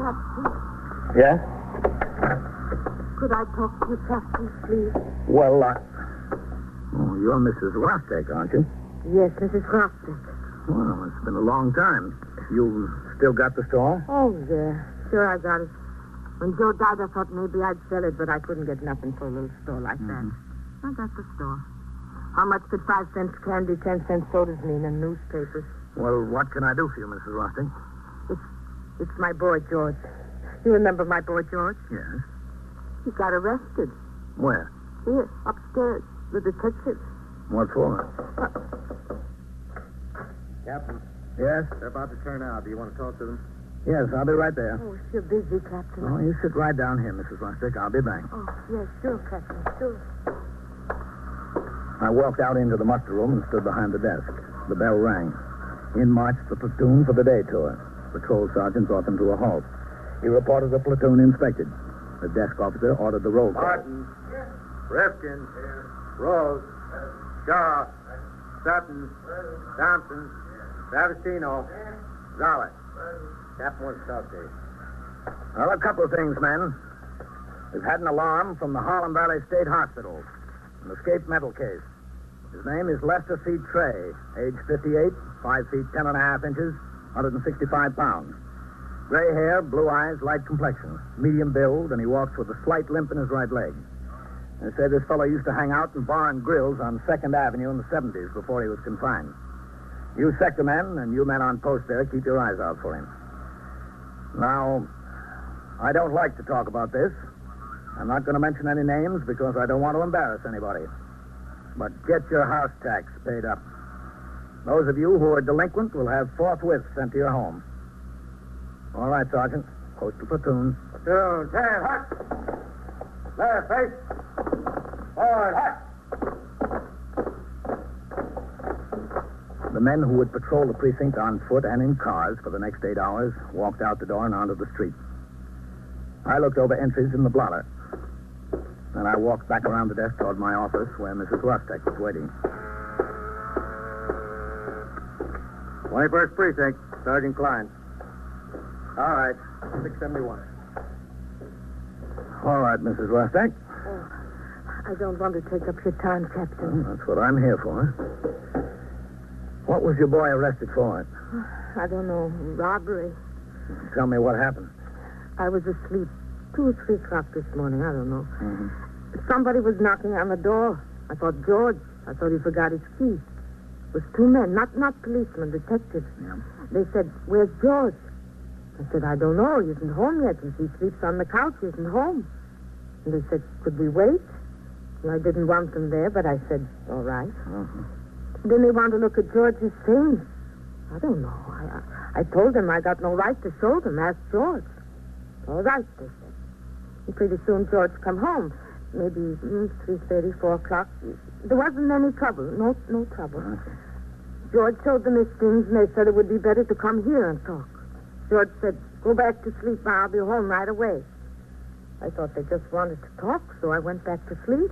Captain. Yes? Could I talk to you, Captain, please? Well, Oh, you're Mrs. Rostek, aren't you? Yes, Mrs. Grostek. Well, it's been a long time. You've still got the store? Oh, yeah. Sure, I got it. When Joe died, I thought maybe I'd sell it, but I couldn't get nothing for a little store like that. I got the store. How much could 5 cents candy, 10 cents sodas mean in newspapers? Well, what can I do for you, Mrs. Rostek? It's my boy, George. You remember my boy, George? Yes. He got arrested. Where? Here, upstairs. The detective. What for? Captain, Yes? they're about to turn out. Do you want to talk to them? Yes, I'll be right there. Oh, you're busy, Captain. Oh, you sit right down here, Mrs. Rostek. I'll be back. Oh, yes, sure, Captain, sure. I walked out into the muster room and stood behind the desk. The bell rang. In marched the platoon for the day tour. Patrol sergeant brought them to a halt. He reported the platoon inspected. The desk officer ordered the roll call. Martin. Rifkin. Rose. Shaw. Sutton. Thompson. Savastino. Gonzalez. Captain wants to talk to you. Well, a couple of things, men. We've had an alarm from the Harlem Valley State Hospital. An escaped mental case. His name is Lester C. Trey, age 58, 5 feet 10 and a half inches, 165 pounds. Gray hair, blue eyes, light complexion, medium build, and he walks with a slight limp in his right leg. They say this fellow used to hang out in bar and grills on 2nd Avenue in the 70s before he was confined. You sector men and you men on post there, keep your eyes out for him. Now, I don't like to talk about this. I'm not going to mention any names because I don't want to embarrass anybody. But get your house tax paid up. Those of you who are delinquent will have forthwith sent to your home. All right, Sergeant. Post the platoon. Platoon, 10, hot. Left, face. Forward, hot. The men who would patrol the precinct on foot and in cars for the next 8 hours walked out the door and onto the street. I looked over entries in the blotter. Then I walked back around the desk toward my office where Mrs. Rostek was waiting. 21st Precinct, Sergeant Klein. All right, 671. All right, Mrs. Rostek. Oh, I don't want to take up your time, Captain. That's what I'm here for. What was your boy arrested for? I don't know. Robbery. Tell me what happened. I was asleep 2 or 3 o'clock this morning. I don't know. Mm-hmm. Somebody was knocking on the door. I thought George. I thought he forgot his key. It was 2 men, not policemen, detectives. Yeah. They said, "Where's George?" I said, "I don't know. He isn't home yet. He sleeps on the couch. He isn't home." And they said, "Could we wait?" And I didn't want them there, but I said, "All right." Mm-hmm. Then they want to look at George's things. I don't know. I told them I got no right to show them. Ask George. All right, they said. And pretty soon George come home. Maybe 3:30, 4 o'clock. There wasn't any trouble. No trouble. Okay. George showed them his things, and they said it would be better to come here and talk. George said, "Go back to sleep now. I'll be home right away." I thought they just wanted to talk, so I went back to sleep.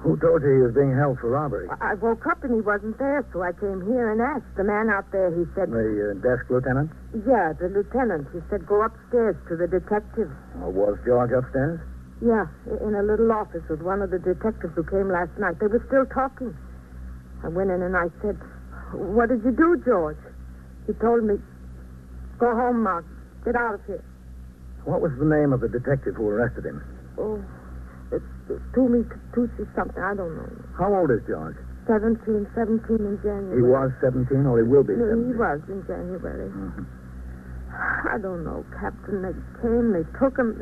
Who told you he was being held for robbery? I woke up and he wasn't there, so I came here and asked. The man out there, he said... The desk lieutenant? Yeah, the lieutenant. He said, "Go upstairs to the detective." Or was George upstairs? Yeah, in a little office with one of the detectives who came last night. They were still talking. I went in and I said, "What did you do, George?" He told me, "Go home, Mark. Get out of here." What was the name of the detective who arrested him? Oh, it's Toomey Tucci something. I don't know. How old is George? 17 in January. He was 17 or he will be No, 17? he was in January. Mm-hmm. I don't know, Captain. They came, they took him.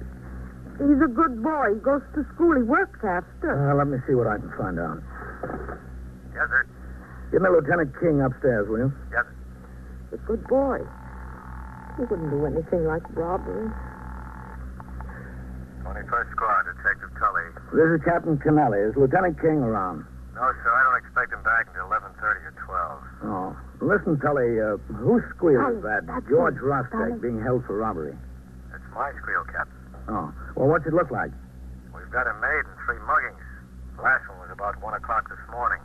He's a good boy. He goes to school. He works after. Let me see what I can find out. Yes, sir. Give me Lieutenant King upstairs, will you? Yes, sir. He's a good boy. He wouldn't do anything like robbery. 21st Squad, Detective Tully. This is Captain Kennelly. Is Lieutenant King around? No, sir, I don't expect him back until 11:30 or 12. Oh. Listen, Tully, whose squeal is Tully, that? that's George me. Rostek Tully. being held for robbery. It's my squeal, Captain. Oh. Well, what's it look like? We've got him made in 3 muggings. The last one was about 1 o'clock this morning.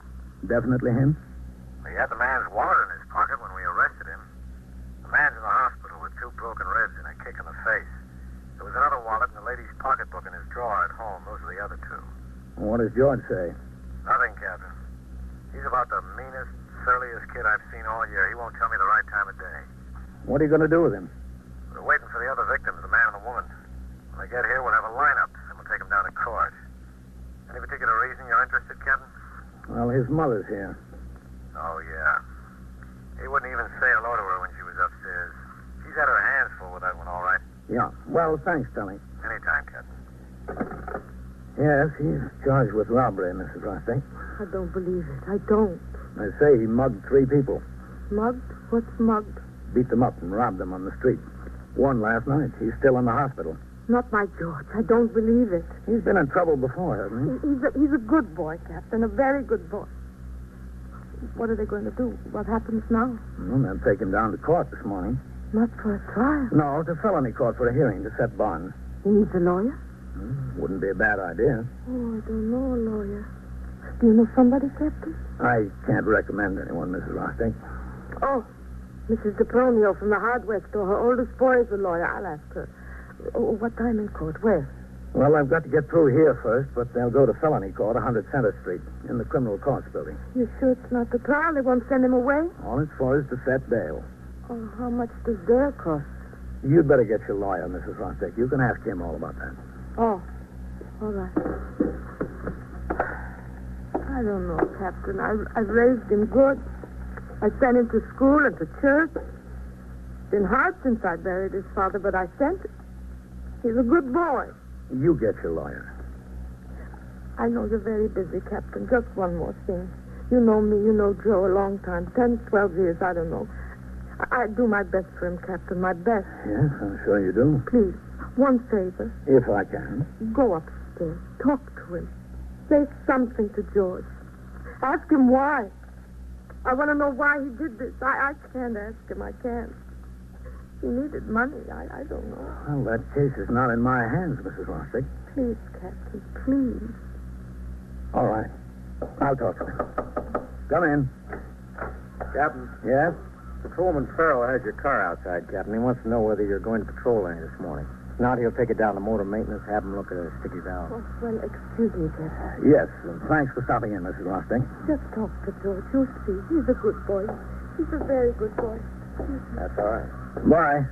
Definitely him? We had the man's wallet in his pocket when we arrested him. The man's in the hospital with 2 broken ribs and a kick in the face. wallet and the lady's pocketbook in his drawer at home. Those are the other two. What does George say? Nothing, Captain. He's about the meanest, surliest kid I've seen all year. He won't tell me the right time of day. What are you going to do with him? We're waiting for the other victims, the man and the woman. When they get here, we'll have a lineup, and we'll take them down to court. Any particular reason you're interested, Captain? Well, his mother's here. Oh, yeah. He wouldn't even say hello to her when she was upstairs. She's had her hands full with that one, all right. Yeah. Well, thanks, Tony. Anytime, Captain. Yes, he's charged with robbery, Mrs. Rostick. I don't believe it. I don't. They say he mugged 3 people. Mugged? What's mugged? Beat them up and robbed them on the street. One last night. He's still in the hospital. Not my George. I don't believe it. He's been in trouble before, hasn't he? He's a good boy, Captain. A very good boy. What are they going to do? What happens now? Well, they'll take him down to court this morning. Not for a trial. No, to felony court for a hearing to set bond. He needs a lawyer? Wouldn't be a bad idea. Oh, I don't know a lawyer. Do you know somebody, Captain? I can't recommend anyone, Mrs. Rostick. Oh, Mrs. DePronio from the hardware store. Her oldest boy is a lawyer. I'll ask her. Oh, what time in court? Where? Well, I've got to get through here first, but they'll go to felony court, 100 Center Street, in the criminal courts building. You sure it's not the trial? They won't send him away? All it's for is to set bail. Oh, how much does bail cost? You'd better get your lawyer, Mrs. Rostick. You can ask him all about that. Oh, all right. I don't know, Captain. I've raised him good. I sent him to school and to church. It's been hard since I buried his father, but I sent him. He's a good boy. You get your lawyer. I know you're very busy, Captain. Just one more thing. You know me, you know Joe a long time. 10, 12 years, I don't know. I do my best for him, Captain, my best. Yes, I'm sure you do. Please, one favor. If I can. Go upstairs. Talk to him. Say something to George. Ask him why. I want to know why he did this. I can't ask him. I can't. He needed money. I don't know. Well, that case is not in my hands, Mrs. Rostick. Please, Captain, please. All right. I'll talk to him. Come in. Captain, Yes? Patrolman Farrell has your car outside, Captain. He wants to know whether you're going to patrol any this morning. If not, he'll take it down to motor maintenance, have him look at a sticky valve. Oh, well, excuse me, Captain. Yes. Thanks for stopping in, Mrs. Rostick. Just talk to George. You'll see. He's a good boy. He's a very good boy. That's all right. Bye.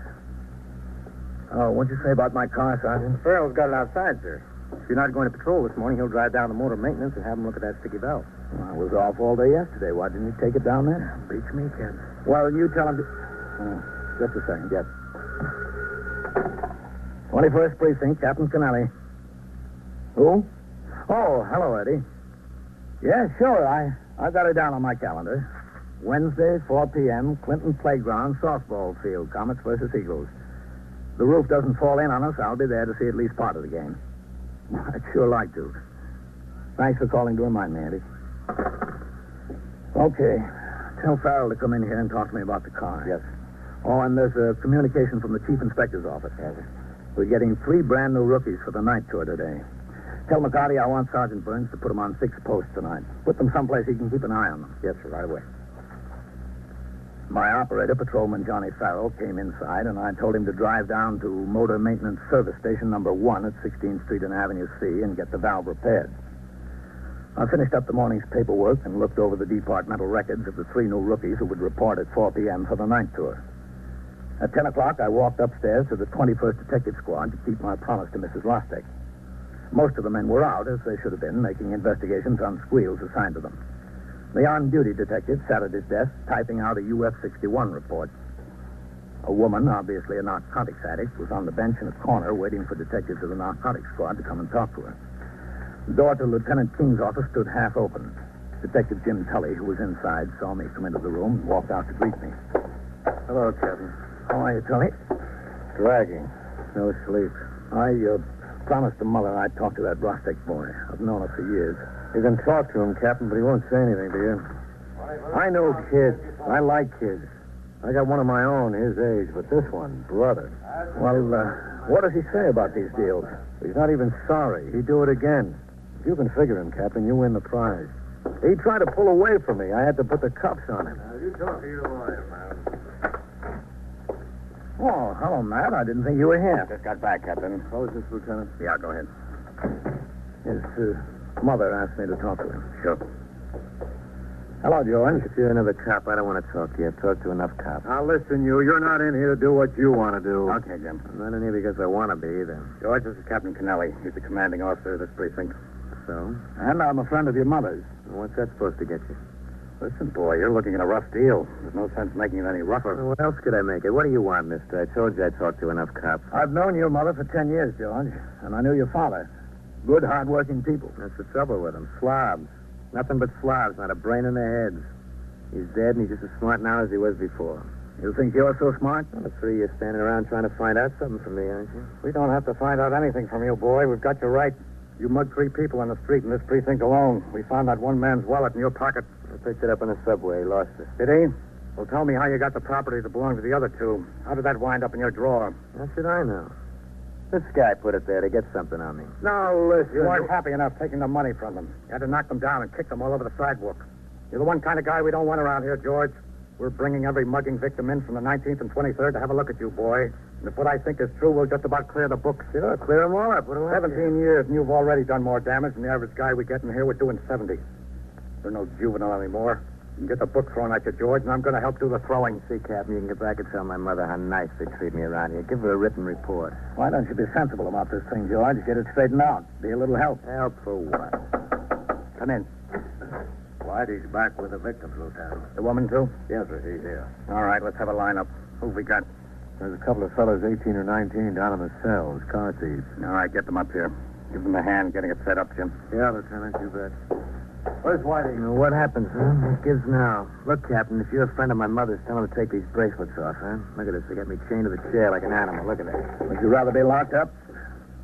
Oh, what'd you say about my car, Sergeant? Farrell's got it outside, sir. If you're not going to patrol this morning, he'll drive down to motor maintenance and have him look at that sticky valve. Well, I was off all day yesterday. Why didn't you take it down there? Beats me, Captain. Well, you tell him to... Oh, just a second, yes. 21st Precinct, Captain Kennelly. Who? Oh, hello, Eddie. Yeah, sure. I got it down on my calendar. Wednesday, 4 p.m., Clinton Playground, softball field, Comets versus Eagles. The roof doesn't fall in on us. I'll be there to see at least part of the game. I'd sure like to. Thanks for calling to remind me, Eddie. Okay. Tell Farrell to come in here and talk to me about the car. Yes. Oh, and there's a communication from the Chief Inspector's office. Yes, sir. We're getting 3 brand new rookies for the night tour today. Tell McCarty I want Sergeant Burns to put them on 6 posts tonight. Put them someplace he can keep an eye on them. Yes, sir, right away. My operator, Patrolman Johnny Farrell, came inside, and I told him to drive down to Motor Maintenance Service Station number 1 at 16th Street and Avenue C and get the valve repaired. I finished up the morning's paperwork and looked over the departmental records of the 3 new rookies who would report at 4 p.m. for the night tour. At 10 o'clock, I walked upstairs to the 21st Detective Squad to keep my promise to Mrs. Rostick. Most of the men were out, as they should have been, making investigations on squeals assigned to them. The on-duty detective sat at his desk, typing out a UF-61 report. A woman, obviously a narcotics addict, was on the bench in a corner waiting for detectives of the narcotics squad to come and talk to her. The door to Lieutenant King's office stood half open. Detective Jim Tully, who was inside, saw me come into the room and walked out to greet me. Hello, Captain. How are you, Tully? Dragging. No sleep. I promised the mother I'd talk to that Rostick boy. I've known her for years. You can talk to him, Captain, but he won't say anything to you. I know kids. I like kids. I got one of my own his age, but this one, brother. Well, what does he say about these deals? He's not even sorry. He'd do it again. If you can figure him, Captain, you win the prize. He tried to pull away from me. I had to put the cuffs on him. You talk to your lawyer, man. Oh, hello, Matt. I didn't think you were here. Just got back, Captain. Close this, Lieutenant. Yeah, go ahead. His mother asked me to talk to him. Sure. Hello, George. If you're another cop, I don't want to talk to you. I've talked to enough cops. Now, listen, you. You're not in here to do what you want to do. Okay, Jim. I'm not in here because I want to be either. George, this is Captain Kennelly. He's the commanding officer of this precinct. So? And I'm a friend of your mother's. What's that supposed to get you? Listen, boy, you're looking at a rough deal. There's no sense making it any rougher. What else could I make it? What do you want, mister? I told you I talked to enough cops. I've known your mother for 10 years, George. And I knew your father. Good, hard-working people. That's the trouble with them. Slobs. Nothing but slobs, not a brain in their heads. He's dead, and he's just as smart now as he was before. You think you're so smart? Well, the three of you standing around trying to find out something from me, aren't you? We don't have to find out anything from you, boy. We've got you right. You mugged 3 people on the street in this precinct alone. We found that one man's wallet in your pocket. I picked it up on the subway. He lost it. Did he? Well, tell me how you got the property that belonged to the other 2. How did that wind up in your drawer? How should I know? This guy put it there to get something on me. Now, listen. You weren't happy enough taking the money from them. You had to knock them down and kick them all over the sidewalk. You're the one kind of guy we don't want around here, George. We're bringing every mugging victim in from the 19th and 23rd to have a look at you, boy. And if what I think is true, we'll just about clear the books. Sure, clear them all up. What do I 17 years, and you've already done more damage than the average guy we get in here. We're doing 70. You're no juvenile anymore. You can get the book thrown at you, George, and I'm going to help do the throwing. See, Captain, you can get back and tell my mother how nice they treat me around here. Give her a written report. Why don't you be sensible about this thing, George? Get it straightened out. Be a little help. Help for what? Come in. Whitey's back with the victims, Lieutenant. The woman, too? Yes, sir, he's here. All right, let's have a lineup. Who've we got? There's a couple of fellas, 18 or 19, down in the cells, car thieves. All right, get them up here. Give them a hand getting it set up, Jim. Yeah, Lieutenant, you bet. Where's Whitey? What happens, huh? What gives now? Look, Captain, if you're a friend of my mother's, tell him to take these bracelets off, huh? Look at this. They got me chained to the chair like an animal. Look at that. Would you rather be locked up?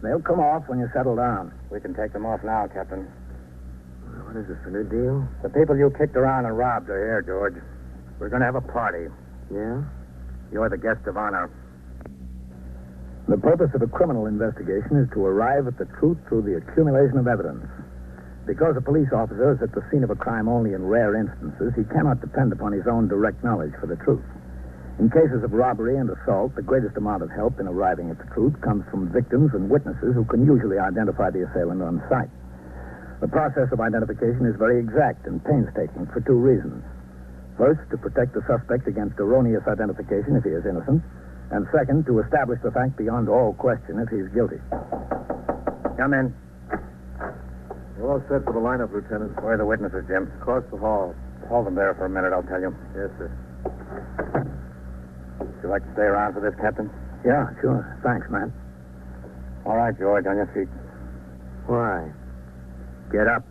They'll come off when you settle down. We can take them off now, Captain. What is this, a new deal? The people you kicked around and robbed are here, George. We're going to have a party. Yeah? You're the guest of honor. The purpose of a criminal investigation is to arrive at the truth through the accumulation of evidence. Because a police officer is at the scene of a crime only in rare instances, he cannot depend upon his own direct knowledge for the truth. In cases of robbery and assault, the greatest amount of help in arriving at the truth comes from victims and witnesses who can usually identify the assailant on sight. The process of identification is very exact and painstaking for 2 reasons. First, to protect the suspect against erroneous identification if he is innocent, and second, to establish the fact beyond all question if he is guilty. Come in. We're all set for the lineup, Lieutenant. Where are the witnesses, Jim? Across the hall. Hold them there for a minute, I'll tell you. Yes, sir. Would you like to stay around for this, Captain? Yeah, sure. Thanks, man. All right, George, on your feet. Why? Get up.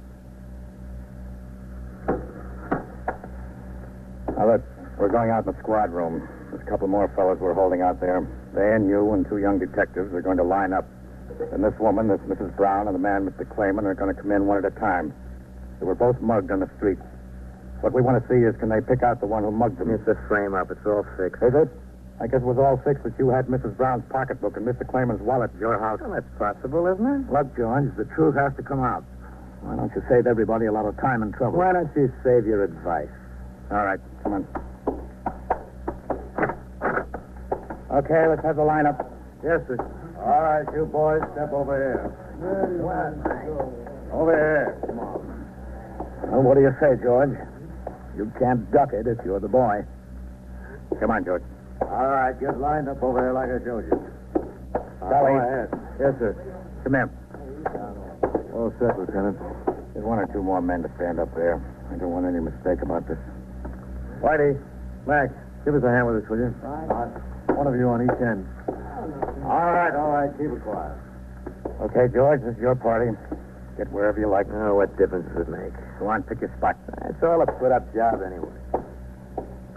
Now, look, we're going out in the squad room. There's a couple more fellows we're holding out there. They and you and 2 young detectives are going to line up. And this woman, this Mrs. Brown, and the man, Mr. Clayman, are going to come in one at a time. They were both mugged on the street. What we want to see is, can they pick out the one who mugged them? It's a frame-up. It's all fixed. Is it? I guess it was all fixed that you had Mrs. Brown's pocketbook and Mr. Clayman's wallet at your house. Well, that's possible, isn't it? Look, George, the truth has to come out. Why don't you save everybody a lot of time and trouble? Why don't you save your advice? All right, come on. Okay, let's have the lineup. Yes, sir. All right, you boys, step over here. Over here. Come on. Well, what do you say, George? You can't duck it if you're the boy. Come on, George. All right, get lined up over here like I showed you. Sally. Go ahead. Yes, sir. Come here. All set, Lieutenant. There's 1 or 2 more men to stand up there. I don't want any mistake about this. Whitey, Max, give us a hand with this, will you? Right. One of you on each end. All right. Keep it quiet. Okay, George, this is your party. Get wherever you like. Oh, what difference does it make? Go on, pick your spot. It's all a put-up job anyway.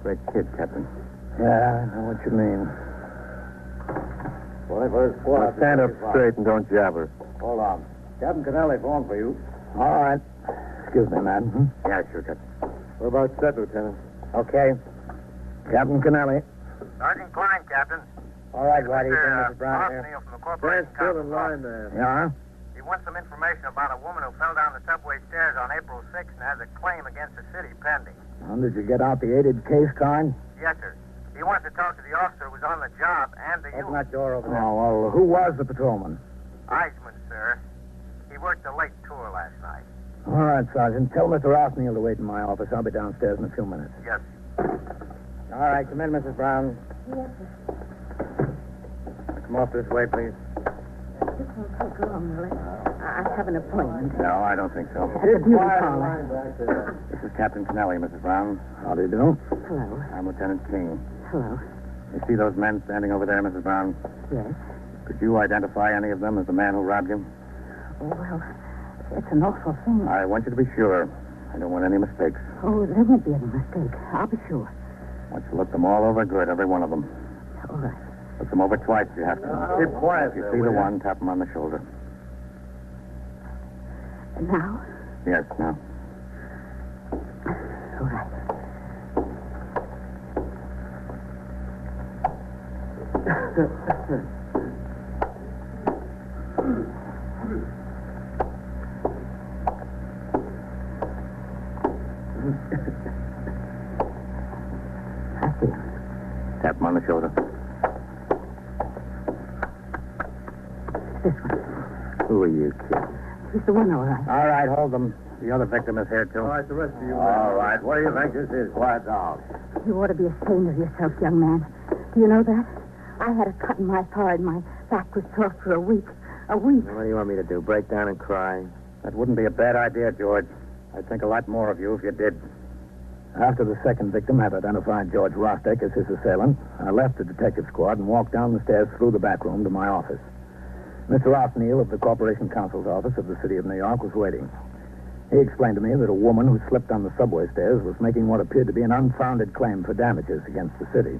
Great kid, Captain. Yeah, I know what you mean. 21st squad. Now stand up straight and don't jabber. Hold on. Captain Kennelly phoned for you. All right. Excuse me, man. Yeah, sure, Captain. We're about set, Lieutenant. Okay. Captain Kennelly. Sergeant Klein, Captain. All right, Whitey, bring Mr. Mrs. Brown here. Arsenal from the corporation. Stand still in line there. Yeah? He wants some information about a woman who fell down the subway stairs on April 6th and has a claim against the city pending. Well, did you get out the aided case card? Yes, sir. He He wants to talk to the officer who was on the job and to you. Open that door over there. Oh, well, who was the patrolman? Eisman, sir. He worked a late tour last night. All right, Sergeant. Tell Mr. Arseneal to wait in my office. I'll be downstairs in a few minutes. Yes. All right, come in, Mrs. Brown. Yes, Come off this way, please. this won't take long, will it? I have an appointment. No, I don't think so. At the beauty parlor. This is Captain Kennelly, Mrs. Brown. How do you do? Hello. I'm Lieutenant King. Hello. You see those men standing over there, Mrs. Brown? Yes. Could you identify any of them as the man who robbed you? Oh, well, it's an awful thing. I want you to be sure. I don't want any mistakes. Oh, there won't be any mistake. I'll be sure. I want you to look them all over good, every one of them. All right. Look them over twice if you have to. Keep quiet. If you see the one, tap him on the shoulder. And now? Yes, now. All right. I see him. Tap him on the shoulder. This one. Who are you, kid? He's the one, all right. All right, hold them. The other victim is here, too. All right, the rest of you. All right. What do you think this is? Quiet down. You ought to be ashamed of yourself, young man. Do you know that? I had a cut in my forehead. My back was sore for a week. A week. What do you want me to do? Break down and cry? That wouldn't be a bad idea, George. I'd think a lot more of you if you did. After the second victim had identified George Rostek as his assailant, I left the detective squad and walked down the stairs through the back room to my office. Mr. Arseneal of the Corporation Counsel's office of the City of New York was waiting. He explained to me that a woman who slipped on the subway stairs was making what appeared to be an unfounded claim for damages against the city.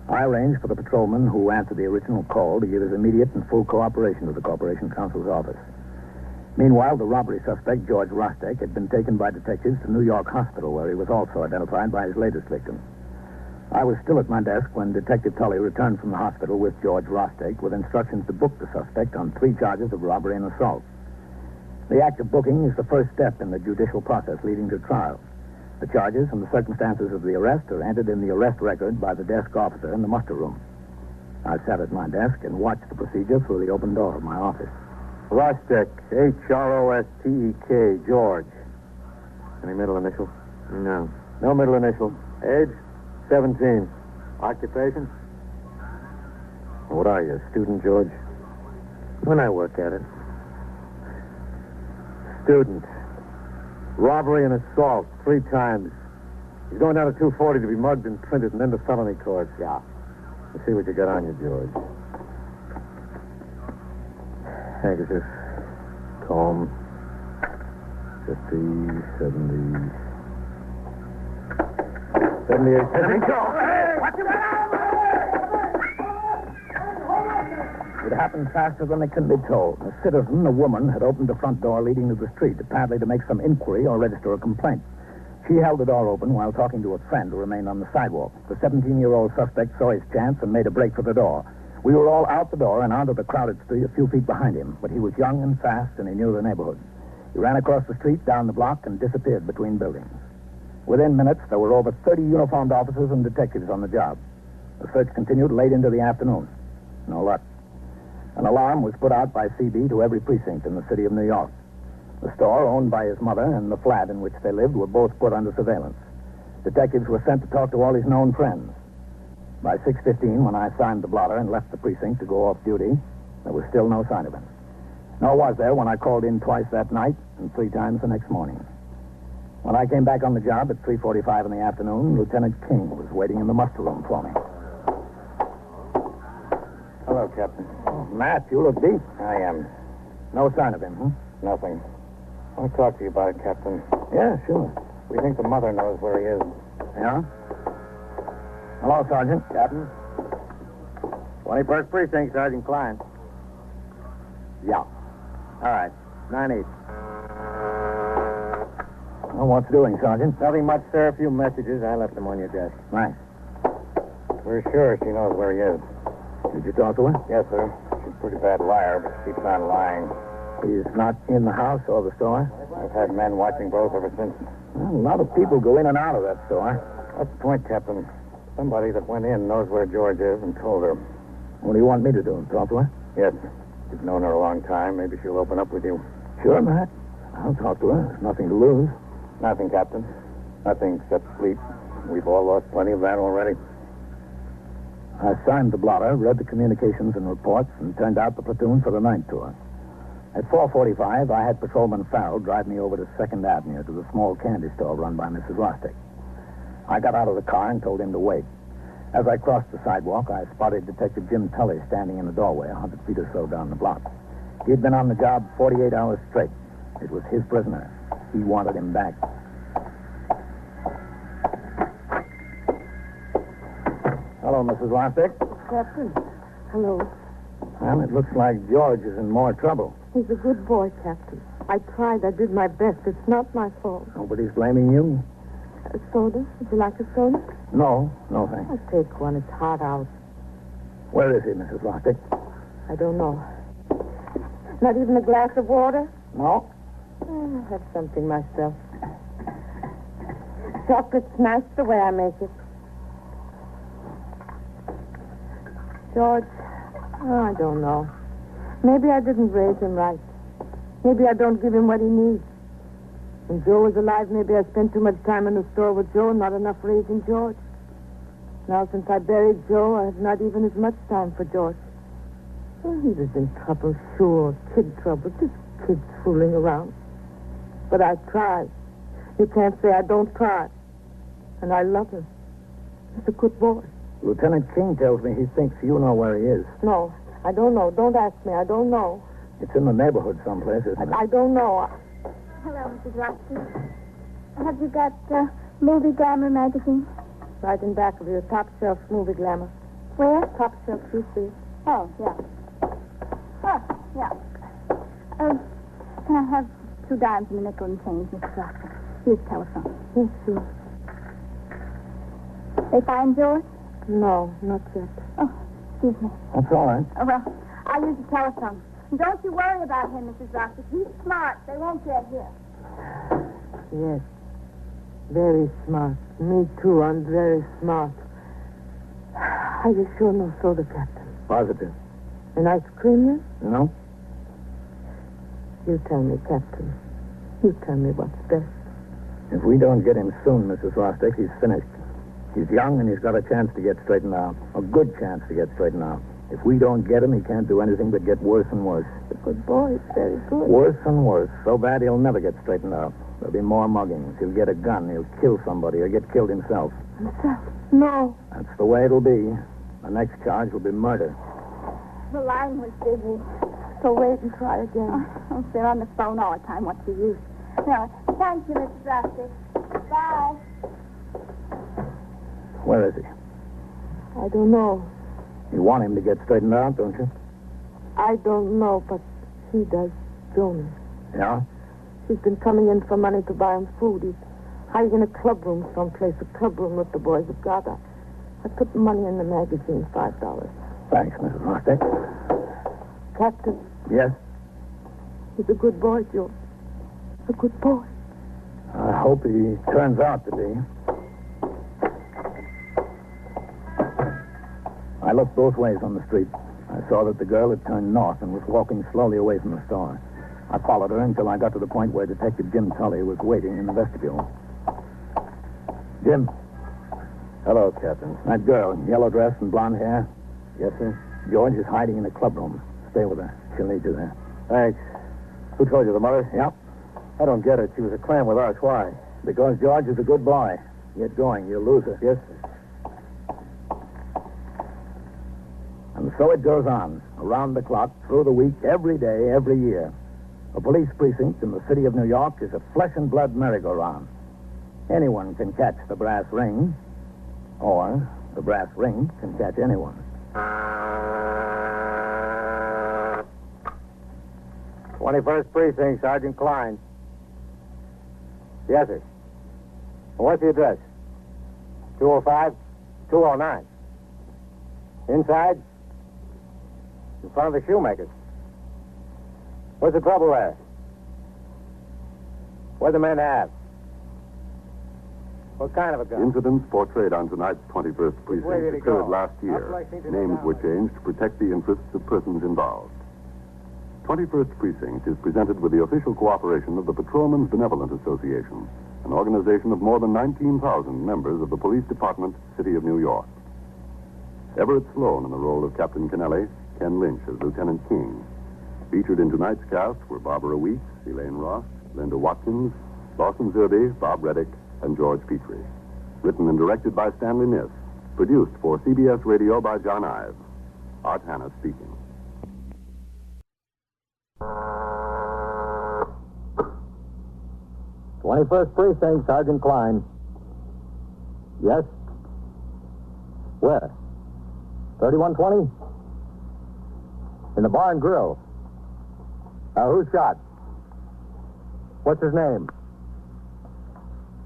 I arranged for the patrolman who answered the original call to give his immediate and full cooperation to the Corporation Counsel's office. Meanwhile, the robbery suspect, George Rostek, had been taken by detectives to New York Hospital, where he was also identified by his latest victim. I was still at my desk when Detective Tully returned from the hospital with George Rostek with instructions to book the suspect on 3 charges of robbery and assault. The act of booking is the first step in the judicial process leading to trial. The charges and the circumstances of the arrest are entered in the arrest record by the desk officer in the muster room. I sat at my desk and watched the procedure through the open door of my office. Rostek, H-R-O-S-T-E-K, George. Any middle initial? No. No middle initial. Age? 17. Occupation? What are you, a student, George? When I work at it. Student. Robbery and assault, 3 times. He's going down to 240 to be mugged and printed and then to felony court. Yeah. Let's see what you got on you, George. Handkerchief. Comb. 50, 70. 78. It happened faster than it can be told. A citizen, a woman, had opened the front door leading to the street, apparently to make some inquiry or register a complaint. She held the door open while talking to a friend who remained on the sidewalk. The 17-year-old suspect saw his chance and made a break for the door. We were all out the door and onto the crowded street a few feet behind him, but he was young and fast, and he knew the neighborhood. He ran across the street, down the block, and disappeared between buildings. Within minutes, there were over 30 uniformed officers and detectives on the job. The search continued late into the afternoon. No luck. An alarm was put out by CB to every precinct in the city of New York. The store, owned by his mother, and the flat in which they lived were both put under surveillance. Detectives were sent to talk to all his known friends. By 6:15, when I signed the blotter and left the precinct to go off duty, there was still no sign of him. Nor was there when I called in twice that night and 3 times the next morning. When I came back on the job at 3:45 in the afternoon, Lieutenant King was waiting in the muster room for me. Hello, Captain. Oh, Matt, you look deep. I am. No sign of him, huh? Nothing. I want to talk to you about it, Captain. Yeah, sure. We think the mother knows where he is. Yeah? Hello, Sergeant. Captain? 21st Precinct, Sergeant Klein. Yeah. All right. 9-8. Well, what's doing, Sergeant? Nothing much, sir. A few messages. I left them on your desk. Nice. We're sure she knows where he is. Did you talk to her? Yes, sir. She's a pretty bad liar, but keeps on lying. He's not in the house or the store? I've had men watching both ever since. Well, a lot of people go in and out of that store. What's the point, Captain? Somebody that went in knows where George is and told her. What do you want me to do? Talk to her? Yes. You've known her a long time. Maybe she'll open up with you. Sure, Matt. I'll talk to her. There's nothing to lose. Nothing, Captain. Nothing except sleep. We've all lost plenty of that already. I signed the blotter, read the communications and reports, and turned out the platoon for the night tour. At 4:45, I had Patrolman Farrell drive me over to 2nd Avenue to the small candy store run by Mrs. Rostick. I got out of the car and told him to wait. As I crossed the sidewalk, I spotted Detective Jim Tully standing in the doorway 100 feet or so down the block. He'd been on the job 48 hours straight. It was his prisoner. He wanted him back. Hello, Mrs. Rostick. Captain. Hello. Well, it looks like George is in more trouble. He's a good boy, Captain. I tried. I did my best. It's not my fault. Nobody's blaming you. A soda? Would you like a soda? No, thanks. I'll take one. It's hot out. Where is he, Mrs. Rostick? I don't know. Not even a glass of water? No. I'll have something myself. Chocolate's nice the way I make it. George, I don't know. Maybe I didn't raise him right. Maybe I don't give him what he needs. When Joe was alive, maybe I spent too much time in the store with Joe and not enough raising George. Now, since I buried Joe, I have not even as much time for George. Well, he was in trouble, sure. Kid trouble. Just kids fooling around. But I tried. You can't say I don't try. And I love him. He's a good boy. Lieutenant King tells me he thinks you know where he is. No, I don't know. Don't ask me. I don't know. It's in the neighborhood someplace, isn't it? I don't know. Hello, Mrs. Roxy. Have you got Movie Glamour magazine? Right in back of your top shelf movie glamour. Where? Top shelf, you see. Oh, yeah. Oh, yeah. Can I have 2 dimes and a nickel and change, Mrs. Roxy? Here's the telephone. Yes, sure. They find George? No, not yet. Oh, excuse me. That's all right. Oh, well, I'll use the telephone. Don't you worry about him, Mrs. Roxy. He's smart. They won't get here. Yes. Very smart. Me, too. I'm very smart. Are you sure no soda, Captain? Positive. An ice cream, then? No? You tell me, Captain. You tell me what's best. If we don't get him soon, Mrs. Rostick, he's finished. He's young and he's got a chance to get straightened out. A good chance to get straightened out. If we don't get him, he can't do anything but get worse and worse. He's a good boy. He's very good. Worse and worse. So bad he'll never get straightened out. There'll be more muggings. He'll get a gun. He'll kill somebody or get killed himself. Himself? No. That's the way it'll be. The next charge will be murder. The line was busy. So wait and try again. Oh, they're on the phone all the time. What's the use? No, thank you, Mrs. Roxy. Bye. Where is he? I don't know. You want him to get straightened out, don't you? I don't know, but he does, Jonas. Yeah? He's been coming in for money to buy him food. He's hiding in a club room someplace, a club room that the boys have got. I put the money in the magazine, $5. Thanks, Mrs. Rostick. Captain, Yes? he's a good boy, Joe. A good boy. I hope he turns out to be. I looked both ways on the street. I saw that the girl had turned north and was walking slowly away from the store. I followed her until I got to the point where Detective Jim Tully was waiting in the vestibule. Jim. Hello, Captain. That girl, yellow dress and blonde hair. Yes, sir? George is hiding in the clubroom. Stay with her. She'll need you there. Thanks. Who told you, the mother? Yep. I don't get it. She was a clam with us. Why? Because George is a good boy. Get going. You'll lose her. Yes, sir. And so it goes on, around the clock, through the week, every day, every year. A police precinct in the city of New York is a flesh and blood merry-go-round. Anyone can catch the brass ring, or the brass ring can catch anyone. 21st Precinct, Sergeant Klein. Yes, sir. What's the address? 205? 209. Inside? In front of the shoemakers. What's the trouble there? What do the men have? What kind of a gun? Incidents portrayed on tonight's 21st way did Precinct he occurred go? last How year. far I seem to Names know were now. changed to protect the interests of persons involved. 21st Precinct is presented with the official cooperation of the Patrolmen's Benevolent Association, an organization of more than 19,000 members of the Police Department, City of New York. Everett Sloan in the role of Captain Kennelly, Ken Lynch as Lieutenant King. Featured in tonight's cast were Barbara Weeks, Elaine Ross, Linda Watkins, Lawson Zerby, Bob Reddick, and George Petrie. Written and directed by Stanley Niss. Produced for CBS Radio by John Ives. Art Hanna speaking. '21st Precinct, Sergeant Klein. Yes? Where? 3120? In the bar and grill. Who's shot? What's his name?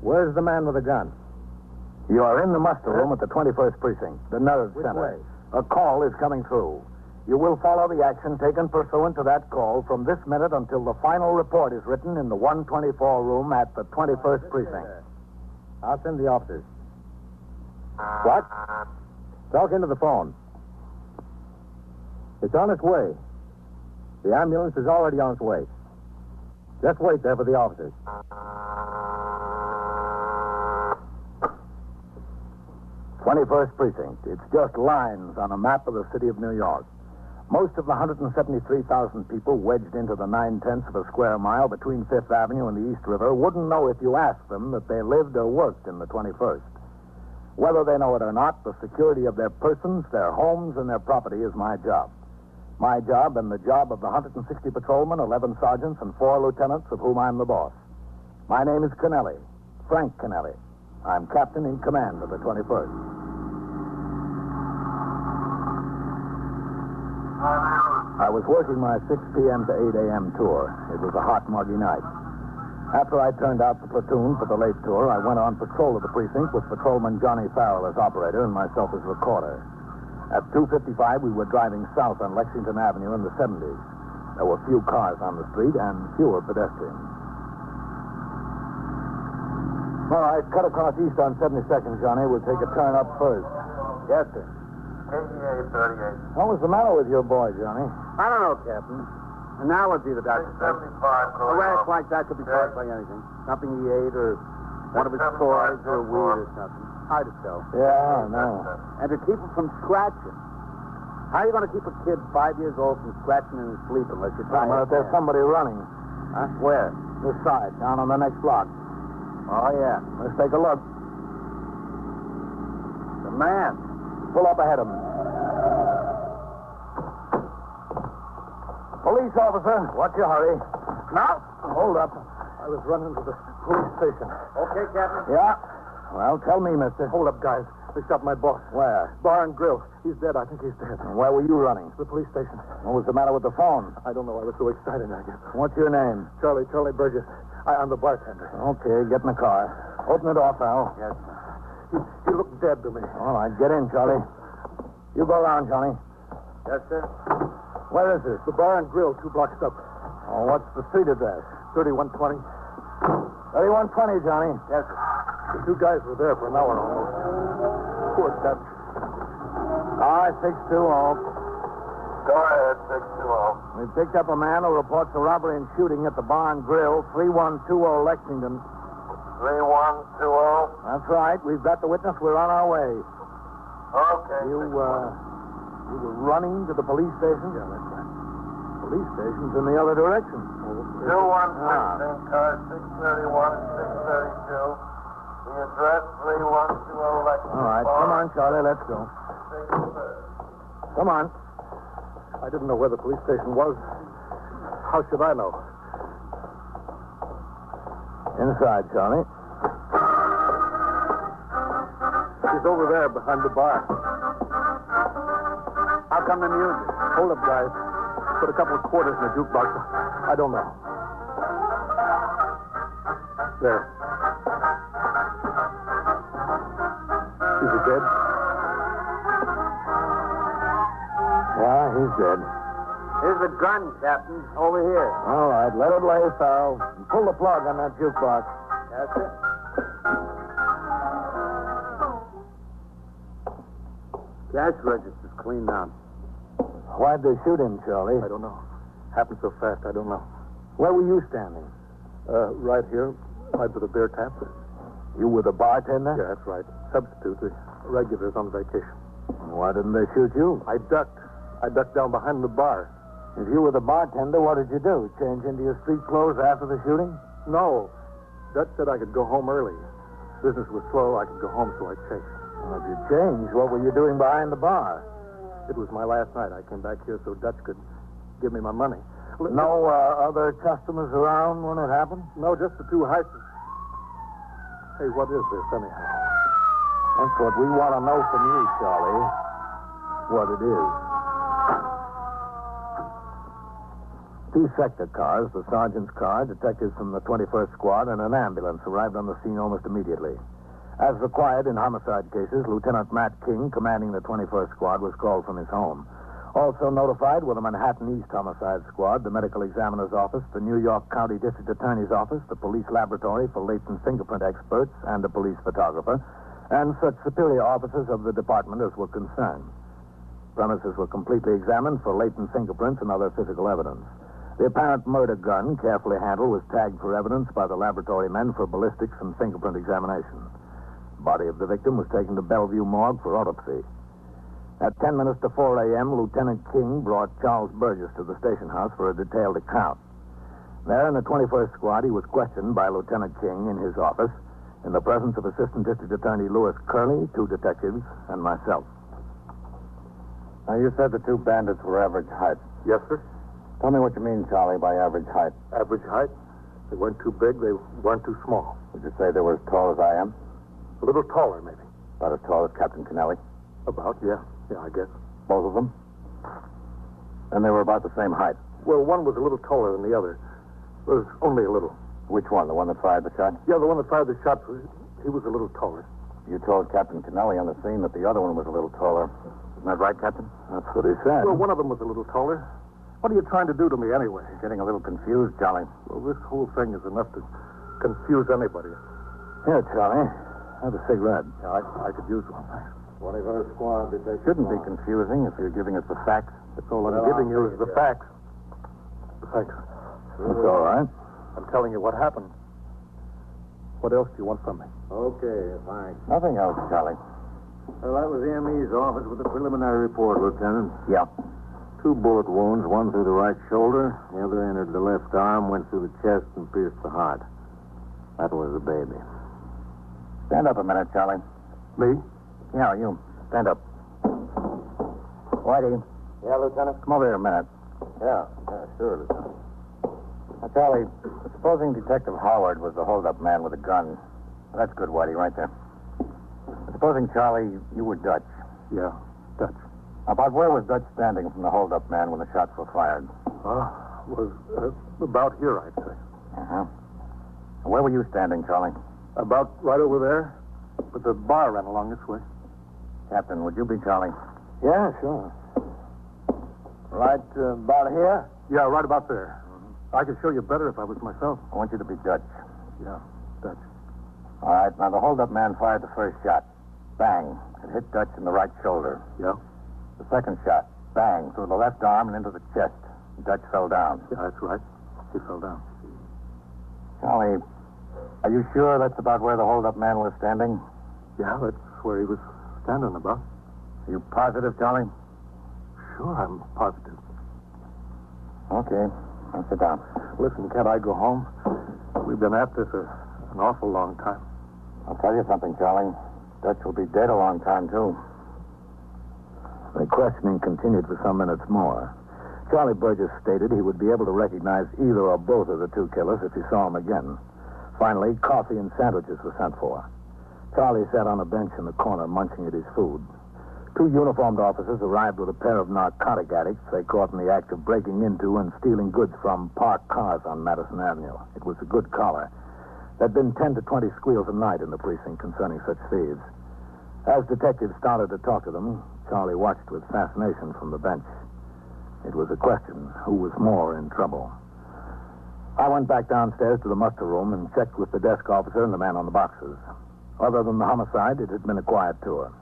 Where's the man with the gun? You are in the muster room at the 21st Precinct, the nerve Which center. way? A call is coming through. You will follow the action taken pursuant to that call from this minute until the final report is written in the 124 room at the 21st Precinct. I'll send the officers. What? Talk into the phone. It's on its way. The ambulance is already on its way. Just wait there for the officers. 21st Precinct. It's just lines on a map of the city of New York. Most of the 173,000 people wedged into the 9/10 of a square mile between Fifth Avenue and the East River wouldn't know if you asked them that they lived or worked in the 21st. Whether they know it or not, the security of their persons, their homes, and their property is my job. My job and the job of the 160 patrolmen, 11 sergeants, and 4 lieutenants, of whom I'm the boss. My name is Kennelly, Frank Kennelly. I'm captain in command of the 21st. I was working my 6 p.m. to 8 a.m. tour. It was a hot, muggy night. After I turned out the platoon for the late tour, I went on patrol of the precinct with patrolman Johnny Farrell as operator and myself as recorder. At 2:55, we were driving south on Lexington Avenue in the 70s. There were few cars on the street and fewer pedestrians. All right, cut across east on 72nd, Johnny. We'll take a turn up first. Yes, sir. KEA 38. What was the matter with your boy, Johnny? I don't know, Captain. An allergy, the doctor said. 75. A rash like that could be caused by anything. Something he ate or one of his toys or a weed or something. Hard to tell. Yeah, no. And to keep him from scratching. How are you going to keep a kid 5 years old from scratching in his sleep unless you try Well, if there's somebody running. Huh? Where? This side, down on the next block. Oh, yeah. Let's take a look. The man. Pull up ahead of him. Police officer, what's your hurry? No? Hold up. I was running to the police station. Okay, Captain. Yeah? Well, tell me, mister. Hold up, guys. They shot my boss. Where? Bar and grill. He's dead. I think he's dead. And where were you running? The police station. What was the matter with the phone? I don't know. I was so excited, I guess. What's your name? Charlie Burgess. I'm the bartender. Okay, get in the car. Open the door, Farrell. Yes. He looked dead to me. All right, get in, Charlie. You go around, Johnny. Yes, sir. Where is this? The bar and grill, 2 blocks up. Oh, what's the street address? 3120. 3120, Johnny. Yes, sir. The 2 guys were there for an hour almost. Poor Dutch. All right, 620. Go ahead, 620. We picked up a man who reports a robbery and shooting at the Bar and Grill, 3120 Lexington. 3120. That's right. We've got the witness. We're on our way. Okay. You were running to the police station? Yeah, that's right. Police station's in the other direction. 21 car 631 and 632. The address 3120 Lexington. All right, come on, Charlie. Let's go. Come on. I didn't know where the police station was. How should I know? Inside, Charlie. He's over there behind the bar. How come the music? Hold up, guys. Put a couple of quarters in the jukebox. I don't know. There. Is he dead? Yeah, he's dead. Here's the gun, Captain. Over here. All right, let it lay, Farrell. And pull the plug on that jukebox. That's it. Cash register's cleaned out. Why'd they shoot him, Charlie? I don't know. Happened so fast, I don't know. Where were you standing? Right here, right by the beer tap. You were the bartender? Yeah, that's right. Substitute. The regulars on vacation. Why didn't they shoot you? I ducked. I ducked down behind the bar. If you were the bartender, what did you do? Change into your street clothes after the shooting? No. Dutch said I could go home early. Business was slow. I could go home, so I chased. Well, if you changed, what were you doing behind the bar? It was my last night. I came back here so Dutch could give me my money. No other customers around when it happened? No, just the two heisters. Hey, what is this, anyhow? That's what we want to know from you, Charlie. What it is. Two sector cars, the sergeant's car, detectives from the 21st Squad, and an ambulance arrived on the scene almost immediately. As required in homicide cases, Lieutenant Matt King, commanding the 21st Squad, was called from his home. Also notified were the Manhattan East Homicide Squad, the Medical Examiner's Office, the New York County District Attorney's Office, the Police Laboratory for latent fingerprint experts, and a police photographer, and such superior officers of the department as were concerned. Premises were completely examined for latent fingerprints and other physical evidence. The apparent murder gun, carefully handled, was tagged for evidence by the laboratory men for ballistics and fingerprint examination. The body of the victim was taken to Bellevue Morgue for autopsy. At 10 minutes to 4 a.m., Lieutenant King brought Charles Burgess to the station house for a detailed account. There in the 21st Squad, he was questioned by Lieutenant King in his office in the presence of Assistant District Attorney Lewis Curley, two detectives, and myself. Now, you said the two bandits were average height. Yes, sir. Tell me what you mean, Charlie, by average height. Average height. They weren't too big. They weren't too small. Would you say they were as tall as I am? A little taller, maybe. About as tall as Captain Kennelly? About, yeah. Yeah, I guess. Both of them? And they were about the same height? Well, one was a little taller than the other. It was only a little. Which one? The one that fired the shot? Yeah, the one that fired the shot, he was a little taller. You told Captain Kennelly on the scene that the other one was a little taller. Isn't that right, Captain? That's what he said. Well, one of them was a little taller. What are you trying to do to me anyway? You're getting a little confused, Charlie. Well, this whole thing is enough to confuse anybody. Here, Charlie. Have a cigarette. Yeah, I could use one. 21st Squad, it shouldn't be confusing if you're giving us the facts. That's all I'm giving you is the facts. Thanks. That's all right. I'm telling you what happened. What else do you want from me? Okay, thanks. Nothing else, Charlie. Well, that was the ME's office with the preliminary report, Lieutenant. Yeah. 2 bullet wounds, one through the right shoulder, the other entered the left arm, went through the chest, and pierced the heart. That was the baby. Stand up a minute, Charlie. Me? Yeah, you. Stand up. Whitey. Yeah, Lieutenant? Come over here a minute. Yeah, sure, Lieutenant. Now, Charlie, supposing Detective Howard was the hold-up man with a gun. That's good, Whitey, right there. Supposing, Charlie, you were Dutch. Yeah, Dutch. About where was Dutch standing from the hold-up man when the shots were fired? Was about here, I'd say. Uh-huh. Where were you standing, Charlie? About right over there. But the bar ran along this way. Captain, would you be Charlie? Yeah, sure. Right about here? Yeah, right about there. I could show you better if I was myself. I want you to be Dutch. Yeah, Dutch. All right, now the hold-up man fired the first shot. Bang. It hit Dutch in the right shoulder. Yeah? The second shot. Bang. Through the left arm and into the chest. Dutch fell down. Yeah, that's right. He fell down. Charlie, are you sure that's about where the hold-up man was standing? Yeah, that's where he was standing about. Are you positive, Charlie? Sure, I'm positive. Okay. Now sit down. Listen, can't I go home? We've been at this an awful long time. I'll tell you something, Charlie. Dutch will be dead a long time, too. The questioning continued for some minutes more. Charlie Burgess stated he would be able to recognize either or both of the two killers if he saw them again. Finally, coffee and sandwiches were sent for. Charlie sat on a bench in the corner munching at his food. 2 uniformed officers arrived with a pair of narcotic addicts they caught in the act of breaking into and stealing goods from parked cars on Madison Avenue. It was a good collar. There'd been 10 to 20 squeals a night in the precinct concerning such thieves. As detectives started to talk to them, Charlie watched with fascination from the bench. It was a question, who was more in trouble? I went back downstairs to the muster room and checked with the desk officer and the man on the boxes. Other than the homicide, it had been a quiet tour.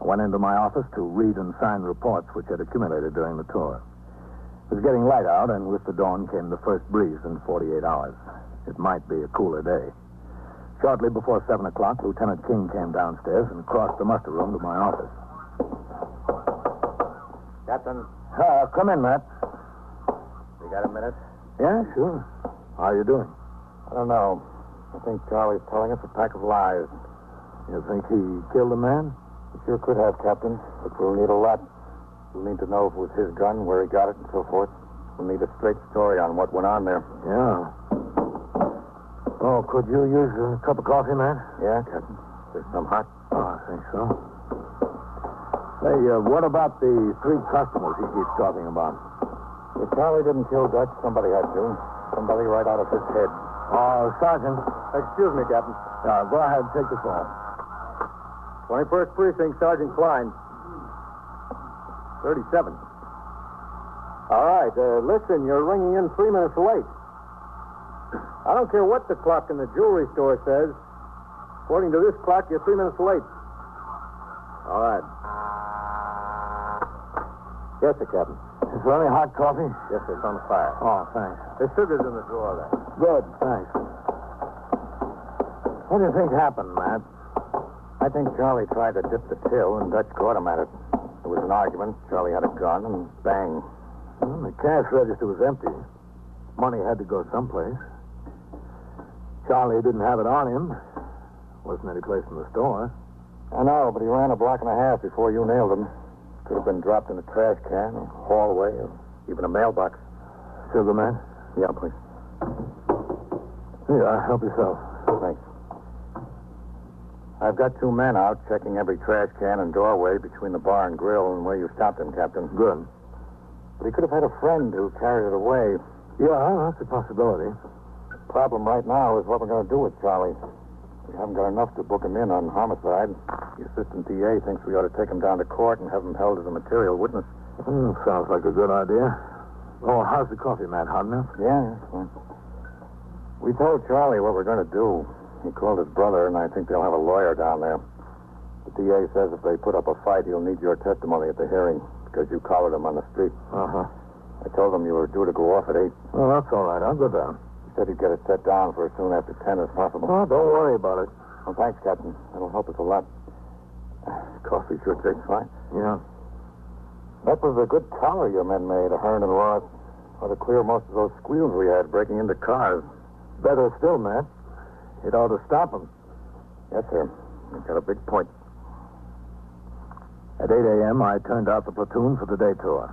I went into my office to read and sign reports which had accumulated during the tour. It was getting light out, and with the dawn came the first breeze in 48 hours. It might be a cooler day. Shortly before 7 o'clock, Lieutenant King came downstairs and crossed the muster room to my office. Captain, Come in, Matt. you got a minute? Yeah, sure. How are you doing? I don't know. I think Charlie's telling us a pack of lies. You think he killed a man? He sure could have, Captain, but we'll need a lot. We'll need to know if it was his gun, where he got it, and so forth. We'll need a straight story on what went on there. Yeah. Oh, could you use a cup of coffee, man? Yeah, Captain. There's some hot. Oh, I think so. Hey, what about the 3 customers he keeps talking about? If Charlie didn't kill Dutch, somebody had to. Somebody right out of his head. Oh, Sergeant. Excuse me, Captain. Go ahead and take the phone. 21st Precinct, Sergeant Klein. 37. All right, listen, you're ringing in 3 minutes late. I don't care what the clock in the jewelry store says. According to this clock, you're 3 minutes late. All right. Yes, sir, Captain. Is there any hot coffee? Yes, sir, it's on the fire. Oh, thanks. There's sugars in the drawer there. Good, thanks. What do you think happened, Matt? I think Charlie tried to dip the till, and Dutch caught him at it. There was an argument. Charlie had a gun, and bang. Well, the cash register was empty. Money had to go someplace. Charlie didn't have it on him. Wasn't any place in the store. I know, but he ran a block and a half before you nailed him. Could have been dropped in a trash can, or hallway, or even a mailbox. Sugar, man? Yeah, please. Yeah, help yourself. Thanks. I've got 2 men out checking every trash can and doorway between the bar and grill and where you stopped him, Captain. Good. But he could have had a friend who carried it away. Yeah, that's a possibility. Problem right now is what we're going to do with Charlie. We haven't got enough to book him in on homicide. The assistant DA thinks we ought to take him down to court and have him held as a material witness. Sounds like a good idea. Oh, how's the coffee, Matt? Hot enough? Yeah, that's fine. We told Charlie what we're going to do. He called his brother, and I think they'll have a lawyer down there. The DA says if they put up a fight, he'll need your testimony at the hearing because you collared him on the street. Uh-huh. I told him you were due to go off at 8. Well, that's all right. I'll go down. He said he'd get it set down for as soon after 10 as possible. Oh, don't worry about it. Well, thanks, Captain. That'll help us a lot. Coffee sure tastes fine. Yeah. That was a good collar your men made, Ahern and Ross. Ought to clear most of those squeals we had breaking into cars. Better still, Matt. It ought to stop them. Yes, sir. You've got a big point. At 8 a.m., I turned out the platoon for the day tour.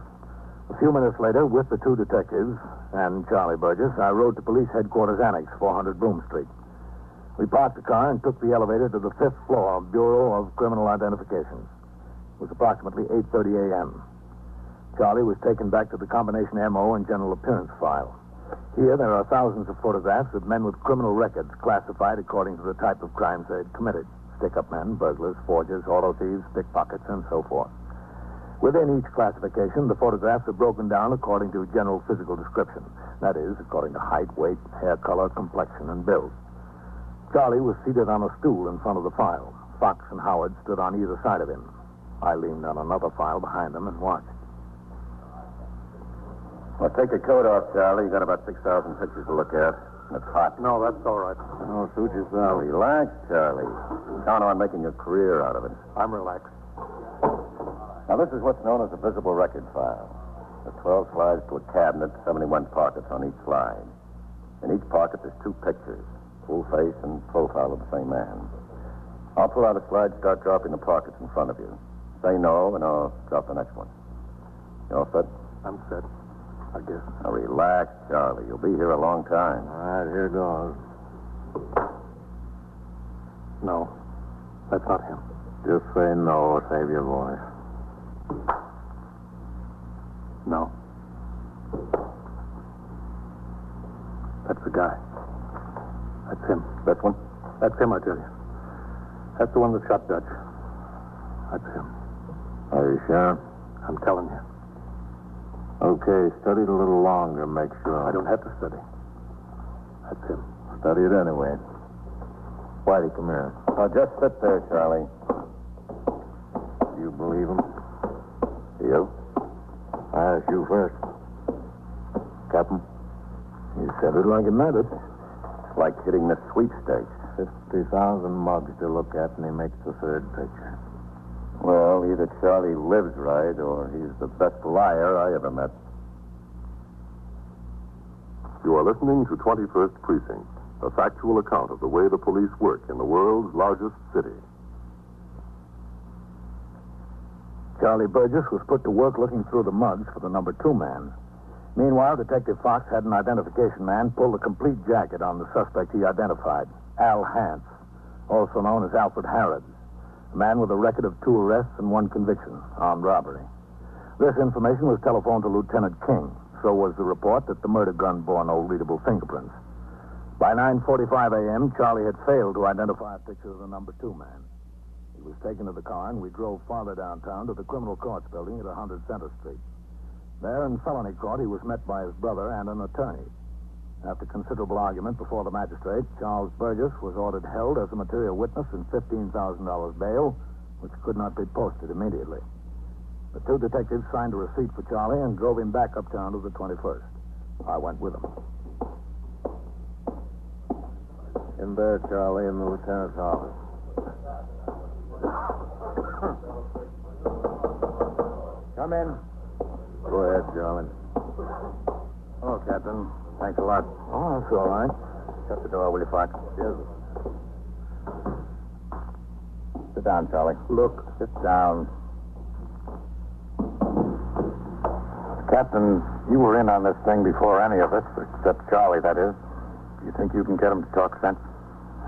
A few minutes later, with the 2 detectives and Charlie Burgess, I rode to Police Headquarters Annex, 400 Broom Street. We parked the car and took the elevator to the 5th floor Bureau of Criminal Identifications. It was approximately 8:30 a.m. Charlie was taken back to the combination MO and general appearance file. Here, there are thousands of photographs of men with criminal records classified according to the type of crimes they had committed. Stick-up men, burglars, forgers, auto thieves, pickpockets, and so forth. Within each classification, the photographs are broken down according to general physical description. That is, according to height, weight, hair color, complexion, and build. Charlie was seated on a stool in front of the file. Fox and Howard stood on either side of him. I leaned on another file behind them and watched. Well, take your coat off, Charlie. You got about 6,000 pictures to look at. It's hot. No, that's all right. Oh, suit yourself. Relax, Charlie. Count on making a career out of it. I'm relaxed. Now, this is what's known as a visible record file. There's 12 slides to a cabinet, 71 pockets on each slide. In each pocket, there's 2 pictures, full face and profile of the same man. I'll pull out a slide, start dropping the pockets in front of you. Say no, and I'll drop the next one. You all set? I'm set. I guess. Now, relax, Charlie. You'll be here a long time. All right, here goes. No, that's not him. Just say no or save your voice. No. That's the guy. That's him. This one? That's him, I tell you. That's the one that shot Dutch. That's him. Are you sure? I'm telling you. Okay, study it a little longer, make sure. I don't have to study. That's him. Study it anyway. Whitey, come here. Now, just sit there, Charlie. You believe him? You? I ask you first. Captain? You said it like it mattered. It's like hitting the sweepstakes. 50,000 mugs to look at, and he makes the third picture. Well, either Charlie lives right, or he's the best liar I ever met. You are listening to 21st Precinct, a factual account of the way the police work in the world's largest city. Charlie Burgess was put to work looking through the mugs for the number 2 man. Meanwhile, Detective Fox had an identification man pull the complete jacket on the suspect he identified, Al Hance, also known as Alfred Harrods, a man with a record of 2 arrests and 1 conviction, armed robbery. This information was telephoned to Lieutenant King. So was the report that the murder gun bore no readable fingerprints. By 9:45 a.m., Charlie had failed to identify a picture of the number 2 man. He was taken to the car, and we drove farther downtown to the criminal courts building at 100 Center Street. There, in felony court, he was met by his brother and an attorney. After considerable argument before the magistrate, Charles Burgess was ordered held as a material witness in $15,000 bail, which could not be posted immediately. The 2 detectives signed a receipt for Charlie and drove him back uptown to the 21st. I went with them. In there, Charlie, in the lieutenant's office. Come in. Go ahead, Charlie. Hello, Captain. Thanks a lot. Oh, that's all right. Shut the door, will you, Fox? Yes. Sit down, Charlie. Look. Sit down. Captain, you were in on this thing before any of us, except Charlie, that is. Do you think you can get him to talk sense?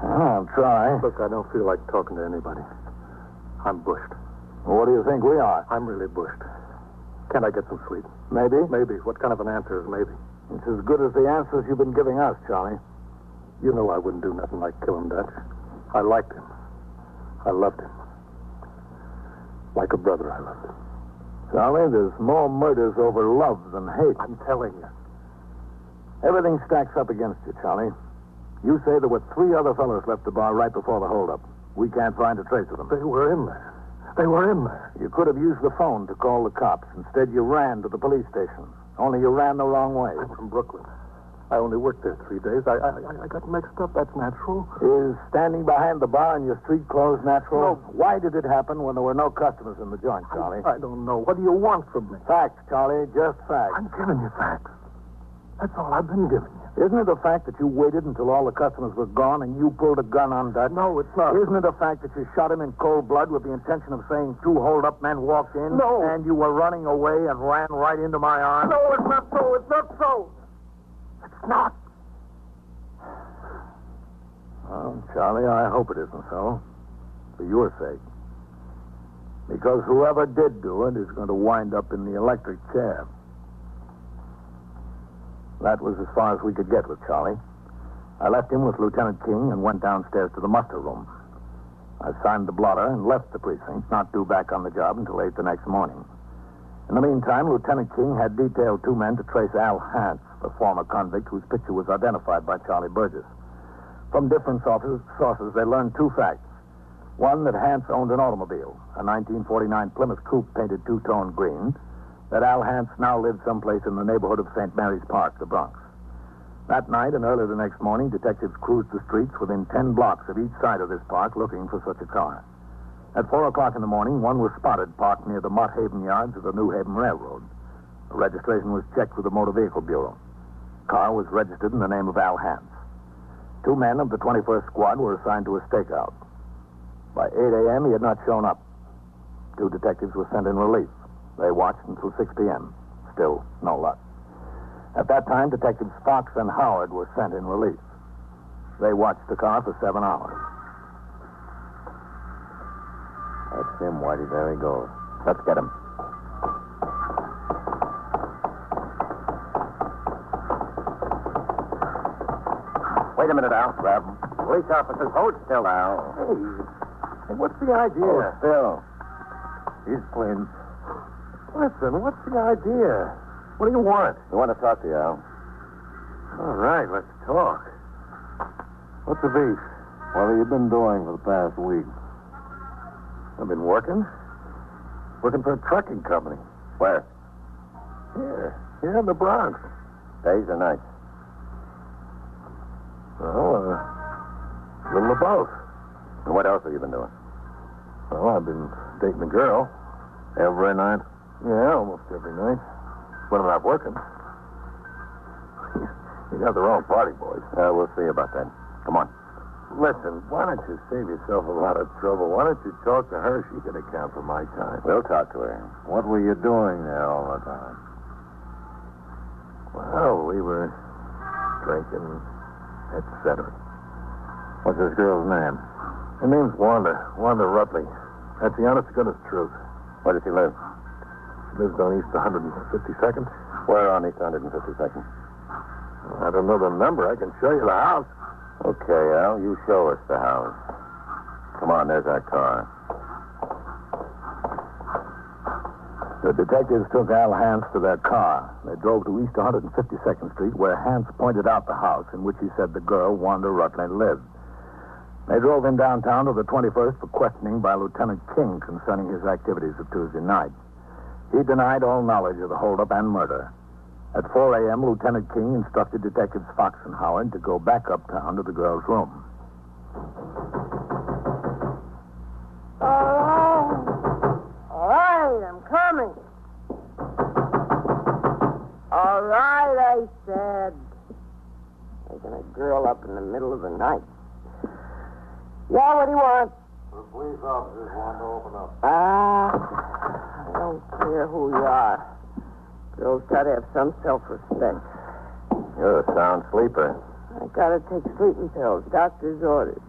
I'll try. Look, I don't feel like talking to anybody. I'm bushed. Well, what do you think we are? I'm really bushed. Can't I get some sleep? Maybe? Maybe. What kind of an answer is maybe? It's as good as the answers you've been giving us, Charlie. You know I wouldn't do nothing like kill him, Dutch. I liked him. I loved him. Like a brother, I loved him. Charlie, there's more murders over love than hate. I'm telling you. Everything stacks up against you, Charlie. You say there were 3 other fellows left the bar right before the holdup. We can't find a trace of them. They were in there. They were in there. You could have used the phone to call the cops. Instead, you ran to the police station. Only you ran the wrong way. I'm from Brooklyn. I only worked there 3 days. I got mixed up. That's natural. Is standing behind the bar in your street clothes natural? No. Why did it happen when there were no customers in the joint, Charlie? I don't know. What do you want from me? Facts, Charlie, just facts. I'm giving you facts. That's all I've been giving you. Isn't it a fact that you waited until all the customers were gone and you pulled a gun on Dutch? No, it's not. Isn't it a fact that you shot him in cold blood with the intention of saying 2 hold-up men walked in? No. And you were running away and ran right into my arms? No, it's not so. It's not so. It's not. Well, Charlie, I hope it isn't so. For your sake. Because whoever did do it is going to wind up in the electric chair. That was as far as we could get with Charlie. I left him with Lieutenant King and went downstairs to the muster room. I signed the blotter and left the precinct, not due back on the job until 8 the next morning. In the meantime, Lieutenant King had detailed 2 men to trace Al Hance, the former convict whose picture was identified by Charlie Burgess. From different sources, they learned 2 facts. One, that Hance owned an automobile, a 1949 Plymouth Coupe painted 2-tone green, that Al Hance now lived someplace in the neighborhood of St. Mary's Park, the Bronx. That night and early the next morning, detectives cruised the streets within 10 blocks of each side of this park looking for such a car. At 4 o'clock in the morning, one was spotted parked near the Mott Haven yards of the New Haven Railroad. The registration was checked with the Motor Vehicle Bureau. The car was registered in the name of Al Hance. 2 men of the 21st Squad were assigned to a stakeout. By 8 a.m., he had not shown up. 2 detectives were sent in relief. They watched until 6 p.m. Still, no luck. At that time, Detectives Fox and Howard were sent in relief. They watched the car for 7 hours. That's him, Whitey. There he goes. Let's get him. Wait a minute, Al. Grab him. Police officers, hold still, Al. Hey, what's the idea? Hold still. He's clean. Listen, what's the idea? What do you want? We want to talk to you, Al. All right, let's talk. What's the beef? What have you been doing for the past week? I've been working. Working for a trucking company. Where? Here in the Bronx. Days or nights? Well, a little of both. And what else have you been doing? Well, I've been dating a girl. Every night? Yeah, almost every night. When I'm not working. You got the wrong party, boys. We'll see about that. Come on. Listen, why don't you save yourself a lot of trouble? Why don't you talk to her? She can account for my time. We'll talk to her. What were you doing there all the time? Well, we were drinking, etc. What's this girl's name? Her name's Wanda. Wanda Rutley. That's the honest to goodness truth. Where does she live? She lives on East 152nd. Where on East 152nd? I don't know the number. I can show you the house. Okay, Al, you show us the house. Come on, there's our car. The detectives took Al Hance to their car. They drove to East 152nd Street, where Hance pointed out the house in which he said the girl, Wanda Rutley, lived. They drove him downtown to the 21st for questioning by Lieutenant King concerning his activities of Tuesday night. He denied all knowledge of the holdup and murder. At 4 a.m., Lieutenant King instructed Detectives Fox and Howard to go back uptown to the girl's room. All right, I'm coming. All right, I said. Taking a girl up in the middle of the night. Yeah, what do you want? The police officers want to open up. I don't care who you are. Girls gotta have some self-respect. You're a sound sleeper. I gotta take sleeping pills. Doctor's orders.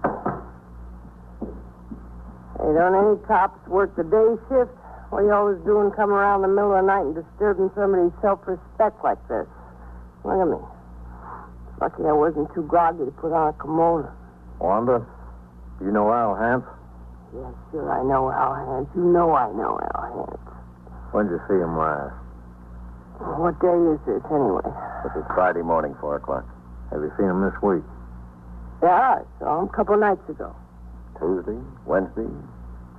Hey, don't any cops work the day shift? What are you always doing coming around in the middle of the night and disturbing somebody's self-respect like this? Look at me. Lucky I wasn't too groggy to put on a kimono. Wanda, you know Al Hance? Yeah, sure, I know Al Hance. You know I know Al Hance. When'd you see him last? What day is this, anyway? This is Friday morning, 4 o'clock. Have you seen him this week? Yeah, I saw him a couple nights ago. Tuesday? Wednesday?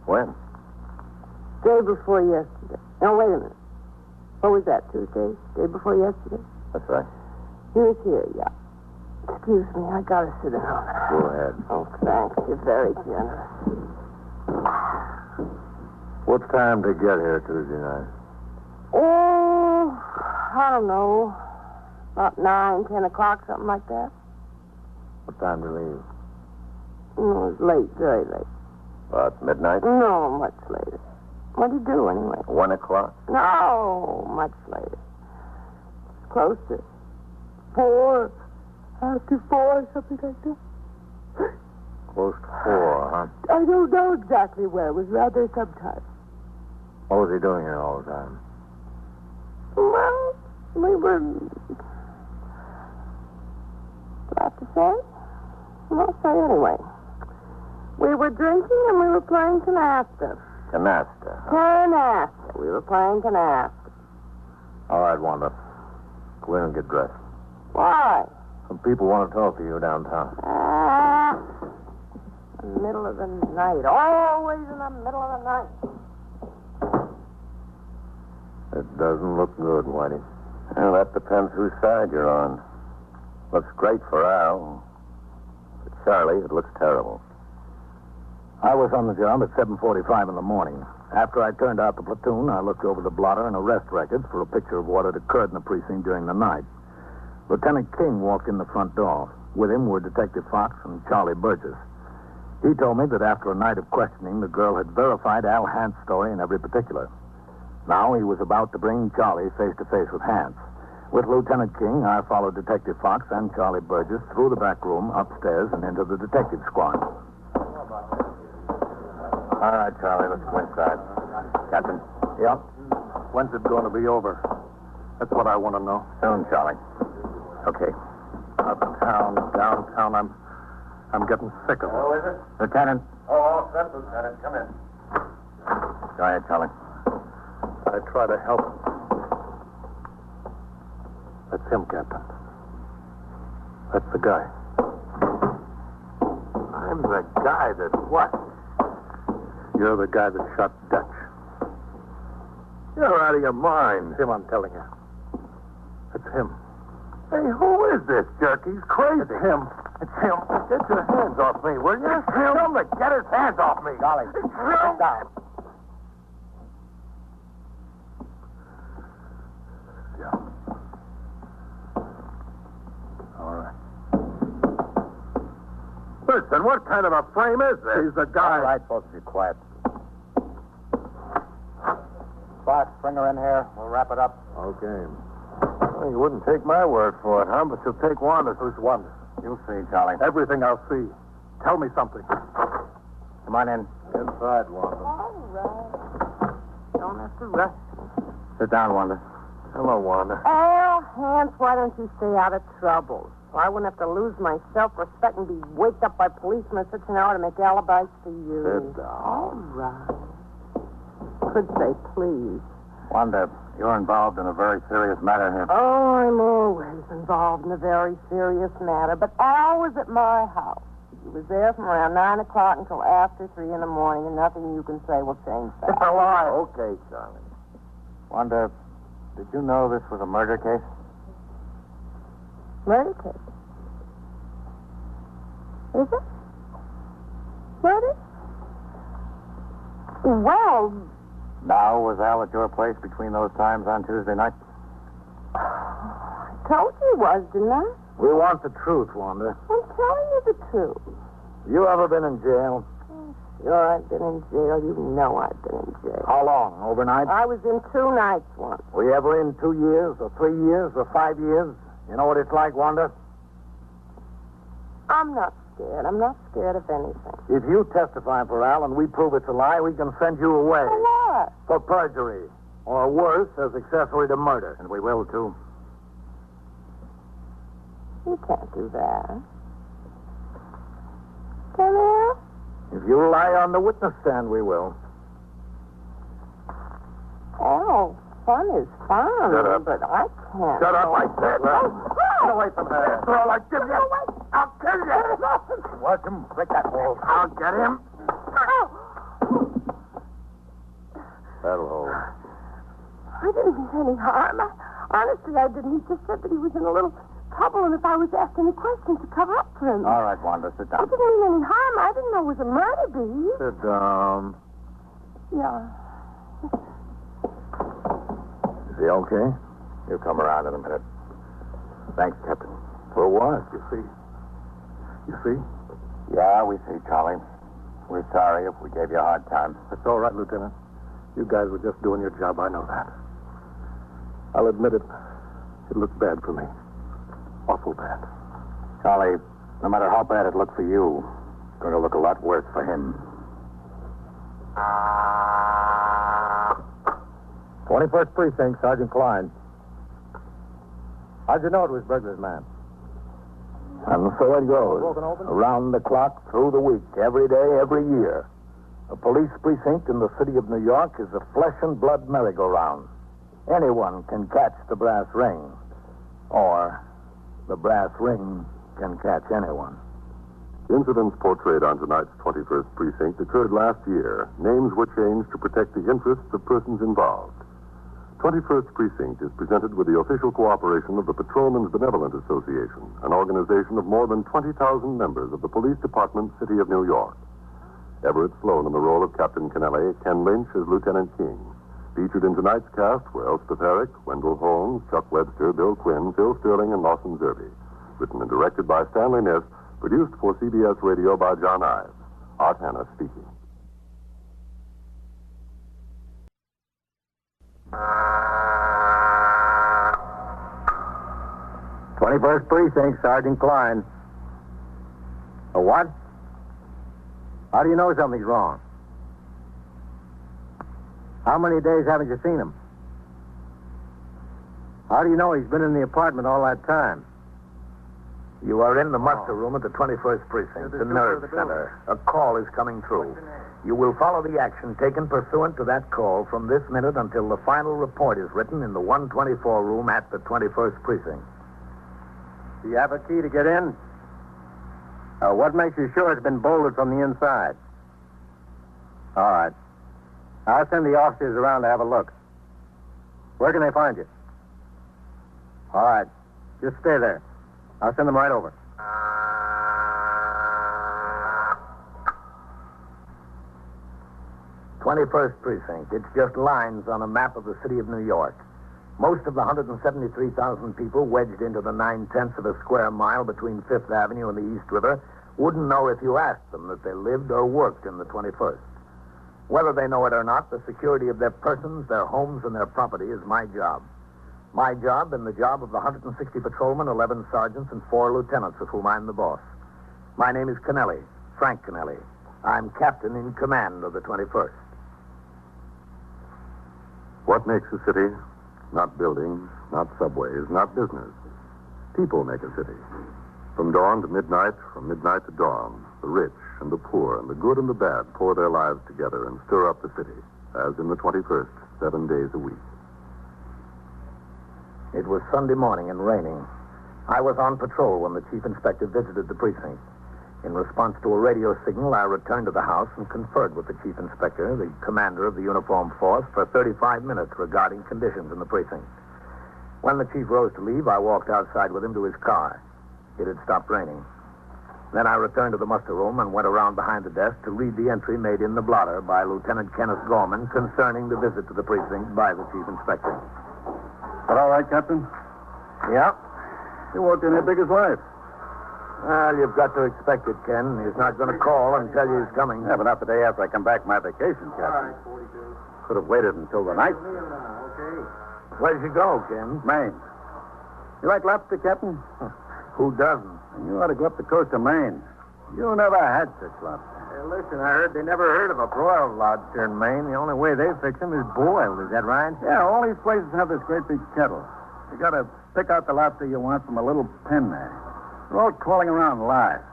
When? Day before yesterday. No, wait a minute. What was that, Tuesday? Day before yesterday? That's right. He was here, yeah. Excuse me, I gotta sit down. Go ahead. Oh, thanks. You're very generous. What time to get here Tuesday night? Oh, I don't know. About 9, 10 o'clock, something like that. What time to leave? It was late, very late. About midnight? No, much later. What do you do, anyway? 1 o'clock? No, much later. Close to 4, after 4, something like that. Close to 4, huh? I don't know exactly where. It was rather sometime. What was he doing here all the time? Well, we were... Do I have to say? I'll say anyway. We were drinking and we were playing canasta. Canasta. Canasta. We were playing canasta. All right, Wanda. Go in and get dressed. Why? Some people want to talk to you downtown. In the middle of the night. Always in the middle of the night. It doesn't look good, Whitey. Well, that depends whose side you're on. Looks great for Al. For Charlie, it looks terrible. I was on the job at 7:45 in the morning. After I turned out the platoon, I looked over the blotter and arrest records for a picture of what had occurred in the precinct during the night. Lieutenant King walked in the front door. With him were Detective Fox and Charlie Burgess. He told me that after a night of questioning, the girl had verified Al Hance's story in every particular. Now he was about to bring Charlie face-to-face with Hance. With Lieutenant King, I followed Detective Fox and Charlie Burgess through the back room, upstairs, and into the detective squad. All right, Charlie, let's go inside. Captain? Yep. When's it going to be over? That's what I want to know. Soon, Charlie. Okay. Uptown, downtown, I'm getting sick of it. Oh, is it? Lieutenant. Oh, all set, Lieutenant. Come in. Go ahead, Charlie. I try to help him. That's him, Captain. That's the guy. I'm the guy that what? You're the guy that shot Dutch. You're out of your mind. It's him, I'm telling you. It's him. Hey, who is this jerk? He's crazy. It's him. It's him. Get your hands off me, will you? It's him. Tell him to get his hands off me. Golly. It's him. Sit down. Yeah. All right. Listen, what kind of a frame is this? He's the guy. All right, folks, be quiet. Clark, bring her in here. We'll wrap it up. Okay. Well, you wouldn't take my word for it, huh? But you'll take Wanda's. Who's Wanda? You'll see, Charlie. Everything I'll see. Tell me something. Come on in. Inside, Wanda. All right. Don't have to rush. Sit down, Wanda. Hello, Wanda. Al, Hans, why don't you stay out of trouble? So I wouldn't have to lose my self-respect and be waked up by policemen at such an hour to make alibis for you. Sit down. All right. Could say please. Wanda, you're involved in a very serious matter here. Oh, I'm always involved in a very serious matter, but Al was at my house. He was there from around 9 o'clock until after 3 in the morning, and nothing you can say will change that. It's a lie. Okay, Charlie. Wanda, did you know this was a murder case? Murder case. Is it? Murder? Well, Now, was Al at your place between those times on Tuesday night? I told you he was, didn't I? We want the truth, Wanda. I'm telling you the truth. You ever been in jail? Sure, I've been in jail. You know I've been in jail. How long? Overnight? I was in 2 nights once. Were you ever in 2 years, or 3 years, or 5 years? You know what it's like, Wanda? I'm not scared. I'm not scared of anything. If you testify for Al and we prove it's a lie, we can send you away. For what? For perjury. Or worse, as accessory to murder. And we will, too. You can't do that. Can you? If you lie on the witness stand, we will. Oh, fun is fun. Shut up. But I can't. Shut up, I said. Get away from her. That's all I give you. I'll kill you. Watch him. Break that wall. I'll get him. Oh, That'll hold. I didn't mean any harm. Honestly, I didn't. He just said that he was in a little trouble, and if I was asked any questions to cover up for him. All right, Wanda, sit I down. didn't mean any harm. I didn't know it was a murder, bee. Sit down. Yeah. Is he okay? He'll come around in a minute. Thanks, Captain. For what? You see? Yeah, we see, Charlie. We're sorry if we gave you a hard time. It's all right, Lieutenant. You guys were just doing your job. I know that. I'll admit it. It looked bad for me. Awful bad. Charlie, no matter how bad it looked for you, it's going to look a lot worse for him. 21st Precinct, Sergeant Klein. How'd you know it was Burglar's man? And so it goes. Around the clock, through the week, every day, every year. A police precinct in the city of New York is a flesh and blood merry-go-round. Anyone can catch the brass ring. Or the brass ring can catch anyone. Incidents portrayed on tonight's 21st Precinct occurred last year. Names were changed to protect the interests of persons involved. 21st Precinct is presented with the official cooperation of the Patrolmen's Benevolent Association, an organization of more than 20,000 members of the Police Department, City of New York. Everett Sloan in the role of Captain Kennelly, Ken Lynch as Lieutenant King. Featured in tonight's cast were Elspeth Herrick, Wendell Holmes, Chuck Webster, Bill Quinn, Phil Sterling, and Lawson Zerby. Written and directed by Stanley Niss, produced for CBS Radio by John Ives. Art Hanna speaking. 21st Precinct, Sergeant Klein. A what? How do you know something's wrong? How many days haven't you seen him? How do you know he's been in the apartment all that time? You are in the muster room at the 21st Precinct, the nerve center. A call is coming through. You will follow the action taken pursuant to that call from this minute until the final report is written in the 124 room at the 21st Precinct. Do you have a key to get in? What makes you sure it's been bolted from the inside? All right. I'll send the officers around to have a look. Where can they find you? All right. Just stay there. I'll send them right over. 21st Precinct. It's just lines on a map of the city of New York. Most of the 173,000 people wedged into the 9/10 of a square mile between Fifth Avenue and the East River wouldn't know if you asked them that they lived or worked in the 21st. Whether they know it or not, the security of their persons, their homes, and their property is my job. My job and the job of the 160 patrolmen, 11 sergeants, and 4 lieutenants of whom I'm the boss. My name is Kennelly, Frank Kennelly. I'm captain in command of the 21st. What makes a city? Not buildings, not subways, not business. People make a city. From dawn to midnight, from midnight to dawn, the rich and the poor and the good and the bad pour their lives together and stir up the city, as in the 21st, 7 days a week. It was Sunday morning and raining. I was on patrol when the chief inspector visited the precinct. In response to a radio signal, I returned to the house and conferred with the chief inspector, the commander of the uniformed force, for 35 minutes regarding conditions in the precinct. When the chief rose to leave, I walked outside with him to his car. It had stopped raining. Then I returned to the muster room and went around behind the desk to read the entry made in the blotter by Lieutenant Kenneth Gorman concerning the visit to the precinct by the chief inspector. But all right, Captain? Yeah? You walked in here big as life. Well, you've got to expect it, Ken. He's not going to call and tell you he's coming. Yeah, but not the day after I come back from my vacation, Captain. Could have waited until the night. Where'd you go, Ken? Maine. You like lobster, Captain? Who doesn't? You ought to go up the coast of Maine. You never had such lobster. Hey, listen, I heard they never heard of a broiled lobster in Maine. The only way they fix them is boiled. Is that right? Yeah, all these places have this great big kettle. You got to pick out the lobster you want from a little pen there. They're all crawling around live.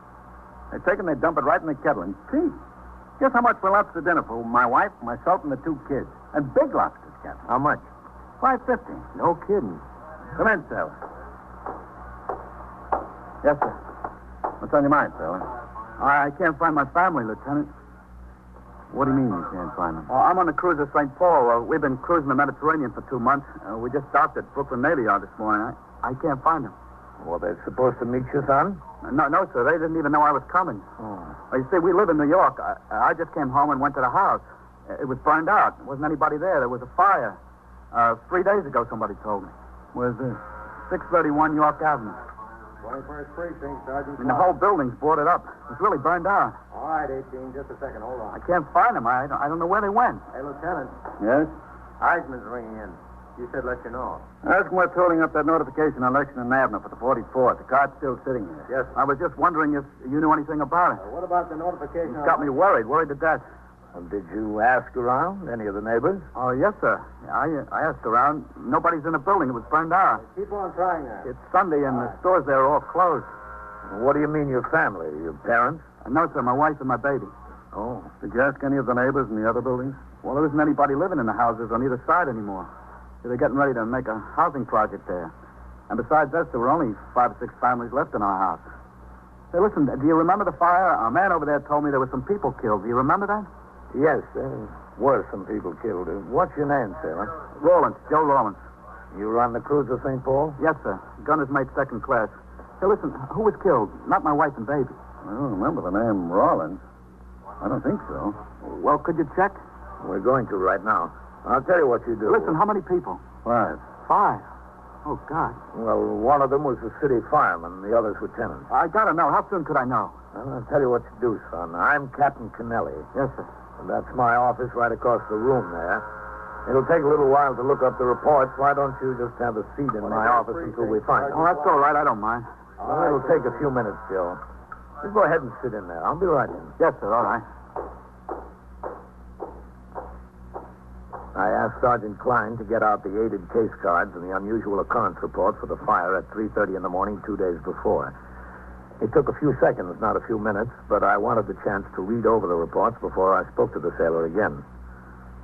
They take and they dump it right in the kettle. And see, guess how much for lobster dinner for my wife, myself, and the 2 kids. And big lobsters, Captain. How much? $5.50. No kidding. Come in, sailor. Yes, sir. What's on your mind, sailor? I can't find my family, Lieutenant. What do you mean you can't find them? I'm on the cruise at St. Paul. We've been cruising the Mediterranean for 2 months. We just docked at Brooklyn Navy Yard this morning. I can't find them. Well, they're supposed to meet you, son? No, sir. They didn't even know I was coming. You see, we live in New York. I just came home and went to the house. It was burned out. There wasn't anybody there. There was a fire. 3 days ago, somebody told me. Where's this? 631 York Avenue. 21st Precinct, Sergeant. And the whole building's boarded up. It was really burned out. All right, 18, just a second. Hold on. I can't find them. I don't know where they went. Hey, Lieutenant, Yes? Heisman's ringing in. You said let you know. Ask him what's holding up that notification on Lexington Avenue for the 44th. The car's still sitting there. Yes, I was just wondering if you knew anything about it. What about the notification? It's got me worried to death. Did you ask around? Any of the neighbors? Oh, yes, sir. I asked around. Nobody's in the building. It was burned out. Keep on trying that. It's Sunday, and the stores there are all closed. What do you mean, your family? Your parents? No, sir, my wife and my baby. Oh. Did you ask any of the neighbors in the other buildings? Well, there isn't anybody living in the houses on either side anymore. They're getting ready to make a housing project there. And besides us, there were only 5 or 6 families left in our house. Say, listen, do you remember the fire? A man over there told me there were some people killed. Do you remember that? Yes, there were some people killed. What's your name, sailor? Rawlins, Joe Rawlins. You run the cruise of St. Paul? Yes, sir. Gunner's mate, 2nd class. Say, listen, who was killed? Not my wife and baby. I don't remember the name Rollins. I don't think so. Well, could you check? We're going to right now. I'll tell you what you do. Listen, how many people? 5. 5. Oh, God. Well, one of them was the city fireman. The other's lieutenant. I gotta know. How soon could I know? Well, I'll tell you what to do, son. I'm Captain Kennelly. Yes, sir. And that's my office right across the room there. It'll take a little while to look up the reports. Why don't you just have a seat in my office until we find Oh, them? that's all right. I don't mind. Well, it'll take a few minutes, Joe. Just go ahead and sit in there. I'll be right in. Yes, sir. All right. I asked Sergeant Klein to get out the aided case cards and the unusual occurrence report for the fire at 3:30 in the morning 2 days before. It took a few seconds, not a few minutes, but I wanted the chance to read over the reports before I spoke to the sailor again.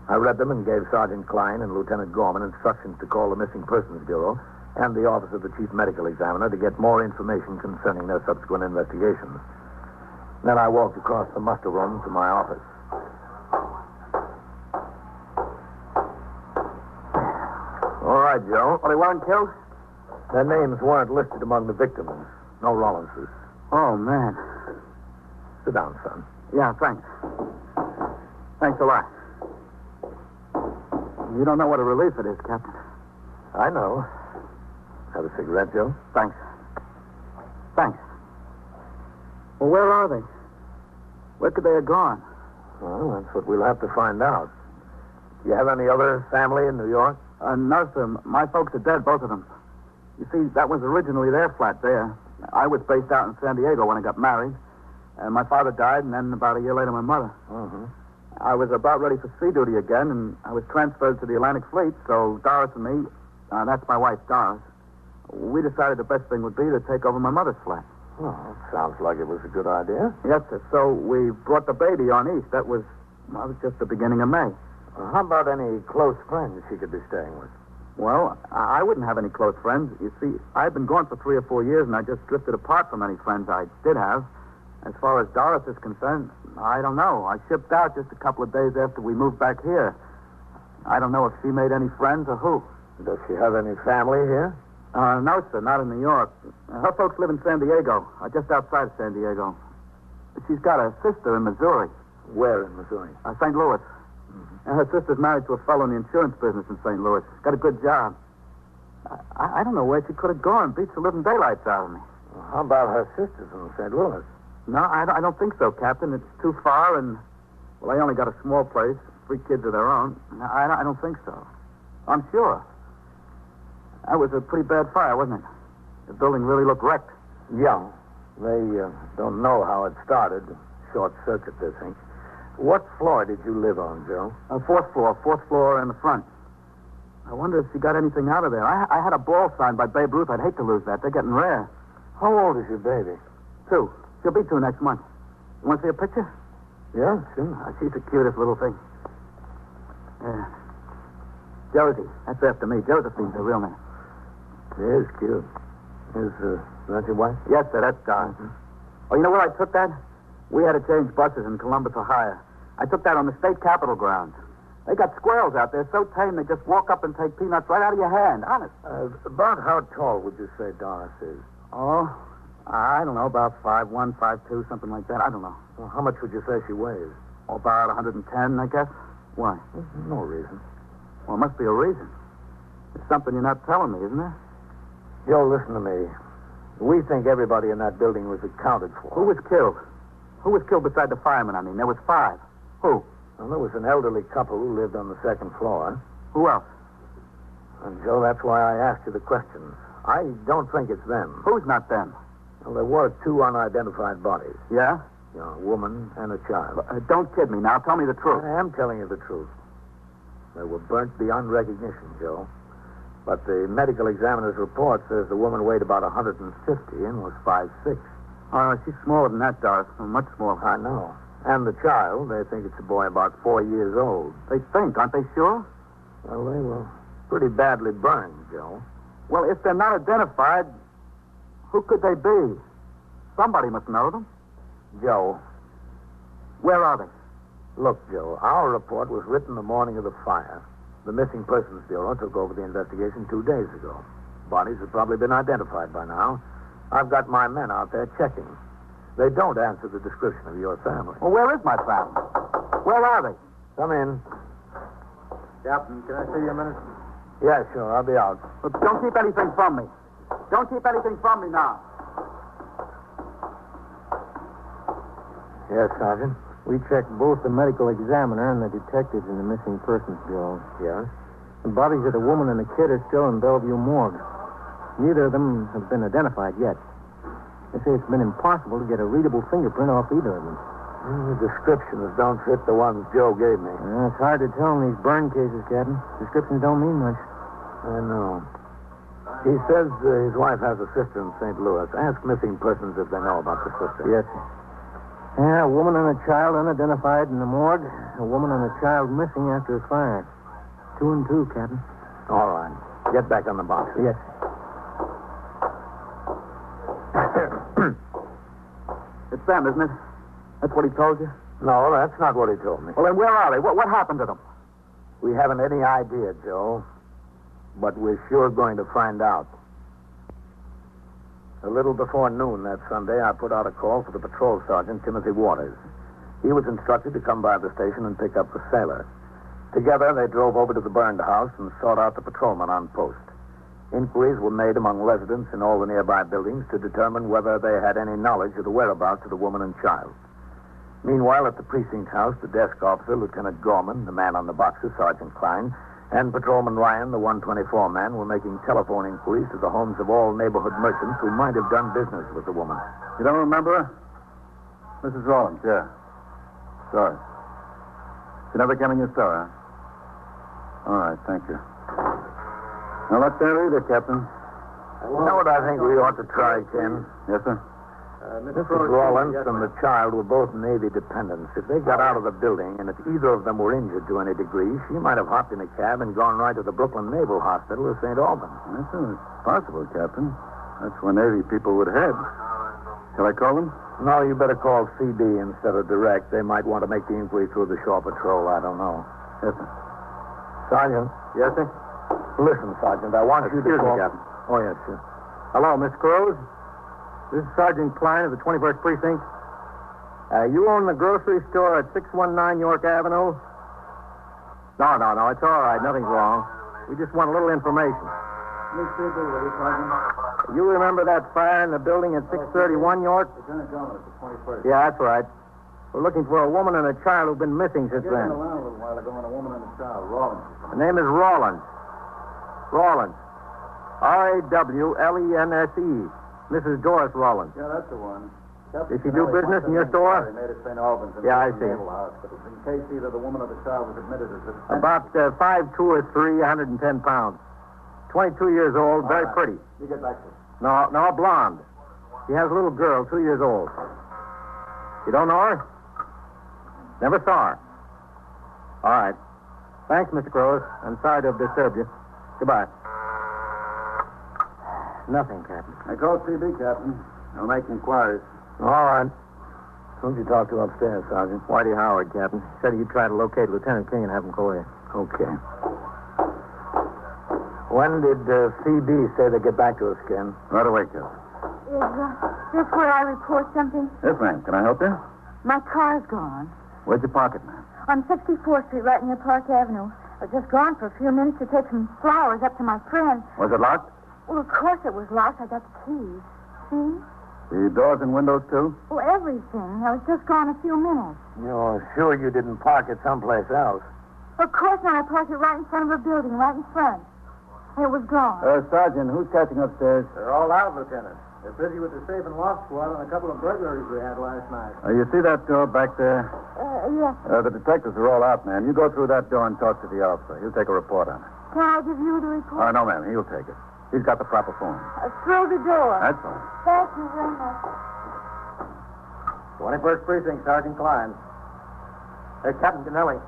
I read them and gave Sergeant Klein and Lieutenant Gorman instructions to call the Missing Persons Bureau and the Office of the Chief Medical Examiner to get more information concerning their subsequent investigations. Then I walked across the muster room to my office. All right, Joe. Well, they weren't killed? Their names weren't listed among the victims. No Rollinses. Oh, man. Sit down, son. Yeah, thanks. Thanks a lot. You don't know what a relief it is, Captain. I know. Have a cigarette, Joe? Thanks. Thanks. Well, where are they? Where could they have gone? Well, that's what we'll have to find out. Do you have any other family in New York? No, sir. My folks are dead, both of them. You see, that was originally their flat there. I was based out in San Diego when I got married. And my father died, and then about a year later, my mother. Mm-hmm. I was about ready for sea duty again, and I was transferred to the Atlantic Fleet, so Doris and me, that's my wife, Doris, we decided the best thing would be to take over my mother's flat. Well, sounds like it was a good idea. Yes, sir. So we brought the baby on east. That was just the beginning of May. How about any close friends she could be staying with? Well, I wouldn't have any close friends. You see, I've been gone for 3 or 4 years, and I just drifted apart from any friends I did have. As far as Doris is concerned, I don't know. I shipped out just a couple of days after we moved back here. I don't know if she made any friends or who. Does she have any family here? No, sir, not in New York. Her folks live in San Diego, just outside of San Diego. She's got a sister in Missouri. Where in Missouri? St. Louis. And her sister's married to a fellow in the insurance business in St. Louis. Got a good job. I don't know where she could have gone. Beats the living daylights out of me. Well, how about her sisters in St. Louis? No, I don't think so, Captain. It's too far, and, well, they only got a small place, 3 kids of their own. I don't think so. I'm sure. That was a pretty bad fire, wasn't it? The building really looked wrecked. Yeah. They don't know how it started. Short circuit, they think. What floor did you live on, Joe? 4th floor in the front. I wonder if she got anything out of there. I had a ball signed by Babe Ruth. I'd hate to lose that. They're getting rare. How old is your baby? 2. She'll be 2 next month. You want to see a picture? Yeah, sure. She's the cutest little thing. Yeah. Josie. That's after me. Josephine's her real name. She is cute. Is that your wife? Yes, sir. That's Doris. Oh, you know where I took that? We had to change buses in Columbus, Ohio. I took that on the state capitol grounds. They got squirrels out there so tame they just walk up and take peanuts right out of your hand. Honest. About how tall would you say Doris is? Oh, I don't know. About 5'1", 5'2", something like that. I don't know. Well, how much would you say she weighs? Oh, about 110, I guess. Why? No reason. Well, it must be a reason. There's something you're not telling me, isn't there? Joe, listen to me. We think everybody in that building was accounted for. Who was killed? Who was killed beside the fireman, I mean? There was 5. Who? Well, there was an elderly couple who lived on the 2nd floor. Who else? And, Joe, that's why I asked you the questions. I don't think it's them. Who's not them? Well, there were 2 unidentified bodies. Yeah? You know, a woman and a child. Don't kid me now. Tell me the truth. I am telling you the truth. They were burnt beyond recognition, Joe. But the medical examiner's report says the woman weighed about 150 and was 5'6". She's smaller than that, Doris. Much smaller. I know. And the child, they think it's a boy about 4 years old. They think, aren't they sure? Well, they were pretty badly burned, Joe. Well, if they're not identified, who could they be? Somebody must know them. Joe. Where are they? Look, Joe, our report was written the morning of the fire. The Missing Persons Bureau took over the investigation 2 days ago. Bodies have probably been identified by now. I've got my men out there checking. They don't answer the description of your family. Well, where is my family? Where are they? Come in. Captain, can I see you a minute? Yeah, sure. I'll be out. But don't keep anything from me. Don't keep anything from me now. Yes, Sergeant. We checked both the medical examiner and the detectives in the Missing Persons Bureau. Yes? The bodies of the woman and the kid are still in Bellevue morgue. Neither of them have been identified yet. They say it's been impossible to get a readable fingerprint off either of them. The descriptions don't fit the ones Joe gave me. It's hard to tell in these burn cases, Captain. Descriptions don't mean much. I know. He says his wife has a sister in St. Louis. Ask Missing Persons if they know about the sister. Yes, sir. Yeah, a woman and a child unidentified in the morgue. A woman and a child missing after a fire. 2 and 2, Captain. All right. Get back on the box. Yes. It's them, isn't it? That's what he told you? No, that's not what he told me. Well, then where are they? What happened to them? We haven't any idea, Joe. but we're sure going to find out. A little before noon that Sunday, I put out a call for the patrol sergeant, Timothy Waters. He was instructed to come by the station and pick up the sailor. Together, they drove over to the burned house and sought out the patrolman on post. Inquiries were made among residents in all the nearby buildings to determine whether they had any knowledge of the whereabouts of the woman and child. Meanwhile, at the precinct house, the desk officer, Lieutenant Gorman, the man on the boxes, Sergeant Klein, and Patrolman Ryan, the 124 man, were making telephone inquiries to the homes of all neighborhood merchants who might have done business with the woman. You don't remember her? Mrs. Rollins, yeah. Sorry. She never came in your store, huh? All right, thank you. Now, not there either, Captain. You know what I think we ought to try, Ken? Yes, sir? Mrs. Rollins and the child were both Navy dependents. If they got out of the building, and if either of them were injured to any degree, she might have hopped in a cab and gone right to the Brooklyn Naval Hospital or St. Albans. That's possible, Captain. That's where Navy people would head. Shall I call them? No, you better call CD instead of direct. They might want to make the inquiry through the shore patrol. I don't know. Yes, sir. Sergeant. Yes, sir? Listen, Sergeant, I want you to Excuse me, call... Captain. Oh, yes, sir. Hello, Miss Cruz? This is Sergeant Klein of the 21st Precinct. You own the grocery store at 619 York Avenue? No, it's all right. Nothing's wrong. We just want a little information. You remember that fire in the building at 631 York? Lieutenant Gorman at the 21st. Yeah, that's right. We're looking for a woman and a child who've been missing since then. A little while ago when a woman and a child, Rollins. The name is Rawlins. Rawlins. Rawlense. Mrs. Doris Rawlins. Yeah, that's the one. Did she do business in your store? They made at St. Albans. Yeah, I see. Naval Hospital. In case either the woman or the child was admitted as a... About 5'2" or 3, 110 pounds. 22 years old, very right. pretty. You get back to it. No, blonde. She has a little girl, 2 years old. You don't know her? Never saw her. All right. Thanks, Mr. Crows. I'm sorry to have disturbed you. Goodbye. Nothing, Captain. I called CB, Captain. I'll make inquiries. All right. Who'd you talk to upstairs, Sergeant? Whitey Howard, Captain. Said you'd try to locate Lieutenant King and have him call you. Okay. When did CB say they'd get back to us, Ken? Right away, Captain. Is this where I report something? Yes, ma'am. Can I help you? My car's gone. Where'd you park it, ma'am? On 64th Street, right near Park Avenue. I was just gone for a few minutes to take some flowers up to my friend. Was it locked? Well, of course it was locked. I got the keys. See? The doors and windows, too? Well, everything. I was just gone a few minutes. You're sure you didn't park it someplace else? Of course not. I parked it right in front of a building, right in front. And it was gone. Sergeant, who's catching upstairs? They're all out, Lieutenant. They're busy with the safe and lock squad on a couple of burglaries we had last night. You see that door back there? Yes. The detectives are all out, ma'am. You go through that door and talk to the officer. He'll take a report on it. Can I give you the report? No, ma'am. He'll take it. He's got the proper form. Through the door. That's all. Thank you very much. 21st Precinct, Sergeant Klein. Captain Kennelly.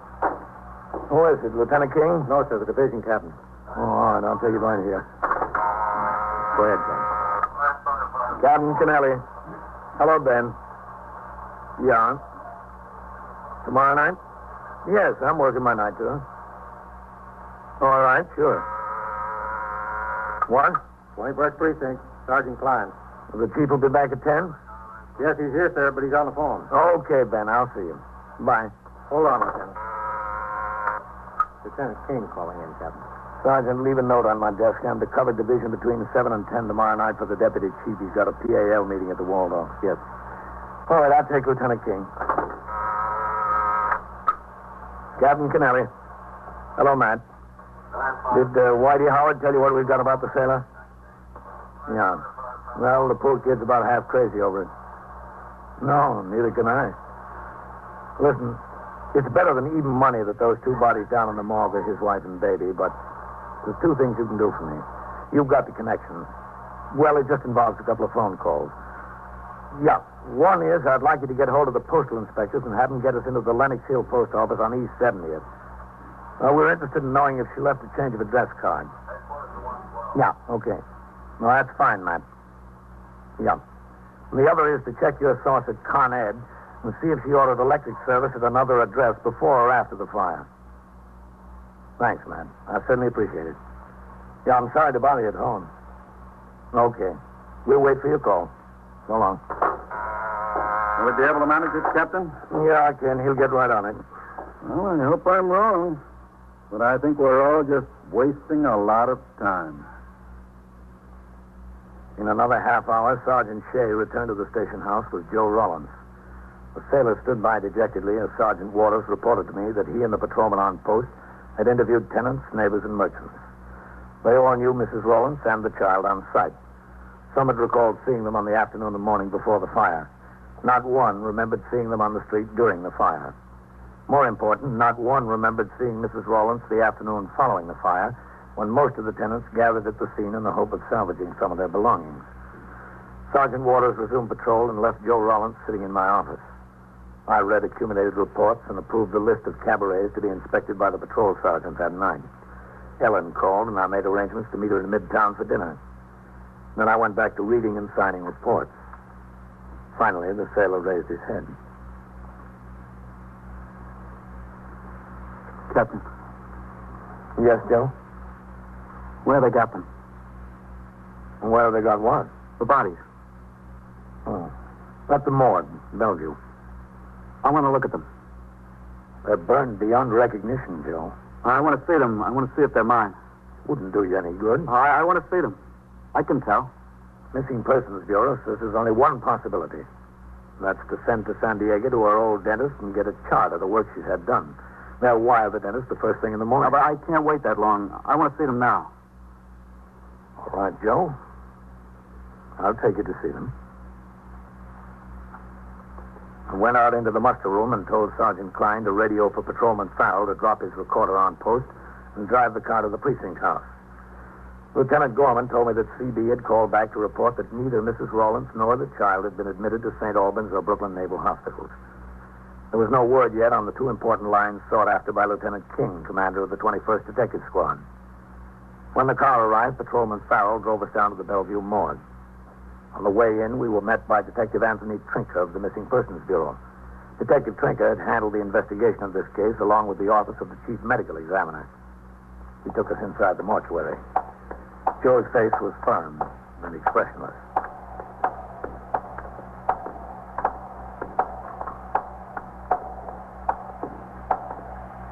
Who is it, Lieutenant King? No, sir, the division captain. Oh, all right. I'll take it right here. Go ahead, Ben. Captain Kennelly. Hello, Ben. Yeah. Tomorrow night? Yes, I'm working my night, too. All right, sure. What? 21st Precinct, Sergeant Klein. The chief will be back at 10? Yes, he's here, sir, but he's on the phone. Okay, Ben. I'll see you. Bye. Hold on, Lieutenant. Lieutenant King calling in, Captain. Sergeant, leave a note on my desk. I'm to cover division between 7 and 10 tomorrow night for the deputy chief. He's got a PAL meeting at the Waldorf. Yes. All right, I'll take Lieutenant King. Captain Kennelly. Hello, Matt. Did Whitey Howard tell you what we've got about the sailor? Yeah. Well, the poor kid's about half crazy over it. No, neither can I. Listen, it's better than even money that those two bodies down in the morgue are his wife and baby, but there's two things you can do for me. You've got the connections. Well, it just involves a couple of phone calls. Yeah. One is I'd like you to get hold of the postal inspectors and have them get us into the Lenox Hill post office on East 70th. We're interested in knowing if she left a change of address card. Yeah, okay. No, that's fine, Matt. Yeah. And the other is to check your source at Con Ed and see if she ordered electric service at another address before or after the fire. Thanks, Matt. I certainly appreciate it. Yeah, I'm sorry to bother you at home. Okay. We'll wait for your call. So long. Will we be able to manage it, Captain? Yeah, I can. He'll get right on it. Well, I hope I'm wrong. But I think we're all just wasting a lot of time. In another half hour, Sergeant Shea returned to the station house with Joe Rollins. The sailor stood by dejectedly as Sergeant Waters reported to me that he and the patrolman on post had interviewed tenants, neighbors, and merchants. They all knew Mrs. Rollins and the child on sight. Some had recalled seeing them on the afternoon and morning before the fire. Not one remembered seeing them on the street during the fire. More important, not one remembered seeing Mrs. Rollins the afternoon following the fire, when most of the tenants gathered at the scene in the hope of salvaging some of their belongings. Sergeant Waters resumed patrol and left Joe Rollins sitting in my office. I read accumulated reports and approved the list of cabarets to be inspected by the patrol sergeant that night. Ellen called, and I made arrangements to meet her in Midtown for dinner. Then I went back to reading and signing reports. Finally, the sailor raised his head. Captain, Yes, Joe? where they got them? And where have they got what? The bodies. Oh. At the morgue, Bellevue. I want to look at them. They're burned beyond recognition, Joe. I want to see them. I want to see if they're mine. Wouldn't do you any good. I want to see them. I can tell. Missing Persons Bureau says there's only one possibility. That's to send to San Diego to our old dentist and get a chart of the work she's had done. They'll wire the dentist the first thing in the morning. No, but I can't wait that long. I want to see them now. All right, Joe. I'll take you to see them. I went out into the muster room and told Sergeant Klein to radio for Patrolman Farrell to drop his recorder on post and drive the car to the precinct house. Lieutenant Gorman told me that CB had called back to report that neither Mrs. Rollins nor the child had been admitted to St. Albans or Brooklyn Naval Hospitals. There was no word yet on the two important lines sought after by Lieutenant King, commander of the 21st Detective Squad. When the car arrived, Patrolman Farrell drove us down to the Bellevue morgue. On the way in, we were met by Detective Anthony Trinker of the Missing Persons Bureau. Detective Trinker had handled the investigation of this case along with the office of the Chief Medical Examiner. He took us inside the mortuary. Joe's face was firm and expressionless.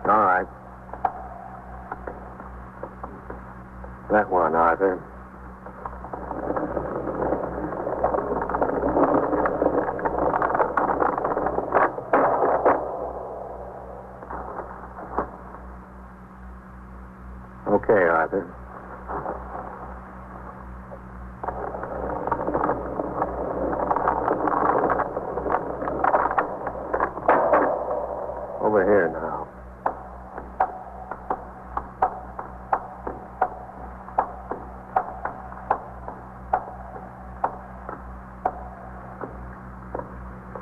All right. That one, Arthur. Okay, Arthur. Over here now.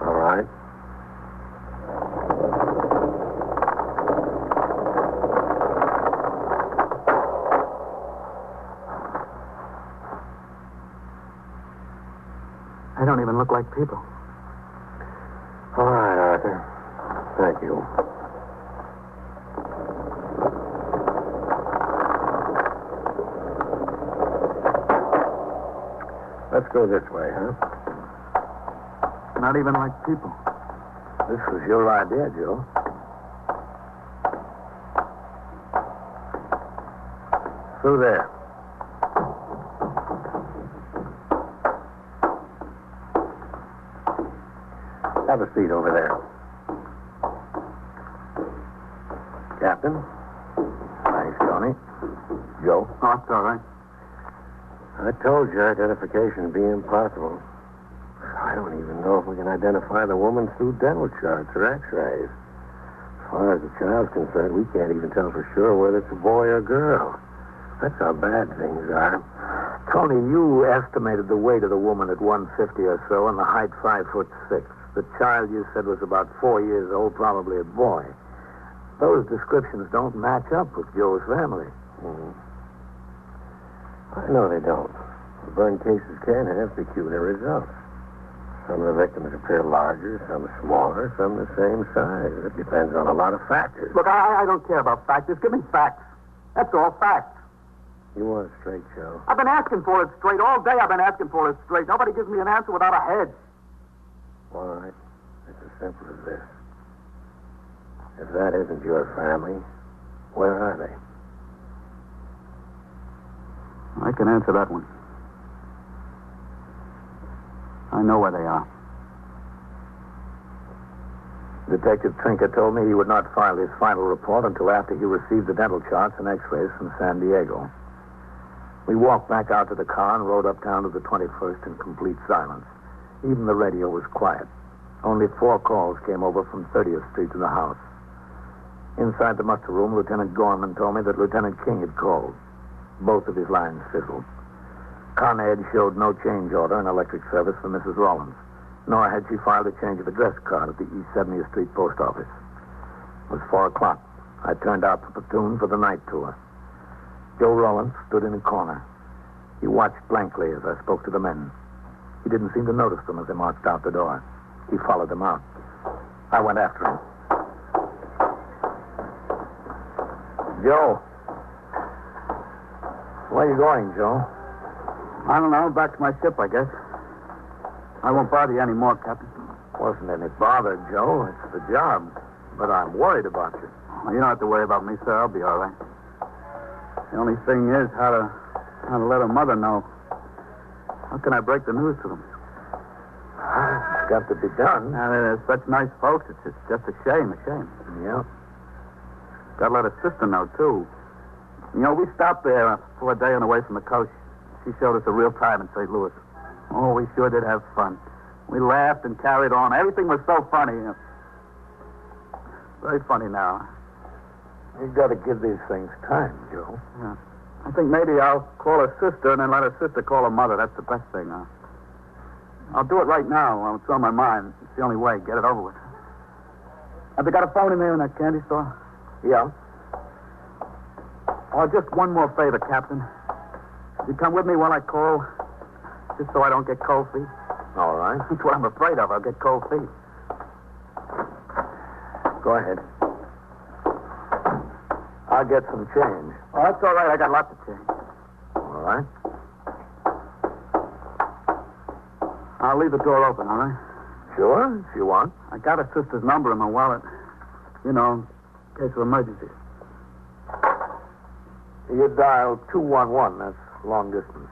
All right. They don't even look like people. All right, Arthur. Thank you. Let's go this way, huh? Not even like people. This was your idea, Joe. Through there. Have a seat over there. Captain? Thanks, Tony. Joe? Oh, that's all right. I told you identification would be impossible. I don't even know if we can identify the woman through dental charts or x-rays. As far as the child's concerned, we can't even tell for sure whether it's a boy or girl. That's how bad things are. Tony, you estimated the weight of the woman at 150 or so and the height 5'6". The child you said was about 4 years old, probably a boy. Those descriptions don't match up with Joe's family. Mm-hmm. I know they don't. Burn cases can have peculiar results. Some of the victims appear larger, some smaller, some the same size. It depends on a lot of factors. Look, I don't care about factors. Give me facts. That's all, facts. You want it straight, Joe. I've been asking for it straight. All day I've been asking for it straight. Nobody gives me an answer without a hedge. All right. It's as simple as this. If that isn't your family, where are they? I can answer that one. I know where they are. Detective Trinket told me he would not file his final report until after he received the dental charts and x-rays from San Diego. We walked back out to the car and rode uptown to the 21st in complete silence. Even the radio was quiet. Only 4 calls came over from 30th Street to the house. Inside the muster room, Lieutenant Gorman told me that Lieutenant King had called. Both of his lines fizzled. Con Ed showed no change order in electric service for Mrs. Rollins, nor had she filed a change of address card at the East 70th Street post office. It was 4 o'clock. I turned out the platoon for the night tour. Joe Rollins stood in a corner. He watched blankly as I spoke to the men. He didn't seem to notice them as they marched out the door. He followed them out. I went after him. Joe. Where are you going, Joe? I don't know. Back to my ship, I guess. I won't bother you anymore, Captain. Wasn't any bother, Joe. It's the job. But I'm worried about you. Well, you don't have to worry about me, sir. I'll be all right. The only thing is how to let her mother know. How can I break the news to them? It's got to be done. They're such nice folks. It's just a shame. Yeah. Got to let her sister know, too. You know, we stopped there for a day on the way from the coast. She showed us a real time in St. Louis. Oh, we sure did have fun. We laughed and carried on. Everything was so funny. Very funny now. You've got to give these things time, Joe. Yeah. I think maybe I'll call her sister and then let her sister call her mother. That's the best thing. I'll do it right now while it's on my mind. It's the only way. Get it over with. Have they got a phone in there in that candy store? Yeah. Oh, just one more favor, Captain. You come with me while I call, just so I don't get cold feet. All right. That's what I'm afraid of. I'll get cold feet. Go ahead. I'll get some change. Oh, that's all right. I got lots of change. All right. I'll leave the door open, all right? Sure, if you want. I got her sister's number in my wallet. You know, in case of emergency. You dial 211. That's long distance.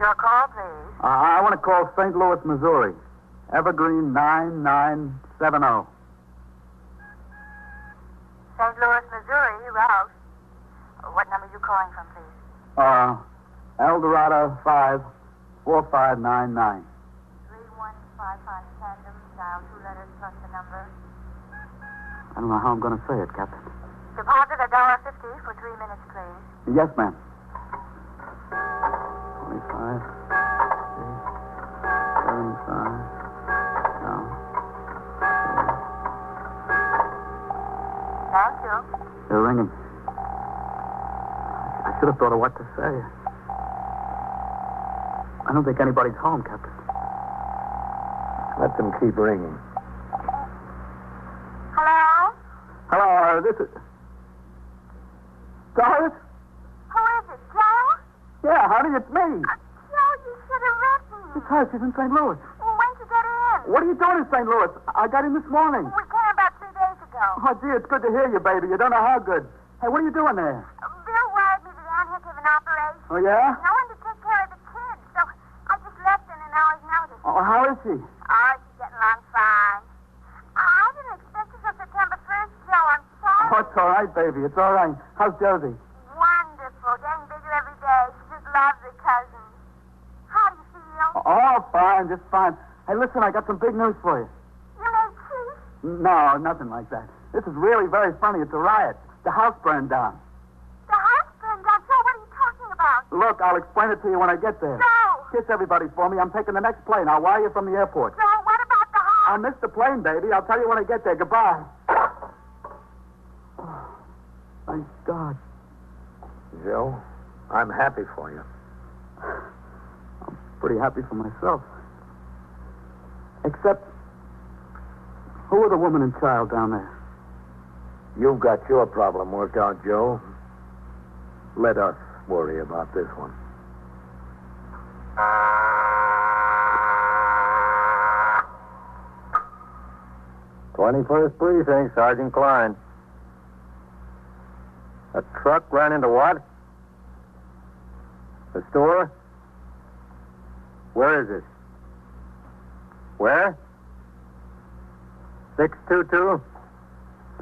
Your call, please. I want to call St. Louis, Missouri. Evergreen 9970. St. Louis, Missouri, Rouse. What number are you calling from, please? Eldorado 54599. 3155 tandem, dial 2 letters plus the number. I don't know how I'm going to say it, Captain. Deposit $1.50 for 3 minutes, please. Yes, ma'am. 25, 75. No. Thank you. They're ringing. I should have thought of what to say. I don't think anybody's home, Captain. Let them keep ringing. Hello? Hello, this is... Doris? Who is it, Joe? Yeah, honey, it's me. Joe, you should have written. It's her. She's in St. Louis. Well, when'd you get in? What are you doing in St. Louis? I got in this morning. We came about 3 days ago. Oh, gee, it's good to hear you, baby. You don't know how good. Hey, what are you doing there? Bill wired me that Aunt had to have an operation. Oh, yeah? No one to take care of the kids, so I just left in an hour's notice. Oh, how is she? Oh, she's getting along fine. I didn't expect her till September 1st, Joe. I'm sorry. Oh, it's all right, baby. It's all right. How's Josie? Wonderful. Getting bigger every day. She just loves her cousin. How do you feel? Oh, fine. Just fine. Hey, listen, I got some big news for you. You made peace? No, nothing like that. This is really very funny. It's a riot. The house burned down. The house burned down. Joe, what are you talking about? Look, I'll explain it to you when I get there. Joe! Kiss everybody for me. I'm taking the next plane. I'll wire you from the airport. Joe, what about the house? I missed the plane, baby. I'll tell you when I get there. Goodbye. Oh, thank God. Joe, I'm happy for you. I'm pretty happy for myself. Except, Who are the woman and child down there? You've got your problem worked out, Joe. Let us worry about this one. 21st Precinct, Sergeant Klein. A truck ran into what? A store? Where is it? Where? 622?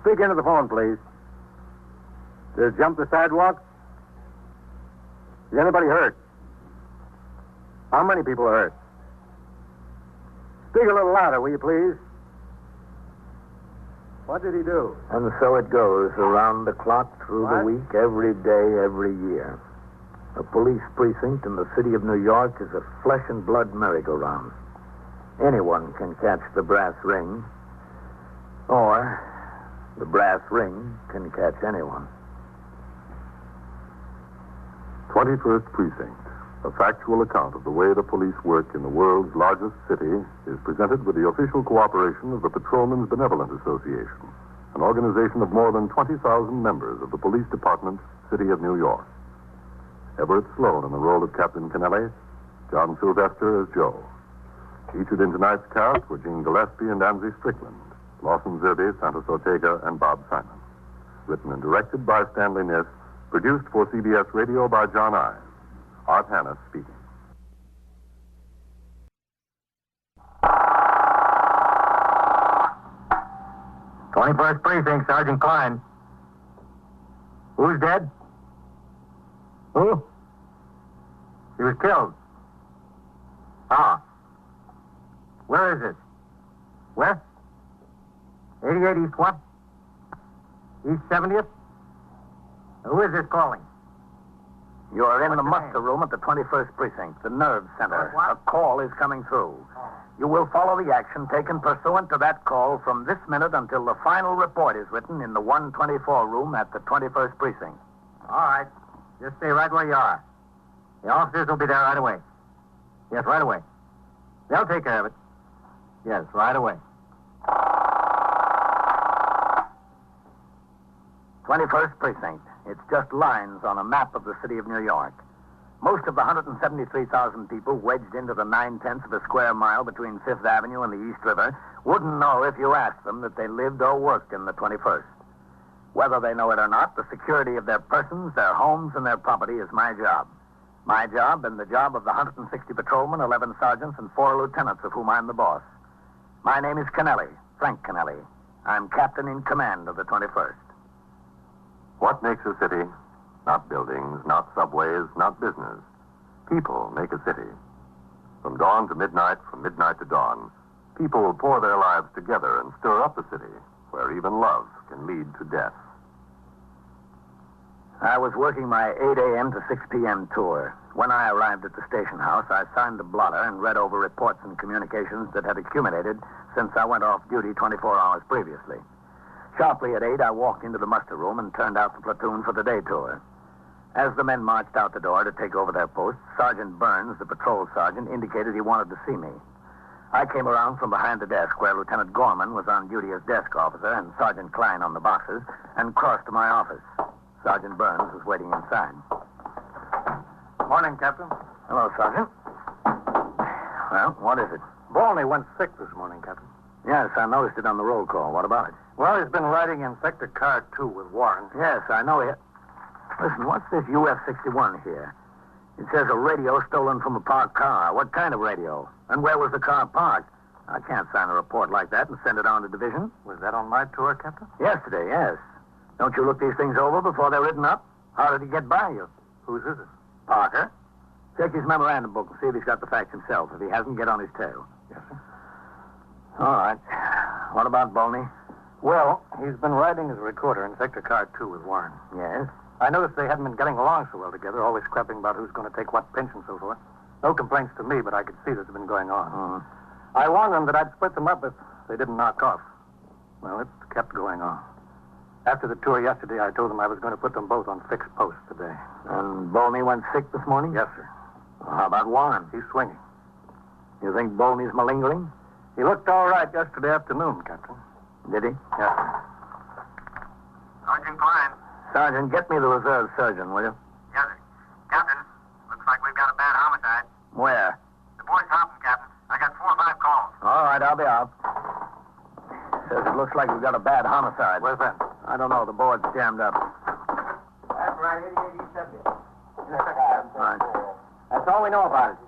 Speak into the phone, please. Did it jump the sidewalk? Is anybody hurt? How many people are hurt? Speak a little louder, will you, please? What did he do? And so it goes, around the clock, through the week, every day, every year. A police precinct in the city of New York is a flesh and blood merry-go-round. Anyone can catch the brass ring, or the brass ring can catch anyone. 21st Precinct, a factual account of the way the police work in the world's largest city, is presented with the official cooperation of the Patrolmen's Benevolent Association, an organization of more than 20,000 members of the Police Department, City of New York. Everett Sloan in the role of Captain Kennelly, John Sylvester as Joe. Featured in tonight's cast were Jean Gillespie and Anzie Strickland, Lawson Zerbe, Santos Ortega, and Bob Simon. Written and directed by Stanley Niss, produced for CBS Radio by John Ives. Art Hannes speaking. '21st Precinct, Sergeant Klein. Who's dead? Who? He was killed. Ah. Where is it? Where? 88 East what? East 70th? Who is this calling? You are in the muster room at the 21st Precinct, the nerve center. What? A call is coming through. You will follow the action taken pursuant to that call from this minute until the final report is written in the 124 room at the 21st Precinct. All right. Just stay right where you are. The officers will be there right away. Yes, right away. They'll take care of it. Yes, right away. 21st Precinct. It's just lines on a map of the city of New York. Most of the 173,000 people wedged into the 9/10 of a square mile between Fifth Avenue and the East River wouldn't know if you asked them that they lived or worked in the 21st. Whether they know it or not, the security of their persons, their homes, and their property is my job. My job and the job of the 160 patrolmen, 11 sergeants, and 4 lieutenants, of whom I'm the boss. My name is Kennelly, Frank Kennelly. I'm captain in command of the 21st. What makes a city? Not buildings, not subways, not business. People make a city. From dawn to midnight, from midnight to dawn, people pour their lives together and stir up a city where even love can lead to death. I was working my 8 a.m. to 6 p.m. tour. When I arrived at the station house, I signed a blotter and read over reports and communications that had accumulated since I went off duty 24 hours previously. Sharply at 8, I walked into the muster room and turned out the platoon for the day tour. As the men marched out the door to take over their posts, Sergeant Burns, the patrol sergeant, indicated he wanted to see me. I came around from behind the desk where Lieutenant Gorman was on duty as desk officer and Sergeant Klein on the boxes, and crossed to my office. Sergeant Burns was waiting inside. Morning, Captain. Hello, Sergeant. Well, what is it? Bolney went sick this morning, Captain. Yes, I noticed it on the roll call. What about it? Well, he's been riding in Sector Car 2 with Warren. Yes, I know it. Listen, what's this UF-61 here? It says a radio stolen from a parked car. What kind of radio? And where was the car parked? I can't sign a report like that and send it on to division. Was that on my tour, Captain? Yesterday, yes. Don't you look these things over before they're written up? How did he get by you? Whose is it? Parker. Check his memorandum book and see if he's got the facts himself. If he hasn't, get on his tail. Yes, sir. All right. What about Bolney? Well, he's been riding as a recorder in Sector Car 2 with Warren. Yes. I noticed they hadn't been getting along so well together, always scrapping about who's going to take what pinch and so forth. No complaints to me, but I could see this had been going on. Mm-hmm. I warned them that I'd split them up if they didn't knock off. Well, it kept going on. After the tour yesterday, I told them I was going to put them both on fixed posts today. And Bolney went sick this morning? Yes, sir. Well, how about Warren? He's swinging. You think Bolney's malingering? He looked all right yesterday afternoon, Captain. Did he? Yes, sir. Sergeant Klein. Sergeant, get me the reserve surgeon, will you? Yes, sir. Captain, looks like we've got a bad homicide. Where? The boy's hopping, Captain. I got 4 or 5 calls. All right, I'll be out. Says it looks like we've got a bad homicide. Where's that? I don't know. The board's jammed up. That's right, 8870. Right. That's all we know about it.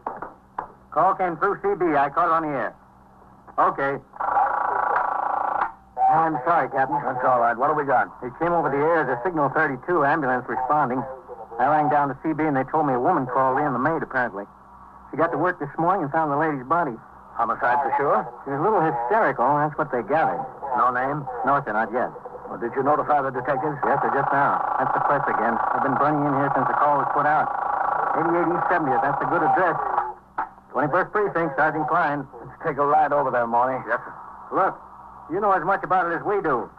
Call came through CB. I caught it on the air. Okay. I'm sorry, Captain. That's all right. What do we got? It came over the air as a Signal 32 ambulance responding. I rang down to CB and they told me a woman crawled in, the maid apparently. She got to work this morning and found the lady's body. Homicide for sure? She was a little hysterical, that's what they gathered. No name? No, sir, not yet. Well, did you notify the detectives? Yes, sir, just now. That's the press again. They've been burning in here since the call was put out. 88 East 70th, that's a good address. 21st Precinct, Sergeant Klein. Let's take a ride over there, Morty. Yes, sir. Look, you know as much about it as we do.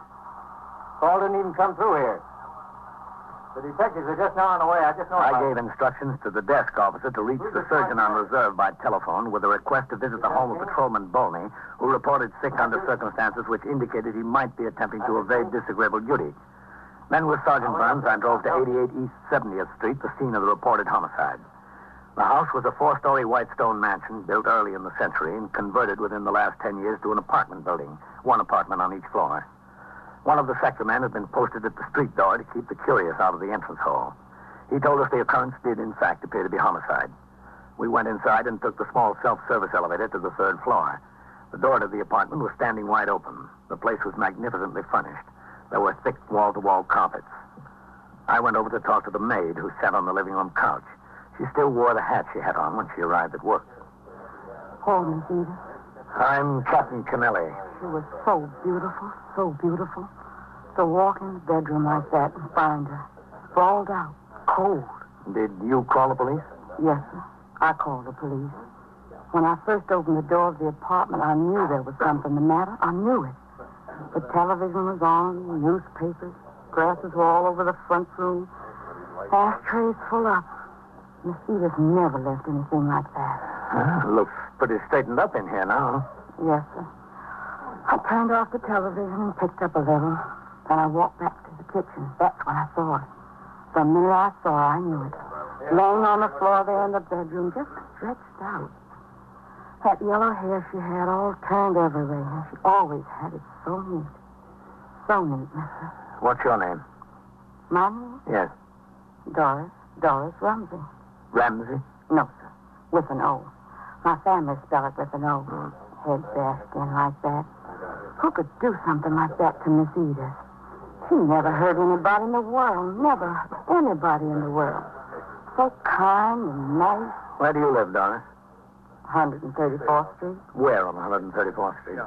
Call didn't even come through here. The detectives are just now on the way. I just know I about gave instructions to the desk officer to reach the surgeon on reserve by telephone with a request to visit the home of Patrolman Bolney, who reported sick under circumstances which indicated he might be attempting to evade disagreeable duty. Then with Sergeant Burns, I drove to 88 East 70th Street, the scene of the reported homicide. The house was a 4-story white stone mansion built early in the century and converted within the last 10 years to an apartment building, 1 apartment on each floor. One of the sector men had been posted at the street door to keep the curious out of the entrance hall. He told us the occurrence did, in fact, appear to be homicide. We went inside and took the small self-service elevator to the 3rd floor. The door to the apartment was standing wide open. The place was magnificently furnished. There were thick wall-to-wall carpets. I went over to talk to the maid who sat on the living room couch. She still wore the hat she had on when she arrived at work. Oh, Miss Edith. I'm Captain Kennelly. She was so beautiful, so beautiful. To walk in the bedroom like that and find her sprawled out, cold. Did you call the police? Yes, sir. I called the police. When I first opened the door of the apartment, I knew there was something the matter. I knew it. The television was on, newspapers, grasses were all over the front room, ashtrays full up. Miss Edith never left anything like that. Looks pretty straightened up in here now. Yes, sir. I turned off the television and picked up a little. Then I walked back to the kitchen. That's when I saw her. The minute I saw her, I knew it. Laying on the floor there in the bedroom, just stretched out. That yellow hair she had all turned everywhere. She always had it so neat. So neat, mister. What's your name? My name? Yes. Doris. Doris Rumsey. Ramsey? No, sir. With an O. My family spell it with an O. Head bashed in like that. Who could do something like that to Miss Edith? She never hurt anybody in the world. Never anybody in the world. So kind and nice. Where do you live, Doris? 134th Street. Where on 134th Street?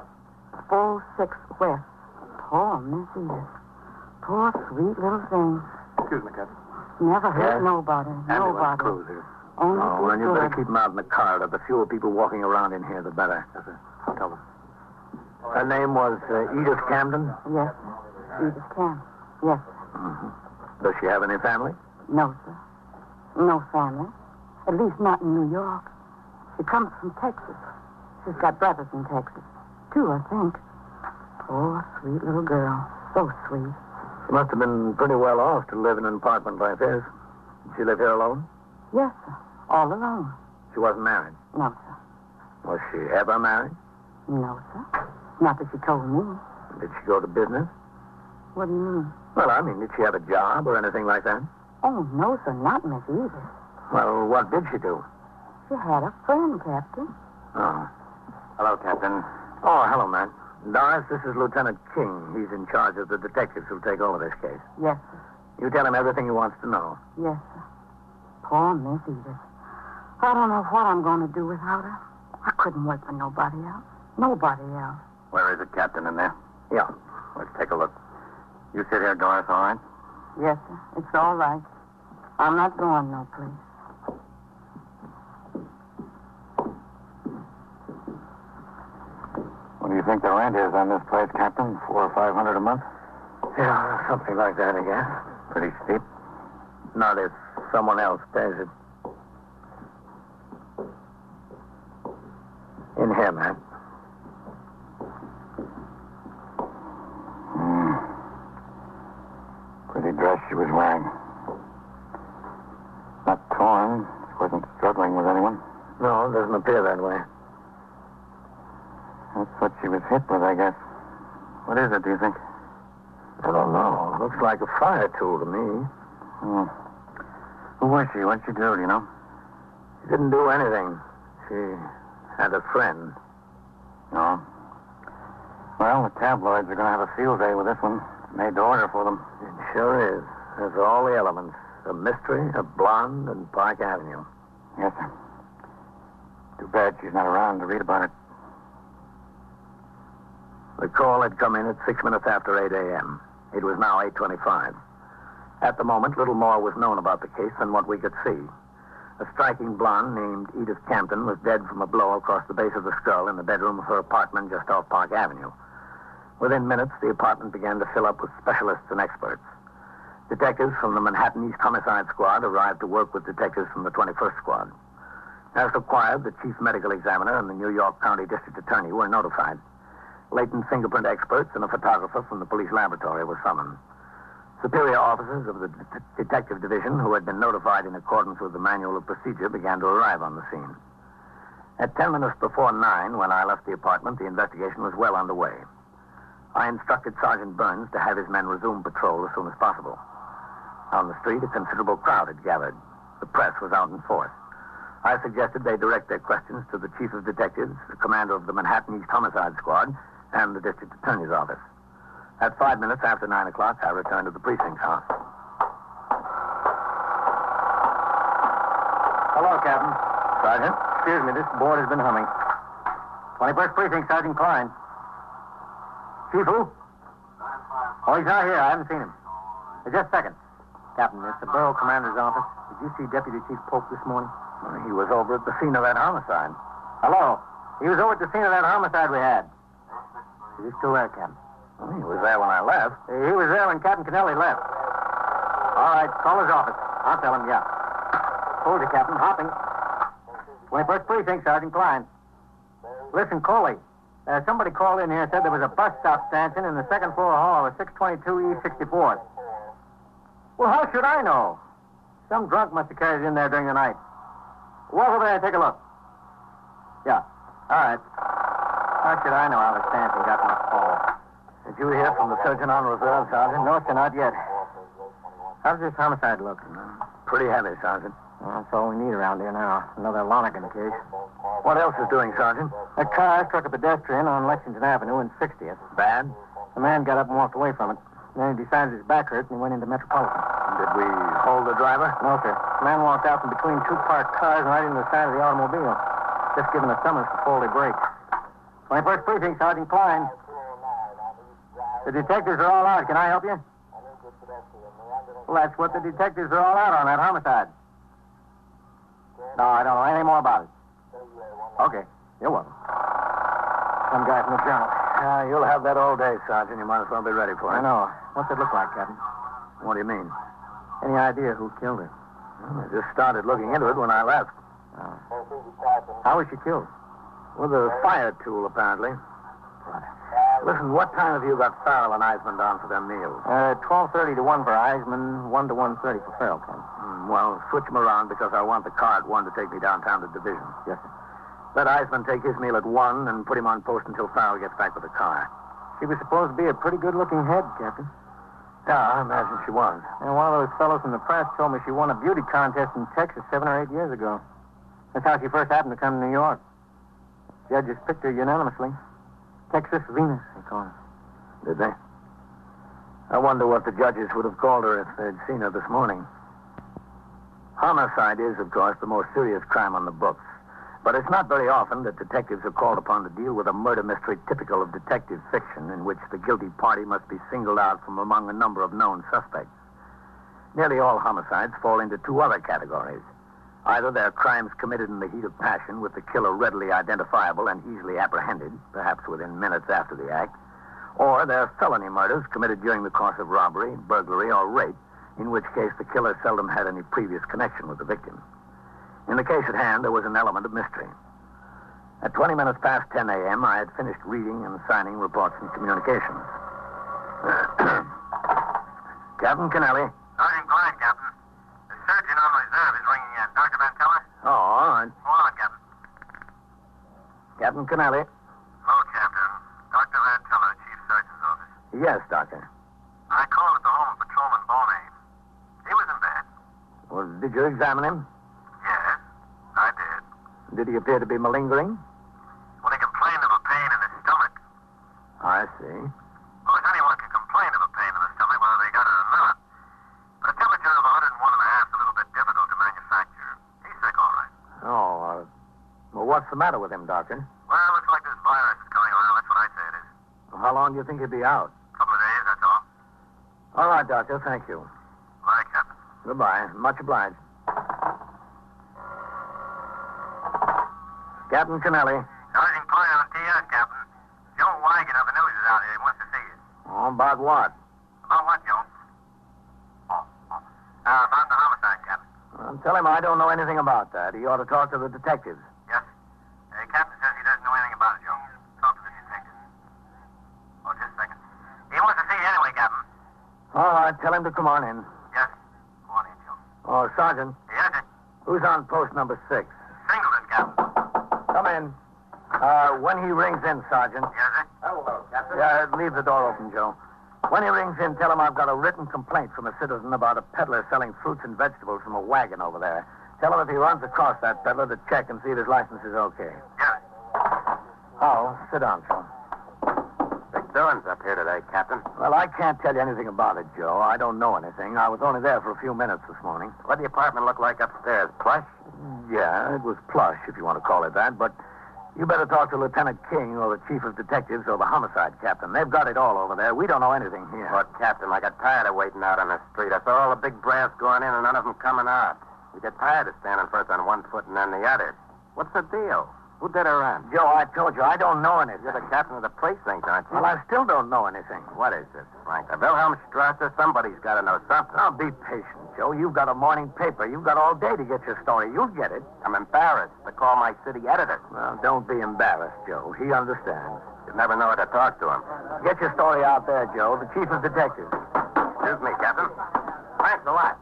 46 West. Poor Miss Edith. Poor sweet little thing. Excuse me, Captain. Never hurt Yes? nobody. Ambulance Nobody. cruiser. Only Oh, well, then you good. better keep them out in the corridor. The fewer people walking around in here, the better. Yes, sir. Tell them. Her name was Edith Camden? Yes, sir. Edith Camp. Yes, sir. Mm-hmm. Does she have any family? No, sir. No family. At least not in New York. She comes from Texas. She's got brothers in Texas. 2, I think. Poor, sweet little girl. So sweet. She must have been pretty well off to live in an apartment like this. Did she live here alone? Yes, sir. All alone. She wasn't married. No, sir. Was she ever married? No, sir. Not that she told me. Did she go to business? What do you mean? Well, I mean, did she have a job or anything like that? Oh, no, sir. Not Miss Edith. Well, what did she do? She had a friend, Captain. Oh. Hello, Captain. Oh, hello, man. Doris, this is Lieutenant King. He's in charge of the detectives who'll take over this case. Yes, sir. You tell him everything he wants to know. Yes, sir. Poor Miss Edith. I don't know what I'm going to do without her. I couldn't work for nobody else. Nobody else. Where is it, Captain, in there? Yeah. Let's take a look. You sit here, Doris, all right? Yes, sir. It's all right. I'm not going no place. What do you think the rent is on this place, Captain? $400 or $500 a month? Yeah, something like that, I guess. Pretty steep. Not if someone else pays it. In here, man. heavy dress she was wearing. Not torn. She wasn't struggling with anyone. No, it doesn't appear that way. That's what she was hit with, I guess. What is it, do you think? I don't know. It looks like a fire tool to me. Hmm. Who was she? What'd she do, do you know? She didn't do anything. She had a friend. No. Well, the tabloids are going to have a field day with this one. Made to order for them. It sure is. There's all the elements. A mystery, a blonde, and Park Avenue. Yes, sir. Too bad she's not around to read about it. The call had come in at 6 minutes after 8 a.m. It was now 8:25. At the moment, little more was known about the case than what we could see. A striking blonde named Edith Campton was dead from a blow across the base of the skull in the bedroom of her apartment just off Park Avenue. Within minutes, the apartment began to fill up with specialists and experts. Detectives from the Manhattan East Homicide Squad arrived to work with detectives from the 21st Squad. As required, the chief medical examiner and the New York County District Attorney were notified. Latent fingerprint experts and a photographer from the police laboratory were summoned. Superior officers of the detective division, who had been notified in accordance with the manual of procedure, began to arrive on the scene. At 10 minutes before 9, when I left the apartment, the investigation was well underway. I instructed Sergeant Burns to have his men resume patrol as soon as possible. On the street, a considerable crowd had gathered. The press was out in force. I suggested they direct their questions to the chief of detectives, the commander of the Manhattan East Homicide Squad, and the district attorney's office. At 5 minutes after 9 o'clock, I returned to the precinct house. Hello, Captain. Sergeant, excuse me, this board has been humming. 21st Precinct, Sergeant Klein. Chief who? Oh, he's not here. I haven't seen him. Just a second. Captain, it's the borough commander's office. Did you see Deputy Chief Polk this morning? He was over at the scene of that homicide. Hello. He was over at the scene of that homicide we had. Is he still there, Captain? Well, he was there when I left. He was there when Captain Kennelly left. All right, call his office. I'll tell him, yeah. Hold it, Captain. Hopping. 21st Precinct, Sergeant Klein. Listen, Coley. Somebody called in here and said there was a bus stop stanchion in the second floor hall of 622 East 64th. Well, how should I know? Some drunk must have carried it in there during the night. Walk over there and take a look. Yeah. All right. How should I know how the stanchion got in the hall? Did you hear from the surgeon on reserve, Sergeant? No, sir, not yet. How does this homicide look? Pretty heavy, Sergeant. Well, that's all we need around here now. Another Lonergan case. What else is doing, Sergeant? A car struck a pedestrian on Lexington Avenue in 60th. Bad? The man got up and walked away from it. Then he decided his back hurt and he went into Metropolitan. Did we hold the driver? No, sir. The man walked out from between two parked cars and right into the side of the automobile. Just given a summons for faulty brakes. 21st Precinct, Sergeant Klein. The detectives are all out. Can I help you? Well, that's what the detectives are all out on, that homicide. No, I don't know anything more about it. Okay. You're welcome. Some guy from the Journal. You'll have that all day, Sergeant. You might as well be ready for it. I know. What's it look like, Captain? What do you mean? Any idea who killed her? Well, I just started looking into it when I left. How was she killed? With a fire tool, apparently. Listen, what time have you got Farrell and Eisman down for their meals? 12:30 to 1 for Eisman, 1 to 1:30 for Farrell, Captain. Well, switch them around because I want the car at 1 to take me downtown to Division. Yes, sir. Let Eisman take his meal at 1 and put him on post until Farrell gets back with the car. She was supposed to be a pretty good-looking head, Captain. Yeah, I imagine she was. And one of those fellows in the press told me she won a beauty contest in Texas 7 or 8 years ago. That's how she first happened to come to New York. Judges picked her unanimously. Texas Venus, they call her. Did they? I wonder what the judges would have called her if they'd seen her this morning. Homicide is, of course, the most serious crime on the books. But it's not very often that detectives are called upon to deal with a murder mystery typical of detective fiction in which the guilty party must be singled out from among a number of known suspects. Nearly all homicides fall into two other categories. Either they're crimes committed in the heat of passion with the killer readily identifiable and easily apprehended, perhaps within minutes after the act, or they're felony murders committed during the course of robbery, burglary, or rape, in which case the killer seldom had any previous connection with the victim. In the case at hand, there was an element of mystery. At 20 minutes past 10 a.m., I had finished reading and signing reports and communications. Captain Kennelly. Sergeant Klein, Captain. The surgeon on reserve is ringing in. Dr. Van Teller? Oh, all right. Hold on, Captain. Captain Kennelly. Hello, Captain. Dr. Van Teller, Chief Surgeon's office. Yes, Doctor. I called at the home of Patrolman Boney. He was in bed. Well, did you examine him? Yes, I did. Did he appear to be malingering? When he complained of a pain in his stomach. I see. Well, if anyone can complain of a pain in the stomach, whether they got it or not. But a temperature of 101 and a half is a little bit difficult to manufacture. He's sick, all right. Oh, well, what's the matter with him, Doctor? Well, it looks like this virus is going around. That's what I say it is. Well, how long do you think he'll be out? A couple of days, that's all. All right, Doctor, thank you. Bye, Captain. Goodbye. Much obliged. Captain Kennelly. Sergeant Klein on TS, Captain. Joe Wigan of the news is out here. He wants to see you. Oh, about what? About what, Joe? About the homicide, Captain. Well, tell him I don't know anything about that. He ought to talk to the detectives. Yes. Captain says he doesn't know anything about it, Joe. Talk to the detective. Oh, just a second. He wants to see you anyway, Captain. All right, tell him to come on in. Yes. Go on in, Joe. Oh, Sergeant, Yes, sir. who's on post number 6? Singleton, Captain. Come in. When he rings in, Sergeant. Yes, sir. Hello, Captain. Leave the door open, Joe. When he rings in, tell him I've got a written complaint from a citizen about a peddler selling fruits and vegetables from a wagon over there. Tell him if he runs across that peddler to check and see if his license is okay. Yes. Oh, sit down, Joe. Big doings up here today, Captain. Well, I can't tell you anything about it, Joe. I don't know anything. I was only there for a few minutes this morning. What did the apartment look like upstairs? Plush? Yeah, it was plush, if you want to call it that, but you better talk to Lieutenant King or the Chief of Detectives or the Homicide Captain. They've got it all over there. We don't know anything here. But, Captain, I got tired of waiting out on the street. I saw all the big brass going in and none of them coming out. We get tired of standing first on one foot and then the other. What's the deal? Who did her in? Joe, I told you, I don't know anything. You're the captain of the precinct, aren't you? Well, I still don't know anything. What is this, Frank? The Wilhelmstrasse? Somebody's got to know something. Now, be patient, Joe. You've got a morning paper. You've got all day to get your story. You'll get it. I'm embarrassed to call my city editor. Well, don't be embarrassed, Joe. He understands. You'd never know how to talk to him. Get your story out there, Joe. The Chief of Detectives. Excuse me, Captain. Thanks a lot.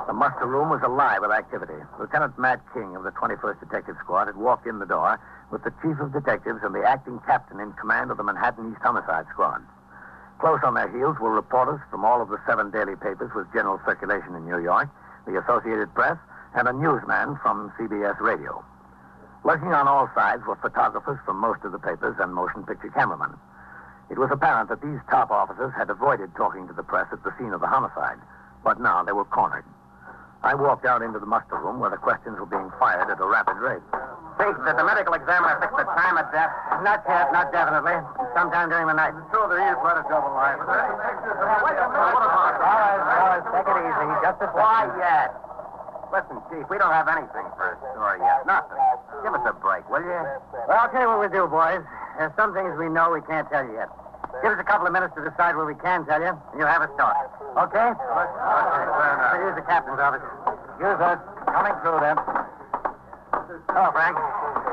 The muster room was alive with activity. Lieutenant Matt King of the 21st Detective Squad had walked in the door with the Chief of Detectives and the acting captain in command of the Manhattan East Homicide Squad. Close on their heels were reporters from all of the 7 daily papers with general circulation in New York, the Associated Press, and a newsman from CBS Radio. Lurking on all sides were photographers from most of the papers and motion picture cameramen. It was apparent that these top officers had avoided talking to the press at the scene of the homicide, but now they were cornered. I walked out into the muster room where the questions were being fired at a rapid rate. Chief, did the medical examiner fix the time of death? Not yet, not definitely. Sometime during the night. So there is quite a double life. All right, take it easy. Just a second. Why yet? Listen, Chief, we don't have anything for a story yet. Nothing. Give us a break, will you? Well, I'll tell you what we'll do, boys. There's some things we know we can't tell you yet. Give us a couple of minutes to decide what we can tell you, and you'll have a story. Okay? Okay, fair enough. Here's the captain's office. Use it. Coming through, then. Hello, Frank.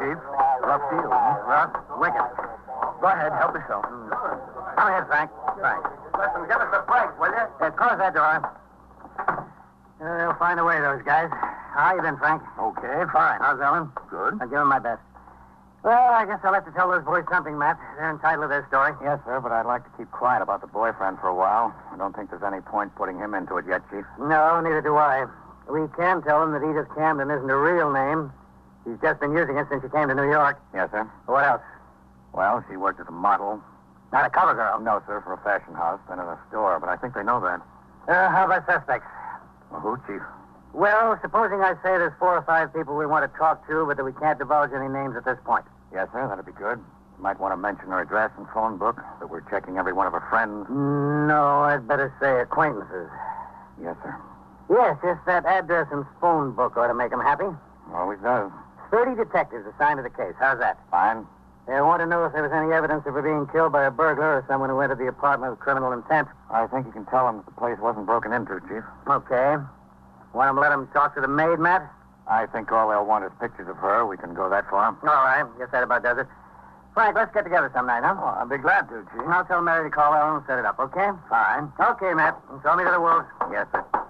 Chief. Rough deal, huh? Rough? Wicked. Go ahead. Help yourself. Come ahead, Frank. Thanks. Listen, give us a break, will you? Close that door. They'll find a way, those guys. How you been, Frank? Okay, fine. How's Ellen? Good. I'll give him my best. Well, I guess I'll have to tell those boys something, Matt. They're entitled to their story. Yes, sir, but I'd like to keep quiet about the boyfriend for a while. I don't think there's any point putting him into it yet, Chief. No, neither do I. We can tell them that Edith Camden isn't a real name. She's just been using it since she came to New York. Yes, sir. What else? Well, she worked as a model. Not a cover girl. No, sir, for a fashion house, then in a store, but I think they know that. How about suspects? Well, who, Chief? Well, supposing I say there's 4 or 5 people we want to talk to, but that we can't divulge any names at this point. Yes, sir, that'd be good. You might want to mention her address and phone book, that we're checking every one of her friends. No, I'd better say acquaintances. Yes, sir. Yes, just that address and phone book ought to make them happy. Always does. 30 detectives assigned to the case. How's that? Fine. They want to know if there was any evidence of her being killed by a burglar or someone who entered the apartment with criminal intent. I think you can tell them that the place wasn't broken into, Chief. Okay. Want them to let them talk to the maid, Matt? I think all they'll want is pictures of her. We can go that far. All right. Guess that about does it. Frank, let's get together some night, huh? Oh, I'll be glad to, Chief. I'll tell Mary to call Ellen and set it up, okay? Fine. Okay, Matt. And show me to the wolves. Yes, sir. All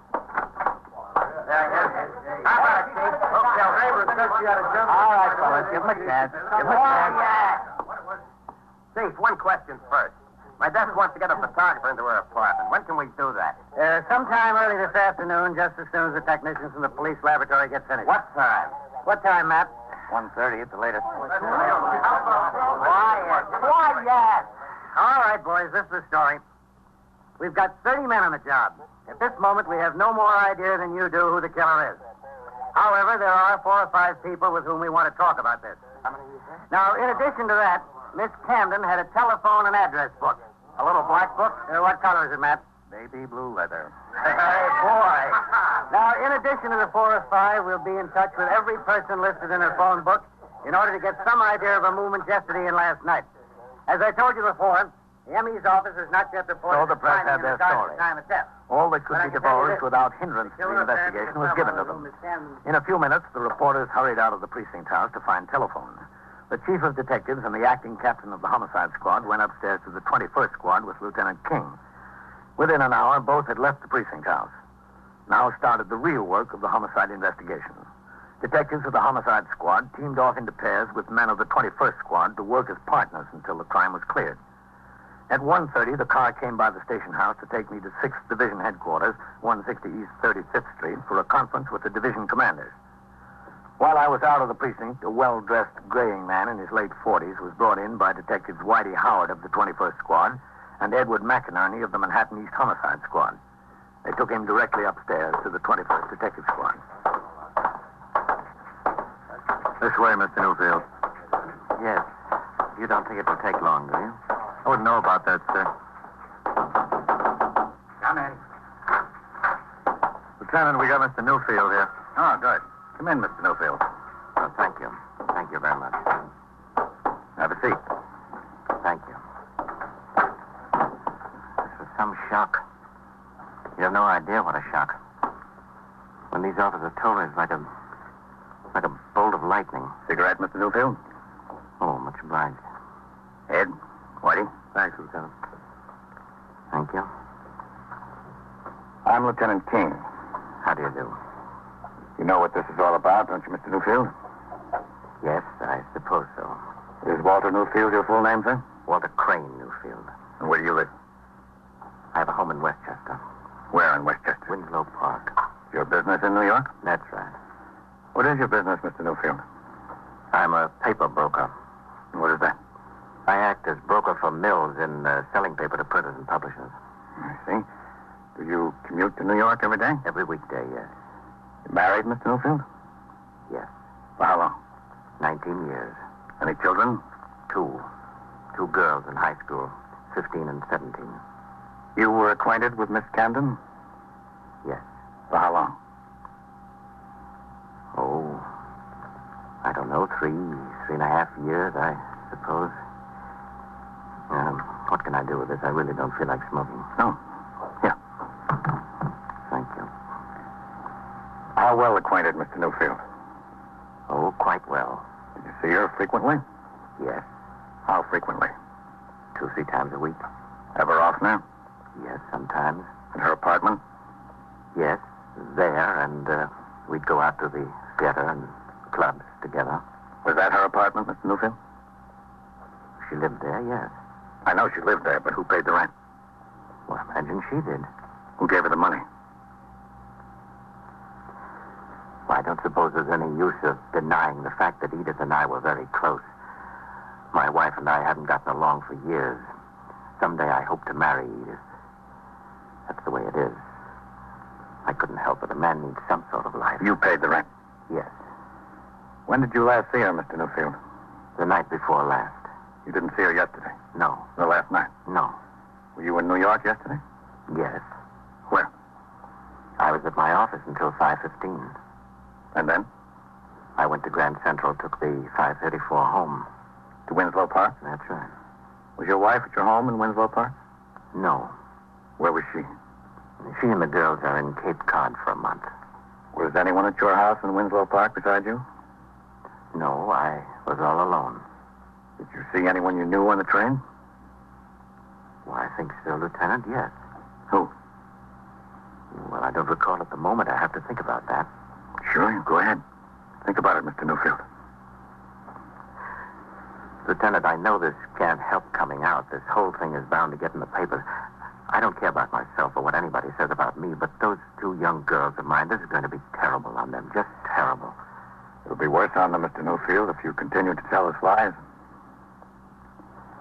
right, fellas. Give him a chance. Give him a chance. Chief, one question first. My desk wants to get a photographer into her apartment. When can we do that? Sometime early this afternoon, just as soon as the technicians from the police laboratory get finished. What time? What time, Matt? 1:30 at the latest. Quiet. All right, boys, this is the story. We've got 30 men on the job. At this moment, we have no more idea than you do who the killer is. However, there are 4 or 5 people with whom we want to talk about this. Now, in addition to that, Miss Camden had a telephone and address book. A little black book. What color is it, Matt? Baby blue leather. Hey, boy. Now, in addition to the 4 or 5, we'll be in touch with every person listed in her phone book in order to get some idea of her movements yesterday and last night. As I told you before, the ME's office has not yet reported So the press finding had in their regards to story. the time of death. All that could But I be can tell you divulged this. without hindrance to the Killer investigation was given to them. In a few minutes, the reporters hurried out of the precinct house to find telephone. The chief of detectives and the acting captain of the homicide squad went upstairs to the 21st squad with Lieutenant King. Within an hour, both had left the precinct house. Now started the real work of the homicide investigation. Detectives of the homicide squad teamed off into pairs with men of the 21st squad to work as partners until the crime was cleared. At 1:30, the car came by the station house to take me to 6th Division headquarters, 160 East 35th Street, for a conference with the division commanders. While I was out of the precinct, a well-dressed graying man in his late 40s was brought in by Detectives Whitey Howard of the 21st squad and Edward McInerney of the Manhattan East Homicide Squad. They took him directly upstairs to the 21st Detective Squad. This way, Mr. Newfield. Yes. You don't think it will take long, do you? I wouldn't know about that, sir. Come in. Lieutenant, we got Mr. Newfield here. Oh, good. Come in, Mr. Newfield. Oh, thank you. Thank you very much. Have a seat. Thank you. This was some shock. You have no idea what a shock. When these officers told me, it's like a bolt of lightning. Cigarette, Mr. Newfield? Oh, much obliged. Ed? Whitey? Thanks, Lieutenant. Thank you. I'm Lieutenant King. How do you do? You know what this is all about, don't you, Mr. Newfield? Yes, I suppose so. Is Walter Newfield your full name, sir? Walter Crane Newfield. And where do you live? I have a home in Westchester. Where in Westchester? Winslow Park. Your business in New York? That's right. What is your business, Mr. Newfield? I'm a paper broker. And what is that? I act as broker for mills in selling paper to printers and publishers. I see. Do you commute to New York every day? Every weekday, yes. You married, Mr. Newfield? Yes. For how long? 19 years. Any children? 2. 2 girls in high school, 15 and 17. You were acquainted with Miss Camden? Yes. For how long? Oh, I don't know, 3.5 years, I suppose. What can I do with this? I really don't feel like smoking. No. Here. Thank you. How well acquainted, Mr. Newfield? Oh, quite well. Did you see her frequently? Yes. How frequently? 2-3 times a week. Ever oftener? Yes, sometimes. In her apartment? Yes, there, and we'd go out to the theater and clubs together. Was that her apartment, Mr. Newfield? She lived there, yes. I know she lived there, but who paid the rent? Well, I imagine she did. Who gave her the money? Well, I don't suppose there's any use of denying the fact that Edith and I were very close. My wife and I hadn't gotten along for years. Someday I hope to marry Edith. That's the way it is. I couldn't help it. A man needs some sort of life. You paid the rent? Yes. When did you last see her, Mr. Newfield? The night before last. You didn't see her yesterday? No. Or last night? No. Were you in New York yesterday? Yes. Where? I was at my office until 5:15. And then? I went to Grand Central, took the 5:34 home. To Winslow Park? That's right. Was your wife at your home in Winslow Park? No. Where was she? She and the girls are in Cape Cod for a month. Was anyone at your house in Winslow Park besides you? No, I was all alone. Did you see anyone you knew on the train? Why, I think so, Lieutenant, yes. Who? Well, I don't recall at the moment. I have to think about that. Sure, go ahead. Think about it, Mr. Newfield. Lieutenant, I know this can't help coming out. This whole thing is bound to get in the papers. I don't care about myself or what anybody says about me, but those two young girls of mine, this is going to be terrible on them. Just terrible. It'll be worse on them, Mr. Newfield, if you continue to tell us lies.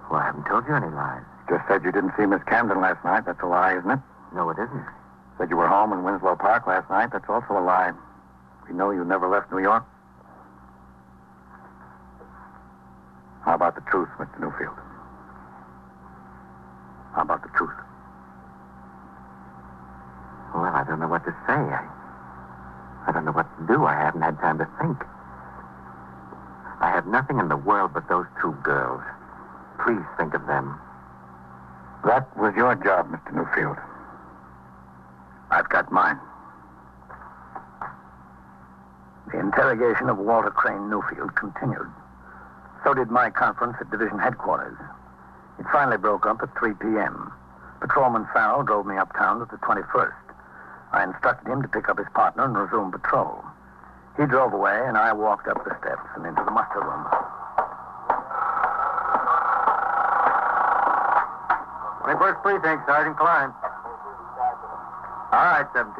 Well, I haven't told you any lies. Just said you didn't see Miss Camden last night. That's a lie, isn't it? No, it isn't. Said you were home in Winslow Park last night. That's also a lie. We know you never left New York. How about the truth, Mr. Newfield? How about the truth? Well, I don't know what to say. I don't know what to do. I haven't had time to think. I have nothing in the world but those two girls. Please think of them. That was your job, Mr. Newfield. I've got mine. The interrogation of Walter Crane Newfield continued. So did my conference at division headquarters. It finally broke up at 3 p.m. Patrolman Farrell drove me uptown to the 21st. I instructed him to pick up his partner and resume patrol. He drove away, and I walked up the steps and into the muster room. 21st Precinct, Sergeant Klein. All right, 17.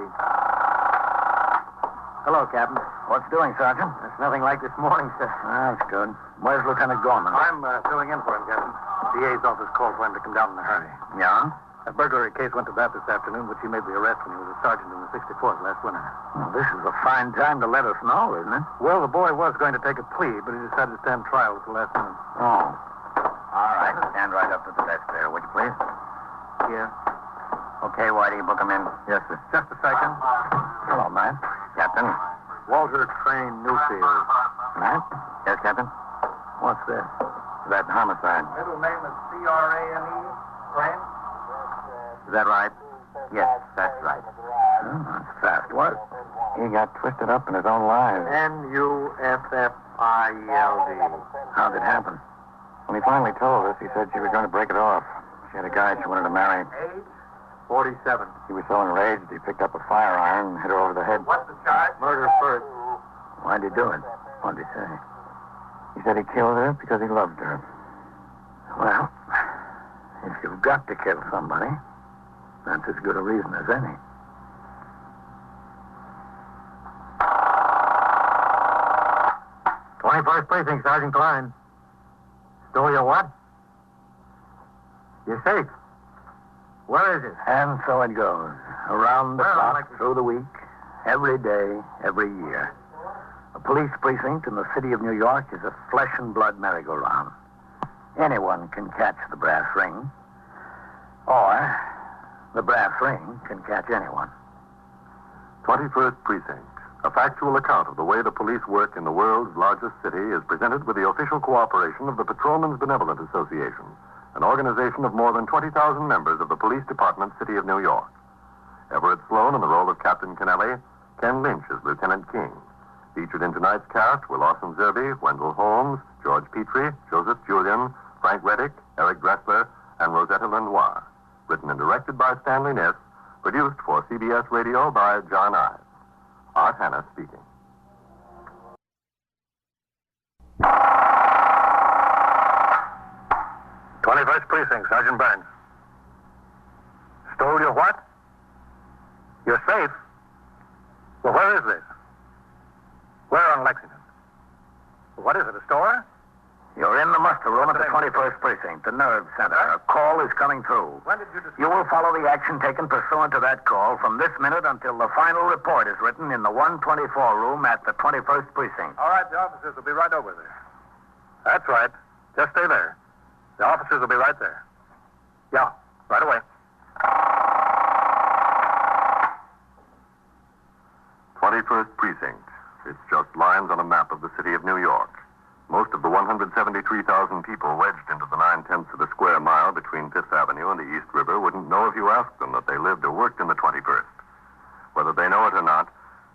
Hello, Captain. What's doing, Sergeant? It's nothing like this morning, sir. That's good. Where's Lieutenant Gorman? I'm filling in for him, Captain. DA's office called for him to come down in a hurry. Yeah? A burglary case went to that this afternoon, which he made the arrest when he was a sergeant in the 64th last winter. Well, this is a fine time to let us know, isn't it? Well, the boy was going to take a plea, but he decided to stand trial at the last minute. Oh. All right, stand right up to the desk there, would you please? Here. Okay, Whitey, book him in. Yes, sir. Just a second. Hello, Matt. Captain. Walter Crane Newfield. Matt? Yes, Captain? What's this? That homicide. Middle name is C-R-A-N-E, Crane? Is that right? Yes, that's right. Oh, that's fast work. He got twisted up in his own lies. N-U-F-F-I-E-L-D. How'd it happen? When he finally told us, he said she was going to break it off. She had a guy she wanted to marry. Age? 47. He was so enraged, he picked up a fire iron and hit her over the head. What's the charge? Murder first. Why'd he do it? What'd he say? He said he killed her because he loved her. Well, if you've got to kill somebody, that's as good a reason as any. First Precinct, Sergeant Klein. Stole your what? Your safe. Where is it? And so it goes. Around the Well, clock, like- through the week, every day, every year. A police precinct in the city of New York is a flesh and blood merry-go-round. Anyone can catch the brass ring. Or the brass ring can catch anyone. 21st Precinct, a factual account of the way the police work in the world's largest city, is presented with the official cooperation of the Patrolmen's Benevolent Association, an organization of more than 20,000 members of the Police Department, City of New York. Everett Sloan in the role of Captain Kennelly, Ken Lynch as Lieutenant King. Featured in tonight's cast were Lawson Zerby, Wendell Holmes, George Petrie, Joseph Julian, Frank Reddick, Eric Dressler, and Rosetta Lenoir. Written and directed by Stanley Niss, produced for CBS Radio by John Ives. Art Hanna speaking. First Precinct, Sergeant Burns. Stole your what? Your safe? Well, where is this? Where on Lexington? What is it, a store? You're in the muster room at the 21st Precinct, the nerve center. A call is coming through. When did you discover? You will follow the action taken pursuant to that call from this minute until the final report is written in the 124 room at the 21st Precinct. All right, the officers will be right over there. That's right. Just stay there. The officers will be right there. Yeah, right away. 21st Precinct. It's just lines on a map of the city of New York. Most of the 173,000 people wedged into the 9/10 of a square mile between Fifth Avenue and the East River wouldn't know if you asked them that they lived or worked in the 21st. Whether they know it or not,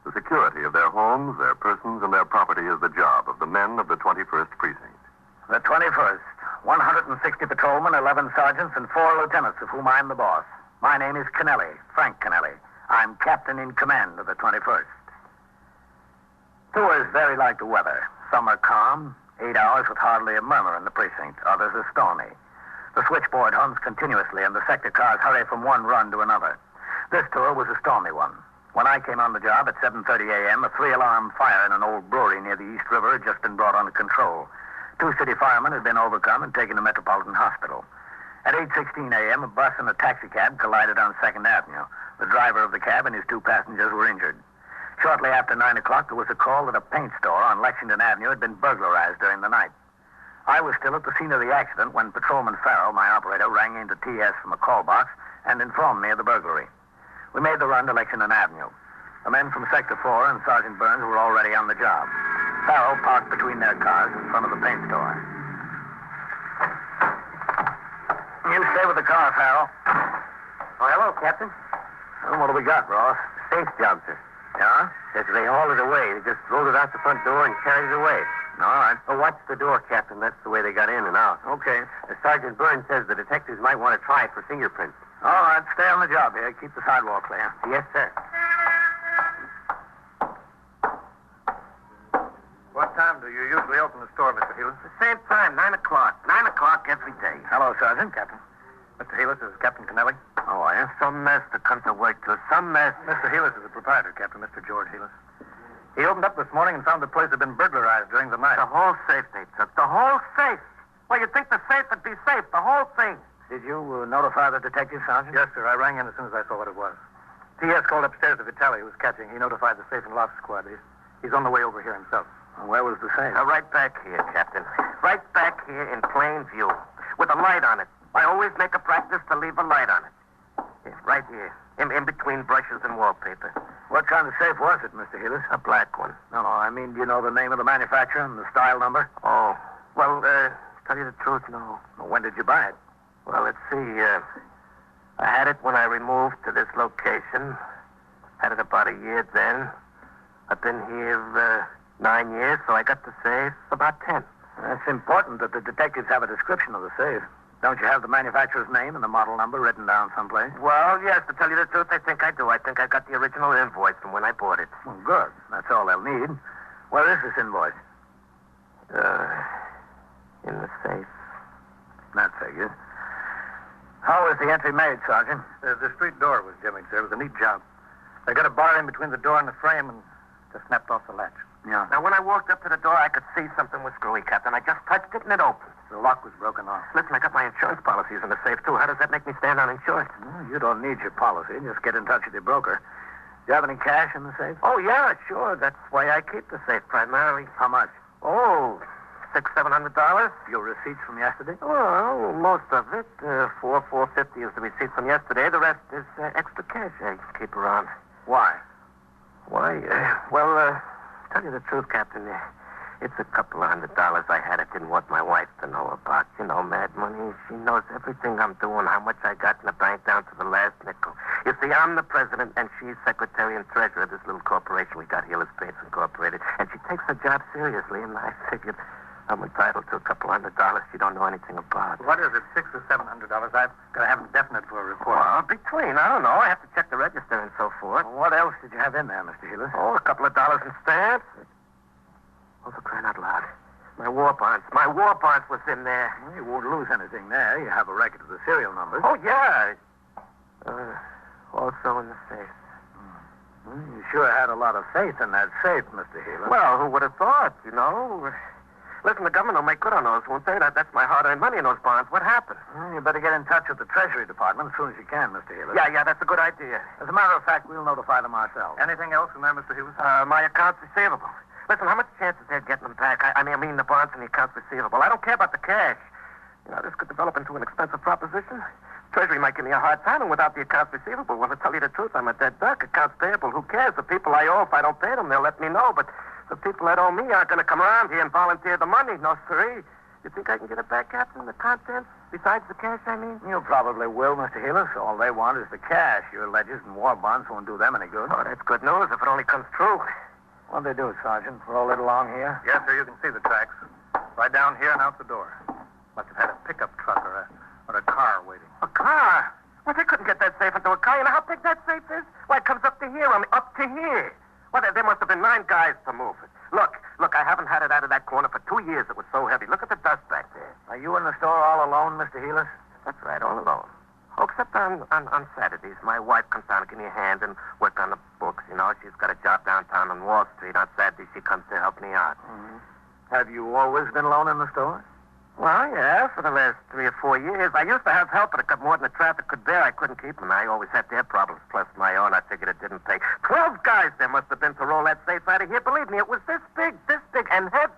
the security of their homes, their persons, and their property is the job of the men of the 21st Precinct. The 21st, 160 patrolmen, 11 sergeants, and 4 lieutenants, of whom I'm the boss. My name is Kennelly, Frank Kennelly. I'm captain in command of the 21st. Tours vary like the weather. Some are calm, 8 hours with hardly a murmur in the precinct. Others are stormy. The switchboard hums continuously, and the sector cars hurry from one run to another. This tour was a stormy one. When I came on the job at 7:30 a.m., a 3-alarm fire in an old brewery near the East River had just been brought under control. 2 city firemen had been overcome and taken to Metropolitan Hospital. At 8:16 a.m., a bus and a taxicab collided on 2nd Avenue. The driver of the cab and his 2 passengers were injured. Shortly after 9 o'clock, there was a call that a paint store on Lexington Avenue had been burglarized during the night. I was still at the scene of the accident when Patrolman Farrell, my operator, rang into TS from a call box and informed me of the burglary. We made the run to Lexington Avenue. The men from Sector 4 and Sergeant Burns were already on the job. Farrell parked between their cars in front of the paint store. You stay with the car, Farrell. Oh, hello, Captain. Well, what do we got, Ross? Safe job, sir. Yeah? Yes, they hauled it away. They just rolled it out the front door and carried it away. All right. Oh, watch the door, Captain. That's the way they got in and out. Okay. Sergeant Burns says the detectives might want to try it for fingerprints. All right, stay on the job here. Keep the sidewalk clear. Yes, sir. What time do you usually open the store, Mr. Heelis? The same time, 9 o'clock. 9 o'clock every day. Hello, Sergeant. Captain. Mr. Heelis, this is Captain Kennelly. How are you? Some mess to come to work to. Some mess. Mr. Heelis is the proprietor, Captain, Mr. George Heelis. He opened up this morning and found the place had been burglarized during the night. The whole safe they took. The whole safe. Well, you'd think the safe would be safe. The whole thing. Did you notify the detective, Sergeant? Yes, sir. I rang in as soon as I saw what it was. T.S. called upstairs to Vitale, who was catching. He notified the safe and loft squad. He's on the way over here himself. Well, where was the safe? Right back here, Captain. Right back here in plain view. With a light on it. I always make a practice to leave a light on it. Yeah, right here. In between brushes and wallpaper. What kind of safe was it, Mr. Heelis? A black one. No, I mean, do you know the name of the manufacturer and the style number? Oh. Well, tell you the truth, no. Well, when did you buy it? Well, let's see. I had it when I removed to this location. Had it about a year then. I've been here 9 years, so I got the safe about 10. It's important that the detectives have a description of the safe. Don't you have the manufacturer's name and the model number written down someplace? Well, yes, to tell you the truth, I think I do. I think I got the original invoice from when I bought it. Well, good. That's all they'll need. Where is this invoice? In the safe. That figures. How was the entry made, Sergeant? The street door was jimmied, sir. It was a neat job. They got a bar in between the door and the frame and just snapped off the latch. Yeah. Now, when I walked up to the door, I could see something was screwy, Captain. I just touched it and it opened. The lock was broken off. Listen, I got my insurance policies in the safe, too. How does that make me stand uninsured? Well, you don't need your policy. Just get in touch with your broker. Do you have any cash in the safe? Oh, yeah, sure. That's why I keep the safe primarily. How much? Oh, $600-700. Your receipts from yesterday? Well, most of it. $450 is the receipt from yesterday. The rest is extra cash I keep around. Why? Why? Tell you the truth, Captain. It's a couple of $100 I had. I didn't want my wife to know about. You know, mad money. She knows everything I'm doing, how much I got in the bank down to the last nickel. You see, I'm the president, and she's secretary and treasurer of this little corporation we got here, Heelis Paints Incorporated. And she takes her job seriously, and I figured I'm entitled to a couple $100 she don't know anything about. What is it, $600 or $700? I've got to have it definite for a report. Well, between, I don't know. I have to check the register and so forth. Well, what else did you have in there, Mr. Heelis? Oh, a couple of dollars in stamps. Oh, for crying out loud. My war bonds. My war bonds was in there. Well, you won't lose anything there. You have a record of the serial numbers. Oh, yeah. Also in the safe. Well, you sure had a lot of faith in that safe, Mr. Heelis. Well, who would have thought, you know? Listen, the government will make good on those, won't they? That's my hard-earned money in those bonds. What happened? Well, you better get in touch with the Treasury Department as soon as you can, Mr. Heelis. Yeah, that's a good idea. As a matter of fact, we'll notify them ourselves. Anything else in there, Mr. Heelis? My accounts receivable. Listen, how much chance is there of getting them back? I mean the bonds and the accounts receivable. I don't care about the cash. You know, this could develop into an expensive proposition. Treasury might give me a hard time, and without the accounts receivable, well, to tell you the truth, I'm a dead duck. Accounts payable, who cares? The people I owe, if I don't pay them, they'll let me know. But the people that owe me aren't going to come around here and volunteer the money. No, siree. You think I can get it back, Captain? The contents? Besides the cash, I mean? You probably will, Mr. Heelis. All they want is the cash. Your ledgers and war bonds won't do them any good. Oh, that's good news if it only comes true. What'd they do, Sergeant? Roll it along here? Yes, sir. You can see the tracks. Right down here and out the door. Must have had a pickup truck or a car waiting. A car? Well, they couldn't get that safe into a car. You know how big that safe is? Why, it comes up to here. I mean, up to here. Well, there must have been 9 guys to move it. Look, I haven't had it out of that corner for 2 years. It was so heavy. Look at the dust back there. Are you in the store all alone, Mr. Heelis? That's right, all alone. Oh, except on Saturdays. My wife comes down to give me a hand and work on the books. You know, she's got a job downtown on Wall Street. On Saturdays, she comes to help me out. Mm-hmm. Have you always been alone in the store? Well, yeah, for the last 3 or 4 years. I used to have help, but it got more than the traffic could bear. I couldn't keep them. I always had their problems, plus my own. I figured it didn't pay. 12 guys there must have been to roll that safe out of here. Believe me, it was this big, and heavy.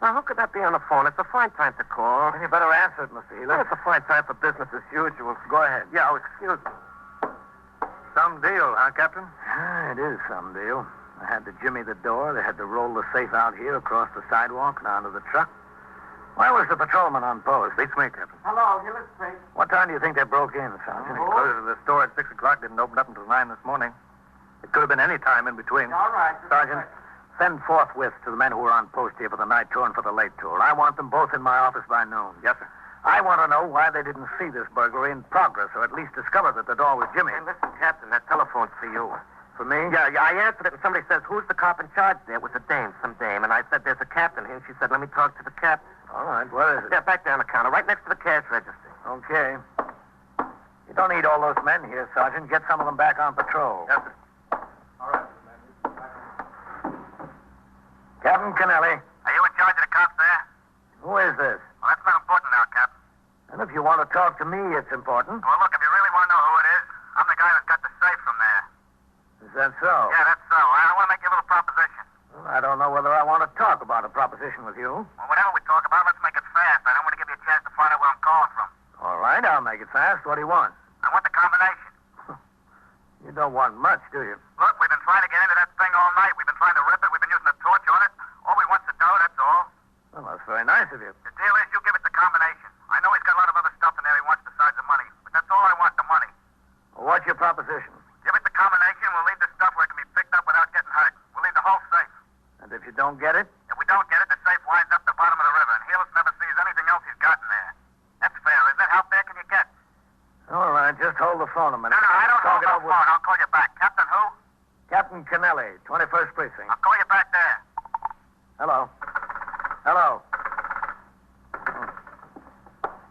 Now, who could that be on the phone? It's a fine time to call. You better answer it, Mr. Heelis. Well, it's a fine time for business as usual. Go ahead. Yeah, excuse me. Some deal, huh, Captain? It is some deal. I had to jimmy the door. They had to roll the safe out here across the sidewalk and onto the truck. Where was the patrolman on post? Beats me, Captain. Hello, Hillis Street. What time do you think they broke in, Sergeant? They closed the store at 6 o'clock. Didn't open up until 9 this morning. It could have been any time in between. All right. Sergeant, send forthwith to the men who are on post here for the night tour and for the late tour. I want them both in my office by noon. Yes, sir. I want to know why they didn't see this burglary in progress, or at least discover that the door was jimmy. Hey, listen, Captain, that telephone's for you. For me? Yeah, I answered it, and somebody says, who's the cop in charge there? It was some dame. And I said, there's a captain here. And she said, let me talk to the captain. All right, where is it? Yeah, back there on the counter, right next to the cash register. Okay. You don't need all those men here, Sergeant. Get some of them back on patrol. Yes, sir. All right. Captain Kennelly. Are you in charge of the cops there? Who is this? Well, that's not important now, Captain. And if you want to talk to me, it's important. Well, look, if you really want to know who it is, I'm the guy that got the safe from there. Is that so? Yeah, that's so. I want to make you a little proposition. Well, I don't know whether I want to talk about a proposition with you. Well, whatever we talk about, let's make it fast. I don't want to give you a chance to find out where I'm calling from. All right, I'll make it fast. What do you want? I want the combination. You don't want much, do you? Look, we've been trying to get into that thing all night. We've been trying to rip it. We've been using a torch on it. All we want's the dough, that's all. Well, that's very nice of you. The deal is you give it the combination. I know he's got a lot of other stuff in there he wants besides the money, but that's all I want, the money. Well, what's your proposition? Give it the combination, we'll leave the stuff where it can be picked up without getting hurt. We'll leave the whole safe. And if you don't get it? If we don't get it, the safe winds up the bottom of the river, and Heelis never sees anything else he's got in there. That's fair, isn't it? How fair can you get? All right, just hold the phone a minute. No, I don't Talk hold it the over phone. I'll call you back. Captain who? Captain Kennelly, 21st Precinct. I'll call you back there. Hello. Hello.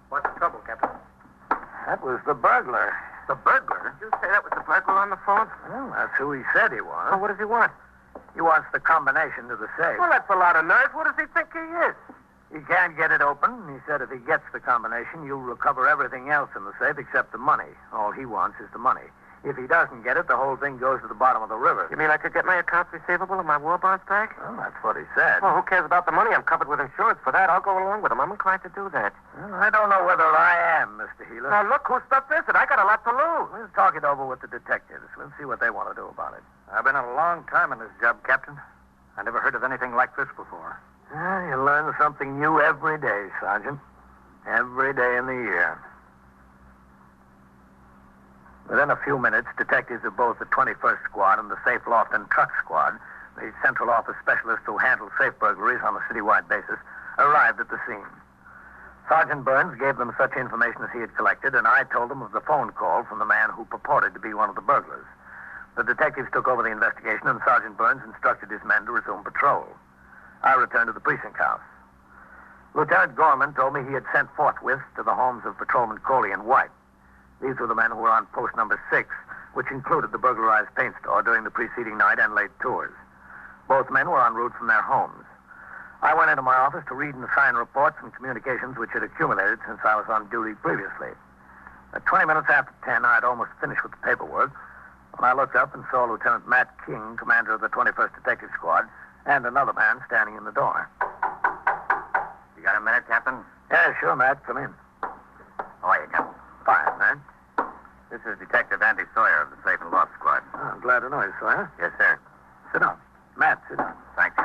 What's the trouble, Captain? That was the burglar. The burglar? Did you say that was the burglar on the phone? Well, that's who he said he was. Oh, what does he want? He wants the combination to the safe. Well, that's a lot of nerve. What does he think he is? He can't get it open. He said if he gets the combination, you'll recover everything else in the safe except the money. All he wants is the money. If he doesn't get it, the whole thing goes to the bottom of the river. You mean I could get my accounts receivable and my war bonds back? Well, that's what he said. Well, who cares about the money? I'm covered with insurance for that. I'll go along with him. I'm inclined to do that. Well, I don't know whether I am, Mr. Heelis. Now, look, whose stuff is it? I got a lot to lose. We'll talk it over with the detectives. We'll see what they want to do about it. I've been a long time in this job, Captain. I never heard of anything like this before. You learn something new every day, Sergeant. Every day in the year. Within a few minutes, detectives of both the 21st Squad and the Safe Loft and Truck Squad, the central office specialists who handle safe burglaries on a citywide basis, arrived at the scene. Sergeant Burns gave them such information as he had collected, and I told them of the phone call from the man who purported to be one of the burglars. The detectives took over the investigation, and Sergeant Burns instructed his men to resume patrol. I returned to the precinct house. Lieutenant Gorman told me he had sent forthwith to the homes of Patrolman Coley and White. These were the men who were on post number 6, which included the burglarized paint store during the preceding night and late tours. Both men were en route from their homes. I went into my office to read and sign reports and communications which had accumulated since I was on duty previously. At 20 minutes after 10, I had almost finished with the paperwork when I looked up and saw Lieutenant Matt King, commander of the 21st Detective Squad, and another man standing in the door. You got a minute, Captain? Yeah, sure, Matt. Come in. How are you, Captain? Fine, man. This is Detective Andy Sawyer of the Safe and Loft Squad. Oh, I'm glad to know you, Sawyer. Yes, sir. Sit down. Matt, sit down. Thank you.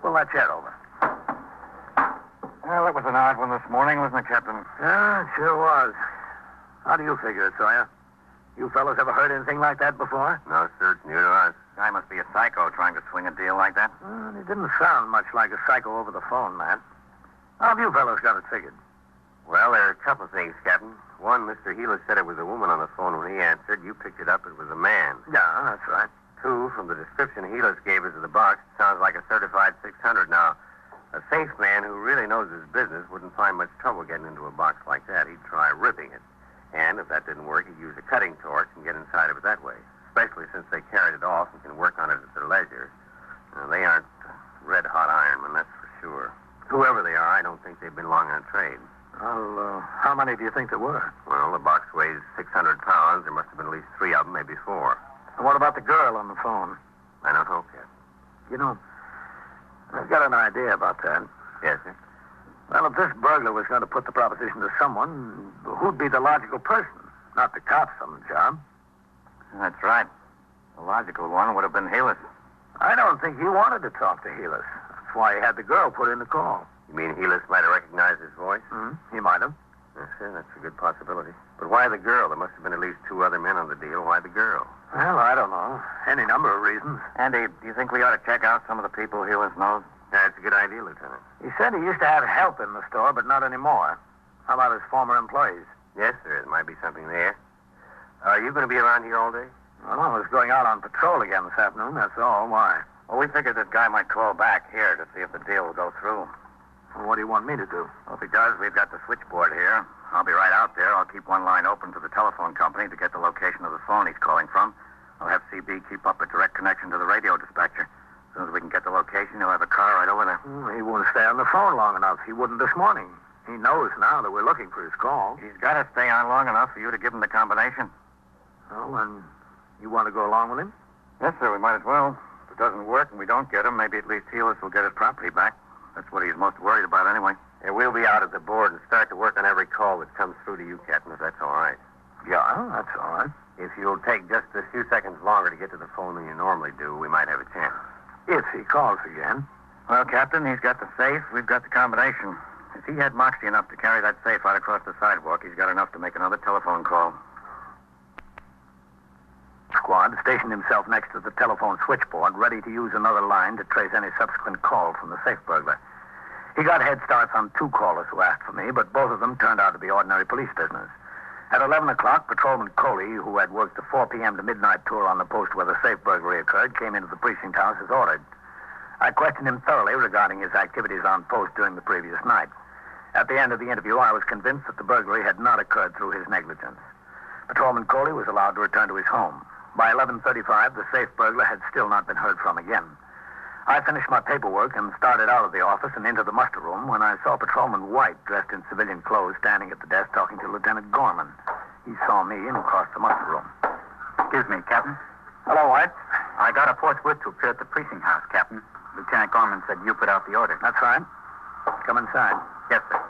Pull that chair over. Well, that was an odd one this morning, wasn't it, Captain? Yeah, it sure was. How do you figure it, Sawyer? You fellows ever heard anything like that before? No, sir. It's new to us. Guy must be a psycho trying to swing a deal like that. Well, it didn't sound much like a psycho over the phone, Matt. How have you fellows got it figured? Well, there are a couple of things, Captain. One, Mr. Healer said it was a woman on the phone when he answered. You picked it up. It was a man. Yeah, that's right. Two, from the description Healers gave us of the box, it sounds like a certified 600. Now, a safe man who really knows his business wouldn't find much trouble getting into a box like that. He'd try ripping it. And if that didn't work, he'd use a cutting torch and get inside of it that way, especially since they carried it off and can work on it at their leisure. Now, they aren't red-hot ironmen, that's for sure. Whoever they are, I don't think they've been long on trade. Well, how many do you think there were? Well, the box weighs 600 pounds. There must have been at least 3 of them, maybe 4. And what about the girl on the phone? I don't know, Captain. You know, I've got an idea about that. Yes, sir? Well, if this burglar was going to put the proposition to someone, who'd be the logical person? Not the cops on the job. That's right. The logical one would have been Helis. I don't think he wanted to talk to Helis. That's why he had the girl put in the call. You mean Helis might have recognized his voice? He might have. Yes, sir, that's a good possibility. But why the girl? There must have been at least 2 other men on the deal. Why the girl? Well, I don't know. Any number of reasons. Andy, do you think we ought to check out some of the people Helis knows? That's a good idea, Lieutenant. He said he used to have help in the store, but not anymore. How about his former employees? Yes, sir, there might be something there. Are you going to be around here all day? Well, I was going out on patrol again this afternoon, that's all. Why? Well, we figured this guy might call back here to see if the deal will go through. Well, what do you want me to do? Well, if he does, we've got the switchboard here. I'll be right out there. I'll keep one line open to the telephone company to get the location of the phone he's calling from. I'll have CB keep up a direct connection to the radio dispatcher. As soon as we can get the location, he'll have a car right over there. He won't stay on the phone long enough. He wouldn't this morning. He knows now that we're looking for his call. He's got to stay on long enough for you to give him the combination. Well, then, you want to go along with him? Yes, sir, we might as well. If it doesn't work and we don't get him, maybe at least Helis will get his property back. That's what he's most worried about anyway. Yeah, we'll be out at the board and start to work on every call that comes through to you, Captain, if that's all right. Yeah, that's all right. If you'll take just a few seconds longer to get to the phone than you normally do, we might have a chance. If he calls again. Well, Captain, he's got the safe. We've got the combination. If he had moxie enough to carry that safe out across the sidewalk, he's got enough to make another telephone call. Squad stationed himself next to the telephone switchboard, ready to use another line to trace any subsequent call from the safe burglar. He got head starts on 2 callers who asked for me, but both of them turned out to be ordinary police business. At 11 o'clock, Patrolman Coley, who had worked the 4 p.m. to midnight tour on the post where the safe burglary occurred, came into the precinct house as ordered. I questioned him thoroughly regarding his activities on post during the previous night. At the end of the interview, I was convinced that the burglary had not occurred through his negligence. Patrolman Coley was allowed to return to his home. By 11:35, the safe burglar had still not been heard from again. I finished my paperwork and started out of the office and into the muster room when I saw Patrolman White, dressed in civilian clothes, standing at the desk talking to Lieutenant Gorman. He saw me and crossed the muster room. Excuse me, Captain. Hello, White. I got a forthwith to appear at the precinct house, Captain. Lieutenant Gorman said you put out the order. That's right. Come inside. Yes, sir.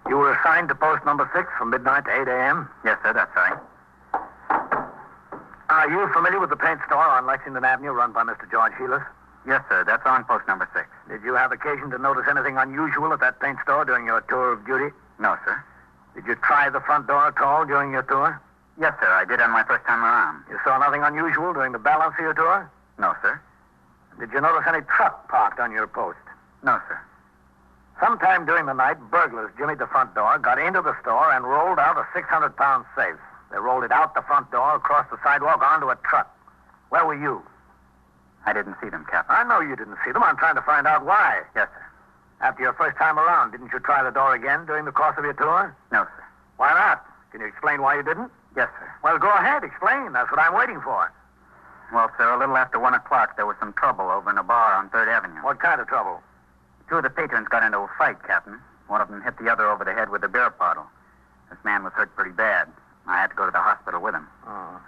You were assigned to post number 6 from midnight to 8 a.m.? Yes, sir, that's right. Are you familiar with the paint store on Lexington Avenue run by Mr. George Helis? Yes, sir, that's on post number 6. Did you have occasion to notice anything unusual at that paint store during your tour of duty? No, sir. Did you try the front door at all during your tour? Yes, sir, I did on my first time around. You saw nothing unusual during the balance of your tour? No, sir. Did you notice any truck parked on your post? No, sir. Sometime during the night, burglars jimmied the front door, got into the store, and rolled out a 600-pound safe. They rolled it out the front door, across the sidewalk, onto a truck. Where were you? I didn't see them, Captain. I know you didn't see them. I'm trying to find out why. Yes, sir. After your first time around, didn't you try the door again during the course of your tour? No, sir. Why not? Can you explain why you didn't? Yes, sir. Well, go ahead. Explain. That's what I'm waiting for. Well, sir, a little after 1 o'clock, there was some trouble over in a bar on 3rd Avenue. What kind of trouble? 2 of the patrons got into a fight, Captain. One of them hit the other over the head with a beer bottle. This man was hurt pretty bad. I had to go to the hospital with him. Oh.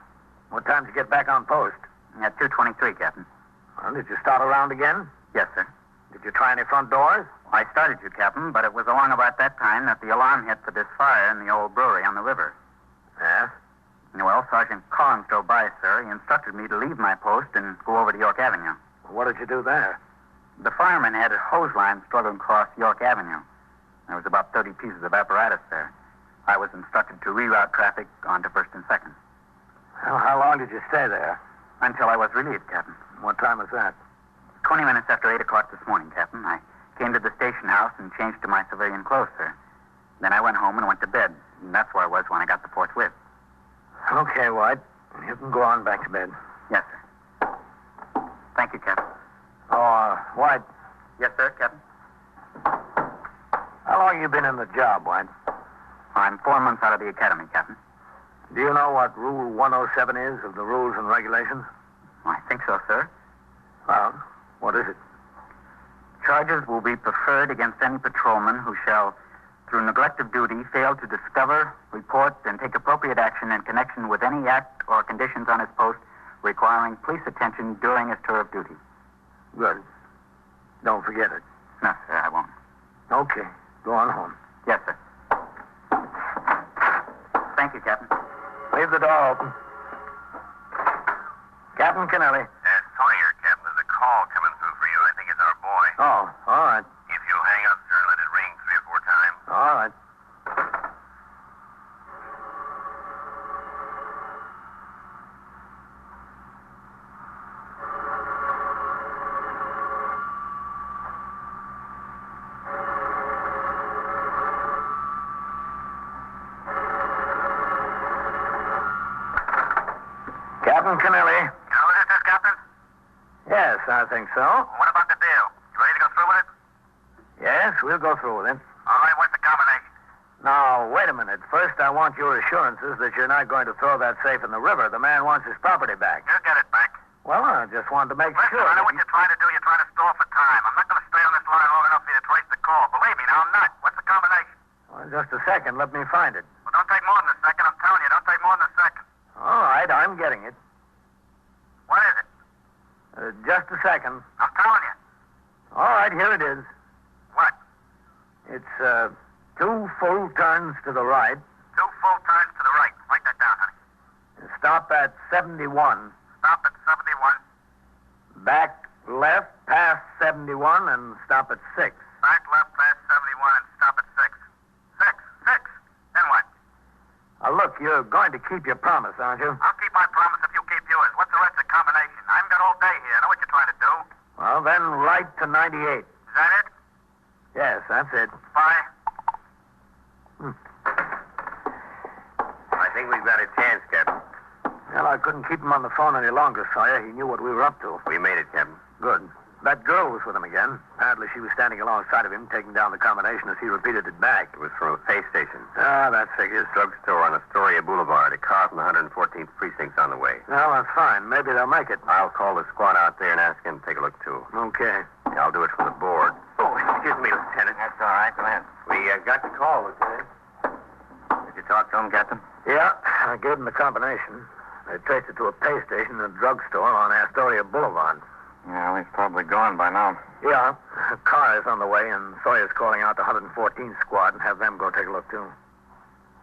What time did you get back on post? At 2:23, Captain. Well, did you start around again? Yes, sir. Did you try any front doors? I started to, Captain, but it was along about that time that the alarm hit for this fire in the old brewery on the river. Yes? Well, Sergeant Collins drove by, sir. He instructed me to leave my post and go over to York Avenue. What did you do there? The fireman had a hose line struggling across York Avenue. There was about 30 pieces of apparatus there. I was instructed to reroute traffic onto 1st and 2nd. Well, how long did you stay there? Until I was relieved, Captain. What time was that? 20 minutes after 8 o'clock this morning, Captain. I came to the station house and changed to my civilian clothes, sir. Then I went home and went to bed. And that's where I was when I got the forthwith. Okay, White. You can go on back to bed. Yes, sir. Thank you, Captain. Oh, White, Yes, sir, Captain. how long you been in the job, White? I'm 4 months out of the academy, Captain. Do you know what Rule 107 is of the rules and regulations? I think so, sir. Well, what is it? Charges will be preferred against any patrolman who shall, through neglect of duty, fail to discover, report, and take appropriate action in connection with any act or conditions on his post requiring police attention during his tour of duty. Good. Don't forget it. No, sir, I won't. Okay. Go on home. Yes, sir. Thank you, Captain. Leave the door open. Captain Kennelly. Sawyer, Captain, there's a call coming through for you. I think it's our boy. Oh, all right. If you'll hang up, sir, let it ring 3 or 4 times. All right. Captain Kennelly. Now, is this, Captain? Yes, I think so. What about the deal? You ready to go through with it? Yes, we'll go through with it. All right, what's the combination? Now, wait a minute. First, I want your assurances that you're not going to throw that safe in the river. The man wants his property back. You'll get it back. Well, I just wanted to make Listen, sure. I know that what you're trying to do. You're trying to stall for time. I'm not going to stay on this line long enough for you to trace the call. Believe me, now I'm not. What's the combination? Well, just a second. Let me find it. Well, don't take more than a second. I'm telling you, don't take more than a second. All right, I'm getting it. What is it? Just a second. I'm telling you. All right, here it is. What? It's 2 full turns to the right. 2 full turns to the right. Write that down, honey. Stop at 71. Stop at 71. Back left past 71 and stop at 6. Back left past 71 and stop at 6. 6. Then what? Look, you're going to keep your promise, aren't you? I'll keep my promise if you keep yours. What's the rest of the combination? I haven't got all day here. I know what you're trying to do. Well, then right to 98. Is that it? Yes, that's it. Bye. I think we've got a chance, Captain. Well, I couldn't keep him on the phone any longer, Sawyer. He knew what we were up to. We made it, Captain. Good. That girl was with him again. Apparently she was standing alongside of him, taking down the combination as he repeated it back. It was from a pay station. Ah, that figures. Drugstore on Astoria Boulevard. A car from the 114th Precinct's on the way. Well, that's fine. Maybe they'll make it. I'll call the squad out there and ask him to take a look, too. Okay. I'll do it from the board. Oh, excuse me, Lieutenant. That's all right. Go ahead. We got the call, Lieutenant. Did you talk to him, Captain? Yeah, I gave them the combination. They traced it to a pay station and a drugstore on Astoria Boulevard. Yeah, he's probably gone by now. Yeah, a car is on the way, and Sawyer's calling out the 114th squad and have them go take a look, too.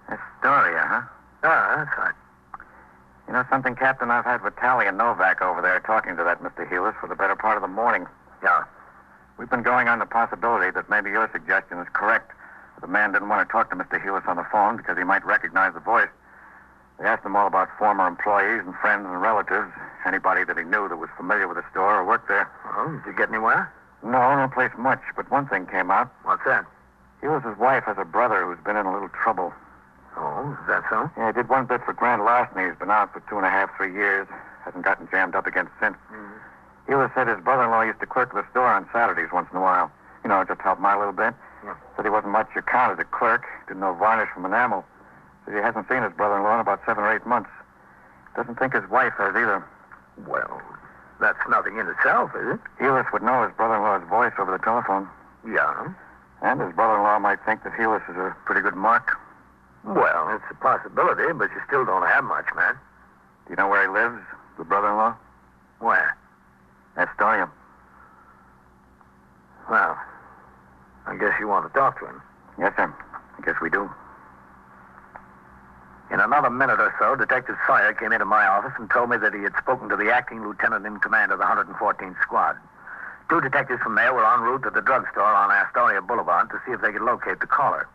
Astoria, huh? Ah, that's right. You know something, Captain? I've had Vitale and Novak over there talking to that Mr. Heelis for the better part of the morning. Yeah. We've been going on the possibility that maybe your suggestion is correct. The man didn't want to talk to Mr. Heelis on the phone because he might recognize the voice. They asked him all about former employees and friends and relatives, anybody that he knew that was familiar with the store or worked there. Oh, did you get anywhere? No place much, but one thing came out. What's that? Heelis' wife has a brother who's been in a little trouble. Oh, is that so? Yeah, he did one bit for grand larceny. He's been out for 2.5, 3 years. Hasn't gotten jammed up again since. Heelis said his brother-in-law used to clerk at the store on Saturdays once in a while. You know, just help him out a little bit. Yeah. Said he wasn't much account as a clerk. Didn't know varnish from enamel. Said he hasn't seen his brother-in-law in about 7 or 8 months. Doesn't think his wife has either. Well, that's nothing in itself, is it? Heelis would know his brother-in-law's voice over the telephone. Yeah. And his brother-in-law might think that Heelis is a pretty good mark. Well, it's a possibility, but you still don't have much, man. Do you know where he lives, the brother-in-law? Where? Astoria. Well, I guess you want to talk to him. Yes, sir. I guess we do. In another minute or so, Detective Sawyer came into my office and told me that he had spoken to the acting lieutenant in command of the 114th Squad. 2 detectives from there were en route to the drugstore on Astoria Boulevard to see if they could locate the caller.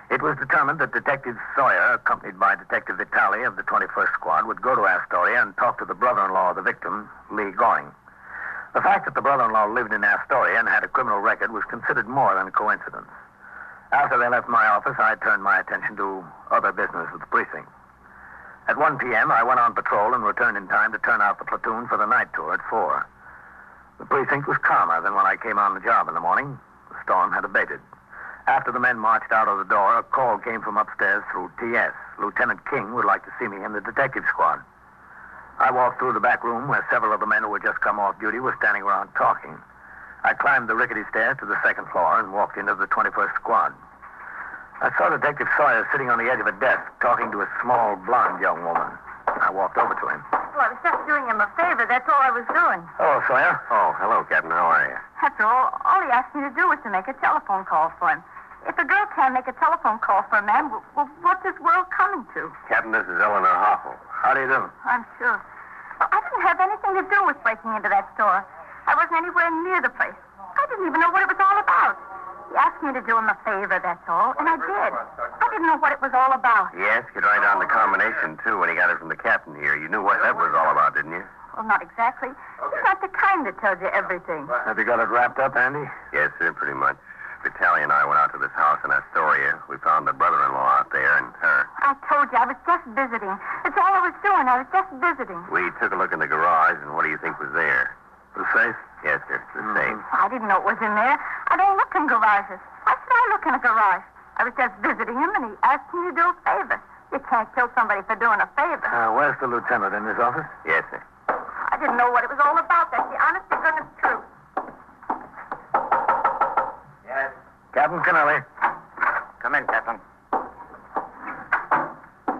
It was determined that Detective Sawyer, accompanied by Detective Vitale of the 21st Squad, would go to Astoria and talk to the brother-in-law of the victim, Lee Goring. The fact that the brother-in-law lived in Astoria and had a criminal record was considered more than a coincidence. After they left my office, I turned my attention to other business at the precinct. At 1 p.m., I went on patrol and returned in time to turn out the platoon for the night tour at 4. The precinct was calmer than when I came on the job in the morning. The storm had abated. After the men marched out of the door, a call came from upstairs through TS. Lieutenant King would like to see me in the detective squad. I walked through the back room where several of the men who had just come off duty were standing around talking. I climbed the rickety stairs to the second floor and walked into the 21st squad. I saw Detective Sawyer sitting on the edge of a desk talking to a small, blonde young woman. I walked over to him. Well, I was just doing him a favor. That's all I was doing. Hello, Sawyer. Oh, hello, Captain. How are you? That's all. All he asked me to do was to make a telephone call for him. If a girl can't make a telephone call for a man, well, what's this world coming to? Captain, this is Eleanor Hoffel. How do you do? I'm sure. I didn't have anything to do with breaking into that store. I wasn't anywhere near the place. I didn't even know what it was all about. He asked me to do him a favor, that's all, and I did. I didn't know what it was all about. He asked you to write down the combination, too, when he got it from the captain here. You knew what that was all about, didn't you? Well, not exactly. He's not the kind that tells you everything. Have you got it wrapped up, Andy? Yes, sir, pretty much. Vitaly and I went out to this house in Astoria. We found the brother-in-law out there and her. I told you, I was just visiting. That's all I was doing. I was just visiting. We took a look in the garage, and what do you think was there? The safe? Yes, sir, the safe. I didn't know it was in there. I don't look in garages. Why should I look in a garage? I was just visiting him, and he asked me to do a favor. You can't kill somebody for doing a favor. Where's the lieutenant? In his office? Yes, sir. I didn't know what it was all about. That's the honest to goodness truth. Yes. Captain Kennelly. Come in, Captain.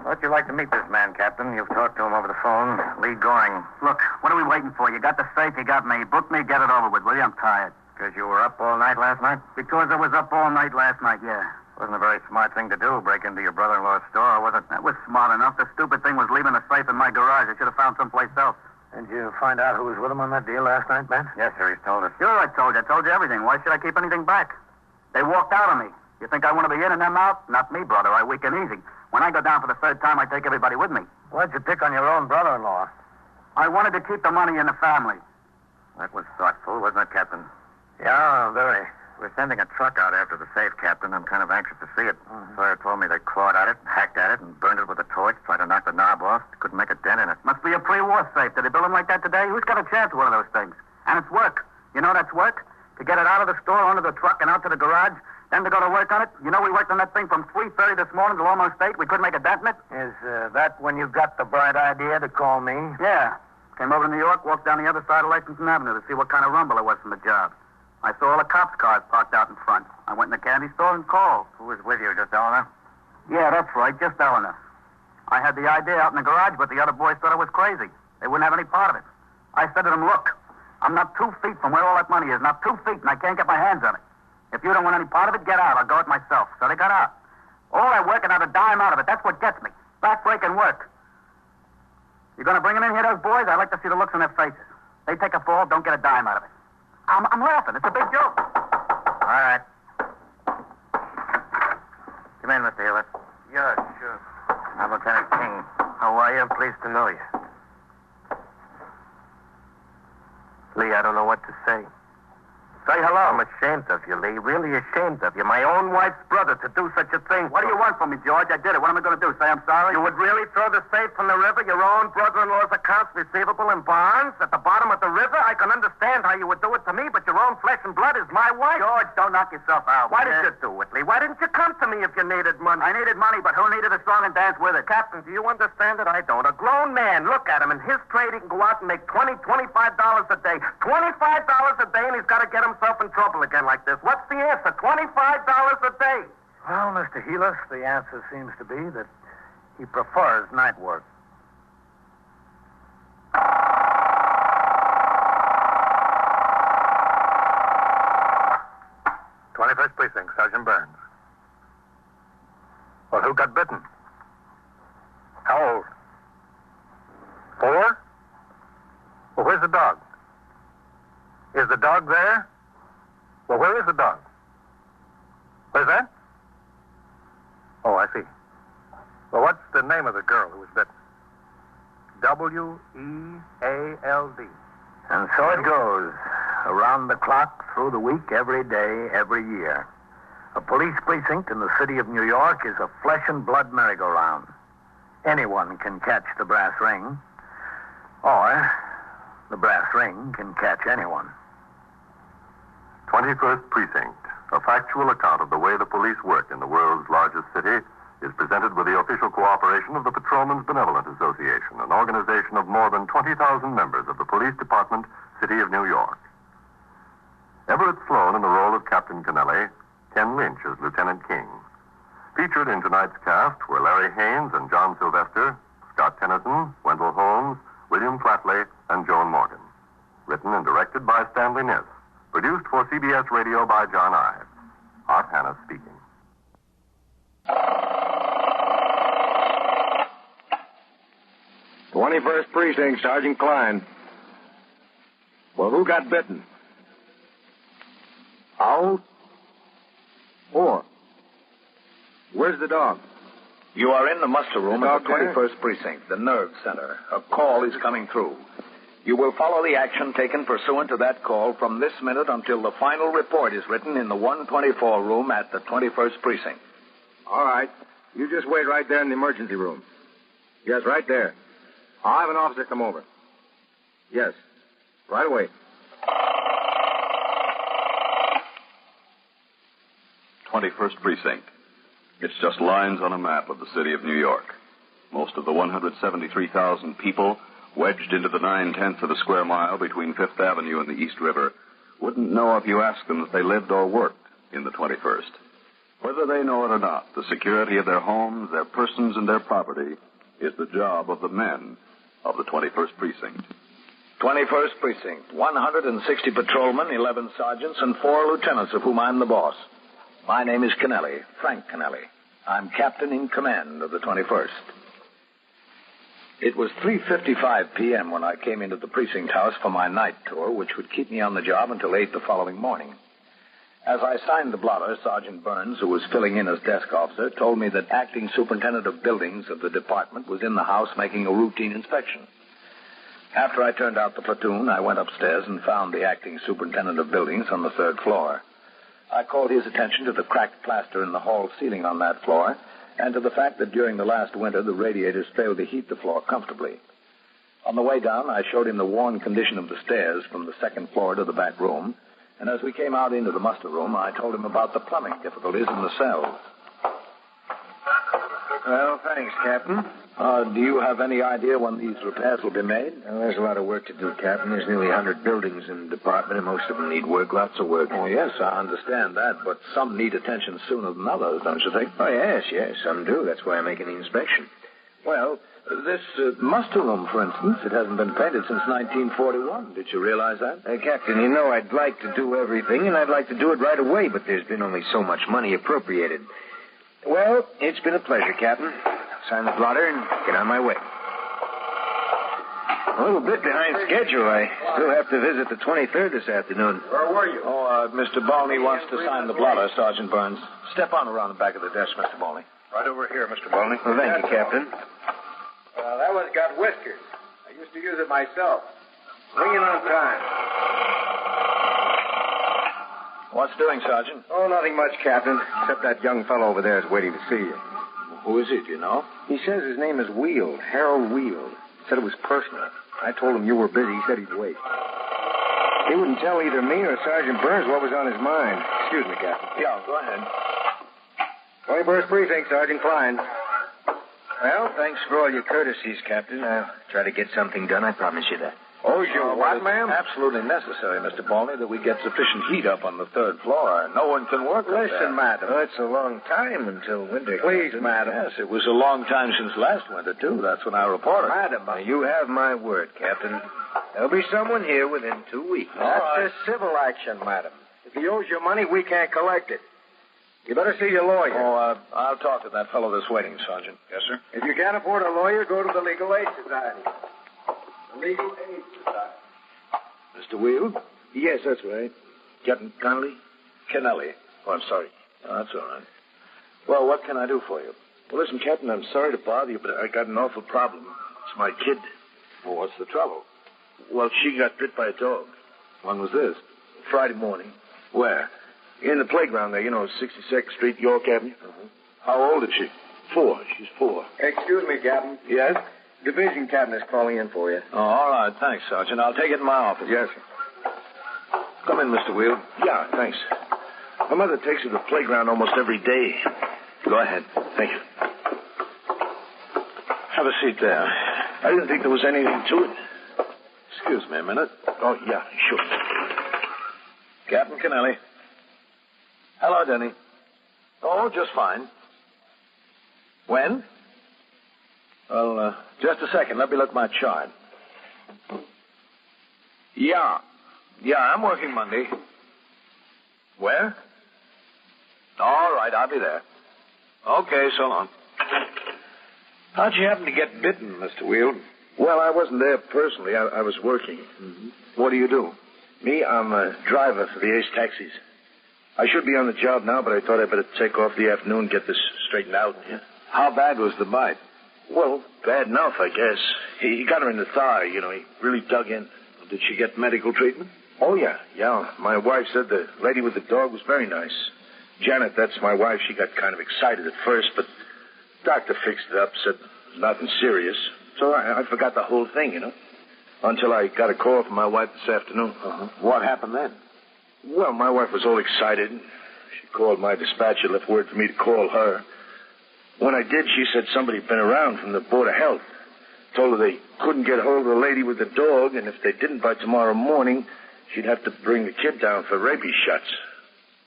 Thought you'd like to meet this man, Captain. You've talked to him over the phone. Lee Goring. Look, what are we waiting for? You got the safe, you got me. Book me, get it over with, will you? I'm tired. Because you were up all night last night? Because I was up all night last night, yeah. Wasn't a very smart thing to do, break into your brother-in-law's store, was it? That was smart enough. The stupid thing was leaving the safe in my garage. I should have found someplace else. Did you find out who was with him on that deal last night, Ben? Yes, sir, he's told us. Sure, I told you. I told you everything. Why should I keep anything back? They walked out on me. You think I want to be in and them out? Not me, brother. I weak and easy. When I go down for the third time, I take everybody with me. Why'd you pick on your own brother-in-law? I wanted to keep the money in the family. That was thoughtful, wasn't it, Captain? Yeah, very. We're sending a truck out after the safe, Captain. I'm kind of anxious to see it. Sawyer told me they clawed at it, hacked at it, and burned it with a torch, tried to knock the knob off. Couldn't make a dent in it. Must be a pre-war safe. Did they build them like that today? Who's got a chance with one of those things? And it's work. You know that's work? To get it out of the store, onto the truck, and out to the garage, then to go to work on it. You know we worked on that thing from 3:30 this morning till almost 8. We couldn't make a dent in it. Is that when you got the bright idea to call me? Yeah. Came over to New York, walked down the other side of Lexington Avenue to see what kind of rumble it was from the job. I saw all the cops' cars parked out in front. I went in the candy store and called. Who was with you, just Eleanor? Yeah, that's right, just Eleanor. I had the idea out in the garage, but the other boys thought I was crazy. They wouldn't have any part of it. I said to them, look, I'm not 2 feet from where all that money is, not 2 feet, and I can't get my hands on it. If you don't want any part of it, get out. I'll go it myself. So they got out. All that work and not a dime out of it. That's what gets me. Back-breaking work. You going to bring them in here, those boys? I'd like to see the looks on their faces. They take a fall, don't get a dime out of it. I'm laughing. It's a big joke. All right. Come in, Mr. Hewlett. Yeah, sure. I'm Lieutenant King. How are you? I'm pleased to know you. Lee, I don't know what to say. Say hello. I'm ashamed of you, Lee. Really ashamed of you. My own wife's brother to do such a thing. What do you want from me, George? I did it. What am I going to do? Say I'm sorry? You would really throw the safe from the river, your own brother-in-law's accounts receivable in bonds at the bottom of the river? I can understand how you would do it to me, but your own flesh and blood is my wife. George, don't knock yourself out. Why did you do it, Lee? Why didn't you come to me if you needed money? I needed money, but who needed a song and dance with it? Captain, do you understand it? I don't. A grown man, look at him. In his trade, he can go out and make $20, $25 a day. $25 a day, and he's got to get himself in trouble again like this. What's the answer? $25 a day. Well, Mr. Helis, the answer seems to be that he prefers night work. '21st Precinct, Sergeant Burns. Well, who got bitten? How old? 4? Well, where's the dog? Is the dog there? Well, where is the dog? Where's that? Oh, I see. Well, what's the name of the girl who was bitten? W-E-A-L-D. And so it goes. Around the clock, through the week, every day, every year. A police precinct in the city of New York is a flesh and blood merry-go-round. Anyone can catch the brass ring. Or the brass ring can catch anyone. 21st Precinct, a factual account of the way the police work in the world's largest city, is presented with the official cooperation of the Patrolmen's Benevolent Association, an organization of more than 20,000 members of the Police Department, City of New York. Everett Sloan in the role of Captain Kennelly, Ken Lynch as Lieutenant King. Featured in tonight's cast were Larry Haynes and John Sylvester, Scott Tennyson, Wendell Holmes, William Flatley, and Joan Morgan. Written and directed by Stanley Niss. Produced for CBS Radio by John Ives. Art Hanna speaking. 21st Precinct, Sergeant Klein. Well, who got bitten? Owl? 4. Where's the dog? You are in the muster room at the there? 21st Precinct, the nerve center. A call is coming through. You will follow the action taken pursuant to that call from this minute until the final report is written in the 124 room at the 21st Precinct. All right. You just wait right there in the emergency room. Yes, right there. I'll have an officer come over. Yes. Right away. 21st Precinct. It's just lines on a map of the city of New York. Most of the 173,000 people wedged into the 9/10 of a square mile between Fifth Avenue and the East River wouldn't know if you asked them if they lived or worked in the 21st. Whether they know it or not, the security of their homes, their persons, and their property is the job of the men of the 21st Precinct. 21st Precinct, 160 patrolmen, 11 sergeants, and 4 lieutenants, of whom I'm the boss. My name is Kennelly, Frank Kennelly. I'm captain in command of the 21st. It was 3:55 p.m. when I came into the precinct house for my night tour, which would keep me on the job until 8 the following morning. As I signed the blotter, Sergeant Burns, who was filling in as desk officer, told me that acting superintendent of buildings of the department was in the house making a routine inspection. After I turned out the platoon, I went upstairs and found the acting superintendent of buildings on the 3rd floor. I called his attention to the cracked plaster in the hall ceiling on that floor and to the fact that during the last winter the radiators failed to heat the floor comfortably. On the way down, I showed him the worn condition of the stairs from the 2nd floor to the back room, and as we came out into the muster room, I told him about the plumbing difficulties in the cells. Well, thanks, Captain. Do you have any idea when these repairs will be made? Well, there's a lot of work to do, Captain. There's nearly 100 buildings in the department, and most of them need work, lots of work. Oh, yes, I understand that, but some need attention sooner than others, don't you think? Oh, yes, some do. That's why I'm making the inspection. Well, this muster room, for instance, it hasn't been painted since 1941. Did you realize that? Captain, you know I'd like to do everything, and I'd like to do it right away, but there's been only so much money appropriated. Well, it's been a pleasure, Captain. Sign the blotter and get on my way. A little bit behind schedule. I still have to visit the 23rd this afternoon. Where were you? Mr. Balney wants to sign the blotter, Sergeant Burns. Step on around the back of the desk, Mr. Balney. Right over here, Mr. Balney. Well, thank you, Captain. That one's got whiskers. I used to use it myself. Ring it on time. What's doing, Sergeant? Oh, nothing much, Captain, except that young fellow over there is waiting to see you. Who is he, do you know? He says his name is Weald, Harold Weald. Said it was personal. I told him you were busy. He said he'd wait. He wouldn't tell either me or Sergeant Burns what was on his mind. Excuse me, Captain. Yeah, go ahead. 21st Precinct, Sergeant Klein. Well, thanks for all your courtesies, Captain. I'll try to get something done, I promise you that. Oh, sure. What, ma'am? Absolutely necessary, Mr. Balney, that we get sufficient heat up on the 3rd floor. No one can work up there. Listen, madam. Well, it's a long time until winter. Please, madam. Yes, it was a long time since last winter, too. That's when I reported. Madam, you have my word, Captain. There'll be someone here within 2 weeks. That's a civil action, madam. If he owes you money, we can't collect it. You better see your lawyer. Oh, I'll talk to that fellow that's waiting, Sergeant. Yes, sir. If you can't afford a lawyer, go to the Legal Aid Society. The Legal Aid Society. Mr. Weald? Yes, that's right. Captain Connolly? Kennelly. Oh, I'm sorry. Oh, that's all right. Well, what can I do for you? Well, listen, Captain, I'm sorry to bother you, but I got an awful problem. It's my kid. Well, what's the trouble? Well, she got bit by a dog. When was this? Friday morning. Where? In the playground there, 62nd Street, York Avenue. How old is she? 4. She's 4. Excuse me, Captain. Yes? Division captain is calling in for you. Oh, all right. Thanks, Sergeant. I'll take it in my office. Yes, sir. Come in, Mr. Wheel. Yeah, thanks. My mother takes her to the playground almost every day. Go ahead. Thank you. Have a seat there. I didn't think there was anything to it. Excuse me a minute. Oh, yeah, sure. Captain Kennelly. Hello, Denny. Oh, just fine. When? Well, just a second. Let me look at my chart. Yeah, I'm working Monday. Where? All right, I'll be there. Okay, so long. How'd you happen to get bitten, Mr. Wheel? Well, I wasn't there personally. I was working. Mm-hmm. What do you do? Me, I'm a driver for the Ace Taxis. I should be on the job now, but I thought I'd better take off the afternoon and get this straightened out. Yeah. How bad was the bite? Well, bad enough, I guess. He got her in the thigh, He really dug in. Did she get medical treatment? Oh, yeah. My wife said the lady with the dog was very nice. Janet, that's my wife. She got kind of excited at first, but doctor fixed it up, said nothing serious. So I forgot the whole thing, until I got a call from my wife this afternoon. Uh-huh. What happened then? Well, my wife was all excited. She called my dispatcher, left word for me to call her. When I did, she said somebody had been around from the Board of Health. Told her they couldn't get hold of the lady with the dog, and if they didn't by tomorrow morning, she'd have to bring the kid down for rabies shots.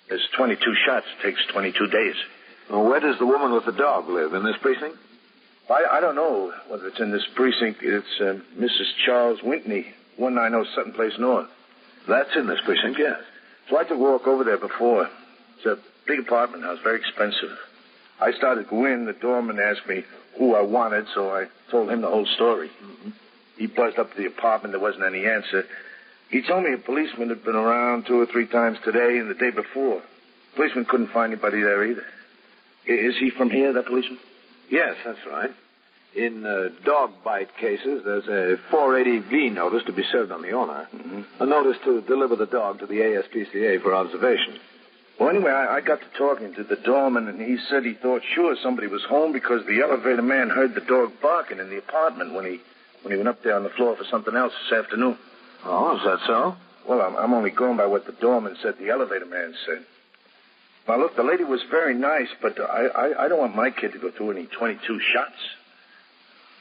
There's 22 shots. It takes 22 days. Well, where does the woman with the dog live? In this precinct? I don't know whether it's in this precinct. It's Mrs. Charles Whitney, 190 Sutton Place North. That's in this precinct, yes. So I took a walk over there before. It's a big apartment house, very expensive. I started to go in. The doorman asked me who I wanted, so I told him the whole story. Mm-hmm. He buzzed up to the apartment. There wasn't any answer. He told me a policeman had been around 2 or 3 times today and the day before. Policeman couldn't find anybody there either. Is he from here, that policeman? Yes, that's right. In dog bite cases, there's a 480V notice to be served on the owner. Mm-hmm. A notice to deliver the dog to the ASPCA for observation. Well, anyway, I got to talking to the doorman, and he said he thought sure somebody was home because the elevator man heard the dog barking in the apartment when he went up there on the floor for something else this afternoon. Oh, is that so? Well, I'm only going by what the doorman said the elevator man said. Now, look, the lady was very nice, but I don't want my kid to go through any 22 shots.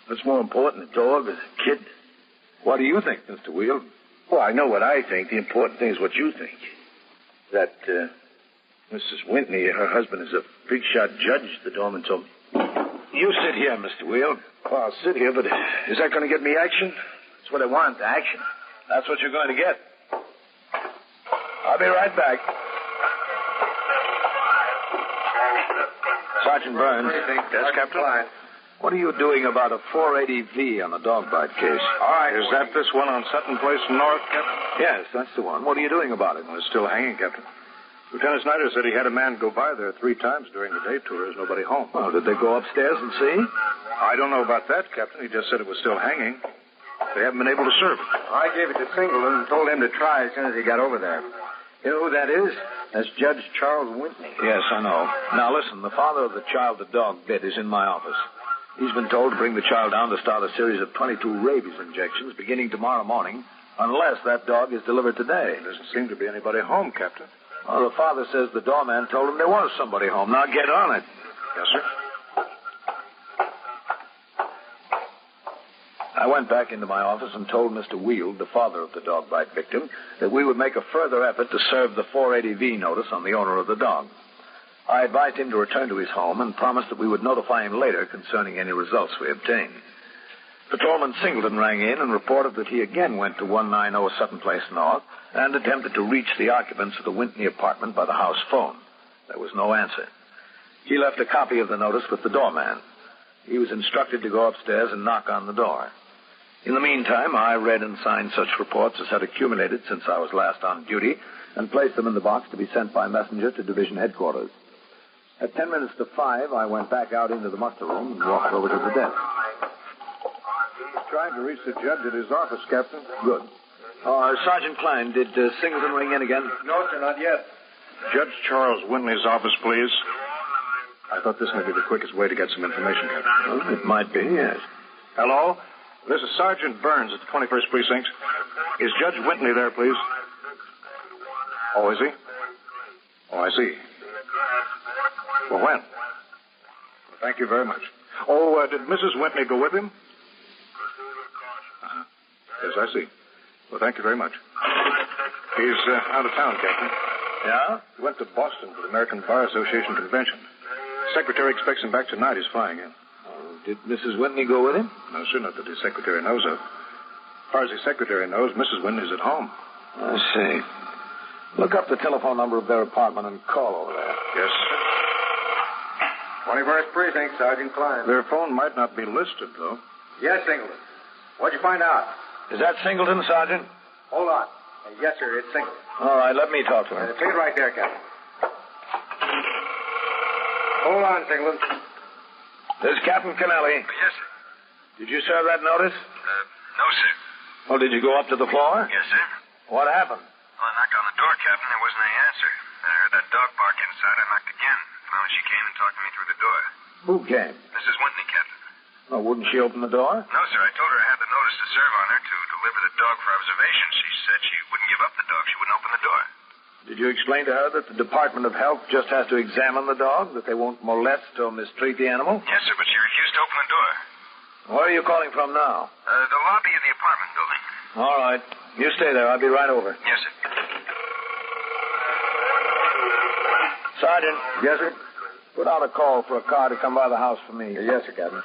What's more important, the dog or the kid? What do you think, Mr. Wheel? Well, I know what I think. The important thing is what you think. That Mrs. Whitney, her husband, is a big-shot judge, the doorman told me. You sit here, Mr. Wheel. Well, I'll sit here, but is that going to get me action? That's what I want, action. That's what you're going to get. I'll be right back. Sergeant Burns. Yes, Captain? What are you doing about a 480V on the dog bite case? All right, is that this one on Sutton Place North, Captain? Yes, that's the one. What are you doing about it? Well, it's still hanging, Captain. Lieutenant Snyder said he had a man go by there 3 times during the day tour. There's nobody home. Well, did they go upstairs and see? I don't know about that, Captain. He just said it was still hanging. They haven't been able to serve it. I gave it to Singleton and told him to try as soon as he got over there. You know who that is? That's Judge Charles Whitney. Yes, I know. Now, listen, the father of the child the dog bit is in my office. He's been told to bring the child down to start a series of 22 rabies injections beginning tomorrow morning, unless that dog is delivered today. There doesn't seem to be anybody home, Captain. Well, the father says the doorman told him there was somebody home. Now get on it. Yes, sir. I went back into my office and told Mr. Wheel, the father of the dog bite victim, that we would make a further effort to serve the 480V notice on the owner of the dog. I advised him to return to his home and promised that we would notify him later concerning any results we obtained. Patrolman Singleton rang in and reported that he again went to 190 Sutton Place North and attempted to reach the occupants of the Whitney apartment by the house phone. There was no answer. He left a copy of the notice with the doorman. He was instructed to go upstairs and knock on the door. In the meantime, I read and signed such reports as had accumulated since I was last on duty and placed them in the box to be sent by messenger to division headquarters. At 10 minutes to 5, I went back out into the muster room and walked over to the desk. trying to reach the judge at his office, Captain. Good. Sergeant Klein, did Singleton ring in again? No, sir, not yet. Judge Charles Winley's office, please. I thought this might be the quickest way to get some information, Captain. Well, it might be, yes. Hello? This is Sergeant Burns at the 21st Precinct. Is Judge Winley there, please? Oh, is he? Oh, I see. Well, when? Well, thank you very much. Oh, did Mrs. Winley go with him? Yes, I see. Well, thank you very much. He's out of town, Captain. Yeah? He went to Boston for the American Bar Association convention. Secretary expects him back tonight. He's flying in. Did Mrs. Whitney go with him? No, sir, not that the secretary knows of. As far as the secretary knows, Mrs. Whitney's at home. I see. Look up the telephone number of their apartment and call over there. Yes. 21st Precinct, Sergeant Klein. Their phone might not be listed, though. Yes, Singleton. What'd you find out? Is that Singleton, Sergeant? Hold on. Yes, sir, it's Singleton. All right, let me talk to him. Take it right there, Captain. Hold on, Singleton. This is Captain Kennelly. Yes, sir. Did you serve that notice? No, sir. Well, did you go up to the floor? Yes, sir. What happened? Well, I knocked on the door, Captain. There wasn't any answer. Then I heard that dog bark inside. I knocked again. Finally, she came and talked to me through the door. Who came? Mrs. Whitney, Captain. Well, wouldn't she open the door? No, sir. I told her I had the notice to serve on her to deliver the dog for observation. She said she wouldn't give up the dog. She wouldn't open the door. Did you explain to her that the Department of Health just has to examine the dog, that they won't molest or mistreat the animal? Yes, sir, but she refused to open the door. Where are you calling from now? The lobby of the apartment building. All right. You stay there. I'll be right over. Yes, sir. Sergeant. Yes, sir? Put out a call for a car to come by the house for me. Yes, sir, Captain.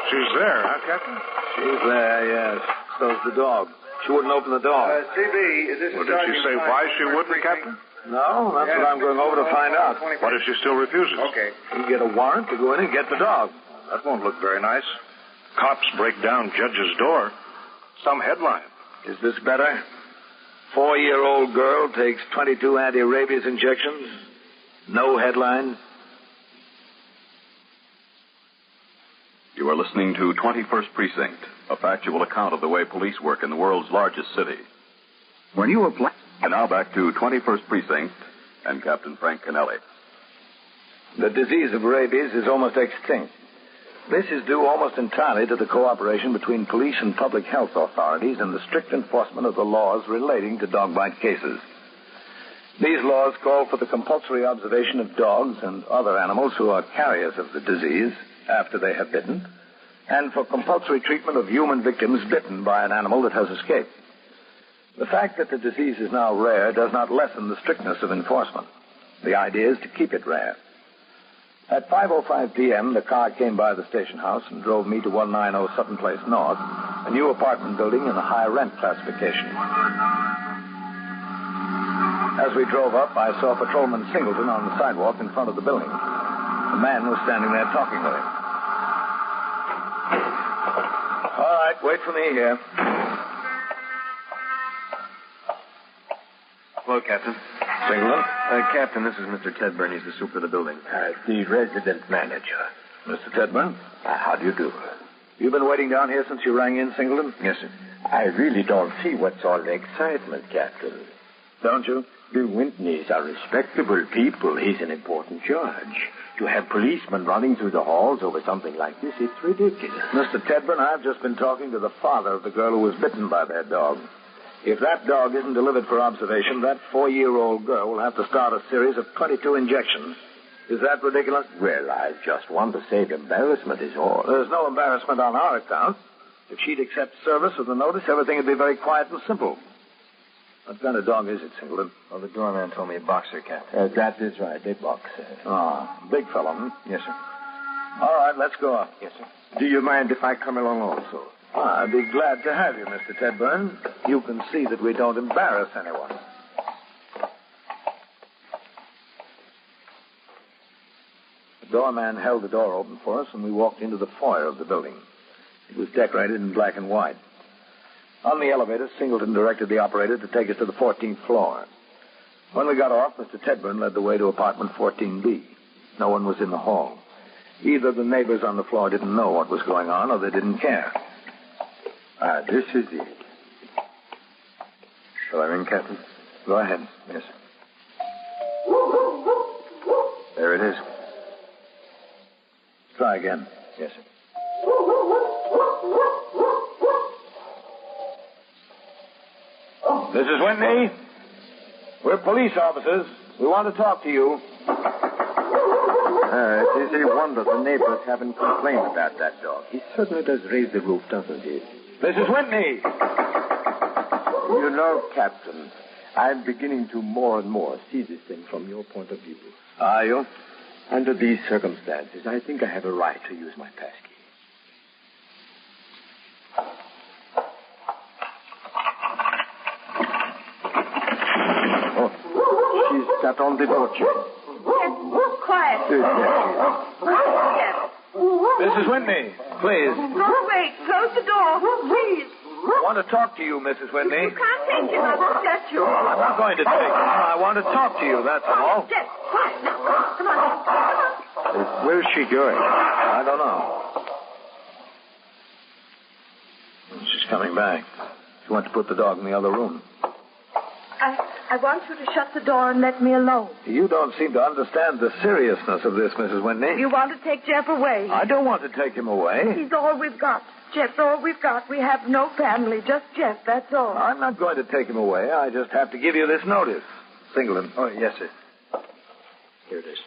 She's there, huh, Captain? She's there, yes. So's the dog. She wouldn't open the door. CB, is this Well, did she say why she wouldn't, Captain? No, that's what I'm going over to find out. What if she still refuses? Okay. You get a warrant to go in and get the dog. That won't look very nice. Cops break down judge's door. Some headline. Is this better? 4-year-old girl takes 22 anti-rabies injections. No headline. You are listening to 21st Precinct, a factual account of the way police work in the world's largest city. When you apply... And now back to 21st Precinct and Captain Frank Kennelly. The disease of rabies is almost extinct. This is due almost entirely to the cooperation between police and public health authorities and the strict enforcement of the laws relating to dog bite cases. These laws call for the compulsory observation of dogs and other animals who are carriers of the disease after they have bitten, and for compulsory treatment of human victims bitten by an animal that has escaped. The fact that the disease is now rare does not lessen the strictness of enforcement. The idea is to keep it rare. At 5:05 p.m., the car came by the station house and drove me to 190 Sutton Place North, a new apartment building in the high rent classification. As we drove up, I saw Patrolman Singleton on the sidewalk in front of the building. The man was standing there talking with him. All right, wait for me here. Hello, Captain. Singleton? Captain, this is Mr. Tedburn. He's the super of the building. The resident manager. Mr. Tedburn? How do you do? You've been waiting down here since you rang in, Singleton? Yes, sir. I really don't see what's all the excitement, Captain. Don't you? The Whitneys are respectable people. He's an important judge. To have policemen running through the halls over something like this, it's ridiculous. Mr. Tedburn, I've just been talking to the father of the girl who was bitten by that dog. If that dog isn't delivered for observation, that 4-year-old girl will have to start a series of 22 injections. Is that ridiculous? Well, I just want to save embarrassment is all. There's no embarrassment on our account. If she'd accept service with the notice, everything would be very quiet and simple. What kind of dog is it, Singleton? Well, the doorman told me a boxer, Captain. That is right, a boxer. Big fellow, hmm? Yes, sir. All right, let's go up. Yes, sir. Do you mind if I come along also? I'd be glad to have you, Mr. Tedburn. You can see that we don't embarrass anyone. The doorman held the door open for us, and we walked into the foyer of the building. It was decorated in black and white. On the elevator, Singleton directed the operator to take us to the 14th floor. When we got off, Mr. Tedburn led the way to apartment 14B. No one was in the hall. Either the neighbors on the floor didn't know what was going on, or they didn't care. This is it. Shall I ring, Captain? Go ahead. Yes, sir. There it is. Try again. Yes, sir. Mrs. Whitney, we're police officers. We want to talk to you. It is a wonder the neighbors haven't complained about that dog. He certainly does raise the roof, doesn't he? Mrs. Whitney! You know, Captain, I'm beginning to more and more see this thing from your point of view. Are you? Under these circumstances, I think I have a right to use my passkey. Oh, she's got on the door chain. Quiet. Mrs. Whitney, please. Wait, close the door, please. I want to talk to you, Mrs. Whitney. You can't take him. I won't let you. I'm not going to take him. I want to talk to you, that's all. Jeff, quiet. Now, come on. Where's she going? I don't know. She's coming back. She wants to put the dog in the other room. I want you to shut the door and let me alone. You don't seem to understand the seriousness of this, Mrs. Whitney. You want to take Jeff away. I don't want to take him away. He's all we've got. Jeff's all we've got. We have no family, just Jeff, that's all. I'm not going to take him away. I just have to give you this notice. Singleton. Oh, yes, sir. Here it is.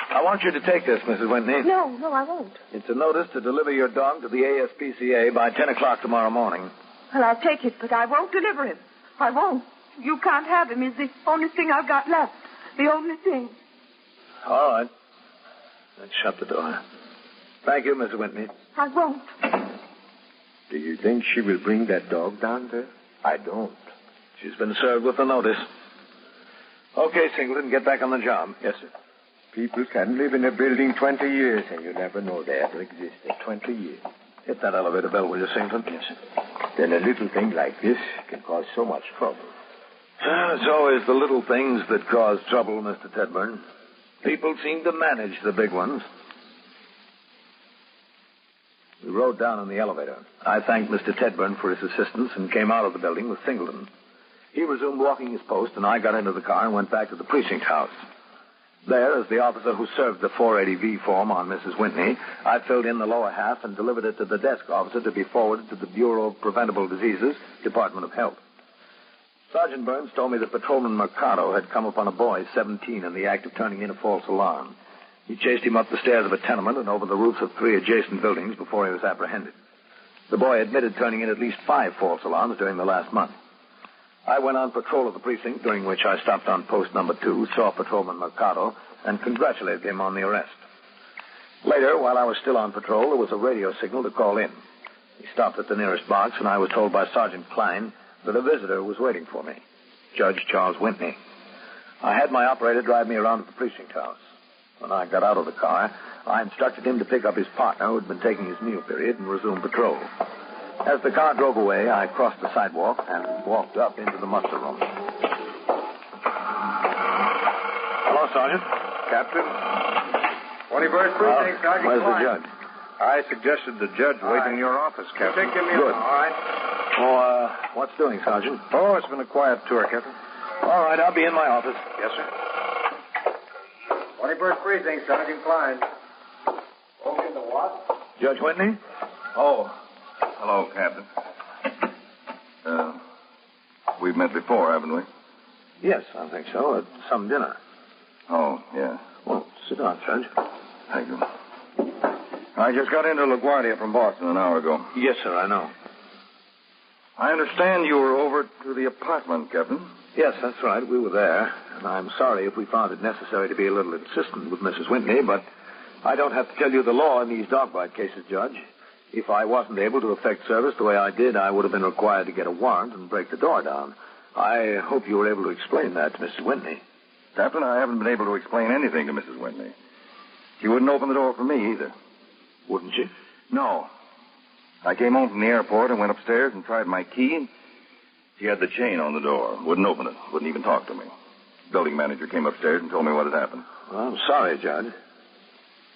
I want you to take this, Mrs. Whitney. No, I won't. It's a notice to deliver your dog to the ASPCA by 10 o'clock tomorrow morning. Well, I'll take it, but I won't deliver him. I won't. You can't have him. He's the only thing I've got left. The only thing. All right. Let's shut the door. Thank you, Mrs. Whitney. I won't. Do you think she will bring that dog down there? I don't. She's been served with the notice. Okay, Singleton, get back on the job. Yes, sir. People can live in a building 20 years, and you never know they ever existed. 20 years. Hit that elevator bell, will you, Singleton? Yes, sir. Then a little thing like this can cause so much trouble. It's always the little things that cause trouble, Mr. Tedburn. People seem to manage the big ones. We rode down in the elevator. I thanked Mr. Tedburn for his assistance and came out of the building with Singleton. He resumed walking his post, and I got into the car and went back to the precinct house. There, as the officer who served the 480V form on Mrs. Whitney, I filled in the lower half and delivered it to the desk officer to be forwarded to the Bureau of Preventable Diseases, Department of Health. Sergeant Burns told me that Patrolman Mercado had come upon a boy, 17, in the act of turning in a false alarm. He chased him up the stairs of a tenement and over the roofs of 3 adjacent buildings before he was apprehended. The boy admitted turning in at least 5 false alarms during the last month. I went on patrol of the precinct, during which I stopped on post number 2, saw Patrolman Mercado, and congratulated him on the arrest. Later, while I was still on patrol, there was a radio signal to call in. He stopped at the nearest box, and I was told by Sergeant Klein that a visitor was waiting for me, Judge Charles Whitney. I had my operator drive me around to the precinct house. When I got out of the car, I instructed him to pick up his partner who had been taking his meal period and resume patrol. As the car drove away, I crossed the sidewalk and walked up into the muster room. Hello, Sergeant. Captain. 21st Precinct, Sergeant Where's Klein. the judge? I suggested the judge wait in your office, Captain. Good. All right. Oh, what's doing, Sergeant? Oh, it's been a quiet tour, Captain. All right, I'll be in my office. Yes, sir. 21st Precinct, Sergeant Klein. Open the what? Judge Whitney? Oh. Hello, Captain. We've met before, haven't we? Yes, I think so, at some dinner. Oh, yeah. Well, sit down, Judge. Thank you. I just got into LaGuardia from Boston an hour ago. Yes, sir, I know. I understand you were over to the apartment, Captain. Yes, that's right. We were there. And I'm sorry if we found it necessary to be a little insistent with Mrs. Whitney, but I don't have to tell you the law in these dog bite cases, Judge. If I wasn't able to effect service the way I did, I would have been required to get a warrant and break the door down. I hope you were able to explain that to Mrs. Whitney. Captain, I haven't been able to explain anything to Mrs. Whitney. She wouldn't open the door for me either. Wouldn't she? No. I came home from the airport and went upstairs and tried my key, and she had the chain on the door. Wouldn't open it. Wouldn't even talk to me. Building manager came upstairs and told me what had happened. Well, I'm sorry, Judge.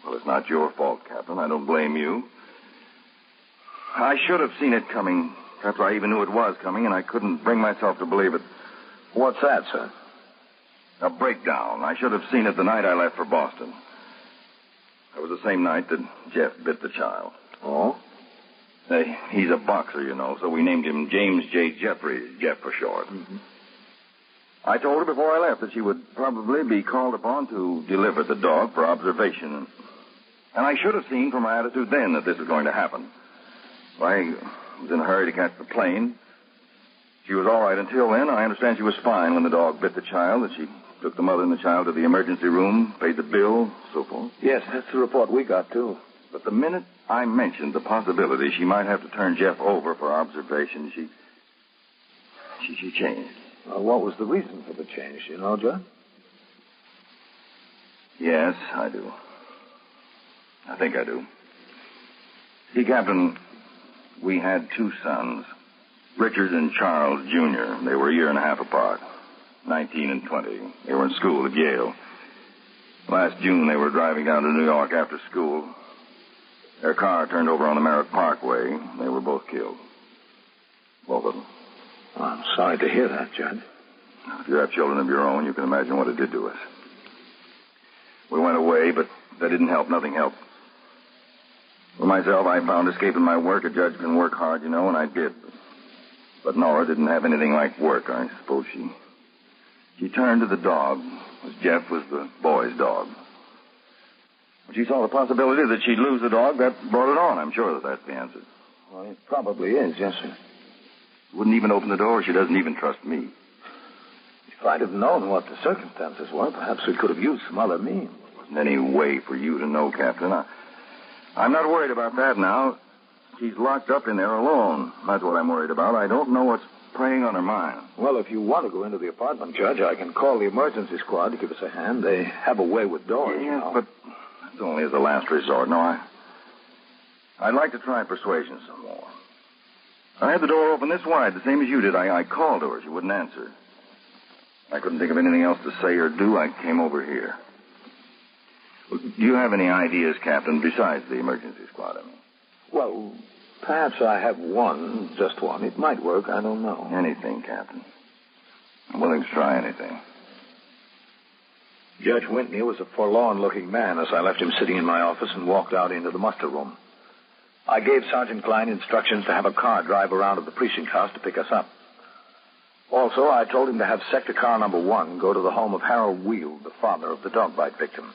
Well, it's not your fault, Captain. I don't blame you. I should have seen it coming Perhaps I even knew it was coming, and I couldn't bring myself to believe it. What's that, sir? A breakdown. I should have seen it the night I left for Boston. It was the same night that Jeff bit the child. Oh? He's a boxer, you know, so we named him James J. Jeffries, Jeff for short. Mm-hmm. I told her before I left that she would probably be called upon to deliver the dog for observation. And I should have seen from her attitude then that this was going to happen. I was in a hurry to catch the plane. She was all right until then. I understand she was fine when the dog bit the child, that she took the mother and the child to the emergency room, paid the bill, so forth. Yes, that's the report we got, too. But the minute I mentioned the possibility she might have to turn Jeff over for observation, she changed. What was the reason for the change, you know, John? Yes, I do. I think I do. See, Captain, we had two sons, Richard and Charles, Jr. They were a year and a half apart, 19 and 20. They were in school at Yale. Last June, they were driving down to New York after school. Their car turned over on the Merritt Parkway. They were both killed. Both of them. Well, I'm sorry to hear that, Judge. If you have children of your own, you can imagine what it did to us. We went away, but that didn't help. Nothing helped. For myself, I found escaping my work. A judge can work hard, you know, and I did. But Nora didn't have anything like work. I suppose she turned to the dog, as Jeff was the boy's dog. When she saw the possibility that she'd lose the dog, that brought it on. I'm sure that that's the answer. Well, it probably is, yes, sir. Wouldn't even open the door. She doesn't even trust me. If I'd have known what the circumstances were, perhaps we could have used some other means. There wasn't any way for you to know, Captain. I'm not worried about that now. She's locked up in there alone. That's what I'm worried about. I don't know what's preying on her mind. Well, if you want to go into the apartment, Judge, I can call the emergency squad to give us a hand. They have a way with doors, you know. But it's only as a last resort. No, I'd like to try persuasion some more. I had the door open this wide, the same as you did. I called to her. She wouldn't answer. I couldn't think of anything else to say or do. I came over here. Do you have any ideas, Captain, besides the emergency squad? Well, perhaps I have one, just one. It might work. I don't know. Anything, Captain. I'm willing to try anything. Judge Whitney was a forlorn-looking man as I left him sitting in my office and walked out into the muster room. I gave Sergeant Klein instructions to have a car drive around to the precinct house to pick us up. Also, I told him to have sector car number 1 go to the home of Harold Weald, the father of the dog bite victim.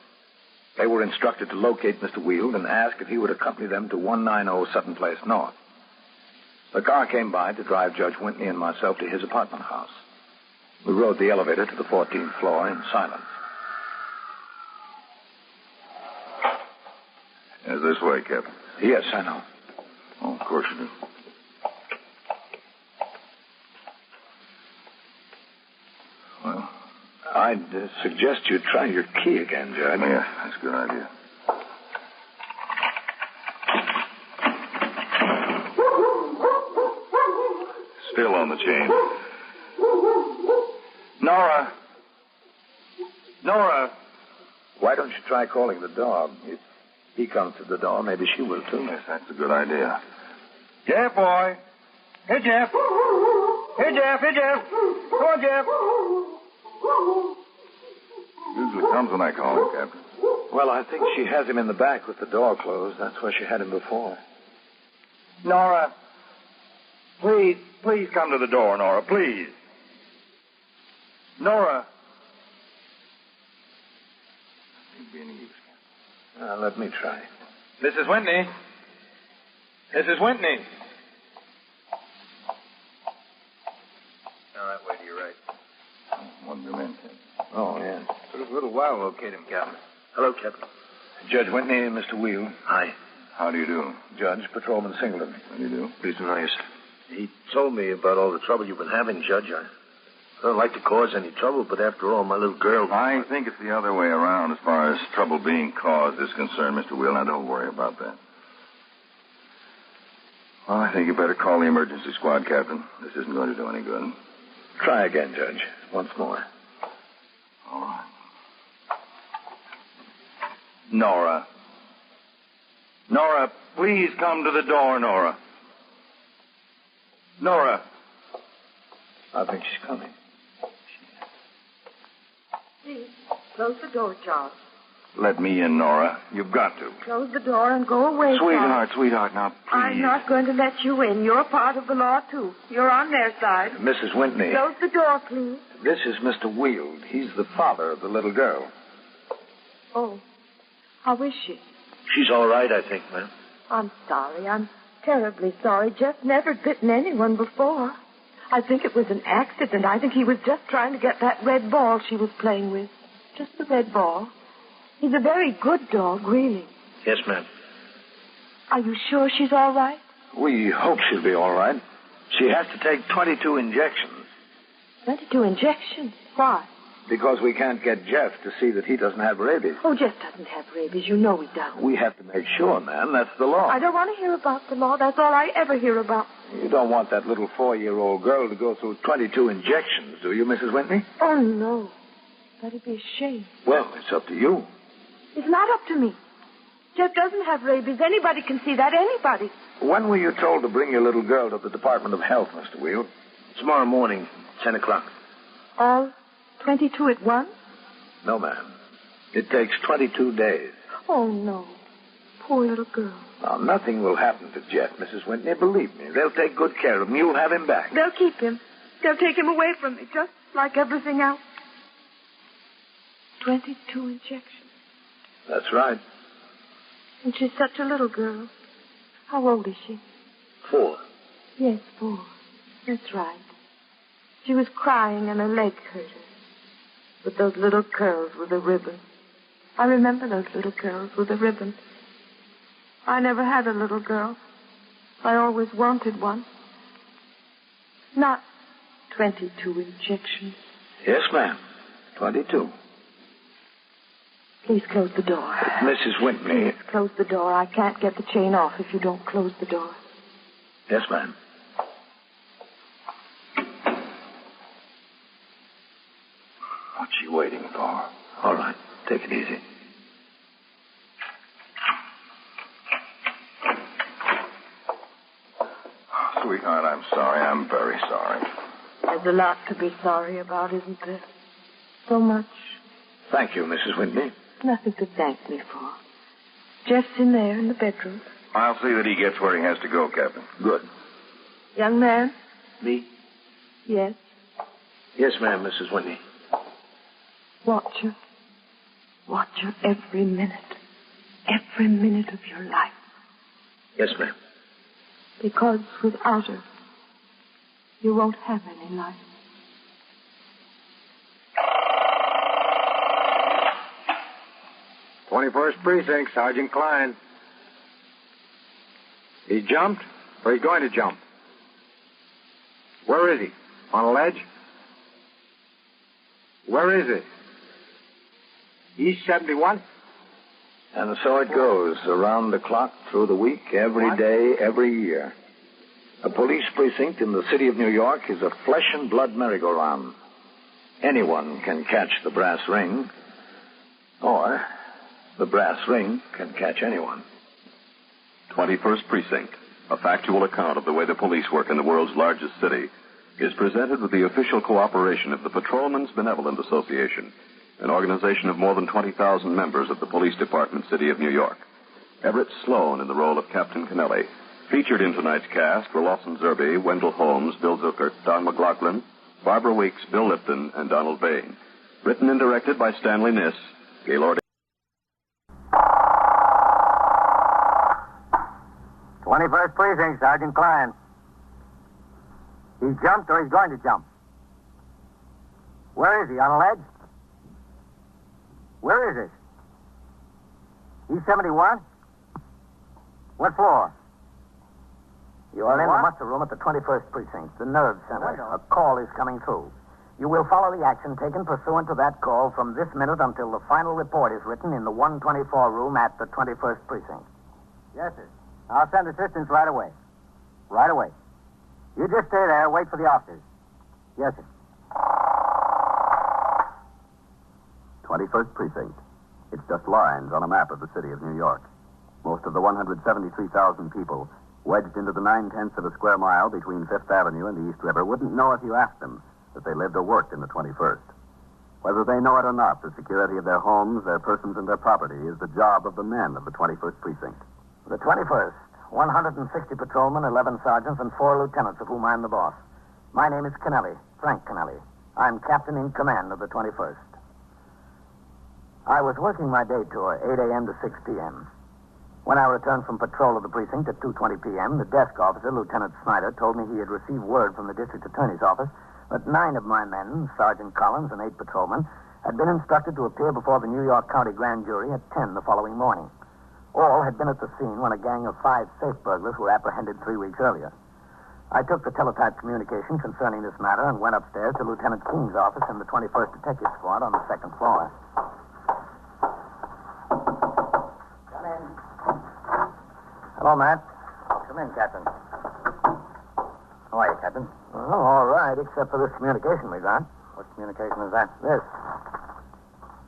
They were instructed to locate Mr. Weald and ask if he would accompany them to 190 Sutton Place North. The car came by to drive Judge Whitney and myself to his apartment house. We rode the elevator to the 14th floor in silence. Is this way, Captain? Yes, I know. Oh, of course you do. Well, I'd suggest you try your key again, Judge. Yeah, that's a good idea. Still on the chain. Nora! Nora! Why don't you try calling the dog? If he comes to the door, maybe she will, too. Yes, that's a good idea. Jeff, boy. Hey, Jeff. Hey, Jeff. Hey, Jeff. Come on, Jeff. Usually comes when I call him, Captain. Well, I think she has him in the back with the door closed. That's where she had him before. Nora. Please come to the door, Nora. Please. Nora. Let me try. Mrs. Whitney. Mrs. Whitney. All right, wait, you're right. One of your men. Oh, yeah. Took a little while to locate him, Captain. Hello, Captain. Judge Whitney and Mr. Weald. Hi. How do you do? Judge, Patrolman Singleton. How do you do? Pleased to know you, sir. He told me about all the trouble you've been having, Judge. I don't like to cause any trouble, but after all, my little girl... I think it's the other way around as far as trouble being caused is concerned, Mr. Will. Now, don't worry about that. Well, I think you better call the emergency squad, Captain. This isn't going to do any good. Try again, Judge. Once more. All right. Nora. Nora, please come to the door, Nora. Nora. I think she's coming. Please, close the door, Charles. Let me in, Nora. You've got to. Close the door and go away, Charles. Sweetheart, now, please. I'm not going to let you in. You're part of the law, too. You're on their side. Mrs. Whitney. Close the door, please. This is Mr. Wield. He's the father of the little girl. Oh, how is she? She's all right, I think, ma'am. I'm sorry. I'm terribly sorry. Jeff never bitten anyone before. I think it was an accident. I think he was just trying to get that red ball she was playing with. Just the red ball. He's a very good dog, really. Yes, ma'am. Are you sure she's all right? We hope she'll be all right. She has to take 22 injections. 22 injections? Why? Because we can't get Jeff to see that he doesn't have rabies. Oh, Jeff doesn't have rabies. You know he doesn't. We have to make sure, ma'am. That's the law. I don't want to hear about the law. That's all I ever hear about. You don't want that little 4-year-old girl to go through 22 injections, do you, Mrs. Whitney? Oh, no. That'd be a shame. Well, it's up to you. It's not up to me. Jeff doesn't have rabies. Anybody can see that. Anybody. When were you told to bring your little girl to the Department of Health, Mr. Wield? Tomorrow morning, 10 o'clock. All 22 at once? No, ma'am. It takes 22 days. Oh, no. Poor little girl. Now, nothing will happen to Jeff, Mrs. Whitney. Believe me. They'll take good care of him. You'll have him back. They'll keep him. They'll take him away from me, just like everything else. 22 injections. That's right. And she's such a little girl. How old is she? 4. Yes, 4. That's right. She was crying and her leg hurt her. With those little curls with a ribbon. I remember those little curls with a ribbon. I never had a little girl. I always wanted one. Not 22 injections. Yes, ma'am. 22. Please close the door. Mrs. Whitney. Please close the door. I can't get the chain off if you don't close the door. Yes, ma'am. What's she waiting for? All right. Take it easy. Sweetheart, I'm sorry. I'm very sorry. There's a lot to be sorry about, isn't there? So much. Thank you, Mrs. Whitney. Nothing to thank me for. Jeff's in there in the bedroom. I'll see that he gets where he has to go, Captain. Good. Young man? Me? Yes. Yes, ma'am, Mrs. Whitney. Watch her. Watch her every minute. Every minute of your life. Yes, ma'am. Because without her, you won't have any life. '21st Precinct, Sergeant Klein. He jumped, or he's going to jump? Where is he? On a ledge? Where is it? East 71? And so it goes, around the clock, through the week, every day, every year. A police precinct in the city of New York is a flesh and blood merry-go-round. Anyone can catch the brass ring, or the brass ring can catch anyone. 21st Precinct, a factual account of the way the police work in the world's largest city, is presented with the official cooperation of the Patrolmen's Benevolent Association, an organization of more than 20,000 members of the Police Department, City of New York. Everett Sloan in the role of Captain Kennelly. Featured in tonight's cast were Lawson Zerbe, Wendell Holmes, Bill Zuckert, Don McLaughlin, Barbara Weeks, Bill Lipton, and Donald Bain. Written and directed by Stanley Niss, Gaylord. 21st Precinct, Sergeant Klein. He jumped or he's going to jump? Where is he, on a ledge? Where is it? E71? What floor? You are in the muster room at the 21st Precinct, the nerve center. A call is coming through. You will follow the action taken pursuant to that call from this minute until the final report is written in the 124 room at the 21st Precinct. Yes, sir. I'll send assistance right away. Right away. You just stay there, wait for the officers. Yes, sir. 21st Precinct. It's just lines on a map of the city of New York. Most of the 173,000 people wedged into the 9/10 of a square mile between Fifth Avenue and the East River, wouldn't know if you asked them that they lived or worked in the 21st. Whether they know it or not, the security of their homes, their persons, and their property is the job of the men of the 21st Precinct. The 21st, 160 patrolmen, 11 sergeants, and 4 lieutenants, of whom I'm the boss. My name is Kennelly, Frank Kennelly. I'm captain in command of the 21st. I was working my day tour, 8 a.m. to 6 p.m. When I returned from patrol of the precinct at 2:20 p.m., the desk officer, Lieutenant Snyder, told me he had received word from the district attorney's office that 9 of my men, Sergeant Collins and 8 patrolmen, had been instructed to appear before the New York County grand jury at 10 the following morning. All had been at the scene when a gang of 5 safe burglars were apprehended 3 weeks earlier. I took the teletype communication concerning this matter and went upstairs to Lieutenant King's office in the 21st Detective Squad on the 2nd floor. Come in. Hello, Matt. Come in, Captain. How are you, Captain? Oh, all right, except for this communication we got. What communication is that? This.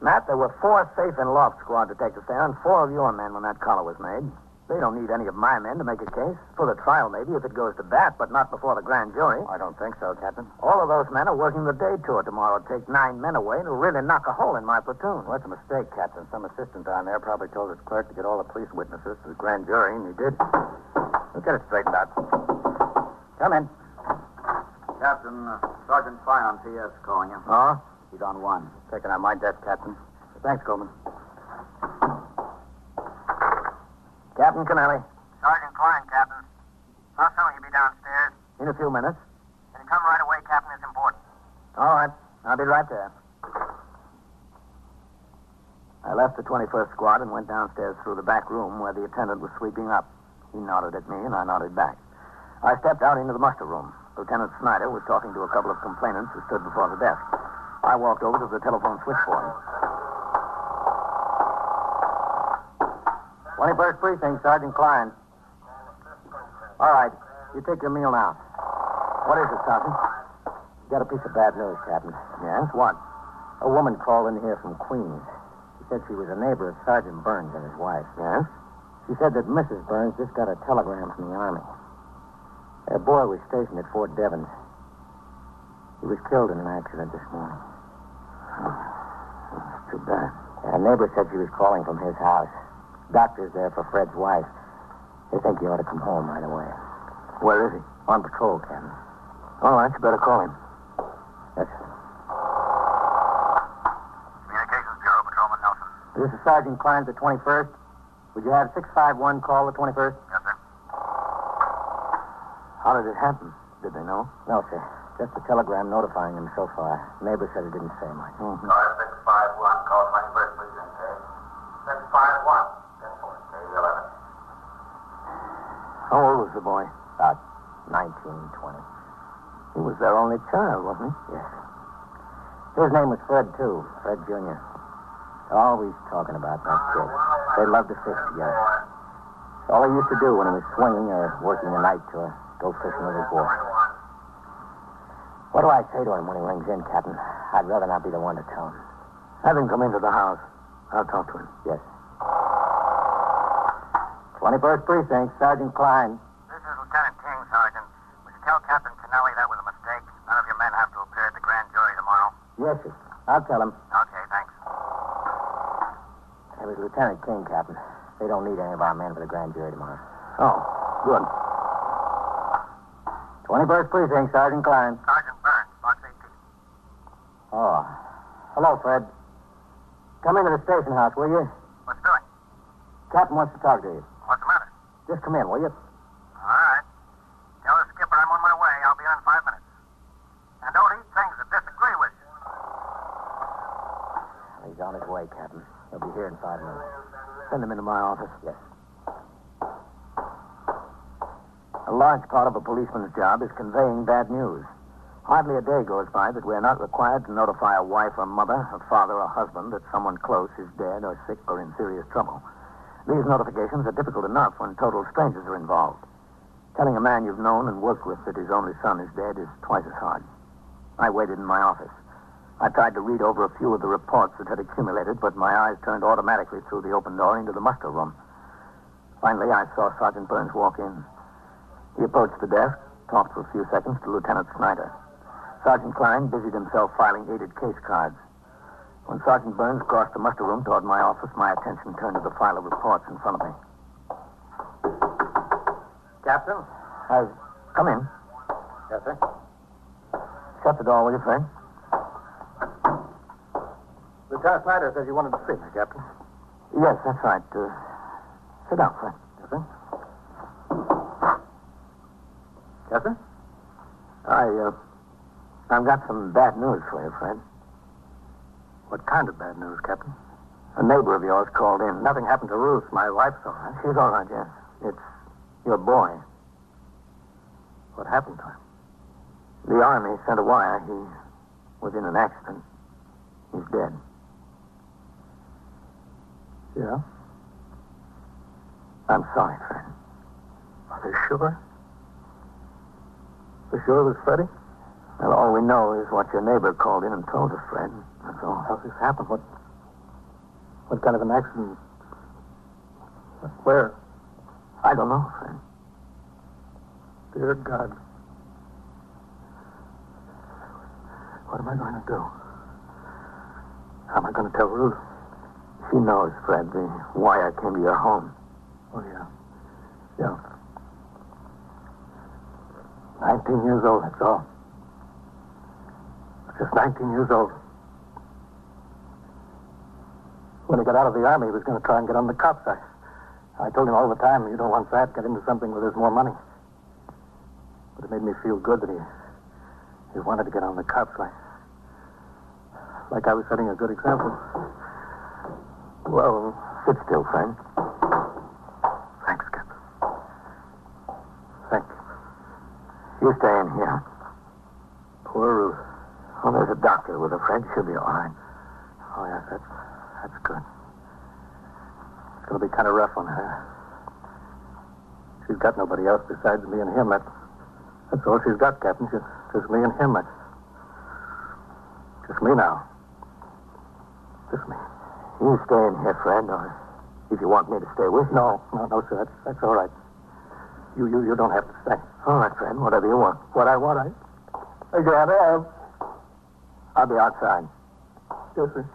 Matt, there were 4 safe and loft squad detectives there and 4 of your men when that collar was made. They don't need any of my men to make a case. For the trial, maybe, if it goes to bat, but not before the grand jury. I don't think so, Captain. All of those men are working the day tour tomorrow. Take 9 men away and it'll really knock a hole in my platoon. Well, that's a mistake, Captain. Some assistant down there probably told his clerk to get all the police witnesses to the grand jury, and he did. We'll get it straightened out. Come in. Captain, Sergeant Fry on PS calling you. Oh? He's on 1. Taken out my desk, Captain. Thanks, Coleman. Captain Kennelly. Sergeant Klein, Captain. How soon will you be downstairs? In a few minutes. Can you come right away, Captain? It's important. All right. I'll be right there. I left the 21st squad and went downstairs through the back room where the attendant was sweeping up. He nodded at me, and I nodded back. I stepped out into the muster room. Lieutenant Snyder was talking to a couple of complainants who stood before the desk. I walked over to the telephone switchboard. 21st Precinct, Sergeant Klein. All right. You take your meal now. What is it, Sergeant? Got a piece of bad news, Captain. Yes? What? A woman called in here from Queens. She said she was a neighbor of Sergeant Burns and his wife. Yes? She said that Mrs. Burns just got a telegram from the Army. Their boy was stationed at Fort Devens. He was killed in an accident this morning. That's too bad. A neighbor said she was calling from his house. Doctor's there for Fred's wife. They think you ought to come home right away. Where is he? On patrol, Captain. All right, you better call him. Yes. Communications Bureau, Patrolman Nelson. This is Sergeant Klein at the 21st. Would you have 651 call the 21st? Yes, sir. How did it happen? Did they know? No, sir. Just a telegram notifying them so far. Neighbor said it didn't say much. Mm-hmm. 651, call 21st Precinct, K. 651. 11. How old was the boy? About 19, 20. He was their only child, wasn't he? Yes. His name was Fred, too. Fred Jr. Always talking about that kid. They loved to fish together. It's all he used to do when he was swinging or working the night tour. Go fishing with his boy. What do I say to him when he rings in, Captain? I'd rather not be the one to tell him. Have him come into the house. I'll talk to him. Yes. 21st Precinct, Sergeant Klein. This is Lieutenant King, Sergeant. Would you tell Captain Kennelly that was a mistake? None of your men have to appear at the grand jury tomorrow. Yes, sir. I'll tell him. Okay, thanks. It was Lieutenant King, Captain. They don't need any of our men for the grand jury tomorrow. Oh, good. 21st Precinct, Sergeant Klein. Sergeant Burns, box 18. Oh. Hello, Fred. Come into the station house, will you? What's doing? Captain wants to talk to you. What's the matter? Just come in, will you? All right. Tell the skipper I'm on my way. I'll be on in 5 minutes. And don't eat things that disagree with you. He's on his way, Captain. He'll be here in 5 minutes. Send him into my office. Yes. A large part of a policeman's job is conveying bad news. Hardly a day goes by that we are not required to notify a wife or mother, a father or husband that someone close is dead or sick or in serious trouble. These notifications are difficult enough when total strangers are involved. Telling a man you've known and worked with that his only son is dead is twice as hard. I waited in my office. I tried to read over a few of the reports that had accumulated, but my eyes turned automatically through the open door into the muster room. Finally, I saw Sergeant Burns walk in. He approached the desk, talked for a few seconds to Lieutenant Snyder. Sergeant Klein busied himself filing aided case cards. When Sergeant Burns crossed the muster room toward my office, my attention turned to the file of reports in front of me. Captain? Come in. Yes, sir. Shut the door, will you, friend? Lieutenant Snyder says you wanted to see me, Captain. Yes, that's right. Sit down, friend. Yes, sir. Yes, sir? I've got some bad news for you, Fred. What kind of bad news, Captain? A neighbor of yours called in. Nothing happened to Ruth. My wife's all right. She's all right, yes. It's your boy. What happened to him? The Army sent a wire. He was in an accident. He's dead. Yeah? I'm sorry, Fred. Are they sure? For sure it was Freddie? Well, all we know is what your neighbor called in and told us, Fred. That's all. How's this happen? What kind of an accident? Where? I don't know, Fred. Dear God. What am I going to do? How am I going to tell Ruth? She knows, Fred, the wire came to your home. Oh, yeah. Yeah. 19 years old, that's all. Just 19 years old. When he got out of the Army, he was going to try and get on the cops. I told him all the time, you don't want that, get into something where there's more money. But it made me feel good that he wanted to get on the cops, like I was setting a good example. Well, sit still, friend. Thanks, Captain. Thank you. You stay in here. Poor Ruth. Oh, there's a doctor with her, Fred. She'll be all right. Oh, yes, that's good. It's going to be kind of rough on her. She's got nobody else besides me and him. That's all she's got, Captain. Just me and him. Just me now. Just me. You stay in here, Fred, or if you want me to stay with you. No, sir. That's all right. You don't have to stay. All right, Fred. Whatever you want. What I want, I gotta have. I'll be outside. Yes, sir.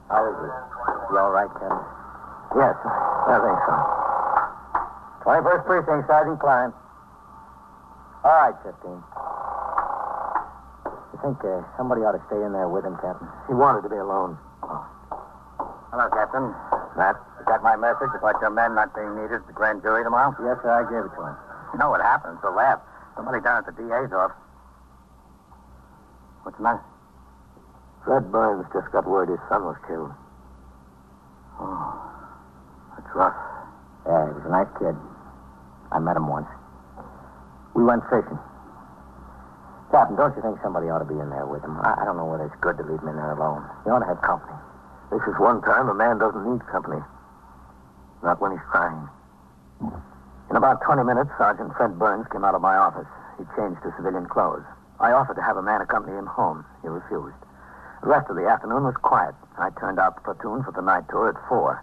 How is it? You all right, Ken? Yes, I think so. 21st Precinct, Sergeant Klein. All right, 15. You think somebody ought to stay in there with him, Captain? He wanted to be alone. Oh. Hello, Captain. Matt, you got my message about your men not being needed at the grand jury tomorrow? Yes, sir, I gave it to him. You know what happened? It's a laugh. Somebody down at the DA's office. What's the matter? Fred Burns just got word his son was killed. Oh, that's rough. Yeah, he was a nice kid. I met him once. We went fishing. Captain, don't you think somebody ought to be in there with him? I don't know whether it's good to leave him in there alone. You ought to have company. This is one time a man doesn't need company. Not when he's crying. In about 20 minutes, Sergeant Fred Burns came out of my office. He changed to civilian clothes. I offered to have a man accompany him home. He refused. The rest of the afternoon was quiet. I turned out the platoon for the night tour at 4.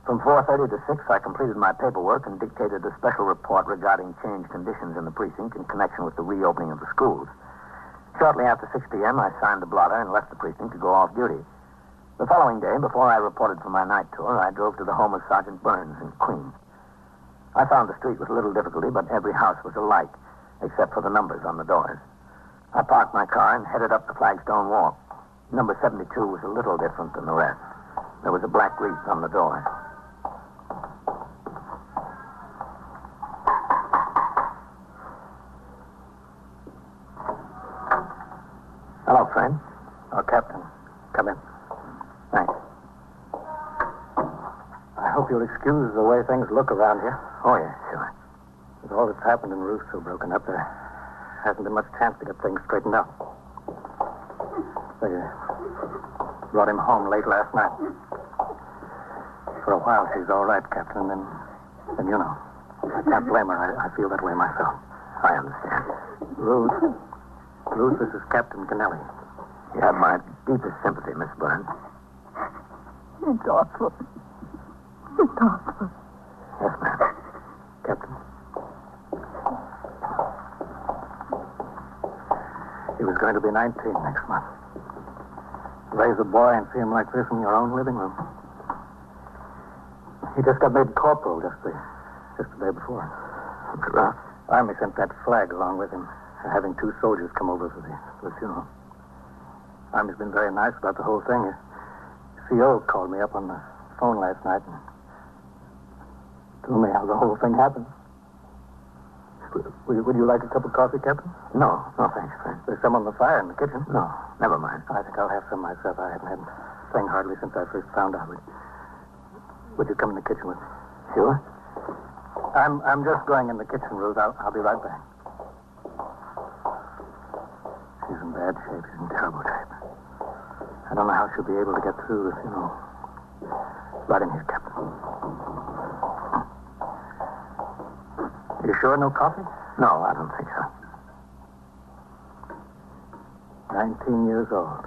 From 4:30 to 6, I completed my paperwork and dictated a special report regarding changed conditions in the precinct in connection with the reopening of the schools. Shortly after 6 p.m., I signed the blotter and left the precinct to go off duty. The following day, before I reported for my night tour, I drove to the home of Sergeant Burns in Queens. I found the street with little difficulty, but every house was alike, except for the numbers on the doors. I parked my car and headed up the flagstone walk. Number 72 was a little different than the rest. There was a black wreath on the door. Hello, friend. Oh, Captain. Come in. Thanks. I hope you'll excuse the way things look around here. Oh, yeah, sure. With all that's happened and Ruth so broken up, there hasn't been much chance to get things straightened out. They brought him home late last night. For a while, she's all right, Captain, and you know, I can't blame her. I feel that way myself. I understand. Ruth, this is Captain Kennelly. You have my deepest sympathy, Miss Burns. It's awful. It's awful. Yes, ma'am. Captain. He was going to be 19 next month. Raise a boy and see him like this in your own living room. He just got made corporal just the day before. Rough. Army sent that flag along with him, having 2 soldiers come over for the funeral. Army's been very nice about the whole thing. CO called me up on the phone last night and told me how the whole thing happened. Would you like a cup of coffee, Captain? No, thanks. There's some on the fire in the kitchen. No, never mind. I think I'll have some myself. I haven't had a thing hardly since I first found out. Would you come in the kitchen with me? Sure. I'm just going in the kitchen, Ruth. I'll be right back. She's in bad shape. She's in terrible shape. I don't know how she'll be able to get through this, Right in here, Captain. You sure no coffee? No, I don't think so. 19 years old.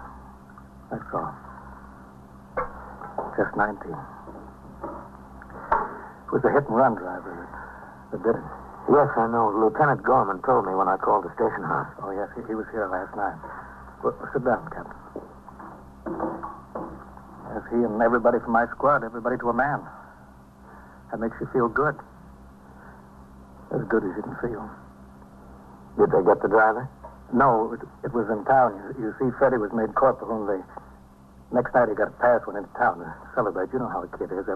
That's all. Just 19. It was the hit-and-run driver that did it. Yes, I know. Lieutenant Gorman told me when I called the station house. Oh, yes, he was here last night. Well, sit down, Captain. Yes, he and everybody from my squad, everybody to a man. That makes you feel good. As good as you can feel. Did they get the driver? No, it was in town. You see, Freddie was made corporal, and next night he got a pass, went into town to celebrate. You know how a kid is.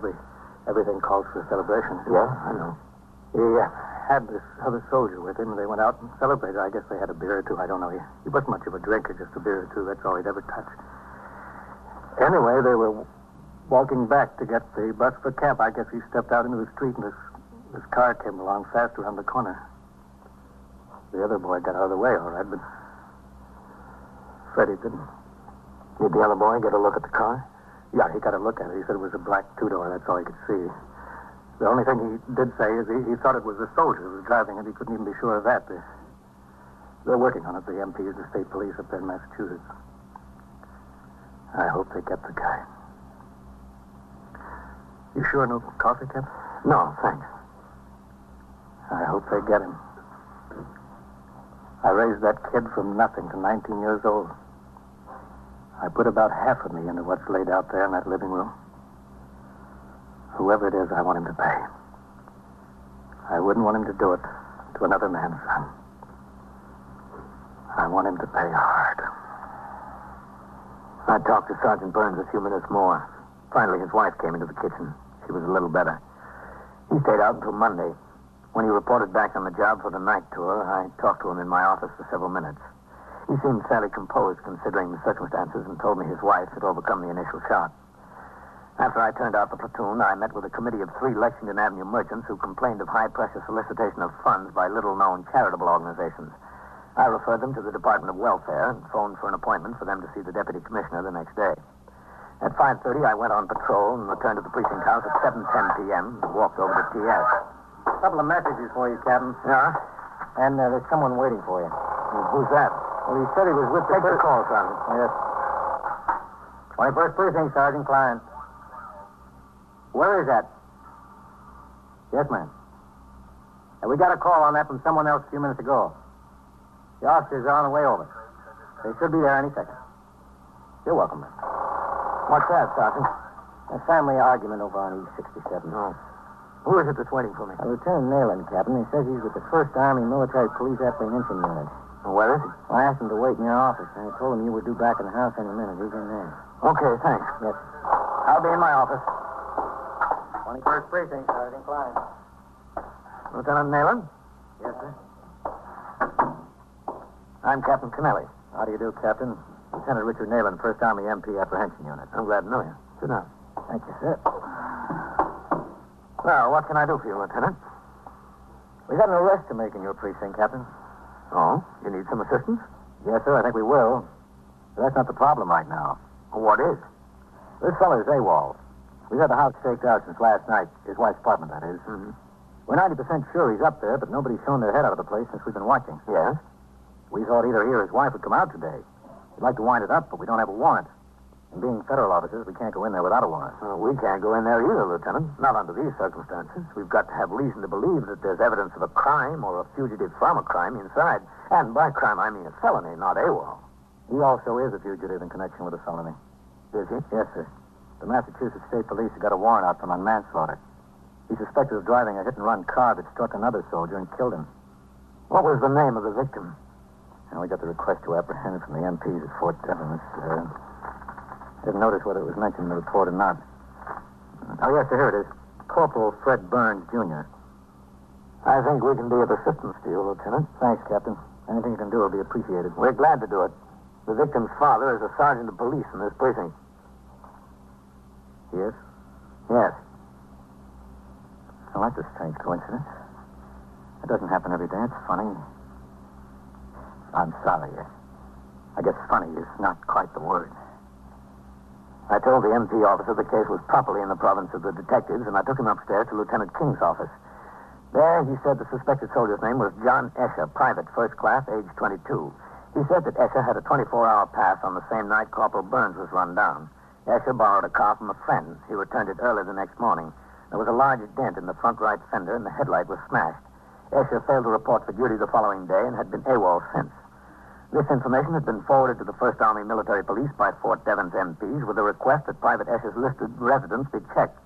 Everything calls for a celebration. Yeah, I know. He had this other soldier with him, and they went out and celebrated. I guess they had a beer or two. I don't know. He wasn't much of a drinker, just a beer or two. That's all he'd ever touch. Anyway, they were walking back to get the bus for camp. I guess he stepped out into the street, and this car came along fast around the corner. The other boy got out of the way, all right, but Freddie didn't. Did the other boy get a look at the car? Yeah, he got a look at it. He said it was a black two-door. That's all he could see. The only thing he did say is he thought it was a soldier who was driving it. He couldn't even be sure of that. They're working on it, the MPs, the state police up there in Massachusetts. I hope they get the guy. You sure no coffee, Captain? No, thanks. I hope they get him. I raised that kid from nothing to 19 years old. I put about half of me into what's laid out there in that living room. Whoever it is, I want him to pay. I wouldn't want him to do it to another man's son. I want him to pay hard. I talked to Sergeant Burns a few minutes more. Finally, his wife came into the kitchen. She was a little better. He stayed out until Monday. When he reported back on the job for the night tour, I talked to him in my office for several minutes. He seemed fairly composed considering the circumstances and told me his wife had overcome the initial shock. After I turned out the platoon, I met with a committee of 3 Lexington Avenue merchants who complained of high-pressure solicitation of funds by little-known charitable organizations. I referred them to the Department of Welfare and phoned for an appointment for them to see the deputy commissioner the next day. At 5:30, I went on patrol and returned to the precinct house at 7:10 p.m. and walked over to TS. A couple of messages for you, Captain. Yeah? And there's someone waiting for you. Who's that? Well, he said he was with Take the call, Sergeant. Yes. 21st Precinct, Sergeant Klein. Where is that? Yes, ma'am. We got a call on that from someone else a few minutes ago. The officers are on the way over. They should be there any second. You're welcome, ma'am. What's that, Sergeant? A family argument over on East 67. Oh. Who is it that's waiting for me? Lieutenant Nayland, Captain. He says he's with the 1st Army Military Police Apprehension Unit. Where is he? Well, I asked him to wait in your office, and I told him you were due back in the house any minute. He's in there. Okay, thanks. Yes. I'll be in my office. 21st Precinct, Sergeant Klein. Lieutenant Nayland? Yes, sir. I'm Captain Kennelly. How do you do, Captain? Lieutenant Richard Nayland, 1st Army MP Apprehension Unit. I'm glad to know you. Sit down. Thank you, sir. Well, what can I do for you, Lieutenant? We got an arrest to make in your precinct, Captain. Oh? You need some assistance? Yes, sir, I think we will. But that's not the problem right now. What is? This fella's AWOL. We've had the house staked out since last night. His wife's apartment, that is. Mm-hmm. We're 90% sure he's up there, but nobody's shown their head out of the place since we've been watching. Yes? We thought either he or his wife would come out today. We'd like to wind it up, but we don't have a warrant. And being federal officers, we can't go in there without a warrant. We can't go in there either, Lieutenant. Not under these circumstances. We've got to have reason to believe that there's evidence of a crime or a fugitive from a crime inside. And by crime, I mean a felony, not AWOL. He also is a fugitive in connection with a felony. Is he? Yes, sir. The Massachusetts State Police have got a warrant out for him on manslaughter. He's suspected of driving a hit-and-run car that struck another soldier and killed him. What was the name of the victim? And we got the request to apprehend from the MPs at Fort Devens. Didn't notice whether it was mentioned in the report or not. Oh, yes, sir, here it is. Corporal Fred Burns, Jr. I think we can be of assistance to you, Lieutenant. Thanks, Captain. Anything you can do will be appreciated. We're glad to do it. The victim's father is a sergeant of police in this precinct. Yes? Yes. Well, that's a strange coincidence. It doesn't happen every day. It's funny. I'm sorry. I guess funny is not quite the word. I told the MP officer the case was properly in the province of the detectives, and I took him upstairs to Lieutenant King's office. There, he said the suspected soldier's name was John Escher, private, first class, age 22. He said that Escher had a 24-hour pass on the same night Corporal Burns was run down. Escher borrowed a car from a friend. He returned it early the next morning. There was a large dent in the front right fender, and the headlight was smashed. Escher failed to report for duty the following day and had been AWOL since. This information had been forwarded to the 1st Army Military Police by Fort Devens MPs with a request that Private Escher's listed residence be checked.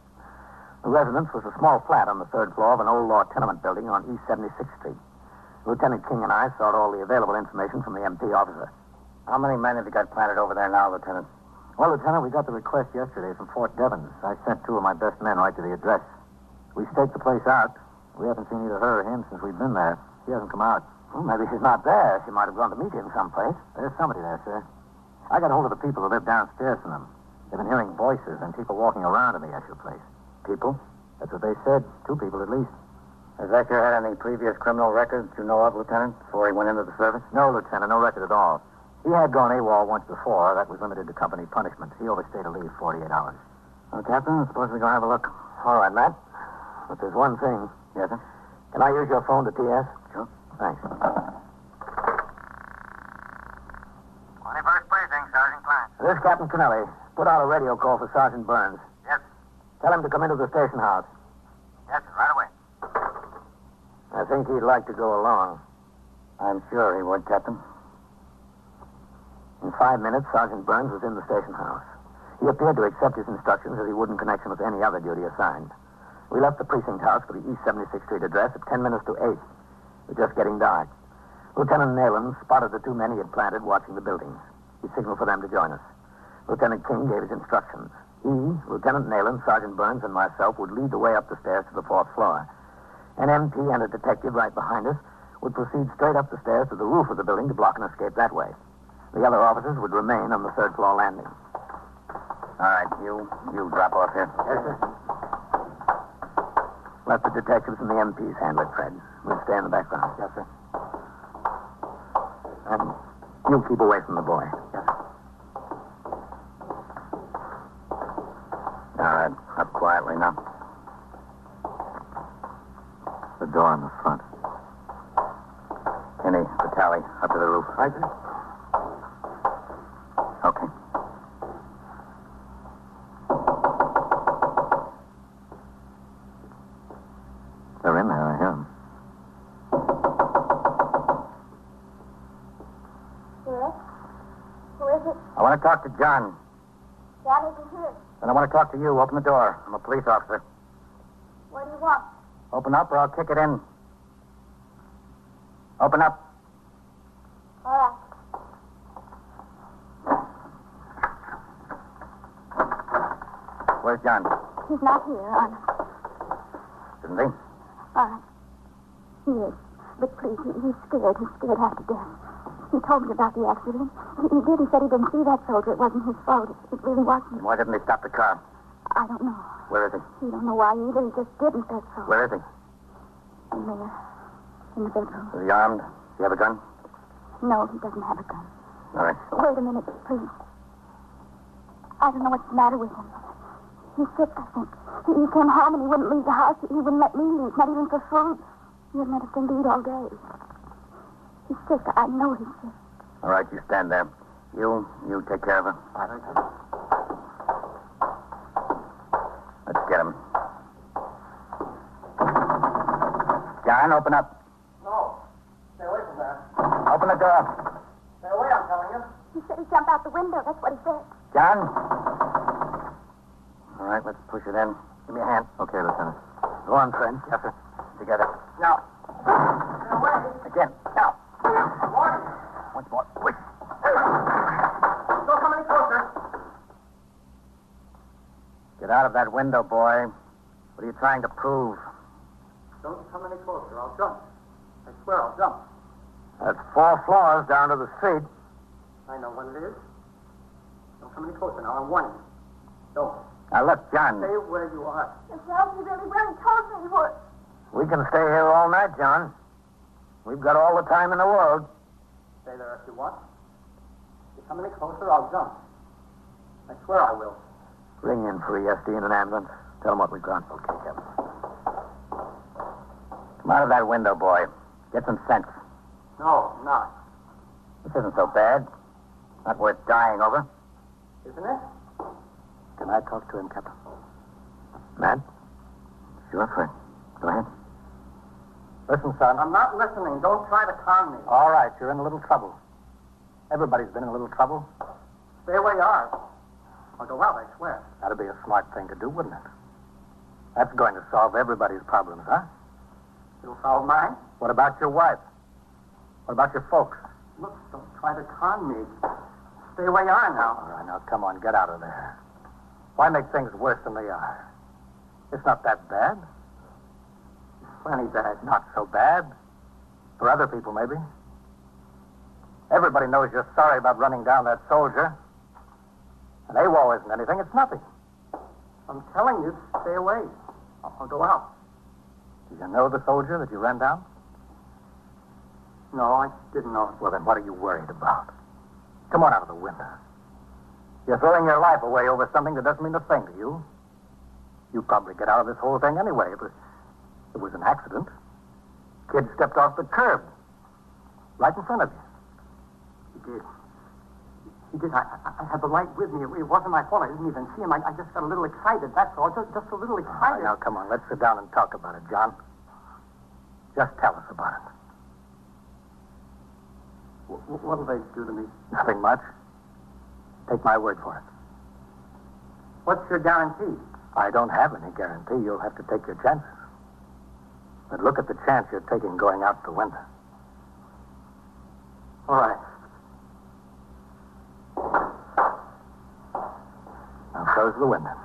The residence was a small flat on the 3rd floor of an old law tenement building on East 76th Street. Lieutenant King and I sought all the available information from the MP officer. How many men have you got planted over there now, Lieutenant? Well, Lieutenant, we got the request yesterday from Fort Devens. I sent 2 of my best men right to the address. We staked the place out. We haven't seen either her or him since we've been there. She hasn't come out. Well, maybe she's not there. She might have gone to meet him someplace. There's somebody there, sir. I got hold of the people who live downstairs from them. They've been hearing voices and people walking around in the Escher place. People? That's what they said. 2 people at least. Has Escher had any previous criminal records you know of, Lieutenant, before he went into the service? No, Lieutenant, no record at all. He had gone AWOL once before. That was limited to company punishment. He overstayed a leave 48 hours. Well, Captain, suppose we go have a look. All right, Matt. But there's one thing. Yes, sir? Can I use your phone to TS? Sure. Thanks. 21st Precinct, Sergeant Klein. This is Captain Kennelly. Put out a radio call for Sergeant Burns. Yes. Tell him to come into the station house. Yes, sir, right away. I think he'd like to go along. I'm sure he would, Captain. In 5 minutes, Sergeant Burns was in the station house. He appeared to accept his instructions as he would in connection with any other duty assigned. We left the precinct house for the East 76th Street address at 10 minutes to 8. It was just getting dark. Lieutenant Nayland spotted the 2 men he had planted watching the buildings. He signaled for them to join us. Lieutenant King gave his instructions. He, Lieutenant Nayland, Sergeant Burns, and myself would lead the way up the stairs to the 4th floor. An MP and a detective right behind us would proceed straight up the stairs to the roof of the building to block an escape that way. The other officers would remain on the 3rd floor landing. All right, you drop off here. Yes, sir. Let the detectives and the MPs handle it, Fred. We'll stay in the background. Yes, sir. And you keep away from the boy. Yes, sir. All right, up quietly now. The door in the front. Kenny, the tally, up to the roof. Right, sir. Okay. They're in there, I hear them. Yes? Who is it? I want to talk to John. John isn't here. And I want to talk to you. Open the door. I'm a police officer. What do you want? Open up or I'll kick it in. Open up. All right. Where's John? He's not here, honest. Isn't he? All right. He is. But please, he's scared. He's scared half to death. He told me about the accident. He did. He said he didn't see that soldier. It wasn't his fault. It really wasn't. Why didn't he stop the car? I don't know. Where is he? He don't know why either. He just didn't, that's all. Where is he? In there. In the bedroom. Is he armed? Does he have a gun? No, he doesn't have a gun. All right. Wait a minute, please. I don't know what's the matter with him. He's sick, I think. He came home and he wouldn't leave the house. He wouldn't let me leave, not even for food. He hadn't had a thing to eat all day. He's sick. I know he's sick. All right, you stand there. You take care of her. Let's get him. John, open up. No. Stay away from that. Open the door. Stay away, I'm telling you. He said he'd jump out the window. That's what he said. John? All right, let's push it in. Give me a hand. Okay, Lieutenant. Go on, friend. Yes, sir. Together. Now. Stay away. Again. Now. Warning. Once more. Quick. Don't come any closer. Get out of that window, boy. What are you trying to prove? Don't come any closer. I'll jump. I swear I'll jump. That's 4 floors down to the street. I know what it is. Don't come any closer now. I'm warning you. Don't. Now, look, John. Stay where you are. Well, he really will. He told me he would. We can stay here all night, John. We've got all the time in the world. Stay there if you want. If you come any closer, I'll jump. I swear I will. Ring in for ESD and an ambulance. Tell them what we've got. Okay, Captain. Come out of that window, boy. Get some sense. No, I'm not. This isn't so bad. Not worth dying over. Isn't it? Can I talk to him, Captain? Man? Sure, Fred. Go ahead. Listen, son. I'm not listening. Don't try to calm me. All right, you're in a little trouble. Everybody's been in a little trouble. Stay where you are. I'll go out, I swear. That'd be a smart thing to do, wouldn't it? That's going to solve everybody's problems, huh? It'll solve mine. What about your wife? What about your folks? Look, don't try to con me. Stay where you are now. All right, now, come on, get out of there. Why make things worse than they are? It's not that bad. Plenty bad. Not so bad. For other people, maybe. Everybody knows you're sorry about running down that soldier. And AWOL isn't anything. It's nothing. I'm telling you, stay away. I'll go out. Do you know the soldier that you ran down? No, I didn't know. Well, then what are you worried about? Come on out of the window. You're throwing your life away over something that doesn't mean a thing to you. You'd probably get out of this whole thing anyway. It was an accident. Kid stepped off the curb. Right in front of you. He did. He did. I had the light with me. It wasn't my fault. I didn't even see him. I just got a little excited, that's all. Just a little excited. All right, now, come on. Let's sit down and talk about it, John. Just tell us about it. What'll they do to me? Nothing much. Take my word for it. What's your guarantee? I don't have any guarantee. You'll have to take your chances. But look at the chance you're taking going out the window. All right. Now close the window.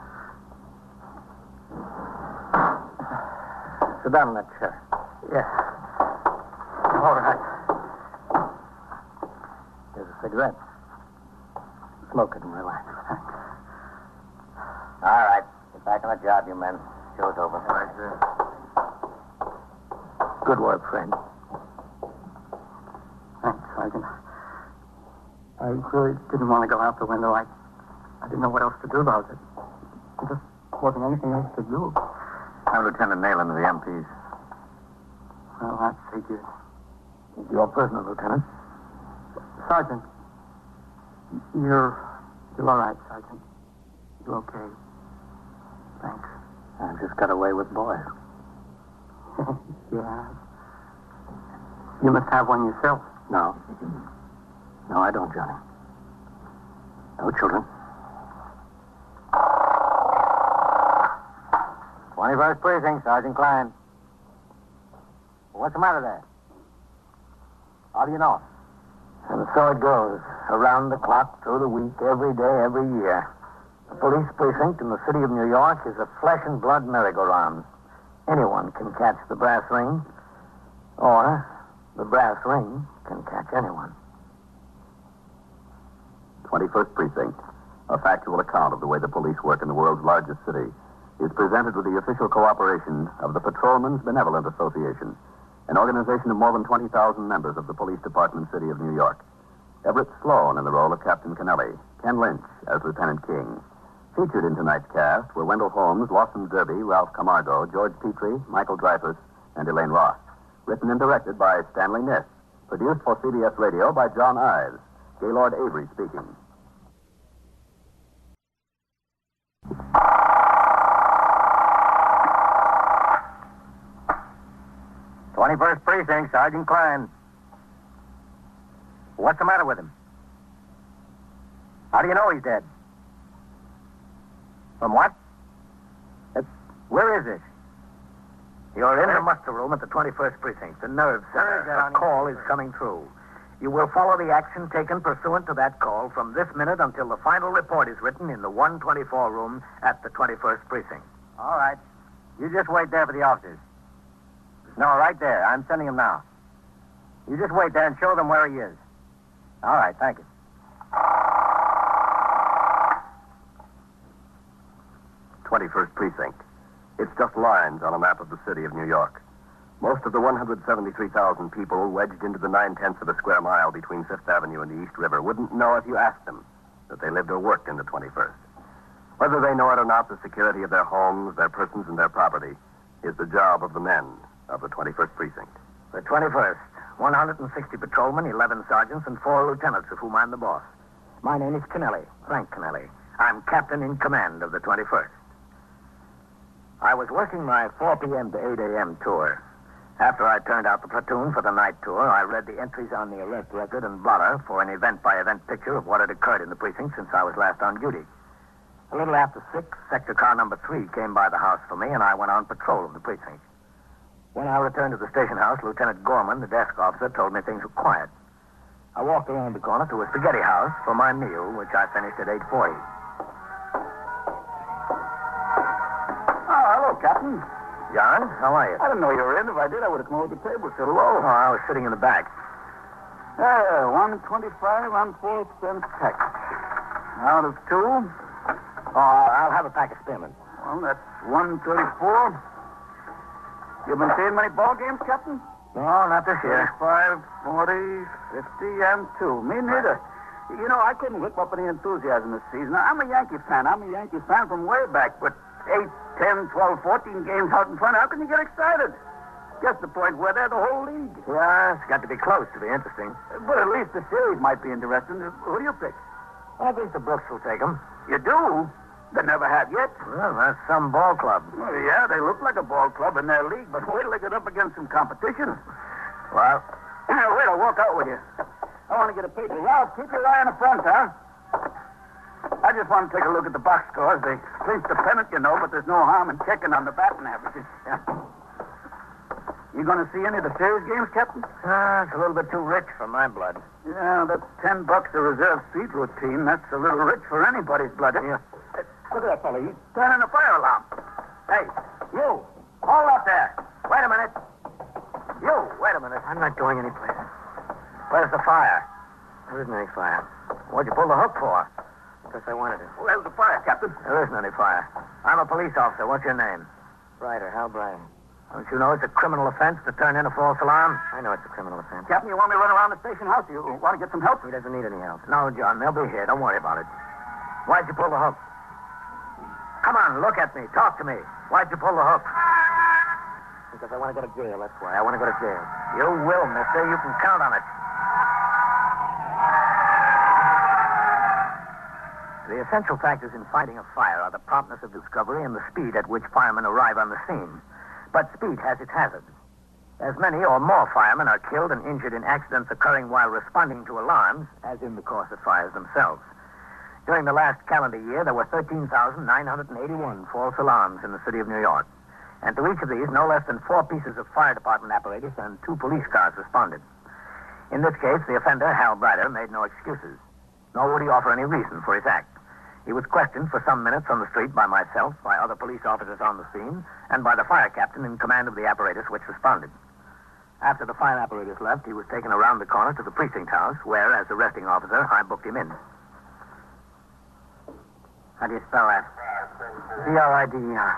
Sit down in that chair. Yeah. All right. Here's a cigarette. Smoke it and relax. All right. Get back on the job, you men. Show's over. All right, sir. Good work, friend. Thanks, Sergeant. I really didn't want to go out the window. I didn't know what else to do about it. There just wasn't anything else to do. I'm Lieutenant Nayland of the MPs. Well, I figured. Your prisoner, Lieutenant. Sergeant, you're all right, Sergeant. You okay? Thanks. I just got away with boys. Yeah. You must have one yourself. No. No, I don't, Johnny. No children. 21st Precinct, Sergeant Klein. What's the matter there? How do you know? And so it goes. Around the clock, through the week, every day, every year. The police precinct in the city of New York is a flesh and blood merry-go-round. Anyone can catch the brass ring, or the brass ring can catch anyone. 21st Precinct, a factual account of the way the police work in the world's largest city, is presented with the official cooperation of the Patrolmen's Benevolent Association, an organization of more than 20,000 members of the Police Department City of New York. Everett Sloan in the role of Captain Kennelly, Ken Lynch as Lieutenant King. Featured in tonight's cast were Wendell Holmes, Lawson Derby, Ralph Camargo, George Petrie, Michael Dreyfus, and Elaine Ross. Written and directed by Stanley Niss. Produced for CBS Radio by John Ives. Gaylord Avery speaking. 21st Precinct, Sergeant Klein. What's the matter with him? How do you know he's dead? From what? Where is this? You're in the muster room at the 21st Precinct, the nerve center. A call is coming through. You will follow the action taken pursuant to that call from this minute until the final report is written in the 124 room at the 21st Precinct. All right. You just wait there for the officers. No, right there. I'm sending him now. You just wait there and show them where he is. All right, thank you. 21st Precinct. It's just lines on a map of the city of New York. Most of the 173,000 people wedged into the 9/10 of a square mile between Fifth Avenue and the East River wouldn't know if you asked them that they lived or worked in the 21st. Whether they know it or not, the security of their homes, their persons, and their property is the job of the men of the 21st Precinct. The 21st. 160 patrolmen, 11 sergeants, and 4 lieutenants, of whom I'm the boss. My name is Kennelly, Frank Kennelly. I'm captain in command of the 21st. I was working my 4 p.m. to 8 a.m. tour. After I turned out the platoon for the night tour, I read the entries on the arrest record and blotter for an event-by-event picture of what had occurred in the precinct since I was last on duty. A little after 6, sector car number 3 came by the house for me, and I went on patrol of the precinct. When I returned to the station house, Lieutenant Gorman, the desk officer, told me things were quiet. I walked around the corner to a spaghetti house for my meal, which I finished at 8:40. Oh, hello, Captain. John, how are you? I didn't know you were in. If I did, I would have come over to the table. Said hello. Oh, I was sitting in the back. 125 on 4-cent package. Out of 2. Oh, I'll have a pack of spearmint. Well, that's 134. You been seeing many ball games, Captain? No, not this year. 35, 40, 50, and 2. Me neither. You know, I couldn't whip up any enthusiasm this season. I'm a Yankee fan. I'm a Yankee fan from way back. But 8, 10, 12, 14 games out in front, how can you get excited? Just the point where they're the whole league. Yeah, it's got to be close to be interesting. But at least the series might be interesting. Who do you pick? I think the Brooks will take them. You do? They never have yet. Well, that's some ball club. Well, yeah, they look like a ball club in their league, but wait till they get up against some competition. Well, wait, I'll walk out with you. I want to get a peek. Ralph, keep your eye on the front, huh? I just want to take a look at the box scores. They clinched the pennant, you know, but there's no harm in checking on the batting averages. Yeah. You going to see any of the series games, Captain? It's a little bit too rich for my blood. Yeah, that's $10 a reserve seat routine. That's a little rich for anybody's blood. Yeah. Look at that fella. He's turning the fire alarm. Hey, you. Hold up there. Wait a minute. You, wait a minute. I'm not going anyplace. Where's the fire? There isn't any fire. What'd you pull the hook for? Because I wanted it. Where's the fire, Captain? There isn't any fire. I'm a police officer. What's your name? Brighter. Hal Brighter. Don't you know it's a criminal offense to turn in a false alarm? I know it's a criminal offense. Captain, you want me to run around the station house? You want to get some help? He doesn't need any help. No, John, they'll be here. Don't worry about it. Why'd you pull the hook? Come on, look at me. Talk to me. Why'd you pull the hook? Because I want to go to jail, that's why. I want to go to jail. You will, mister. You can count on it. The essential factors in fighting a fire are the promptness of discovery and the speed at which firemen arrive on the scene. But speed has its hazards. As many or more firemen are killed and injured in accidents occurring while responding to alarms as in the course of fires themselves. During the last calendar year, there were 13,981 false alarms in the city of New York. And to each of these, no less than 4 pieces of fire department apparatus and 2 police cars responded. In this case, the offender, Hal Brighter, made no excuses, nor would he offer any reason for his act. He was questioned for some minutes on the street by myself, by other police officers on the scene, and by the fire captain in command of the apparatus which responded. After the fire apparatus left, he was taken around the corner to the precinct house, where, as arresting officer, I booked him in. How do you spell that? B-R-I-D-E-R.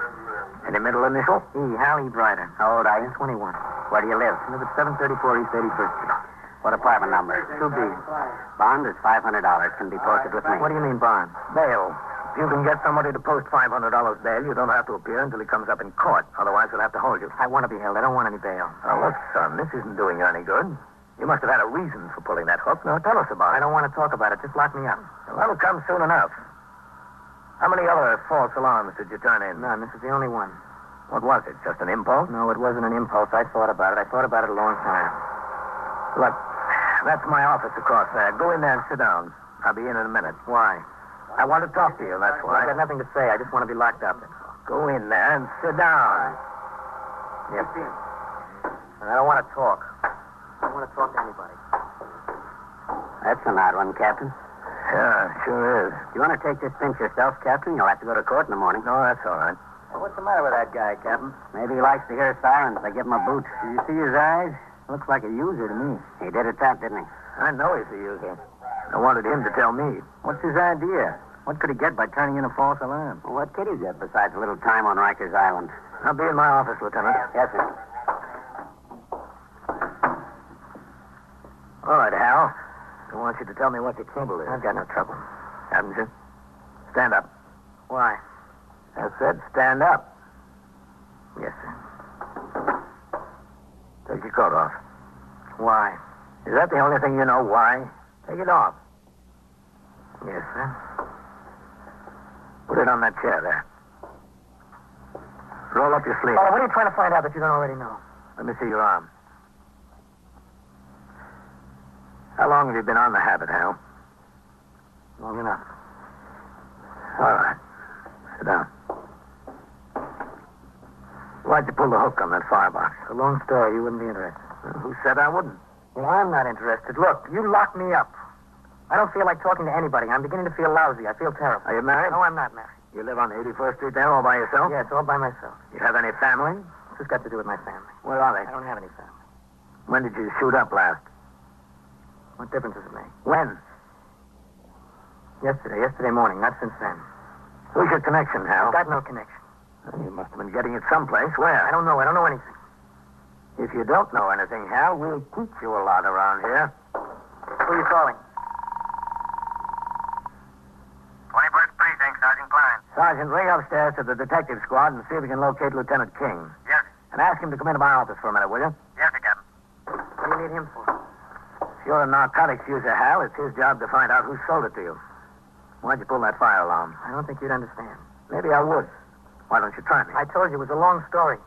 Any middle initial? E. Hal E. Brighter. How old are you? 21. Where do you live? I live at 734 East 81st Street. What apartment number? 2B. Bond is $500. Can be posted with me. What do you mean, bond? Bail. If you can get somebody to post $500 bail, you don't have to appear until he comes up in court. Otherwise, we'll have to hold you. I want to be held. I don't want any bail. Oh, look, son, this isn't doing you any good. You must have had a reason for pulling that hook. Now, tell us about it. I don't want to talk about it. Just lock me up. Well, that'll come soon enough. How many other false alarms did you turn in? None. This is the only one. What was it? Just an impulse? No, it wasn't an impulse. I thought about it. I thought about it a long time. Look, that's my office across there. Go in there and sit down. I'll be in a minute. Why? I want to talk to you, that's why. I've got nothing to say. I just want to be locked up. Go in there and sit down. Yes. I don't want to talk. I don't want to talk to anybody. That's an odd one, Captain. Yeah, sure is. You want to take this pinch yourself, Captain? You'll have to go to court in the morning. No, that's all right. Well, what's the matter with that guy, Captain? Maybe he likes to hear sirens. I give him a boot. Did you see his eyes? Looks like a user to me. He did it that, didn't he? I know he's a user. I wanted him to tell me. What's his idea? What could he get by turning in a false alarm? Well, what could he get besides a little time on Rikers Island? I'll be in my office, Lieutenant. Yes, sir. All right, Hal. I want you to tell me what your trouble is. I've got no trouble. Haven't you? Stand up. Why? I said stand up. Yes, sir. Take your coat off. Why? Is that the only thing you know? Why? Take it off. Yes, sir. Put it on that chair there. Roll up your sleeve. Oh, what are you trying to find out that you don't already know? Let me see your arm. How long have you been on the habit, Hal? Long enough. All right. Sit down. Why'd you pull the hook on that firebox? It's a long story. You wouldn't be interested. Who said I wouldn't? Well, I'm not interested. Look, you locked me up. I don't feel like talking to anybody. I'm beginning to feel lousy. I feel terrible. Are you married? No, I'm not married. You live on 81st Street there all by yourself? Yes, all by myself. You have any family? What's this got to do with my family? Where are they? I don't have any family. When did you shoot up last? What difference does it make? When? Yesterday morning, not since then. Who's your connection, Hal? I've got no connection. Well, you must have been getting it someplace. Where? I don't know anything. If you don't know anything, Hal, we'll teach you a lot around here. Who are you calling? 21st Precinct, Sergeant Klein. Sergeant, ring upstairs to the detective squad and see if we can locate Lieutenant King. Yes. And ask him to come into my office for a minute, will you? Yes, sir, Captain. What do you need him for? If you're a narcotics user, Hal, it's his job to find out who sold it to you. Why'd you pull that fire alarm? I don't think you'd understand. Maybe I would. Why don't you try me? I told you it was a long story.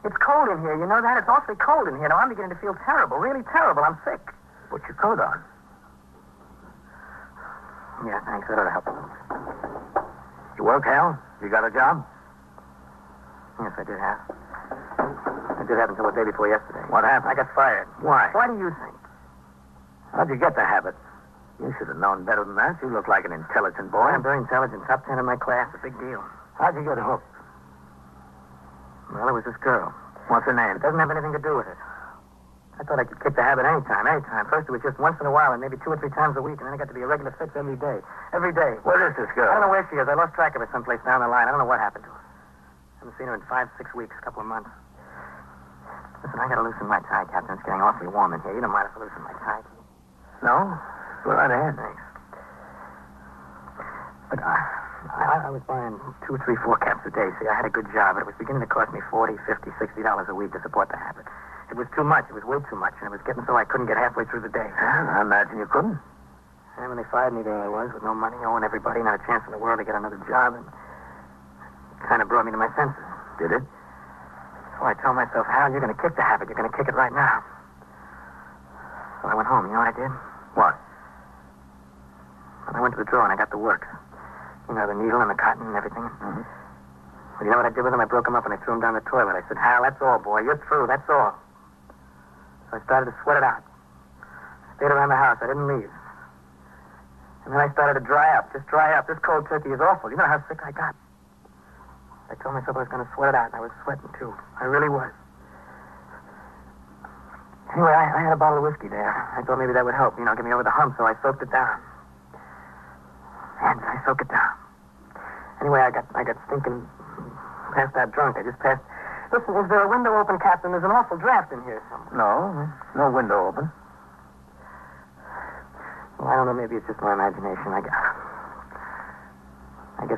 It's cold in here. You know that? It's awfully cold in here. Now, I'm beginning to feel terrible. Really terrible. I'm sick. Put your coat on. Yeah, thanks. That ought to help a little. You work, Hal? You got a job? Yes, I did have. I did have until the day before yesterday. What happened? I got fired. Why? Why do you think? How'd you get the habit? You should have known better than that. You look like an intelligent boy. I'm very intelligent. Top 10 in my class. A big deal. How'd you get hooked? Well, it was this girl. What's her name? It doesn't have anything to do with it. I thought I could kick the habit anytime. First it was just once in a while and maybe 2 or 3 times a week, and then it got to be a regular fix every day. Every day. Where is this girl? I don't know where she is. I lost track of her someplace down the line. I don't know what happened to her. I haven't seen her in 5, 6 weeks, a couple of months. Listen, I gotta loosen my tie, Captain. It's getting awfully warm in here. You don't mind if I loosen my tie, do you? No? Go right ahead. Thanks. But I was buying 2, 3, 4 caps a day. See, I had a good job, but it was beginning to cost me $40, $50, $60 a week to support the habit. It was too much. It was way too much, and it was getting so I couldn't get halfway through the day. I imagine you couldn't. And when they fired me, there I was, with no money, owing everybody, not a chance in the world to get another job, and it kind of brought me to my senses. Did it? So I told myself, Hal, you're going to kick the habit. You're going to kick it right now. So I went home. You know what I did? What? I went to the drawer and I got the works. You know, the needle and the cotton and everything. Mm-hmm. Well, you know what I did with them? I broke them up and I threw them down the toilet. I said, Hal, that's all, boy. You're through. That's all. So I started to sweat it out. I stayed around the house. I didn't leave. And then I started to dry up. Just dry up. This cold turkey is awful. You know how sick I got. I told myself I was going to sweat it out, and I was sweating, too. I really was. Anyway, I had a bottle of whiskey there. I thought maybe that would help, you know, get me over the hump, so I soaked it down. And I soaked it down. Anyway, I got stinking passed out drunk. I just passed. Listen, is there a window open, Captain? There's an awful draft in here somewhere. No window open. Well, I don't know. Maybe it's just my imagination. I guess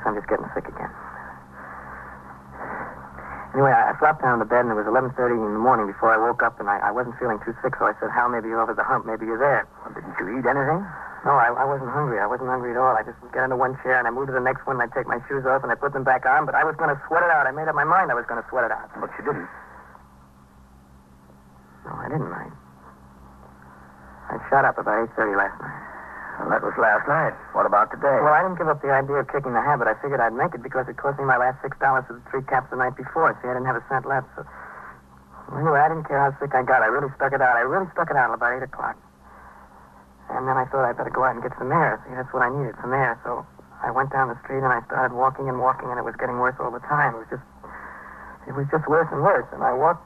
I'm just getting sick again. Anyway, I flopped down in the bed, and it was 11:30 in the morning before I woke up, and I wasn't feeling too sick, so I said, Hal, maybe you're over the hump. Maybe you're there. Well, didn't you eat anything? No, I wasn't hungry. I wasn't hungry at all. I just would get into one chair, and I moved to the next one, and I'd take my shoes off, and I put them back on, but I was going to sweat it out. I made up my mind I was going to sweat it out. But you didn't. No, I didn't mind. I shot up about 8:30 last night. Well, that was last night. What about today? Well, I didn't give up the idea of kicking the habit. I figured I'd make it because it cost me my last $6 for the 3 caps the night before. See, I didn't have a cent left, so... Well, anyway, I didn't care how sick I got. I really stuck it out. I really stuck it out till about 8 o'clock. And then I thought I'd better go out and get some air. See, that's what I needed, some air. So I went down the street and I started walking, and it was getting worse all the time. It was just worse and worse. And I walked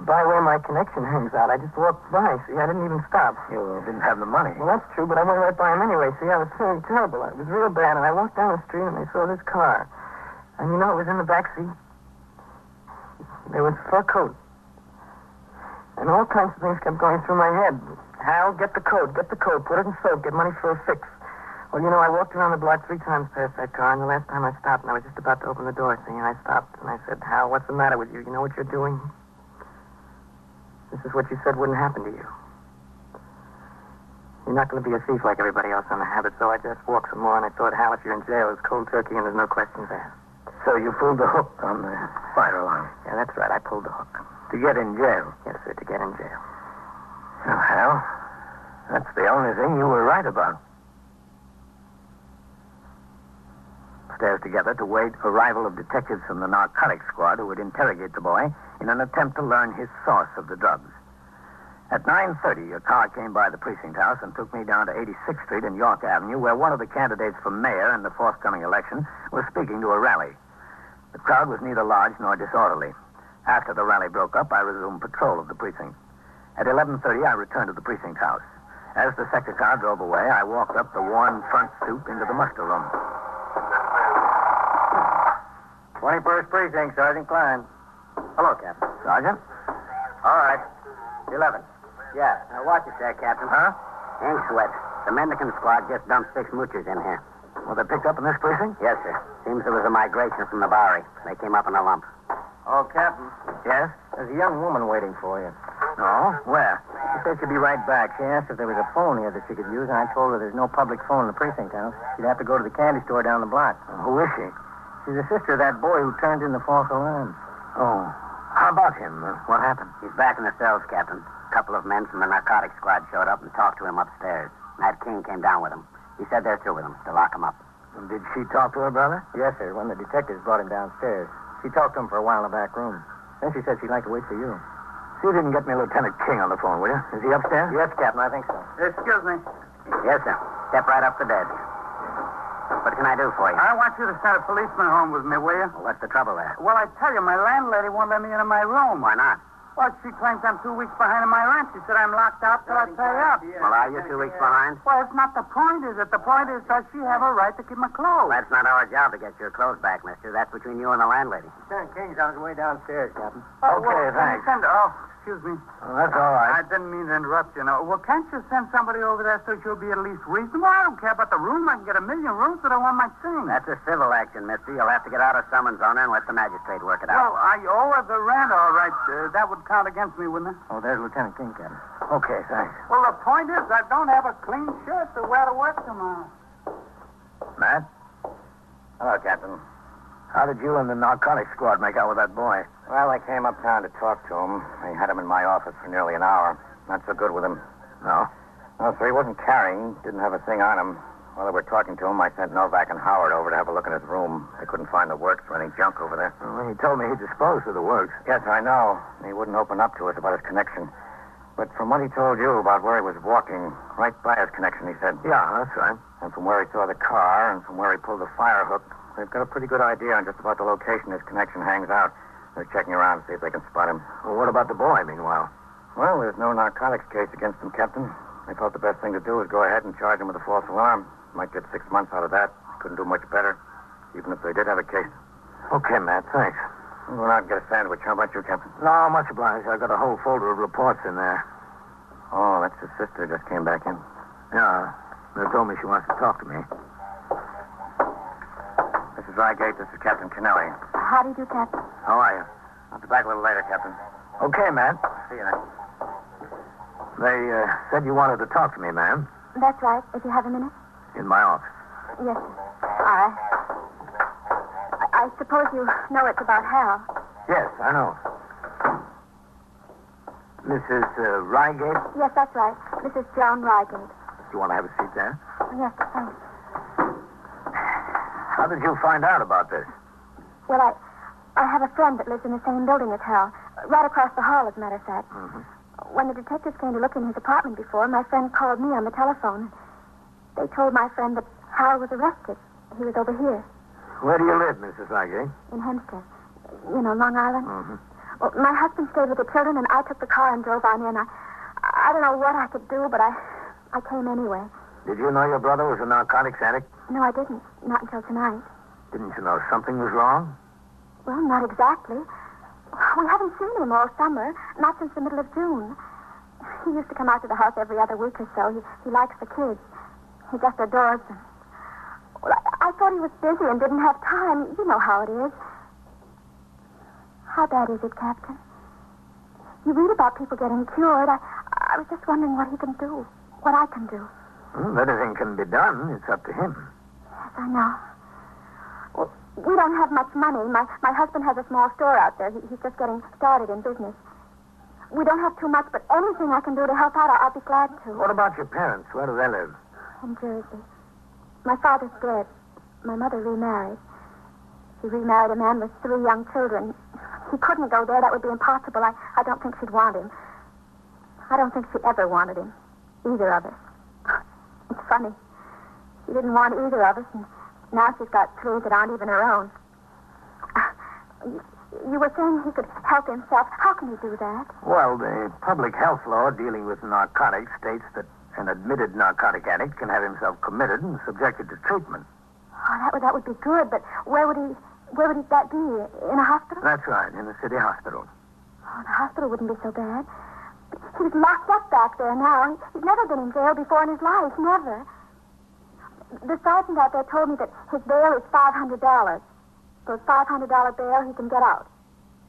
by where my connection hangs out. I just walked by. See, I didn't even stop. You didn't have the money. Well, that's true, but I went right by him anyway. See, I was feeling terrible. It was real bad. And I walked down the street and I saw this car. And you know, it was in the back seat. There was a fur coat. And all kinds of things kept going through my head. Hal, get the coat, put it in soak, get money for a fix. Well, you know, I walked around the block 3 times past that car, and the last time I stopped, and I was just about to open the door, see, and I stopped, and I said, Hal, what's the matter with you? You know what you're doing? This is what you said wouldn't happen to you. You're not going to be a thief like everybody else on the habit, so I just walked some more, and I thought, Hal, if you're in jail, it's cold turkey, and there's no questions asked. So you pulled the hook on the fire alarm? Yeah, that's right, I pulled the hook. To get in jail? Yes, sir, to get in jail. Well, Hal, that's the only thing you were right about. Upstairs together to wait arrival of detectives from the narcotics squad who would interrogate the boy in an attempt to learn his source of the drugs. At 9:30, a car came by the precinct house and took me down to 86th Street and York Avenue, where one of the candidates for mayor in the forthcoming election was speaking to a rally. The crowd was neither large nor disorderly. After the rally broke up, I resumed patrol of the precinct. At 11:30, I returned to the precinct house. As the sector car drove away, I walked up the worn front stoop into the muster room. 21st Precinct, Sergeant Klein. Hello, Captain. Sergeant? All right. 11. Yeah. Now watch it there, Captain. Huh? Ain't sweat. The Mendicant squad just dumped 6 moochers in here. Were they picked up in this precinct? Yes, sir. Seems there was a migration from the Bowery. They came up in a lump. Oh, Captain. Yes? There's a young woman waiting for you. No? Where? She said she'd be right back. She asked if there was a phone here that she could use, and I told her there's no public phone in the precinct house. She'd have to go to the candy store down the block. Who is she? She's the sister of that boy who turned in the false alarm. Oh. How about him? What happened? He's back in the cells, Captain. A couple of men from the narcotics squad showed up and talked to him upstairs. Nat King came down with him. He said they're through with him. To lock him up. And did she talk to her brother? Yes, sir. When the detectives brought him downstairs. She talked to him for a while in the back room. Then she said she'd like to wait for you. See if you can get me Lieutenant King on the phone, will you? Is he upstairs? Yes, Captain, I think so. Excuse me. Yes, sir. Step right up to desk. What can I do for you? I want you to send a policeman home with me, will you? Well, what's the trouble there? Well, I tell you, my landlady won't let me into my room. Why not? Well, she claims I'm 2 weeks behind on my rent. She said I'm locked out till I pay up. Well, are you 2 weeks behind? Well, it's not the point, is it? The point is, does she have a right to keep my clothes? That's not our job to get your clothes back, mister. That's between you and the landlady. Lieutenant King's on his way downstairs, Captain. Oh, Okay, well, thanks. Excuse me. Oh, that's all right. I didn't mean to interrupt you. No. Well, can't you send somebody over there so she'll be at least reasonable? I don't care about the room. I can get a million rooms, but I want my thing. That's a civil action, mister. You'll have to get out a summons on her and let the magistrate work it out. Well, I owe her the rent, all right. That would count against me, wouldn't it? Oh, there's Lieutenant King, Captain. Okay, thanks. Well, the point is, I don't have a clean shirt to wear to work tomorrow. Matt? Hello, Captain. How did you and the narcotics squad make out with that boy? Well, I came uptown to talk to him. I had him in my office for nearly an hour. Not so good with him. No? No, sir, he wasn't carrying. Didn't have a thing on him. While they were talking to him, I sent Novak and Howard over to have a look in his room. They couldn't find the works or any junk over there. Well, he told me he disposed of the works. Yes, I know. He wouldn't open up to us about his connection. But from what he told you about where he was walking, right by his connection, he said. Yeah, that's right. And from where he saw the car and from where he pulled the fire hook, they've got a pretty good idea on just about the location his connection hangs out. They're checking around to see if they can spot him. Well, what about the boy, meanwhile? Well, there's no narcotics case against him, Captain. They thought the best thing to do was go ahead and charge him with a false alarm. Might get 6 months out of that. Couldn't do much better, even if they did have a case. Okay, Matt, thanks. We'll go out and get a sandwich. How about you, Captain? No, much obliged. I've got a whole folder of reports in there. Oh, that's his sister. Just came back in. Yeah, they told me she wants to talk to me. Mrs. Reigate. This is Captain Kennelly. How do you do, Captain? How are you? I'll be back a little later, Captain. Okay, man. See you then. They said you wanted to talk to me, ma'am. That's right. If you have a minute. In my office. Yes, sir. I suppose you know it's about Hal. Yes, I know. Mrs. Reigate? Yes, that's right. This is Joan Reigate. Do you want to have a seat there? Yes, thanks. How did you find out about this? Well, I have a friend that lives in the same building as Hal. Right across the hall, as a matter of fact. Mm-hmm. When the detectives came to look in his apartment before, my friend called me on the telephone. They told my friend that Hal was arrested. He was over here. Where do you live, Mrs. Reigate? In Hempstead. You know, Long Island. Mm-hmm. Well, my husband stayed with the children, and I took the car and drove on in. I don't know what I could do, but I came anyway. Did you know your brother was a narcotics addict? No, I didn't. Not until tonight. Didn't you know something was wrong? Well, not exactly. We haven't seen him all summer, not since the middle of June. He used to come out to the house every other week or so. He likes the kids. He just adores them. Well, I thought he was busy and didn't have time. You know how it is. How bad is it, Captain? You read about people getting cured. I was just wondering what he can do. What I can do. Well, anything can be done. It's up to him. Yes, I know. Well, we don't have much money. My husband has a small store out there. He's just getting started in business. We don't have too much, but anything I can do to help out, I'll be glad to. What about your parents? Where do they live? In Jersey. My father's dead. My mother remarried. She remarried a man with 3 young children. He couldn't go there. That would be impossible. I don't think she'd want him. I don't think she ever wanted him. Either of us. It's funny. She didn't want either of us, and now she's got 3 that aren't even her own. You were saying he could help himself. How can he do that? Well, the public health law dealing with narcotics states that an admitted narcotic addict can have himself committed and subjected to treatment. Oh, that would be good, but where would that be? In a hospital? That's right, in the city hospital. Oh, the hospital wouldn't be so bad. He's locked up back there now. He's never been in jail before in his life, never. The sergeant out there told me that his bail is $500. For a $500 bail, he can get out.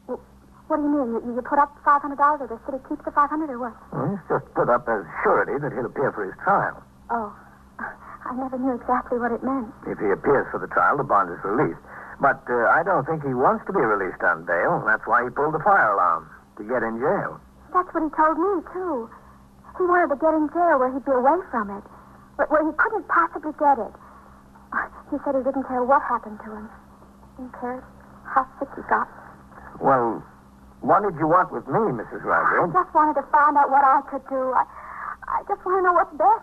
Well, what do you mean? You put up $500 or the city keeps the $500 or what? Well, he's just put up as surety that he'll appear for his trial. Oh, I never knew exactly what it meant. If he appears for the trial, the bond is released. But I don't think he wants to be released on bail. That's why he pulled the fire alarm, to get in jail. That's what he told me, too. He wanted to get in jail where he'd be away from it, where he couldn't possibly get it. He said he didn't care what happened to him. He didn't care how sick he got. Well, what did you want with me, Mrs. Reigate? I just wanted to find out what I could do. I just want to know what's best.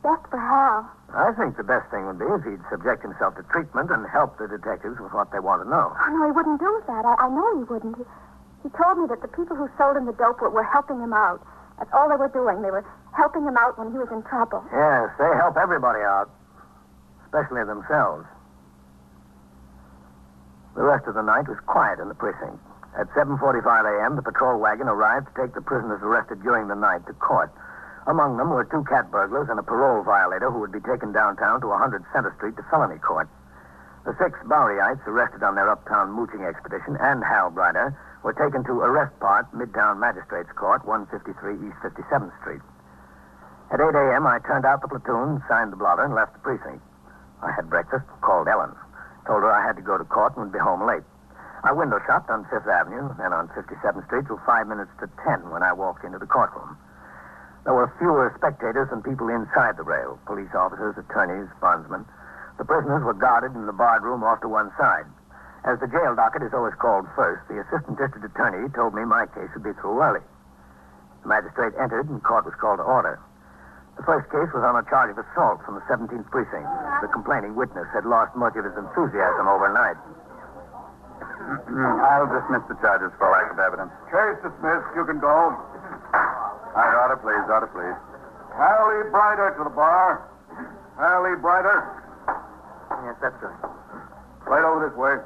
What's best for Hal. I think the best thing would be if he'd subject himself to treatment and help the detectives with what they want to know. Oh, no, he wouldn't do that. I know he wouldn't. He told me that the people who sold him the dope were helping him out. That's all they were doing. They were helping him out when he was in trouble. Yes, they help everybody out, especially themselves. The rest of the night was quiet in the precinct. At 7:45 a.m., the patrol wagon arrived to take the prisoners arrested during the night to court. Among them were 2 cat burglars and a parole violator who would be taken downtown to 100 Center Street to felony court. The 6 Boweryites arrested on their uptown mooching expedition and Hal Brider were taken to Arrest Part, Midtown Magistrates Court, 153 East 57th Street. At 8 a.m., I turned out the platoon, signed the blotter, and left the precinct. I had breakfast, called Ellen. Told her I had to go to court and would be home late. I window shopped on 5th Avenue, then on 57th Street till 5 minutes to 10 when I walked into the courtroom. There were fewer spectators than people inside the rail, police officers, attorneys, bondsmen. The prisoners were guarded in the barred room off to one side. As the jail docket is always called first, the assistant district attorney told me my case would be through early. The magistrate entered and court was called to order. The first case was on a charge of assault from the 17th Precinct. The complaining witness had lost much of his enthusiasm overnight. I'll dismiss the charges for lack of evidence. Case dismissed. You can go. All right, order, please. Order, please. Hallie Brider to the bar. Hallie Brider. Yes, that's right. Right over this way.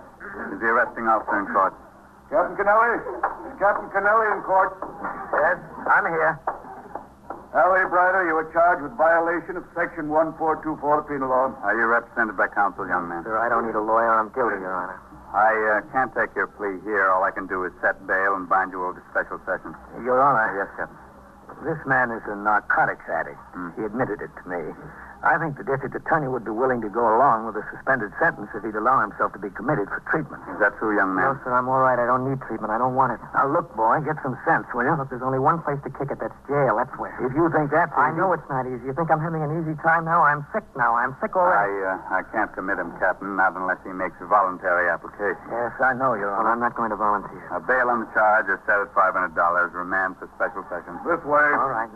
Is the arresting officer in court? Captain Kennelly. Is Captain Kennelly in court? Yes, I'm here. Hallie Brider, you were charged with violation of Section 1424 of the Penal Law. Are you represented by counsel, young man? Sir, I don't need a lawyer. I'm guilty, Your Honor. I can't take your plea here. All I can do is set bail and bind you over to special sessions. Your Honor. Yes, Captain. This man is a narcotics addict. He admitted it to me. I think the district attorney would be willing to go along with a suspended sentence if he'd allow himself to be committed for treatment. Is that true, young man? No, sir, I'm all right. I don't need treatment. I don't want it. Now, look, boy, get some sense, will you? Look, there's only one place to kick it. That's jail. That's where. If you think that's easy... I know it's not easy. You think I'm having an easy time now? I'm sick now. I'm sick already. I can't commit him, Captain, not unless he makes a voluntary application. Yes, I know, Your Honor. I'm not going to volunteer. Bail on the charge is set at $500. Remand for special sessions. This way. All right.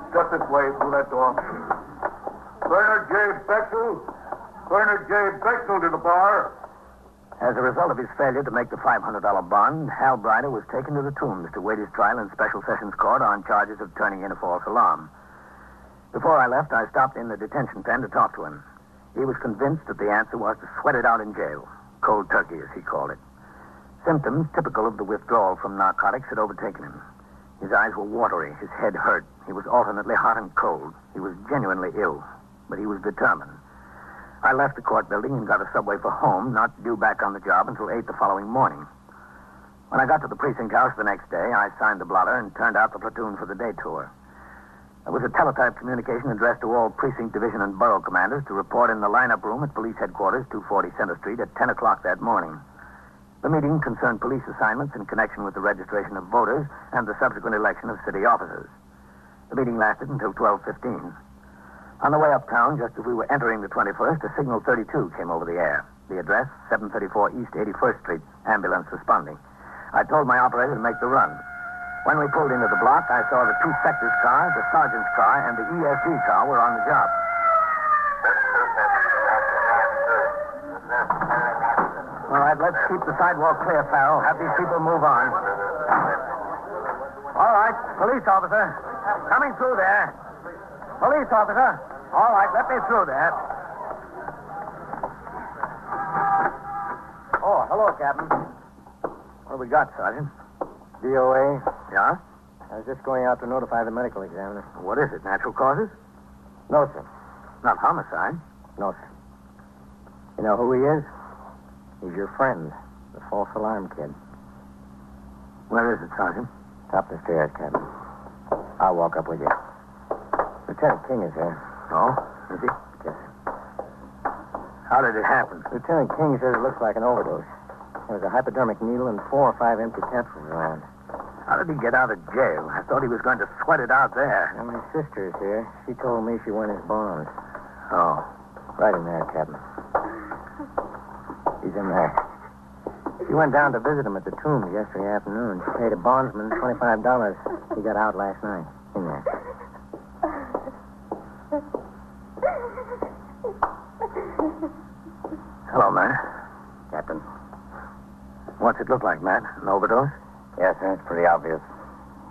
Just this way, through that door. Bernard J. Bexel. Bernard J. Bexel to the bar. As a result of his failure to make the $500 bond, Hal Brider was taken to the Tombs to wait his trial in Special Sessions Court on charges of turning in a false alarm. Before I left, I stopped in the detention pen to talk to him. He was convinced that the answer was to sweat it out in jail. Cold turkey, as he called it. Symptoms typical of the withdrawal from narcotics had overtaken him. His eyes were watery. His head hurt. He was alternately hot and cold. He was genuinely ill, but he was determined. I left the court building and got a subway for home, not due back on the job until 8 the following morning. When I got to the precinct house the next day, I signed the blotter and turned out the platoon for the day tour. There was a teletype communication addressed to all precinct, division, and borough commanders to report in the lineup room at police headquarters, 240 Center Street, at 10 o'clock that morning. The meeting concerned police assignments in connection with the registration of voters and the subsequent election of city officers. The meeting lasted until 12:15. On the way uptown, just as we were entering the 21st, a signal 32 came over the air. The address, 734 East 81st Street, ambulance responding. I told my operator to make the run. When we pulled into the block, I saw the two sectors car, the sergeant's car, and the ESD car were on the job. All right, let's keep the sidewalk clear, Farrell. Have these people move on. All right, police officer. Coming through there. Police officer. All right, let me through there. Oh, hello, Captain. What have we got, Sergeant? DOA. Yeah? I was just going out to notify the medical examiner. What is it, natural causes? No, sir. Not homicide. No, sir. You know who he is? He's your friend, the false alarm kid. Where is it, Sergeant? Top of the stairs, Captain. I'll walk up with you. Lieutenant King is here. Oh? Is he? Yes. How did it happen? Lieutenant King says it looks like an overdose. There was a hypodermic needle and 4 or 5 empty capsules around. How did he get out of jail? I thought he was going to sweat it out there. And my sister is here. She told me she won his bonds. Oh. Right in there, Captain. He's in there. She went down to visit him at the Tombs yesterday afternoon. She paid a bondsman $25. He got out last night. In there. Hello, Matt. Captain. What's it look like, Matt? An overdose? Yes, sir. It's pretty obvious.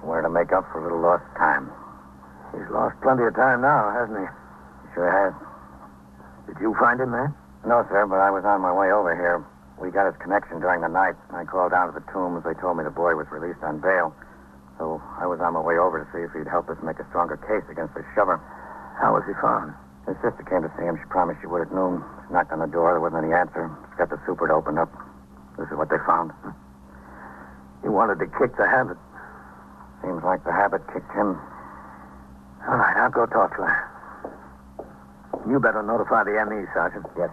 Wanted to make up for a little lost time. He's lost plenty of time now, hasn't he? He sure has. Did you find him, Matt? No, sir, but I was on my way over here. We got his connection during the night. I called down to the Tombs. They told me the boy was released on bail. So I was on my way over to see if he'd help us make a stronger case against the shover. How was he found? His sister came to see him. She promised she would at noon. She knocked on the door. There wasn't any answer. She got the super to open up. This is what they found. He wanted to kick the habit. Seems like the habit kicked him. All right, I'll go talk to her. You better notify the ME, Sergeant. Yes.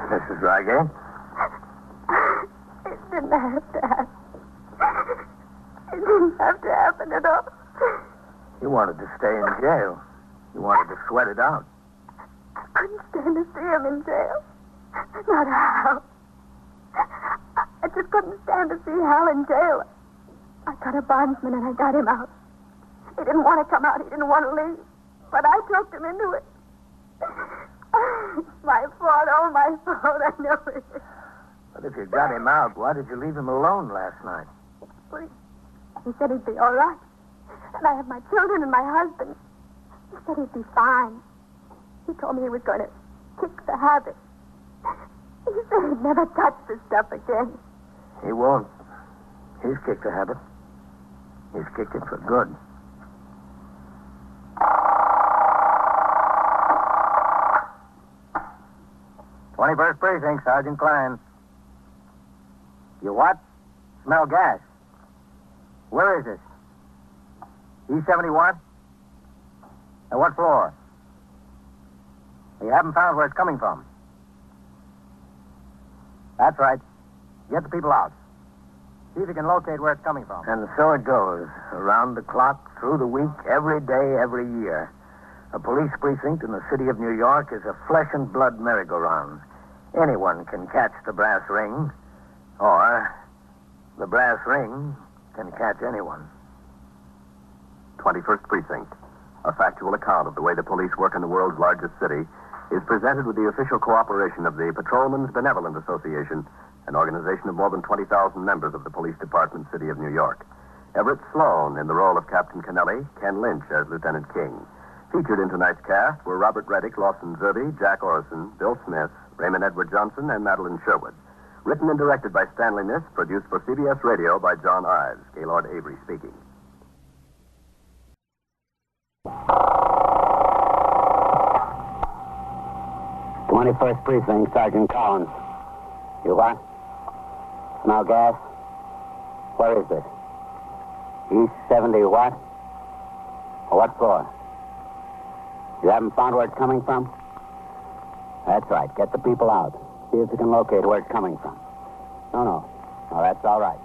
Mrs. Reigate? It didn't have to happen. It didn't have to happen at all. You wanted to stay in jail. You wanted to sweat it out. I couldn't stand to see him in jail. Not Hal. I just couldn't stand to see Hal in jail. I got a bondsman and I got him out. He didn't want to come out. He didn't want to leave. But I talked him into it. My fault. Oh, my fault. I know it. But if you got him out, why did you leave him alone last night? He said he'd be all right. And I have my children and my husband. He said he'd be fine. He told me he was going to kick the habit. He said he'd never touch this stuff again. He won't. He's kicked the habit. He's kicked it for good. "21st Precinct, Sergeant Klein." "You what? Smell gas. Where is this? E71? At what floor? You haven't found where it's coming from." "That's right. Get the people out. See if you can locate where it's coming from." And so it goes, around the clock, through the week, every day, every year. A police precinct in the city of New York is a flesh and blood merry-go-round. Anyone can catch the brass ring, or the brass ring can catch anyone. 21st Precinct, a factual account of the way the police work in the world's largest city, is presented with the official cooperation of the Patrolmen's Benevolent Association, an organization of more than 20,000 members of the Police Department, City of New York. Everett Sloan in the role of Captain Kennelly, Ken Lynch as Lieutenant King. Featured in tonight's cast were Robert Reddick, Lawson Zerby, Jack Orison, Bill Smith, Raymond Edward Johnson, and Madeline Sherwood. Written and directed by Stanley Niss, produced for CBS Radio by John Ives. Gaylord Avery speaking. "21st Precinct, Sergeant Collins." "You what? Smell gas? Where is this? East 70 what? What floor? You haven't found where it's coming from? That's right. Get the people out. See if you can locate where it's coming from." No, that's all right.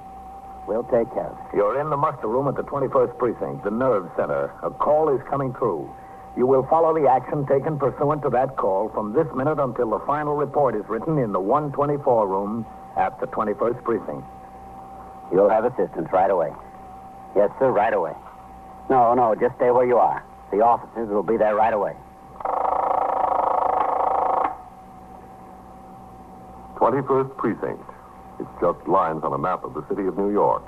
We'll take care of it." You're in the muster room at the 21st Precinct, the nerve center. A call is coming through. You will follow the action taken pursuant to that call from this minute until the final report is written in the 124 room at the 21st Precinct. "You'll have assistance right away." "Yes, sir, right away." No, just stay where you are. The officers will be there right away." 21st Precinct. It's just lines on a map of the city of New York.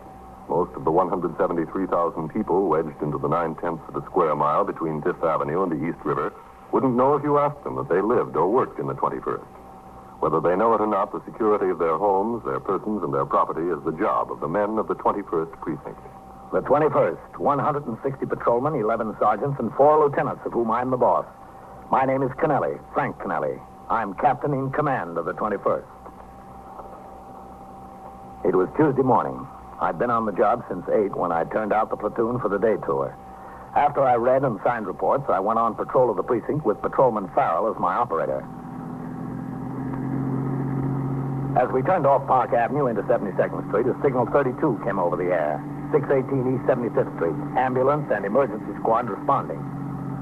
Most of the 173,000 people wedged into the 9/10 of a square mile between Fifth Avenue and the East River wouldn't know if you asked them that they lived or worked in the 21st. Whether they know it or not, the security of their homes, their persons, and their property is the job of the men of the 21st Precinct. The 21st, 160 patrolmen, 11 sergeants, and 4 lieutenants, of whom I'm the boss. My name is Kennelly, Frank Kennelly. I'm captain in command of the 21st. It was Tuesday morning. I'd been on the job since 8 when I turned out the platoon for the day tour. After I read and signed reports, I went on patrol of the precinct with Patrolman Farrell as my operator. As we turned off Park Avenue into 72nd Street, a signal 32 came over the air. 618 East 75th Street. Ambulance and emergency squad responding.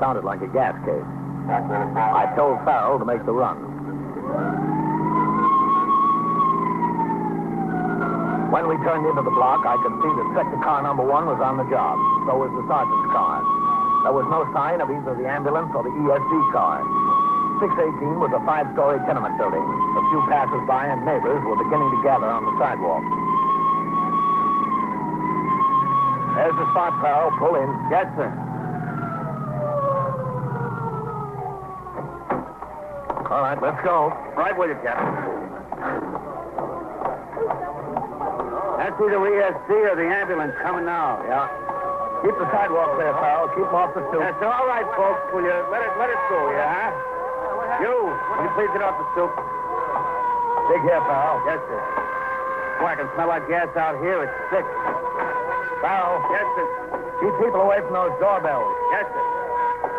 Sounded like a gas case. I told Farrell to make the run. When we turned into the block, I could see that sector car number 1 was on the job. So was the sergeant's car. There was no sign of either the ambulance or the ESD car. 618 was a 5-story tenement building. A few passers-by and neighbors were beginning to gather on the sidewalk. There's the spot, Farrell. Pull in. Yes, sir. All right, let's go. Right with you, Captain. That's either ESC or the ambulance coming now. Yeah. Keep the sidewalk there, Farrell. Keep them off the stoop. That's all right, folks. Will you let it go, yeah, huh? Will you please get off the stoop? Dig here, Farrell. Yes, sir. Boy, I can smell like gas out here. It's sick. Farrell. Yes, sir. Keep people away from those doorbells. Yes, sir.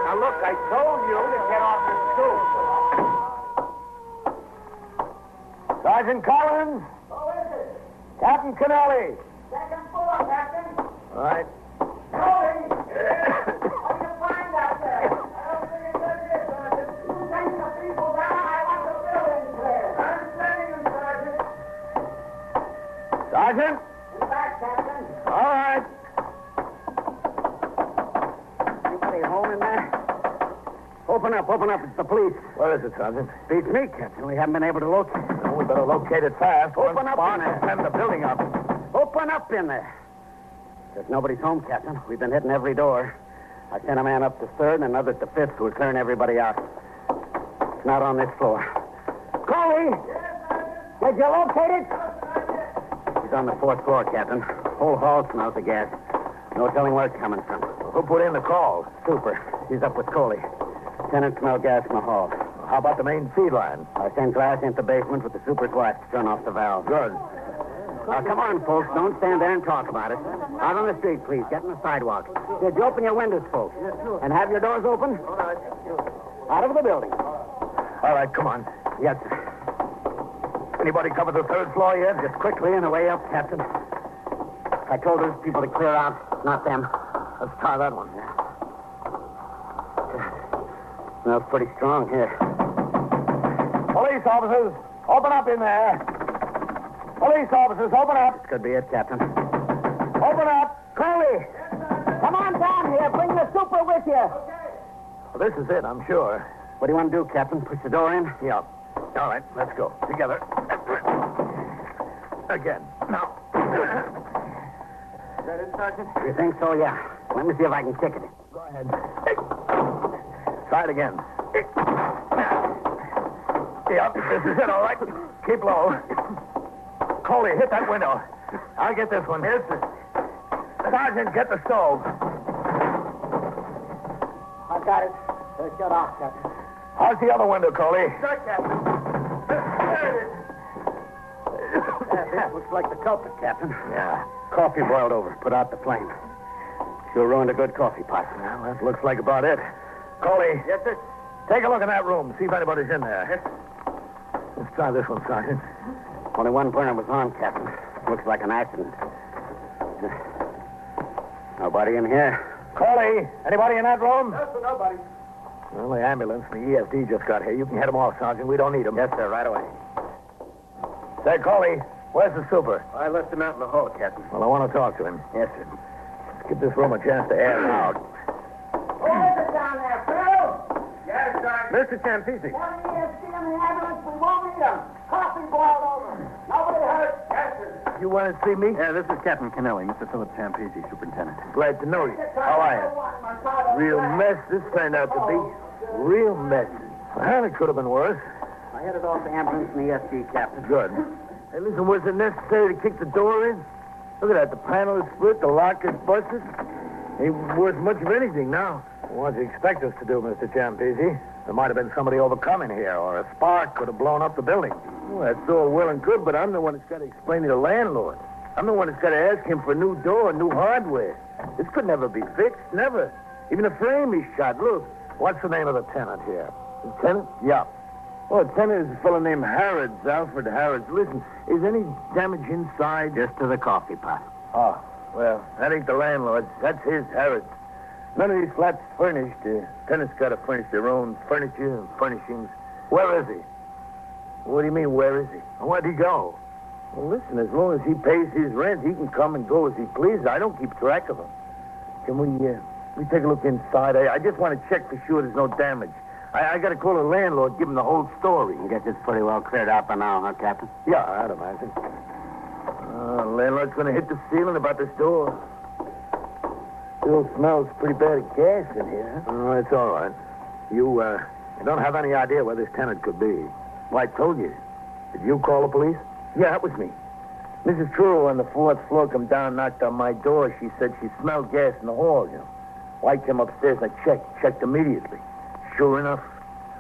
Now, look, I told you to get off the stoop. Sergeant Collins. Who is it? Captain Kennelly. Second floor, Captain. All right. What do you find out there? I don't think it's good here, Sergeant. Take the people down. I want the building cleared. I'm sending them, Sergeant. Sergeant? You're back, Captain. All right. Anybody home in there? Open up. It's the police. Where is it, Sergeant? Beats me, Captain. We haven't been able to locate it. Well, we better locate it fast. Open up in there. Send the building up. Open up in there. There's nobody's home, Captain. We've been hitting every door. I sent a man up to 3rd and another to 5th. We're clearing everybody out. It's not on this floor. Coley! Did you locate it? He's on the 4th floor, Captain. Whole hall smells of gas. No telling where it's coming from. Who put in the call? Super. He's up with Coley. Tenant smelled gas in the hall. How about the main feed line? I sent glass into the basement with the super's wife to turn off the valve. Good. Now, come on, folks. Don't stand there and talk about it. Out on the street, please. Get on the sidewalk. Did you open your windows, folks? And have your doors open? Out of the building. All right, come on. Yes, sir. Anybody cover the third floor yet? Just quickly and away up, Captain. I told those people to clear out, not them. Let's try that one. Smells pretty strong here. Police officers, open up in there. Police officers, open up. This could be it, Captain. Open up. Coley. Come on down here. Bring the super with you. Well, this is it, I'm sure. What do you want to do, Captain? Push the door in? Yeah. All right, let's go. Together. Again. Now. Is that it, Sergeant? You think so, yeah. Let me see if I can kick it. Go ahead. Try it again. Yep, this is it, all right. Keep low. Coley, hit that window. I'll get this one. Yes, sir. Sergeant, get the stove. I got it. They're shut off, Captain. How's the other window, Coley? Sure, Captain. This looks like the culprit, Captain. Yeah. Coffee boiled over. Put out the flame. Sure ruined a good coffee pot. Well, that looks like about it. Coley. Yes, sir. Take a look in that room. See if anybody's in there. Yes. Let's try this one, Sergeant. Only one burner was on, Captain. Looks like an accident. Nobody in here. Coley, anybody in that room? Yes, sir, nobody. Well, the ambulance and the EFD just got here. You can head them off, Sergeant. We don't need them. Yes, sir, right away. Say, Coley, where's the super? I left him out in the hall, Captain. Well, I want to talk to him. Yes, sir. Let's give this room a chance to air out. Who is it down there, Phil? Yes, Sergeant. Mr. Champisi. One EFD in the ambulance. We won't need him. Coffee boiled over. Nobody hurt. Yes, sir. You want to see me? Yeah, this is Captain Kennelly, Mr. Philip Champisi, Superintendent. Glad to know you. How are you? Real mess this turned out to be. Real mess. Well, it could have been worse. I headed off the ambulance and the EFD, Captain. Good. Hey, listen, was it necessary to kick the door in? Look at that. The panel is split. The lock is busted. Ain't worth much of anything now. What do you expect us to do, Mr. Champisi? There might have been somebody overcoming here, or a spark could have blown up the building. Well, that's all well and good, but I'm the one that's got to explain to the landlord. I'm the one that's got to ask him for a new door, new hardware. This could never be fixed, never. Even the frame is shot. Look, what's the name of the tenant here? The tenant? Yeah. Oh, the tenant is a fellow named Harrods, Alfred Harrods. Listen, is any damage inside? Just to the coffee pot. Oh, well, that ain't the landlord's. That's his, Harrods. None of these flats furnished. Tenants got to furnish their own furniture and furnishings. Where is he? What do you mean, where is he? Where'd he go? Well, listen, as long as he pays his rent, he can come and go as he pleases. I don't keep track of him. Can we take a look inside? I just want to check for sure there's no damage. I got to call the landlord, give him the whole story. I guess it's pretty well cleared out by now, huh, Captain? Yeah, I'd imagine. Landlord's going to hit the ceiling about this door. Still smells pretty bad of gas in here. Oh, it's all right. You don't have any idea where this tenant could be. Well, I told you. Did you call the police? Yeah, that was me. Mrs. Truro on the fourth floor come down and knocked on my door. She said she smelled gas in the hall, you know. Well, I came upstairs and I checked immediately. Sure enough.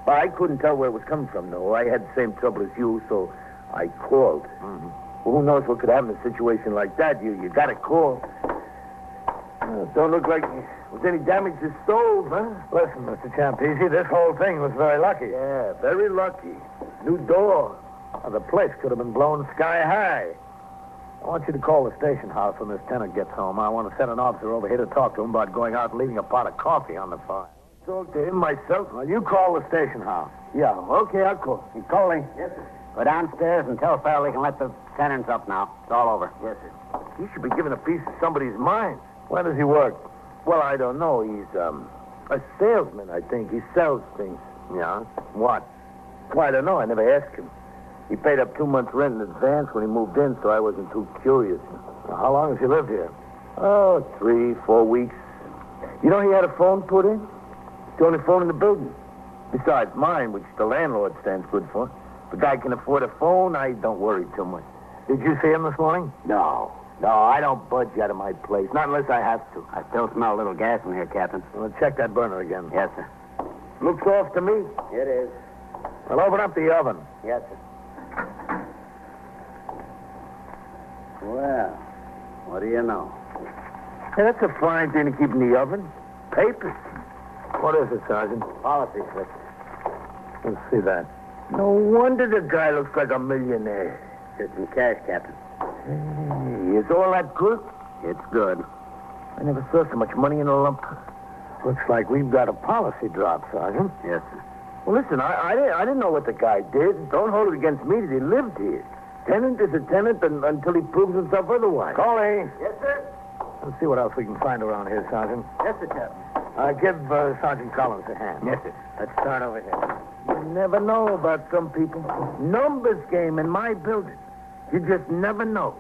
Well, I couldn't tell where it was coming from, though. I had the same trouble as you, so I called. Mm-hmm. Well, who knows what could happen in a situation like that? You got to call. Don't look like there was any damage to the stove, huh? Listen, Mr. Champisi, this whole thing was very lucky. Yeah, very lucky. New door. The place could have been blown sky high. I want you to call the station house when this tenant gets home. I want to send an officer over here to talk to him about going out and leaving a pot of coffee on the fire. Talk to him myself. Well, you call the station house. Yeah, okay, I'll call. Hey, Coley. Yes, sir. Go downstairs and tell Farrell he can let the tenants up now. It's all over. Yes, sir. He should be given a piece of somebody's mind. Where does he work? Well, I don't know. He's a salesman, I think. He sells things. Yeah? What? Well, I don't know. I never asked him. He paid up 2 months' rent in advance when he moved in, so I wasn't too curious. Now, how long has he lived here? Oh, 3-4 weeks. You know he had a phone put in? It's the only phone in the building. Besides mine, which the landlord stands good for. If a guy can afford a phone, I don't worry too much. Did you see him this morning? No. No, I don't budge out of my place, not unless I have to. I still smell a little gas in here, Captain. Well, check that burner again. Yes, sir. Looks off to me. It is. Well, open up the oven. Yes, sir. Well, what do you know? Hey, that's a fine thing to keep in the oven. Papers. What is it, Sergeant? Policy slip. Let's see that. No wonder the guy looks like a millionaire. Just in cash, Captain. Hey, is all that good? It's good. I never saw so much money in a lump. Looks like we've got a policy drop, Sergeant. Yes, sir. Well, listen, I didn't know what the guy did. Don't hold it against me that he lived here. Tenant is a tenant until he proves himself otherwise. Coley. Yes, sir. Let's see what else we can find around here, Sergeant. Yes, sir, Captain. Give Sergeant Collins a hand. Yes, sir. Let's start over here. You never know about some people. Numbers game in my building. You just never know.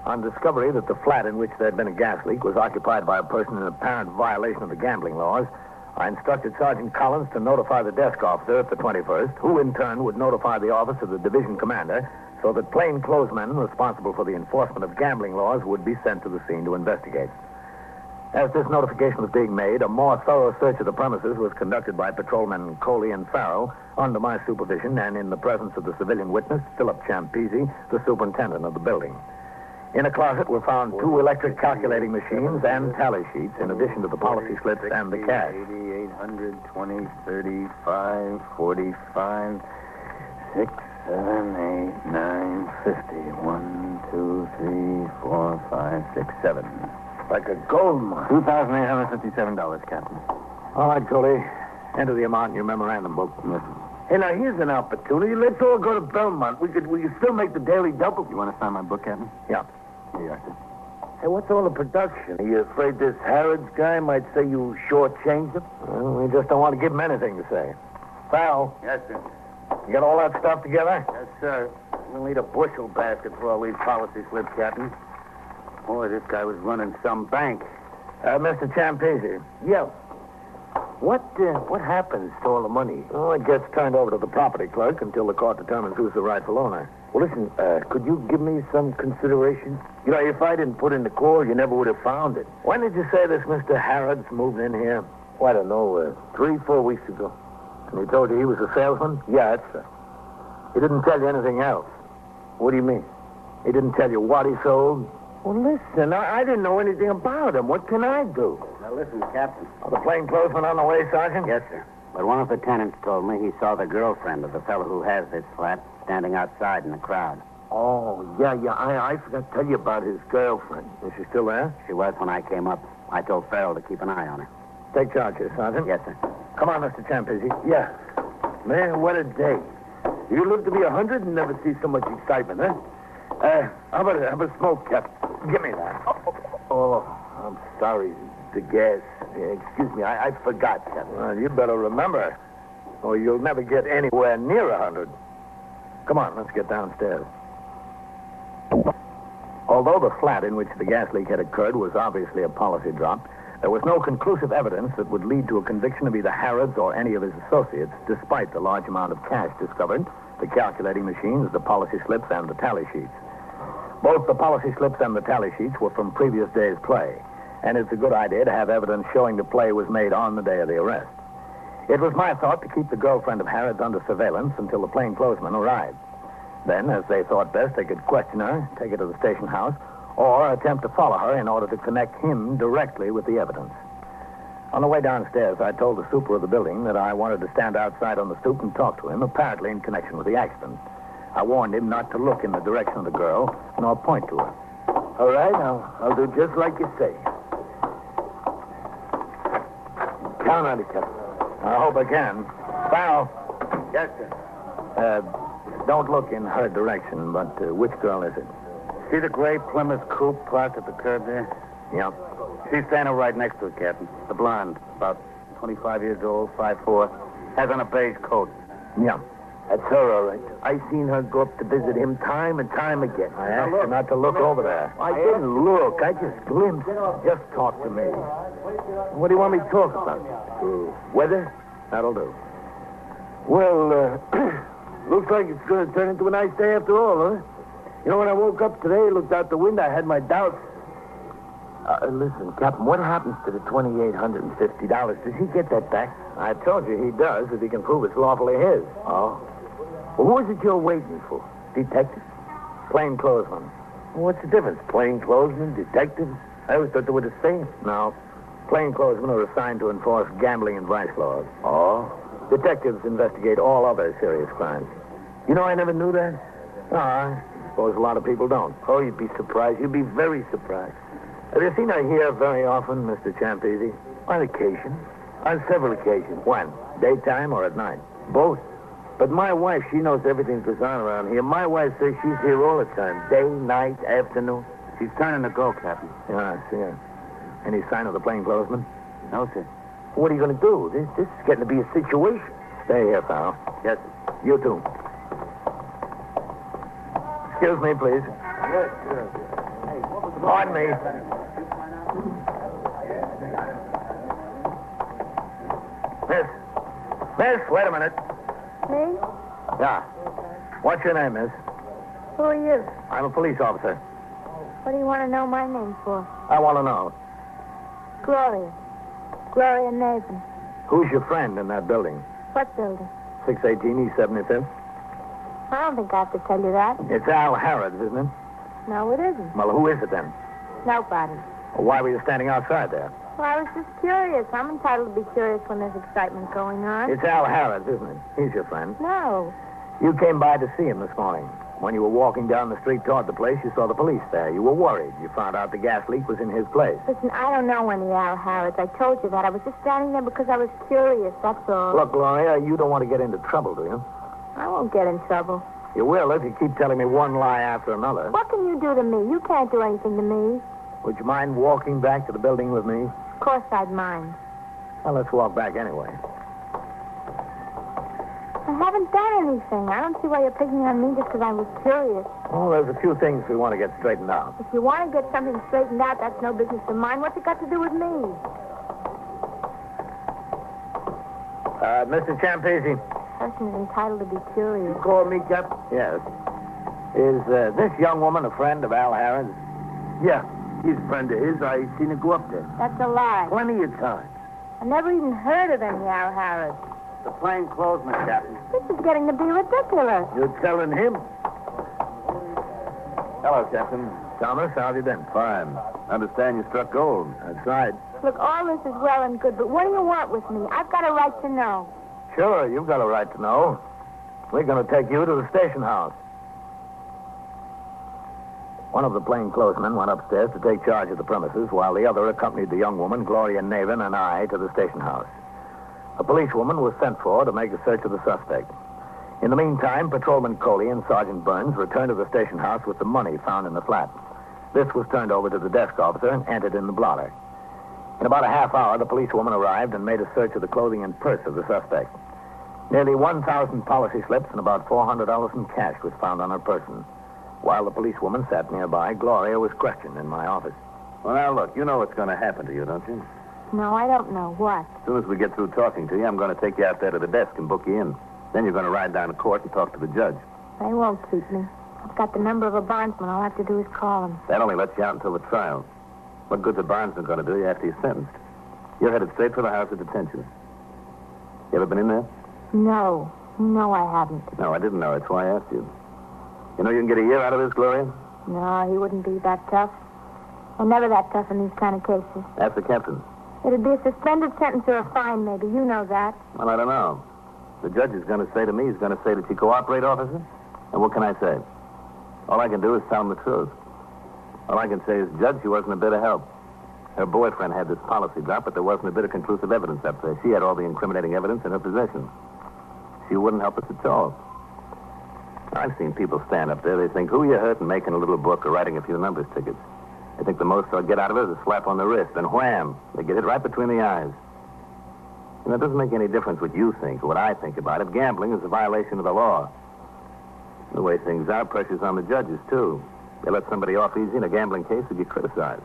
On discovery that the flat in which there had been a gas leak was occupied by a person in apparent violation of the gambling laws, I instructed Sergeant Collins to notify the desk officer at the 21st, who in turn would notify the office of the division commander, so that plainclothesmen responsible for the enforcement of gambling laws would be sent to the scene to investigate. As this notification was being made, a more thorough search of the premises was conducted by patrolmen Coley and Farrell under my supervision and in the presence of the civilian witness, Philip Champisi, the superintendent of the building. In a closet were found 2 electric calculating machines and tally sheets, in addition to the policy slips and the cash. 80, 800, 20, 35, 45, 6, 7, 8, 9, 50. 1, 2, 3, 4, 5, 6, 7. Like a gold mine. $2,857, Captain. All right, Coley. Enter the amount in your memorandum book. Listen. Hey, now, here's an opportunity. Let's all go to Belmont. We could still make the daily double. You want to sign my book, Captain? Yeah. Here you are, sir. Hey, what's all the production? Are you afraid this Harrods guy might say you shortchanged him? Well, we just don't want to give him anything to say. Farrell. Yes, sir. You got all that stuff together? Yes, sir. We'll need a bushel basket for all these policy slips, Captain. Boy, this guy was running some bank. Mr. Champisi. Yeah. What happens to all the money? Oh, it gets turned over to the property clerk until the court determines who's the rightful owner. Well, listen, could you give me some consideration? You know, if I didn't put in the call, you never would have found it. When did you say this Mr. Harrods moved in here? Oh, I don't know, 3-4 weeks ago. And he told you he was a salesman? Yeah, that's right. He didn't tell you anything else. What do you mean? He didn't tell you what he sold? Well, listen, I didn't know anything about him. What can I do? Now, listen, Captain. Are the plainclothesmen on the way, Sergeant? Yes, sir. But one of the tenants told me he saw the girlfriend of the fellow who has this flat standing outside in the crowd. Oh, yeah. I forgot to tell you about his girlfriend. Is she still there? She was when I came up. I told Farrell to keep an eye on her. Take charge here, Sergeant. Yes, sir. Come on, Mr. Champisi. Yeah. Man, what a day. You live to be 100 and never see so much excitement, huh? How about a smoke, Captain? Give me that. Oh, I'm sorry. The gas. Excuse me, I forgot, Captain. Well, you better remember, or you'll never get anywhere near 100. Come on, let's get downstairs. Although the flat in which the gas leak had occurred was obviously a policy drop, there was no conclusive evidence that would lead to a conviction of either Harrods or any of his associates, despite the large amount of cash discovered, the calculating machines, the policy slips, and the tally sheets. Both the policy slips and the tally sheets were from previous days' play, and it's a good idea to have evidence showing the play was made on the day of the arrest. It was my thought to keep the girlfriend of Harrods under surveillance until the plainclothesmen arrived. Then, as they thought best, they could question her, take her to the station house, or attempt to follow her in order to connect him directly with the evidence. On the way downstairs, I told the super of the building that I wanted to stand outside on the stoop and talk to him, apparently in connection with the accident. I warned him not to look in the direction of the girl, nor point to her. All right, I'll do just like you say. Count on it, Captain. I hope I can. Farrell. Yes, sir. Don't look in her direction, but which girl is it? See the gray Plymouth coupe parked at the curb there? Yeah. She's standing right next to it, Captain. The blonde, about 25 years old, 5'4", has on a beige coat. Yeah. That's her, all right. I seen her go up to visit him time and time again. I asked her not to look over there. I didn't look. I just glimpsed. Just talk to me. What do you want me to talk about? Weather? That'll do. Well, looks like it's going to turn into a nice day after all, huh? You know, when I woke up today, looked out the window, I had my doubts. Listen, Captain, what happens to the $2,850? Does he get that back? I told you he does if he can prove it's lawfully his. Oh. Well, who is it you're waiting for? Detectives? Plainclothesmen. What's the difference? Plainclothesmen, detectives? I always thought they were the same. No. Plainclothesmen are assigned to enforce gambling and vice laws. Oh? Detectives investigate all other serious crimes. You know, I never knew that. No, I suppose a lot of people don't. Oh, you'd be surprised. You'd be very surprised. Have you seen her here very often, Mr. Champese? On occasion. On several occasions. When? Daytime or at night? Both. But my wife, she knows everything that goes on around here. My wife says she's here all the time. Day, night, afternoon. She's turning to go, Captain. Yeah, I see her. Any sign of the plainclothesman? No, sir. What are you going to do? This is getting to be a situation. Stay here, pal. Yes, sir. You too. Excuse me, please. Yes, sir. Pardon me. Miss, wait a minute. Me? Yeah. What's your name, miss? Who are you? I'm a police officer. What do you want to know my name for? I want to know. Gloria. Gloria Nathan. Who's your friend in that building? What building? 618 East 75th? I don't think I have to tell you that. It's Al Harrods, isn't it? No, it isn't. Well, who is it then? Nobody. Well, why were you standing outside there? Well, I was just curious. I'm entitled to be curious when there's excitement going on. It's Al Harrods, isn't it? He's your friend. No. You came by to see him this morning. When you were walking down the street toward the place, you saw the police there. You were worried. You found out the gas leak was in his place. Listen, I don't know any Al Harrods. I told you that. I was just standing there because I was curious, that's all. Look, Gloria, you don't want to get into trouble, do you? I won't get in trouble. You will if you keep telling me one lie after another. What can you do to me? You can't do anything to me. Would you mind walking back to the building with me? Of course I'd mind. Well, let's walk back anyway. I haven't done anything. I don't see why you're picking on me just because I was curious. Well, there's a few things we want to get straightened out. If you want to get something straightened out, that's no business of mine. What's it got to do with me? Mr. Champese. Person is entitled to be curious. You call me, Captain? Yes. Is this young woman a friend of Al Harrod's? Yeah. He's a friend of his. I seen her go up there. That's a lie. Plenty of times. I never even heard of any Al Harrods. The plainclothesman, Captain. This is getting to be ridiculous. You're telling him? Hello, Captain. Thomas, how have you been? Fine. Understand you struck gold. That's right. Look, all this is well and good, but what do you want with me? I've got a right to know. Sure, you've got a right to know. We're going to take you to the station house. One of the plainclothesmen went upstairs to take charge of the premises, while the other accompanied the young woman, Gloria Navin, and I to the station house. A policewoman was sent for to make a search of the suspect. In the meantime, Patrolman Coley and Sergeant Burns returned to the station house with the money found in the flat. This was turned over to the desk officer and entered in the blotter. In about a half hour, the policewoman arrived and made a search of the clothing and purse of the suspect. Nearly 1,000 policy slips and about $400 in cash was found on her person. While the policewoman sat nearby, Gloria was questioned in my office. Well, now, look, you know what's going to happen to you, don't you? No, I don't know. What? As soon as we get through talking to you, I'm going to take you out there to the desk and book you in. Then you're going to ride down to court and talk to the judge. They won't keep me. I've got the number of a bondsman. All I have to do is call him. That only lets you out until the trial. What good's a bondsman going to do you after you're sentenced? You're headed straight for the house of detention. You ever been in there? No. No, I haven't. No, I didn't know. That's why I asked you. You know you can get a year out of this, Gloria? No, he wouldn't be that tough. I'm never that tough in these kind of cases. Ask the captain. It'd be a suspended sentence or a fine, maybe. You know that. Well, I don't know. The judge is going to say to me, he's going to say, did she cooperate, officer? And what can I say? All I can do is tell him the truth. All I can say is, Judge, she wasn't a bit of help. Her boyfriend had this policy drop, but there wasn't a bit of conclusive evidence up there. She had all the incriminating evidence in her possession. She wouldn't help us at all. I've seen people stand up there. They think, who you hurting making a little book or writing a few numbers tickets? They think the most they'll get out of it is a slap on the wrist, and wham, they get hit right between the eyes. You know, it doesn't make any difference what you think or what I think about it. Gambling is a violation of the law. The way things are, pressure's on the judges, too. They let somebody off easy in a gambling case who get criticized.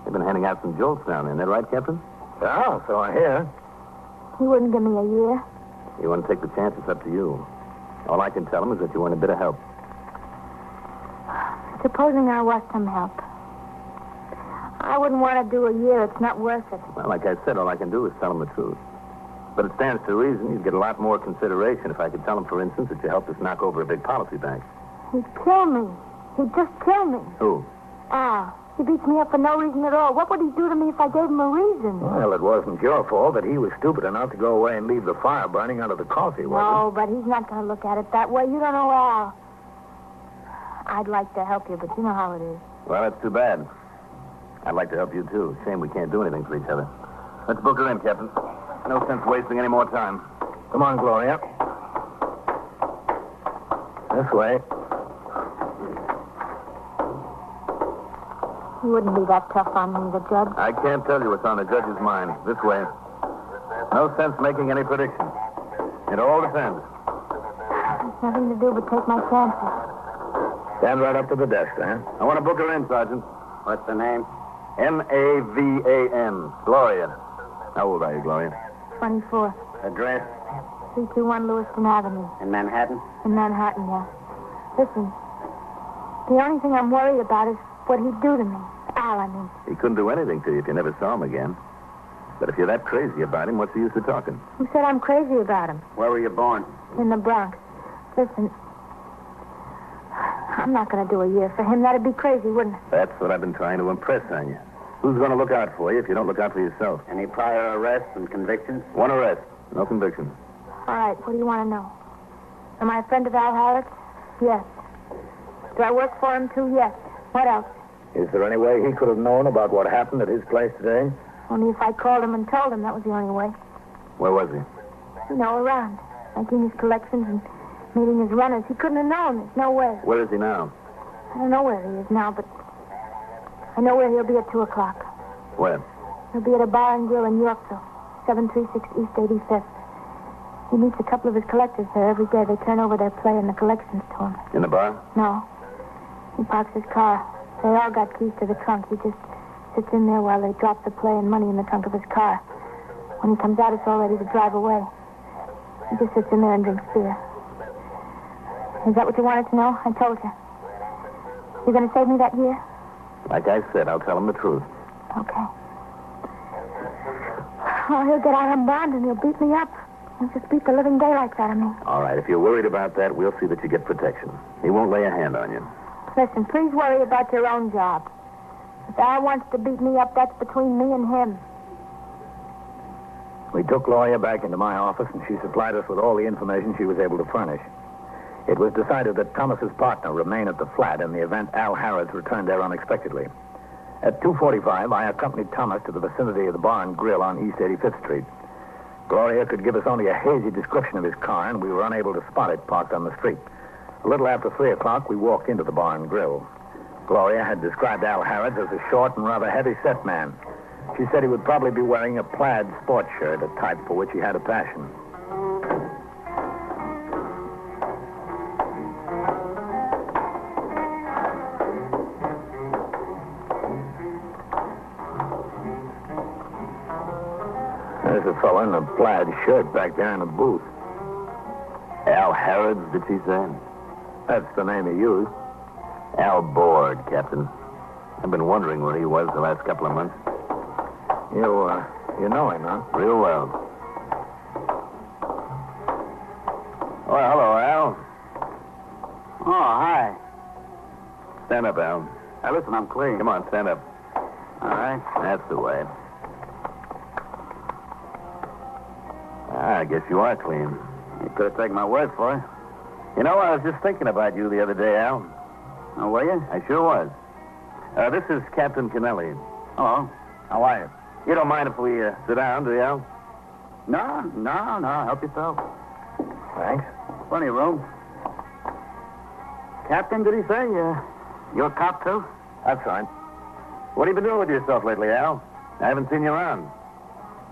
They've been handing out some jolts down there. Isn't that right, Captain? Yeah, so I hear. He wouldn't give me a year. You want to take the chance, it's up to you. All I can tell him is that you want a bit of help. Supposing I was some help. I wouldn't want to do a year. It's not worth it. Well, like I said, all I can do is tell him the truth. But it stands to reason you'd get a lot more consideration if I could tell him, for instance, that you helped us knock over a big policy bank. He'd kill me. He'd just kill me. Who? Al. He beats me up for no reason at all. What would he do to me if I gave him a reason? Well, it wasn't your fault that he was stupid enough to go away and leave the fire burning under the coffee, was No, but he's not going to look at it that way. You don't know Al. I'd like to help you, but you know how it is. Well, that's too bad. I'd like to help you, too. Shame we can't do anything for each other. Let's book her in, Captain. No sense wasting any more time. Come on, Gloria. This way. He wouldn't be that tough on me, the judge. I can't tell you what's on the judge's mind. This way. No sense making any predictions. It all depends. There's nothing to do but take my chances. Stand right up to the desk, then. I want to book her in, Sergeant. What's the name? Mavan. Gloria. How old are you, Gloria? 24. Address? 321 Lewiston Avenue. In Manhattan? In Manhattan, yeah. Listen, the only thing I'm worried about is what he'd do to me. Al, I mean. He couldn't do anything to you if you never saw him again. But if you're that crazy about him, what's the use of talking? Who said I'm crazy about him? Where were you born? In the Bronx. Listen, I'm not going to do a year for him. That'd be crazy, wouldn't it? That's what I've been trying to impress on you. Who's going to look out for you if you don't look out for yourself? Any prior arrests and convictions? One arrest, no conviction. All right, what do you want to know? Am I a friend of Al Harrod's? Yes. Do I work for him, too? Yes. What else? Is there any way he could have known about what happened at his place today? Only if I called him and told him. That was the only way. Where was he? You know, around. Making his collections and meeting his runners. He couldn't have known. There's no way. Where is he now? I don't know where he is now, but I know where he'll be at 2 o'clock. Where? He'll be at a bar and grill in Yorkville, 736 East 85th. He meets a couple of his collectors there every day. They turn over their play and the collections to him. In the bar? No. He parks his car. They all got keys to the trunk. He just sits in there while they drop the play and money in the trunk of his car. When he comes out, it's all ready to drive away. He just sits in there and drinks beer. Is that what you wanted to know? I told you. You going to save me that year? Like I said, I'll tell him the truth. Okay. Oh, he'll get out on bond and he'll beat me up. He'll just beat the living daylights out of me. All right, if you're worried about that, we'll see that you get protection. He won't lay a hand on you. Listen, please worry about your own job. If Al wants to beat me up, that's between me and him. We took Gloria back into my office, and she supplied us with all the information she was able to furnish. It was decided that Thomas's partner remain at the flat in the event Al Harrods returned there unexpectedly. At 2:45, I accompanied Thomas to the vicinity of the bar and grill on East 85th Street. Gloria could give us only a hazy description of his car, and we were unable to spot it parked on the street. A little after 3 o'clock, we walked into the bar and grill. Gloria had described Al Harrods as a short and rather heavy-set man. She said he would probably be wearing a plaid sports shirt, a type for which he had a passion. There's a fellow in a plaid shirt back there in the booth. Al Harrods, did she say? That's the name he used. Al Board, Captain. I've been wondering where he was the last couple of months. You know him, huh? Real well. Oh, hello, Al. Oh, hi. Stand up, Al. Hey, listen, I'm clean. Come on, stand up. All right. That's the way. I guess you are clean. You could have taken my word for it. You know, I was just thinking about you the other day, Al. Oh, were you? I sure was. This is Captain Kennelly. Hello. How are you? You don't mind if we sit down, do you, Al? No. Help yourself. Thanks. Plenty of room. Captain, did he say? You're a cop, too? That's right. What have you been doing with yourself lately, Al? I haven't seen you around.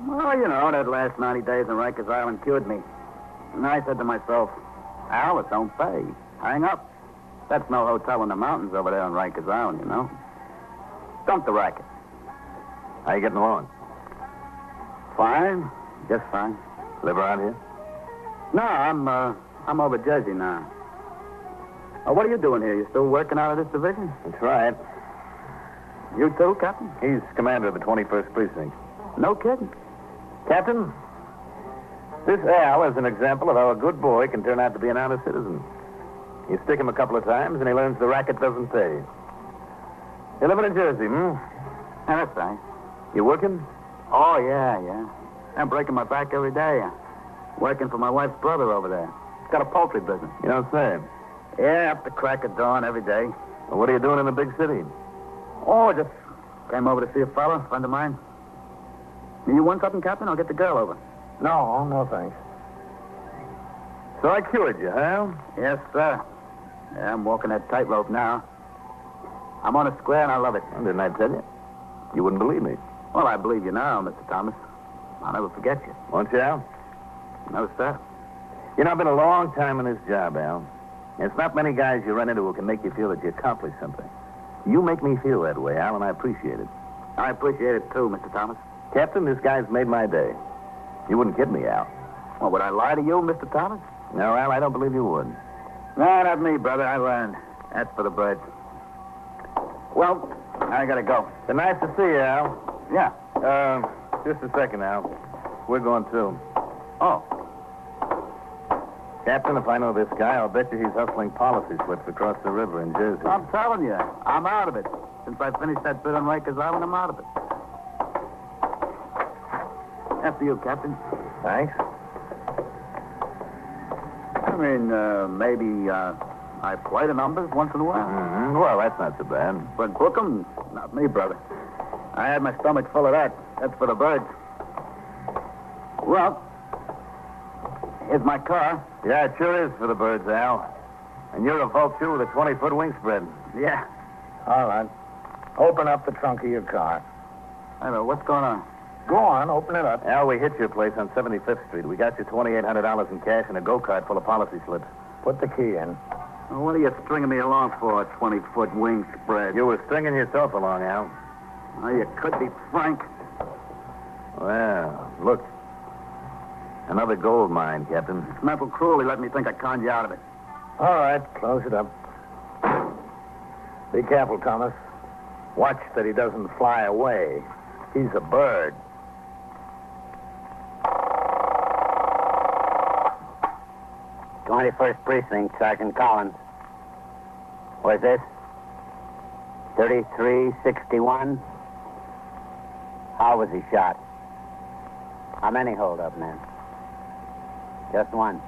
Well, you know, that last 90 days in Rikers Island cured me. And I said to myself, Al, it's on pay. Hang up. That's no hotel in the mountains over there on Rikers Island, you know. Dump the racket. How you getting along? Fine. Just fine. Live around here? No, I'm over Jersey now. What are you doing here? You still working out of this division? That's right. You too, Captain? He's commander of the 21st Precinct. No kidding. Captain, this Al is an example of how a good boy can turn out to be an honest citizen. You stick him a couple of times, and he learns the racket doesn't pay. You're living in Jersey, Yeah, that's right. You working? Oh, yeah. I'm breaking my back every day. Working for my wife's brother over there. He's got a poultry business. You don't say. Yeah, up the crack of dawn every day. Well, what are you doing in the big city? Oh, just came over to see a fella, friend of mine. You want something, Captain? I'll get the girl over. No, thanks. So I cured you, huh? Yes, sir. Yeah, I'm walking that tightrope now. I'm on a square, and I love it. Well, didn't I tell you? You wouldn't believe me. Well, I believe you now, Mr. Thomas. I'll never forget you. Won't you, Al? No, sir. You know, I've been a long time in this job, Al. It's not many guys you run into who can make you feel that you accomplished something. You make me feel that way, Al, and I appreciate it. I appreciate it, too, Mr. Thomas. Captain, this guy's made my day. You wouldn't kid me, Al. Well, would I lie to you, Mr. Thomas? No, Al, I don't believe you would. No, not me, brother. I learned. That's for the birds. Well, I gotta go. It's nice to see you, Al. Yeah. Just a second, Al. We're going too. Oh. Captain, if I know this guy, I'll bet you he's hustling policy slips across the river in Jersey. I'm telling you, I'm out of it. Since I finished that bit on Rikers Island, I'm out of it. After you, Captain. Thanks. I mean, maybe I play the numbers once in a while. Mm-hmm. Well, that's not so bad. But book 'em? Not me, brother. I had my stomach full of that. That's for the birds. Well, here's my car. Yeah, it sure is for the birds, Al. And you're a vulture with a 20-foot wingspread. Yeah. All right. Open up the trunk of your car. I don't know. What's going on? Go on, open it up. Al, we hit your place on 75th Street. We got you $2,800 in cash and a go-kart full of policy slips. Put the key in. Well, what are you stringing me along for, a 20-foot wingspread? You were stringing yourself along, Al. Oh, you could be frank. Well, look. Another gold mine, Captain. It's mental cruelty let me think I conned you out of it. All right, close it up. Be careful, Thomas. Watch that he doesn't fly away. He's a bird. '21st Precinct, Sergeant Collins. Where's this? 3361. How was he shot? How many hold-up men? Just one.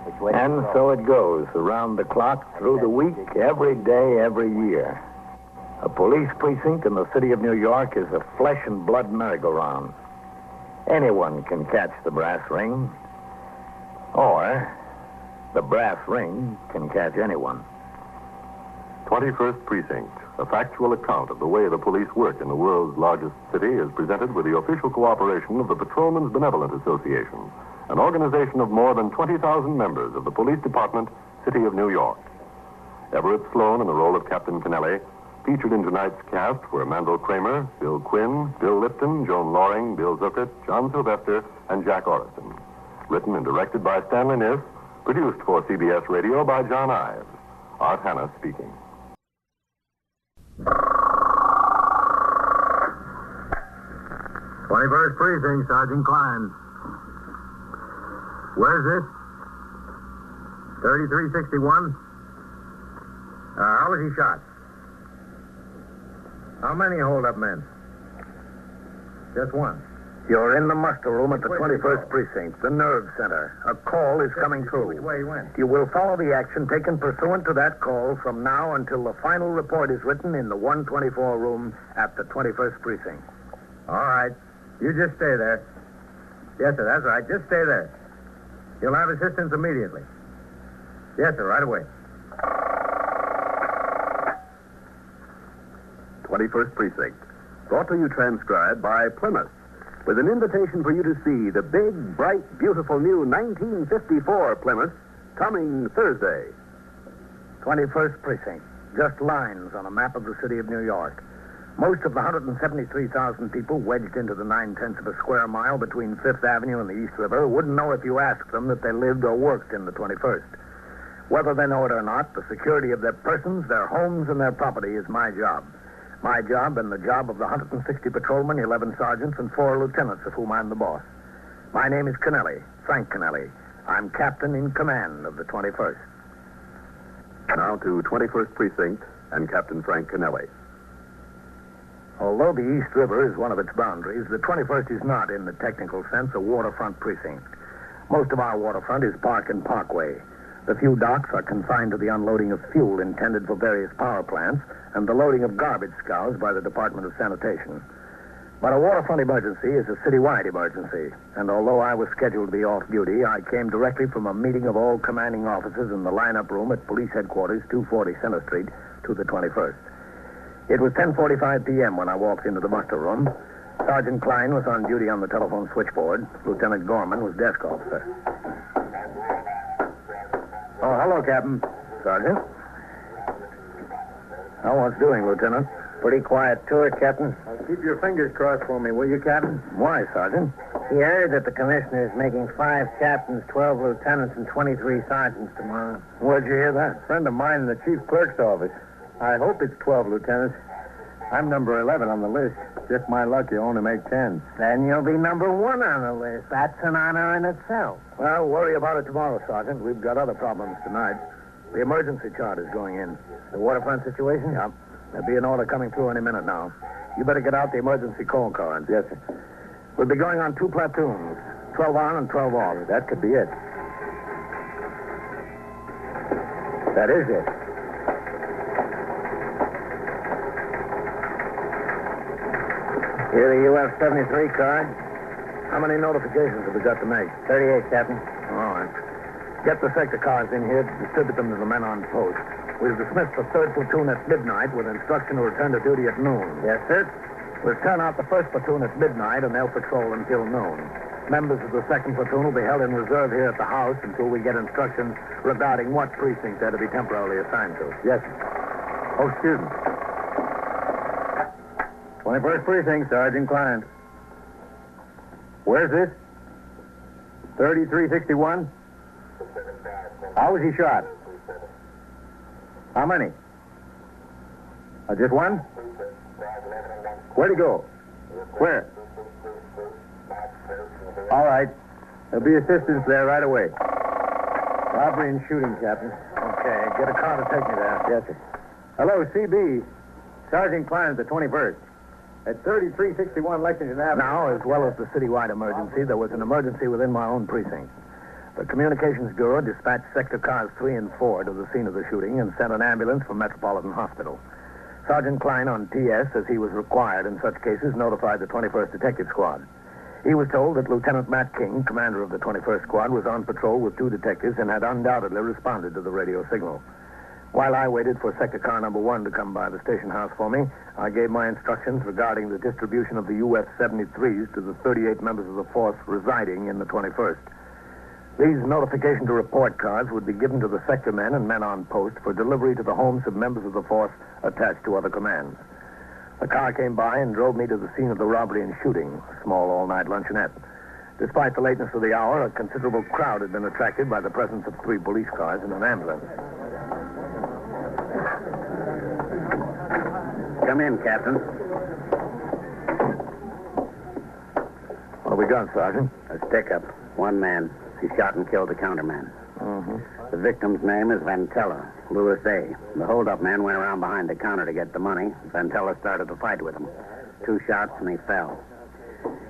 Which way? And so it goes, around the clock, through the week, every day, every year. A police precinct in the city of New York is a flesh and blood merry-go-round. Anyone can catch the brass ring, or the brass ring can catch anyone. 21st Precinct, a factual account of the way the police work in the world's largest city, is presented with the official cooperation of the Patrolmen's Benevolent Association, an organization of more than 20,000 members of the Police Department, City of New York. Everett Sloan in the role of Captain Kennelly. Featured in tonight's cast were Mandel Kramer, Bill Quinn, Bill Lipton, Joan Loring, Bill Zuckert, John Sylvester, and Jack Orriston. Written and directed by Stanley Niss. Produced for CBS Radio by John Ives. Art Hanna speaking. 21st Precinct, Sergeant Klein. Where's this? 3361? How was he shot? How many hold-up men? Just one. You're in the muster room at the 21st Precinct, the nerve center. A call is coming through. Which way he went? You will follow the action taken pursuant to that call from now until the final report is written in the 124 room at the 21st Precinct. All right. You just stay there. Yes, sir, that's right. Just stay there. You'll have assistance immediately. Yes, sir, right away. 21st Precinct. Brought to you transcribed by Plymouth, with an invitation for you to see the big, bright, beautiful new 1954 Plymouth coming Thursday. 21st Precinct. Just lines on a map of the city of New York. Most of the 173,000 people wedged into the 9/10 of a square mile between 5th Avenue and the East River wouldn't know if you asked them that they lived or worked in the 21st. Whether they know it or not, the security of their persons, their homes, and their property is my job. My job and the job of the 160 patrolmen, 11 sergeants, and 4 lieutenants, of whom I'm the boss. My name is Kennelly, Frank Kennelly. I'm captain in command of the 21st. Now to 21st Precinct and Captain Frank Kennelly. Although the East River is one of its boundaries, the 21st is not, in the technical sense, a waterfront precinct. Most of our waterfront is park and parkway. The few docks are confined to the unloading of fuel intended for various power plants and the loading of garbage scows by the Department of Sanitation. But a waterfront emergency is a citywide emergency, and although I was scheduled to be off duty, I came directly from a meeting of all commanding officers in the lineup room at Police Headquarters, 240 Center Street, to the 21st. It was 10:45 p.m. when I walked into the muster room. Sergeant Klein was on duty on the telephone switchboard. Lieutenant Gorman was desk officer. Oh, hello, Captain. Sergeant. How what's doing, Lieutenant? Pretty quiet tour, Captain. Keep your fingers crossed for me, will you, Captain? Why, Sergeant? He heard that the commissioner is making 5 captains, 12 lieutenants, and 23 sergeants tomorrow. Where'd you hear that? A friend of mine in the chief clerk's office. I hope it's 12 lieutenants. I'm number 11 on the list. Just my luck, you only make 10. Then you'll be number 1 on the list. That's an honor in itself. Well, worry about it tomorrow, Sergeant. We've got other problems tonight. The emergency chart is going in. The waterfront situation? Yeah. There'll be an order coming through any minute now. You better get out the emergency call cards. Yes, sir. We'll be going on 2 platoons, 12 on and 12 off. That could be it. That is it. Here the UF-73 card. How many notifications have we got to make? 38, Captain. All right. Get the sector cars in here to distribute them to the men on post. We'll dismiss the 3rd platoon at midnight with instruction to return to duty at noon. Yes, sir. We'll turn out the 1st platoon at midnight, and they'll patrol until noon. Members of the 2nd platoon will be held in reserve here at the house until we get instructions regarding what precinct they're to be temporarily assigned to. Yes, sir. Oh, excuse me. 21st Precinct, Sergeant Klein. Where's this? 3361? How was he shot? How many? Just one? Where'd he go? Where? All right. There'll be assistance there right away. Robbery and shooting, Captain. Okay, get a car to take me there. Yes, sir. Hello, CB. Sergeant Klein at the 21st. At 3361 Lexington Avenue. Now, as well as the citywide emergency, there was an emergency within my own precinct. The Communications Bureau dispatched sector cars 3 and 4 to the scene of the shooting and sent an ambulance from Metropolitan Hospital. Sergeant Klein on TS, as he was required in such cases, notified the 21st Detective Squad. He was told that Lieutenant Matt King, commander of the 21st Squad, was on patrol with 2 detectives and had undoubtedly responded to the radio signal. While I waited for sector car number 1 to come by the station house for me, I gave my instructions regarding the distribution of the UF-73s to the 38 members of the force residing in the 21st. These notification to report cards would be given to the sector men and men on post for delivery to the homes of members of the force attached to other commands. The car came by and drove me to the scene of the robbery and shooting, a small all-night luncheonette. Despite the lateness of the hour, a considerable crowd had been attracted by the presence of 3 police cars and an ambulance. Come in, Captain. What have we got, Sergeant? A stick-up. 1 man. He shot and killed the counterman. Mm-hmm. The victim's name is Ventella, Louis A. The hold-up man went around behind the counter to get the money. Ventella started to fight with him. 2 shots and he fell.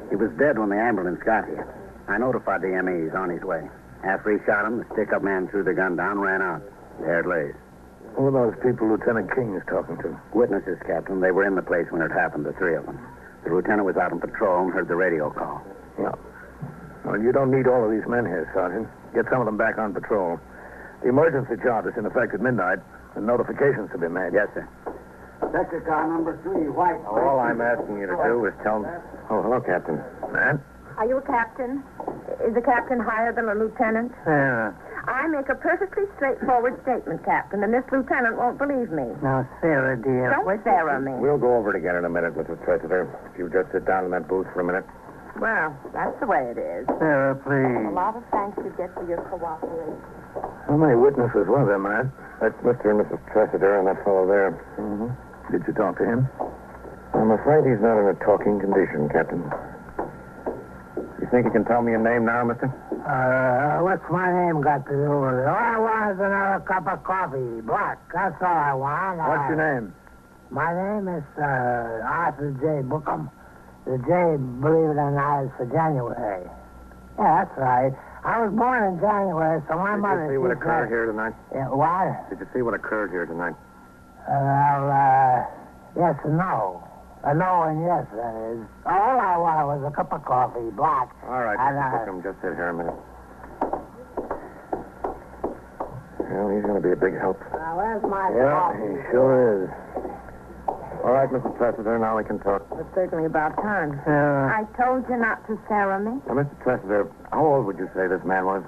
He was dead when the ambulance got here. I notified the ME. He's on his way. After he shot him, the stick-up man threw the gun down, ran out. There it lays. Who are those people Lieutenant King is talking to? Witnesses, Captain. They were in the place when it happened, the 3 of them. The lieutenant was out on patrol and heard the radio call. Yeah. Well, you don't need all of these men here, Sergeant. Get some of them back on patrol. The emergency chart is in effect at midnight, and notifications have been made. Yes, sir. Sector car number 3, white. All I'm asking you to do is tell me... Oh, hello, Captain. Man? Are you a captain? Is a captain higher than a lieutenant? Yeah. I make a perfectly straightforward statement, Captain, and this lieutenant won't believe me. Now, Sarah, dear. Don't Sarah me. We'll go over it again in a minute, Mrs. Tressiter. If you just sit down in that booth for a minute. Well, that's the way it is. Sarah, please. A lot of thanks you get for your cooperation. How many witnesses were there, Matt? That's Mr. and Mrs. Tressiter and that fellow there. Mm-hmm. Did you talk to him? I'm afraid he's not in a talking condition, Captain. You think you can tell me your name now, mister? What's my name got to do with it? All I want is another cup of coffee, black. That's all I want. What's your name? My name is Arthur J. Bookham. The J, believe it or not, is for January. Yeah, that's right. I was born in January, so my mother... Did you see what occurred here tonight? Yeah, what? Did you see what occurred here tonight? Yes and no. No and yes, that is. All I wanted was a cup of coffee, black. All right, Mr. Bookham, just sit here a minute. Well, he's going to be a big help. Where's my Yeah, coffee? he sure is. All right, Mrs. Tressiter, now we can talk. It's certainly about time. I told you not to Sarah me. Now, Mr. Tressiter, how old would you say this man was?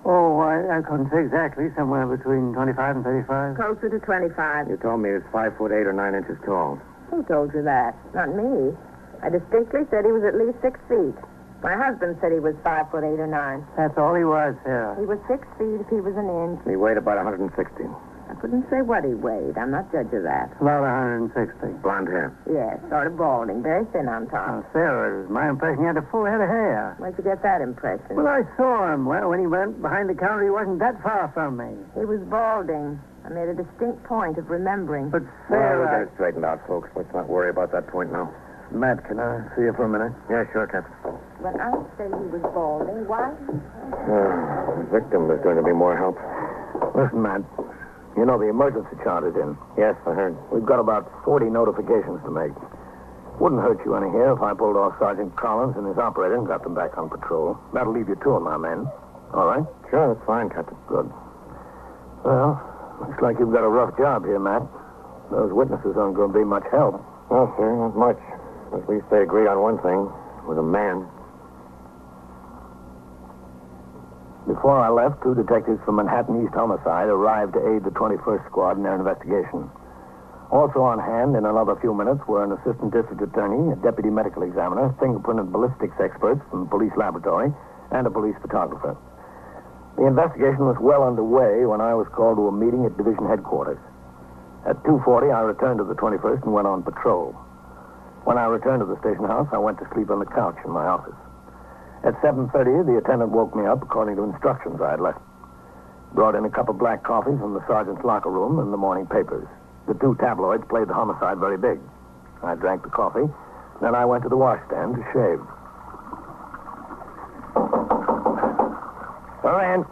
Oh, I couldn't say exactly. Somewhere between 25 and 35. Closer to 25. You told me he was 5'8" or 9 inches tall. Who told you that? Not me. I distinctly said he was at least 6 feet. My husband said he was 5'8" or 9. That's all he was, Sarah. He was 6 feet if he was an inch. He weighed about 160. I couldn't say what he weighed. I'm not judge of that. About 160. Blonde hair. Yes, sort of balding, very thin on top. Oh, Sarah, it was my impression he had a full head of hair. Where'd you get that impression? Well, I saw him. Well, when he went behind the counter, he wasn't that far from me. He was balding. I made a distinct point of remembering. But Well, Sarah... we got it straightened out, folks. Let's not worry about that point now. Matt, can I see you for a minute? Yeah, sure, Captain. When I say he was balding, why? The victim is going to be more help. Listen, Matt. You know the emergency chart is in. Yes, I heard. We've got about 40 notifications to make. Wouldn't hurt you any here if I pulled off Sergeant Collins and his operator and got them back on patrol. That'll leave you two of my men. All right? Sure, that's fine, Captain. Good. Well, looks like you've got a rough job here, Matt. Those witnesses aren't going to be much help. No, sir, not much. At least they agreed on one thing. With a man. Before I left, two detectives from Manhattan East Homicide arrived to aid the 21st Squad in their investigation. Also on hand in another few minutes were an assistant district attorney, a deputy medical examiner, fingerprint and ballistics experts from the police laboratory, and a police photographer. The investigation was well underway when I was called to a meeting at division headquarters. At 2:40, I returned to the 21st and went on patrol. When I returned to the station house, I went to sleep on the couch in my office. At 7:30, the attendant woke me up according to instructions I had left. Brought in a cup of black coffee from the sergeant's locker room and the morning papers. The two tabloids played the homicide very big. I drank the coffee, then I went to the washstand to shave. Go in.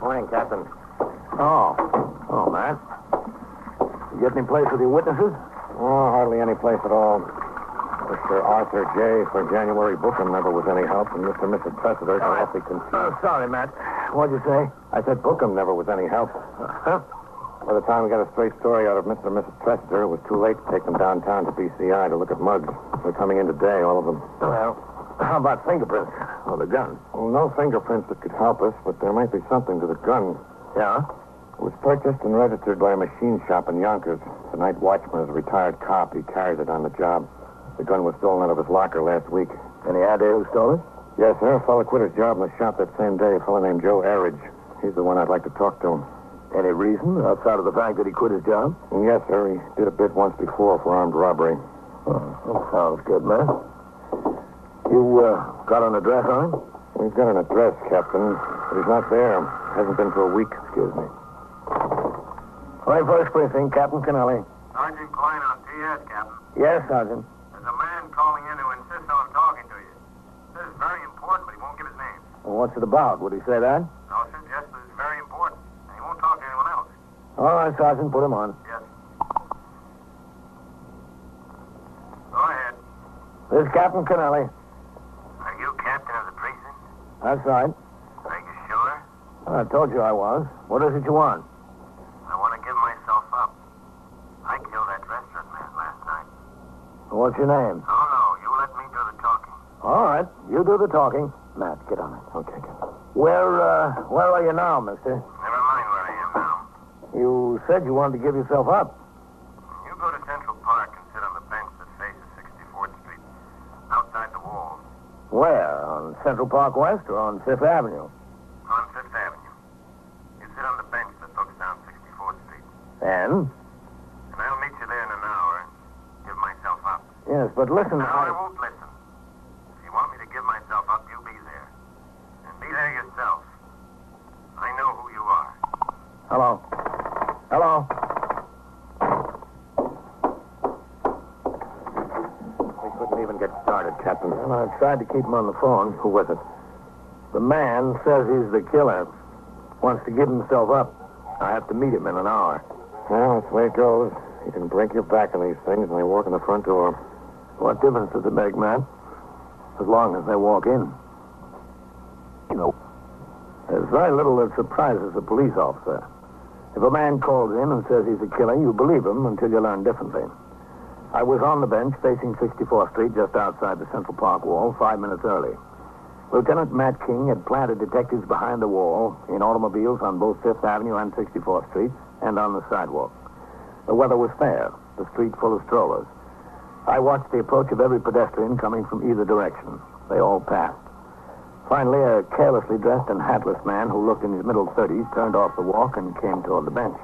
Morning, Captain. Oh, Matt. You get any place with your witnesses? Oh, hardly any place at all. Mr. Arthur J. for January Bookham never was any help, and Mr. and Mrs. Tressiter are awfully confused. Oh, sorry, Matt. What'd you say? I said Bookham never was any help. By the time we got a straight story out of Mr. and Mrs. Tressiter, it was too late to take them downtown to BCI to look at mugs. They're coming in today, all of them. Well, how about fingerprints? Or the gun? Well, no fingerprints that could help us, but there might be something to the gun. Yeah? It was purchased and registered by a machine shop in Yonkers. The night watchman is a retired cop. He carries it on the job. The gun was stolen out of his locker last week. Any idea who stole it? Yes, sir. A fellow quit his job in the shop that same day. A fellow named Joe Arridge. He's the one I'd like to talk to. Any reason outside of the fact that he quit his job? Yes, sir. He did a bid once before for armed robbery. Oh, that sounds good, man. You got an address on him? We've got an address, Captain, but he's not there. Hasn't been for a week. Excuse me. 21st Precinct, Captain Kennelly. Sergeant Klein on TS, Captain. Yes, Sergeant. There's a man calling in who insists on talking to you. Says it's very important, but he won't give his name. Well, what's it about? Would he say that? No, suggests that it's very important, and he won't talk to anyone else. All right, Sergeant, put him on. Yes. Go ahead. This is Captain Kennelly. Are you captain of the precinct? That's right. Are you sure? I told you I was. What is it you want? I want to give myself up. I killed that restaurant man last night. What's your name? Oh, no, you let me do the talking. All right, you do the talking. Matt, get on it. Okay, Captain. Where are you now, mister? Never mind where I am now. You said you wanted to give yourself up. You go to Central Park and sit on the bench that faces 64th Street, outside the wall. Where? On Central Park West or on Fifth Avenue? On Fifth Avenue. You sit on the bench that looks down 64th Street. And? And I'll meet you there in an hour and give myself up. Yes, but listen, No, I won't listen. If you want me to give myself up, you be there. And be there yourself. I know who you are. Hello. Hello. We couldn't even get started, Captain. Well, I tried to keep him on the phone. Who was it? The man says he's the killer. Wants to give himself up. I have to meet him in an hour. Well, that's the way it goes. You can break your back on these things when they walk in the front door. What difference does it make, man? As long as they walk in. You know, there's very little that surprises a police officer. If a man calls in and says he's a killer, you believe him until you learn differently. I was on the bench facing 64th Street just outside the Central Park wall 5 minutes early. Lieutenant Matt King had planted detectives behind the wall in automobiles on both 5th Avenue and 64th Street and on the sidewalk. The weather was fair, the street full of strollers. I watched the approach of every pedestrian coming from either direction. They all passed. Finally, a carelessly dressed and hatless man who looked in his middle 30s turned off the walk and came toward the bench.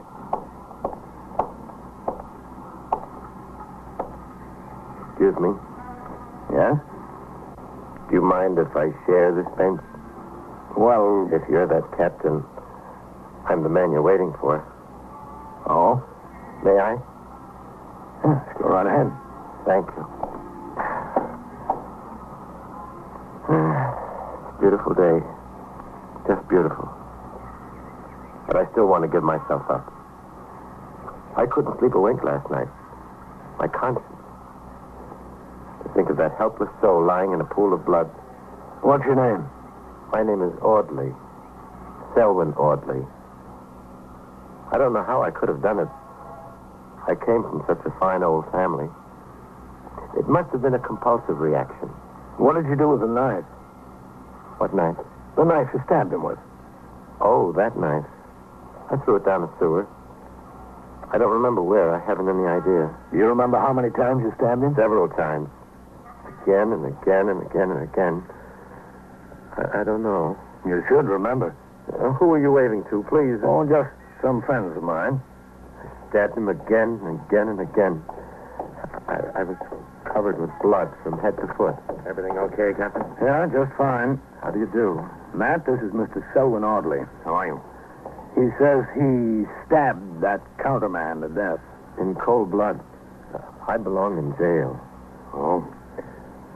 Excuse me. Yes? Do you mind if I share this bench? Well, if you're that captain, I'm the man you're waiting for. Oh? May I? Yes, go right ahead. Thank you. It's a beautiful day. Just beautiful. But I still want to give myself up. I couldn't sleep a wink last night. My conscience. To think of that helpless soul lying in a pool of blood. What's your name? My name is Audley. Selwyn Audley. I don't know how I could have done it. I came from such a fine old family. It must have been a compulsive reaction. What did you do with the knife? What knife? The knife you stabbed him with. Oh, that knife. I threw it down the sewer. I don't remember where. I haven't any idea. Do you remember how many times you stabbed him? Several times. Again and again and again and again. I don't know. You should remember. Who are you waving to, please? Oh, just some friends of mine. I stabbed him again and again and again. I was covered with blood from head to foot. Everything okay, Captain? Yeah, just fine. How do you do? Matt, this is Mr. Selwyn Audley. How are you? He says he stabbed that counterman to death. In cold blood. I belong in jail. Oh?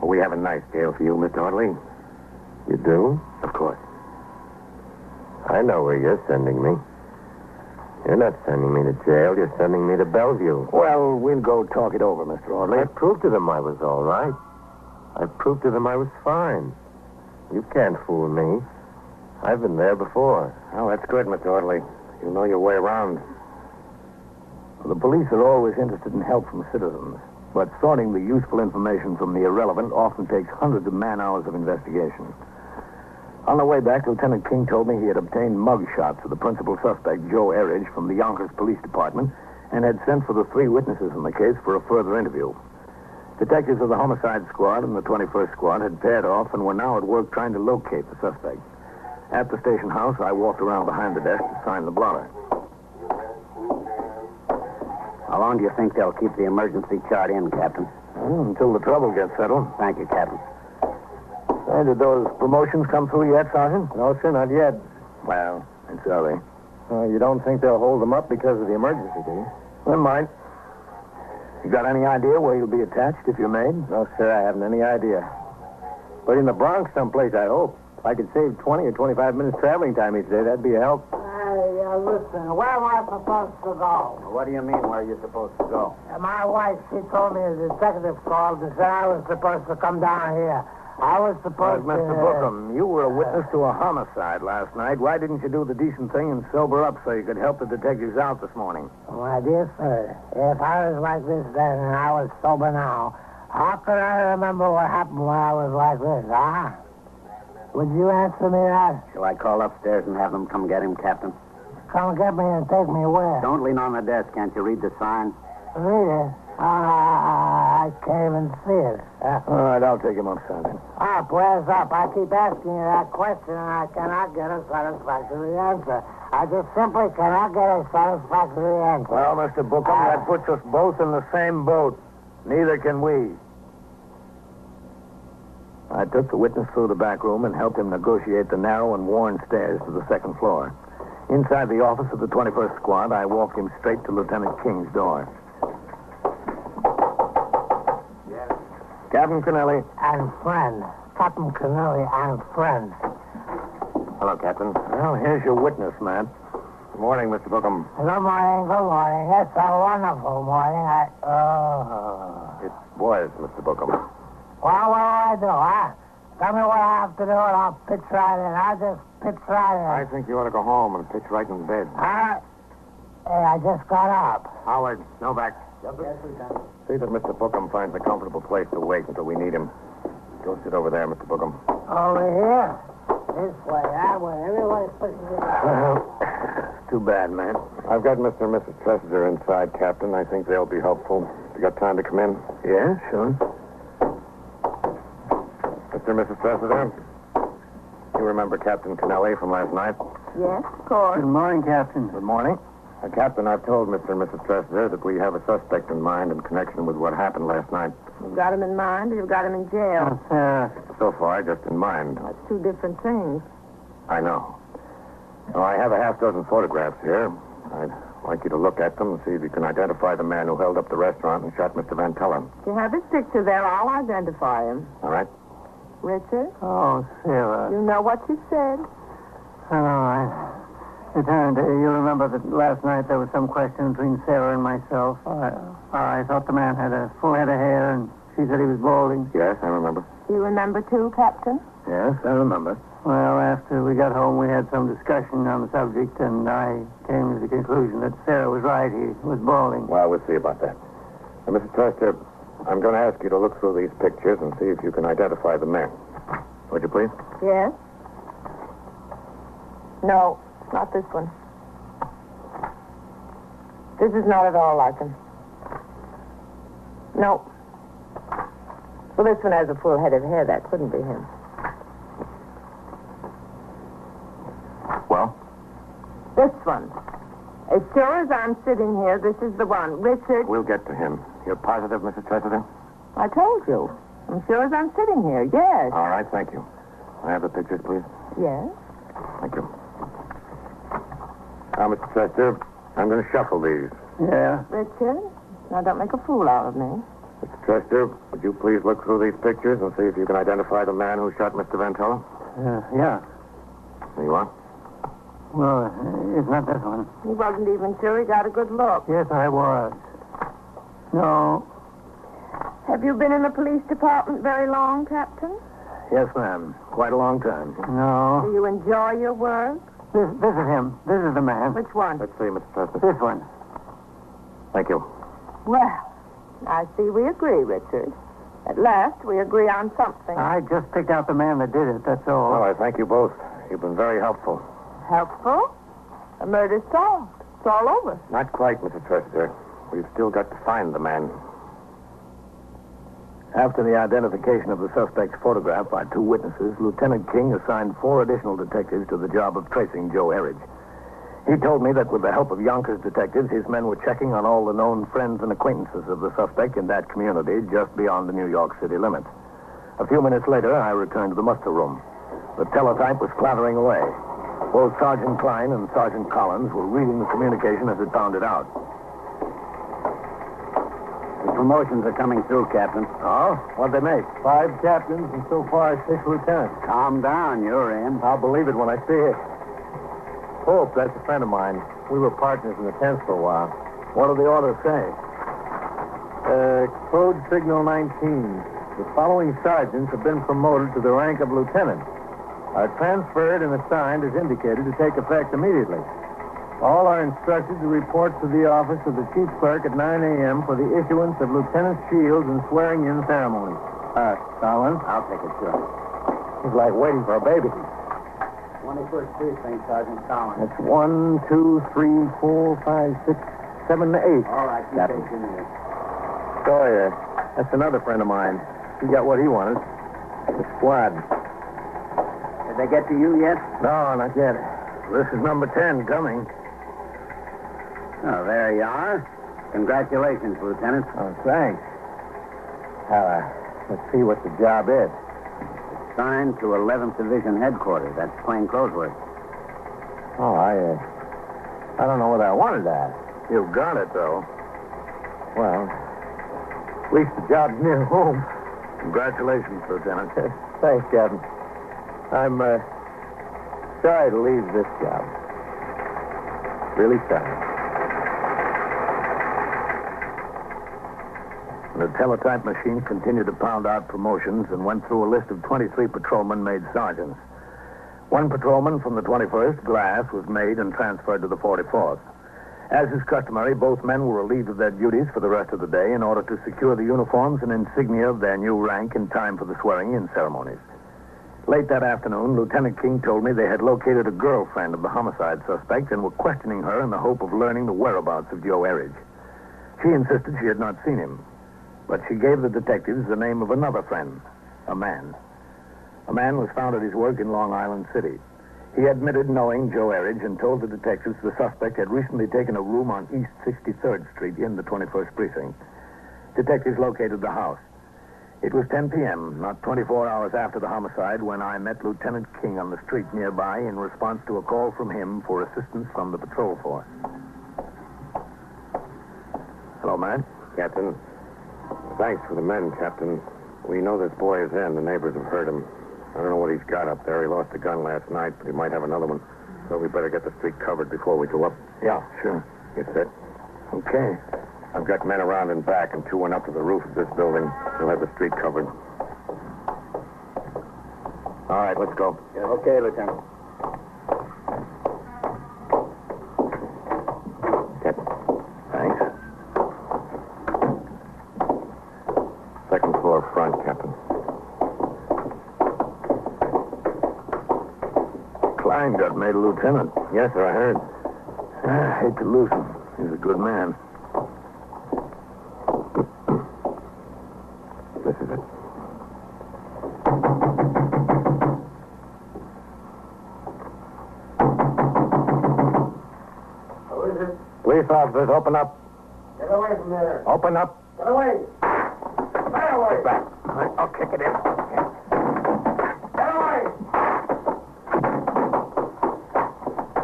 Well, we have a nice jail for you, Mr. Audley. You do? Of course. I know where you're sending me. You're not sending me to jail. You're sending me to Bellevue. Well, we'll go talk it over, Mr. Audley. I proved to them I was all right. I proved to them I was fine. You can't fool me. I've been there before. Oh, that's good, Mr. Audley. You know your way around. The police are always interested in help from citizens, but sorting the useful information from the irrelevant often takes hundreds of man-hours of investigation. On the way back, Lieutenant King told me he had obtained mug shots of the principal suspect, Joe Erridge, from the Yonkers Police Department and had sent for the 3 witnesses in the case for a further interview. Detectives of the Homicide Squad and the 21st Squad had paired off and were now at work trying to locate the suspect. At the station house, I walked around behind the desk to sign the blotter. How long do you think they'll keep the emergency chart in, Captain? Until the trouble gets settled. Thank you, Captain. Did those promotions come through yet, Sergeant? No, sir, not yet. Well, it's early. You don't think they'll hold them up because of the emergency, do you? They might. You got any idea where you'll be attached if you're made? No, sir, I haven't any idea. But in the Bronx someplace, I hope. If I could save 20 or 25 minutes traveling time each day, that'd be a help. Hey, listen, where am I supposed to go? What do you mean, where are you supposed to go? My wife, she told me the detective called and said I was supposed to come down here. I was supposed to... Mr. Bookham, you were a witness to a homicide last night. Why didn't you do the decent thing and sober up so you could help the detectives out this morning? My dear sir, if I was like this then and I was sober now, how could I remember what happened when I was like this, huh? Would you answer me that? Shall I call upstairs and have them come get him, Captain? Come get me and take me where? Don't lean on the desk. Can't you read the sign? Read it? I can't even see it. All right, I'll take him up, Sergeant. Where's up? I keep asking you that question, and I cannot get a satisfactory answer. I just simply cannot get a satisfactory answer. Well, Mr. Bookham, that puts us both in the same boat. Neither can we. I took the witness through the back room and helped him negotiate the narrow and worn stairs to the second floor. Inside the office of the 21st Squad, I walked him straight to Lieutenant King's door. Captain Kennelly. And friend. Captain Kennelly and friend. Hello, Captain. Well, here's your witness, Matt. Good morning, Mr. Bookham. Good morning, good morning. It's a wonderful morning. It was, Mr. Bookham. Well, what do I do, huh? Tell me what I have to do, and I'll pitch right in. I'll just pitch right in. I think you ought to go home and pitch right in bed. Hey, I just got up. Howard, Novak. Yes, Lieutenant. See that Mr. Bookham finds a comfortable place to wait until we need him. Go sit over there, Mr. Bookham. Over here? This way, that way. Everybody's pushing it. Well, too bad, man. I've got Mr. and Mrs. Tressiter inside, Captain. I think they'll be helpful. You got time to come in? Yeah, sure. Mr. and Mrs. Tressiter, you remember Captain Kennelly from last night? Yes, of course. Good morning, Captain. Good morning. Captain, I've told Mr. and Mrs. Tressiter that we have a suspect in mind in connection with what happened last night. You've got him in mind, or you've got him in jail. So far, just in mind. That's two different things. I know. Well, I have a half dozen photographs here. I'd like you to look at them and see if you can identify the man who held up the restaurant and shot Mr. Van Tellen. If you have his picture there, I'll identify him. All right? Richard? Oh, Sarah. You know what you said. All right. Lieutenant, you remember that last night there was some question between Sarah and myself. I thought the man had a full head of hair, and she said he was balding. Yes, I remember. You remember, too, Captain? Yes, I remember. Well, after we got home, we had some discussion on the subject, and I came to the conclusion that Sarah was right. He was balding. Well, we'll see about that. Now, Mr. Trester, I'm going to ask you to look through these pictures and see if you can identify the man. Would you please? Yes. No, not this one. This is not at all like him. No. Well, this one has a full head of hair. That couldn't be him. Well? This one. As sure as I'm sitting here, this is the one. Richard. We'll get to him. You're positive, Mrs. Tressiter? I told you. I'm sure as I'm sitting here, yes. All right, thank you. I have the pictures, please. Yes. Thank you. Now, Mr. Trester, I'm going to shuffle these. Yeah. Richard, now don't make a fool out of me. Mr. Trester, would you please look through these pictures and see if you can identify the man who shot Mr. Van Tellen? Yeah. There you are. Well, it's not this one. He wasn't even sure he got a good look. Yes, I was. No. Have you been in the police department very long, Captain? Yes, ma'am. Quite a long time. No. Do you enjoy your work? This is him. This is the man. Which one? Let's see, Mr. Trester. This one. Thank you. Well, I see we agree, Richard. At last, we agree on something. I just picked out the man that did it, that's all. Well, I thank you both. You've been very helpful. Helpful? A murder's solved. It's all over. Not quite, Mr. Trester. We've still got to find the man. After the identification of the suspect's photograph by two witnesses, Lieutenant King assigned 4 additional detectives to the job of tracing Joe Erridge. He told me that with the help of Yonkers detectives, his men were checking on all the known friends and acquaintances of the suspect in that community just beyond the New York City limits. A few minutes later, I returned to the muster room. The teletype was clattering away. Both Sergeant Klein and Sergeant Collins were reading the communication as it pounded out. The promotions are coming through, Captain. Oh? What'd they make? 5 captains and so far 6 lieutenants. Calm down, you're in. I'll believe it when I see it. Hope, that's a friend of mine. We were partners in the 10th for a while. What do the orders say? Code Signal 19. The following sergeants have been promoted to the rank of lieutenant. Are transferred and assigned as indicated to take effect immediately. All are instructed to report to the office of the chief clerk at 9 a.m. for the issuance of lieutenant's shields and swearing-in ceremony. Collins? I'll take it, sure. It's like waiting for a baby. 21st Precinct, Sergeant Collins. That's 1, 2, 3, 4, 5, 6, 7, 8. All right, you take your name. Sawyer, that's another friend of mine. He got what he wanted. The squad. Did they get to you yet? No, not yet. This is number 10 coming. Oh, there you are. Congratulations, Lieutenant. Oh, thanks. Let's see what the job is. Signed to 11th Division headquarters. That's plain clothes work. Oh, I don't know whether I wanted that. You got it, though. Well, at least the job's near home. Congratulations, Lieutenant. Thanks, Captain. I'm sorry to leave this job. Really sorry. The teletype machine continued to pound out promotions and went through a list of 23 patrolmen made sergeants. One patrolman from the 21st, Glass, was made and transferred to the 44th. As is customary, both men were relieved of their duties for the rest of the day in order to secure the uniforms and insignia of their new rank in time for the swearing-in ceremonies. Late that afternoon, Lieutenant King told me they had located a girlfriend of the homicide suspect and were questioning her in the hope of learning the whereabouts of Joe Erridge. She insisted she had not seen him, but she gave the detectives the name of another friend, a man. A man was found at his work in Long Island City. He admitted knowing Joe Erridge and told the detectives the suspect had recently taken a room on East 63rd Street in the 21st Precinct. Detectives located the house. It was 10 p.m., not 24 hours after the homicide, when I met Lieutenant King on the street nearby in response to a call from him for assistance from the patrol force. Hello, man. Captain. Thanks for the men, Captain. We know this boy is in. The neighbors have heard him. I don't know what he's got up there. He lost a gun last night, but he might have another one. So we better get the street covered before we go up. Yeah, sure. Get set. Okay. I've got men around and back, and 2 went up to the roof of this building. We'll have the street covered. All right, let's go. Yeah, okay, Lieutenant. Captain. Thanks. Second floor front, Captain. Klein got made a lieutenant. Yes, sir, I heard. I hate to lose him. He's a good man. This is it. Who is it? Police officers, open up. Get away from there. Open up. Get away. Get away. Get back. I'll kick it in. Get away.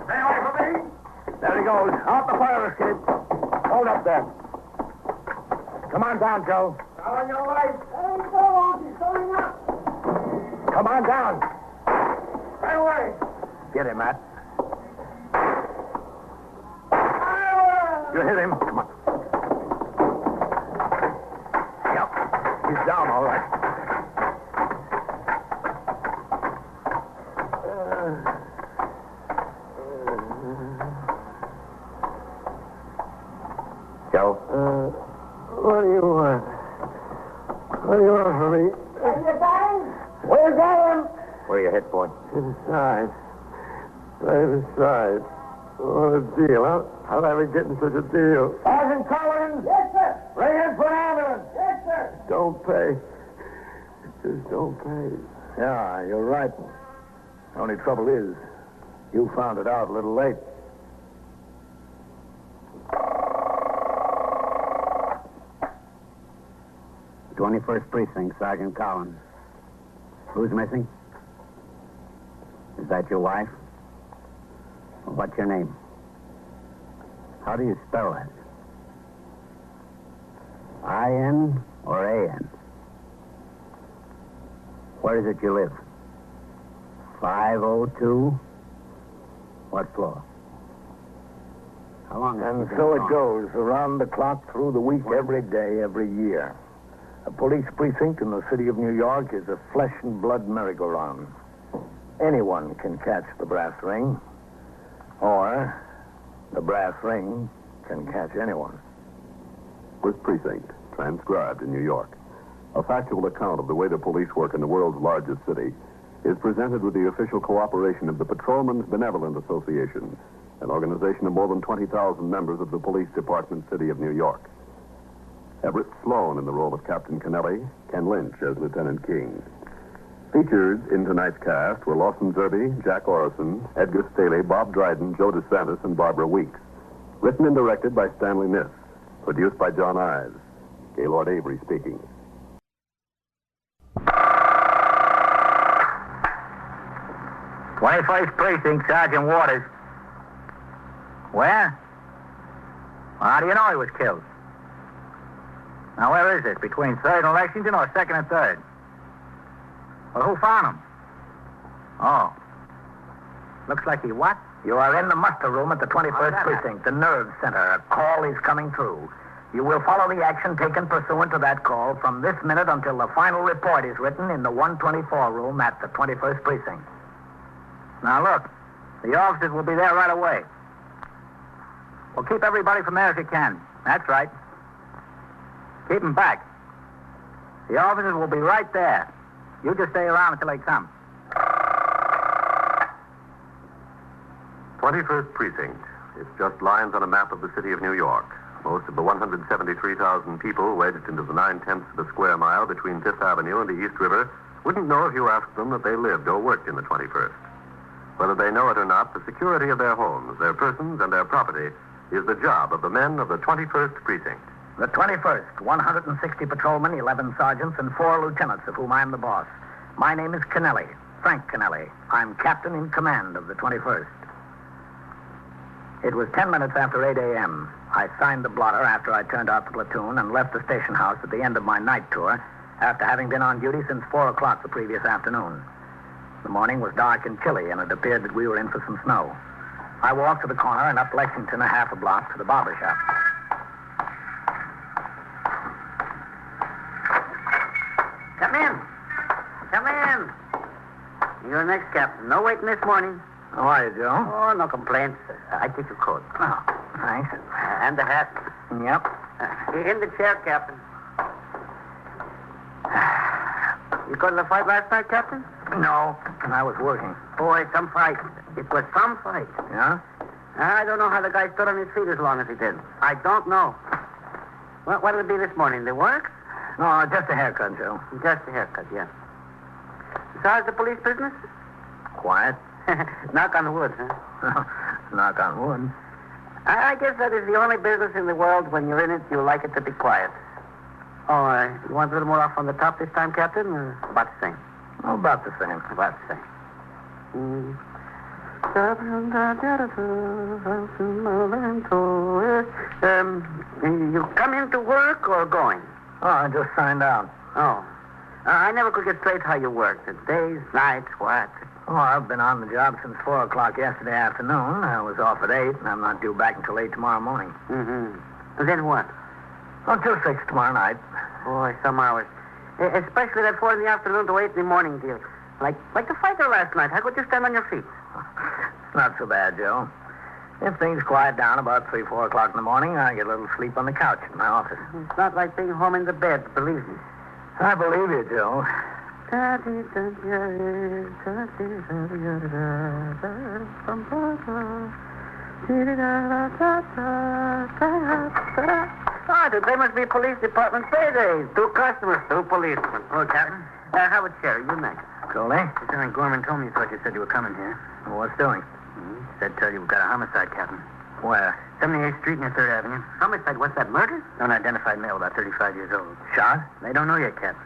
Stay away from me. There he goes. Out the fire escape. Hold up there. Come on down, Joe. Now on your right. There he goes. He's going up. Come on down. Stay away. Get him, Matt. You hit him. Come on. Yep. He's down, all right. Joe? What do you want? What do you want from me? Where you got him? Where are you hit, boy? Inside. Right inside. What a deal. How'd I ever get in such a deal? Sergeant Collins? Yes, sir. Bring in for an ambulance. Yes, sir. Don't pay. Just don't pay. Yeah, you're right. The only trouble is, you found it out a little late. The 21st Precinct, Sergeant Collins. Who's missing? Is that your wife? What's your name? How do you spell that? I-N or A-N? Where is it you live? 502? What floor? How long has And you been so it gone? goes, around the clock, through the week, every day, every year. A police precinct in the city of New York is a flesh and blood merry-go-round. Anyone can catch the brass ring, or the brass ring can catch anyone. First Precinct, transcribed in New York. A factual account of the way the police work in the world's largest city is presented with the official cooperation of the Patrolmen's Benevolent Association, an organization of more than 20,000 members of the Police Department City of New York. Everett Sloan in the role of Captain Kennelly, Ken Lynch as Lieutenant King. Featured in tonight's cast were Lawson Zerby, Jack Orison, Edgar Staley, Bob Dryden, Joe DeSantis, and Barbara Weeks. Written and directed by Stanley Niss. Produced by John Ives. Gaylord Avery speaking. 21st Precinct, Sergeant Waters. Where? Well, how do you know he was killed? Now, where is this? Between 3rd and Lexington or 2nd and 3rd? Well, who found him? Oh. Looks like he what? You are in the muster room at the 21st Precinct, the nerve center. A call is coming through. You will follow the action taken pursuant to that call from this minute until the final report is written in the 124 room at the 21st Precinct. Now, look. The officers will be there right away. Well, keep everybody from there if you can. That's right. Keep them back. The officers will be right there. You just stay around until they come. 21st Precinct. It's just lines on a map of the city of New York. Most of the 173,000 people wedged into the 9/10 of a square mile between 5th Avenue and the East River wouldn't know if you asked them that they lived or worked in the 21st. Whether they know it or not, the security of their homes, their persons, and their property is the job of the men of the 21st Precinct. The 21st, 160 patrolmen, 11 sergeants, and 4 lieutenants, of whom I'm the boss. My name is Kennelly, Frank Kennelly. I'm captain in command of the 21st. It was 10 minutes after 8 a.m. I signed the blotter after I turned out the platoon and left the station house at the end of my night tour after having been on duty since 4 o'clock the previous afternoon. The morning was dark and chilly, and it appeared that we were in for some snow. I walked to the corner and up Lexington a half a block to the barber shop. Come in. Come in. You're next, Captain. No waiting this morning. How are you, Joe? Oh, no complaints. I take your coat. Oh, thanks. And the hat. Yep. In the chair, Captain. You go to the fight last night, Captain? No, I was working. Boy, some fight. It was some fight. Yeah? I don't know how the guy stood on his feet as long as he did. I don't know. What'll it be this morning? The work? No, just a haircut, Joe. Just a haircut, yeah. So how's the police business? Quiet. Knock on wood, huh? Knock on wood. I guess that is the only business in the world when you're in it, you like it to be quiet. Oh, you want a little more off on the top this time, Captain? Or about the same? Oh, about the same. About the same. You come into work or going? Oh, I just signed out. Oh. I never could get straight how you worked. Days, nights, what? Oh, I've been on the job since 4 o'clock yesterday afternoon. I was off at 8, and I'm not due back until 8 tomorrow morning. Mm-hmm. And then what? Until 6 tomorrow night. Boy, some hours. Especially that 4 in the afternoon to 8 in the morning deal. Like the fighter last night. How could you stand on your feet? It's not so bad, Joe. If things quiet down about 3, 4 o'clock in the morning, I get a little sleep on the couch in my office. It's not like being home in the bed, believe me. I believe you, Joe. Oh, today must be police department paydays. 2 customers, 2 policemen. Oh, Captain. Howard Sherry, you next. Coley? Lieutenant Gorman told me he thought you said you were coming here. Well, what's doing? He said tell you we've got a homicide, Captain. Where? 78th Street near 3rd Avenue. Homicide? What's that, murder? Unidentified male, about 35 years old. Shot? They don't know yet, Captain.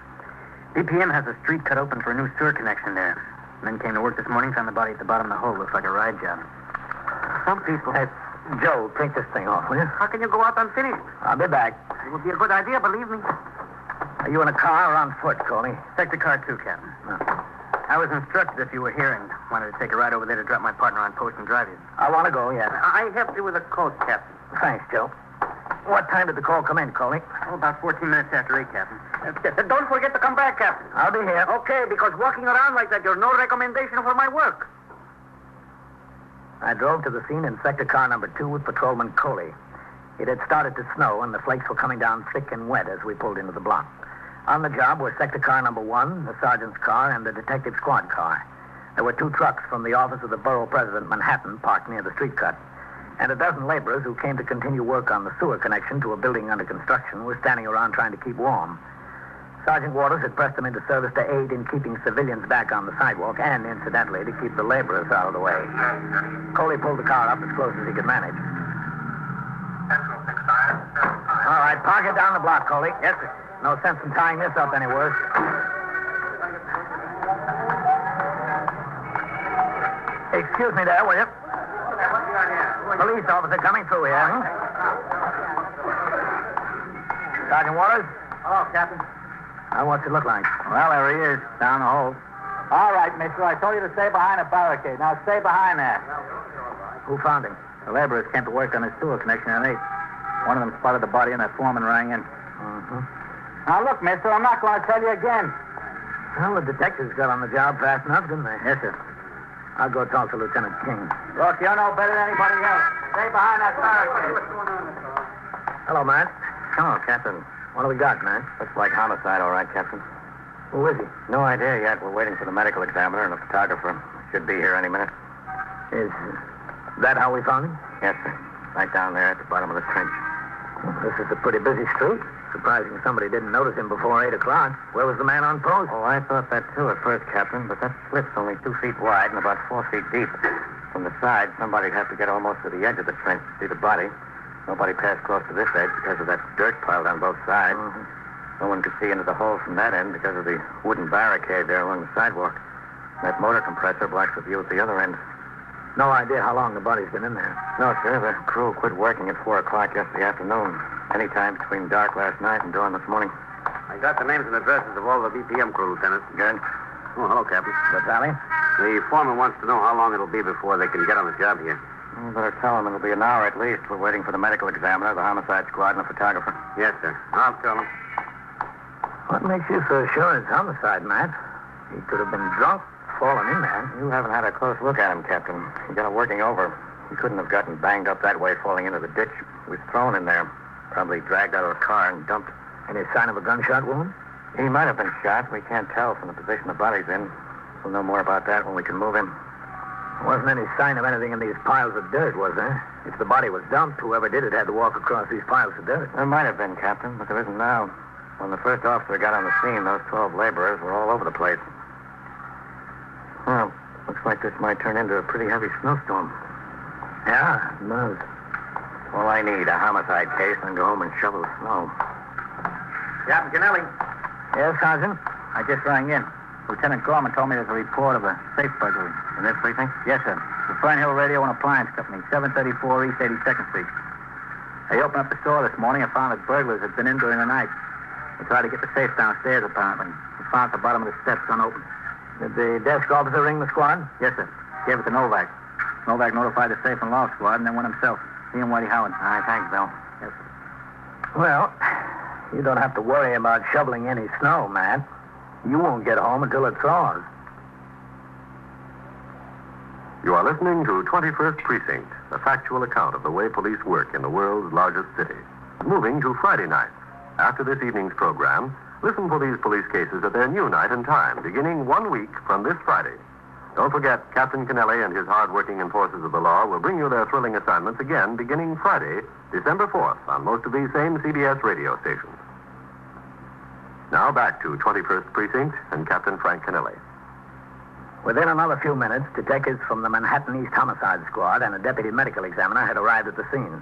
DPM has a street cut open for a new sewer connection there. Men came to work this morning, found the body at the bottom of the hole. Looks like a ride job. Some people... Hey, Joe, take this thing off, will you? How can you go out unfinished? I'll be back. It would be a good idea, believe me. Are you in a car or on foot, Coley? Take the car, too, Captain. Oh. I was instructed if you were here and wanted to take a ride over there to drop my partner on post and drive you. I want to go, yes. I helped you with a coat, Captain. Thanks, Joe. What time did the call come in, Coley? Oh, about 14 minutes after 8, Captain. Don't forget to come back, Captain. I'll be here. Okay, because walking around like that, you're no recommendation for my work. I drove to the scene in sector car number 2 with Patrolman Coley. It had started to snow, and the flakes were coming down thick and wet as we pulled into the block. On the job were sector car number 1, the sergeant's car, and the detective squad car. There were 2 trucks from the office of the borough president, Manhattan, parked near the street cut. And a dozen laborers who came to continue work on the sewer connection to a building under construction were standing around trying to keep warm. Sergeant Waters had pressed them into service to aid in keeping civilians back on the sidewalk and, incidentally, to keep the laborers out of the way. Coley pulled the car up as close as he could manage. All right, park it down the block, Coley. Yes, sir. No sense in tying this up any worse. Excuse me there, will you? Police officer coming through here, huh? Sergeant Waters? Hello, Captain. What's it look like? Well, there he is, down the hole. All right, mister, I told you to stay behind a barricade. Now stay behind that. Who found him? The laborers came to work on his sewer connection at 8. One of them spotted the body and that foreman rang in. Uh-huh. Now look, mister, I'm not going to tell you again. Well, the detectives got on the job fast enough, didn't they? Yes, sir. I'll go talk to Lieutenant King. Look, you're no better than anybody else. Stay behind that barricade. Hello, Matt. Hello, Captain. What do we got, man? Looks like homicide, all right, Captain. Who is he? No idea yet. We're waiting for the medical examiner and a photographer. Should be here any minute. Is that how we found him? Yes, sir. Right down there at the bottom of the trench. Well, this is a pretty busy street. Surprising somebody didn't notice him before 8 o'clock. Where was the man on post? Oh, I thought that too at first, Captain, but that slip's only 2 feet wide and about 4 feet deep. From the side, somebody'd have to get almost to the edge of the trench to see the body. Nobody passed close to this edge because of that dirt piled on both sides. Mm-hmm. No one could see into the hole from that end because of the wooden barricade there along the sidewalk. That motor compressor blocks the view at the other end. No idea how long the body's been in there. No, sir. The crew quit working at 4 o'clock yesterday afternoon. Any time between dark last night and dawn this morning. I got the names and addresses of all the BPM crew, Lieutenant. Good. Oh, hello, Captain. Vitaly? The foreman wants to know how long it'll be before they can get on the job here. You better tell him it'll be an hour at least. We're waiting for the medical examiner, the homicide squad, and the photographer. Yes, sir. I'll tell him. What makes you so sure it's homicide, Matt? He could have been drunk, fallen in there. You haven't had a close look at him, Captain. He got it working over. He couldn't have gotten banged up that way falling into the ditch. He was thrown in there. Probably dragged out of the car and dumped. Any sign of a gunshot wound? He might have been shot. We can't tell from the position the body's in. We'll know more about that when we can move him. There wasn't any sign of anything in these piles of dirt, was there? If the body was dumped, whoever did it had to walk across these piles of dirt. There might have been, Captain, but there isn't now. When the first officer got on the scene, those 12 laborers were all over the place. Well, looks like this might turn into a pretty heavy snowstorm. Yeah, it does. All I need, a homicide case, and go home and shovel the snow. Captain Kennelly. Yes, Sergeant? I just rang in. Lieutenant Gorman told me there's a report of a safe burglary. In this precinct? Yes, sir. The Fernhill Radio and Appliance Company, 734 East 82nd Street. They opened up the store this morning and found that burglars had been in during the night. They tried to get the safe downstairs, apparently. They found at the bottom of the steps unopened. Did the desk officer ring the squad? Yes, sir. Gave it to Novak. Novak notified the safe and law squad and then went himself. He and Whitey Howard. All right, thanks, Bill. Yes, sir. Well, you don't have to worry about shoveling any snow, Matt. You won't get home until it thaws. You are listening to 21st Precinct, a factual account of the way police work in the world's largest city. Moving to Friday nights. After this evening's program, listen for these police cases at their new night and time, beginning 1 week from this Friday. Don't forget, Captain Kennelly and his hard-working enforcers of the law will bring you their thrilling assignments again beginning Friday, December 4th, on most of these same CBS radio stations. Now back to 21st Precinct and Captain Frank Kennelly. Within another few minutes, detectives from the Manhattan East Homicide Squad and a deputy medical examiner had arrived at the scene.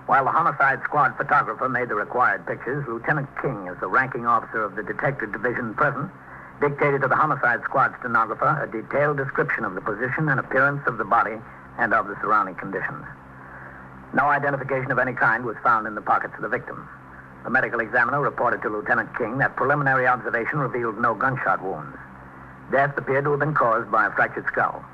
While the Homicide Squad photographer made the required pictures, Lieutenant King, as the ranking officer of the Detective Division present, dictated to the Homicide Squad stenographer a detailed description of the position and appearance of the body and of the surrounding conditions. No identification of any kind was found in the pockets of the victim. The medical examiner reported to Lieutenant King that preliminary observation revealed no gunshot wounds. Death appeared to have been caused by a fractured skull.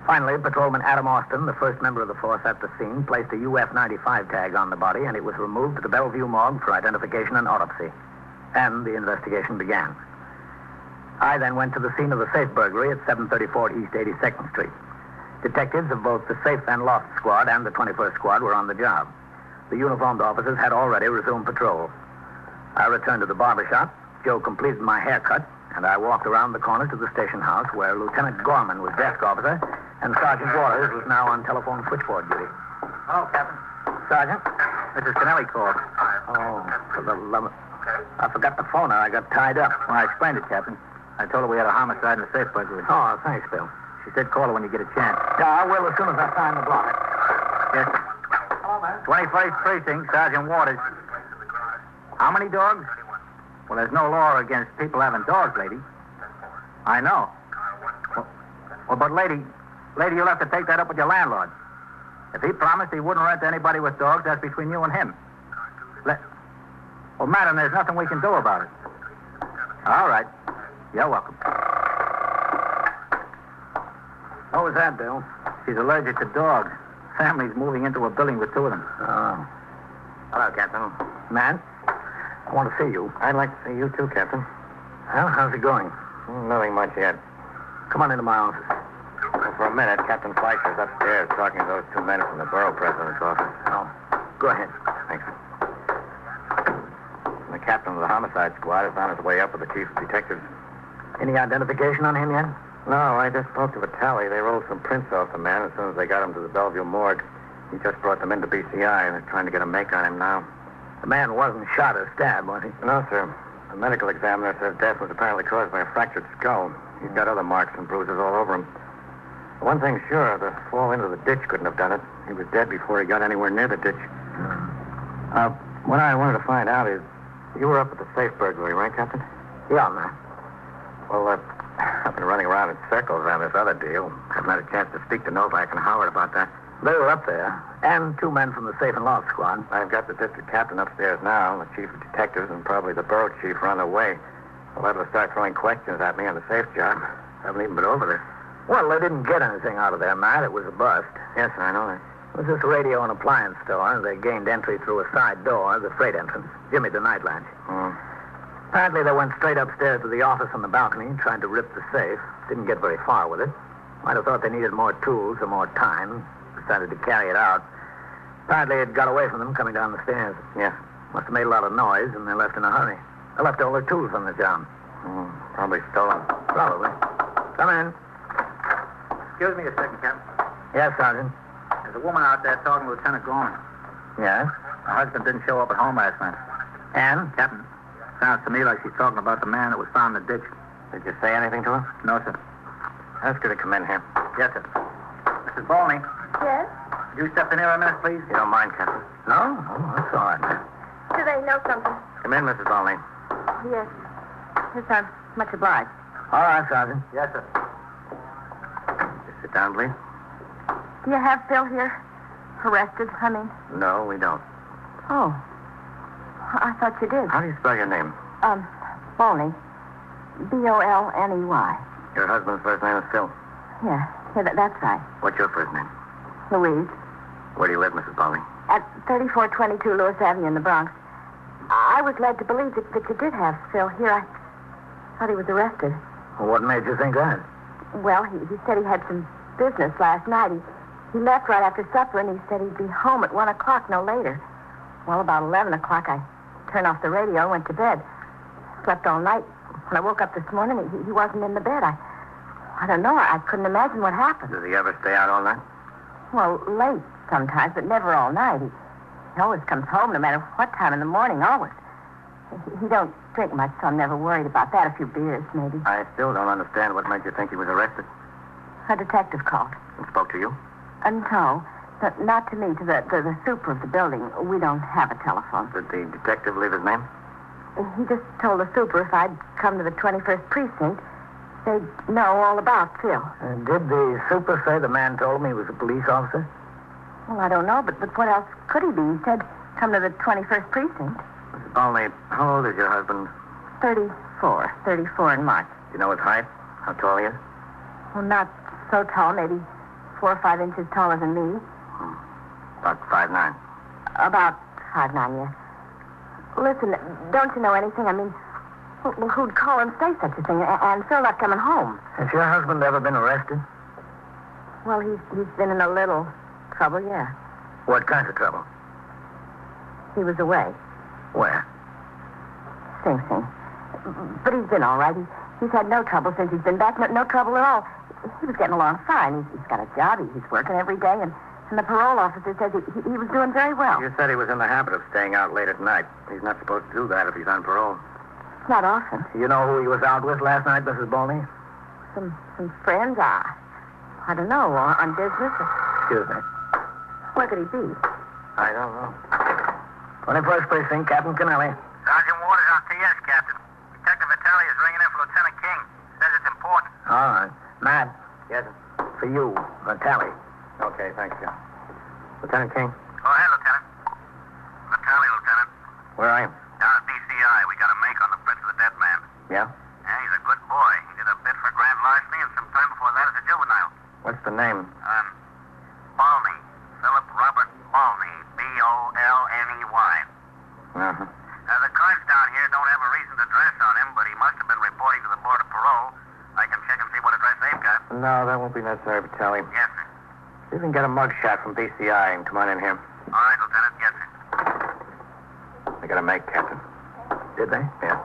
Finally, Patrolman Adam Austin, the first member of the force at the scene, placed a UF-95 tag on the body, and it was removed to the Bellevue morgue for identification and autopsy. And the investigation began. I then went to the scene of the safe burglary at 734 East 82nd Street. Detectives of both the Safe and Lost Squad and the 21st Squad were on the job. The uniformed officers had already resumed patrol. I returned to the barber shop. Joe completed my haircut, and I walked around the corner to the station house where Lieutenant Gorman was desk officer and Sergeant Waters was now on telephone switchboard duty. Hello, Captain. Sergeant, Mrs. Kennelly called. Oh, for the love of... I forgot the phone. I got tied up. Well, I explained it, Captain. I told her we had a homicide and a safe burglary. Oh, thanks, Bill. She said call her when you get a chance. Yeah, I will as soon as I find the blotter. Yes. Hello, man. 21st Precinct, Sergeant Waters. How many dogs? Well, there's no law against people having dogs, lady. I know. Well, but lady, you'll have to take that up with your landlord. If he promised he wouldn't rent to anybody with dogs, that's between you and him. Well, madam, there's nothing we can do about it. All right. You're welcome. What was that, Bill? She's allergic to dogs. Family's moving into a building with two of them. Oh. Hello, Captain. Man, I want to see you. I'd like to see you too, Captain. Well, how's it going? Nothing much yet. Come on into my office. Well, for a minute, Captain Fleischer's upstairs talking to those two men from the borough president's office. Oh, go ahead. Thanks. The captain of the homicide squad is on his way up with the chief of detectives. Any identification on him yet? No, I just spoke to Vitale. They rolled some prints off the man as soon as they got him to the Bellevue morgue. He just brought them into BCI, and they're trying to get a make on him now. The man wasn't shot or stabbed, was he? No, sir. The medical examiner says death was apparently caused by a fractured skull. He's got other marks and bruises all over him. One thing's sure, the fall into the ditch couldn't have done it. He was dead before he got anywhere near the ditch. What I wanted to find out is, you were up at the safe burglary, right, Captain? Yeah, man. Well, I've been running around in circles around this other deal. Haven't had a chance to speak to Novak and Howard about that. They were up there, and two men from the safe and lock squad. I've got the district captain upstairs now, the chief of detectives, and probably the borough chief are on their way. They'll have to start throwing questions at me on the safe job. Haven't even been over there. Well, they didn't get anything out of there, Matt. It was a bust. Yes, I know that. It was this radio and appliance store. They gained entry through a side door, the freight entrance. Jimmy, the night latch. Apparently, they went straight upstairs to the office on the balcony, tried to rip the safe. Didn't get very far with it. Might have thought they needed more tools or more time. Decided to carry it out. Apparently, it got away from them coming down the stairs. Yeah. Must have made a lot of noise, and they left in a hurry. They left all their tools on the job. Probably stolen. Probably. Come in. Excuse me a second, Captain. Yes, Sergeant. There's a woman out there talking to Lieutenant Gorman. Yes? Her husband didn't show up at home last night. And? Captain, sounds to me like she's talking about the man that was found in the ditch. Did you say anything to her? No, sir. Ask her to come in here. Yes, sir. Mrs. Bolney. Yes? Could you step in here a minute, please? You don't mind, Captain? No? Oh, that's all right, man. Do they know something? Come in, Mrs. Bolney. Yes. Yes, I'm much obliged. All right, Sergeant. Yes, sir. Just sit down, please. Do you have Phil here? Arrested, I mean? No, we don't. Oh. I thought you did. How do you spell your name? Bolney. Bolney. Your husband's first name is Phil. Yeah, that's right. What's your first name? Louise. Where do you live, Mrs. Bolney? At 3422 Lewis Avenue in the Bronx. I was led to believe that you did have Phil here. I thought he was arrested. Well, what made you think that? Well, he said he had some business last night. He left right after supper, and he said he'd be home at 1 o'clock, no later. Well, about 11 o'clock, I turned off the radio and went to bed. Slept all night. When I woke up this morning, he wasn't in the bed. I don't know. I couldn't imagine what happened. Does he ever stay out all night? Well, late sometimes, but never all night. He always comes home, no matter what time in the morning, always. He don't drink much, so I'm never worried about that. A few beers, maybe. I still don't understand what made you think he was arrested. A detective called. And spoke to you? No, not to me, to the super of the building. We don't have a telephone. Did the detective leave his name? He just told the super if I'd come to the 21st Precinct, they'd know all about Phil. Did the super say the man told him he was a police officer? Well, I don't know, but what else could he be? He said, come to the 21st Precinct. Mrs. Bolney, how old is your husband? 34 in March. Do you know his height? How tall he is? Well, not so tall, maybe 4 or 5 inches taller than me. About 5'9". About 5'9", yes. Listen, don't you know anything? I mean, who'd call and say such a thing? And Phil not coming home. Has your husband ever been arrested? Well, he's been in a little trouble, yeah. What kind of trouble? He was away. Where? Sing Sing. But he's been all right. He's had no trouble since he's been back. No trouble at all. He was getting along fine. He's got a job. He's working every day. And And the parole officer says he was doing very well. You said he was in the habit of staying out late at night. He's not supposed to do that if he's on parole. It's not often. You know who he was out with last night, Mrs. Bolney? Some friends, I don't know, on business. Excuse me. Where could he be? I don't know. 21st Precinct, Captain Kennelly. Sergeant Waters on TS, Captain. Detective Vitale is ringing in for Lieutenant King. Says it's important. All right. Matt. Yes, sir. For you, Vitale. Okay, thanks, John. Lieutenant King? Go ahead, Lieutenant. Vitale, Lieutenant. Where are you? Down at DCI. We got a make on the prints of the dead man. Yeah? Yeah, he's a good boy. He did a bit for grand larceny and some time before that as a juvenile. What's the name? Balney. Philip Robert Balney. Bolney. Uh-huh. The cards down here don't have a recent address on him, but he must have been reporting to the Board of Parole. I can check and see what address they've got. No, that won't be necessary, Vitale. Yes, sir. You can get a mug shot from BCI and come on in here. All right, Lieutenant. Yes, sir. They got a make, Captain. Did they? Yeah.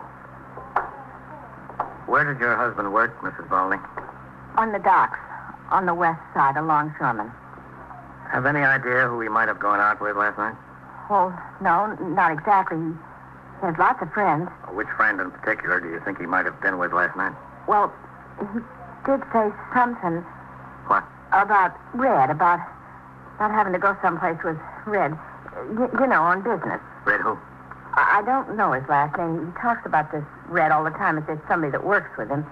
Where did your husband work, Mrs. Balney? On the docks, on the west side, along Sherman. Have any idea who he might have gone out with last night? Oh, no, not exactly. He has lots of friends. Which friend in particular do you think he might have been with last night? Well, he did say something. What? About Red, about having to go someplace with Red. You know, on business. Red who? I don't know his last name. He talks about this Red all the time. If there's somebody that works with him.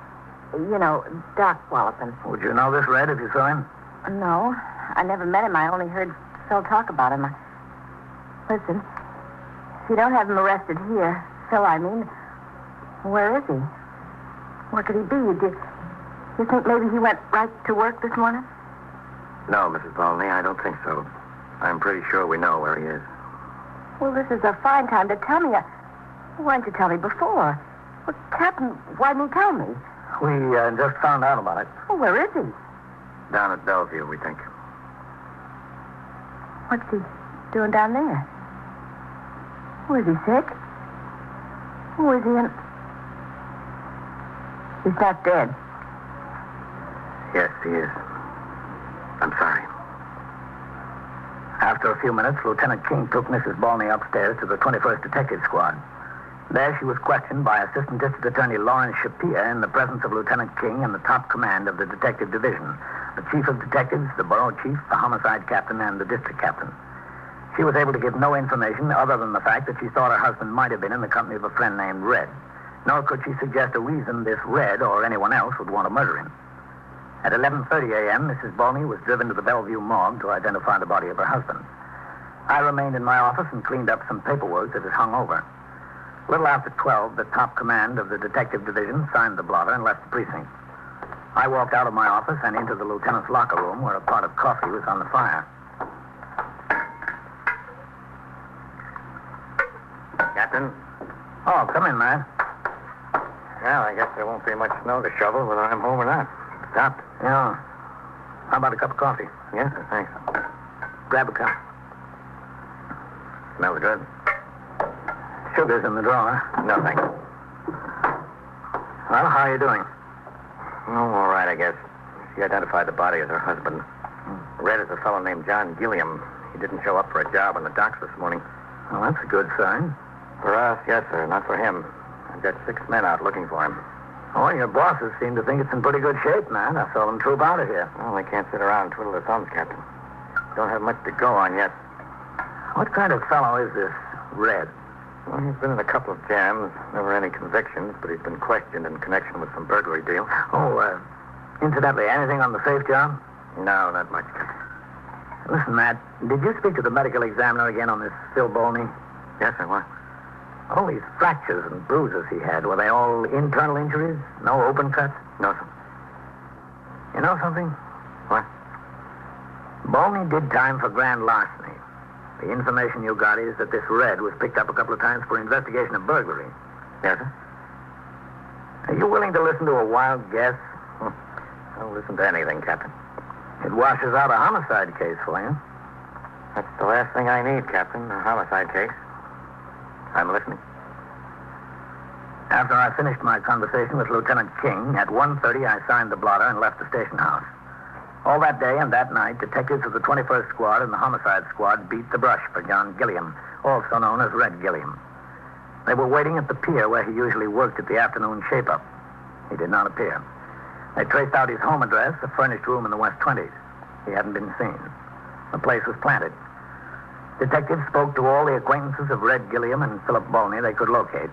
You know, Doc Wallopin. Would you know this Red if you saw him? No, I never met him. I only heard Phil talk about him. Listen, if you don't have him arrested here, Phil, I mean, where is he? Where could he be? You think maybe he went right to work this morning? No, Mrs. Balney, I don't think so. I'm pretty sure we know where he is. Well, this is a fine time to tell me. Why didn't you tell me before? Well, Captain, why didn't you tell me? We just found out about it. Well, where is he? Down at Bellevue, we think. What's he doing down there? Oh, is he sick? Oh, is he in... He's not dead. Yes, he is. I'm sorry. After a few minutes, Lieutenant King took Mrs. Balney upstairs to the 21st Detective Squad. There she was questioned by Assistant District Attorney Lawrence Shapir in the presence of Lieutenant King and the top command of the Detective Division, the Chief of Detectives, the Borough Chief, the Homicide Captain, and the District Captain. She was able to give no information other than the fact that she thought her husband might have been in the company of a friend named Red. Nor could she suggest a reason this Red or anyone else would want to murder him. At 11:30 a.m., Mrs. Balney was driven to the Bellevue morgue to identify the body of her husband. I remained in my office and cleaned up some paperwork that had hung over. A little after 12, the top command of the Detective Division signed the blotter and left the precinct. I walked out of my office and into the lieutenant's locker room where a pot of coffee was on the fire. Captain? Oh, come in, man. Well, I guess there won't be much snow to shovel whether I'm home or not. Stopped? Yeah. How about a cup of coffee? Yes, thanks. Grab a cup. Smells good. Sugar's in the drawer. No, thanks. Well, how are you doing? Oh, all right, I guess. She identified the body as her husband. Red is a fellow named John Gilliam. He didn't show up for a job on the docks this morning. Well, that's a good sign. For us, yes, sir. Not for him. I've got 6 men out looking for him. Oh, your bosses seem to think it's in pretty good shape, man. I saw them troop out of here. Well, they can't sit around and twiddle their thumbs, Captain. Don't have much to go on yet. What kind of fellow is this Red? Well, he's been in a couple of jams. Never any convictions, but he's been questioned in connection with some burglary deals. Oh, incidentally, anything on the safe job? No, not much, Captain. Listen, Matt, did you speak to the medical examiner again on this Phil Balney? Yes, sir. What? All these fractures and bruises he had, were they all internal injuries? No open cuts? No, sir. You know something? What? Balney did time for grand larceny. The information you got is that this Red was picked up a couple of times for investigation of burglary. Yes, sir. Are you willing to listen to a wild guess? I'll listen to anything, Captain. It washes out a homicide case for you. That's the last thing I need, Captain, a homicide case. I'm listening. After I finished my conversation with Lieutenant King, at 1:30 I signed the blotter and left the station house. All that day and that night, detectives of the 21st Squad and the Homicide Squad beat the brush for John Gilliam, also known as Red Gilliam. They were waiting at the pier where he usually worked at the afternoon shape-up. He did not appear. They traced out his home address, a furnished room in the West 20s. He hadn't been seen. The place was planted. Detectives spoke to all the acquaintances of Red Gilliam and Philip Bolney they could locate.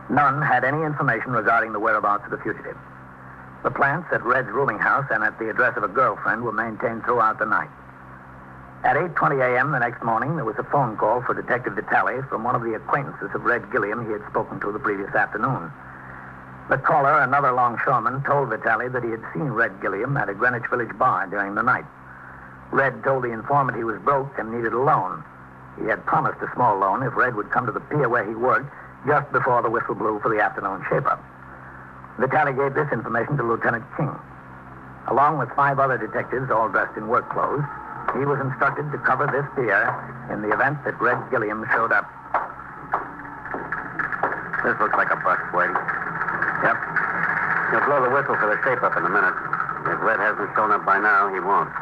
None had any information regarding the whereabouts of the fugitive. The plants at Red's rooming house and at the address of a girlfriend were maintained throughout the night. At 8:20 a.m. the next morning, there was a phone call for Detective Vitale from one of the acquaintances of Red Gilliam he had spoken to the previous afternoon. The caller, another longshoreman, told Vitale that he had seen Red Gilliam at a Greenwich Village bar during the night. Red told the informant he was broke and needed a loan. He had promised a small loan if Red would come to the pier where he worked just before the whistle blew for the afternoon shape-up. Vitale gave this information to Lieutenant King. Along with 5 other detectives, all dressed in work clothes, he was instructed to cover this pier in the event that Red Gilliam showed up. This looks like a bust, Wade. Yep. He'll blow the whistle for the shape-up in a minute. If Red hasn't shown up by now, he won't.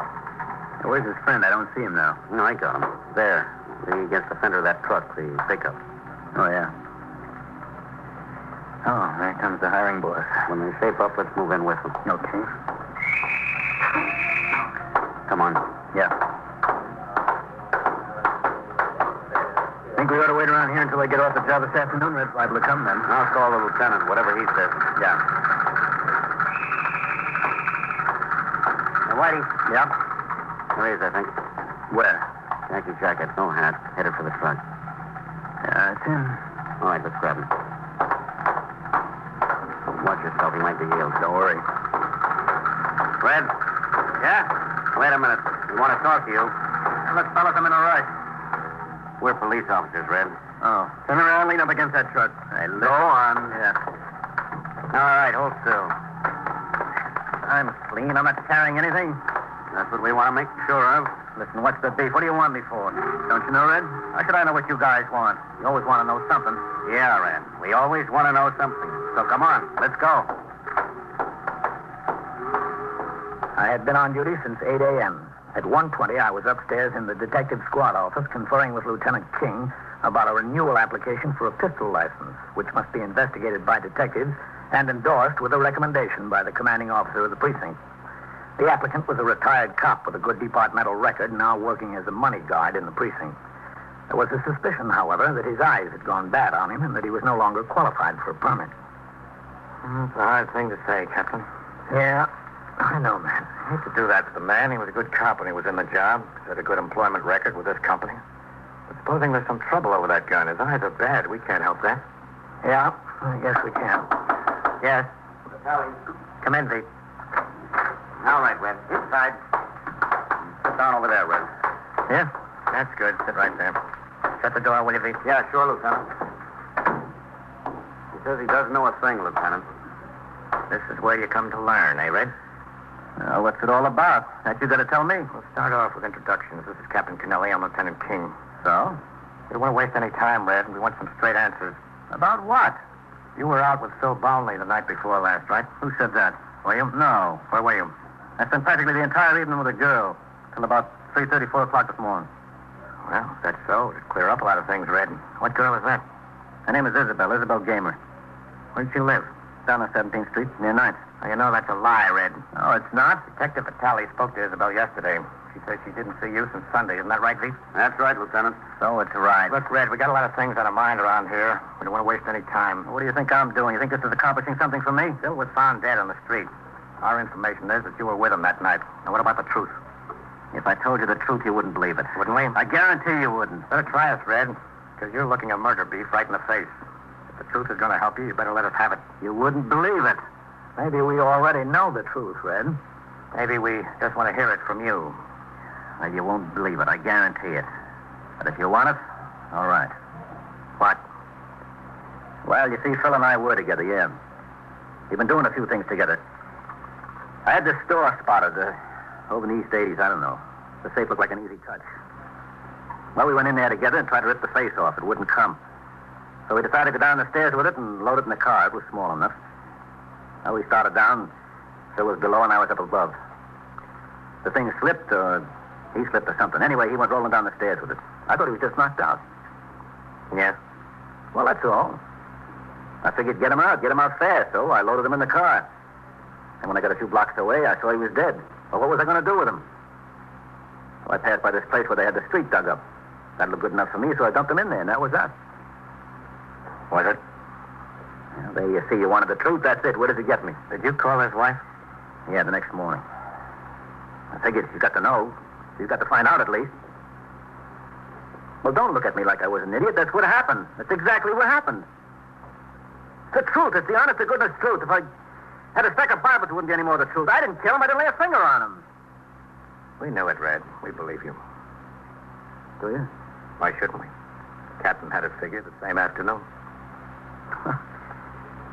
Where's his friend? I don't see him now. No, I got him. There. Against the fender of that truck, the pickup. Oh, yeah. Oh, there comes the hiring boss. When they shape up, let's move in with them. Okay. Come on. Yeah. Think we ought to wait around here until they get off the job this afternoon? Red's liable to come then. I'll call the lieutenant, whatever he says. Yeah. Now, Whitey. Yeah? There he is, I think. Where? Khaki jacket, no hat, headed for the truck. Yeah, it's him. All right, let's grab him. Watch yourself, he might be healed. Don't worry. Red? Yeah? Wait a minute. We want to talk to you. Look, fellas, I'm in a rush. We're police officers, Red. Oh. Turn around, lean up against that truck. Hey, go on. Yeah. All right, hold still. I'm clean. I'm not carrying anything. That's what we want to make sure of. Listen, what's the beef? What do you want me for? Don't you know, Red? How should I know what you guys want? You always want to know something. Yeah, Red. We always want to know something. So come on, let's go. I had been on duty since 8 a.m. At 1:20, I was upstairs in the detective squad office conferring with Lieutenant King about a renewal application for a pistol license, which must be investigated by detectives and endorsed with a recommendation by the commanding officer of the precinct. The applicant was a retired cop with a good departmental record, now working as a money guard in the precinct. There was a suspicion, however, that his eyes had gone bad on him and that he was no longer qualified for a permit. It's a hard thing to say, Captain. Yeah, I know, man. I hate to do that to the man. He was a good cop when he was in the job. He had a good employment record with this company. But supposing there's some trouble over that gun, his eyes are bad. We can't help that. Yeah, I guess we can. Yes. Sally. Come in, Pete. All right, Red. Inside. Sit down over there, Red. Yeah? That's good. Sit right there. Shut the door, will you, Pete? Yeah, sure, Lieutenant. He says he doesn't know a thing, Lieutenant. This is where you come to learn, eh, Red? What's it all about? That you got to tell me. We'll start off with introductions. This is Captain Kennelly. I'm Lieutenant King. So? We don't want to waste any time, Red. We want some straight answers. About what? You were out with Phil Bolney the night before last, right? Who said that? Were you? No. Where were you? I spent practically the entire evening with a girl till about 3:30, 4 o'clock this morning. Well, if that's so, it'd clear up a lot of things, Red. What girl is that? Her name is Isabel Gamer. Where does she live? Down on 17th Street, near 9th. Now, you know that's a lie, Red. No, it's not. Detective Vitale spoke to Isabel yesterday. She says she didn't see you since Sunday. Isn't that right, Pete? That's right, Lieutenant. So it's right. Look, Red, we got a lot of things on our mind around here. We don't want to waste any time. What do you think I'm doing? You think this is accomplishing something for me? Phil was found dead on the street. Our information is that you were with him that night. Now, what about the truth? If I told you the truth, you wouldn't believe it. Wouldn't we? I guarantee you wouldn't. Better try us, Red, because you're looking a murder beef right in the face. If the truth is going to help you, you better let us have it. You wouldn't believe it. Maybe we already know the truth, Red. Maybe we just want to hear it from you. Well, you won't believe it. I guarantee it. But if you want it, all right. What? Well, you see, Phil and I were together, yeah. We've been doing a few things together. I had this store spotted over in the East 80s, I don't know. The safe looked like an easy touch. Well, we went in there together and tried to rip the face off. It wouldn't come. So we decided to go down the stairs with it and load it in the car. It was small enough. Well, we started down. Phil was below and I was up above. The thing slipped, or he slipped or something. Anyway, he went rolling down the stairs with it. I thought he was just knocked out. Yeah? Well, that's all. I figured get him out fast, so I loaded him in the car. And when I got a few blocks away, I saw he was dead. Well, what was I going to do with him? Well, I passed by this place where they had the street dug up. That looked good enough for me, so I dumped him in there, and that was that. Was it? Well, there you see, you wanted the truth. That's it. Where does it get me? Did you call his wife? Yeah, the next morning. I figured she's got to know. She's got to find out at least. Well, don't look at me like I was an idiot. That's what happened. That's exactly what happened. It's the truth. It's the honest to goodness truth. If I had a stack of Bibles, it wouldn't be any more the truth. I didn't kill him. I didn't lay a finger on him. We knew it, Red. We believe you. Do you? Why shouldn't we? Captain had it figured the same afternoon.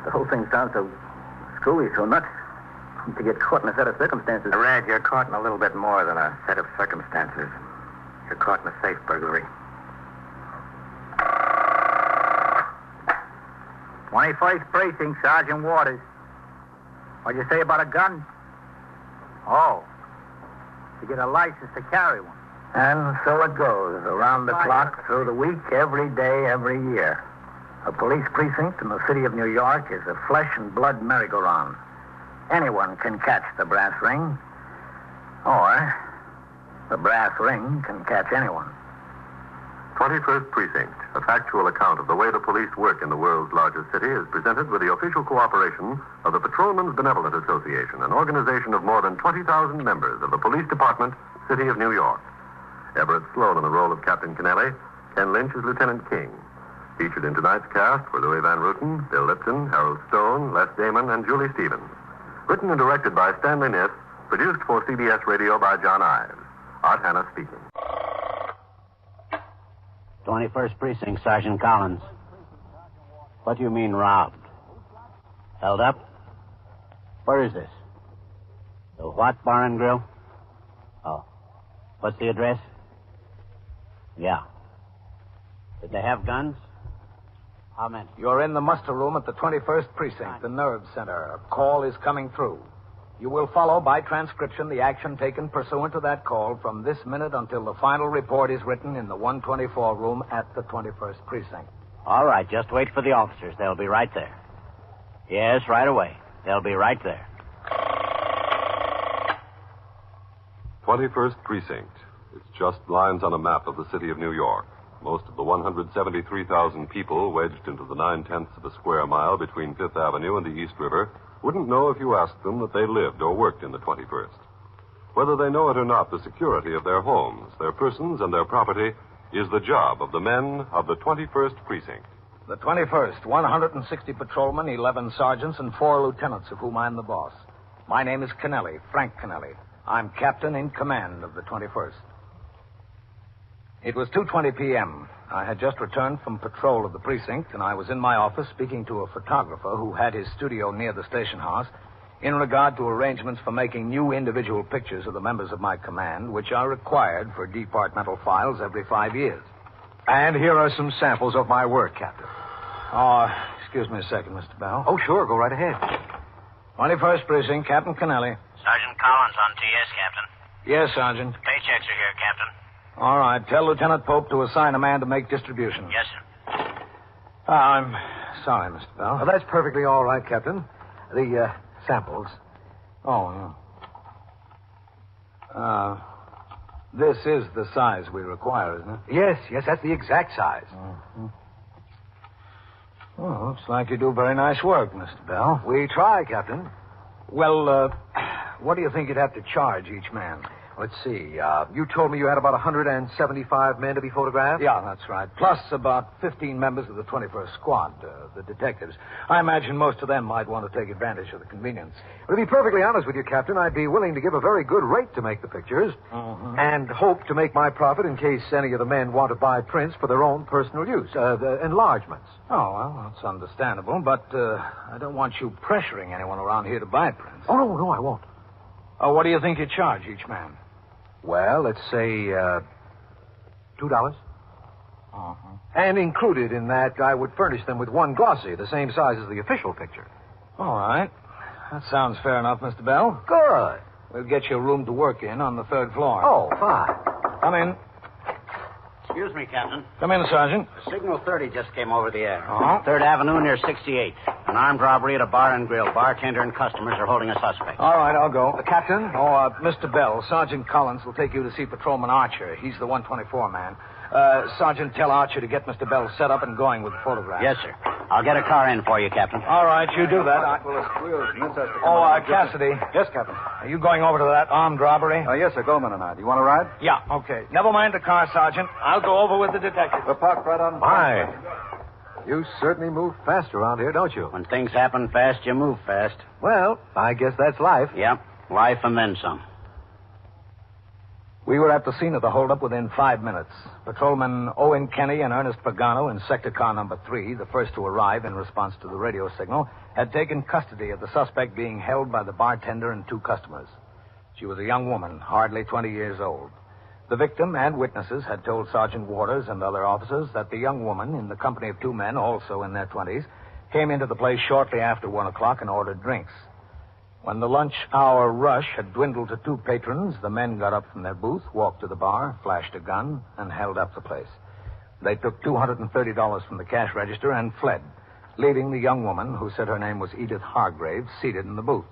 The whole thing sounds so screwy, so nuts. To get caught in a set of circumstances. Red, you're caught in a little bit more than a set of circumstances. You're caught in a safe burglary. 21st Precinct, Sergeant Waters. What'd you say about a gun? Oh. To get a license to carry one. And so it goes, around the clock, through the week, every day, every year. A police precinct in the city of New York is a flesh and blood merry-go-round. Anyone can catch the brass ring, or the brass ring can catch anyone. 21st Precinct, a factual account of the way the police work in the world's largest city, is presented with the official cooperation of the Patrolmen's Benevolent Association, an organization of more than 20,000 members of the Police Department, City of New York. Everett Sloan in the role of Captain Kennelly, Ken Lynch as Lieutenant King. Featured in tonight's cast were Louis Van Ruten, Bill Lipton, Harold Stone, Les Damon, and Julie Stevens. Written and directed by Stanley Niss, produced for CBS Radio by John Ives. Art Hanna speaking. 21st Precinct, Sergeant Collins. What do you mean robbed? Held up? Where is this? The what bar and grill? Oh. What's the address? Yeah. Did they have guns? How many? You're in the muster room at the 21st Precinct, the nerve center. A call is coming through. You will follow by transcription the action taken pursuant to that call from this minute until the final report is written in the 124 room at the 21st Precinct. All right, just wait for the officers. They'll be right there. Yes, right away. They'll be right there. 21st Precinct. It's just lines on a map of the city of New York. Most of the 173,000 people wedged into the 9/10 of a square mile between Fifth Avenue and the East River wouldn't know if you asked them that they lived or worked in the 21st. Whether they know it or not, the security of their homes, their persons, and their property is the job of the men of the 21st Precinct. The 21st, 160 patrolmen, 11 sergeants, and 4 lieutenants, of whom I'm the boss. My name is Kennelly, Frank Kennelly. I'm captain in command of the 21st. It was 2:20 p.m. I had just returned from patrol of the precinct, and I was in my office speaking to a photographer who had his studio near the station house in regard to arrangements for making new individual pictures of the members of my command, which are required for departmental files every 5 years. And here are some samples of my work, Captain. Oh, excuse me a second, Mr. Bell. Oh, sure. Go right ahead. 21st Precinct, Captain Kennelly. Sergeant Collins on TS, Captain. Yes, Sergeant. The paychecks are here, Captain. All right. Tell Lieutenant Pope to assign a man to make distribution. Yes, sir. I'm sorry, Mr. Bell. Oh, that's perfectly all right, Captain. The samples. Oh, yeah. This is the size we require, isn't it? Yes, that's the exact size. Mm-hmm. Well, looks like you do very nice work, Mr. Bell. We try, Captain. Well, what do you think you'd have to charge each man? Let's see. You told me you had about 175 men to be photographed? Yeah, that's right. Plus about 15 members of the 21st Squad, the detectives. I imagine most of them might want to take advantage of the convenience. Well, to be perfectly honest with you, Captain, I'd be willing to give a very good rate to make the pictures and hope to make my profit in case any of the men want to buy prints for their own personal use, the enlargements. Oh, well, that's understandable, but I don't want you pressuring anyone around here to buy prints. Oh, no, I won't. Oh, what do you think you charge each man? Well, let's say $2. And included in that, I would furnish them with one glossy, the same size as the official picture. All right. That sounds fair enough, Mr. Bell. Good. We'll get you a room to work in on the 3rd floor. Oh, fine. Come in. Excuse me, Captain. Come in, Sergeant. Signal 30 just came over the air. Uh-huh. 3rd Avenue near 68. An armed robbery at a bar and grill. Bartender and customers are holding a suspect. All right, I'll go. Captain, Mr. Bell, Sergeant Collins will take you to see Patrolman Archer. He's the 124 man. Sergeant, tell Archer to get Mr. Bell set up and going with the photograph. Yes, sir. I'll get a car in for you, Captain. All right, you do that. Cassidy. Yes, Captain. Are you going over to that armed robbery? Yes, sir. Goldman and I. Do you want to ride? Yeah, okay. Never mind the car, Sergeant. I'll go over with the detective. We're parked right on. My. You certainly move fast around here, don't you? When things happen fast, you move fast. Well, I guess that's life. Yep. Life and then some. We were at the scene of the holdup within 5 minutes. Patrolmen Owen Kenny and Ernest Pagano in sector car number 3, the first to arrive in response to the radio signal, had taken custody of the suspect being held by the bartender and 2 customers. She was a young woman, hardly 20 years old. The victim and witnesses had told Sergeant Waters and other officers that the young woman, in the company of 2 men, also in their 20s, came into the place shortly after 1 o'clock and ordered drinks. When the lunch hour rush had dwindled to 2 patrons, the men got up from their booth, walked to the bar, flashed a gun, and held up the place. They took $230 from the cash register and fled, leaving the young woman, who said her name was Edith Hargrave, seated in the booth.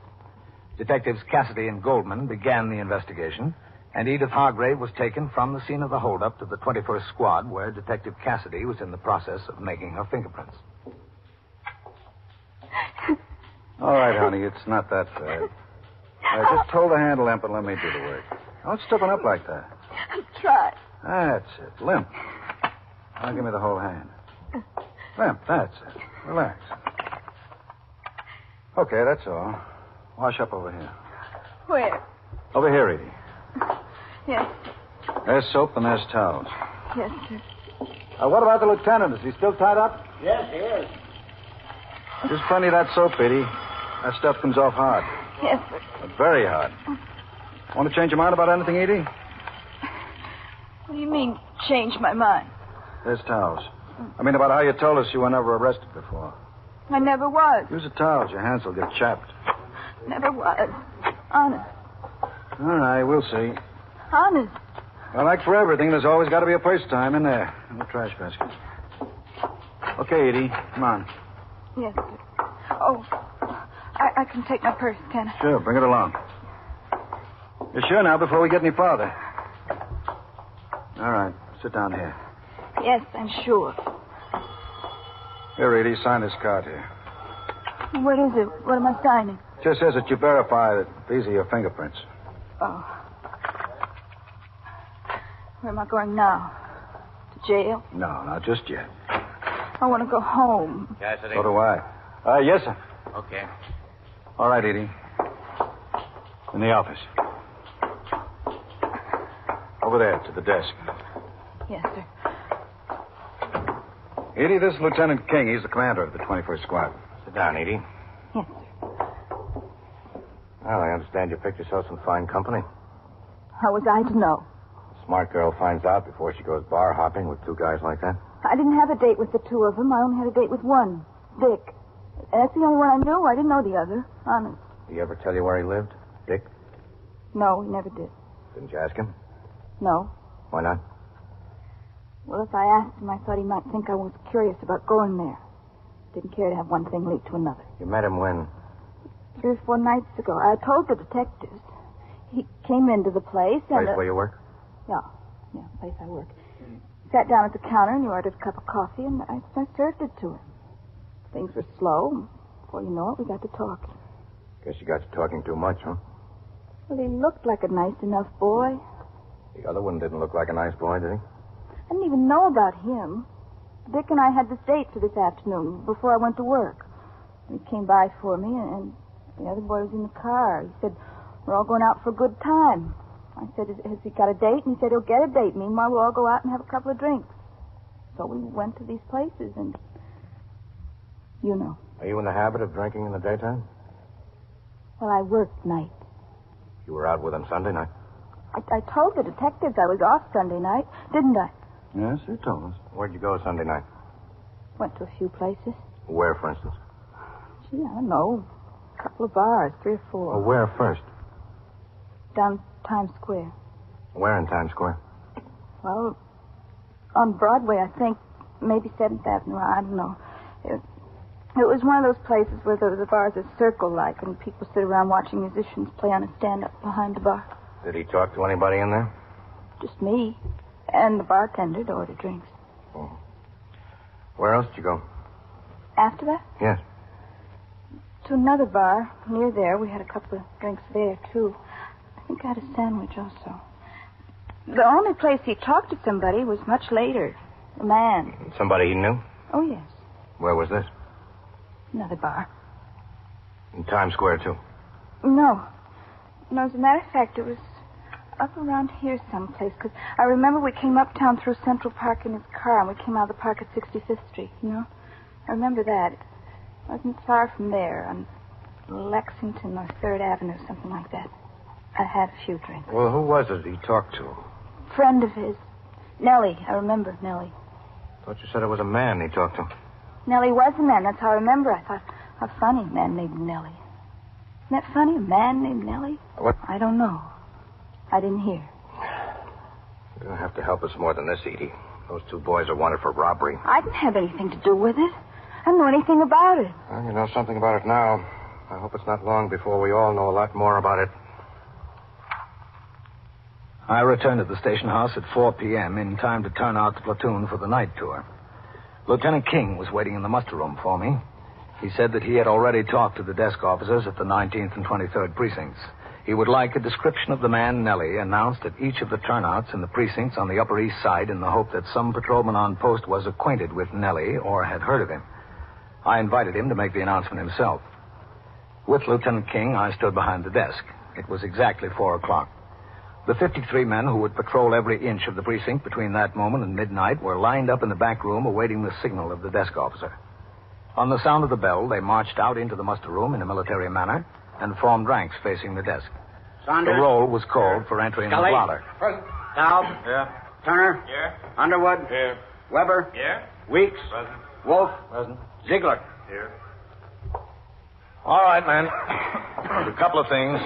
Detectives Cassidy and Goldman began the investigation, and Edith Hargrave was taken from the scene of the holdup to the 21st Squad, where Detective Cassidy was in the process of making her fingerprints. All right, honey. It's not that bad. Just hold the handle limp and let me do the work. Don't stiffen up like that. I'm trying. That's it. Limp. Now give me the whole hand. Limp. That's it. Relax. Okay, that's all. Wash up over here. Where? Over here, Edie. Yes. There's soap and there's towels. Yes, sir. What about the lieutenant? Is he still tied up? Yes, he is. Just plenty of that soap, Edie. That stuff comes off hard. Yes, sir. Very hard. Want to change your mind about anything, Edie? What do you mean, change my mind? There's towels. I mean about how you told us you were never arrested before. I never was. Use the towels. Your hands will get chapped. Never was. Honest. All right, we'll see. Honest. Well, like for everything, there's always got to be a first time in there. In the trash basket. Okay, Edie. Come on. Yes, sir. Oh, I can take my purse, can I? Sure, bring it along. You're sure now before we get any farther? All right, sit down here. Yes, I'm sure. Here, Edie, sign this card here. What is it? What am I signing? It just says that you verify that these are your fingerprints. Oh. Where am I going now? To jail? No, not just yet. I want to go home. Cassidy. So do I. Yes, sir. Okay. All right, Edie. In the office. Over there, to the desk. Yes, sir. Edie, this is Lieutenant King. He's the commander of the 21st Squad. Sit down, Edie. Yes, Well, I understand you picked yourself some fine company. How was I to know? A smart girl finds out before she goes bar hopping with 2 guys like that. I didn't have a date with the 2 of them. I only had a date with one, Dick. That's the only one I knew. I didn't know the other. Honest. Did he ever tell you where he lived? Dick? No, he never did. Didn't you ask him? No. Why not? Well, if I asked him, I thought he might think I was curious about going there. Didn't care to have one thing lead to another. You met him when? 3 or 4 nights ago. I told the detectives. He came into the place and... Place where you work? Yeah, place I work. He sat down at the counter and he ordered a cup of coffee, and I served it to him. Things were slow. Before you know it, we got to talking. Guess you got to talking too much, huh? Well, he looked like a nice enough boy. The other one didn't look like a nice boy, did he? I didn't even know about him. Dick and I had this date for this afternoon before I went to work. He came by for me, and the other boy was in the car. He said, we're all going out for a good time. I said, has he got a date? And he said, he'll get a date. Meanwhile, we'll all go out and have a couple of drinks. So we went to these places, and you know. Are you in the habit of drinking in the daytime? Well, I worked night. You were out with him Sunday night? I told the detectives I was off Sunday night, didn't I? Yes, you told us. Where'd you go Sunday night? Went to a few places. Where, for instance? Gee, I don't know. A couple of bars, 3 or 4. Well, where first? down Times Square. Where in Times Square? Well, on Broadway, I think. Maybe 7th Avenue. I don't know. It was one of those places where the bars are circle-like and people sit around watching musicians play on a stand-up behind the bar. Did he talk to anybody in there? Just me and the bartender to order drinks. Oh. Where else did you go? After that? Yes. To another bar near there. We had a couple of drinks there, too. I think I had a sandwich also. The only place he talked to somebody was much later. A man. Somebody he knew? Oh, yes. Where was this? Another bar. In Times Square, too? No. No, as a matter of fact, it was up around here someplace, because I remember we came uptown through Central Park in his car, and we came out of the park at 65th Street, you know? I remember that. It wasn't far from there, on Lexington or 3rd Avenue, something like that. I had a few drinks. Well, who was it he talked to? Friend of his. Nellie. I remember Nellie. Thought you said it was a man he talked to. Nellie was a man. That's how I remember. I thought, how funny, a man named Nellie. Isn't that funny, a man named Nellie? What? I don't know. I didn't hear. You're going to have to help us more than this, Edie. Those two boys are wanted for robbery. I didn't have anything to do with it. I don't know anything about it. Well, you know something about it now. I hope it's not long before we all know a lot more about it. I returned to the station house at 4 p.m. in time to turn out the platoon for the night tour. Lieutenant King was waiting in the muster room for me. He said that he had already talked to the desk officers at the 19th and 23rd precincts. He would like a description of the man Nellie announced at each of the turnouts in the precincts on the Upper East Side in the hope that some patrolman on post was acquainted with Nellie or had heard of him. I invited him to make the announcement himself. With Lieutenant King, I stood behind the desk. It was exactly 4 o'clock. The 53 men who would patrol every inch of the precinct between that moment and midnight were lined up in the back room awaiting the signal of the desk officer. On the sound of the bell, they marched out into the muster room in a military manner and formed ranks facing the desk. Saunders. The roll was called for entry in the Scully. blotter. Taub. Yeah. Turner. Here. Underwood. Here. Weber. Here. Weeks. Present. Wolf. Present. Ziegler. Here. All right, men. A couple of things.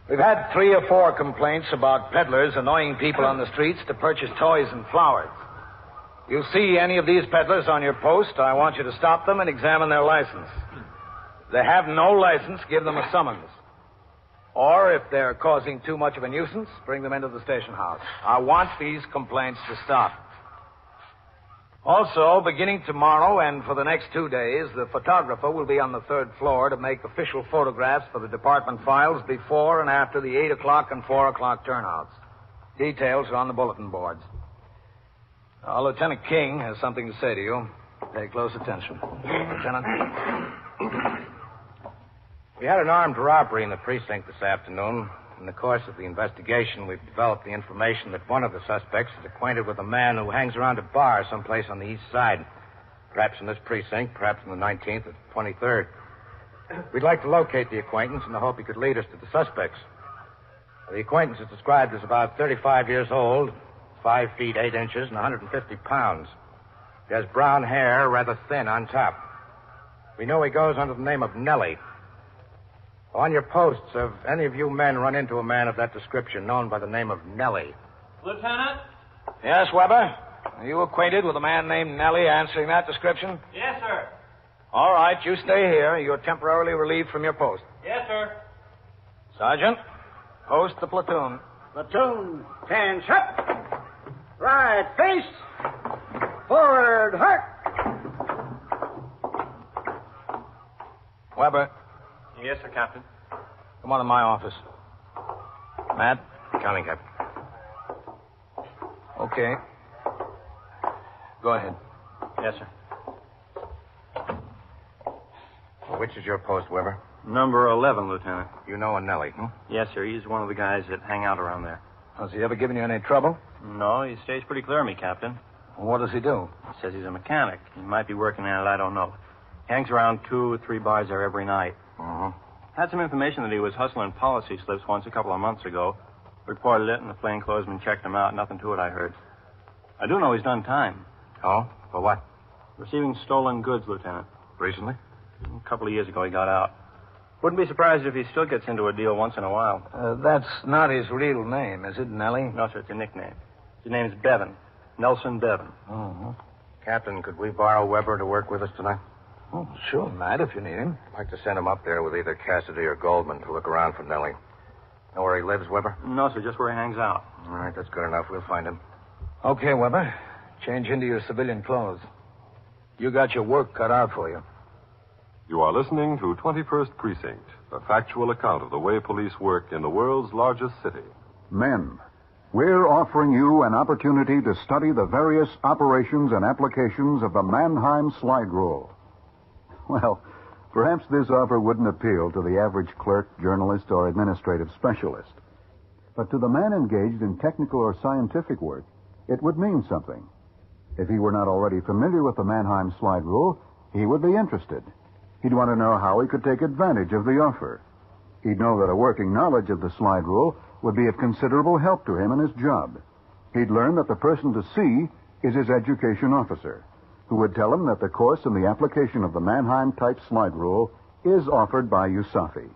We've had 3 or 4 complaints about peddlers annoying people on the streets to purchase toys and flowers. You see any of these peddlers on your post, I want you to stop them and examine their license. If they have no license, give them a summons. Or if they're causing too much of a nuisance, bring them into the station house. I want these complaints to stop. Also, beginning tomorrow and for the next 2 days, the photographer will be on the 3rd floor to make official photographs for the department files before and after the 8 o'clock and 4 o'clock turnouts. Details are on the bulletin boards. Lieutenant King has something to say to you. Pay close attention. Lieutenant? We had an armed robbery in the precinct this afternoon. In the course of the investigation, we've developed the information that one of the suspects is acquainted with a man who hangs around a bar someplace on the east side. Perhaps in this precinct, perhaps in the 19th or 23rd. We'd like to locate the acquaintance in the hope he could lead us to the suspects. The acquaintance is described as about 35 years old, 5 feet 8 inches, and 150 pounds. He has brown hair, rather thin on top. We know he goes under the name of Nellie. On your posts, have any of you men run into a man of that description known by the name of Nellie? Lieutenant? Yes, Weber? Are you acquainted with a man named Nellie answering that description? Yes, sir. All right, you stay here. You're temporarily relieved from your post. Yes, sir. Sergeant, post the platoon. Platoon. 10 shut. Right face. Forward heart. Weber. Yes, sir, Captain. Come on to my office. Matt? Counting, Captain. Okay. Go ahead. Yes, sir. Which is your post, Weber? Number 11, Lieutenant. You know a Nellie, hmm? Yes, sir. He's one of the guys that hang out around there. Has he ever given you any trouble? No, he stays pretty clear of me, Captain. What does he do? He says he's a mechanic. He might be working at it, I don't know. Hangs around 2 or 3 bars there every night. Uh-huh. Had some information that he was hustling policy slips once a couple of months ago. Reported it, and the plainclothesman checked him out. Nothing to it, I heard. I do know he's done time. Oh? For what? Receiving stolen goods, Lieutenant. Recently? A couple of years ago, he got out. Wouldn't be surprised if he still gets into a deal once in a while. That's not his real name, is it, Nellie? No, sir, it's a nickname. His name's Bevan. Nelson Bevan. Mm-hmm. Captain, could we borrow Weber to work with us tonight? Oh, sure, Matt, if you need him. I'd like to send him up there with either Cassidy or Goldman to look around for Nellie. Know where he lives, Weber? No, sir, just where he hangs out. All right, that's good enough. We'll find him. Okay, Weber. Change into your civilian clothes. You got your work cut out for you. You are listening to 21st Precinct, a factual account of the way police work in the world's largest city. Men, we're offering you an opportunity to study the various operations and applications of the Mannheim Slide Rule. Well, perhaps this offer wouldn't appeal to the average clerk, journalist, or administrative specialist. But to the man engaged in technical or scientific work, it would mean something. If he were not already familiar with the Mannheim Slide Rule, he would be interested. He'd want to know how he could take advantage of the offer. He'd know that a working knowledge of the Slide Rule would be of considerable help to him in his job. He'd learn that the person to see is his education officer, who would tell him that the course in the application of the Mannheim-type Slide Rule is offered by USAFI.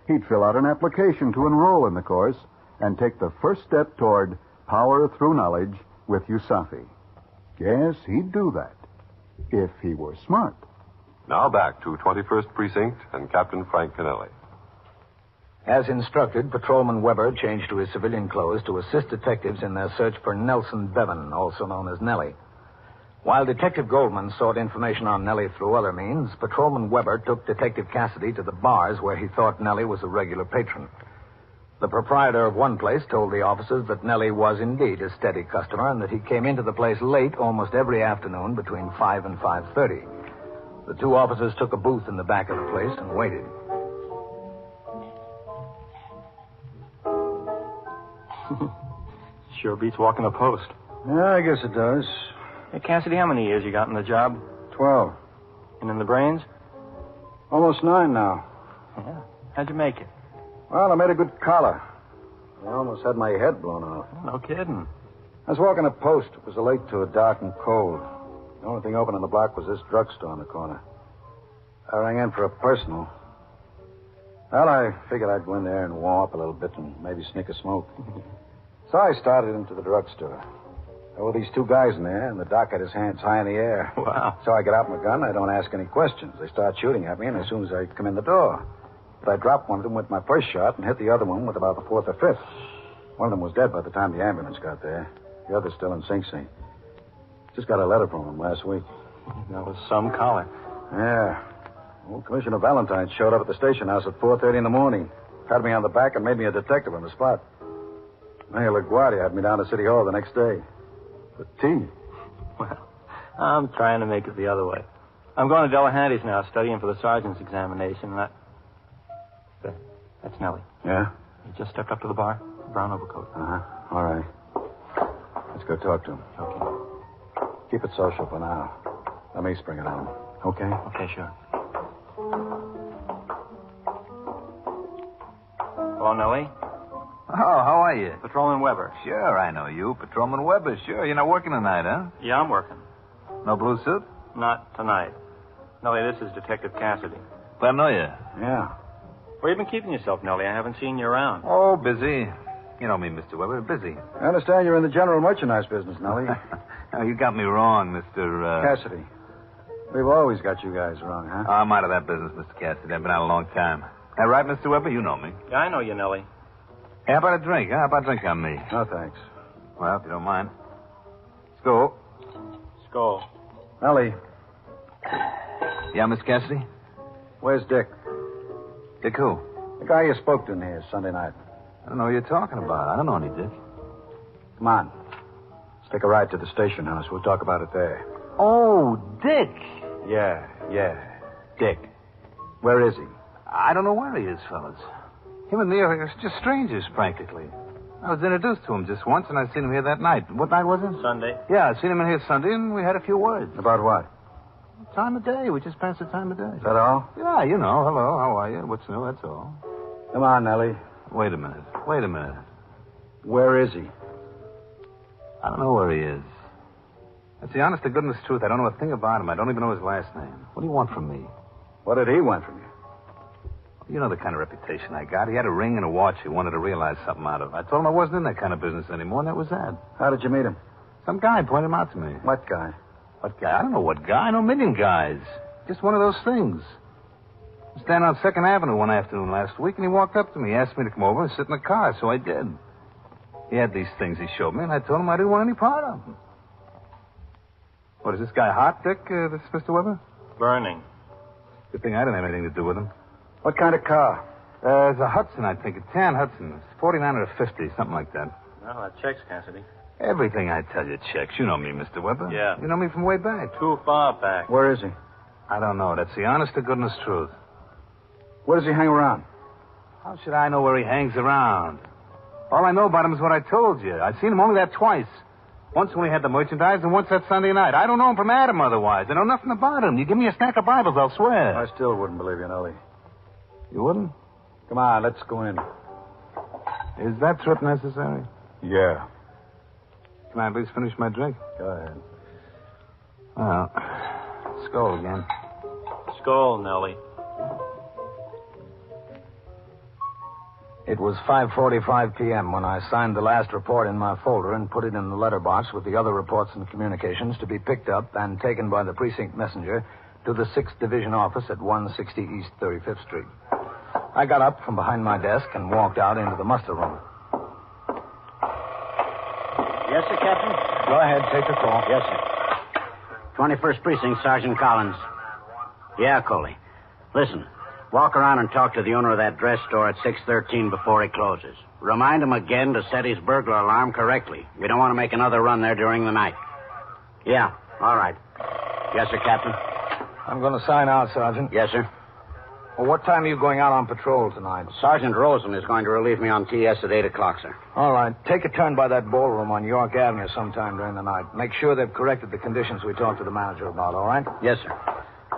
He'd fill out an application to enroll in the course and take the first step toward power through knowledge with USAFI. Yes, he'd do that, if he were smart. Now back to 21st Precinct and Captain Frank Kennelly. As instructed, Patrolman Weber changed to his civilian clothes to assist detectives in their search for Nelson Bevan, also known as Nellie. While Detective Goldman sought information on Nellie through other means, Patrolman Weber took Detective Cassidy to the bars where he thought Nellie was a regular patron. The proprietor of one place told the officers that Nellie was indeed a steady customer and that he came into the place late almost every afternoon between 5 and 5:30. The two officers took a booth in the back of the place and waited. Sure beats walking a post. Yeah, I guess it does. Hey, Cassidy, how many years you got in the job? 12. And in the brains? Almost 9 now. Yeah. How'd you make it? Well, I made a good collar. I almost had my head blown off. No kidding. I was walking a post. It was late to it, dark and cold. The only thing open on the block was this drugstore on the corner. I rang in for a personal. Well, I figured I'd go in there and warm up a little bit and maybe sneak a smoke. So I started into the drugstore. There were these two guys in there, and the doc had his hands high in the air. Wow. So I get out my gun. I don't ask any questions. They start shooting at me, and as soon as I come in the door. But I dropped one of them with my first shot and hit the other one with about the fourth or fifth. One of them was dead by the time the ambulance got there. The other's still in Sing Sing. Just got a letter from him last week. That was some collar. Yeah. Old Commissioner Valentine showed up at the station house at 4:30 in the morning. Patted me on the back and made me a detective on the spot. Mayor LaGuardia had me down to City Hall the next day. For tea. Well, I'm trying to make it the other way. I'm going to Delahanty's now, studying for the sergeant's examination, and that's Nellie. Yeah? He just stepped up to the bar. Brown overcoat. Uh-huh. All right. Let's go talk to him. Okay. Keep it social for now. Let me spring it on him. Okay? Okay, sure. Hello, Nellie. Oh, how are you? Patrolman Weber. Sure, I know you. Patrolman Weber, sure. You're not working tonight, huh? Yeah, I'm working. No blue suit? Not tonight. Nellie, this is Detective Cassidy. Glad to know you. Yeah. Where you been keeping yourself, Nellie? I haven't seen you around. Oh, busy. You know me, Mr. Weber. Busy. I understand you're in the general merchandise business, Nellie. Oh, you got me wrong, Mr. Cassidy. We've always got you guys wrong, huh? I'm out of that business, Mr. Cassidy. I've been out a long time. That right, Mr. Weber? You know me. Yeah, I know you, Nellie. Hey, how about a drink, huh? How about a drink on me? No, thanks. Well, if you don't mind. Let's go. Nellie. Yeah, Miss Cassidy? Where's Dick? Dick who? The guy you spoke to in here Sunday night. I don't know what you're talking about. I don't know any Dick. Come on. Let's take a ride to the station house. We'll talk about it there. Oh, Dick. Yeah. Dick. Where is he? I don't know where he is, fellas. Him and me are just strangers, practically. I was introduced to him just once, and I seen him here that night. What night was it? Sunday. Yeah, I seen him in here Sunday, and we had a few words. About what? Time of day. We just passed the time of day. Is that all? Yeah, you know. Hello, how are you? What's new, that's all. Come on, Nellie. Wait a minute. Where is he? I don't know where he is. That's the honest to goodness truth. I don't know a thing about him. I don't even know his last name. What do you want from me? What did he want from you? You know the kind of reputation I got. He had a ring and a watch he wanted to realize something out of. I told him I wasn't in that kind of business anymore, and that was that. How did you meet him? Some guy pointed him out to me. What guy? What guy? I don't know what guy. I know a million guys. Just one of those things. I was standing on 2nd Avenue one afternoon last week, and he walked up to me. He asked me to come over and sit in the car, so I did. He had these things he showed me, and I told him I didn't want any part of them. What, is this guy hot, Dick, this Mr. Weber? Burning. Good thing I didn't have anything to do with him. What kind of car? It's a Hudson, I think. A tan Hudson. It's 49 or a 50, something like that. Well, that checks, Cassidy. Everything I tell you checks. You know me, Mr. Weber. Yeah. You know me from way back. Too far back. Where is he? I don't know. That's the honest to goodness truth. Where does he hang around? How should I know where he hangs around? All I know about him is what I told you. I've seen him only that twice. Once when we had the merchandise, and once that Sunday night. I don't know him from Adam otherwise. I know nothing about him. You give me a stack of Bibles, I'll swear. I still wouldn't believe you, Nellie. You wouldn't? Come on, let's go in. Is that trip necessary? Yeah. Can I at least finish my drink? Go ahead. Well, skull again. Skull, Nellie. It was 5:45 p.m. when I signed the last report in my folder and put it in the letterbox with the other reports and communications to be picked up and taken by the precinct messenger to the 6th Division office at 160 East 35th Street. I got up from behind my desk and walked out into the muster room. Yes, sir, Captain? Go ahead, take the call. Yes, sir. 21st Precinct, Sergeant Collins. Yeah, Coley. Listen, walk around and talk to the owner of that dress store at 613 before he closes. Remind him again to set his burglar alarm correctly. We don't want to make another run there during the night. Yeah, all right. Yes, sir, Captain. I'm going to sign out, Sergeant. Yes, sir. Well, what time are you going out on patrol tonight? Sergeant Rosen is going to relieve me on TS at 8 o'clock, sir. All right. Take a turn by that ballroom on York Avenue sometime during the night. Make sure they've corrected the conditions we talked to the manager about, all right? Yes, sir.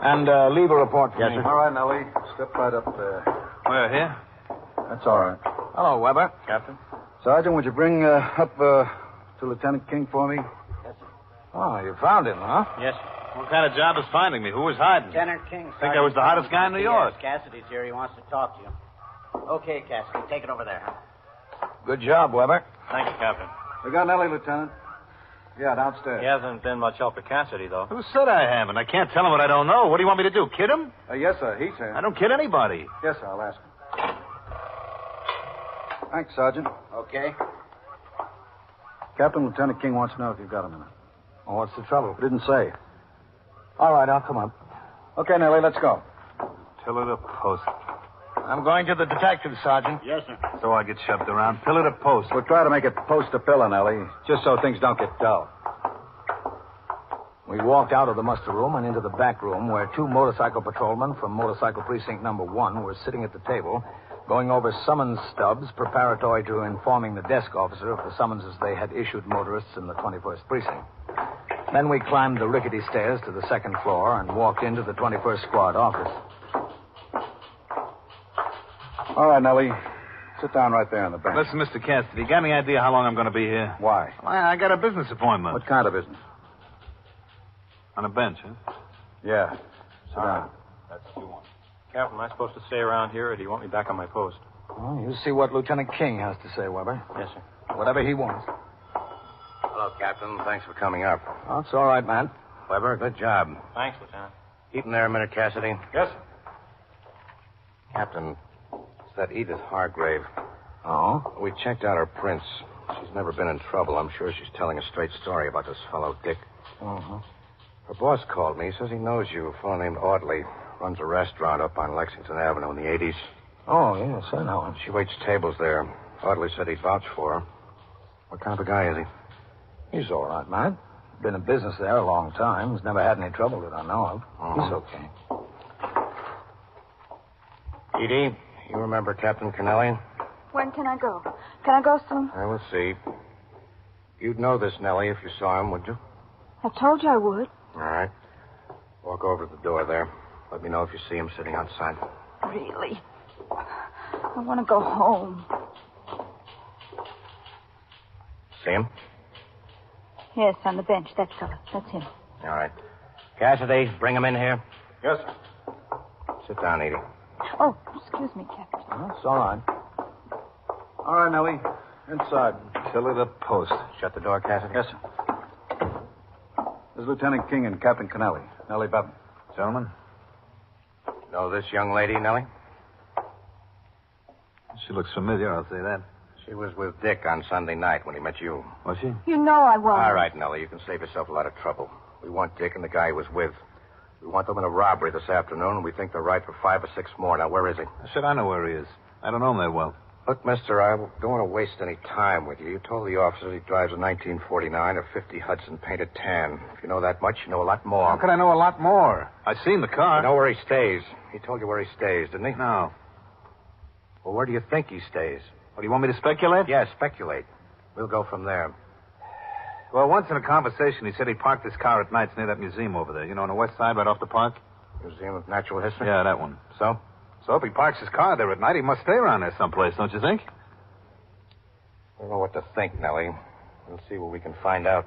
And leave a report for yes, me. Sir. All right, Nellie. Step right up there. Where, here? That's all right. Hello, Weber. Captain? Sergeant, would you bring up to Lieutenant King for me? Yes, sir. Oh, you found him, huh? Yes, sir. What kind of job is finding me? Who was hiding? Lieutenant King. Think I was the hottest guy in New York. Cassidy's here. He wants to talk to you. Okay, Cassidy. Take it over there, huh? Good job, Weber. Thank you, Captain. We got Nellie, Lieutenant. Yeah, downstairs. He hasn't been much help to Cassidy, though. Who said I haven't? I can't tell him what I don't know. What do you want me to do, kid him? Yes, sir. He's here. I don't kid anybody. Yes, sir. I'll ask him. Thanks, Sergeant. Okay. Captain, Lieutenant King wants to know if you've got a minute. Oh, what's the trouble? Didn't say. All right, I'll come up. Okay, Nellie, let's go. Pillar to post. I'm going to the detective, Sergeant. Yes, sir. So I get shoved around. Pillar to post. We'll try to make it post to pillar, Nellie, just so things don't get dull. We walked out of the muster room and into the back room where 2 motorcycle patrolmen from motorcycle precinct number 1 were sitting at the table going over summons stubs preparatory to informing the desk officer of the summonses they had issued motorists in the 21st Precinct. Then we climbed the rickety stairs to the 2nd floor and walked into the 21st Squad office. All right, Nellie. Sit down right there on the bench. Listen, Mr. Cassidy, you got any idea how long I'm going to be here? Why? I got a business appointment. What kind of business? On a bench, huh? Yeah. Sit down. That's what you want. Captain, am I supposed to stay around here, or do you want me back on my post? Well, you see what Lieutenant King has to say, Weber. Yes, sir. Whatever he wants. Hello, Captain. Thanks for coming up. Oh, it's all right, man. Weber, good job. Thanks, Lieutenant. Keep him there a minute, Cassidy. Yes, sir. Captain, it's that Edith Hargrave. Oh? We checked out her prints. She's never been in trouble. I'm sure she's telling a straight story about this fellow, Dick. Uh-huh. Her boss called me. He says he knows you. A fellow named Audley. Runs a restaurant up on Lexington Avenue in the 80s. Oh, yes, I know him. She waits tables there. Audley said he'd vouch for her. What kind of a guy is he? He's all right, man. Been in business there a long time. He's never had any trouble that I know of. He's okay. Edie, you remember Captain Kennelly? When can I go? Can I go soon? I will see. You'd know this, Nellie, if you saw him, would you? I told you I would. All right. Walk over to the door there. Let me know if you see him sitting outside. Really? I want to go home. See him? Yes, on the bench. That fella. That's him. All right. Cassidy, bring him in here. Yes, sir. Sit down, Edie. Oh, excuse Excuse me, Captain. Oh, it's all right. All right, Nellie. Inside. Till the post. Shut the door, Cassidy. Yes, sir. This is Lieutenant King and Captain Kennelly. Nellie Bevan. Gentlemen? Know this young lady, Nellie? She looks familiar, I'll say that. She was with Dick on Sunday night when he met you. Was she? You know I won't. All right, Nellie, you can save yourself a lot of trouble. We want Dick and the guy he was with. We want them in a robbery this afternoon, and we think they're right for 5 or 6 more. Now, where is he? I said I know where he is. I don't know him that well. Look, mister, I don't want to waste any time with you. You told the officers he drives a 1949 or 50 Hudson painted tan. If you know that much, you know a lot more. How could I know a lot more? I seen the car. You know where he stays. He told you where he stays, didn't he? No. Well, where do you think he stays? What, do you want me to speculate? Yeah, speculate. We'll go from there. Well, once in a conversation, he said he parked his car at nights near that museum over there. You know, on the west side, right off the park? Museum of Natural History? Yeah, that one. So? So if he parks his car there at night, he must stay around there someplace, don't you think? I don't know what to think, Nellie. We'll see what we can find out.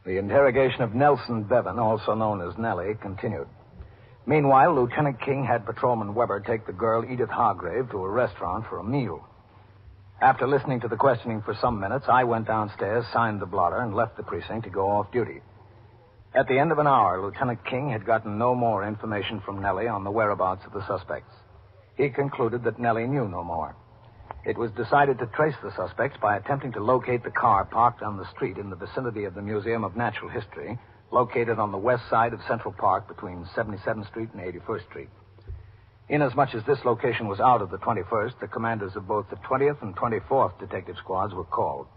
The interrogation of Nelson Bevan, also known as Nellie, continued. Meanwhile, Lieutenant King had Patrolman Weber take the girl Edith Hargrave to a restaurant for a meal. After listening to the questioning for some minutes, I went downstairs, signed the blotter, and left the precinct to go off duty. At the end of an hour, Lieutenant King had gotten no more information from Nellie on the whereabouts of the suspects. He concluded that Nellie knew no more. It was decided to trace the suspects by attempting to locate the car parked on the street in the vicinity of the Museum of Natural History, located on the west side of Central Park between 77th Street and 81st Street. Inasmuch as this location was out of the 21st, the commanders of both the 20th and 24th detective squads were called.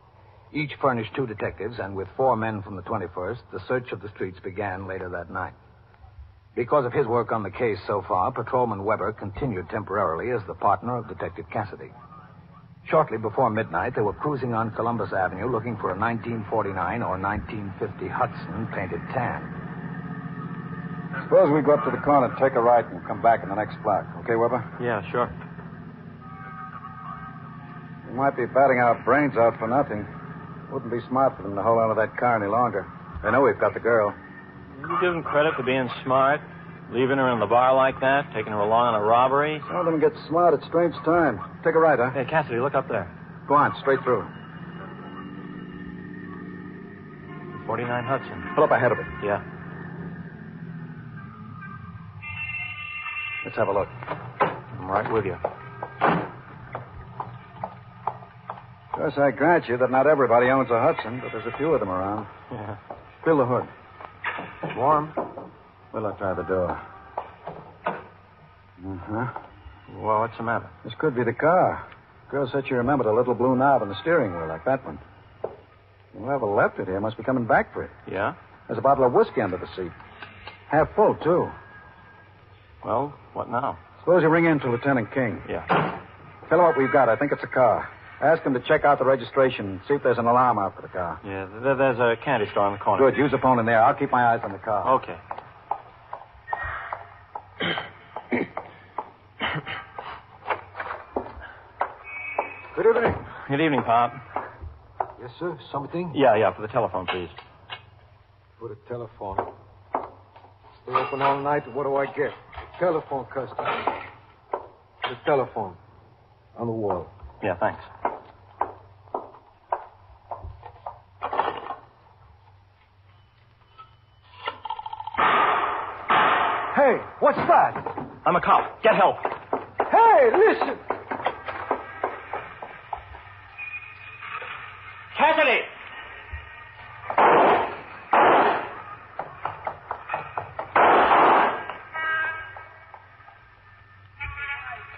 Each furnished 2 detectives, and with 4 men from the 21st, the search of the streets began later that night. Because of his work on the case so far, Patrolman Weber continued temporarily as the partner of Detective Cassidy. Shortly before midnight, they were cruising on Columbus Avenue looking for a 1949 or 1950 Hudson painted tan. Suppose we go up to the corner, take a right, and come back in the next block. Okay, Weber? Yeah, sure. We might be batting our brains out for nothing. Wouldn't be smart for them to hold on to that car any longer. They know we've got the girl. You give them credit for being smart, leaving her in the bar like that, taking her along on a robbery. Some of them get smart at strange times. Take a right, huh? Hey, Cassidy, look up there. Go on, straight through. 49 Hudson. Pull up ahead of it. Yeah. Let's have a look. I'm right with you. Of course, I grant you that not everybody owns a Hudson, but there's a few of them around. Yeah. Fill the hood. It's warm. Well, I'll try the door. Uh-huh. Well, what's the matter? This could be the car. Girl said she remembered a little blue knob on the steering wheel, like that one. Whoever left it here must be coming back for it. Yeah? There's a bottle of whiskey under the seat. Half full, too. Well, what now? Suppose you ring in to Lieutenant King. Yeah. Tell him what we've got. I think it's a car. Ask him to check out the registration, see if there's an alarm out for the car. Yeah, there's a candy store on the corner. Good. Use the phone in there. I'll keep my eyes on the car. Okay. Good evening. Good evening, Pop. Yes, sir. Something? Yeah, for the telephone, please. For the telephone. Stay open all night. What do I get? Telephone customer. The telephone. On the wall. Yeah, thanks. Hey, what's that? I'm a cop. Get help. Hey, listen. Cassidy!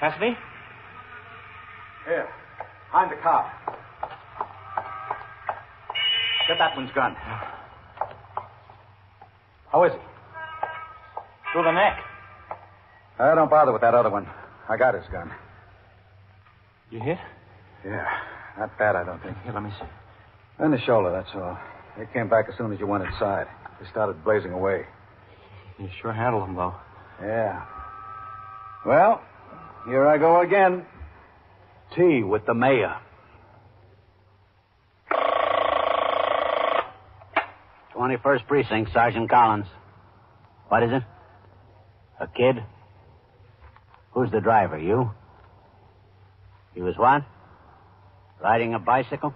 Cassidy? Here. Find the car. Get that one's gun. How is he? Through the neck. Don't bother with that other one. I got his gun. You hit? Yeah. Not bad, I don't think. Here, let me see. In the shoulder, that's all. They came back as soon as you went inside. They started blazing away. You sure handled them, though. Yeah. Well, here I go again. Tea with the mayor. 21st Precinct, Sergeant Collins. What is it? A kid? Who's the driver, you? He was what? Riding a bicycle?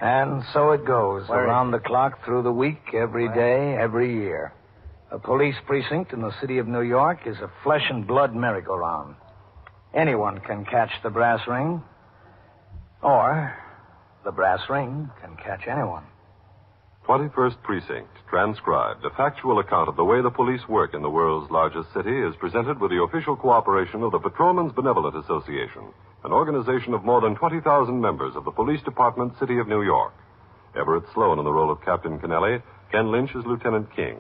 And so it goes, Where around the clock, through the week, every day, every year. A police precinct in the city of New York is a flesh and blood merry-go-round. Anyone can catch the brass ring, or the brass ring can catch anyone. 21st Precinct, transcribed. A factual account of the way the police work in the world's largest city is presented with the official cooperation of the Patrolmen's Benevolent Association, an organization of more than 20,000 members of the Police Department, City of New York. Everett Sloan in the role of Captain Kennelly, Ken Lynch as Lieutenant King.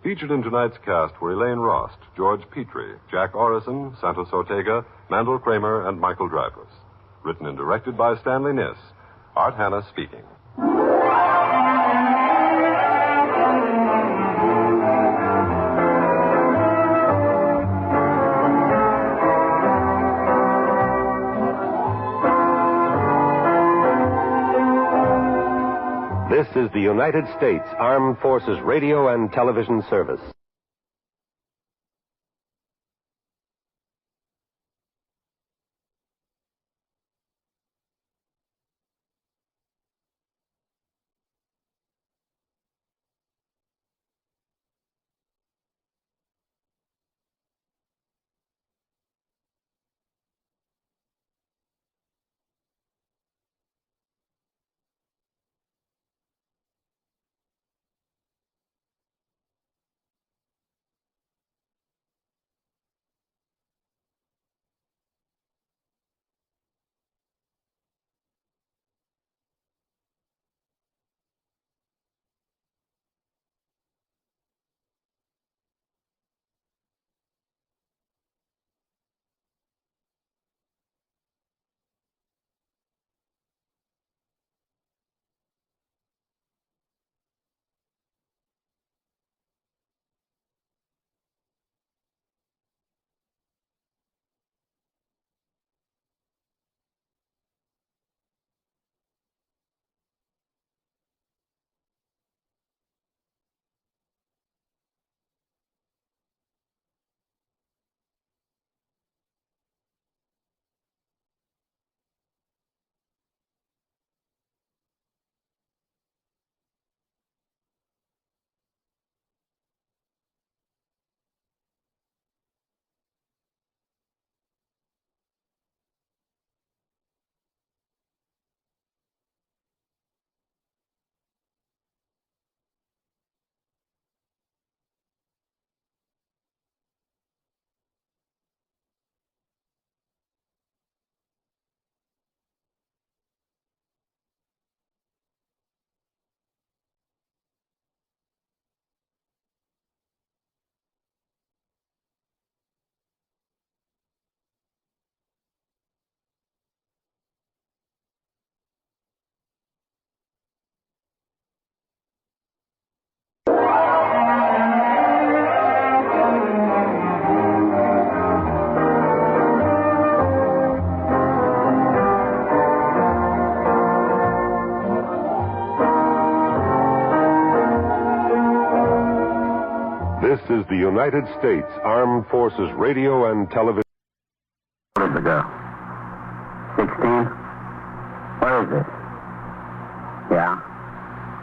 Featured in tonight's cast were Elaine Rost, George Petrie, Jack Orison, Santos Ortega, Mandel Kramer, and Michael Dreyfuss. Written and directed by Stanley Niss. Art Hanna speaking. This is the United States Armed Forces Radio and Television Service. This is the United States Armed Forces Radio and Television. Where is the girl? 16? Where is it? Yeah.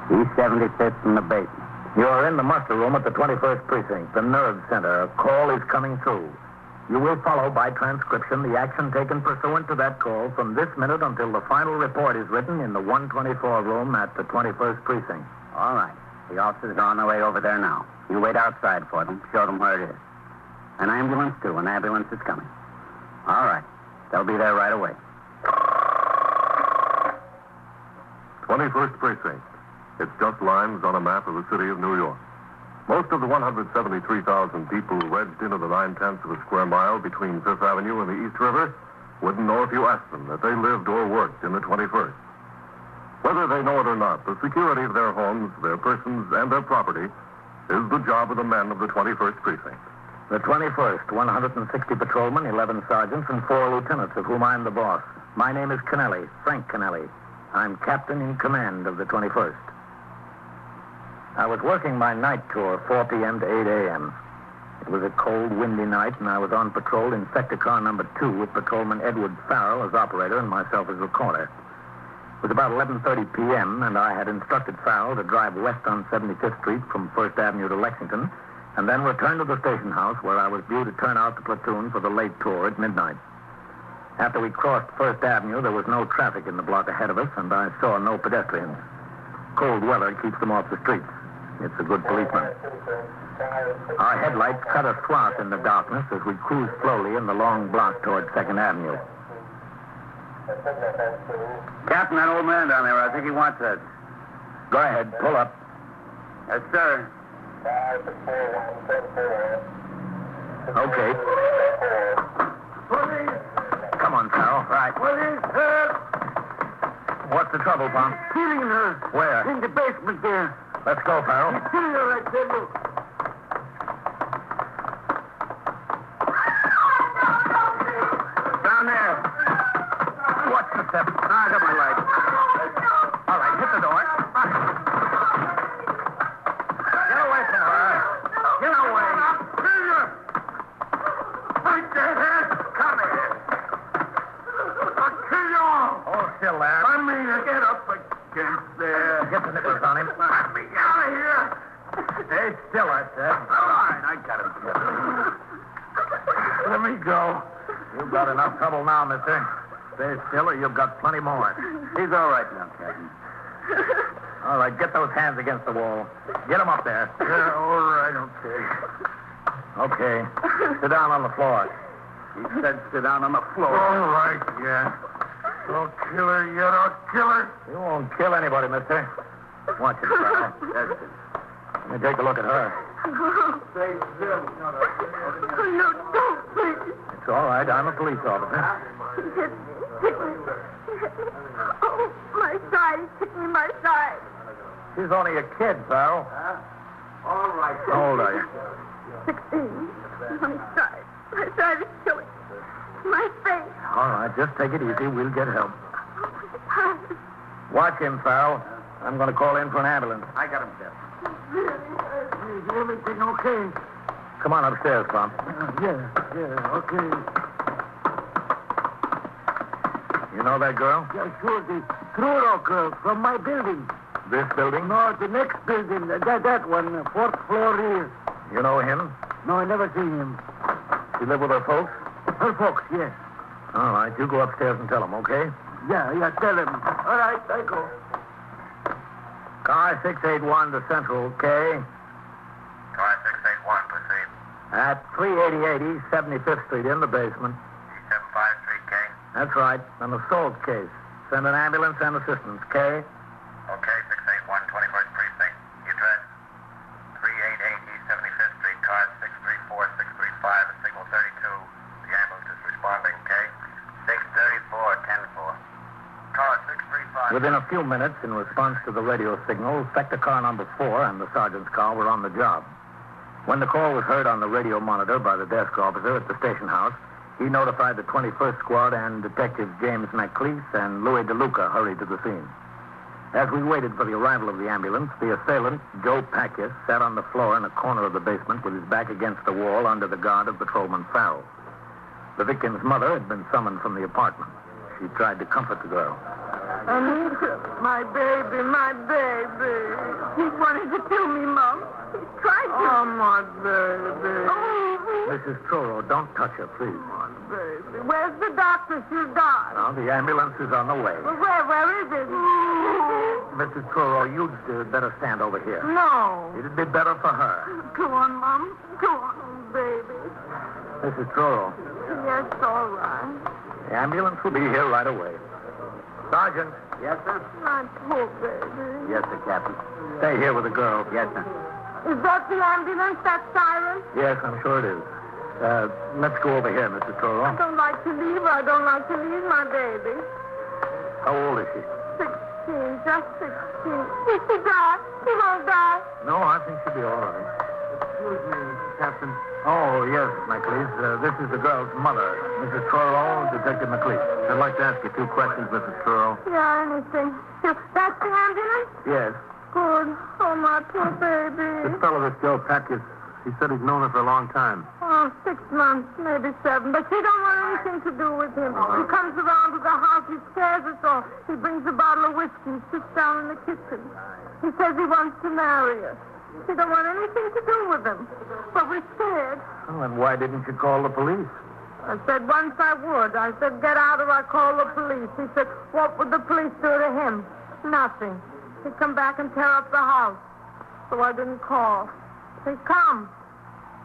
East 75th and the Bait. You're in the muster room at the 21st Precinct, the nerve center. A call is coming through. You will follow by transcription the action taken pursuant to that call from this minute until the final report is written in the 124 room at the 21st Precinct. All right. The officers are on their way over there now. You wait outside for them. Show them where it is. An ambulance, too. An ambulance is coming. All right. They'll be there right away. 21st Precinct. It's just lines on a map of the city of New York. Most of the 173,000 people wedged into the 9/10 of a square mile between Fifth Avenue and the East River wouldn't know if you asked them that they lived or worked in the 21st. Whether they know it or not, the security of their homes, their persons, and their property is the job of the men of the 21st Precinct. The 21st, 160 patrolmen, 11 sergeants, and 4 lieutenants, of whom I'm the boss. My name is Kennelly, Frank Kennelly. I'm captain in command of the 21st. I was working my night tour, 4 p.m. to 8 a.m. It was a cold, windy night, and I was on patrol in sector car number 2 with Patrolman Edward Farrell as operator and myself as recorder. It was about 11:30 p.m., and I had instructed Farrell to drive west on 75th Street from 1st Avenue to Lexington, and then return to the station house where I was due to turn out the platoon for the late tour at midnight. After we crossed 1st Avenue, there was no traffic in the block ahead of us, and I saw no pedestrians. Cold weather keeps them off the streets. It's a good policeman. Our headlights cut a swath in the darkness as we cruised slowly in the long block toward 2nd Avenue. Captain, that old man down there, I think he wants us. Go ahead, pull up. Yes, sir. Okay. Police! Come on, Farrell. Right. Police, help! What's the trouble, Pom? Killing her. Where? In the basement there. Let's go, Farrell. He's killing her right there, look. Down there. Watch the step. I got my light. All right, hit the door. Get away from her. Get away. Kill you. Right there, head. Come here. I'll kill you all. Hold still there. I mean, get up against there. Get the nippers on him. Let me out of here. Stay still, I said. All right, I got him. Let me go. You've got enough trouble now, mister. Stay still or you've got plenty more. He's all right now, Captain. All right, get those hands against the wall. Get them up there. Yeah, all right, okay. Okay. Sit down on the floor. He said sit down on the floor. All right, yeah. Don't kill her yet, I'll kill her. You won't kill anybody, mister. Watch it, Farrell. That's it. Let me take a look at her. Stay still. No, don't, please. It's all right. I'm a police officer. He hit me. Oh, my side. He hit me in my side. She's only a kid, Farrell. All right. How old are you? 16. My side. My side is killing. My face. All right, just take it easy. We'll get help. Watch him, Farrell. I'm going to call in for an ambulance. I got him, Captain. Is everything okay? Come on upstairs, Tom. Yeah, okay. You know that girl? Yeah, sure, the Truro girl from my building. This building? No, the next building, that one, 4th floor here. You know him? No, I never seen him. She live with her folks? Her folks, yes. All right, you go upstairs and tell them, okay? Yeah, tell him. All right, I go. Car 681 to Central, K. Car 681, proceed. At 388 East 75th Street in the basement. E753, K. That's right, an assault case. Send an ambulance and assistance, K. Okay, 681, 21st Precinct. The address? 388 East 75th Street, car 634-635, signal 32. The ambulance is responding, K. 634-10-4. Car 635. Within a few minutes, in response to the radio signal, sector car number 4 and the sergeant's car were on the job. When the call was heard on the radio monitor by the desk officer at the station house, he notified the 21st Squad, and Detectives James McLeese and Louis DeLuca hurried to the scene. As we waited for the arrival of the ambulance, the assailant, Joe Packus, sat on the floor in a corner of the basement with his back against the wall under the guard of Patrolman Farrell. The victim's mother had been summoned from the apartment. She tried to comfort the girl. Anita, my baby, my baby. He wanted to kill me, Mom. He tried to. Oh, my baby. Oh, Mrs. Truro, don't touch her, please. baby. Where's the doctor? She's gone. Now, the ambulance is on the way. Well, where is it? Mrs. Truro, you'd better stand over here. No. It'd be better for her. Go on, Mom. Go on, baby. Mrs. Truro, Yes, all right. the ambulance will be here right away. Sergeant. Yes, sir? My poor baby. Yes, sir, Captain. Stay here with the girl. Yes, sir. Is that the ambulance, that siren? Yes, I'm sure it is. Let's go over here, Mrs. I Truro. don't like to leave her. I don't like to leave my baby. How old is she? 16, just 16. Will she die? She won't die. No, I think she'll be all right. Excuse me, Captain. Oh, yes, McLeese. This is the girl's mother, Mrs. Truro, Detective McLeese. I'd like to ask you 2 questions, Mrs. Truro. Yeah, anything. That's the ambulance? Yes. Good. Oh, my poor baby. This fellow, this Joe Packus, He said he's known her for a long time. Oh, 6 months, maybe 7. But she don't want anything to do with him. He comes around to the house. He scares us all. He brings a bottle of whiskey. He sits down in the kitchen. He says he wants to marry her. She don't want anything to do with him. But we're scared. Well, then why didn't you call the police? I said once I would. I said, get out or I call the police. He said, what would the police do to him? Nothing. He'd come back and tear up the house. So I didn't call. He'd come.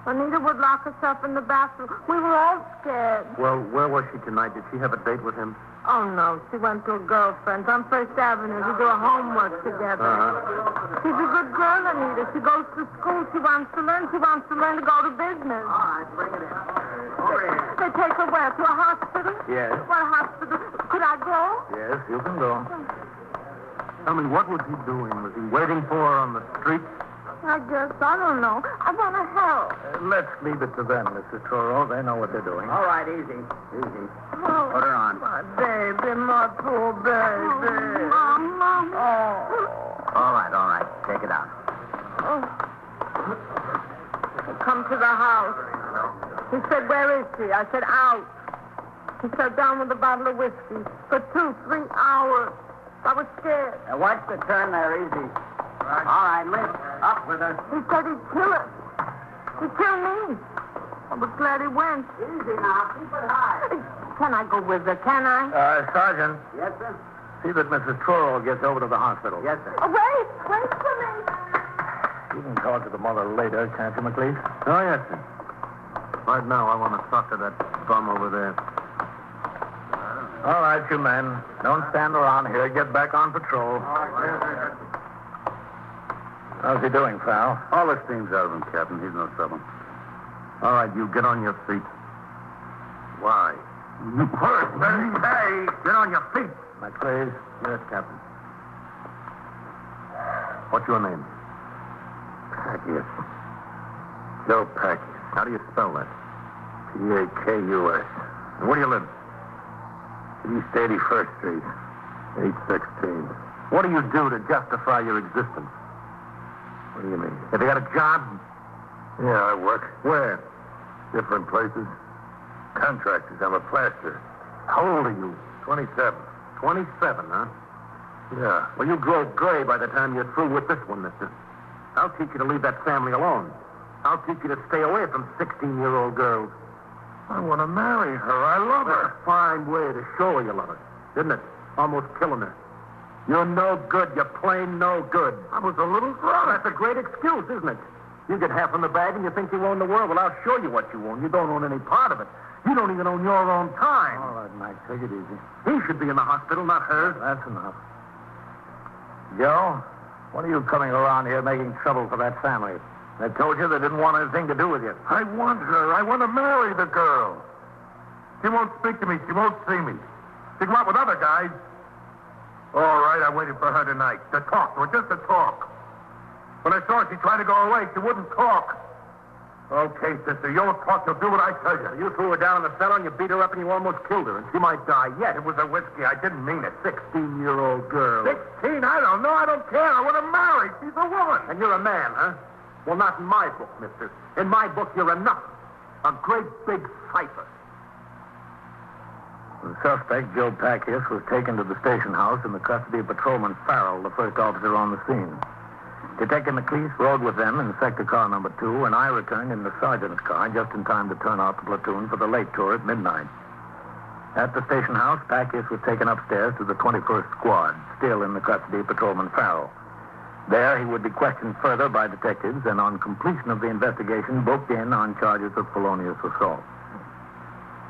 Anita would lock herself in the bathroom. We were all scared. Well, where was she tonight? Did she have a date with him? Oh, no. She went to a girlfriend's on First Avenue. We do our homework together. She's a good girl, Anita. She goes to school. She wants to learn. She wants to learn to go to business. All right, bring it in. They take her where? To a hospital? Yes. What hospital? Could I go? Yes, you can go. Tell me, what was he doing? Was he waiting for her on the street? I guess. I don't know. I want to help. Let's leave it to them, Mrs. Toro. They know what they're doing. All right, easy. Easy. Oh, Put her on. my baby, my poor baby. Mama. Oh. All right. Take it out. Oh. Come to the house. He said, where is she? I said, out. He sat down with a bottle of whiskey for 2-3 hours. I was scared. Now watch the turn there, easy. Right. All right, Liz. Up with her. He said he'd kill her. He'd kill me. I was glad he went. Easy now. Keep it high. Can I go with her, can I? Sergeant. Yes, sir? See that Mrs. Toro gets over to the hospital. Yes, sir. Oh, wait for me. You can talk to the mother later, can't you, McLeese? Oh, yes, sir. Right now, I want to talk to that bum over there. All right, you men. Don't stand around here. Get back on patrol. How's he doing, pal? All the steam's out of him, Captain. He's no trouble. All right, you get on your feet. Why? First, hey, get on your feet. McLeese. Yes, Captain. What's your name? Packius. Joe Packius. How do you spell that? P-A-K-U-S. And where do you live? East 81st Street. 816. What do you do to justify your existence? What do you mean? Have you got a job? Yeah, I work. Where? Different places. Contractors. I'm a plasterer. How old are you? 27. 27, huh? Yeah. Well, you grow gray by the time you're through with this one, mister. I'll teach you to leave that family alone. I'll teach you to stay away from 16-year-old girls. I want to marry her. I love her. A fine way to show her you love her, isn't it? Almost killing her. You're no good. You're plain no good. I was a little drunk. That's a great excuse, isn't it? You get half in the bag and you think you own the world. Well, I'll show you what you own. You don't own any part of it. You don't even own your own time. All right, Mike. Take it easy. He should be in the hospital, not her. That's enough. Joe, what are you coming around here making trouble for that family? They told you they didn't want anything to do with you. I want her. I want to marry the girl. She won't speak to me. She won't see me. She go out with other guys. All right, I waited for her tonight. To talk to her, just to talk. When I saw her, she tried to go away. She wouldn't talk. Okay, sister, you'll talk. You'll do what I tell you. You threw her down in the cellar and you beat her up and you almost killed her. And she might die yet. It was a whiskey. I didn't mean it. 16-year-old girl. 16? I don't know. I don't care. I want to marry. She's a woman. And you're a man, huh? Well, not in my book, mister. In my book, you're a nut. A great big cipher. The suspect, Joe Packius, was taken to the station house in the custody of Patrolman Farrell, the first officer on the scene. Detective McLeese rode with them in sector car number 2, and I returned in the sergeant's car just in time to turn out the platoon for the late tour at midnight. At the station house, Packius was taken upstairs to the 21st Squad, still in the custody of Patrolman Farrell. There, he would be questioned further by detectives and, on completion of the investigation, booked in on charges of felonious assault.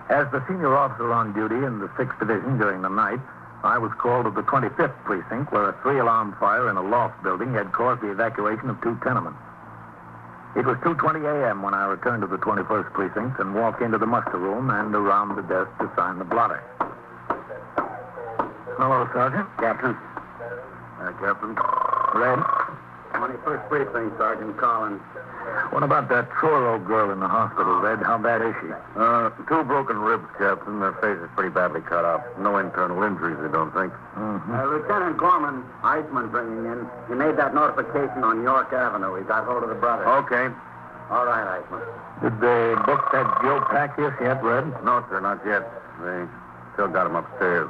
As the senior officer on duty in the 6th Division during the night, I was called to the 25th Precinct, where a 3-alarm fire in a loft building had caused the evacuation of 2 tenements. It was 2:20 a.m. when I returned to the 21st Precinct and walked into the muster room and around the desk to sign the blotter. Hello, Sergeant. Captain. Captain. Red. 21st Precinct, Sergeant Collins. What about that Toro girl in the hospital, Red? How bad is she? 2 broken ribs, Captain. Her face is pretty badly cut up. No internal injuries, I don't think. Lieutenant Gorman, Iceman bringing in. He made that notification on York Avenue. He got hold of the brother. Okay. All right, Eichmann. Did they book that Joe Packius yet, Red? No, sir, not yet. They still got him upstairs.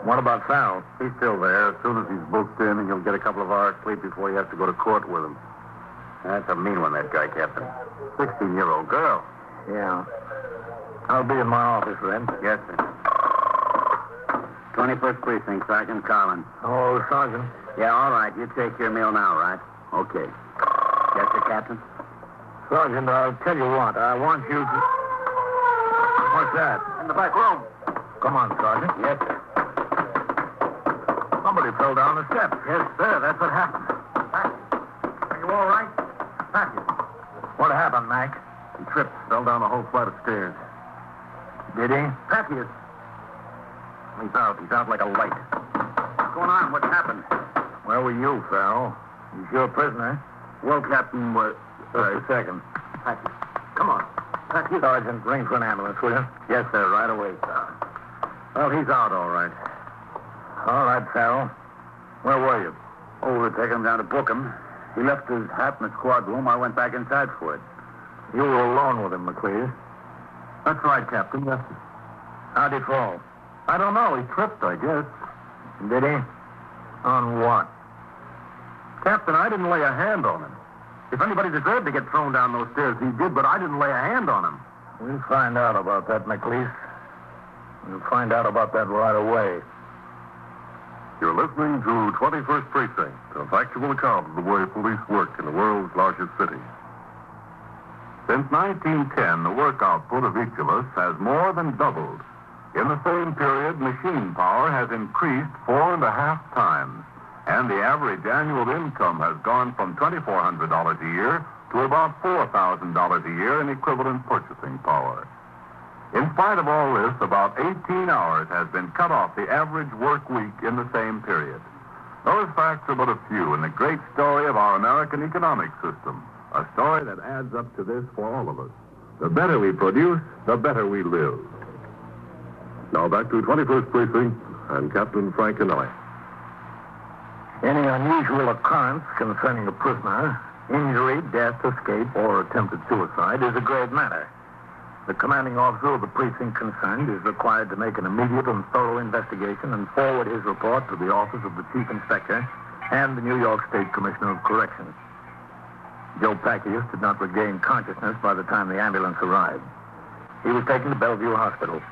What about Farrell? He's still there. As soon as he's booked in, he'll get a couple of hours sleep before he has to go to court with him. That's a mean one, that guy, Captain. 16-year-old girl. Yeah. I'll be in my office, Red. Yes, sir. 21st Precinct, Sergeant Collins. Oh, Sergeant. Yeah, all right. You take your meal now, right? Okay. Yes, sir, Captain? Sergeant, I'll tell you what. I want you to... What's that? In the back room. Come on, Sergeant. Yes, sir. Somebody fell down the steps. Yes, sir. That's what happened. Are you all right? Packius. What happened, Mac? He tripped, fell down a whole flight of stairs. Did he? Packius. He's out. He's out like a light. What's going on? What happened? Where were you, Farrell? He's your prisoner. Well, Captain, Just a second. Packius. Come on. Packius. Sergeant, ring for an ambulance, will you? Yes, sir, right away, sir. Well, he's out, all right. All right, Farrell. Where were you? Oh, we're taking him down to book him. He left his hat in the squad room. I went back inside for it. You were alone with him, McLeod. That's right, Captain. Yes, sir. How'd he fall? I don't know. He tripped, I guess. Did he? On what? Captain, I didn't lay a hand on him. If anybody deserved to get thrown down those stairs, he did, but I didn't lay a hand on him. We'll find out about that, McLeod. We'll find out about that right away. You're listening to 21st Precinct, a factual account of the way police work in the world's largest city. Since 1910, the work output of each of us has more than doubled. In the same period, machine power has increased 4.5 times, and the average annual income has gone from $2,400 a year to about $4,000 a year in equivalent purchasing power. In spite of all this, about 18 hours has been cut off the average work week in the same period. Those facts are but a few in the great story of our American economic system, a story that adds up to this for all of us. The better we produce, the better we live. Now back to 21st Precinct and Captain Frank Kennelly. Any unusual occurrence concerning a prisoner, injury, death, escape, or attempted suicide is a grave matter. The commanding officer of the precinct concerned is required to make an immediate and thorough investigation and forward his report to the office of the chief inspector and the New York State Commissioner of Corrections. Joe Packius did not regain consciousness by the time the ambulance arrived. He was taken to Bellevue Hospital.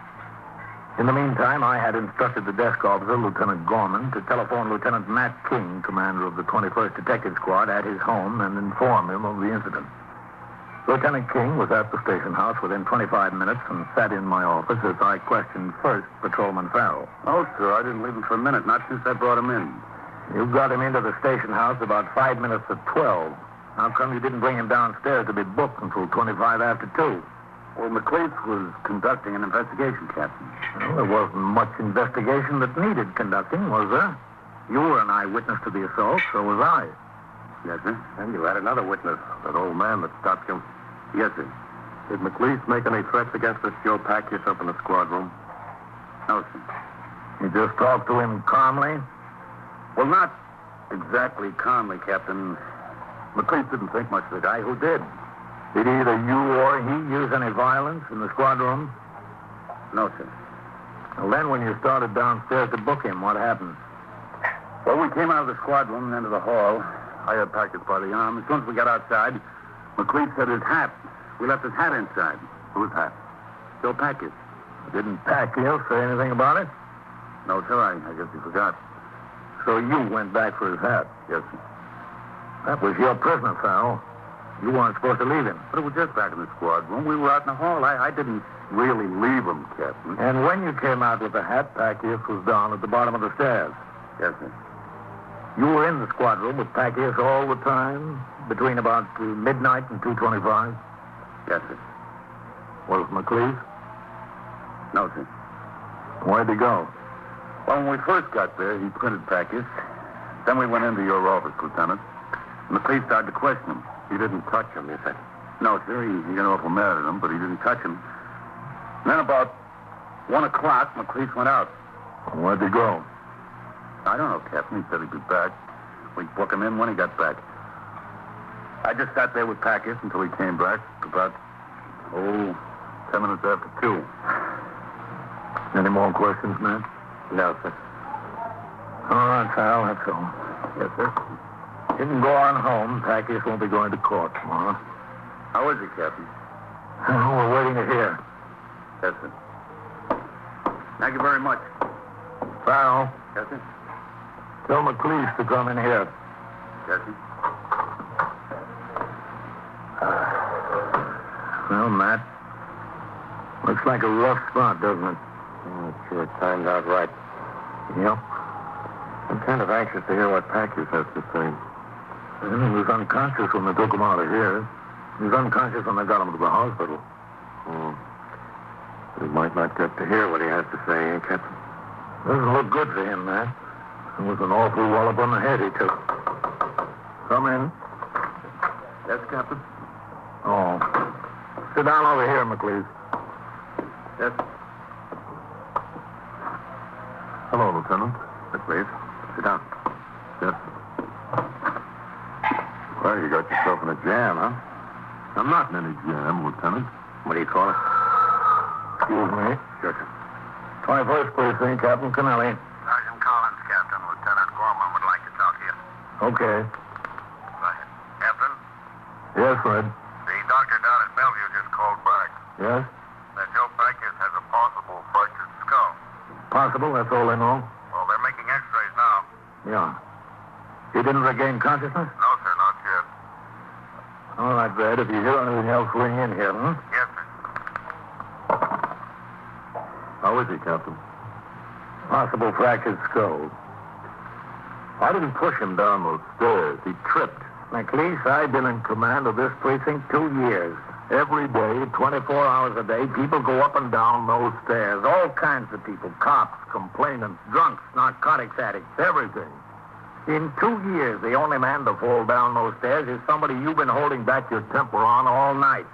In the meantime, I had instructed the desk officer, Lieutenant Gorman, to telephone Lieutenant Matt King, commander of the 21st Detective Squad, at his home and inform him of the incident. Lieutenant King was at the station house within 25 minutes and sat in my office as I questioned first Patrolman Farrell. Oh, sir, I didn't leave him for a minute, not since I brought him in. You got him into the station house about 5 minutes to 12. How come you didn't bring him downstairs to be booked until 25 after 2? Well, McLeod was conducting an investigation, Captain. Well, there wasn't much investigation that needed conducting, was there? You were an eyewitness to the assault, so was I. Yes, sir. And you had another witness, that old man that stopped you. Yes, sir. Did McLeod make any threats against this Joe Packius up in the squad room? No, sir. You just talked to him calmly? Well, not exactly calmly, Captain. McLeod didn't think much of the guy. Who did? Did either you or he use any violence in the squad room? No, sir. Well, then when you started downstairs to book him, what happened? Well, we came out of the squad room and into the hall. I had Packius by the arm. As soon as we got outside, McLeod said his hat. We left his hat inside. Whose hat? Joe Packius. Didn't Packius say anything about it? No, sir. I guess he forgot. So you went back for his hat? Yes, sir. That was your prisoner, Farrell. You weren't supposed to leave him. But it was just back in the squad room. We were out in the hall. I didn't really leave him, Captain. And when you came out with the hat, Packius was down at the bottom of the stairs. Yes, sir. You were in the squad room with Packius all the time, between about midnight and 2:25? Yes, sir. Was McLeod? No, sir. Where'd he go? Well, when we first got there, he printed Packius. Then we went into your office, Lieutenant. McLeod started to question him. He didn't touch him, you said? No, sir. He got awful mad at him, but he didn't touch him. And then about 1 o'clock, McLeod went out. Where'd he go? I don't know, Captain. He said he'd be back. We'd book him in when he got back. I just sat there with Packus until he came back about, 10 minutes after 2. Any more questions, man? No, sir. All right, pal, that's all. Yes, sir. You can go on home. Packus won't be going to court tomorrow. How is he, Captain? Oh, we're waiting to hear. Yes, sir. Thank you very much. Pal. Yes, sir. Tell McLeish to come in here. Yes, sir. Well, Matt, looks like a rough spot, doesn't it? It sure timed out right. Yep. I'm kind of anxious to hear what Packus has to say. He was unconscious when they took him out of here. He was unconscious when they got him to the hospital. We might not get to hear what he has to say, eh, Captain? Doesn't look good for him, Matt. It was an awful wallop on the head he took. Come in. Yes, Captain? Oh. Sit down over here, McLeish. Yes. Hello, Lieutenant. McLeish, sit down. Yes. Well, you got yourself in a jam, huh? I'm not in any jam, Lieutenant. What do you call it? Excuse me. Sure, sir. 21st Precinct, Captain Kennelly. Sergeant Collins, Captain. Lieutenant Gorman would like to talk to you. Okay. Go ahead. Captain, Yes, Fred. the doctor down at Bellevue just called back. Yes? That Joe Packus has a possible fractured skull. Possible, that's all they know? Well, they're making x-rays now. Yeah. He didn't regain consciousness? No, sir, not yet. All right, Brad. If you hear anything else, ring in here, huh? Yes, sir. How is he, Captain? Possible fractured skull. I didn't push him down those stairs. He tripped. McLeish, I've been in command of this precinct 2 years. Every day, 24 hours a day, people go up and down those stairs. All kinds of people. Cops, complainants, drunks, narcotics addicts, everything. In 2 years, the only man to fall down those stairs is somebody you've been holding back your temper on all night.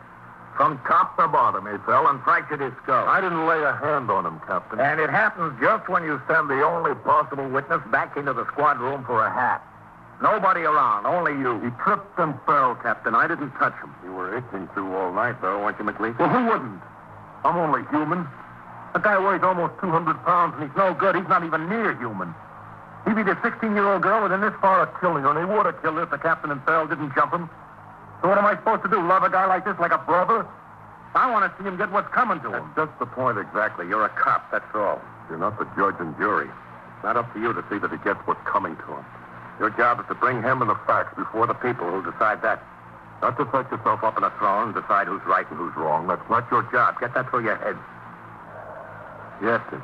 From top to bottom, he fell and fractured his skull. I didn't lay a hand on him, Captain. And it happens just when you send the only possible witness back into the squad room for a hat. Nobody around, only you. He tripped and fell, Captain. I didn't touch him. You were itching through all night, though, weren't you, McLeish? Well, who wouldn't? I'm only human. The guy weighs almost 200 pounds, and he's no good. He's not even near human. He beat a 16-year-old girl within this far of killing her, and he would have killed her if the captain and Farrell didn't jump him. So what am I supposed to do, love a guy like this like a brother? I want to see him get what's coming to him. That's just the point exactly. You're a cop, that's all. You're not the judge and jury. It's not up to you to see that he gets what's coming to him. Your job is to bring him and the facts before the people who'll decide that. Not to set yourself up in a throne and decide who's right and who's wrong. That's not your job. Get that through your head. Yes, sir.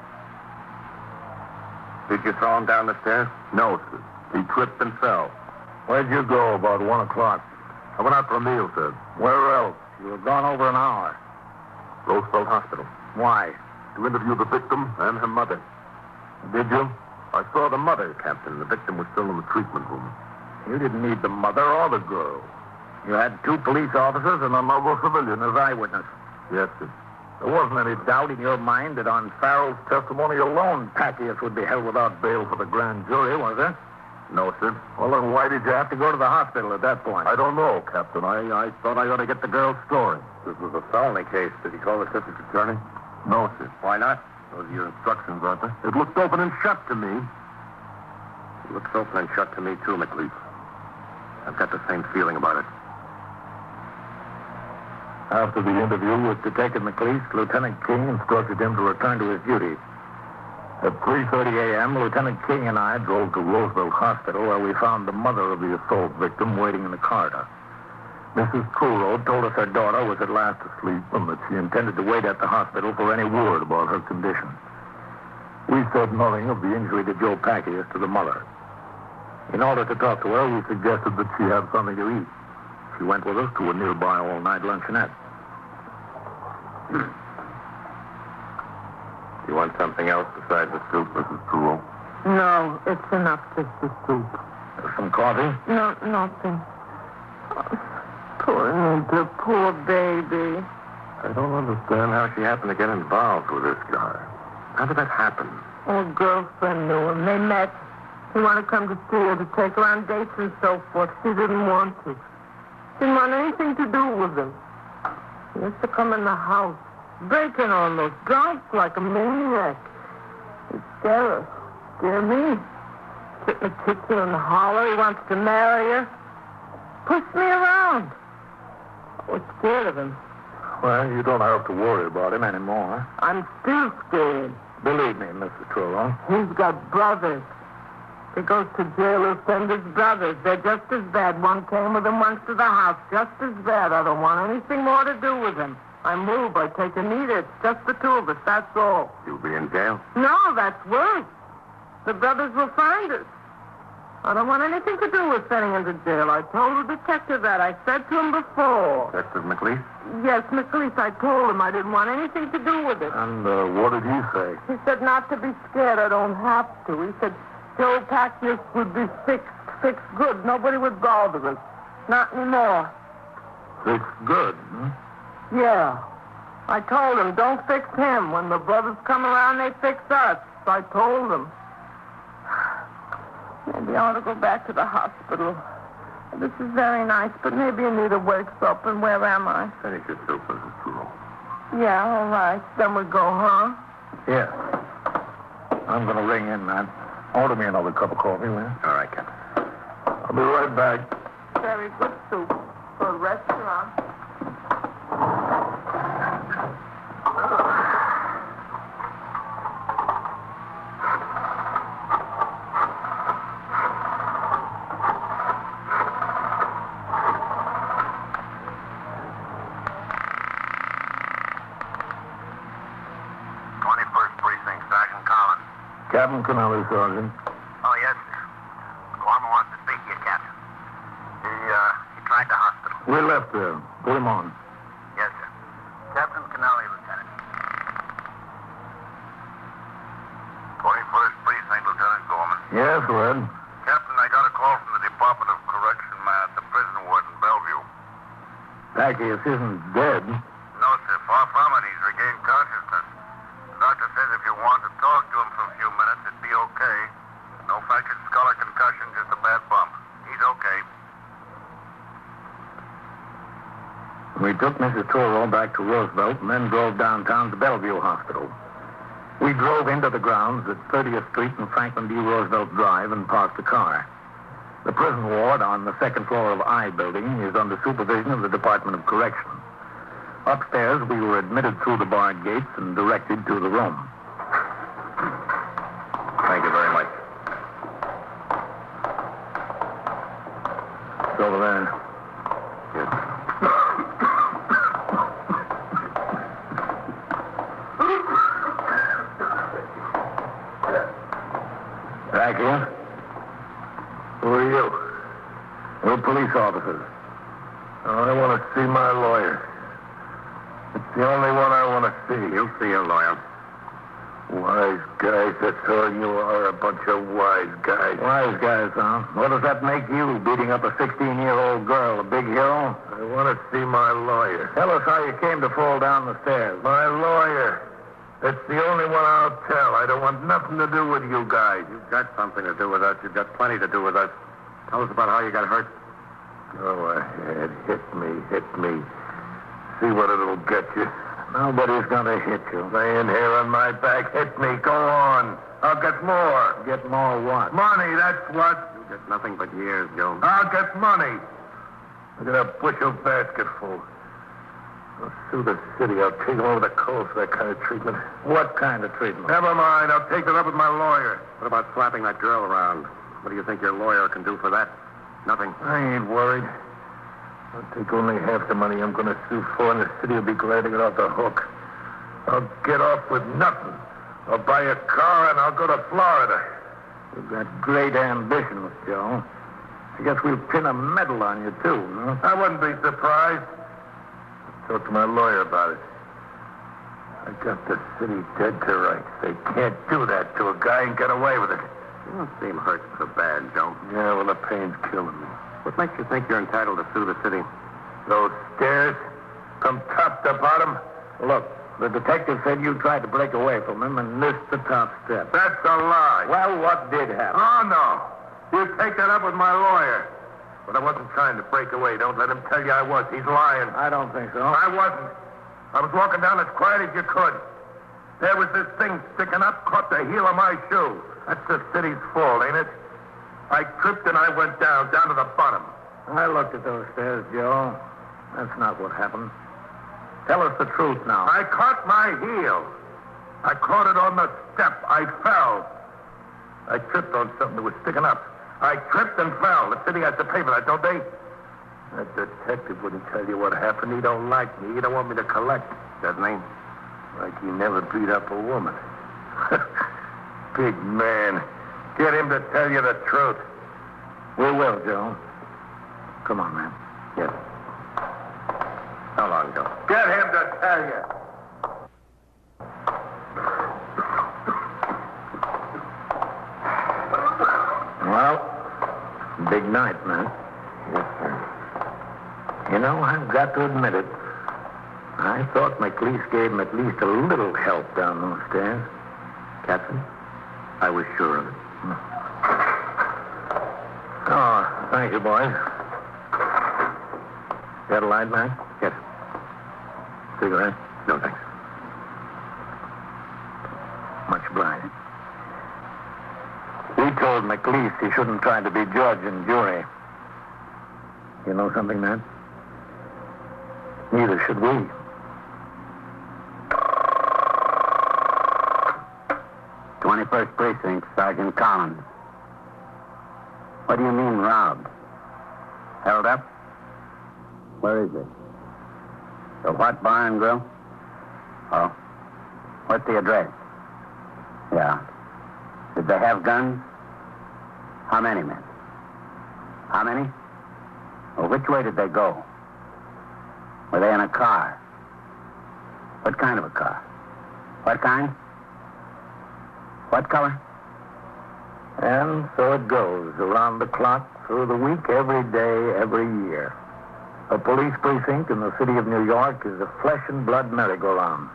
Did you throw him down the stairs? No, sir. He tripped and fell. Where'd you go about 1 o'clock? I went out for a meal, sir. Where else? You were gone over an hour. Roosevelt Hospital. Why? To interview the victim and her mother. Did you? I saw the mother, Captain. The victim was still in the treatment room. You didn't need the mother or the girl. You had 2 police officers and another civilian as eyewitness. Yes, sir. There wasn't any doubt in your mind that on Farrell's testimony alone, Packius would be held without bail for the grand jury, was there? No, sir. Well, then why did you have to go to the hospital at that point? I don't know, Captain. I thought I ought to get the girl's story. This was a felony case. Did he call the district attorney? No, sir. Why not? Those are your instructions, aren't they? It looked open and shut to me. It looks open and shut to me, too, McLeish. I've got the same feeling about it. After the interview with Detective McLeish, Lieutenant King instructed him to return to his duties. At 3:30 a.m., Lieutenant King and I drove to Roosevelt Hospital, where we found the mother of the assault victim waiting in the corridor. Mrs. Truro told us her daughter was at last asleep and that she intended to wait at the hospital for any word about her condition. We said nothing of the injury to Joe Packius to the mother. In order to talk to her, we suggested that she have something to eat. She went with us to a nearby all-night luncheonette. Do you want something else besides the soup, Mrs. Truro? No, it's enough, just the soup. Some coffee? No, nothing. Poor Nita, poor baby. I don't understand how she happened to get involved with this guy. How did that happen? Her girlfriend knew him. They met. He wanted to come to see her, to take her on dates and so forth. She didn't want to. Didn't want anything to do with him. He used to come in the house, breaking on those drunk like a maniac. He'd scare me. Sit in the kitchen and holler he wants to marry her. Push me around. I was scared of him. Well, you don't have to worry about him anymore. I'm still scared. Believe me, Mrs. Truro. He's got brothers. If he goes to jail, he'll send his brothers. They're just as bad. One came with him once to the house. Just as bad. I don't want anything more to do with him. I move. I take Anita. It's just the two of us. That's all. You'll be in jail? No, that's worse. The brothers will find us. I don't want anything to do with sending him to jail. I told the detective that. I said to him before. Detective McLeese? Yes, McLeese. I told him I didn't want anything to do with it. And what did he say? He said not to be scared. I don't have to. He said Joe Packness would be fixed good. Nobody would bother us. Not anymore. Fixed good, hmm? Yeah. I told him, don't fix him. When the brothers come around, they fix us. I told him. Maybe I ought to go back to the hospital. This is very nice, but maybe Anita wakes up, and where am I? Finish your soup, Mrs. Truro. Yeah, all right. Then we go, huh? Yeah. I'm going to ring in, man. Order me another cup of coffee, will you? All right, Captain. I'll be right back. Very good soup for a restaurant. Captain Canelli, Sergeant. Oh, yes, sir. Gorman wants to speak to you, Captain. He tried the hospital. We left there. Put him on. Yes, sir. Captain Canelli, Lieutenant. 21st Precinct, Lieutenant Gorman. Yes, Red. Captain, I got a call from the Department of Correction man at the prison ward in Bellevue. Zacchaeus isn't dead. No, sir. Far from it. He's regained consciousness. The doctor says if you want to talk to him for a few minutes, it'd be okay. No fractured skull or concussion, just a bad bump. He's okay. We took Mrs. Truro back to Roosevelt and then drove downtown to Bellevue Hospital. We drove into the grounds at 30th Street and Franklin D. Roosevelt Drive and parked the car. The prison ward on the second floor of I Building is under supervision of the Department of Correction. Upstairs, we were admitted through the barred gates and directed to the room. Thank you very much. It's over there. Yes. Zacchaeus? Who are you? We're police officers. I want to see my lawyer. It's the only one I want to see. You'll see your lawyer. Wise guys, that's all you are, a bunch of wise guys. Wise guys, huh? What does that make you, beating up a 16-year-old girl, a big hero? I want to see my lawyer. Tell us how you came to fall down the stairs. My lawyer. It's the only one I'll tell. I don't want nothing to do with you guys. You've got something to do with us. You've got plenty to do with us. Tell us about how you got hurt. Go ahead. Hit me. See what it'll get you. Nobody's going to hit you. Laying here on my back. Hit me. Go on. I'll get more. Get more what? Money, that's what. You get nothing but years, Joe. I'll get money. I got a bushel basket full. I'll sue the city. I'll take them over the coals for that kind of treatment. What kind of treatment? Never mind. I'll take it up with my lawyer. What about slapping that girl around? What do you think your lawyer can do for that? Nothing. I ain't worried. I'll take only half the money I'm going to sue for, and the city will be glad to get off the hook. I'll get off with nothing. I'll buy a car, and I'll go to Florida. You've got great ambitions, Joe. I guess we'll pin a medal on you, too, huh? I wouldn't be surprised. I'll talk to my lawyer about it. I got the city dead to rights. They can't do that to a guy and get away with it. You don't seem hurt so bad, Joe. Yeah, well, the pain's killing me. What makes you think you're entitled to sue the city? Those stairs, from top to bottom. Look, the detective said you tried to break away from him and missed the top step. That's a lie. Well, what did happen? Oh, no. You take that up with my lawyer. But I wasn't trying to break away. Don't let him tell you I was. He's lying. I don't think so. I wasn't. I was walking down as quiet as you could. There was this thing sticking up, caught the heel of my shoe. That's the city's fault, ain't it? I tripped and I went down to the bottom. I looked at those stairs, Joe. That's not what happened. Tell us the truth now. I caught my heel. I caught it on the step. I fell. I tripped on something that was sticking up. I tripped and fell. The city has to pay for that, don't they? That detective wouldn't tell you what happened. He don't like me. He don't want me to collect. Doesn't he? Like he never beat up a woman. Big man. Get him to tell you the truth. We will, Joe. Come on, man. Yes. How long, Joe? Get him to tell you. Well, big night, man. Yes, sir. You know, I've got to admit it. I thought McLeese gave him at least a little help down those stairs. Captain, I was sure of it. Oh, thank you, boys. Got a light, man? Yes. Cigarette? No, thanks. Much obliged. We told McLeese he shouldn't try to be judge and jury. You know something, man? Neither should we. "21st Precinct, Sergeant Collins. What do you mean, robbed? Held up? Where is it? The what, bar and grill? Oh. What's the address? Yeah. Did they have guns? How many men? How many? Well, which way did they go? Were they in a car? What kind of a car? What kind? What color? And so it goes, around the clock, through the week, every day, every year. A police precinct in the city of New York is a flesh and blood merry-go-round.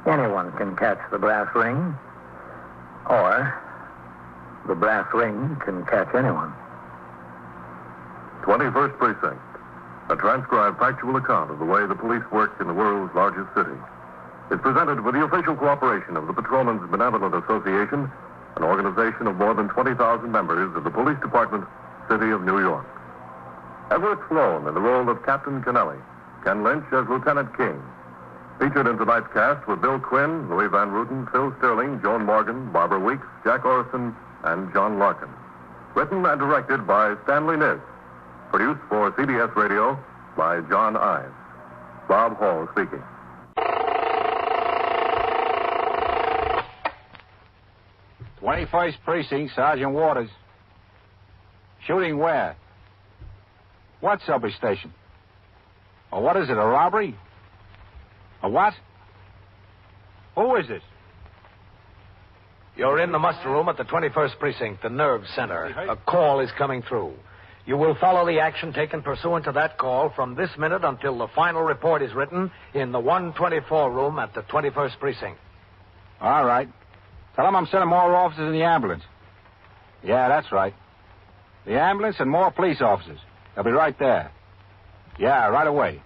Anyone can catch the brass ring, or the brass ring can catch anyone. 21st Precinct, a transcribed factual account of the way the police work in the world's largest city, is presented with the official cooperation of the Patrolmen's Benevolent Association, an organization of more than 20,000 members of the Police Department, City of New York. Everett Sloan in the role of Captain Kennelly, Ken Lynch as Lieutenant King. Featured in tonight's cast were Bill Quinn, Louis Van Ruten, Phil Sterling, Joan Morgan, Barbara Weeks, Jack Orson, and John Larkin. Written and directed by Stanley Niss. Produced for CBS Radio by John Ives. Bob Hall speaking. "21st Precinct, Sergeant Waters. Shooting where? What subway station? Or what is it, a robbery? A what? Who is this?" You're in the muster room at the 21st Precinct, the nerve center. A call is coming through. You will follow the action taken pursuant to that call from this minute until the final report is written in the 124 room at the 21st Precinct. All right. Tell them I'm sending more officers in the ambulance. Yeah, that's right. The ambulance and more police officers. They'll be right there. Yeah, right away.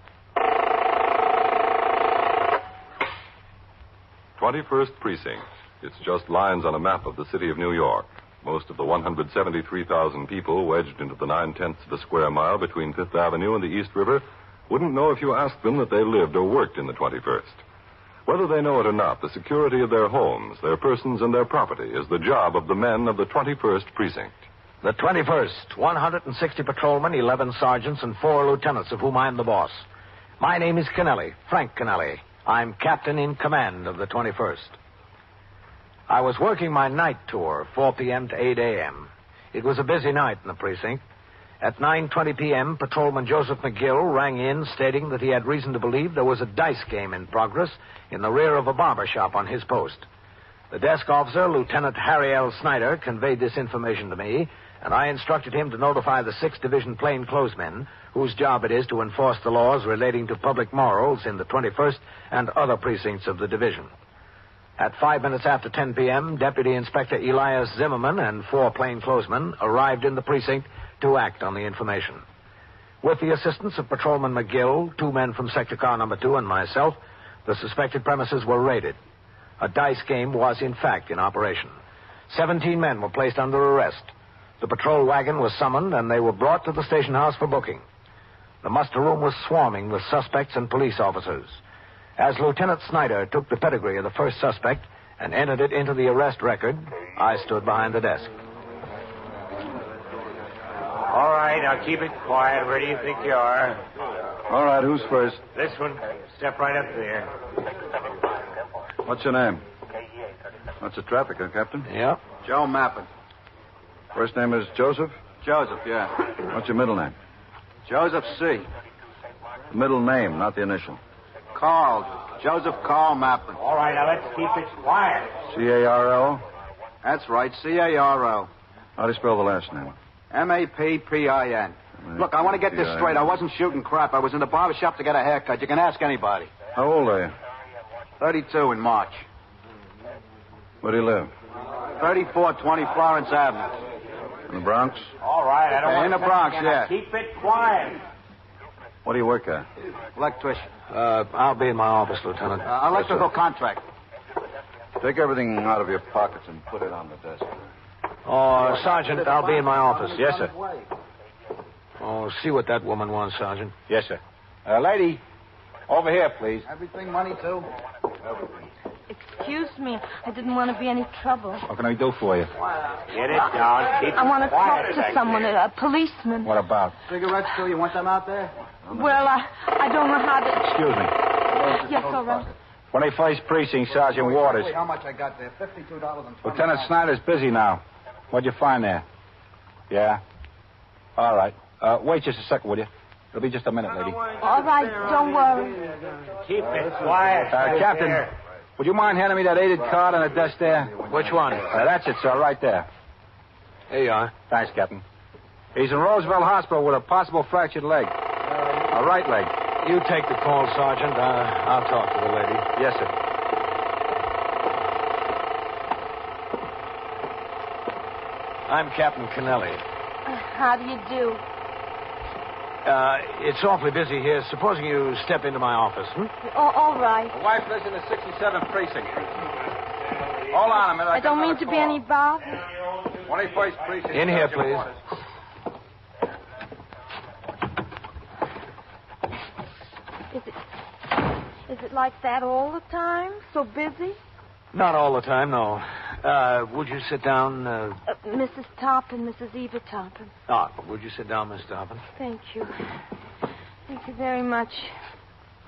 21st Precinct. It's just lines on a map of the city of New York. Most of the 173,000 people wedged into the 9/10 of a square mile between Fifth Avenue and the East River wouldn't know if you asked them that they lived or worked in the 21st. Whether they know it or not, the security of their homes, their persons, and their property is the job of the men of the 21st Precinct. The 21st, 160 patrolmen, 11 sergeants, and 4 lieutenants, of whom I'm the boss. My name is Kennelly, Frank Kennelly. I'm captain in command of the 21st. I was working my night tour, 4 p.m. to 8 a.m. It was a busy night in the precinct. At 9:20 p.m., Patrolman Joseph McGill rang in stating that he had reason to believe there was a dice game in progress in the rear of a barber shop on his post. The desk officer, Lieutenant Harry L. Snyder, conveyed this information to me, and I instructed him to notify the 6th Division plainclothesmen, whose job it is to enforce the laws relating to public morals in the 21st and other precincts of the division. At 5 minutes after 10 p.m., Deputy Inspector Elias Zimmerman and 4 plainclothesmen arrived in the precinct to act on the information. With the assistance of Patrolman McGill, 2 men from Sector Car Number 2, and myself, the suspected premises were raided. A dice game was, in fact, in operation. 17 men were placed under arrest. The patrol wagon was summoned, and they were brought to the station house for booking. The muster room was swarming with suspects and police officers. As Lieutenant Snyder took the pedigree of the first suspect and entered it into the arrest record, I stood behind the desk. All right, now keep it quiet. Where do you think you are? All right, who's first? This one. Step right up there. What's your name? That's a traffic, huh, Captain? Yeah. Joe Mappin. First name is Joseph? Joseph, yeah. What's your middle name? Joseph C. The middle name, not the initial. Carl. Joseph Carl Mappin. All right, now let's keep it quiet. C-A-R-L? That's right, C-A-R-L. How do you spell the last name? M-A-P-P-I-N. Look, I want to get this straight. I wasn't shooting crap. I was in the barber shop to get a haircut. You can ask anybody. How old are you? 32 in March. Where do you live? 3420 Florence Avenue. In the Bronx? All right, I don't want in the Bronx, yeah. Keep it quiet. What do you work at? Electrician. I'll be in my office, Lieutenant. Electrical contract. Take everything out of your pockets and put it on the desk. Oh, Sergeant, I'll be in my office. Yes, sir. Oh, see what that woman wants, Sergeant. Yes, sir. Lady, over here, please. Everything money, too? Excuse me. I didn't want to be any trouble. What can I do for you? Get it down. Keep I want to it quiet talk to back someone, there. a policeman. What about? Cigarettes, too? You want them out there? Well, I don't know how to... Excuse me. Yes, all right. 21st Precinct, Sergeant Waters. How much I got there? $52.20. Lieutenant Snyder's busy now. What'd you find there? Yeah? All right. Wait just a second, will you? It'll be just a minute, lady. All right, don't worry. Keep it quiet. Captain, would you mind handing me that aided card on the desk there? Which one? That's it, sir, right there. Here you are. Thanks, Captain. He's in Roosevelt Hospital with a possible fractured leg. A right leg. You take the call, Sergeant. I'll talk to the lady. Yes, sir. I'm Captain Kennelly. How do you do? It's awfully busy here. Supposing you step into my office, All right. My wife lives in the 67th precinct. Hold on a minute. I don't mean to be any bother. 21st precinct. In here, please. Is it like that all the time? So busy? Not all the time, no. Would you sit down? Mrs. Toppin, Mrs. Eva Toppin. Would you sit down, Miss Toppin? Thank you. Thank you very much.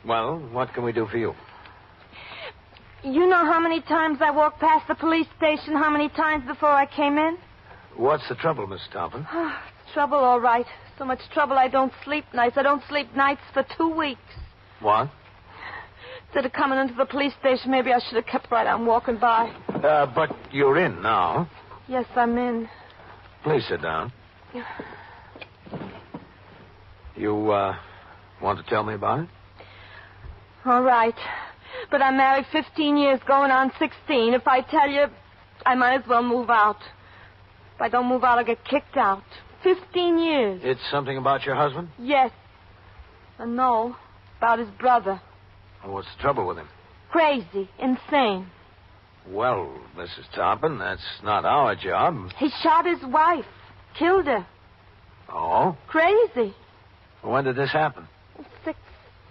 Well, what can we do for you? You know how many times I walked past the police station, how many times before I came in? What's the trouble, Miss Toppin? Trouble, all right. So much trouble I don't sleep nights. I don't sleep nights for 2 weeks. What? Instead of coming into the police station, maybe I should have kept right on walking by. But you're in now. Yes, I'm in. Please sit down. You, want to tell me about it? All right. But I'm married 15 years, going on 16. If I tell you, I might as well move out. If I don't move out, I'll get kicked out. 15 years. It's something about your husband? Yes. No, about his brother. What's the trouble with him? Crazy. Insane. Well, Mrs. Toppin, that's not our job. He shot his wife. Killed her. Oh? Crazy. When did this happen? 6,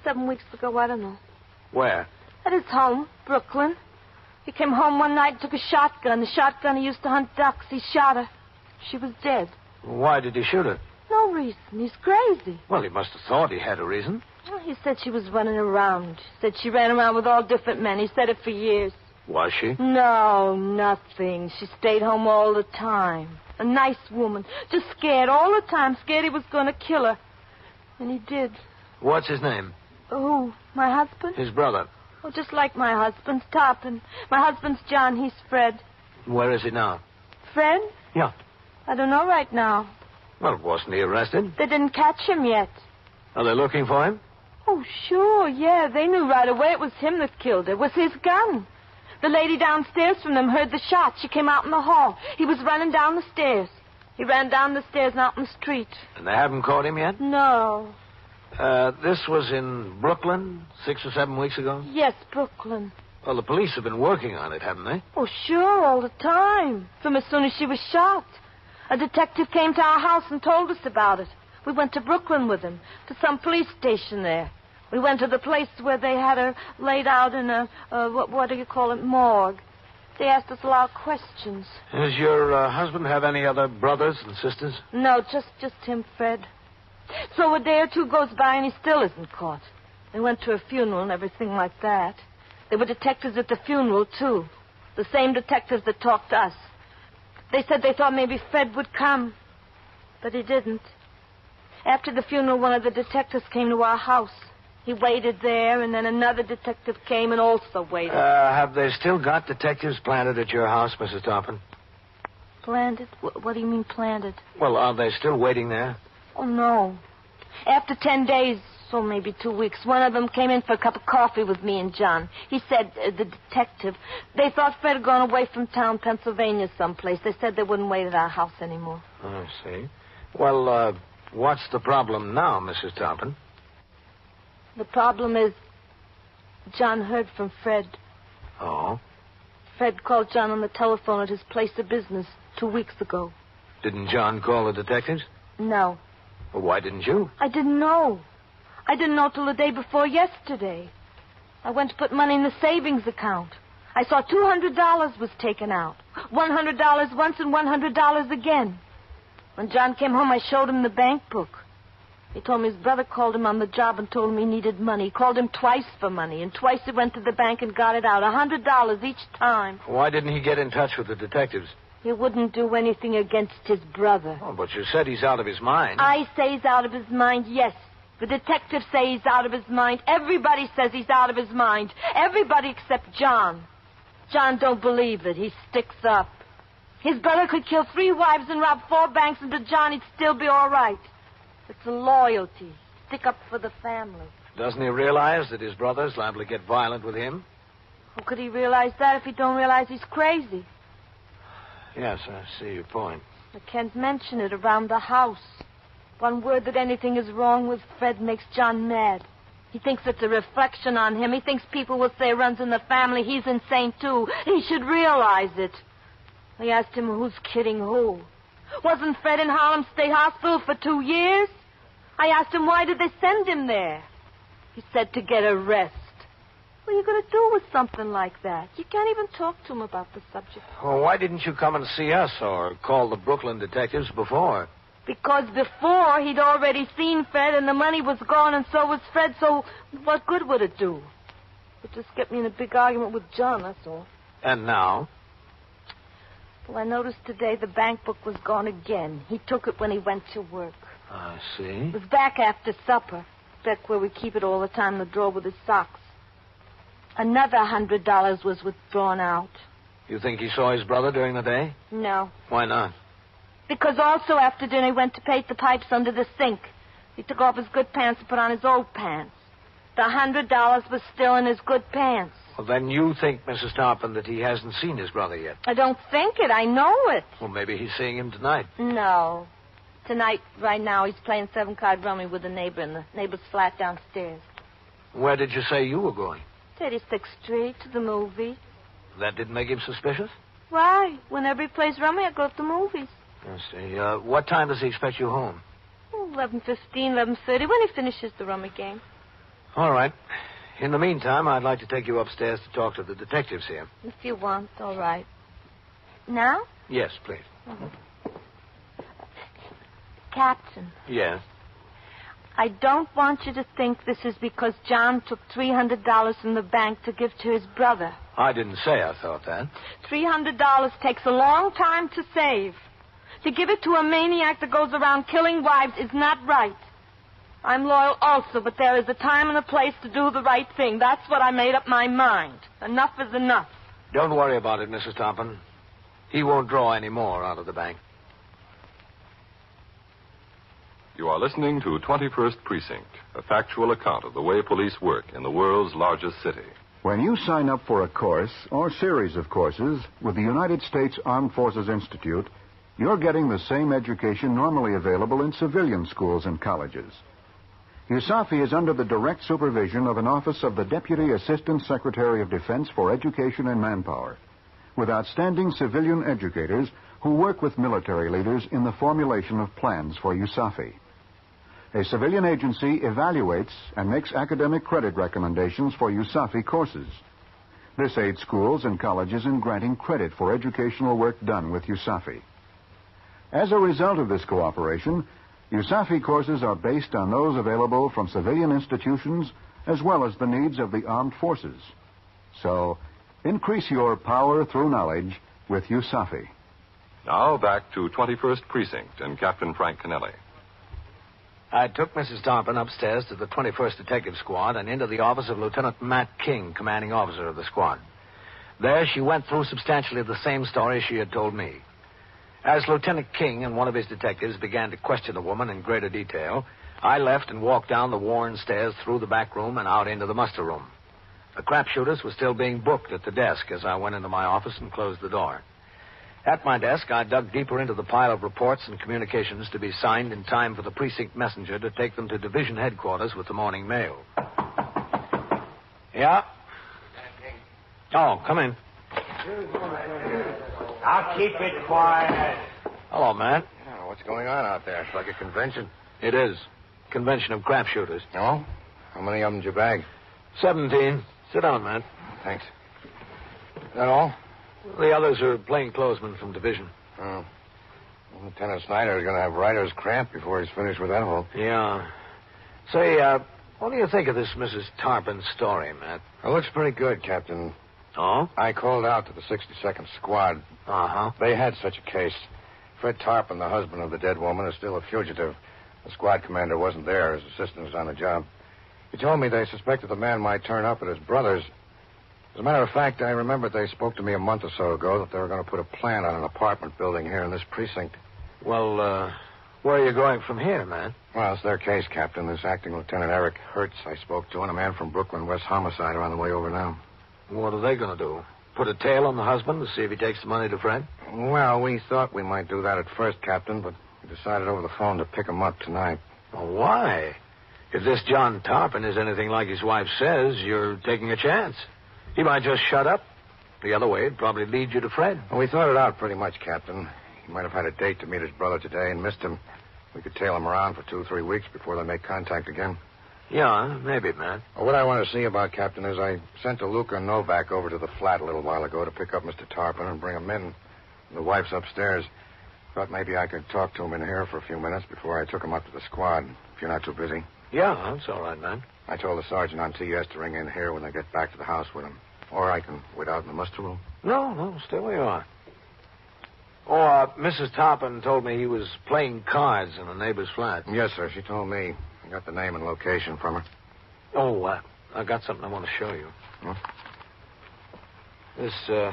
7 weeks ago, I don't know. Where? At his home, Brooklyn. He came home one night and took a shotgun. The shotgun he used to hunt ducks. He shot her. She was dead. Why did he shoot her? No reason. He's crazy. Well, he must have thought he had a reason. Well, he said she was running around. Said she ran around with all different men. He said it for years. Was she? No, nothing. She stayed home all the time. A nice woman. Just scared all the time. Scared he was going to kill her. And he did. What's his name? Who? My husband? His brother. Oh, just like my husband's Toppin. My husband's John. He's Fred. Where is he now? Fred? Yeah. I don't know right now. Well, wasn't he arrested? They didn't catch him yet. Are they looking for him? Oh, sure, yeah. They knew right away it was him that killed her. It was his gun. The lady downstairs from them heard the shot. She came out in the hall. He was running down the stairs. He ran down the stairs and out in the street. And they haven't caught him yet? No. This was in Brooklyn 6 or 7 weeks ago? Yes, Brooklyn. Well, the police have been working on it, haven't they? Oh, sure, all the time. From as soon as she was shot. A detective came to our house and told us about it. We went to Brooklyn with him, to some police station there. We went to the place where they had her laid out in a, what do you call it, morgue. They asked us a lot of questions. Does your husband have any other brothers and sisters? No, just him, Fred. So a day or two goes by and he still isn't caught. They went to a funeral and everything like that. There were detectives at the funeral, too. The same detectives that talked to us. They said they thought maybe Fred would come, but he didn't. After the funeral, one of the detectives came to our house. He waited there, and then another detective came and also waited. Have they still got detectives planted at your house, Mrs. Toppin? Planted? What do you mean planted? Well, are they still waiting there? Oh, no. After 10 days, so maybe 2 weeks, one of them came in for a cup of coffee with me and John. He said, the detective, they thought Fred had gone away from town, Pennsylvania someplace. They said they wouldn't wait at our house anymore. I see. Well, what's the problem now, Mrs. Toppin? The problem is John heard from Fred. Oh? Fred called John on the telephone at his place of business 2 weeks ago. Didn't John call the detectives? No. Well, why didn't you? I didn't know. I didn't know till the day before yesterday. I went to put money in the savings account. I saw $200 was taken out. $100 once and $100 again. When John came home, I showed him the bank book. He told me his brother called him on the job and told him he needed money. He called him twice for money, and twice he went to the bank and got it out. $100 each time. Why didn't he get in touch with the detectives? He wouldn't do anything against his brother. Oh, but you said he's out of his mind. I say he's out of his mind, yes. The detectives say he's out of his mind. Everybody says he's out of his mind. Everybody except John. John don't believe it. He sticks up. His brother could kill 3 wives and rob 4 banks, and to John he'd still be all right. It's a loyalty. Stick up for the family. Doesn't he realize that his brother's liable to get violent with him? How could he realize that if he don't realize he's crazy? Yes, I see your point. I can't mention it around the house. One word that anything is wrong with Fred makes John mad. He thinks it's a reflection on him. He thinks people will say runs in the family. He's insane, too. He should realize it. I asked him who's kidding who. Wasn't Fred in Harlem State Hospital for 2 years? I asked him why did they send him there. He said to get a rest. What are you going to do with something like that? You can't even talk to him about the subject. Well, why didn't you come and see us or call the Brooklyn detectives before? Because before he'd already seen Fred and the money was gone and so was Fred, so what good would it do? It just get me in a big argument with John, that's all. And now? Well, I noticed today the bank book was gone again. He took it when he went to work. I see. It was back after supper. Back where we keep it all the time in the drawer with his socks. Another $100 was withdrawn out. You think he saw his brother during the day? No. Why not? Because also after dinner he went to paint the pipes under the sink. He took off his good pants and put on his old pants. The $100 was still in his good pants. Well, then you think, Mrs. Toppin, that he hasn't seen his brother yet. I don't think it. I know it. Well, maybe he's seeing him tonight. No. Tonight, right now, he's playing 7-card rummy with a neighbor in the neighbor's flat downstairs. Where did you say you were going? 36th Street, to the movie. That didn't make him suspicious? Why? Whenever he plays rummy, I go to the movies. I see. What time does he expect you home? 11:15, 11:30, when he finishes the rummy game. All right. In the meantime, I'd like to take you upstairs to talk to the detectives here. If you want, all right. Now? Yes, please. Mm-hmm. Captain. Yes? I don't want you to think this is because John took $300 from the bank to give to his brother. I didn't say I thought that. $300 takes a long time to save. To give it to a maniac that goes around killing wives is not right. I'm loyal also, but there is a time and a place to do the right thing. That's what I made up my mind. Enough is enough. Don't worry about it, Mrs. Toppin. He won't draw any more out of the bank. You are listening to 21st Precinct, a factual account of the way police work in the world's largest city. When you sign up for a course or series of courses with the United States Armed Forces Institute, you're getting the same education normally available in civilian schools and colleges. USAFE is under the direct supervision of an office of the Deputy Assistant Secretary of Defense for Education and Manpower, with outstanding civilian educators who work with military leaders in the formulation of plans for USAFE. A civilian agency evaluates and makes academic credit recommendations for USAFE courses. This aids schools and colleges in granting credit for educational work done with USAFE. As a result of this cooperation, USAFE courses are based on those available from civilian institutions as well as the needs of the armed forces. So, increase your power through knowledge with USAFE. Now back to 21st Precinct and Captain Frank Kennelly. I took Mrs. Tarpon upstairs to the 21st Detective Squad and into the office of Lieutenant Matt King, commanding officer of the squad. There she went through substantially the same story she had told me. As Lieutenant King and one of his detectives began to question the woman in greater detail, I left and walked down the worn stairs through the back room and out into the muster room. The crapshooters were still being booked at the desk as I went into my office and closed the door. At my desk, I dug deeper into the pile of reports and communications to be signed in time for the precinct messenger to take them to division headquarters with the morning mail. Yeah? Oh, come in. I'll keep it quiet. Hello, Matt. Oh, what's going on out there? It's like a convention. It is. Convention of crapshooters. Oh? How many of them did you bag? 17. Sit down, Matt. Thanks. Is that all? The others are plainclothesmen from division. Oh. Well, Lieutenant Snyder is going to have writer's cramp before he's finished with that hole. Yeah. Say, what do you think of this Mrs. Tarpon story, Matt? It looks pretty good, Captain. Oh? I called out to the 62nd Squad. Uh-huh. They had such a case. Fred Tarpon, the husband of the dead woman, is still a fugitive. The squad commander wasn't there. His assistant was on the job. He told me they suspected the man might turn up at his brother's. As a matter of fact, I remembered they spoke to me a month or so ago that they were going to put a plan on an apartment building here in this precinct. Well, where are you going from here, man? Well, it's their case, Captain. This acting Lieutenant Eric Hertz I spoke to and a man from Brooklyn West Homicide are on the way over now. What are they going to do? Put a tail on the husband to see if he takes the money to Fred? Well, we thought we might do that at first, Captain, but we decided over the phone to pick him up tonight. Well, why? If this John Tarpon is anything like his wife says, you're taking a chance. He might just shut up. The other way, it'd probably lead you to Fred. Well, we thought it out pretty much, Captain. He might have had a date to meet his brother today and missed him. We could tail him around for 2 or 3 weeks before they make contact again. Yeah, maybe, man. Well, what I want to see about, Captain, is I sent DeLuca Novak over to the flat a little while ago to pick up Mr. Tarpon and bring him in. The wife's upstairs. Thought maybe I could talk to him in here for a few minutes before I took him up to the squad, if you're not too busy. Yeah, that's all right, man. I told the sergeant on TS to ring in here when they get back to the house with him. Or I can wait out in the muster room. No, stay where you are. Oh, Mrs. Tarpon told me he was playing cards in a neighbor's flat. Yes, sir, she told me. I got the name and location from her. Oh, I got something I want to show you. Hmm? This,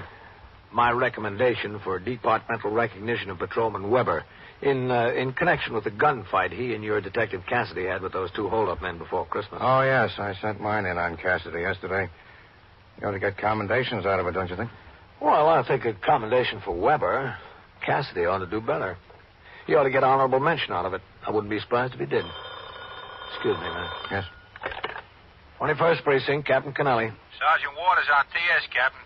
my recommendation for departmental recognition of Patrolman Weber in connection with the gunfight he and your Detective Cassidy had with those 2 hold-up men before Christmas. Oh, yes, I sent mine in on Cassidy yesterday. You ought to get commendations out of it, don't you think? Well, I think a commendation for Weber. Cassidy ought to do better. He ought to get honorable mention out of it. I wouldn't be surprised if he did. Excuse me, man. Yes. 21st Precinct, Captain Kennelly. Sergeant Waters on TS, Captain.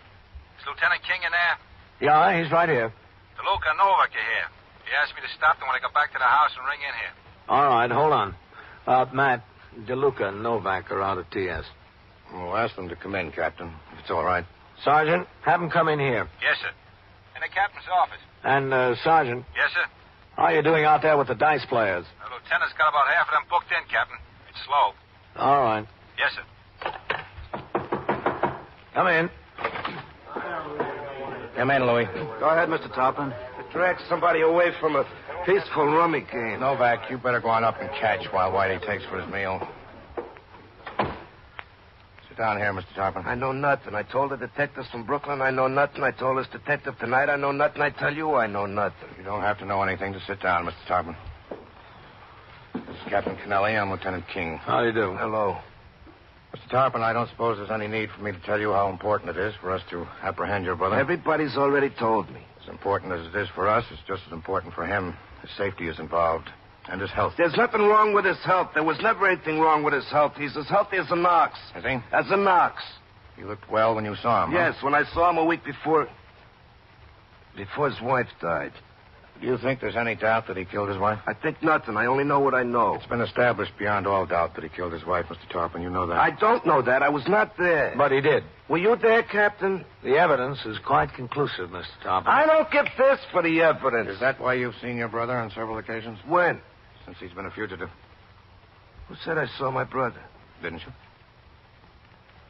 Is Lieutenant King in there? Yeah, he's right here. DeLuca Novak are here. He asked me to stop them when I got back to the house and ring in here. All right, hold on. Matt, DeLuca and Novak are out at TS. Well, ask them to come in, Captain, if it's all right. Sergeant, have them come in here. Yes, sir. In the captain's office. And, Sergeant. Yes, sir. How are you doing out there with the dice players? The lieutenant's got about half of them booked in, Captain. It's slow. All right. Yes, sir. Come in. Come in, Louis. Go ahead, Mr. Tarpon. Drag somebody away from a peaceful rummy game. Novak, you better go on up and catch while Whitey takes for his meal. Sit down here, Mr. Tarpon. I know nothing. I told the detectives from Brooklyn I know nothing. I told this detective tonight I know nothing. I tell you I know nothing. You don't have to know anything to sit down, Mr. Tarpon. This is Captain Kennelly. I'm Lieutenant King. How do you do? Hello. Mr. Tarpon, I don't suppose there's any need for me to tell you how important it is for us to apprehend your brother. Everybody's already told me. As important as it is for us, it's just as important for him. His safety is involved, and his health. There's nothing wrong with his health. There was never anything wrong with his health. He's as healthy as an ox. Is he? As an ox. He looked well when you saw him, Yes, huh? when I saw him a week before his wife died. Do you think there's any doubt that he killed his wife? I think nothing. I only know what I know. It's been established beyond all doubt that he killed his wife, Mr. Tarpon. You know that. I don't know that. I was not there. But he did. Were you there, Captain? The evidence is quite conclusive, Mr. Tarpon. I don't give this for the evidence. Is that why you've seen your brother on several occasions? When? Since he's been a fugitive. Who said I saw my brother? Didn't you?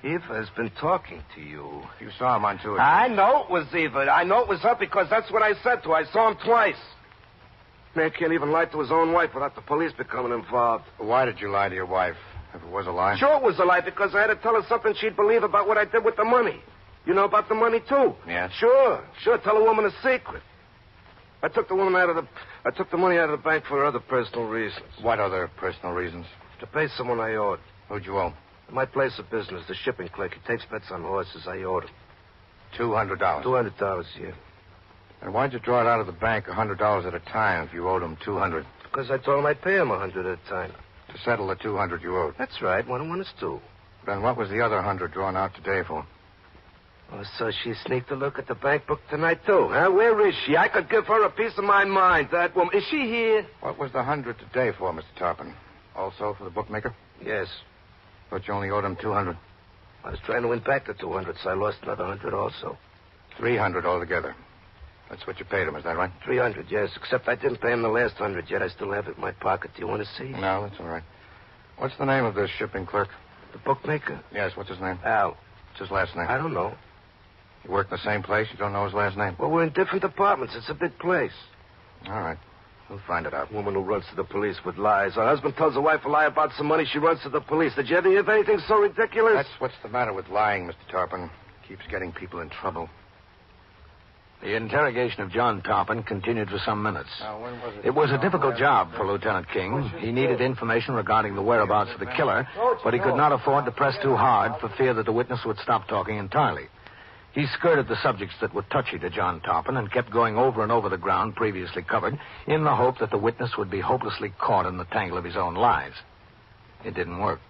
Eva has been talking to you. You saw him on 2 occasions. I know it was Eva. I know it was her because that's what I said to her. I saw him twice. Man can't even lie to his own wife without the police becoming involved. Why did you lie to your wife? If it was a lie? Sure it was a lie because I had to tell her something she'd believe about what I did with the money. You know about the money, too? Yeah. Sure. Tell a woman a secret. I took the money out of the bank for other personal reasons. What other personal reasons? To pay someone I owed. Who'd you owe? My place of business, the shipping clerk. He takes bets on horses. I owed him. $200. $200, yeah. And why'd you draw it out of the bank $100 at a time if you owed him $200? Because I told him I'd pay him $100 at a time. To settle the $200 you owed? That's right. 1 and 1 is 2. Then what was the other $100 drawn out today for? Oh, so she sneaked a look at the bank book tonight, too, huh? Where is she? I could give her a piece of my mind, that woman. Is she here? What was the $100 today for, Mr. Tarpon? Also for the bookmaker? Yes. But you only owed him $200. I was trying to win back the $200, so I lost another $100 also. $300 altogether. That's what you paid him, is that right? $300, yes. Except I didn't pay him the last $100 yet. I still have it in my pocket. Do you want to see? No, that's all right. What's the name of this shipping clerk? The bookmaker? Yes, what's his name? Al. What's his last name? I don't know. You work in the same place? You don't know his last name? Well, we're in different departments. It's a big place. All right. We'll find it out. Woman who runs to the police with lies. Her husband tells her wife a lie about some money. She runs to the police. Did you ever hear of anything so ridiculous? That's what's the matter with lying, Mr. Tarpon. Keeps getting people in trouble. The interrogation of John Tarpon continued for some minutes. Now, when was it? It was a difficult job for Lieutenant King. He needed information regarding the whereabouts of the killer, but he could not afford to press too hard for fear that the witness would stop talking entirely. He skirted the subjects that were touchy to John Tarpon and kept going over and over the ground previously covered in the hope that the witness would be hopelessly caught in the tangle of his own lies. It didn't work.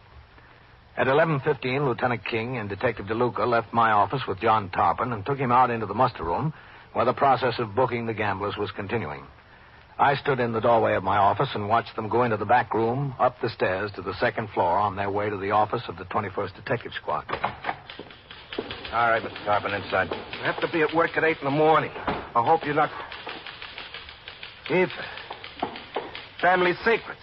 At 11:15, Lieutenant King and Detective DeLuca left my office with John Tarpon and took him out into the muster room where the process of booking the gamblers was continuing. I stood in the doorway of my office and watched them go into the back room, up the stairs to the second floor on their way to the office of the 21st Detective Squad. All right, Mr. Tarpon, inside. I have to be at work at 8 in the morning. I hope you're not... Eva. Family secrets.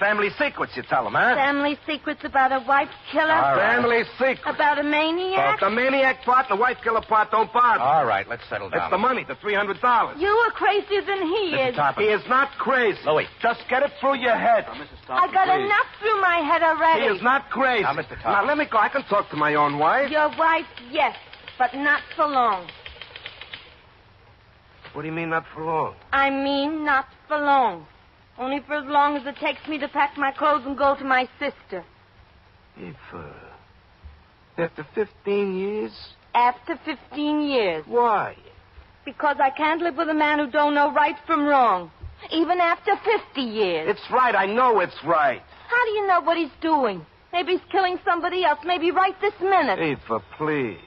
Family secrets, you tell them, huh? Family secrets about a wife killer? All right. Family secrets. About a maniac? The maniac part and the wife killer part don't bother. All right, let's settle down. It's the money, the $300. You are crazier than he Mr. is. Tarpon. He is not crazy. Louis. Just get it through your head. Mrs. I got enough through my head already. He is not crazy. Now, Mr. Tarpon. Now, let me go. I can talk to my own wife. Your wife, yes, but not for long. What do you mean, not for long? I mean not for long. Only for as long as it takes me to pack my clothes and go to my sister. Eva. After 15 years? After 15 years. Why? Because I can't live with a man who don't know right from wrong. Even after 50 years. It's right. I know it's right. How do you know what he's doing? Maybe he's killing somebody else. Maybe right this minute. Eva, please.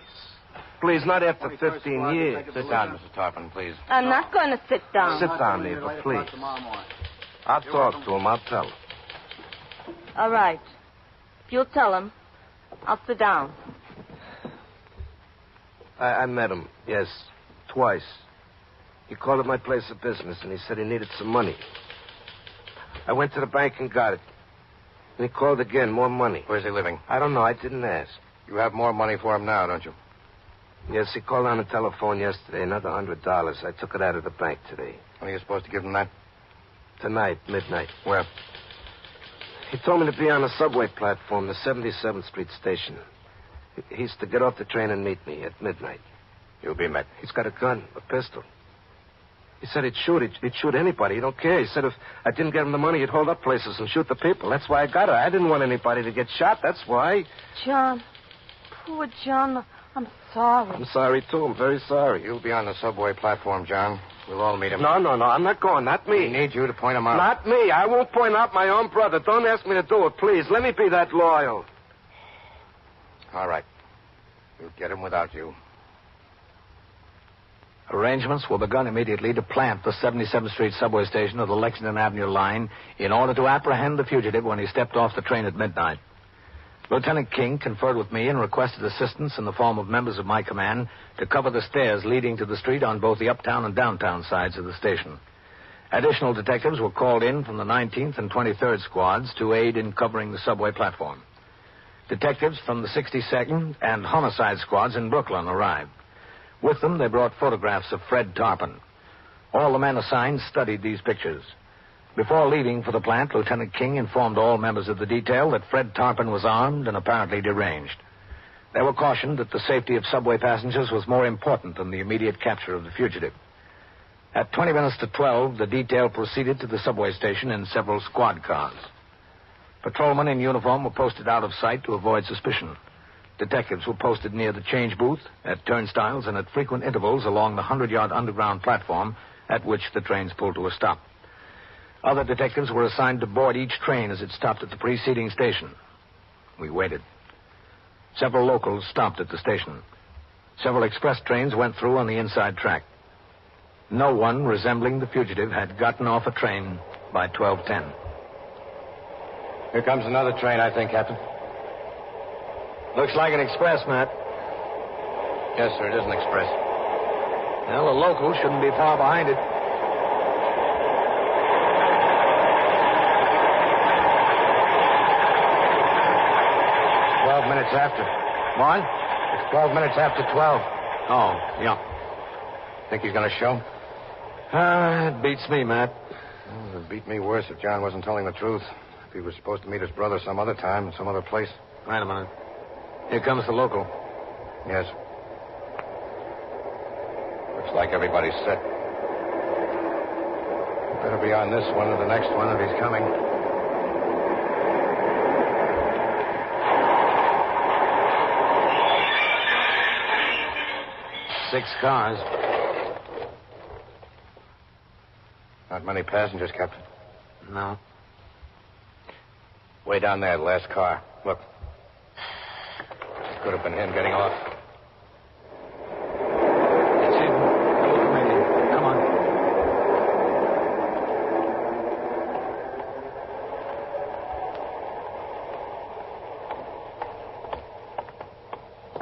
Please, not after 15 years. Sit down, Mrs. Tarpon, please. I'm not going to sit down. Sit down, Eva, please. I'll talk to him. I'll tell him. All right. If you'll tell him, I'll sit down. I met him, yes, twice. He called at my place of business, and he said he needed some money. I went to the bank and got it. And he called again, more money. Where's he living? I don't know. I didn't ask. You have more money for him now, don't you? Yes, he called on the telephone yesterday, another $100. I took it out of the bank today. When are you supposed to give him that? Tonight, midnight. Where? He told me to be on the subway platform, the 77th Street station. He's to get off the train and meet me at midnight. You'll be met. He's got a gun, a pistol. He said he'd shoot anybody. He don't care. He said if I didn't get him the money, he'd hold up places and shoot the people. That's why I got her. I didn't want anybody to get shot. That's why. John. Poor John. I'm sorry. I'm sorry, too. I'm very sorry. You'll be on the subway platform, John. We'll all meet him. No. I'm not going. Not me. We need you to point him out. Not me. I won't point out my own brother. Don't ask me to do it, please. Let me be that loyal. All right. We'll get him without you. Arrangements were begun immediately to plant the 77th Street subway station of the Lexington Avenue line in order to apprehend the fugitive when he stepped off the train at midnight. Lieutenant King conferred with me and requested assistance in the form of members of my command to cover the stairs leading to the street on both the uptown and downtown sides of the station. Additional detectives were called in from the 19th and 23rd squads to aid in covering the subway platform. Detectives from the 62nd and homicide squads in Brooklyn arrived. With them, they brought photographs of Fred Tarpon. All the men assigned studied these pictures. Before leaving for the plant, Lieutenant King informed all members of the detail that Fred Tarpon was armed and apparently deranged. They were cautioned that the safety of subway passengers was more important than the immediate capture of the fugitive. At 20 minutes to 12, the detail proceeded to the subway station in several squad cars. Patrolmen in uniform were posted out of sight to avoid suspicion. Detectives were posted near the change booth, at turnstiles, and at frequent intervals along the 100-yard underground platform at which the trains pulled to a stop. Other detectives were assigned to board each train as it stopped at the preceding station. We waited. Several locals stopped at the station. Several express trains went through on the inside track. No one resembling the fugitive had gotten off a train by 12:10. Here comes another train, I think, Captain. Looks like an express, Matt. Yes, sir, it is an express. Well, the local shouldn't be far behind it. Minutes after. What? It's 12 minutes after 12. Oh, yeah. Think he's going to show? It beats me, Matt. Well, it would beat me worse if John wasn't telling the truth. If he was supposed to meet his brother some other time, some other place. Wait a minute. Here comes the local. Yes. Looks like everybody's set. Better be on this one or the next one if he's coming. Six cars. Not many passengers, Captain. No. Way down there, the last car. Look. Could have been him getting off. It's him. Maybe. Come on.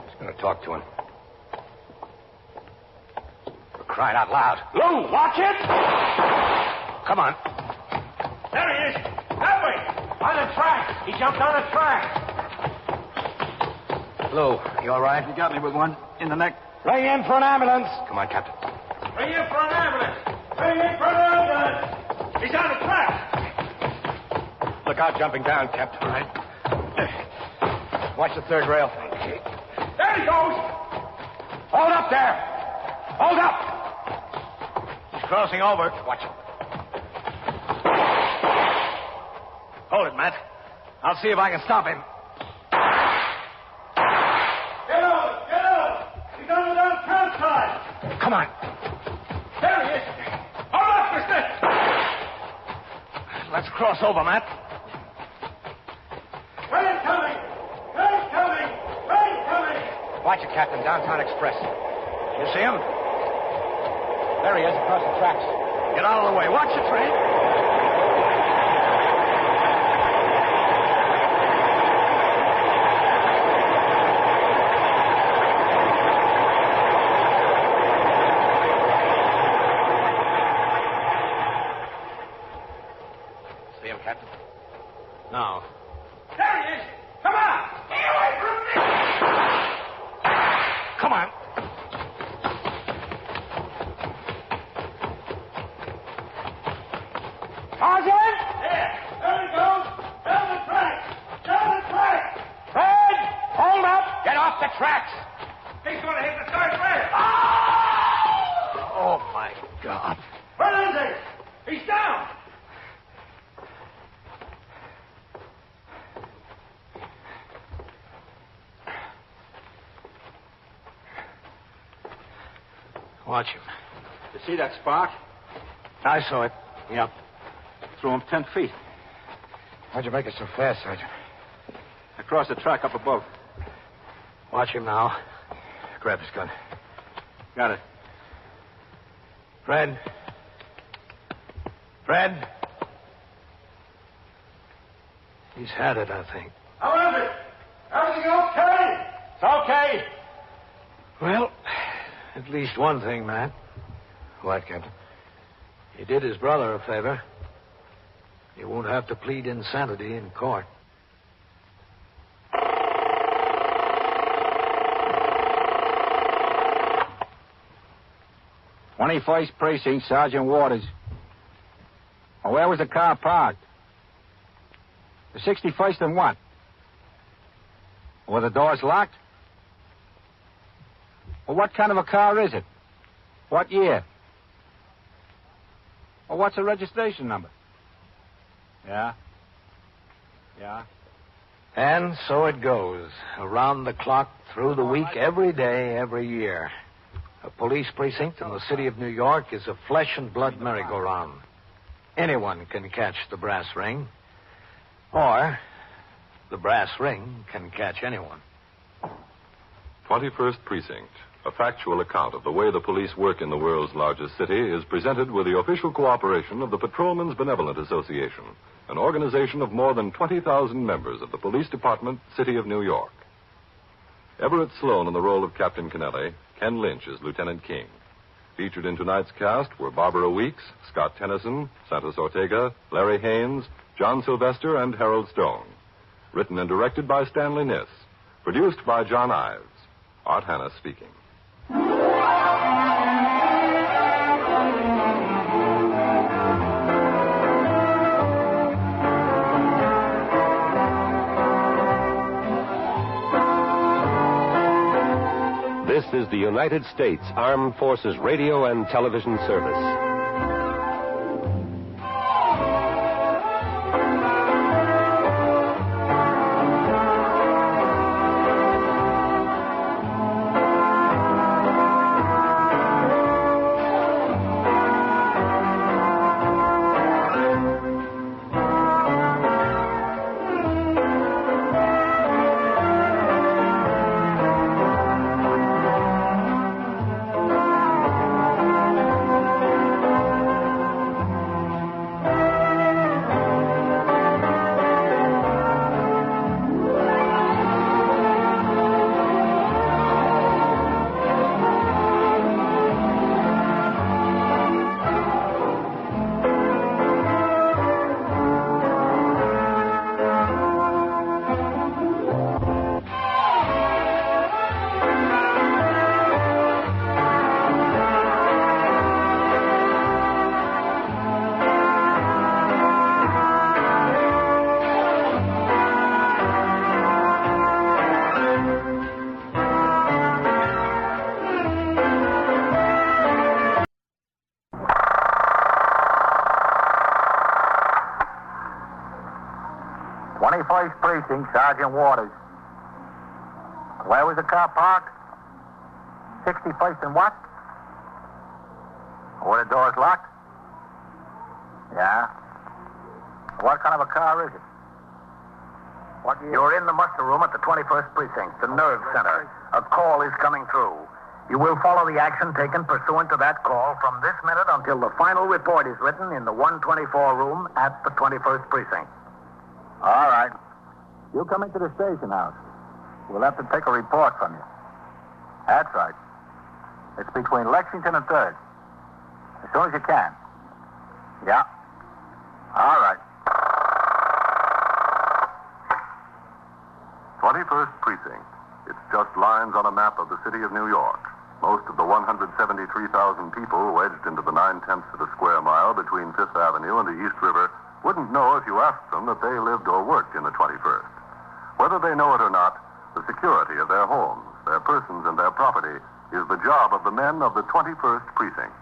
He's going to talk to him. Cried out loud. Lou, watch it! Come on. There he is. That way. On the track. He jumped on the track. Lou, you all right? You got me with one in the neck. Ring in for an ambulance. Come on, Captain. Ring in for an ambulance. Ring in for an ambulance. He's on the track. Look out jumping down, Captain. All right. Watch the third rail. There he goes. Hold up there. Hold up. He's crossing over. Watch it. Hold it, Matt. I'll see if I can stop him. Get out. Get out. He's on the downtown side. Come on. There he is. Hold up, mister. Let's cross over, Matt. Train coming. Train coming. Train coming. Watch it, Captain. Downtown Express. You see him? There he is, across the tracks. Get out of the way. Watch the train. See him, Captain? No. There he is. Come on. Stay away from me. Come on. Tarzan? Yeah. There he goes. Down the track. Down the track. Fred, hold up. Get off the tracks. He's going to hit the third rail. Oh, my God. Watch him. You see that spark? I saw it. Yep. Threw him 10 feet. How'd you make it so fast, Sergeant? Across the track up above. Watch him now. Grab his gun. Got it. Fred. Fred. He's had it, I think. How is it? Everything okay? It's okay. Well, at least one thing, Matt. What, Captain? He did his brother a favor. He won't have to plead insanity in court. "21st Precinct, Sergeant Waters. Well, where was the car parked? The 61st and what? Were the doors locked? Well, what kind of a car is it? What year? Well, what's the registration number? Yeah. Yeah. And so it goes. Around the clock, through the week, every day, every year. A police precinct in the city of New York is a flesh and blood merry-go-round. Anyone can catch the brass ring. Or the brass ring can catch anyone. 21st Precinct, a factual account of the way the police work in the world's largest city, is presented with the official cooperation of the Patrolmen's Benevolent Association, an organization of more than 20,000 members of the Police Department, City of New York. Everett Sloan in the role of Captain Kennelly, Ken Lynch as Lieutenant King. Featured in tonight's cast were Barbara Weeks, Scott Tennyson, Santos Ortega, Larry Haynes, John Sylvester, and Harold Stone. Written and directed by Stanley Niss. Produced by John Ives. Art Hanna speaking. This is the United States Armed Forces Radio and Television Service. First Precinct, Sergeant Waters. Where was the car parked? 61st and what? Were the doors locked? Yeah. What kind of a car is it? What year? You're in the muster room at the 21st Precinct, the nerve center. A call is coming through. You will follow the action taken pursuant to that call from this minute until the final report is written in the 124 room at the 21st Precinct. All right. You come into the station house. We'll have to take a report from you. That's right. It's between Lexington and 3rd. As soon as you can. Yeah. All right. 21st Precinct. It's just lines on a map of the city of New York. Most of the 173,000 people wedged into the 9/10 of a square mile between Fifth Avenue and the East River wouldn't know if you asked them that they lived or worked in the 21st. Whether they know it or not, the security of their homes, their persons, and their property is the job of the men of the 21st Precinct.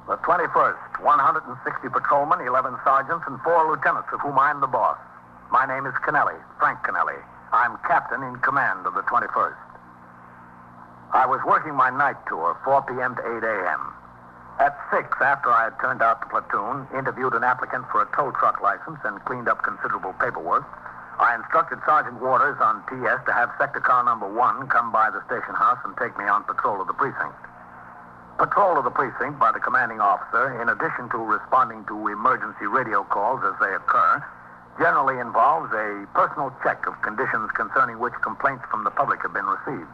The 21st, 160 patrolmen, 11 sergeants, and 4 lieutenants, of whom I'm the boss. My name is Kennelly, Frank Kennelly. I'm captain in command of the 21st. I was working my night tour, 4 p.m. to 8 a.m. At 6, after I had turned out the platoon, interviewed an applicant for a tow truck license, and cleaned up considerable paperwork, I instructed Sergeant Waters on TS to have sector car number 1 come by the station house and take me on patrol of the precinct. Patrol of the precinct by the commanding officer, in addition to responding to emergency radio calls as they occur, generally involves a personal check of conditions concerning which complaints from the public have been received.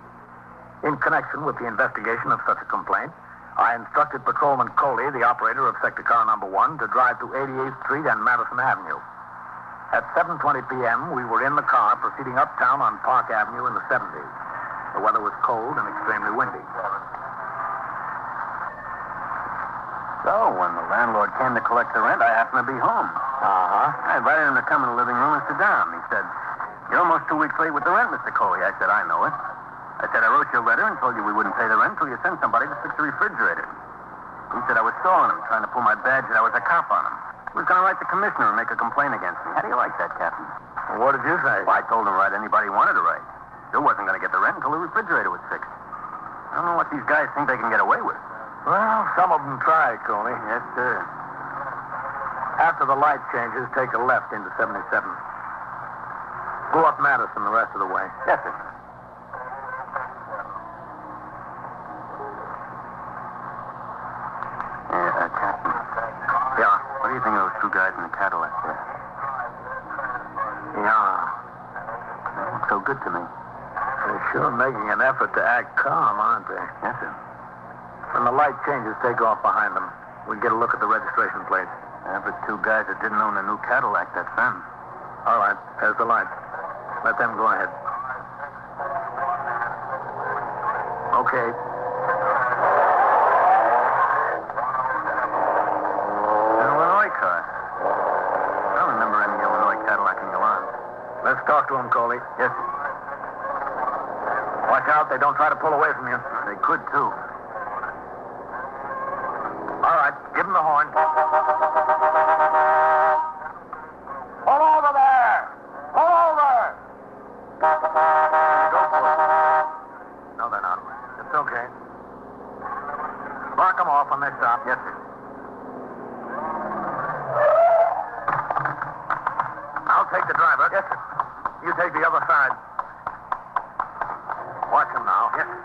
In connection with the investigation of such a complaint, I instructed Patrolman Coley, the operator of sector car number 1, to drive to 88th Street and Madison Avenue. At 7:20 p.m., we were in the car proceeding uptown on Park Avenue in the 70s. The weather was cold and extremely windy. So, when the landlord came to collect the rent, I happened to be home. I invited him to come in the living room and sit down. He said, "You're almost 2 weeks late with the rent, Mr. Coley." I said, "I know it." I said, "I wrote you a letter and told you we wouldn't pay the rent until you sent somebody to fix the refrigerator." He said I was stalling him, trying to pull my badge that I was a cop on him. He was going to write the commissioner and make a complaint against me. How do you like that, Captain? Well, what did you say? Well, I told him to write anybody he wanted to write. Still wasn't going to get the rent until the refrigerator was fixed. I don't know what these guys think they can get away with. Well, some of them try, Coley. Yes, sir. After the light changes, take a left into 77. Go up Madison the rest of the way. Yes, sir. Captain. Yeah? What do you think of those two guys in the Cadillac there? Yeah. They look so good to me. They're sure making an effort to act calm, aren't they? Yes, sir. When the light changes, take off behind them. We'll get a look at the registration plate. Yeah, but two guys that didn't own a new Cadillac, that's them. All right, there's the light. Let them go ahead. Okay. Illinois car. I don't remember any Illinois Cadillac in Milan. Let's talk to them, Coley. Yes, sir. Watch out, they don't try to pull away from you. They could, too. All right, give them the horn. Pull over there! Pull over! Go for it. No, they're not. It's okay. Mark them off when they stop. Yes, sir. I'll take the driver. Yes, sir. You take the other side. Watch him now. Yes, sir.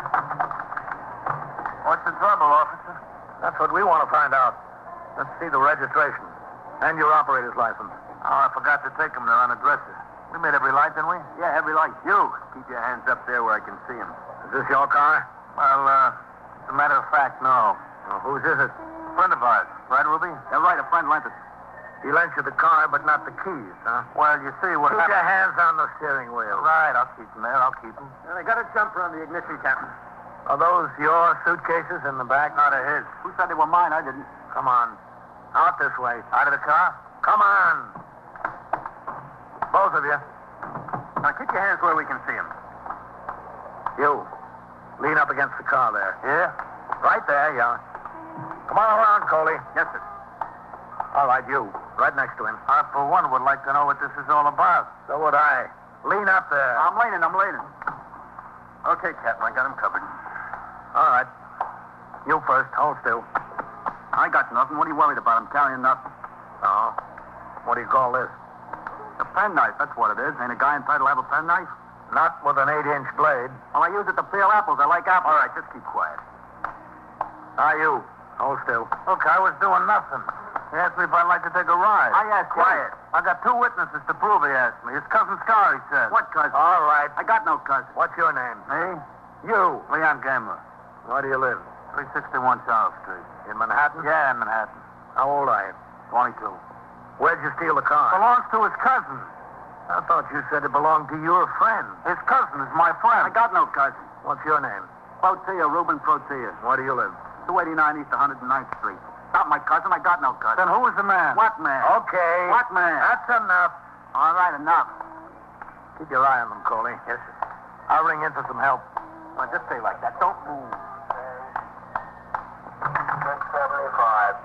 What's the trouble, officer? That's what we want to find out. Let's see the registration. And your operator's license. Oh, I forgot to take them. They're on a dresser. We made every light, didn't we? Yeah, every light. You, keep your hands up there where I can see them. Is this your car? Well, as a matter of fact, no. Well, whose is it? Friend of ours. Right, Ruby? Yeah, right. A friend lent it. He lent you the car, but not the keys, huh? Well, you see what Keep happened. your hands on the steering wheel. Right, I'll keep them there. I'll keep them. They got a jumper on the ignition, Captain. Are those your suitcases in the back? Not of his. Who said they were mine? I didn't. Come on. Out this way. Out of the car? Come on. Both of you. Now, keep your hands where we can see them. You. Lean up against the car there. Here? Right there, yeah. Come on around, Coley. Yes, sir. All right, you. Right next to him. I, for one, would like to know what this is all about. So would I. Lean up there. I'm leaning. Okay, Captain, I got him covered. All right. You first. Hold still. I got nothing. What are you worried about? I'm carrying nothing. Oh. What do you call this? A penknife, that's what it is. Ain't a guy entitled to have a penknife? Not with an 8-inch blade. Well, I use it to peel apples. I like apples. All right, just keep quiet. You. Hold still. Look, I was doing nothing. He asked me if I'd like to take a ride. I asked quiet. I got two witnesses to prove he asked me. His cousin Scar, he said. What cousin? All right. I got no cousin. What's your name? Me? You. Leon Gambler. Where do you live? 361 Charles Street. In Manhattan? Yeah, in Manhattan. How old are you? 22. Where'd you steal the car? Belongs to his cousin. I thought you said it belonged to your friend. His cousin is my friend. I got no cousin. What's your name? Protea, Reuben Protea. Where do you live? 289 East 109th Street. Not my cousin. I got no cousin. Then who is the man? What man? Okay. What man? That's enough. All right, enough. Keep your eye on them, Coley. Yes, sir. I'll ring in for some help. Well, just stay like that. Don't move. 675.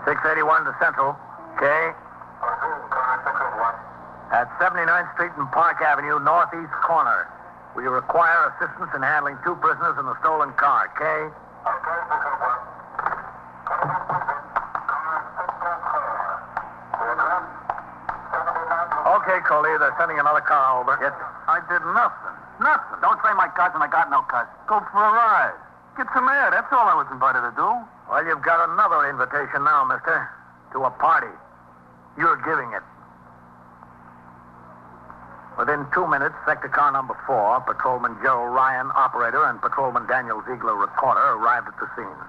681 to Central. Okay. At 79th Street and Park Avenue, northeast corner. We require assistance in handling 2 prisoners in the stolen car. Kay? Okay, Coley, they're sending another car over. Yes, I did nothing. Nothing. Don't say my cousin. I got no cousin. Go for a ride. Get some air. That's all I was invited to do. Well, you've got another invitation now, mister. To a party. You're giving it. Within 2 minutes, sector car number 4, Patrolman Gerald Ryan, operator, and Patrolman Daniel Ziegler, recorder, arrived at the scene.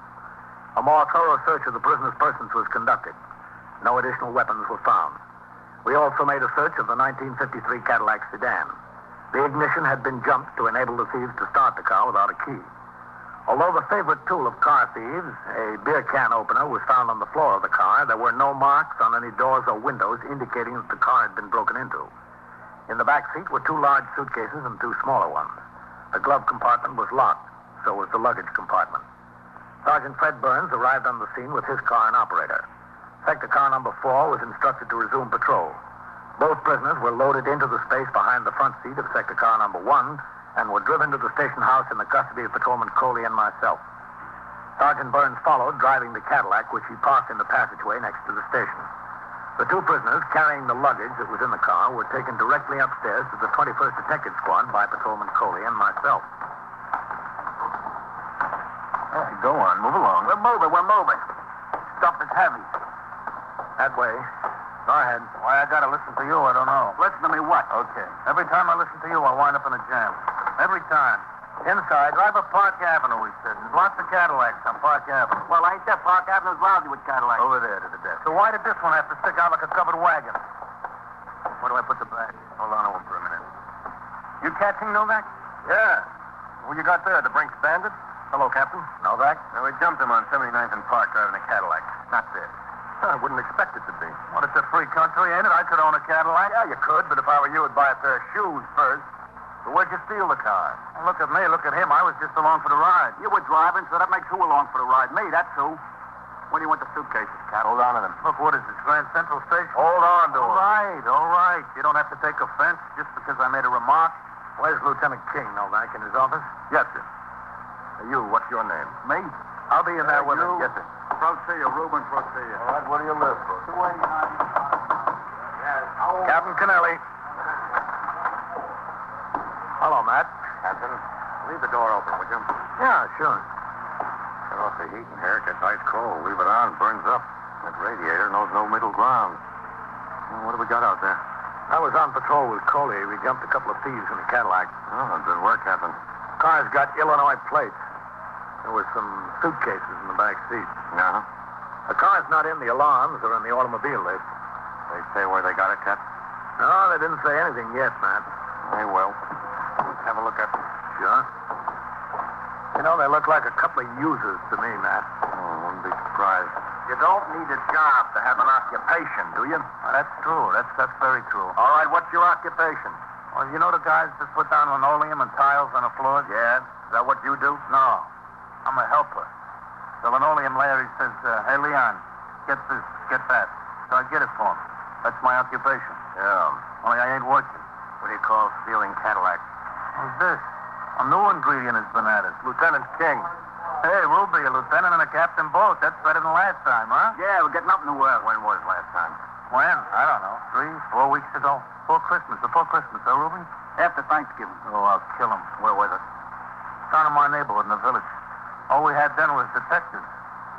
A more thorough search of the prisoner's persons was conducted. No additional weapons were found. We also made a search of the 1953 Cadillac sedan. The ignition had been jumped to enable the thieves to start the car without a key. Although the favorite tool of car thieves, a beer can opener, was found on the floor of the car, there were no marks on any doors or windows indicating that the car had been broken into. In the back seat were 2 large suitcases and 2 smaller ones. The glove compartment was locked, so was the luggage compartment. Sergeant Fred Burns arrived on the scene with his car and operator. Sector car number 4 was instructed to resume patrol. Both prisoners were loaded into the space behind the front seat of sector car number 1 and were driven to the station house in the custody of Patrolman Coley and myself. Sergeant Burns followed, driving the Cadillac, which he parked in the passageway next to the station. The 2 prisoners, carrying the luggage that was in the car, were taken directly upstairs to the 21st Detective Squad by Patrolman Coley and myself. Hey, go on. Move along. We're moving. Stuff is heavy. That way. Go ahead. Why I gotta listen to you, I don't know. Listen to me what? Okay. Every time I listen to you, I wind up in a jam. Every time. Inside, drive up Park Avenue, he said. There's lots of Cadillacs on Park Avenue. Well, ain't that Park Avenue's lousy with Cadillacs? Over there to the desk. So why did this one have to stick out like a covered wagon? Where do I put the bag? Hold on over for a minute. You catching Novak? Yeah. Who you got there? The Brinks Bandit? Hello, Captain. Novak? No, we jumped him on 79th and Park driving a Cadillac. Not there. I wouldn't expect it to be. Well, it's a free country, ain't it? I could own a Cadillac. Yeah, you could, but if I were you, I'd buy a pair of shoes first. But where'd you steal the car? Well, look at me, look at him. I was just along for the ride. You were driving, so that makes who along for the ride? Me, that's who. Where do you want the suitcases, Cap? Hold on to them. Look, what is this, Grand Central Station? Hold on to them. All right. You don't have to take offense just because I made a remark. Where's Lieutenant King, Novak, in his office? Yes, sir. You, what's your name? Me? I'll be in there with him. Yes, sir. Procia, Reuben Procia. All right, where do you live, Procia? Captain Kennelly. Hello, Matt. Captain, leave the door open, would you? Yeah, sure. Shut off the heat in here. It gets ice cold. Leave it on, burns up. That radiator knows no middle ground. Well, what do we got out there? I was on patrol with Coley. We jumped a couple of thieves in a Cadillac. Oh, good work, Captain. Car's got Illinois plates. There were some suitcases in the back seat. Uh-huh. The car's not in the alarms or in the automobile list. They say where they got it, Cap? No, they didn't say anything yet, Matt. They will. Let's have a look at them. Sure. You know, they look like a couple of users to me, Matt. Oh, wouldn't be surprised. You don't need a job to have an occupation, do you? That's true. That's very true. All right, what's your occupation? Well, you know the guys that put down linoleum and tiles on the floors? Yeah. Is that what you do? No. I'm a helper. The linoleum layer, he says, hey, Leon, get this, get that. So I get it for him. That's my occupation. Yeah. Only I ain't working. What do you call stealing Cadillacs? Who's this? A new ingredient has been added. Lieutenant King. Hey, Ruby, a lieutenant and a captain both. That's better than last time, huh? Yeah, we're getting up in the world. When was last time? When? I don't know. 3, 4 weeks ago. Before Christmas, huh, Ruby? After Thanksgiving. Oh, I'll kill him. Where was it? Down in my neighborhood in the village. All we had then was detectives.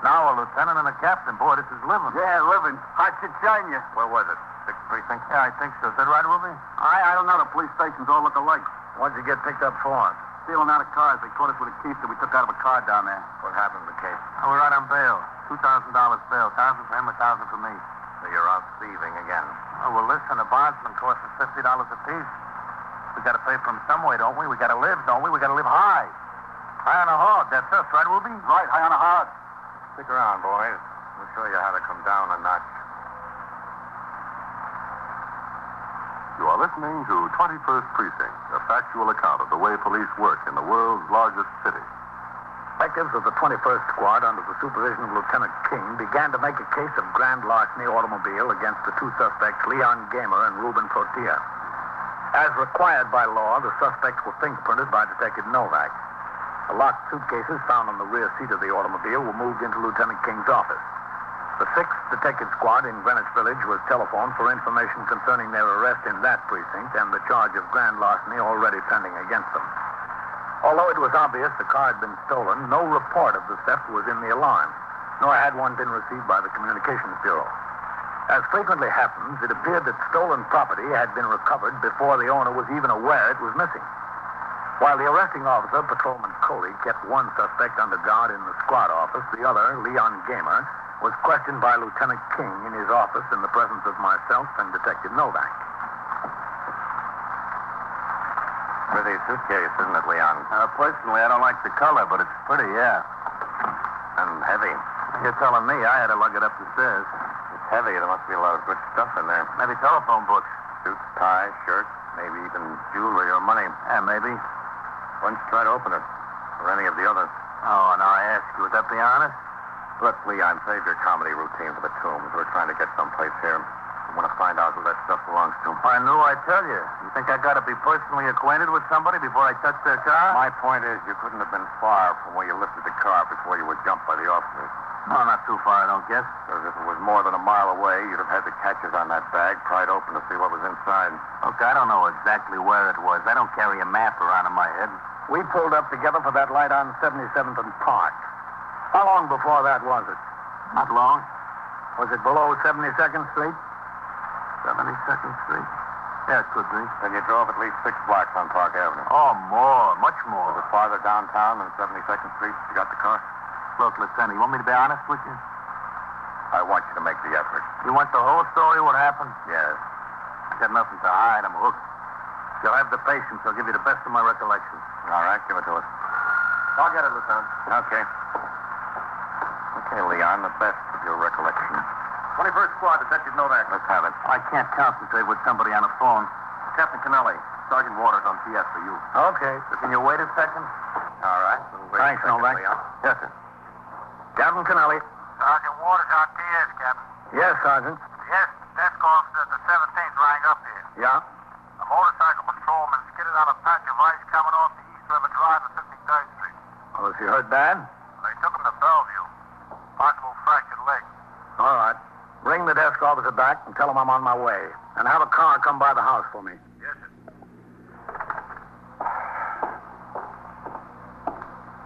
Now a lieutenant and a captain. Boy, this is living. Yeah, living. I should join you. Where was it? 6th Precinct? Yeah, I think so. Is that right, Ruby? I don't know. The police stations all look alike. What'd you get picked up for? Stealing out of cars. They caught us with a key that we took out of a car down there. What happened to the case? We're right on bail. $2,000 bail. $1,000 for him, $1,000 for me. So you're out thieving again. Oh, well, listen, the bondsman costs us $50 apiece. We got to pay for him some way, don't we? We got to live, don't we? We got to live high. High on a hog. That's us, right, Ruby? Right, high on a hog. Stick around, boys. We'll show you how to come down a notch. You are listening to 21st Precinct, a factual account of the way police work in the world's largest city. Detectives of the 21st Squad, under the supervision of Lieutenant King, began to make a case of grand larceny automobile against the 2 suspects, Leon Gamer and Reuben Protea. As required by law, the suspects were fingerprinted by Detective Novak. The locked suitcases found on the rear seat of the automobile were moved into Lieutenant King's office. The 6th Detective Squad in Greenwich Village was telephoned for information concerning their arrest in that precinct and the charge of grand larceny already pending against them. Although it was obvious the car had been stolen, no report of the theft was in the alarm, nor had one been received by the Communications Bureau. As frequently happens, it appeared that stolen property had been recovered before the owner was even aware it was missing. While the arresting officer, Patrolman Coley, kept one suspect under guard in the squad office, the other, Leon Gamer, was questioned by Lieutenant King in his office in the presence of myself and Detective Novak. Pretty suitcase, isn't it, Leon? Personally, I don't like the color, but it's pretty, yeah. And heavy. You're telling me I had to lug it up the stairs. It's heavy. There must be a lot of good stuff in there. Maybe telephone books. Suits, ties, shirts, maybe even jewelry or money. Yeah, maybe. Why don't you try to open it? Or any of the others? Oh, now I ask you, would that be honest? Look, Leon, save your comedy routine for the tombs. We're trying to get someplace here. We want to find out who that stuff belongs to. I knew I'd tell you. You think I got to be personally acquainted with somebody before I touch their car? My point is, you couldn't have been far from where you lifted the car before you were jumped by the officers. No, not too far, I don't guess. Because if it was more than a mile away, you'd have had the catches on that bag pried open to see what was inside. Look, I don't know exactly where it was. I don't carry a map around in my head. We pulled up together for that light on 77th and Park. How long before that was it? Not long. Was it below 72nd Street? 72nd Street? Yeah, it could be. Then you drove at least 6 blocks on Park Avenue. Oh, more. Much more. Was it farther downtown than 72nd Street you got the car? Look, Lieutenant, you want me to be honest with you? I want you to make the effort. You want the whole story, what happened? Yes. Got nothing to hide. I'm hooked. You'll have the patience. I'll give you the best of my recollection. All right, give it to us. I'll get it, Lieutenant. Okay. Okay, Leon, the best of your recollection. 21st Squad, Detective Novak. Let's have it. I can't concentrate with somebody on the phone. Captain Kennelly, Sergeant Waters on TS for you. Okay. So can you wait a second? All right. Thanks, Novak. Yes, sir. Captain Kennelly. Sergeant Waters on TS, Captain. Yes, Sergeant. Yes, desk officer at the 17th rang up here. Yeah? A motorcycle patrolman skidded on a patch of ice coming off the East River Drive at 53rd Street. Well, is he hurt bad? They took him to Bellevue. Possible fractured leg. All right. Ring the desk officer back and tell him I'm on my way. And have a car come by the house for me. Yes, sir.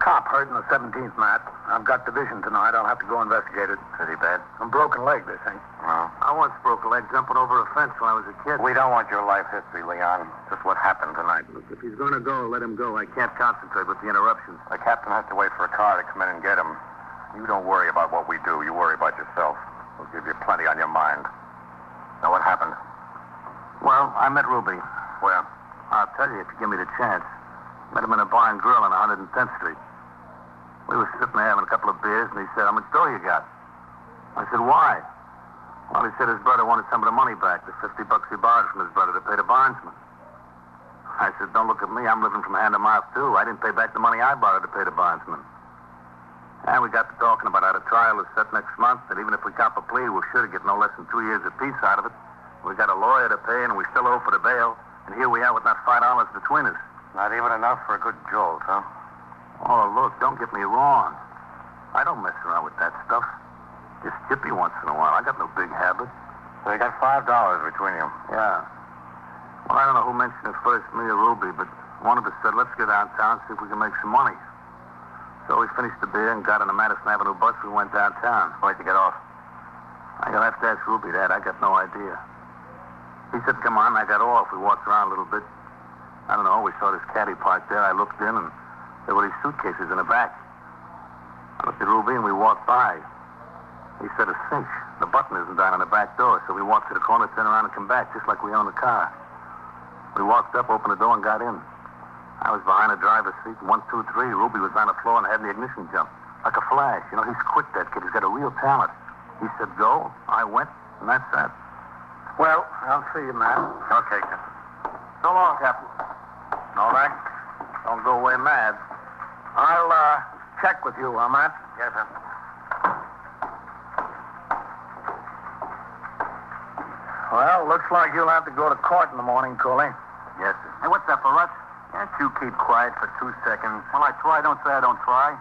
Cop hurt in the 17th, Matt. I've got division tonight. I'll have to go investigate it. Pretty bad. A broken leg, they think. Well, I once broke a leg jumping over a fence when I was a kid. we don't want your life history, Leon. Just what happened tonight. Look, if he's going to go, let him go. I can't concentrate with the interruptions. The captain has to wait for a car to come in and get him. You don't worry about what we do. You worry about yourself. We'll give you plenty on your mind. Now, what happened? Well, I met Ruby. Where? I'll tell you if you give me the chance. Met him in a bar and grill on 110th Street. We were sitting there having a couple of beers, and he said, "How much dough you got?" I said, "Why?" Well, he said his brother wanted some of the money back, the $50 he borrowed from his brother to pay the bondsman. I said, "Don't look at me. I'm living from hand to mouth, too. I didn't pay back the money I borrowed to pay the bondsman." And we got to talking about how the trial is set next month, and even if we cop a plea, we're sure to get no less than 2 years of peace out of it. We got a lawyer to pay, and we still owe for the bail. And here we are with not $5 between us. Not even enough for a good jolt, huh? Oh, look, don't get me wrong. I don't mess around with that stuff. Just chippy once in a while. I got no big habit. So you got $5 between you. Yeah. Well, I don't know who mentioned it first, me or Ruby, but one of us said, let's get downtown, see if we can make some money. So we finished the beer and got on the Madison Avenue bus. We went downtown. Where'd you get off? You'll have to ask Ruby that. I got no idea. He said, come on. I got off. We walked around a little bit. I don't know. We saw this caddy parked there. I looked in, and there were these suitcases in the back. I looked at Ruby, and we walked by. He said, a cinch. The button isn't down on the back door, so we walked to the corner, turned around, and come back, just like we own the car. We walked up, opened the door, and got in. I was behind the driver's seat, 1, 2, 3. Ruby was on the floor and had the ignition jump. Like a flash. You know, he's quick, that kid. He's got a real talent. He said, go. I went, and that's that. Well, I'll see you, Matt. Okay, Captain. So long, Captain. All right. Don't go away mad. I'll, check with you, Matt? Yes, sir. Well, looks like you'll have to go to court in the morning, Coley. Yeah, step for us? Can't you keep quiet for 2 seconds? Well, I try. Don't say I don't try.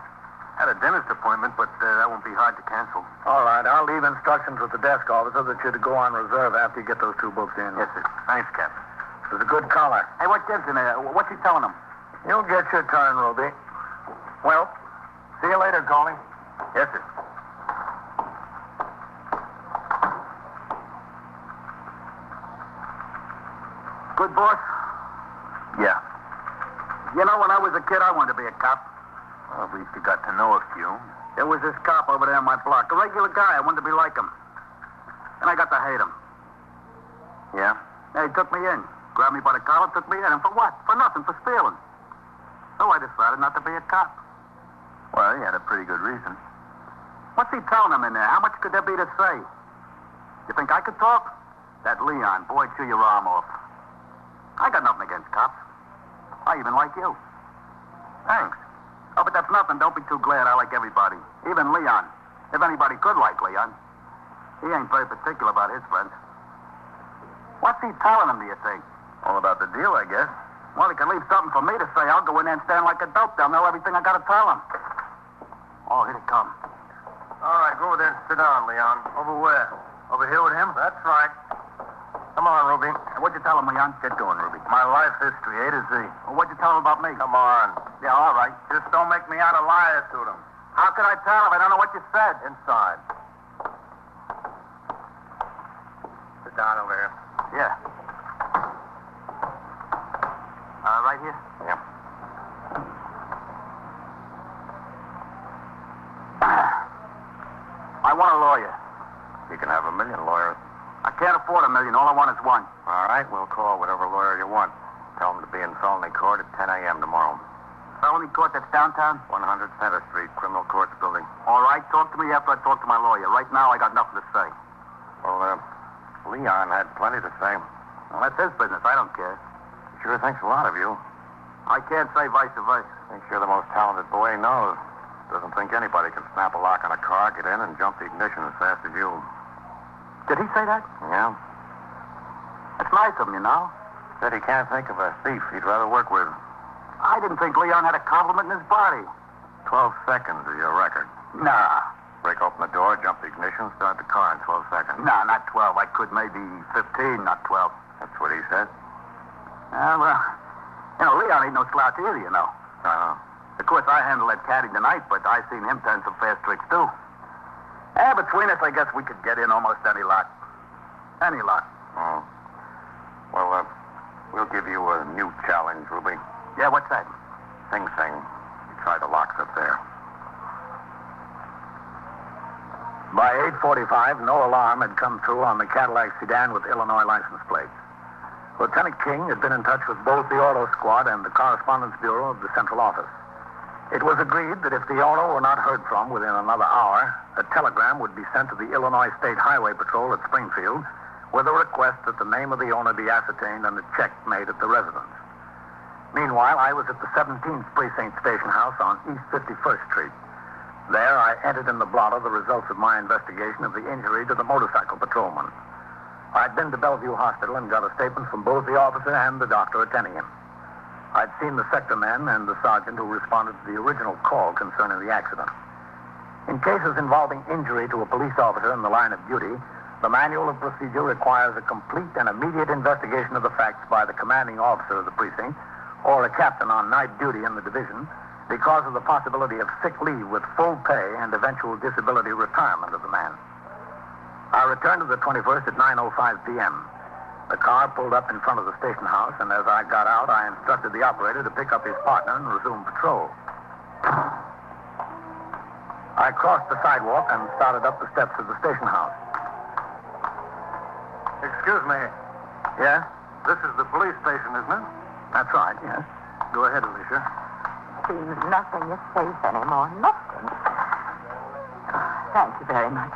Had a dentist appointment, but that won't be hard to cancel. All right, I'll leave instructions with the desk officer that you're to go on reserve after you get those 2 books in. Yes, sir. Thanks, Captain. It was a good collar. Hey, what gives in there? What's he telling him? You'll get your turn, Ruby. Well, see you later, Tony. Yes, sir. Good boss? Yeah. You know, when I was a kid, I wanted to be a cop. Well, at least you got to know a few. There was this cop over there on my block, a regular guy. I wanted to be like him. And I got to hate him. Yeah? He took me in. Grabbed me by the collar, took me in. And for what? For nothing, for stealing. So I decided not to be a cop. Well, you had a pretty good reason. What's he telling him in there? How much could there be to say? You think I could talk? That Leon, boy, chew your arm off. I got nothing against cops. I even like you. Thanks. Oh, but that's nothing. Don't be too glad. I like everybody. Even Leon. If anybody could like Leon. He ain't very particular about his friends. What's he telling him, do you think? All about the deal, I guess. Well, he can leave something for me to say. I'll go in there and stand like a dope. They'll know everything I got to tell him. Oh, here they come. All right, go over there and sit down, Leon. Over where? Over here with him? That's right. Come on, Ruby. What'd you tell him, Leon? Get going, Ruby. My life history, A to Z. Well, what'd you tell him about me? Come on. Yeah, all right. Just don't make me out a liar to them. How could I tell him? I don't know what you said. Inside. Sit down over here. Yeah. Right here? Yeah. I want a lawyer. You can have 1 million lawyers. I can't afford 1 million. All I want is one. All right, we'll call whatever lawyer you want. Tell him to be in felony court at 10 a.m. tomorrow. Felony court, that's downtown? 100 Center Street, Criminal Courts Building. All right, talk to me after I talk to my lawyer. Right now, I got nothing to say. Well, Leon had plenty to say. Well, that's his business. I don't care. He sure thinks a lot of you. I can't say vice versa. Thinks you're the most talented boy he knows. Doesn't think anybody can snap a lock on a car, get in, and jump the ignition as fast as you. Did he say that? Yeah. That's nice of him, you know. Said he can't think of a thief he'd rather work with. I didn't think Leon had a compliment in his body. 12 seconds is your record. Nah. Break open the door, jump the ignition, start the car in 12 seconds. Nah, not 12. I could maybe 15, not 12. That's what he said. Well, you know, Leon ain't no slouch either, you know. Of course, I handled that caddy tonight, but I seen him turn some fast tricks, too. Between us, I guess we could get in almost any lot. Any lot. Oh. Well, we'll give you a new challenge, Ruby. Yeah, what's that? Sing Sing. You try the locks up there. By 8:45, no alarm had come through on the Cadillac sedan with Illinois license plates. Lieutenant King had been in touch with both the auto squad and the correspondence bureau of the central office. It was agreed that if the owner were not heard from within another hour, a telegram would be sent to the Illinois State Highway Patrol at Springfield with a request that the name of the owner be ascertained and a check made at the residence. Meanwhile, I was at the 17th Precinct Station House on East 51st Street. There, I entered in the blotter the results of my investigation of the injury to the motorcycle patrolman. I'd been to Bellevue Hospital and got a statement from both the officer and the doctor attending him. I'd seen the sector men and the sergeant who responded to the original call concerning the accident. In cases involving injury to a police officer in the line of duty, the manual of procedure requires a complete and immediate investigation of the facts by the commanding officer of the precinct or a captain on night duty in the division because of the possibility of sick leave with full pay and eventual disability retirement of the man. I returned to the 21st at 9:05 p.m. The car pulled up in front of the station house, and as I got out, I instructed the operator to pick up his partner and resume patrol. I crossed the sidewalk and started up the steps of the station house. Excuse me. Yes? This is the police station, isn't it? That's right, yes. Go ahead, Alicia. Seems nothing is safe anymore. Nothing. Thank you very much.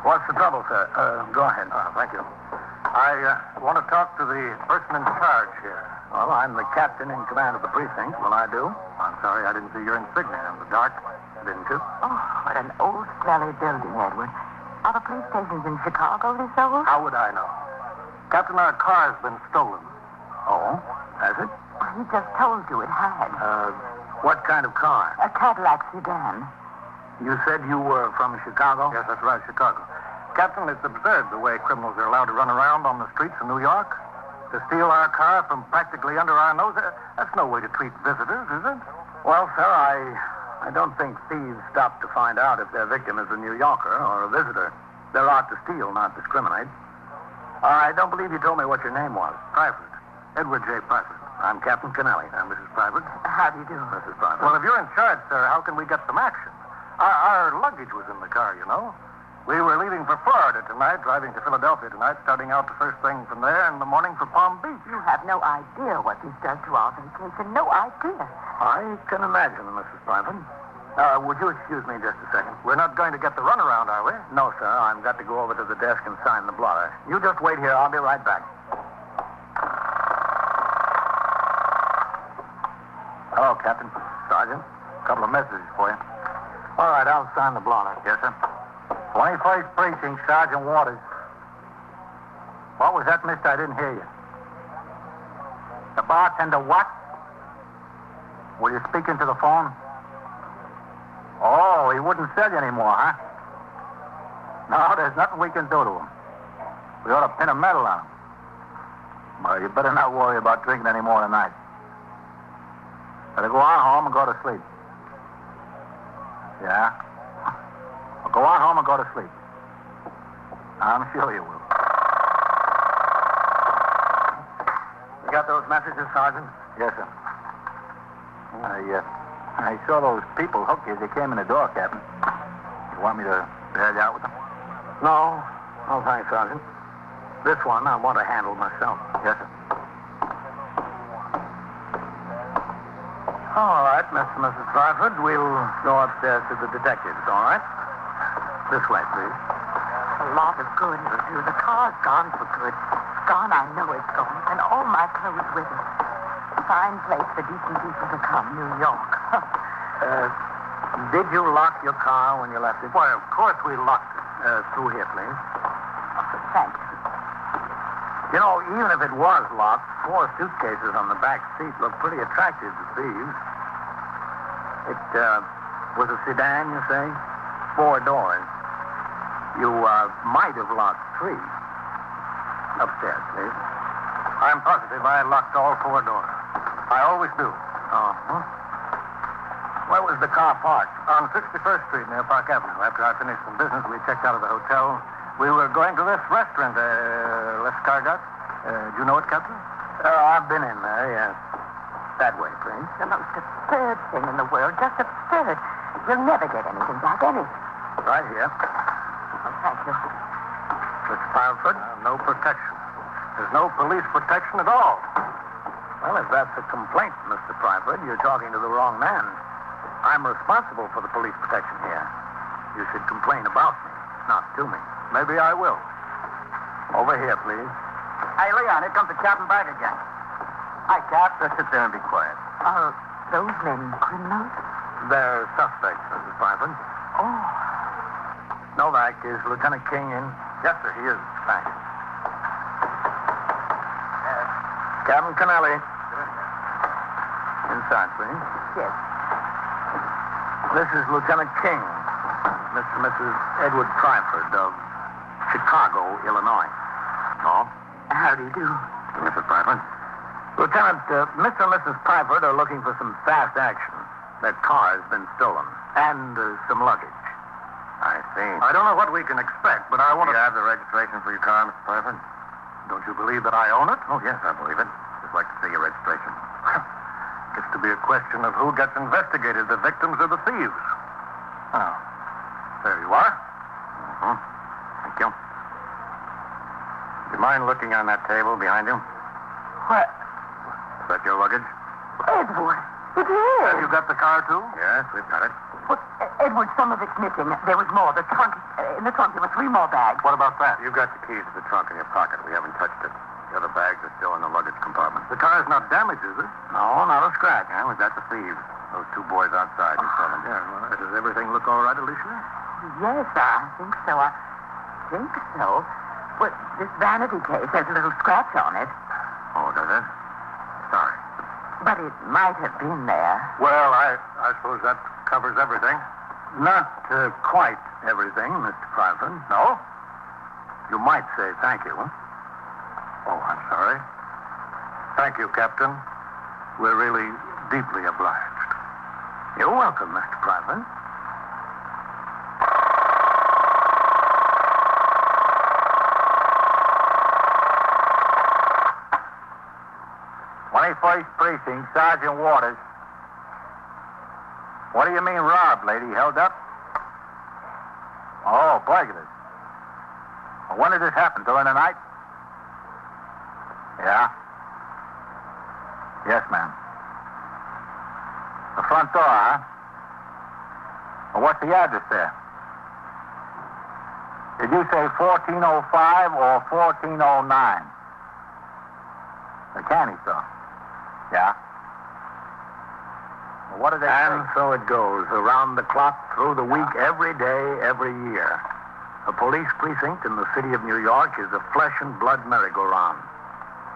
What's the trouble, sir? Go ahead. Thank you. I want to talk to the person in charge here. Well, I'm the captain in command of the precinct. Will I do? I'm sorry, I didn't see your insignia in the dark. Didn't you? Oh, what an old, smelly building, Edward. Are the police stations in Chicago this old? How would I know? Captain, our car's been stolen. Oh? Has it? he just told you it had. What kind of car? A Cadillac sedan. You said you were from Chicago? Yes, that's right, Chicago. Captain, it's absurd the way criminals are allowed to run around on the streets of New York. To steal our car from practically under our nose, that's no way to treat visitors, is it? Well, sir, I don't think thieves stop to find out if their victim is a New Yorker or a visitor. They're out to steal, not discriminate. I don't believe you told me what your name was. Private. Edward J. Private. I'm Captain Kennelly. And Mrs. Private? How do you do? Mrs. Private. Well, if you're in charge, sir, how can we get some action? Our luggage was in the car, you know. We were leaving for Florida tonight, driving to Philadelphia tonight, starting out the first thing from there in the morning for Palm Beach. You have no idea what this does to our vacation. No idea. I can imagine, Mrs. Private. Would you excuse me just a second? We're not going to get the runaround, are we? No, sir. I've got to go over to the desk and sign the blotter. You just wait here. I'll be right back. Hello, Captain. Sergeant. A couple of messages for you. All right, I'll sign the blotter. Yes, sir. 21st Precinct, Sergeant Waters. What was that, mister? I didn't hear you. The bartender what? Were you speaking to the phone? Oh, he wouldn't sell you anymore, huh? No, there's nothing we can do to him. We ought to pin a medal on him. Well, you better not worry about drinking any more tonight. Better go on home and go to sleep. Yeah? Well, go on home and go to sleep. I'm sure you will. You got those messages, Sergeant? Yes, sir. I saw those people hook you as they came in the door, Captain. You want me to bail you out with them? No. No, thanks, Sergeant. This one I want to handle myself. Yes, sir. All right, Mr. and Mrs. Twyford, we'll go upstairs to the detectives, all right? This way, please. A lot of good it'll do. The car's gone for good. Gone, I know it's gone. And all my clothes with it. Fine place for decent people to come, New York. Did you lock your car when you left it? Why, of course we locked it. Through here, please. Thank you. You know, even if it was locked, 4 suitcases on the back seat look pretty attractive to thieves. It was a sedan, you say? 4 doors. You might have locked 3. Upstairs, please. I'm positive I locked all 4 doors. I always do. Uh-huh. Where was the car parked? On 61st Street near Park Avenue. After I finished some business, we checked out of the hotel. We were going to this restaurant, Les Cargot. Do you know it, Captain? I've been in there, yes. That way, please. The most absurd thing in the world. Just absurd. You'll never get anything back, anything. Right here. Oh, thank you. Mr. Pileford? No protection. There's no police protection at all. Well, if that's a complaint, Mr. Pileford, you're talking to the wrong man. I'm responsible for the police protection here. You should complain about me, not to me. Maybe I will. Over here, please. Hey, Leon, here comes the captain back again. Hi, Cap. Just sit there and be quiet. Are those men criminals? They're suspects, Mrs. Pileford. Oh. Novak, is Lieutenant King in? Yes, sir, he is. Thanks. Captain Kennelly. Inside, please. Yes. This is Lieutenant King, Mr. and Mrs. Edward Twyford of Chicago, Illinois. Oh? How do you do? Mrs. Twyford. Lieutenant, Mr. and Mrs. Twyford are looking for some fast action. Their car has been stolen, and some luggage. I see. I don't know what we can expect, but I want to... Do you have the registration for your car, Mr. Twyford? Don't you believe that I own it? Oh, yes, I believe it. Just like to see your registration. It's to be a question of who gets investigated, the victims or the thieves. Oh, there you are. Mm-hmm. Thank you. Do you mind looking on that table behind you? What? Is that your luggage? Edward, it is. Have you got the car, too? Yes, we've got it. Well, Edward, some of it's missing. There was more. The trunk, in the trunk, there were 3 more bags. What about that? You've got the keys to the trunk in your pocket. We haven't touched it. The other bags are still in the luggage compartment. The car's not damaged, is it? No, not a scratch. Huh? We've got the thieves. Those 2 boys outside. You saw them. Yeah, well, does everything look all right, Alicia? Yes, I think so. I think so. But this vanity case has a little scratch on it. Oh, does it? Sorry. But it might have been there. Well, I suppose that covers everything. Not quite everything, Mr. Private. No? You might say thank you. Oh, I'm sorry. Thank you, Captain. We're really deeply obliged. You're welcome, Mr. Private. First Precinct, Sergeant Waters. What do you mean robbed, lady? Held up? Oh, burglars. Well, when did this happen? During the night? Yeah? Yes, ma'am. The front door, huh? Well, what's the address there? Did you say 1405 or 1409? The candy store. Yeah? Well, what did they And say? so it goes, around the clock, through the week, every day, every year. A police precinct in the city of New York is a flesh and blood merry-go-round.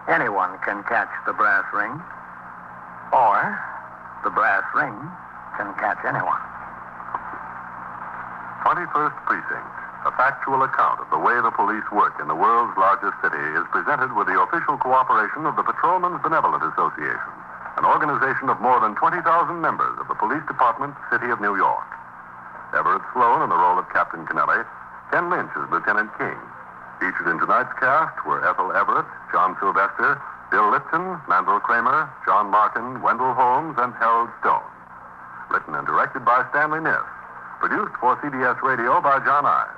Anyone can catch the brass ring, or the brass ring can catch anyone. 21st Precinct, a factual account of the way the police work in the world's largest city, is presented with the official cooperation of the Patrolmen's Benevolent Association, an organization of more than 20,000 members of the Police Department, City of New York. Everett Sloan in the role of Captain Kennelly, Ken Lynch as Lieutenant King. Featured in tonight's cast were Ethel Everett, John Sylvester, Bill Lipton, Mandel Kramer, John Martin, Wendell Holmes, and Harold Stone. Written and directed by Stanley Niss. Produced for CBS Radio by John Ives.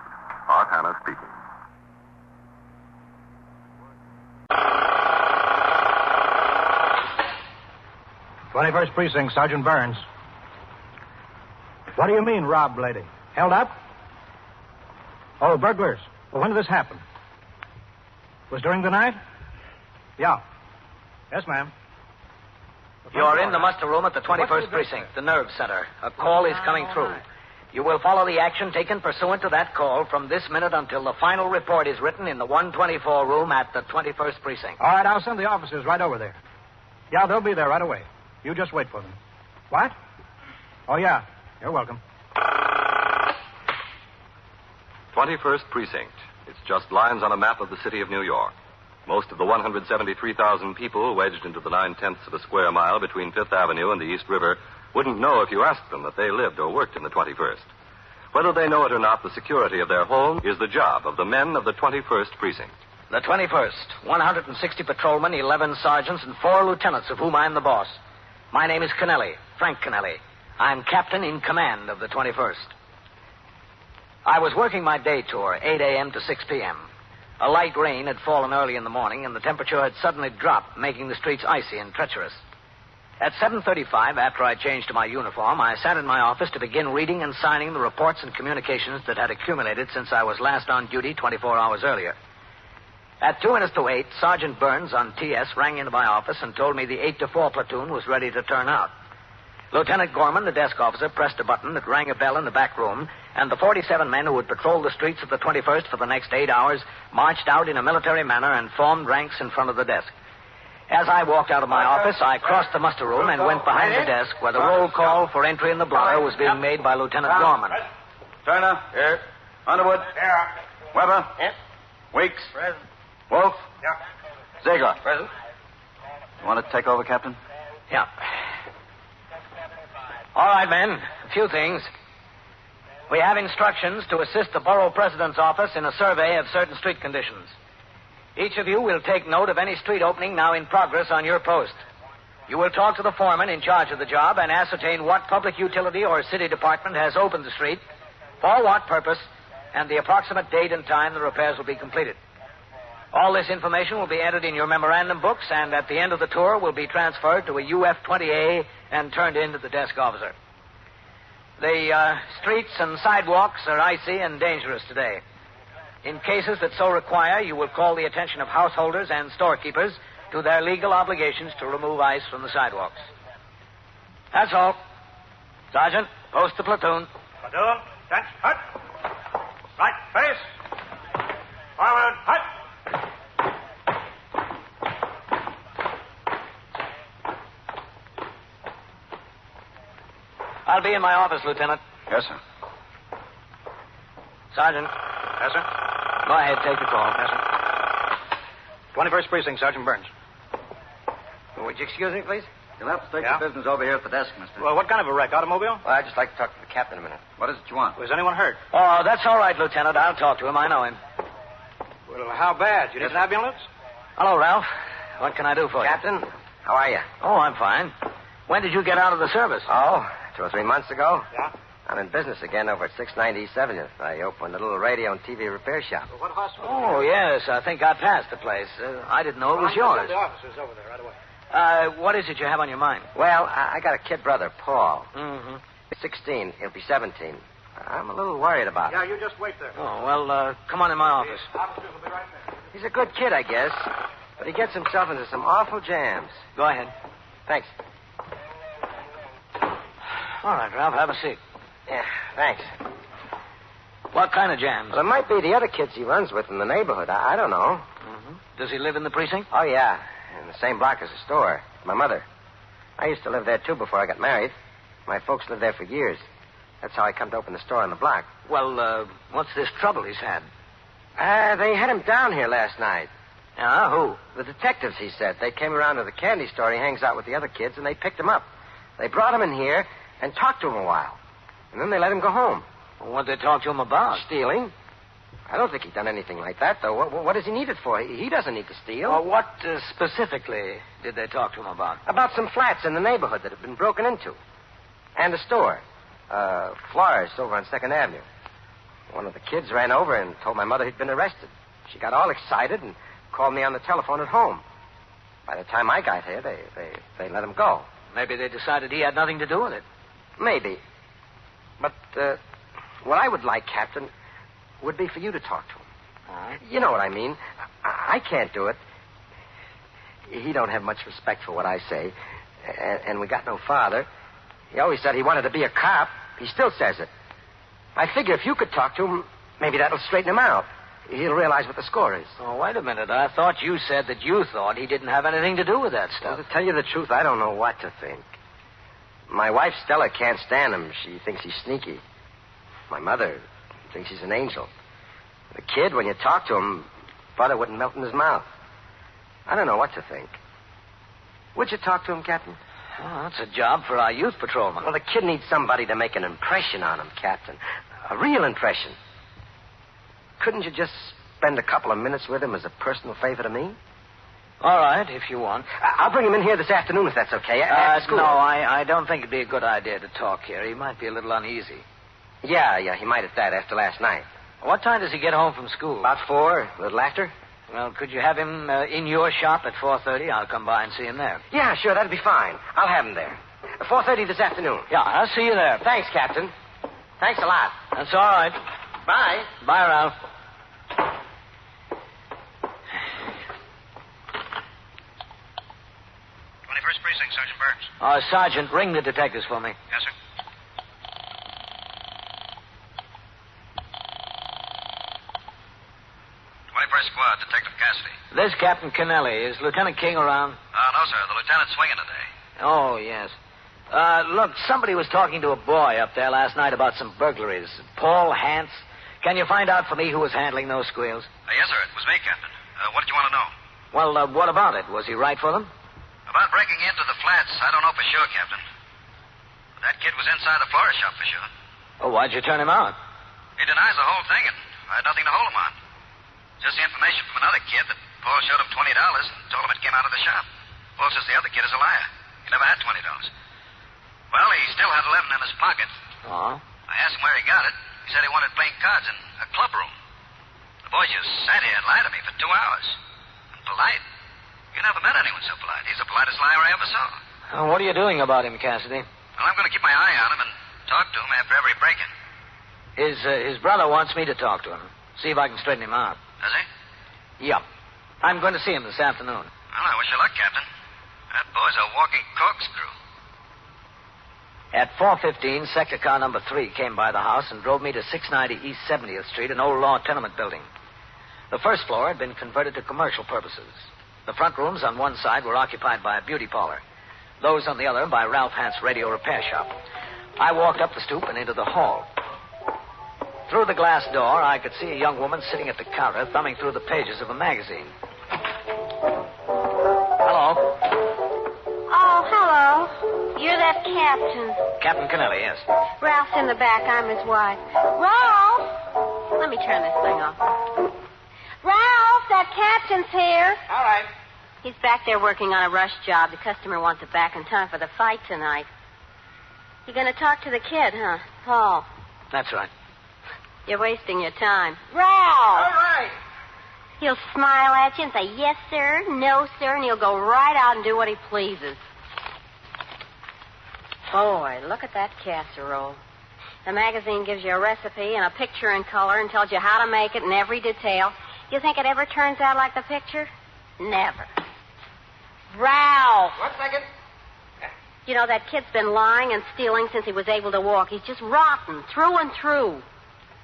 Art Hanna speaking. '21st Precinct, Sergeant Burns. What do you mean, robbed, lady? Held up? Oh, burglars. Well, when did this happen? Was during the night? Yeah. Yes, ma'am. You're in the muster room at the 21st Precinct, the nerve center. A call is coming through. You will follow the action taken pursuant to that call from this minute until the final report is written in the 124 room at the 21st Precinct. All right, I'll send the officers right over there. Yeah, they'll be there right away. You just wait for them. What? Oh, yeah. You're welcome. 21st Precinct. It's just lines on a map of the city of New York. Most of the 173,000 people wedged into the 9/10 of a square mile between Fifth Avenue and the East River wouldn't know if you asked them that they lived or worked in the 21st. Whether they know it or not, the security of their home is the job of the men of the 21st Precinct. The 21st, 160 patrolmen, 11 sergeants, and 4 lieutenants, of whom I'm the boss. My name is Kennelly, Frank Kennelly. I'm captain in command of the 21st. I was working my day tour, 8 a.m. to 6 p.m. A light rain had fallen early in the morning, and the temperature had suddenly dropped, making the streets icy and treacherous. At 7:35, after I changed to my uniform, I sat in my office to begin reading and signing the reports and communications that had accumulated since I was last on duty 24 hours earlier. At 2 minutes to 8, Sergeant Burns on TS rang into my office and told me the 8 to 4 platoon was ready to turn out. Lieutenant Gorman, the desk officer, pressed a button that rang a bell in the back room, and the 47 men who would patrol the streets of the 21st for the next 8 hours marched out in a military manner and formed ranks in front of the desk. As I walked out of my office, I crossed the muster room and went behind the desk where the roll call for entry in the blotter was being made by Lieutenant Gorman. Turner. Here. Underwood. Here. Weber. Yes. Weeks. Present. Wolf. Yeah. Ziegler. Present. You want to take over, Captain? Yeah. All right, men. A few things. We have instructions to assist the borough president's office in a survey of certain street conditions. Each of you will take note of any street opening now in progress on your post. You will talk to the foreman in charge of the job and ascertain what public utility or city department has opened the street, for what purpose, and the approximate date and time the repairs will be completed. All this information will be entered in your memorandum books, and at the end of the tour will be transferred to a UF-20A and turned in to the desk officer. The streets and sidewalks are icy and dangerous today. In cases that so require, you will call the attention of householders and storekeepers to their legal obligations to remove ice from the sidewalks. That's all. Sergeant, post the platoon. Platoon, touch, hut. Right, face. Forward, hut. I'll be in my office, Lieutenant. Yes, sir. Sergeant. Yes, sir? Go ahead, take the call. Yes, sir. 21st Precinct, Sergeant Burns. Would you excuse me, please? You'll have to take your business over here at the desk, mister. Well, what kind of a wreck? Automobile? Well, I'd just like to talk to the captain a minute. What is it you want? Was anyone hurt? Oh, that's all right, Lieutenant. I'll talk to him. I know him. Well, how bad? You need an ambulance? Hello, Ralph. What can I do for you? Captain, how are you? Oh, I'm fine. When did you get out of the service? Oh, 2 or 3 months ago. Yeah? I'm in business again over at 690 East 70th. I opened a little radio and TV repair shop. Well, what hospital? Oh, yes. I think I passed the place. I didn't know it was yours. The officers over there right away. What is it you have on your mind? Well, I got a kid brother, Paul. Mm-hmm. 16. He'll be 17. I'm a little worried about him. Yeah, you just wait there. Oh, well, come on in my office. The officers will be right there. He's a good kid, I guess. But he gets himself into some awful jams. Go ahead. Thanks. All right, Ralph, have a seat. Yeah, thanks. What kind of jams? Well, it might be the other kids he runs with in the neighborhood. I don't know. Mm-hmm. Does he live in the precinct? Oh, yeah. In the same block as the store. My mother. I used to live there, too, before I got married. My folks lived there for years. That's how I come to open the store on the block. Well, what's this trouble he's had? They had him down here last night. Yeah, who? The detectives, he said. They came around to the candy store. He hangs out with the other kids, and they picked him up. They brought him in here and talked to him a while. And then they let him go home. Well, what'd they talk to him about? Stealing. I don't think he'd done anything like that, though. What does he need it for? He doesn't need to steal. Well, what specifically did they talk to him about? About some flats in the neighborhood that had been broken into. And a store. Florist over on 2nd Avenue. One of the kids ran over and told my mother he'd been arrested. She got all excited and called me on the telephone at home. By the time I got here, they let him go. Maybe they decided he had nothing to do with it. Maybe. But what I would like, Captain, would be for you to talk to him. All right. You know what I mean. I can't do it. He don't have much respect for what I say. And we got no father. He always said he wanted to be a cop. He still says it. I figure if you could talk to him, maybe that'll straighten him out. He'll realize what the score is. Oh, wait a minute. I thought you said that you thought he didn't have anything to do with that stuff. Well, to tell you the truth, I don't know what to think. My wife, Stella, can't stand him. She thinks he's sneaky. My mother thinks he's an angel. The kid, when you talk to him, butter wouldn't melt in his mouth. I don't know what to think. Would you talk to him, Captain? Oh, that's a job for our youth patrolman. Well, the kid needs somebody to make an impression on him, Captain. A real impression. Couldn't you just spend a couple of minutes with him as a personal favor to me? All right, if you want. I'll bring him in here this afternoon if that's okay. At school. No, I don't think it'd be a good idea to talk here. He might be a little uneasy. Yeah, he might at that after last night. What time does he get home from school? About 4, a little after. Well, could you have him in your shop at 4:30? I'll come by and see him there. Yeah, sure, that'd be fine. I'll have him there. 4:30 this afternoon. Yeah, I'll see you there. Thanks, Captain. Thanks a lot. That's all right. Bye. Bye, Ralph. 21st Precinct, Sergeant Burns. Sergeant, ring the detectives for me. Yes, sir. Squad, Detective Cassidy. This Captain Kennelly. Is Lieutenant King around? No, sir. The lieutenant's swinging today. Oh, yes. Look, somebody was talking to a boy up there last night about some burglaries. Paul Hance. Can you find out for me who was handling those squeals? Yes, sir. It was me, Captain. What did you want to know? Well, what about it? Was he right for them? About breaking into the flats, I don't know for sure, Captain. But that kid was inside the florist shop for sure. Oh, why'd you turn him out? He denies the whole thing, and I had nothing to hold him on. Just the information from another kid that Paul showed him $20 and told him it came out of the shop. Paul says the other kid is a liar. He never had $20. Well, he still had 11 in his pocket. Oh? I asked him where he got it. He said he wanted playing cards in a club room. The boy just sat here and lied to me for 2 hours. And polite. You never met anyone so polite. He's the politest liar I ever saw. What are you doing about him, Cassidy? Well, I'm going to keep my eye on him and talk to him after every break-in. His brother wants me to talk to him. See if I can straighten him out. Does he? Yep. I'm going to see him this afternoon. Well, I wish you luck, Captain. That boy's a walking corkscrew. At 4:15, sector car number 3 came by the house and drove me to 690 East 70th Street, an old law tenement building. The first floor had been converted to commercial purposes. The front rooms on one side were occupied by a beauty parlor. Those on the other by Ralph Hant's radio repair shop. I walked up the stoop and into the hall. Through the glass door, I could see a young woman sitting at the counter, thumbing through the pages of a magazine. Hello. Oh, hello. You're that captain. Captain Kennelly, yes. Ralph's in the back. I'm his wife. Ralph! Let me turn this thing off. Ralph, that captain's here. All right. He's back there working on a rush job. The customer wants it back in time for the fight tonight. You're going to talk to the kid, huh? Paul. That's right. You're wasting your time. Ralph! All right. He'll smile at you and say, yes, sir, no, sir, and he'll go right out and do what he pleases. Boy, look at that casserole. The magazine gives you a recipe and a picture in color and tells you how to make it in every detail. You think it ever turns out like the picture? Never. Ralph! 1 second. You know, that kid's been lying and stealing since he was able to walk. He's just rotten, through and through.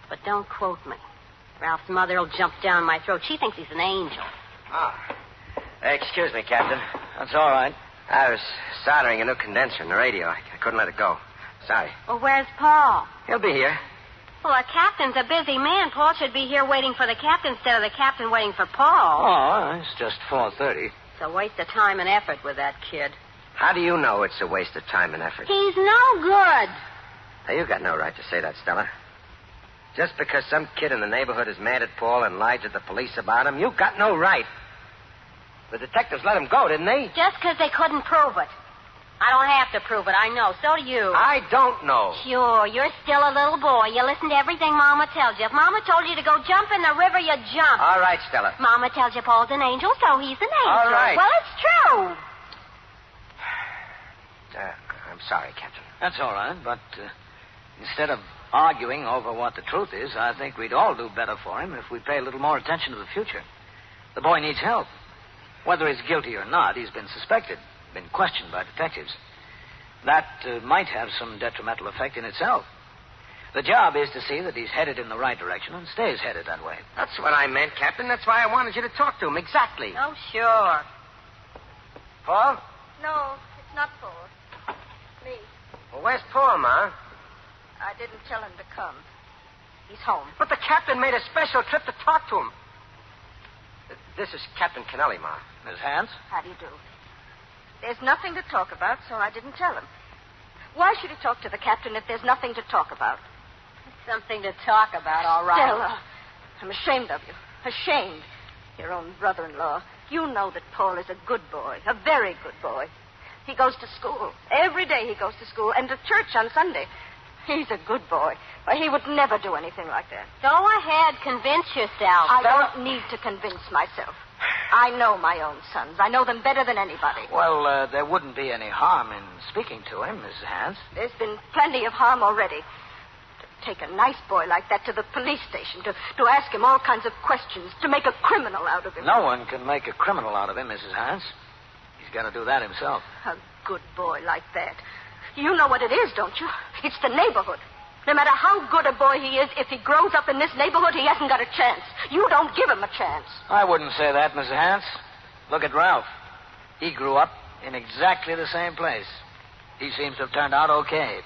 But don't quote me. Ralph's mother will jump down my throat. She thinks he's an angel. Excuse me, Captain. That's all right. I was soldering a new condenser in the radio. I couldn't let it go. Sorry. Well, where's Paul? He'll be here. Well, the captain's a busy man. Paul should be here waiting for the captain instead of the captain waiting for Paul. Oh, it's just 4:30. It's a waste of time and effort with that kid. How do you know it's a waste of time and effort? He's no good. Now, you got no right to say that, Stella. Just because some kid in the neighborhood is mad at Paul and lied to the police about him, you've got no right. The detectives let him go, didn't they? Just because they couldn't prove it. I don't have to prove it. I know. So do you. I don't know. Sure. You're still a little boy. You listen to everything Mama tells you. If Mama told you to go jump in the river, you jump. All right, Stella. Mama tells you Paul's an angel, so he's an angel. All right. Well, it's true. I'm sorry, Captain. That's all right, but instead of arguing over what the truth is, I think we'd all do better for him if we pay a little more attention to the future. The boy needs help. Whether he's guilty or not, he's been suspected, been questioned by detectives. That might have some detrimental effect in itself. The job is to see that he's headed in the right direction and stays headed that way. That's what I meant, Captain. That's why I wanted you to talk to him. Exactly. Oh, sure. Paul? No, it's not Paul. Me. Well, where's Paul, Ma? I didn't tell him to come. He's home. But the captain made a special trip to talk to him. This is Captain Kennelly, Ma. Miss Hans? How do you do? There's nothing to talk about, so I didn't tell him. Why should he talk to the captain if there's nothing to talk about? Something to talk about, all right. Stella, I'm ashamed of you. Ashamed. Your own brother-in-law. You know that Paul is a good boy, a very good boy. He goes to school. Every day he goes to school and to church on Sunday. He's a good boy. Why, he would never do anything like that. Go ahead, convince yourself. I don't need to convince myself. I know my own sons. I know them better than anybody. Well, there wouldn't be any harm in speaking to him, Mrs. Hans. There's been plenty of harm already. To take a nice boy like that to the police station, to ask him all kinds of questions, to make a criminal out of him. No one can make a criminal out of him, Mrs. Hans. He's got to do that himself. A good boy like that. You know what it is, don't you? It's the neighborhood. No matter how good a boy he is, if he grows up in this neighborhood, he hasn't got a chance. You don't give him a chance. I wouldn't say that, Mrs. Hans. Look at Ralph. He grew up in exactly the same place. He seems to have turned out okay.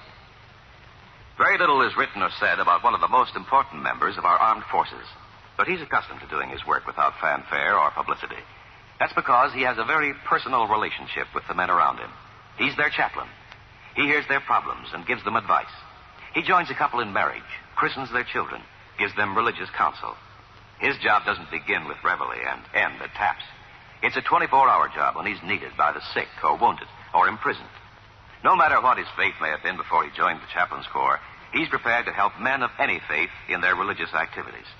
Very little is written or said about one of the most important members of our armed forces. But he's accustomed to doing his work without fanfare or publicity. That's because he has a very personal relationship with the men around him. He's their chaplain. He hears their problems and gives them advice. He joins a couple in marriage, christens their children, gives them religious counsel. His job doesn't begin with reveille and end at taps. It's a 24-hour job when he's needed by the sick or wounded or imprisoned. No matter what his faith may have been before he joined the chaplain's corps, he's prepared to help men of any faith in their religious activities.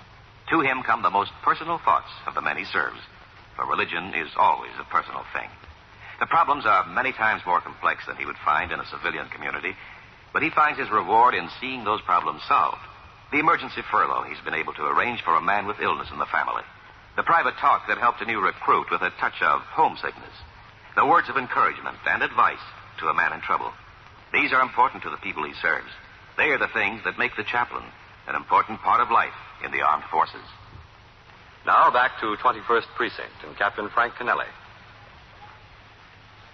To him come the most personal thoughts of the men he serves, for religion is always a personal thing. The problems are many times more complex than he would find in a civilian community, but he finds his reward in seeing those problems solved. The emergency furlough he's been able to arrange for a man with illness in the family. The private talk that helped a new recruit with a touch of homesickness. The words of encouragement and advice to a man in trouble. These are important to the people he serves. They are the things that make the chaplain an important part of life in the armed forces. Now back to 21st Precinct and Captain Frank Kennelly.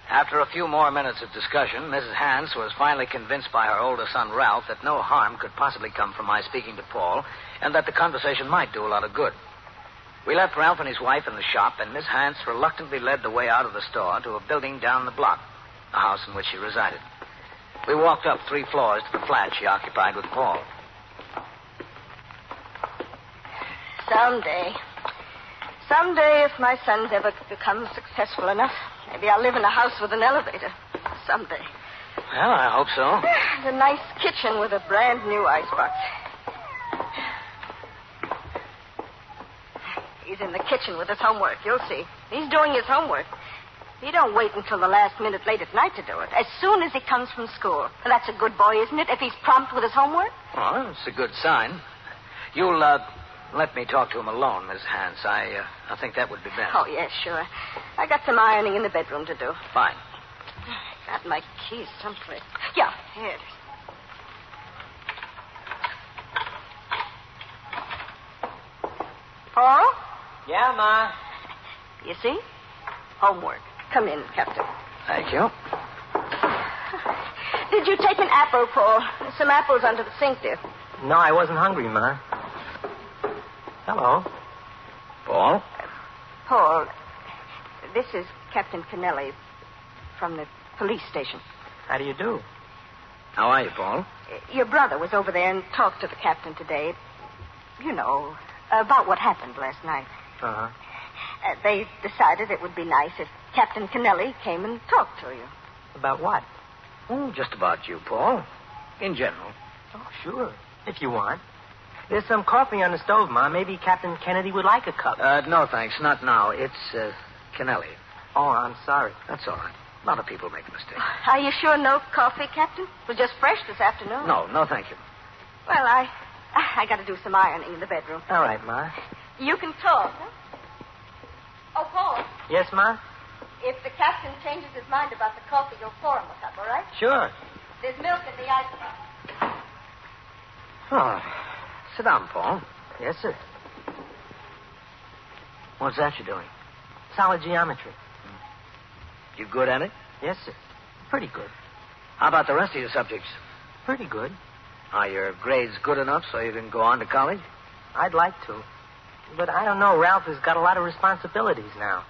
After a few more minutes of discussion, Mrs. Hans was finally convinced by her older son, Ralph, that no harm could possibly come from my speaking to Paul, and that the conversation might do a lot of good. We left Ralph and his wife in the shop, and Miss Hans reluctantly led the way out of the store to a building down the block, the house in which she resided. We walked up 3 floors to the flat she occupied with Paul. Someday, if my sons ever become successful enough, maybe I'll live in a house with an elevator. Someday. Well, I hope so. And a nice kitchen with a brand new icebox. He's in the kitchen with his homework. You'll see. He's doing his homework. He don't wait until the last minute late at night to do it. As soon as he comes from school. And that's a good boy, isn't it, if he's prompt with his homework? Oh, it's a good sign. You'll, let me talk to him alone, Miss Hans. I think that would be best. Oh, yes, sure. I got some ironing in the bedroom to do. Fine. I got my keys someplace. Yeah, here it is. Paul? Yeah, Ma. You see? Homework. Come in, Captain. Thank you. Did you take an apple, Paul? There's some apples under the sink there. No, I wasn't hungry, Ma. Hello. Paul? Paul, this is Captain Kennelly from the police station. How do you do? How are you, Paul? Your brother was over there and talked to the captain today. You know, about what happened last night. Uh-huh. They decided it would be nice if Captain Kennelly came and talked to you. About what? Oh, just about you, Paul. In general. Oh, sure. If you want. There's some coffee on the stove, Ma. Maybe Captain Kennedy would like a cup. No, thanks. Not now. It's, Kennelly. Oh, I'm sorry. That's all right. A lot of people make mistakes. Are you sure no coffee, Captain? It was just fresh this afternoon. No, thank you. Well, I got to do some ironing in the bedroom. All right, Ma. You can talk, huh? Oh, Paul. Yes, Ma? If the captain changes his mind about the coffee, you'll pour him a cup, all right? Sure. There's milk in the icebox. Oh, sit down, Paul. Yes, sir. What's that you're doing? Solid geometry. You good at it? Yes, sir. Pretty good. How about the rest of your subjects? Pretty good. Are your grades good enough so you can go on to college? I'd like to. But I don't know. Ralph has got a lot of responsibilities now.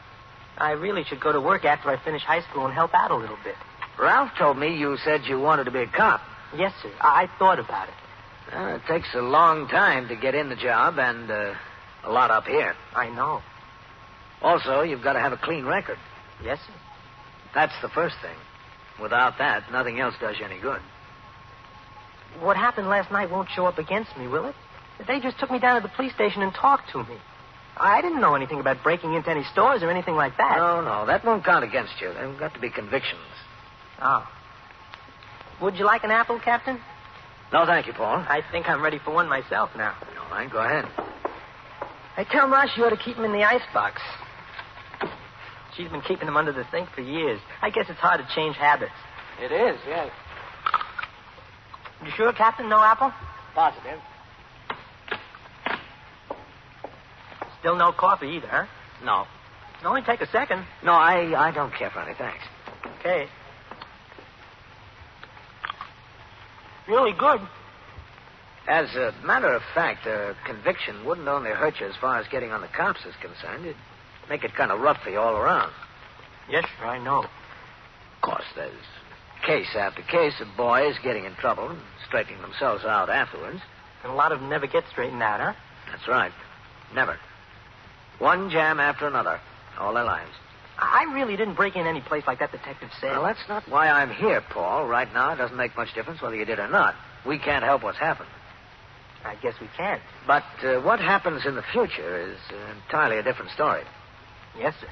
I really should go to work after I finish high school and help out a little bit. Ralph told me you said you wanted to be a cop. Yes, sir. I thought about it. It takes a long time to get in the job and a lot up here. I know. Also, you've got to have a clean record. Yes, sir. That's the first thing. Without that, nothing else does you any good. What happened last night won't show up against me, will it? They just took me down to the police station and talked to me. I didn't know anything about breaking into any stores or anything like that. No, that won't count against you. There've got to be convictions. Oh. Would you like an apple, Captain? No, thank you, Paul. I think I'm ready for one myself now. All right, go ahead. I tell Ma she ought to keep them in the icebox. She's been keeping them under the sink for years. I guess it's hard to change habits. It is, yes. You sure, Captain? No apple? Positive. Still no coffee either, huh? No. It'll only take a second. No, I don't care for any, thanks. Okay. Really good. As a matter of fact, a conviction wouldn't only hurt you as far as getting on the cops is concerned. It'd make it kind of rough for you all around. Yes, sir, I know. Of course, there's case after case of boys getting in trouble and straightening themselves out afterwards. And a lot of them never get straightened out, huh? That's right. Never. One jam after another, all their lives. I really didn't break in any place like that detective said. Well, that's not why I'm here, Paul. Right now, it doesn't make much difference whether you did or not. We can't help what's happened. I guess we can't. But what happens in the future is entirely a different story. Yes, sir.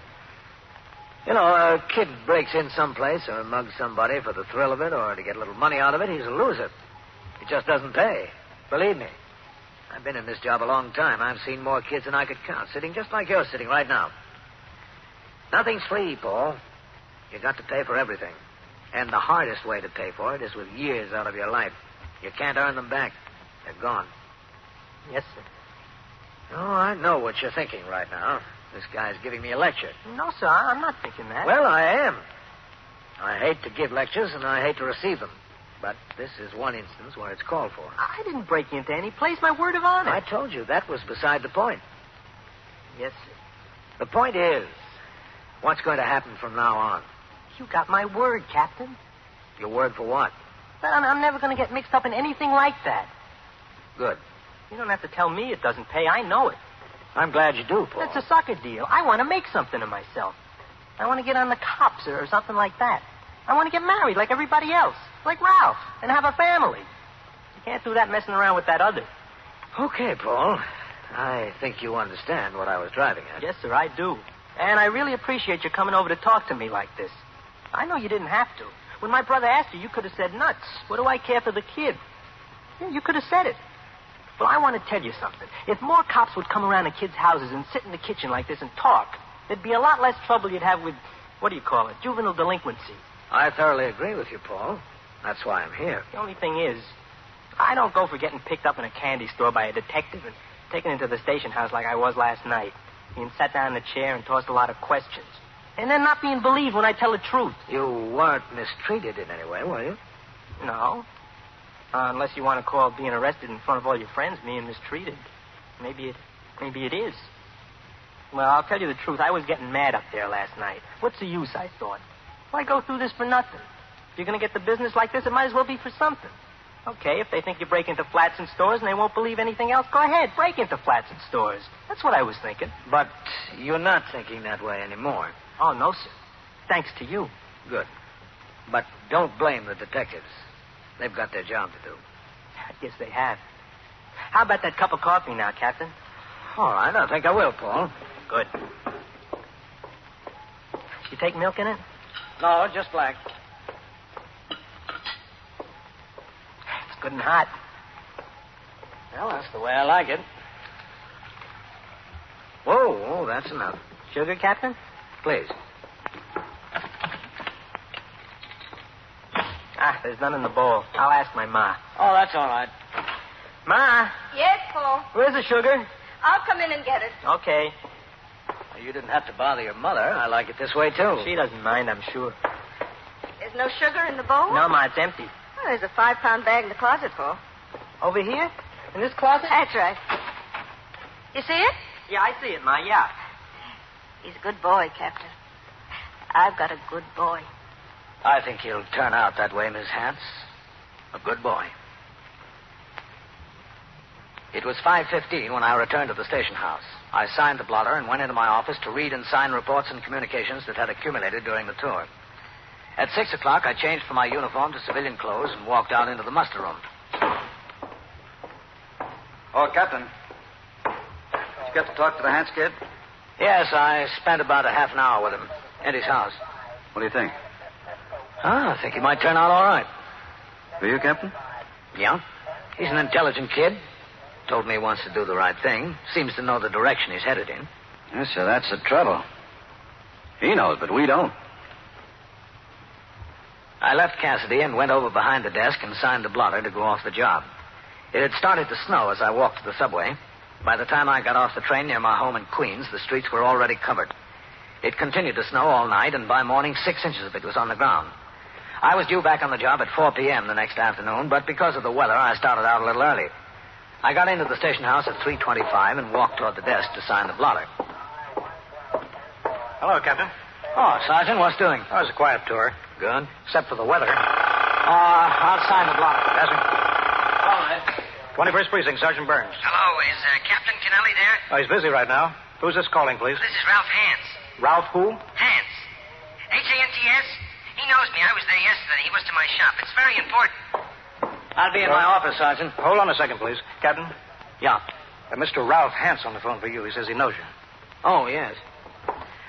You know, a kid breaks in someplace or mugs somebody for the thrill of it or to get a little money out of it, he's a loser. It just doesn't pay. Believe me. I've been in this job a long time. I've seen more kids than I could count, sitting just like you're sitting right now. Nothing's free, Paul. You got to pay for everything. And the hardest way to pay for it is with years out of your life. You can't earn them back. They're gone. Yes, sir. Oh, I know what you're thinking right now. This guy's giving me a lecture. No, sir, I'm not thinking that. Well, I am. I hate to give lectures, and I hate to receive them. But this is one instance where it's called for. I didn't break into any place, my word of honor. I told you that was beside the point. Yes, sir. The point is, what's going to happen from now on? You got my word, Captain. Your word for what? That I'm never going to get mixed up in anything like that. Good. You don't have to tell me it doesn't pay. I know it. I'm glad you do, Paul. It's a sucker deal. I want to make something of myself. I want to get on the cops or something like that. I want to get married like everybody else, like Ralph, and have a family. You can't do that messing around with that other. Okay, Paul. I think you understand what I was driving at. Yes, sir, I do. And I really appreciate you coming over to talk to me like this. I know you didn't have to. When my brother asked you could have said nuts. What do I care for the kid? Yeah, you could have said it. Well, I want to tell you something. If more cops would come around the kids' houses and sit in the kitchen like this and talk, there'd be a lot less trouble you'd have with, juvenile delinquency. I thoroughly agree with you, Paul. That's why I'm here. The only thing is, I don't go for getting picked up in a candy store by a detective and taken into the station house like I was last night, being sat down in a chair and tossed a lot of questions. And then not being believed when I tell the truth. You weren't mistreated in any way, were you? No. Unless you want to call being arrested in front of all your friends being mistreated. Maybe it is. Well, I'll tell you the truth. I was getting mad up there last night. What's the use, I thought? Why go through this for nothing? If you're going to get the business like this, it might as well be for something. Okay, if they think you break into flats and stores and they won't believe anything else, go ahead, break into flats and stores. That's what I was thinking. But you're not thinking that way anymore. Oh, no, sir. Thanks to you. Good. But don't blame the detectives. They've got their job to do. I guess they have. How about that cup of coffee now, Captain? All right, I think I will, Paul. Good. You take milk in it? No, just black. It's good and hot. Well, that's the way I like it. Whoa, that's enough. Sugar, Captain? Please. There's none in the bowl. I'll ask my ma. Oh, that's all right. Ma? Yes, Paul. Where's the sugar? I'll come in and get it. Okay. You didn't have to bother your mother. I like it this way, too. She doesn't mind, I'm sure. There's no sugar in the bowl? No, Ma, it's empty. Well, there's a 5-pound bag in the closet, Paul. Over here? In this closet? That's right. You see it? Yeah, I see it, Ma, yeah. He's a good boy, Captain. I've got a good boy. I think he'll turn out that way, Miss Hance. A good boy. It was 5:15 when I returned to the station house. I signed the blotter and went into my office to read and sign reports and communications that had accumulated during the tour. At 6 o'clock, I changed from my uniform to civilian clothes and walked out into the muster room. Oh, Captain. Did you get to talk to the Hance kid? Yes, I spent about a half an hour with him at his house. What do you think? I think he might turn out all right. Do you, Captain? Yeah. He's an intelligent kid. Told me he wants to do the right thing. Seems to know the direction he's headed in. Yes, sir, that's the trouble. He knows, but we don't. I left Cassidy and went over behind the desk and signed the blotter to go off the job. It had started to snow as I walked to the subway. By the time I got off the train near my home in Queens, the streets were already covered. It continued to snow all night, and by morning, 6 inches of it was on the ground. I was due back on the job at 4 p.m. the next afternoon, but because of the weather, I started out a little early. I got into the station house at 3:25 and walked toward the desk to sign the blotter. Hello, Captain. Oh, Sergeant, what's doing? Oh, it was a quiet tour. Good. Except for the weather. I'll sign the blotter. Yes, sir. All right. 21st Precinct, Sergeant Burns. Hello, is Captain Kennelly there? Oh, he's busy right now. Who's this calling, please? This is Ralph Hance. Ralph who? Hance. H-A-N-T-S? He knows me. I was there yesterday. He was to my shop. It's very important. I'll be in my office, Sergeant. Hold on a second, please. Captain? Yeah. Mr. Ralph Hance on the phone for you. He says he knows you. Oh, yes.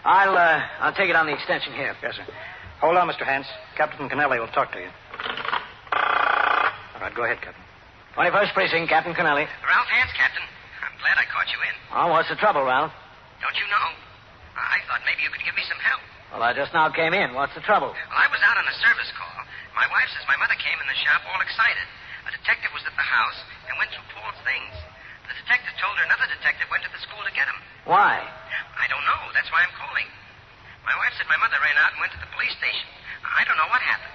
I'll take it on the extension here. Yes, sir. Hold on, Mr. Hance. Captain Kennelly will talk to you. All right, go ahead, Captain. 21st Precinct, Captain Kennelly. Ralph Hance, Captain. I'm glad I caught you in. Oh, what's the trouble, Ralph? Don't you know? I thought maybe you could give me some help. Well, I just now came in. What's the trouble? Well, I was out on a service call. My wife says my mother came in the shop all excited. A detective was at the house and went through Paul's things. The detective told her another detective went to the school to get him. Why? I don't know. That's why I'm calling. My wife said my mother ran out and went to the police station. I don't know what happened.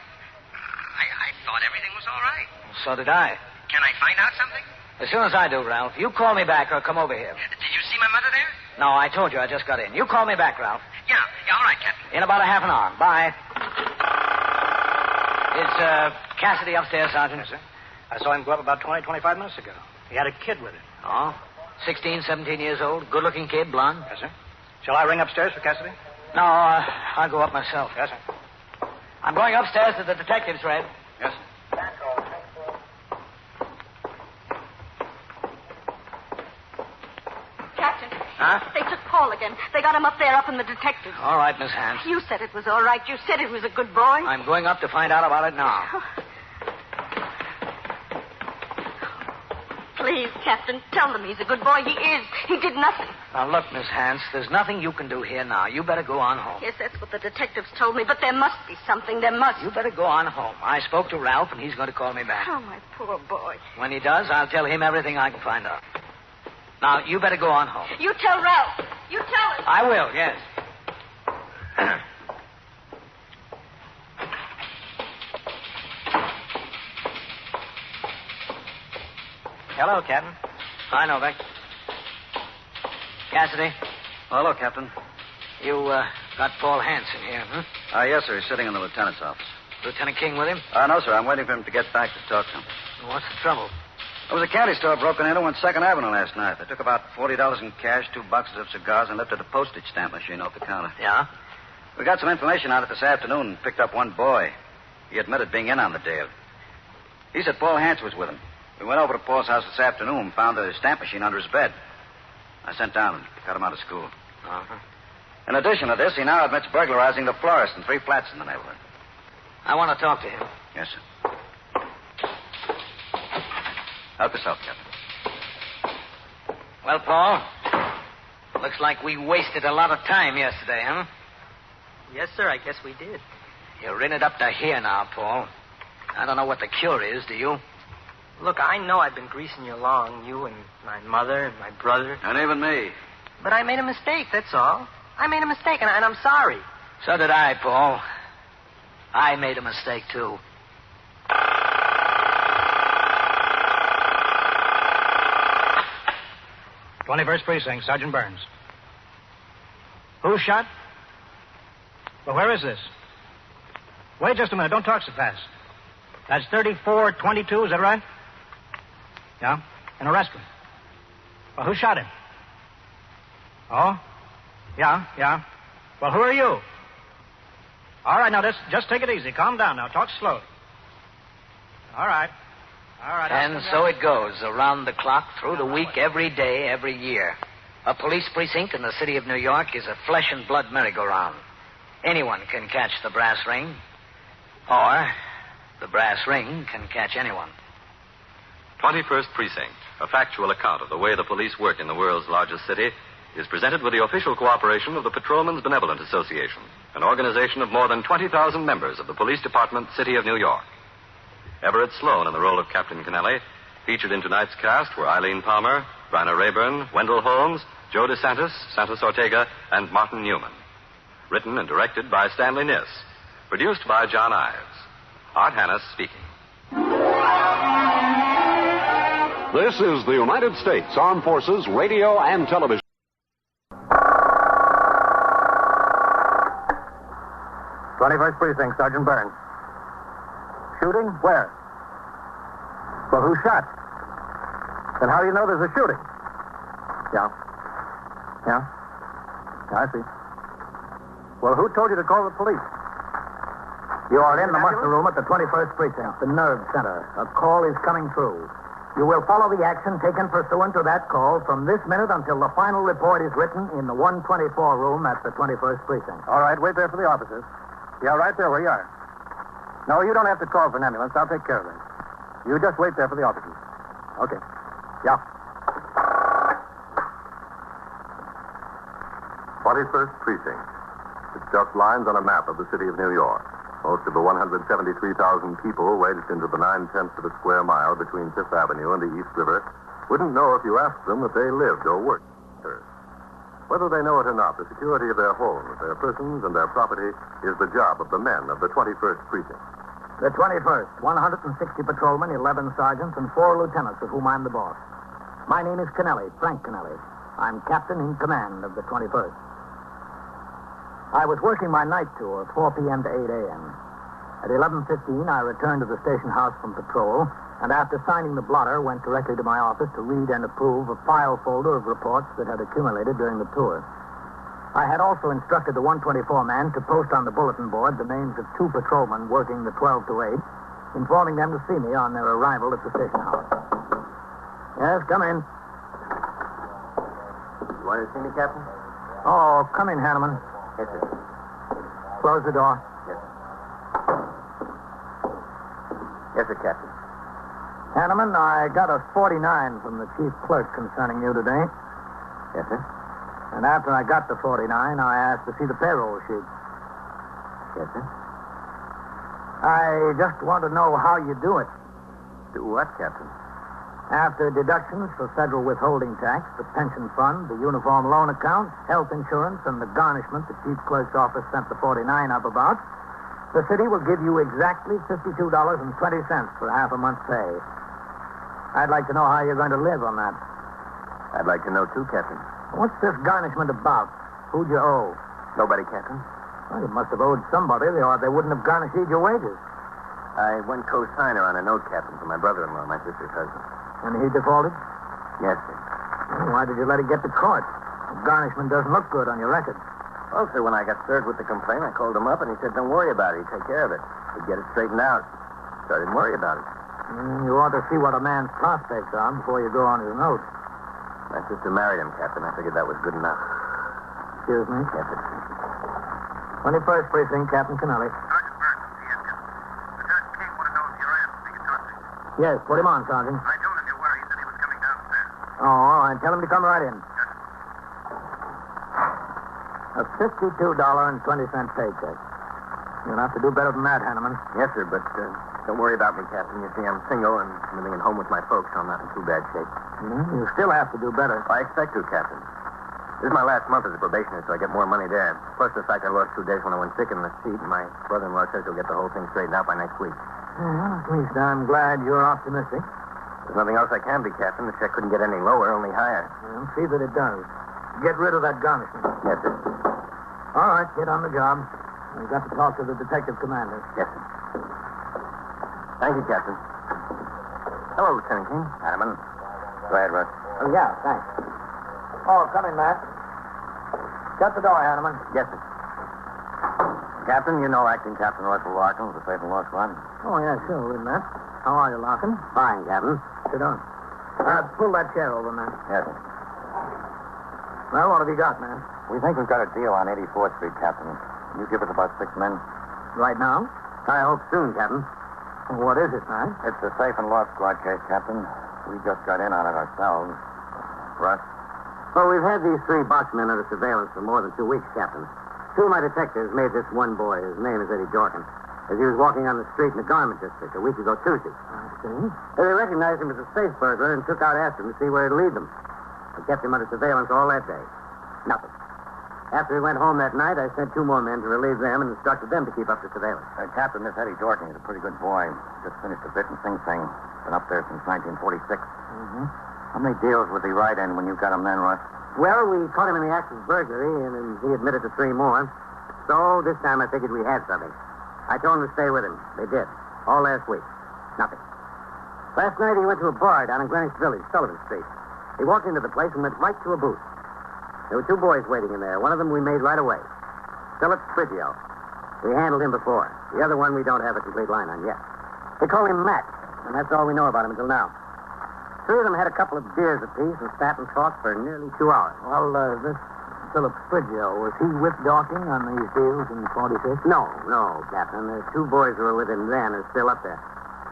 I thought everything was all right. So did I. Can I find out something? As soon as I do, Ralph. You call me back or come over here. Did you see my mother there? No, I told you I just got in. You call me back, Ralph. Yeah, all right, Captain. In about a half an hour. Bye. Is Cassidy upstairs, Sergeant? Yes, sir. I saw him go up about 20, 25 minutes ago. He had a kid with him. Oh? 16, 17 years old, good-looking kid, blonde? Yes, sir. Shall I ring upstairs for Cassidy? No, I'll go up myself. Yes, sir. I'm going upstairs to the detective's, Red. Yes, sir. Captain. Huh? They took Paul again. They got him up there, up in the detectives. All right, Miss Hans. You said it was all right. You said it was a good boy. I'm going up to find out about it now. Please, Captain, tell them he's a good boy. He is. He did nothing. Now, look, Miss Hans, there's nothing you can do here now. You better go on home. Yes, that's what the detectives told me, but there must be something. There must. You better go on home. I spoke to Ralph, and he's going to call me back. Oh, my poor boy. When he does, I'll tell him everything I can find out. Now, you better go on home. You tell Ralph. You tell him. I will, yes. Hello, Captain. Hi, Novak. Cassidy, Hello, Captain. you got Paul Hanson here, huh? Yes, sir. He's sitting in the lieutenant's office. Lieutenant King with him? No, sir. I'm waiting for him to get back to talk to him. What's the trouble? There was a candy store broken into on 2nd Avenue last night. They took about $40 in cash, 2 boxes of cigars, and lifted a postage stamp machine off the counter. Yeah? We got some information on it this afternoon and picked up one boy. He admitted being in on the deal. He said Paul Hanson was with him. We went over to Paul's house this afternoon and found the stamp machine under his bed. I sent down and cut him out of school. Uh-huh. In addition to this, he now admits burglarizing the florist and 3 flats in the neighborhood. I want to talk to him. Yes, sir. Help yourself, Captain. Well, Paul, looks like we wasted a lot of time yesterday, huh? Yes, sir, I guess we did. You're in it up to here now, Paul. I don't know what the cure is, do you? Look, I know I've been greasing you along, you and my mother and my brother. And even me. But I made a mistake, that's all. I made a mistake, and I'm sorry. So did I, Paul. I made a mistake, too. '21st Precinct, Sergeant Burns. Who's shot? Well, where is this? Wait just a minute. Don't talk so fast. That's 3422, is that right? Yeah? In a restaurant. Well, who shot him? Oh? Yeah. Well, who are you? All right, now, just take it easy. Calm down now. Talk slowly. All right. And so it goes, around the clock, through the week, every day, every year. A police precinct in the city of New York is a flesh and blood merry-go-round. Anyone can catch the brass ring, or the brass ring can catch anyone. 21st Precinct, a factual account of the way the police work in the world's largest city, is presented with the official cooperation of the Patrolmen's Benevolent Association, an organization of more than 20,000 members of the Police Department, City of New York. Everett Sloan in the role of Captain Kennelly. Featured in tonight's cast were Eileen Palmer, Bryna Rayburn, Wendell Holmes, Joe DeSantis, Santos Ortega, and Martin Newman. Written and directed by Stanley Niss. Produced by John Ives. Art Hannes speaking. This is the United States Armed Forces Radio and Television. '21st Precinct, Sergeant Burns. Shooting? Where? Well, who shot? Then how do you know there's a shooting? Yeah, I see. Well, who told you to call the police? You are in the muster room at the 21st Precinct, the nerve center. A call is coming through. You will follow the action taken pursuant to that call from this minute until the final report is written in the 124 room at the 21st Precinct. All right, wait there for the officers. Yeah, right there where you are. No, you don't have to call for an ambulance. I'll take care of it. You just wait there for the officers. Okay. Yeah. 21st Precinct. It's just lines on a map of the city of New York. Most of the 173,000 people wedged into the 9/10 of a square mile between Fifth Avenue and the East River wouldn't know if you asked them if they lived or worked here. Whether they know it or not, the security of their homes, their persons, and their property is the job of the men of the 21st Precinct. The 21st, 160 patrolmen, 11 sergeants, and 4 lieutenants, of whom I'm the boss. My name is Kennelly, Frank Kennelly. I'm captain in command of the 21st. I was working my night tour, 4 p.m. to 8 a.m. At 11:15, I returned to the station house from patrol, and after signing the blotter, went directly to my office to read and approve a file folder of reports that had accumulated during the tour. I had also instructed the 124 man to post on the bulletin board the names of 2 patrolmen working the 12 to 8, informing them to see me on their arrival at the station house. Yes, come in. You want to see me, Captain? Oh, come in, Hanneman. Yes, sir. Close the door. Yes. Yes, sir, Captain. Hanneman, I got a 49 from the chief clerk concerning you today. Yes, sir. And after I got the 49, I asked to see the payroll sheet. Yes, sir. I just want to know how you do it. Do what, Captain? After deductions for federal withholding tax, the pension fund, the uniform loan account, health insurance, and the garnishment the chief clerk's office sent the 49 up about, the city will give you exactly $52.20 for half a month's pay. I'd like to know how you're going to live on that. I'd like to know, too, Captain. What's this garnishment about? Who'd you owe? Nobody, Captain. Well, you must have owed somebody, or they wouldn't have garnished your wages. I went co-signer on a note, Captain, for my brother-in-law, my sister's husband. And he defaulted? Yes, sir. Well, why did you let it get to court? The garnishment doesn't look good on your record. Well, sir, when I got served with the complaint, I called him up, and he said, don't worry about it. He'd take care of it. He'd get it straightened out. So I didn't worry about it. You ought to see what a man's prospects are before you go on his note. My sister married him, Captain. I figured that was good enough. Excuse me? Yes, sir. 21st Precinct, Captain Kennelly. Sergeant Burton, CSM. Lieutenant King wanted to know if your aunt was being talked to. Yes, put him on, Sergeant. I told him you were. He said he was coming downstairs. Oh, all right. Tell him to come right in. A $52.20 paycheck. You'll have to do better than that, Hanneman. Yes, sir, but don't worry about me, Captain. You see, I'm single and living at home with my folks, so I'm not in too bad shape. You still have to do better. I expect to, Captain. This is my last month as a probationer, so I get more money there. Plus the fact I lost 2 days when I went sick in the seat, and my brother-in-law says he'll get the whole thing straightened out by next week. Well, at least I'm glad you're optimistic. There's nothing else I can be, Captain. The check couldn't get any lower, only higher. Well, see that it does. Get rid of that garnishment. Yes, sir. All right, get on the job. I've got to talk to the detective commander. Yes, sir. Thank you, Captain. Hello, Lieutenant King. Hanneman. Go ahead, Russ. Oh, yeah, thanks. Oh, come in, Matt. Shut the door, Hanneman. Yes, sir. Captain, you know acting Captain Russell Larkin of the Safe and Law Squad? Oh, yeah, sure, Matt. How are you, Larkin? Fine, Captain. Sit down. Pull that chair over, Matt. Yes, sir. Well, what have you got, man? We think we've got a deal on 84th Street, Captain. Can you give us about 6 men? Right now? I hope soon, Captain. What is it, man? It's a Safe and Law Squad case, Captain. We just got in on it ourselves. Russ? Well, we've had these 3 boxmen under surveillance for more than 2 weeks, Captain. 2 of my detectives made this one boy, his name is Eddie Dorkin, as he was walking on the street in the garment district a week ago Tuesday. I see. They recognized him as a safe burglar and took out after him to see where it'd lead them. They kept him under surveillance all that day. Nothing. After he went home that night, I sent 2 more men to relieve them and instructed them to keep up the surveillance. Captain, this Eddie Dorkin is a pretty good boy. Just finished a bit in Sing Sing. Been up there since 1946. Mm-hmm. How many deals would he write in when you got him then, Russ? Well, we caught him in the act of burglary, and he admitted to 3 more. So this time I figured we had something. I told them to stay with him. They did. All last week. Nothing. Last night he went to a bar down in Greenwich Village, Sullivan Street. He walked into the place and went right to a booth. There were 2 boys waiting in there. One of them we made right away. Philip Sprigio. We handled him before. The other one we don't have a complete line on yet. They call him Matt, and that's all we know about him until now. 3 of them had a couple of beers apiece and sat and talked for nearly 2 hours. Well, this Philip Sprigio, was he with Dorking on these deals in 46? No, Captain. The 2 boys who were with him then are still up there.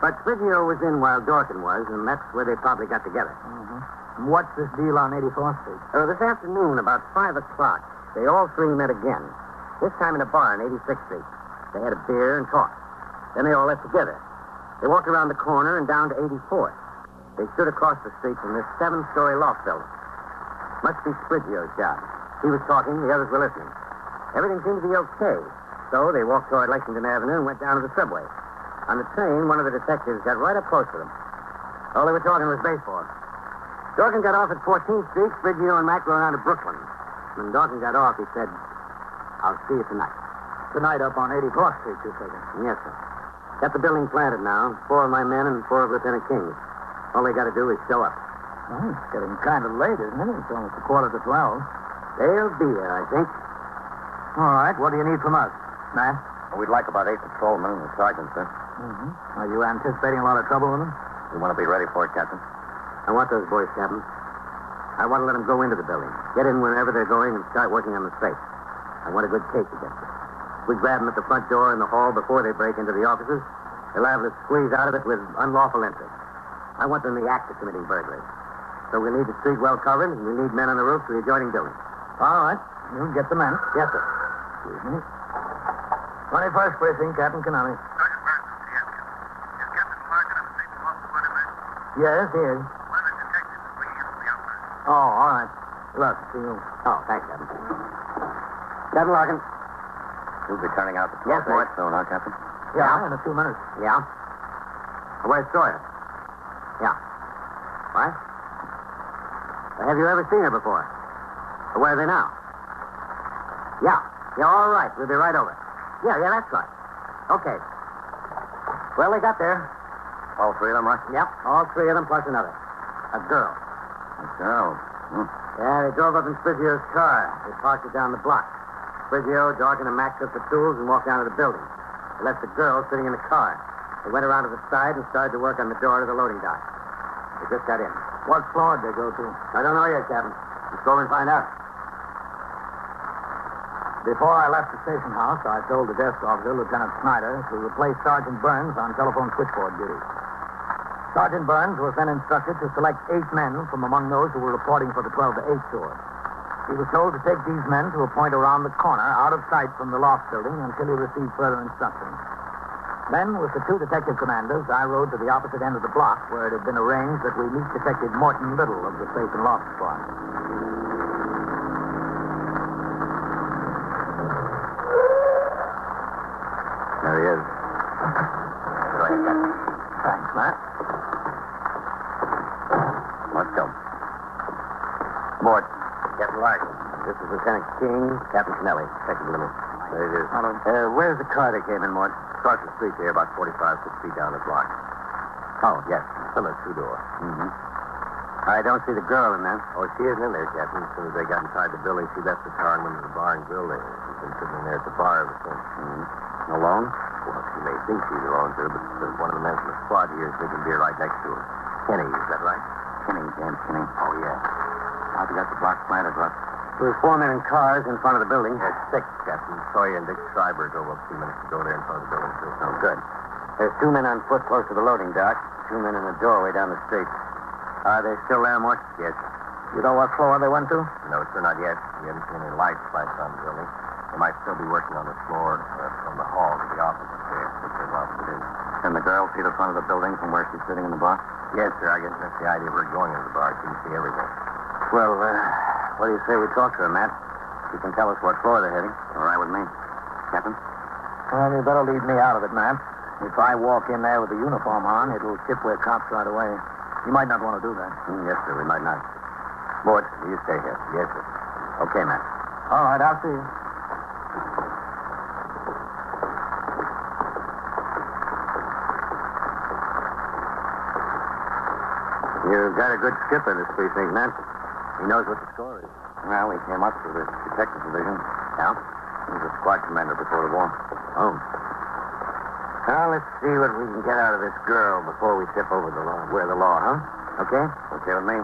But Sprigio was in while Dorkin was, and that's where they probably got together. Mm-hmm. And what's this deal on 84th Street? This afternoon, about 5 o'clock, they all 3 met again. This time in a bar on 86th Street. They had a beer and talked. Then they all left together. They walked around the corner and down to 84th. They stood across the street from this 7-story loft building. Must be Sprigio's job. He was talking, the others were listening. Everything seemed to be okay. So they walked toward Lexington Avenue and went down to the subway. On the train, one of the detectives got right up close to them. All they were talking was baseball. Dawkins got off at 14th Street. Friggio and Mac rode on to Brooklyn. When Dawkins got off, he said, "I'll see you tonight." Tonight up on 84th Street, you figure? Yes, sir. Got the building planted now. 4 of my men and 4 of Lieutenant King's. All they got to do is show up. Well, it's getting kind of late, isn't it? It's almost 11:15. They'll be there, I think. All right. What do you need from us, Matt? We'd like about 8 patrolmen and a sergeant, sir. Mm-hmm. Are you anticipating a lot of trouble with them? We want to be ready for it, Captain. I want those boys, Captain. I want to let them go into the building. Get in whenever they're going and start working on the safe. I want a good case against them. We grab them at the front door in the hall before they break into the offices. They're liable to squeeze out of it with unlawful entry. I want them in the act of committing burglary. So we'll need the street well covered, and we'll need men on the roof for the adjoining buildings. All right. You get the men. Yes, sir. Excuse me. 21st Precinct, Captain Canali. Sergeant Burns is here. Is Captain Larkin of the St. Paul Squad in there? Yes, he is. One of the detectives is bringing in from the outside. Oh, all right. Look, see you. Oh, thanks, Captain. Captain Larkin. We'll be turning out the Yes, Mort. soon, huh, Captain? Yeah, in a few minutes. Yeah? Where's Sawyer? Yeah. What? Have you ever seen her before? Where are they now? Yeah. Yeah, all right. We'll be right over. Yeah, that's right. Okay. Well, they got there. All 3 of them, right? Yep, all 3 of them plus another. A girl. A girl. Yeah, they drove up in Friggio's car. They parked it down the block. Friggio, Dawkins, and Mac took the tools and walked down to the building. They left the girl sitting in the car. They went around to the side and started to work on the door to the loading dock. They just got in. What floor did they go to? I don't know yet, Captain. Let's go over and find out. Before I left the station house, I told the desk officer, Lieutenant Snyder, to replace Sergeant Burns on telephone switchboard duty. Sergeant Burns was then instructed to select 8 men from among those who were reporting for the 12 to 8 tour. He was told to take these men to a point around the corner, out of sight from the loft building, until he received further instructions. Then, with the 2 detective commanders, I rode to the opposite end of the block, where it had been arranged that we meet Detective Morton Little of the Safe and Loft Squad. There he is. Go ahead, Captain. Thanks, Matt. Let's go. Mort. Captain Larkin. This is Lieutenant King, Captain Kennelly. Second limit. There it is. Where's the car they came in, Mort? Across the street here, about 45, 6 feet down the block. Oh, yes. Pillar 2-door. Mm-hmm. I don't see the girl in there. Oh, she isn't in there, Captain. As soon as they got inside the building, she left the car and went to the bar and grill there. She's been sitting in there at the bar ever since. Alone? Well, she may think she's alone, sir, but one of the men from the squad here is drinking beer right next to her. Kenny, is that right? Kenny, James Kenny. Oh, yeah. How'd you got the block planted, Russ? There were 4 men in cars in front of the building. There's 6, Captain. Sawyer and Dick Schreiber drove up a few minutes ago there in front of the building, too. Oh, good. There's 2 men on foot close to the loading dock. 2 men in the doorway down the street. Are they still there, Mort? Yes. You know what floor they went to? No, sir, not yet. We haven't seen any lights flash on the building. They might still be working on the floor from the hall to the office there, whichever office it is. Can the girl see the front of the building from where she's sitting in the bar? Yes, sir. I guess that's the idea of her going into the bar. She can see everything. Well, what do you say we talk to her, Matt? She can tell us what floor they're heading. All right with me. Captain? Well, you better leave me out of it, Matt. If I walk in there with the uniform on, it'll tip where cops right away. You might not want to do that. Yes, sir. We might not. Mort, you stay here. Yes, sir. Okay, Matt. All right, I'll see you. You've got a good skipper, this precinct, Matt. He knows what the score is. Well, he came up to the detective division. Yeah? He was a squad commander before the war. Oh. Well, let's see what we can get out of this girl before we tip over the law. We're the law, huh? Okay? Okay with me.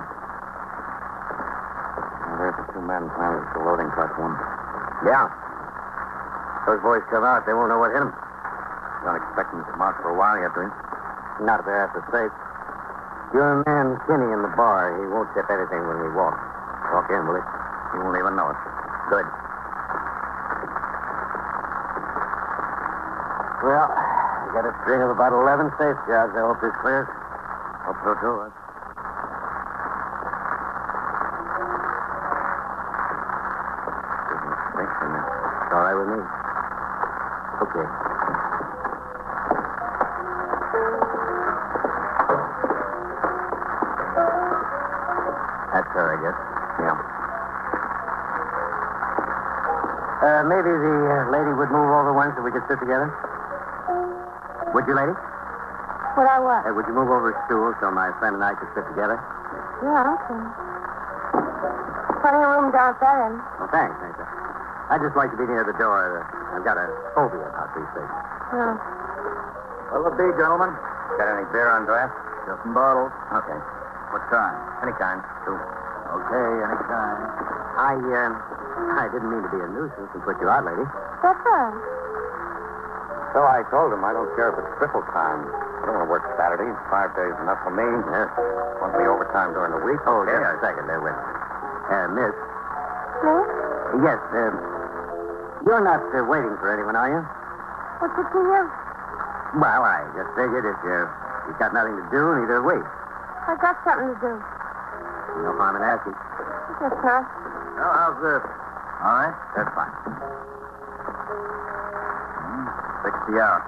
Well, there's the 2 men planted at the loading platform. Yeah. Those boys come out, they won't know what hit them. Don't expect them to come out for a while yet, do you? Not if they're at the safe. Your man, Kinney, in the bar, he won't tip anything when we walk. Walk in, will he? He won't even know it. Good. Well, we got a string of about 11 safe jobs. I hope this clears. Hope so, too. all right with me. Okay. That's her, I guess. Yeah. Maybe the lady would move over one so we could sit together. Would you, lady? Would I what? Would you move over a stool so my friend and I could sit together? Yeah, okay. Plenty of room down at that end. Well, thanks. I'd just like to be near the door. I've got a phobia about these things. Yeah. What'll it be, gentlemen? Got any beer on draft? Just some bottles. Okay. What kind? Any kind. Two. Okay, any kind. I didn't mean to be a nuisance and put you out, lady. That's all. So I told him I don't care if it's triple time. I don't want to work Saturday. 5 days enough for me. Yes. Want me overtime during the week? Oh, okay. just a second. There, wait. Miss. Miss? Yes, you're not waiting for anyone, are you? What's it to you? Well, I just figured if you've got nothing to do, neither have we. I got something to do. No harm in asking. Guess not. Well, how's this? All right? That's fine. 60 out.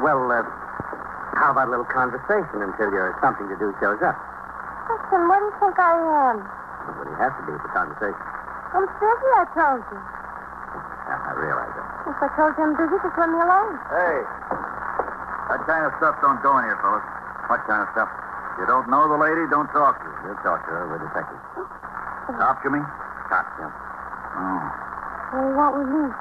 Well, how about a little conversation until your something to do shows up? Listen, what do you think I am? What do you have to be for conversation? I'm busy, I told you. I realize that. If I told you I'm busy, just let me alone. Hey, that kind of stuff don't go in here, fellas. What kind of stuff? You don't know the lady, don't talk to her. We'll talk to her. We're detectives. Cops, you mean? Cops, yeah. Oh. What do you want with me?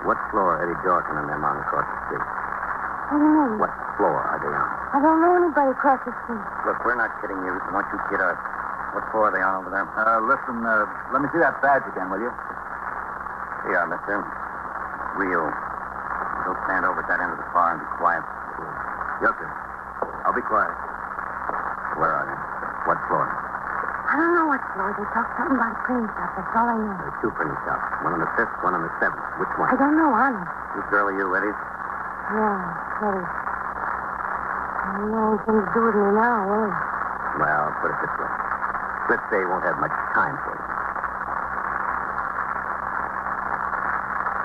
What floor are Eddie Dawson and them on across the street? What do you mean? What floor are they on? I don't know anybody across the street. Look, we're not kidding you. I want you to get us. What floor are they on over there? Listen, let me see that badge again, will you? Here, mister. Real. Don't stand over at that end of the bar and be quiet. Yes, sir. I'll be quiet. Where are they? What floor? I don't know what floor. They talked something about a printing shop. That's all I know. There are two printing shops. One on the 5th, one on the 7th. Which one? I don't know, honest. Whose girl are you, Eddie? Yeah, Eddie. I don't know anything to do with me now, will he? Well, put it this way. Let's say he won't have much time for you.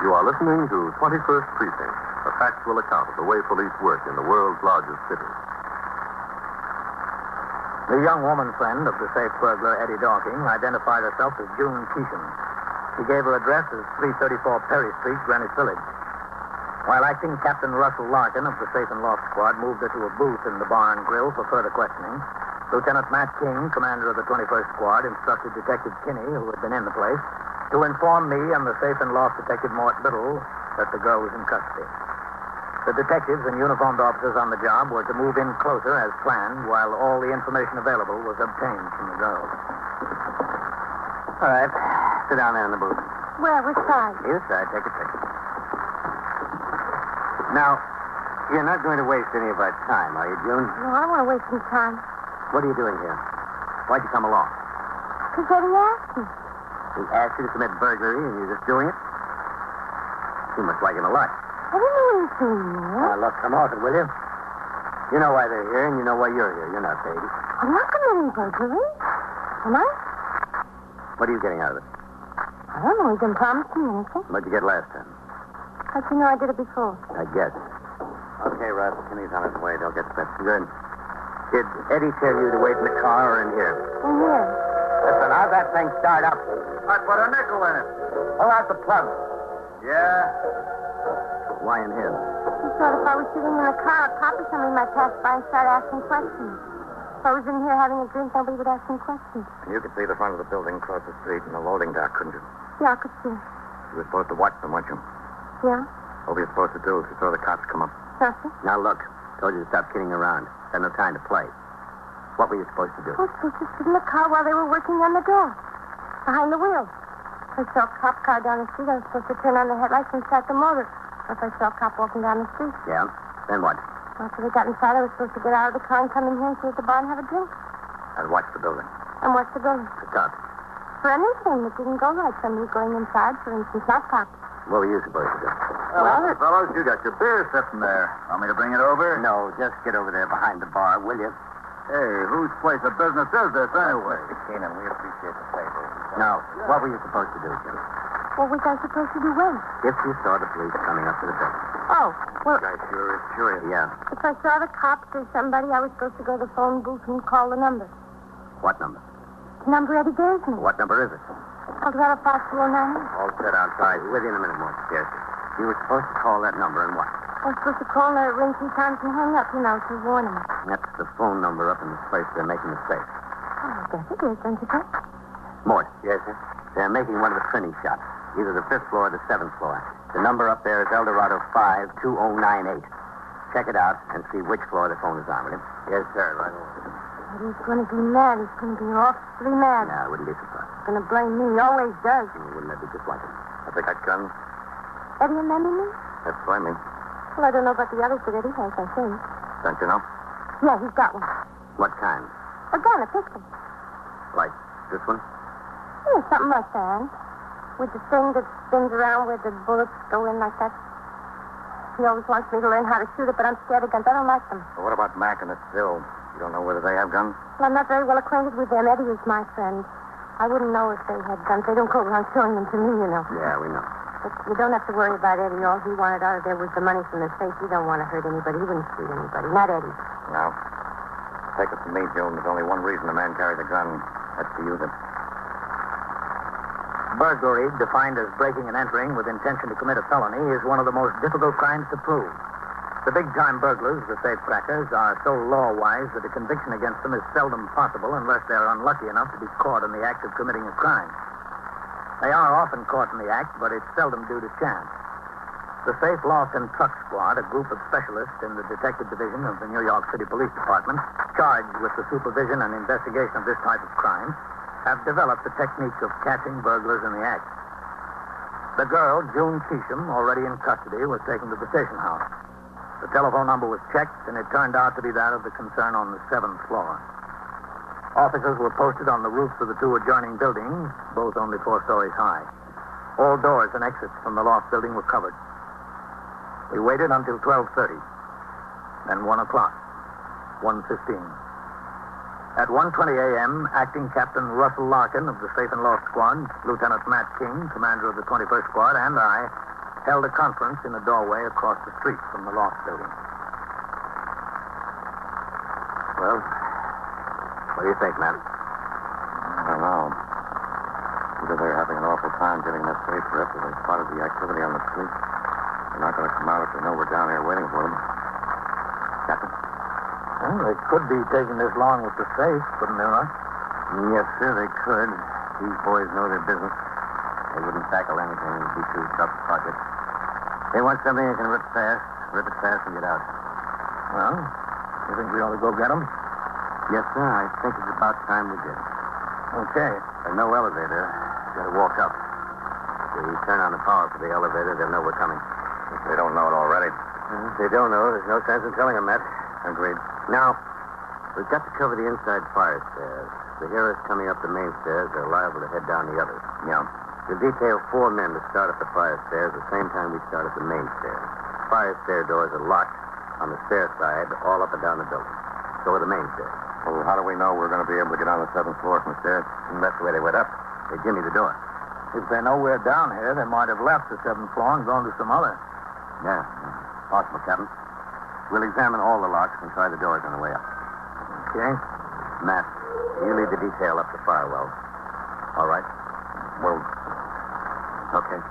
You are listening to 21st Precinct, a factual account of the way police work in the world's largest city. The young woman friend of the safe burglar, Eddie Dorking, identified herself as June Keesham. She gave her address as 334 Perry Street, Greenwich Village. While acting Captain Russell Larkin of the Safe and Loft Squad moved her to a booth in the bar and grill for further questioning, Lieutenant Matt King, commander of the 21st Squad, instructed Detective Kinney, who had been in the place, to inform me and the Safe and Loft Detective Mort Biddle that the girl was in custody. The detectives and uniformed officers on the job were to move in closer as planned while all the information available was obtained from the girl. All right. Sit down there in the booth. Where? Which side? Either side. Take a picture. Now, you're not going to waste any of our time, are you, June? No, I don't want to waste any time. What are you doing here? Why'd you come along? Because Eddie asked me. He asked you to commit burglary and you're just doing it? You must like him a lot. I didn't know anything there. Now, look, come off it, will you? You know why they're here, and you know why you're here. You're not baby. I'm not committing burglary. Am I? What are you getting out of it? I don't know. He didn't promise me anything. What'd you get last time? How'd you know I did it before? I guess. Okay, Russ. Kenny's on his way. They'll get set. Good. Did Eddie tell you to wait in the car or in here? In here. Listen, how'd that thing start up? I put a nickel in it. Pull out the plug. Yeah? Why in here? He thought if I was sitting in the car, a cop or somebody might pass by and start asking questions. If I was in here having a drink, nobody would ask me questions. You could see the front of the building across the street in the loading dock, couldn't you? Yeah, I could see. You were supposed to watch them, weren't you? Yeah? What were you supposed to do if you saw the cops come up? Nothing. Now, look. Told you to stop kidding around. Had no time to play. What were you supposed to do? I was supposed to sit in the car while they were working on the door. Behind the wheel. If I saw a cop car down the street, I was supposed to turn on the headlights and start the motor. Or if I saw a cop walking down the street. Yeah? Then what? After they got inside, I was supposed to get out of the car and come in here and sit at the bar and have a drink. I'd watch the building. And watch the building. The cops. For anything that didn't go right. Somebody going inside, for instance, not cops. What were you supposed to do? Well, fellows, you got your beer sitting there. Want me to bring it over? No, just get over there behind the bar, will you? Hey, whose place of business is this, anyway? Mr. Keenan, we appreciate the favor. Now, what were you supposed to do, Jim? What was I supposed to do when? If you saw the police coming up to the building. Oh, well, Guy sure is curious. Yeah. if I saw the cops or somebody, I was supposed to go to the phone booth and call the number. What number? The number Eddie gave me. What number is it? Colorado 5209. All set outside. With you in a minute, Morse. Yes. You were supposed to call that number and what? I was supposed to call her, ring 3 times and hang up, to warn him. That's the phone number up in this place they're making the safe. Oh, I guess it is, don't you think? Morse. Yes, sir. They're making one of the printing shots. Either the 5th floor or the 7th floor. The number up there is Eldorado 52098. Check it out and see which floor the phone is on, will you? Yes, sir. Right away. He's going to be mad. He's going to be awfully mad. No, I wouldn't be surprised. He's going to blame me. He always does. Wouldn't that be just like him? I think I can. Eddie remember me? That's what I mean. Well, I don't know about the others, but Eddie has, I think. Don't you know? Yeah, he's got one. What kind? A gun, a pistol. Like this one? Yeah, something like that. With the thing that spins around where the bullets go in like that. He always wants me to learn how to shoot it, but I'm scared of guns. I don't like them. Well, what about Mac and the Still? You don't know whether they have guns? Well, I'm not very well acquainted with them. Eddie is my friend. I wouldn't know if they had guns. They don't go around showing them to me, Yeah, we know. But you don't have to worry about Eddie. All he wanted out of there was the money from the safe. He don't want to hurt anybody. He wouldn't shoot anybody. Not Eddie. No. Take it from me, Joe. There's only one reason a man carries a gun. That's to use it. Burglary, defined as breaking and entering with intention to commit a felony, is one of the most difficult crimes to prove. The big-time burglars, the safe-crackers, are so law-wise that a conviction against them is seldom possible unless they're unlucky enough to be caught in the act of committing a crime. They are often caught in the act, but it's seldom due to chance. The Safe, Loft, and Truck Squad, a group of specialists in the Detective Division of the New York City Police Department, charged with the supervision and investigation of this type of crime, have developed the technique of catching burglars in the act. The girl, June Keesham, already in custody, was taken to the station house. The telephone number was checked, and it turned out to be that of the concern on the 7th floor. Officers were posted on the roofs of the 2 adjoining buildings, both only 4 stories high. All doors and exits from the loft building were covered. We waited until 12:30, then 1 o'clock, 1:15. At 1:20 a.m., Acting Captain Russell Larkin of the Safe and Loft Squad, Lieutenant Matt King, commander of the 21st Squad, and I held a conference in a doorway across the street from the loft building. Well, what do you think, Matt? I don't know. Either they're having an awful time getting that safe ripped, or they spotted the activity on the street. They're not going to come out if they know we're down here waiting for them. Captain? Well, they could be taking this long with the safe, couldn't they, Russ? Yes, sir, they could. These boys know their business. They wouldn't tackle anything. It would be too tough a project. They want something they can rip it fast and get out. Well, you think we ought to go get them? Yes, sir. I think it's about time we did. Okay. There's no elevator. Got to walk up. If we turn on the power for the elevator, they'll know we're coming. If they don't know it already. If they don't know, there's no sense in telling them that. Agreed. Now, we've got to cover the inside fire stairs. If they hear us coming up the main stairs, they're liable to head down the others. Yeah. We'll detail 4 men to start up the fire stairs the same time we start up the main stairs. Fire stair doors are locked on the stair side, all up and down the building. So are the main stairs. Well, how do we know we're going to be able to get on the 7th floor from the stairs? And that's the way they went up. They jimmied the door. If they know we're down here, they might have left the 7th floor and gone to some other. Yeah. Possible, Captain. We'll examine all the locks and try the doors on the way up. Okay. Matt, you lead the detail up the firewall. All right? Well, okay.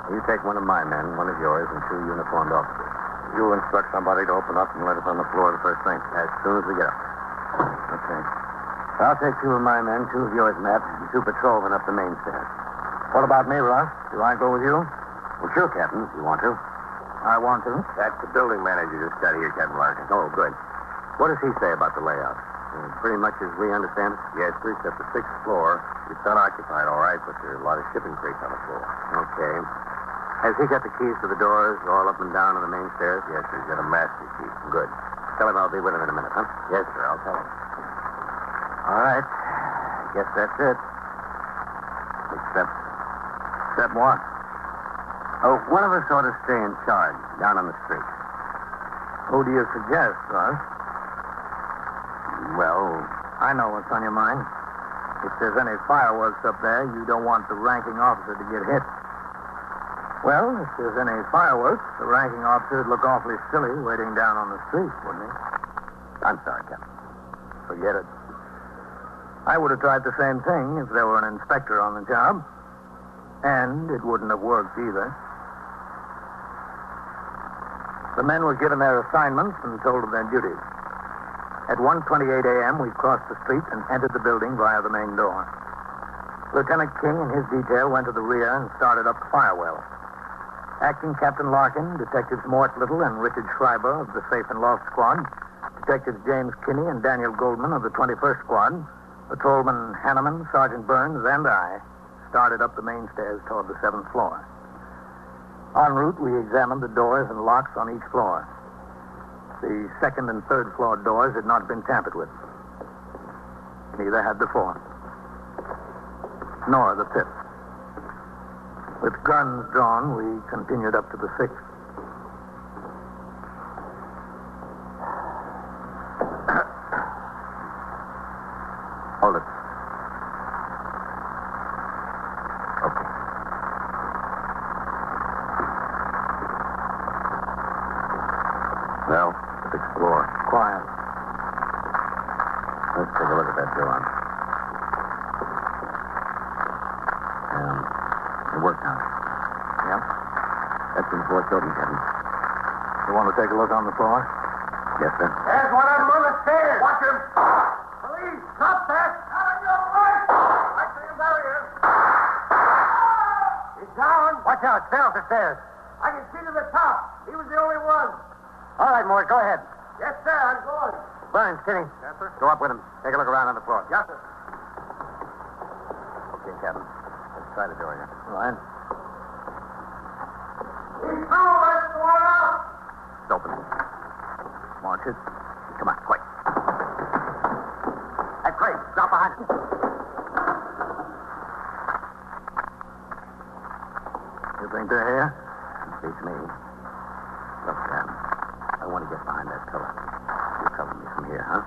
You take one of my men, one of yours, and 2 uniformed officers. You instruct somebody to open up and let us on the floor the first thing, as soon as we get up. Okay. I'll take 2 of my men, 2 of yours, Matt, and 2 patrolmen up the main stairs. What about me, Ross? Do I go with you? Well, sure, Captain, if you want to. I want to. That's the building manager just got here, Captain Larkin. Oh, good. What does he say about the layout? Pretty much as we understand it? Yes, sir, except the 6th floor. It's unoccupied, all right, but there are a lot of shipping crates on the floor. Okay. Has he got the keys to the doors all up and down on the main stairs? Yes, sir, he's got a master key. Good. Tell him I'll be with him in a minute, huh? Yes, sir, I'll tell him. All right. Guess that's it. Except what? Oh, one of us ought to stay in charge down on the street. Who do you suggest, Russ? Well, I know what's on your mind. If there's any fireworks up there, you don't want the ranking officer to get hit. Well, if there's any fireworks, the ranking officer would look awfully silly waiting down on the street, wouldn't he? I'm sorry, Captain. Forget it. I would have tried the same thing if there were an inspector on the job. And it wouldn't have worked either. The men were given their assignments and told of their duties. At 1:28 a.m., we crossed the street and entered the building via the main door. Lieutenant King and his detail went to the rear and started up the fire well. Acting Captain Larkin, Detectives Mort Little and Richard Schreiber of the Safe and Loft Squad, Detectives James Kinney and Daniel Goldman of the 21st Squad, Patrolman Hanneman, Sergeant Burns, and I started up the main stairs toward the 7th floor. En route, we examined the doors and locks on each floor. The 2nd and 3rd floor doors had not been tampered with. Neither had the 4th, nor the 5th. With guns drawn, we continued up to the 6th. Hold it. Okay. Well, the 6th floor. Quiet. Let's take a look at that door. It worked now. Yeah? That's in the 4th building, Captain. You want to take a look on the floor? Yes, sir. There's one of them on the stairs. Watch him. Police, stop that. Out of your way. I see him down here. He's down. Watch out. Stay off the stairs. I can see to the top. He was the only one. All right, Mort, go ahead. Yes, sir. I'm going. Burns, Kinney. Yes, sir. Go up with him. Take a look around on the floor. Yes, sir. Okay, Captain. Let's try the door here. All right. He's through. Let's go on out. It's open. March it. Come on, quick. Hey, Craig, drop behind him. You think they're here? Beats me. Look, I want to get behind that pillar. You cover me from here, huh?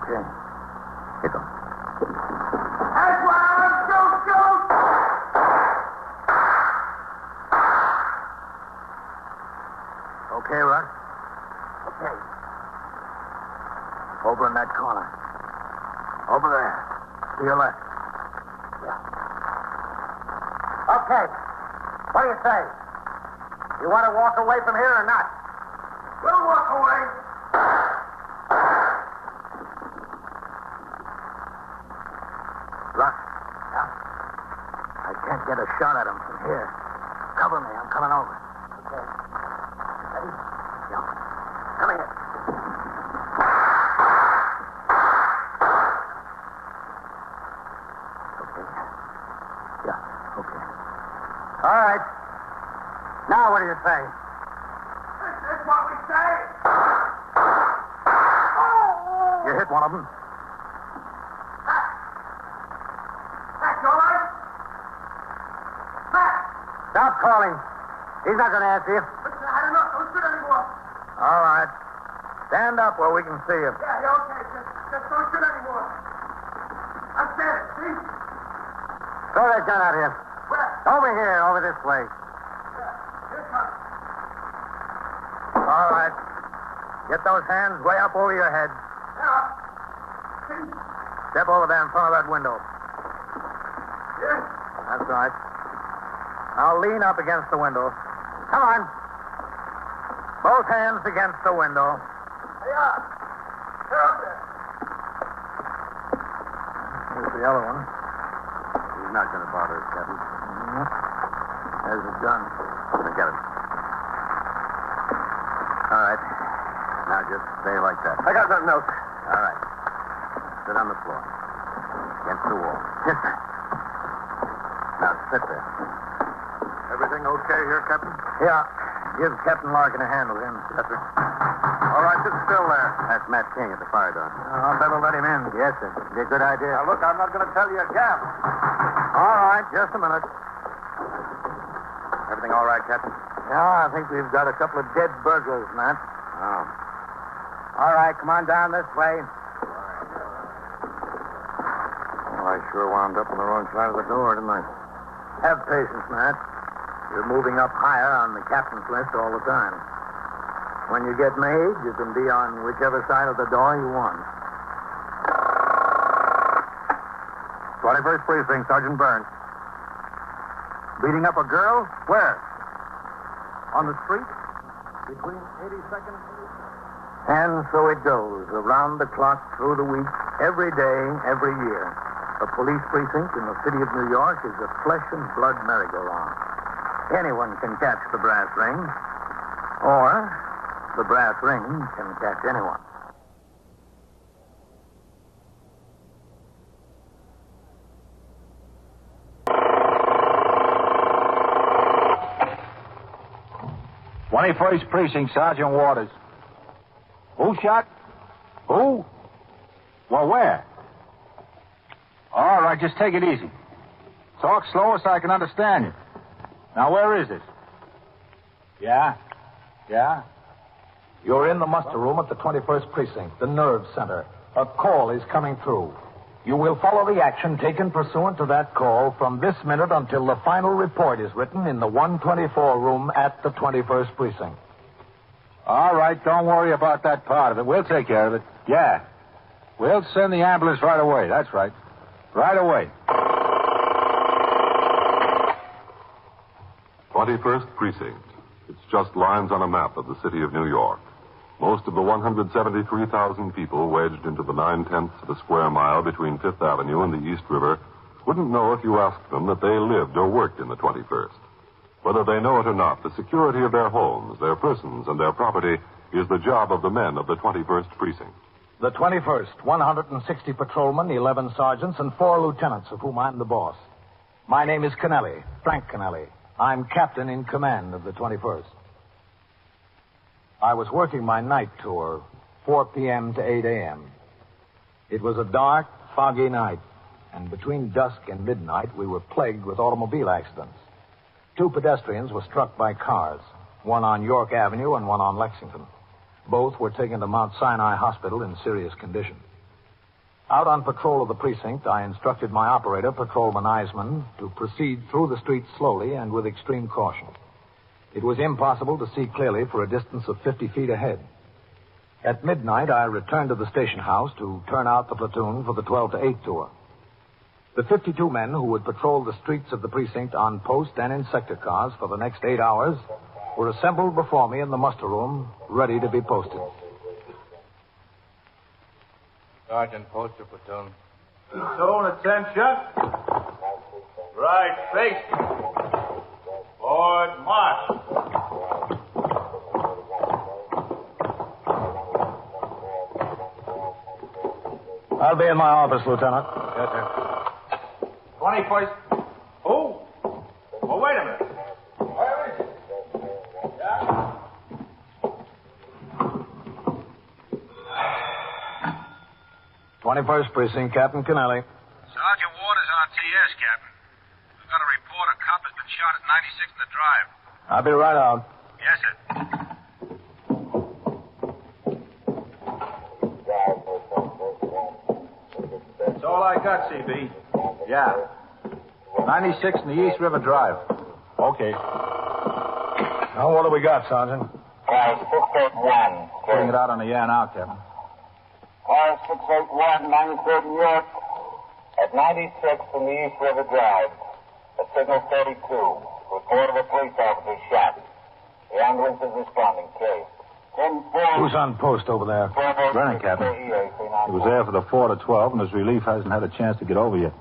Okay. Here goes. That's where I'm shoot. Okay, Russ? Okay. Over in that corner. Over there. To your left. Okay. What do you say? You want to walk away from here or not? We'll walk away. Russ. Yeah? I can't get a shot at him from here. Cover me. I'm coming over. Okay. Ready? Yeah. Come here. Okay. Yeah, okay. All right. Now what do you say? This is what we say. You hit one of them. That's all right. Stop calling. He's not going to answer you. Listen, I don't know. Don't shoot anymore. All right. Stand up where we can see you. Yeah, you're okay. Just don't shoot anymore. I'm standing. See? Throw that gun out here. Where? Over here, over this way. Here it comes. All right. Get those hands way up over your head. Yeah. See? Step over there in front of that window. Yes. That's right. Now lean up against the window. Come on. Both hands against the window. They are. They're up there. Here's the other one. He's not going to bother us, Captain. There's his gun. Get him. All right. Now just stay like that. I got nothing else. All right. Sit on the floor. Against the wall. Yes, sir. Now sit there. Everything okay here, Captain? Yeah. Give Captain Larkin a hand with him. Yes, sir. All right, sit still there. That's Matt King at the fire door. I'll better let him in. Yes, sir. Be a good idea. Now, look, I'm not going to tell you again. All right, just a minute. Everything all right, Captain? Yeah, I think we've got a couple of dead burglars, Matt. Oh. All right, come on down this way. Well, I sure wound up on the wrong side of the door, didn't I? Have patience, Matt. You're moving up higher on the captain's list all the time. When you get made, you can be on whichever side of the door you want. 21st Precinct, Sergeant Burns. Beating up a girl? Where? On the street? Between 82nd And so it goes, around the clock, through the week, every day, every year. A police precinct in the city of New York is a flesh and blood merry-go-round. Anyone can catch the brass ring, or the brass ring can catch anyone. '21st Precinct, Sergeant Waters. Who shot? Who? Well, where? All right, just take it easy. Talk slower so I can understand you. Now, where is this? Yeah? You're in the muster room at the 21st Precinct, the nerve center. A call is coming through. You will follow the action taken pursuant to that call from this minute until the final report is written in the 124 room at the 21st Precinct. All right, don't worry about that part of it. We'll take care of it. Yeah. We'll send the ambulance right away. That's right. Right away. 21st Precinct. It's just lines on a map of the city of New York. Most of the 173,000 people wedged into the 9/10 of a square mile between Fifth Avenue and the East River wouldn't know if you asked them that they lived or worked in the 21st. Whether they know it or not, the security of their homes, their persons, and their property is the job of the men of the 21st Precinct. The 21st, 160 patrolmen, 11 sergeants, and 4 lieutenants, of whom I'm the boss. My name is Kennelly, Frank Kennelly. I'm captain in command of the 21st. I was working my night tour, 4 p.m. to 8 a.m. It was a dark, foggy night, and between dusk and midnight, we were plagued with automobile accidents. 2 pedestrians were struck by cars, one on York Avenue and one on Lexington. Both were taken to Mount Sinai Hospital in serious condition. Out on patrol of the precinct, I instructed my operator, Patrolman Eisman, to proceed through the streets slowly and with extreme caution. It was impossible to see clearly for a distance of 50 feet ahead. At midnight, I returned to the station house to turn out the platoon for the 12 to 8 tour. The 52 men who would patrol the streets of the precinct on post and in sector cars for the next 8 hours were assembled before me in the muster room, ready to be posted. Sergeant, poster platoon. Platoon, attention. Right, face. Forward, march. I'll be in my office, Lieutenant. Yes, sir. 21st. Who? Oh, wait a minute. Where is it? Yeah? '21st Precinct, Captain Kennelly. Sergeant Waters on TS, Captain. We've got a report a cop has been shot at 96 in the drive. I'll be right out. Yes, sir. That's all I got, CB. Yeah. 96 in the East River Drive. Okay. Now, what do we got, Sergeant? Car 681. Putting it out on the air now, Captain. Car 681, 93rd New York, at 96 in the East River Drive. At signal 32. Report of a police officer shot. The ambulance is responding. Case. Who's on post over there? Brennan, Captain. He was there for the 4 to 12, and his relief hasn't had a chance to get over yet.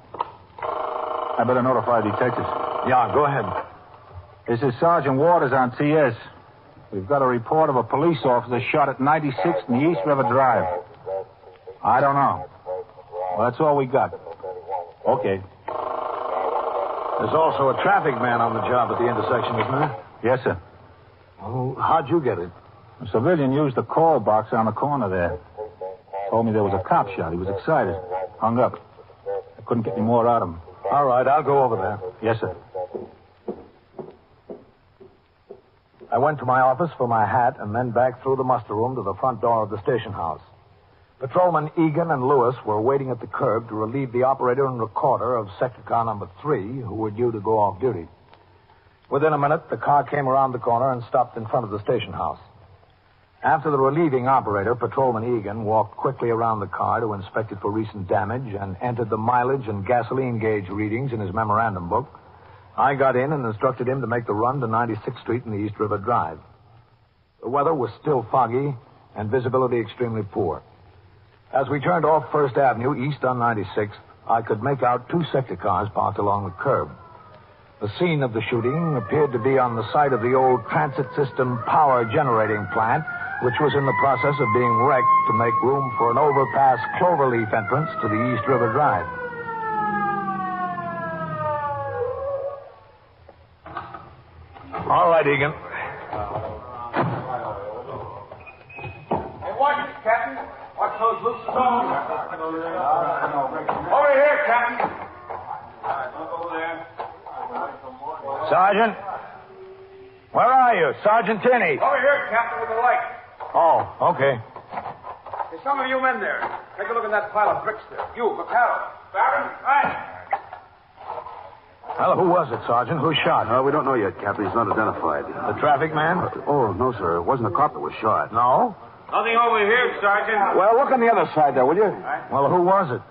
I better notify detectives. Yeah, go ahead. This is Sergeant Waters on TS. We've got a report of a police officer shot at 96 in the East River Drive. I don't know. Well, that's all we got. Okay. There's also a traffic man on the job at the intersection, isn't there? Yes, sir. Well, how'd you get it? A civilian used the call box on the corner there. Told me there was a cop shot. He was excited. Hung up. I couldn't get any more out of him. All right, I'll go over there. Yes, sir. I went to my office for my hat and then back through the muster room to the front door of the station house. Patrolmen Egan and Lewis were waiting at the curb to relieve the operator and recorder of sector car number 3, who were due to go off duty. Within a minute, the car came around the corner and stopped in front of the station house. After the relieving operator, Patrolman Egan, walked quickly around the car to inspect it for recent damage and entered the mileage and gasoline gauge readings in his memorandum book, I got in and instructed him to make the run to 96th Street and the East River Drive. The weather was still foggy and visibility extremely poor. As we turned off First Avenue east on 96th, I could make out two sector cars parked along the curb. The scene of the shooting appeared to be on the site of the old transit system power generating plant, which was in the process of being wrecked to make room for an overpass cloverleaf entrance to the East River Drive. All right, Egan. Hey, watch it, Captain. Watch those loose stones. Over here, Captain. Over there. Sergeant? Where are you? Sergeant Tinney. Over here, Captain, with the light. Oh, okay. There's some of you men there. Take a look at that pile of bricks there. You, Vaccaro. Barron, right. Well, who was it, Sergeant? Who shot? We don't know yet, Captain. He's not identified. The traffic man? No, sir. It wasn't a cop that was shot. No? Nothing over here, Sergeant. Well, look on the other side there, will you? Right. Well, who was it?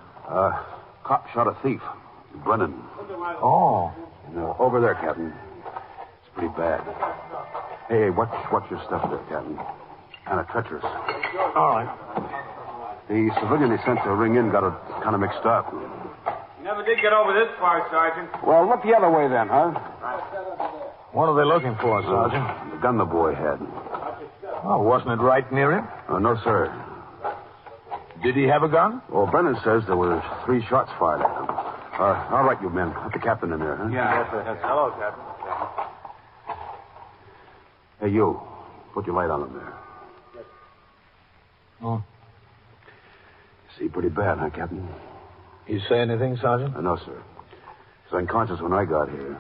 Cop shot a thief. Brennan. Oh. Over there, Captain. It's pretty bad. Hey, watch your stuff there, Captain. Kind of treacherous. All right. The civilian they sent to ring in got it kind of mixed up. You never did get over this far, Sergeant. Well, look the other way then, huh? What are they looking for, Sergeant? The gun the boy had. Oh, wasn't it right near him? No, sir. Did he have a gun? Well, Brennan says there were 3 shots fired at him. All right, you men. Put the captain in there, huh? Yeah. Yes, sir. Hello, Captain. Hey, you. Put your light on him there. Oh. See, pretty bad, huh, Captain? You say anything, Sergeant? No, sir. He was unconscious when I got here.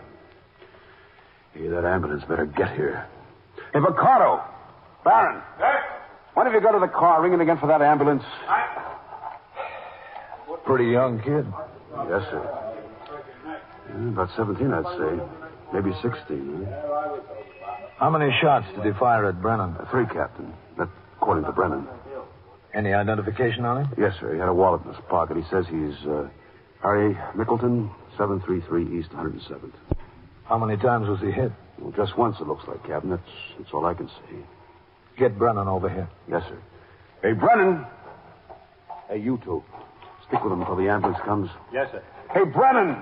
Hey, that ambulance better get here. Hey, Vaccaro! Barron! Sir? When have you got to the car? Ringing again for that ambulance? Pretty young kid. Yes, sir. Yeah, about 17, I'd say. Maybe 16, huh? How many shots did he fire at Brennan? 3, Captain. That, according to Brennan. Any identification on him? Yes, sir. He had a wallet in his pocket. He says he's Harry Mickleton, 733 East 107th. How many times was he hit? Well, just once, it looks like, Captain. That's all I can see. Get Brennan over here. Yes, sir. Hey, Brennan! Hey, you two. Stick with him until the ambulance comes. Yes, sir. Hey, Brennan!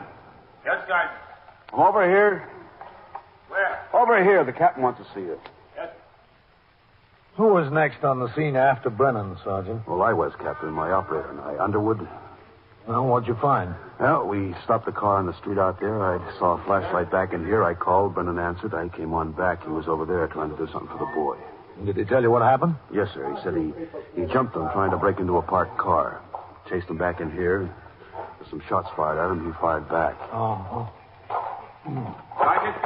Yes, Sergeant. Come over here. Where? Over here. The captain wants to see you. Yes. Who was next on the scene after Brennan, Sergeant? Well, I was, Captain. My operator and I. Underwood. Well, what'd you find? Well, we stopped the car on the street out there. I saw a flashlight back in here. I called. Brennan answered. I came on back. He was over there trying to do something for the boy. Did he tell you what happened? Yes, sir. He said he jumped him trying to break into a parked car. Chased him back in here. There's some shots fired at him. He fired back. Oh. Sergeant?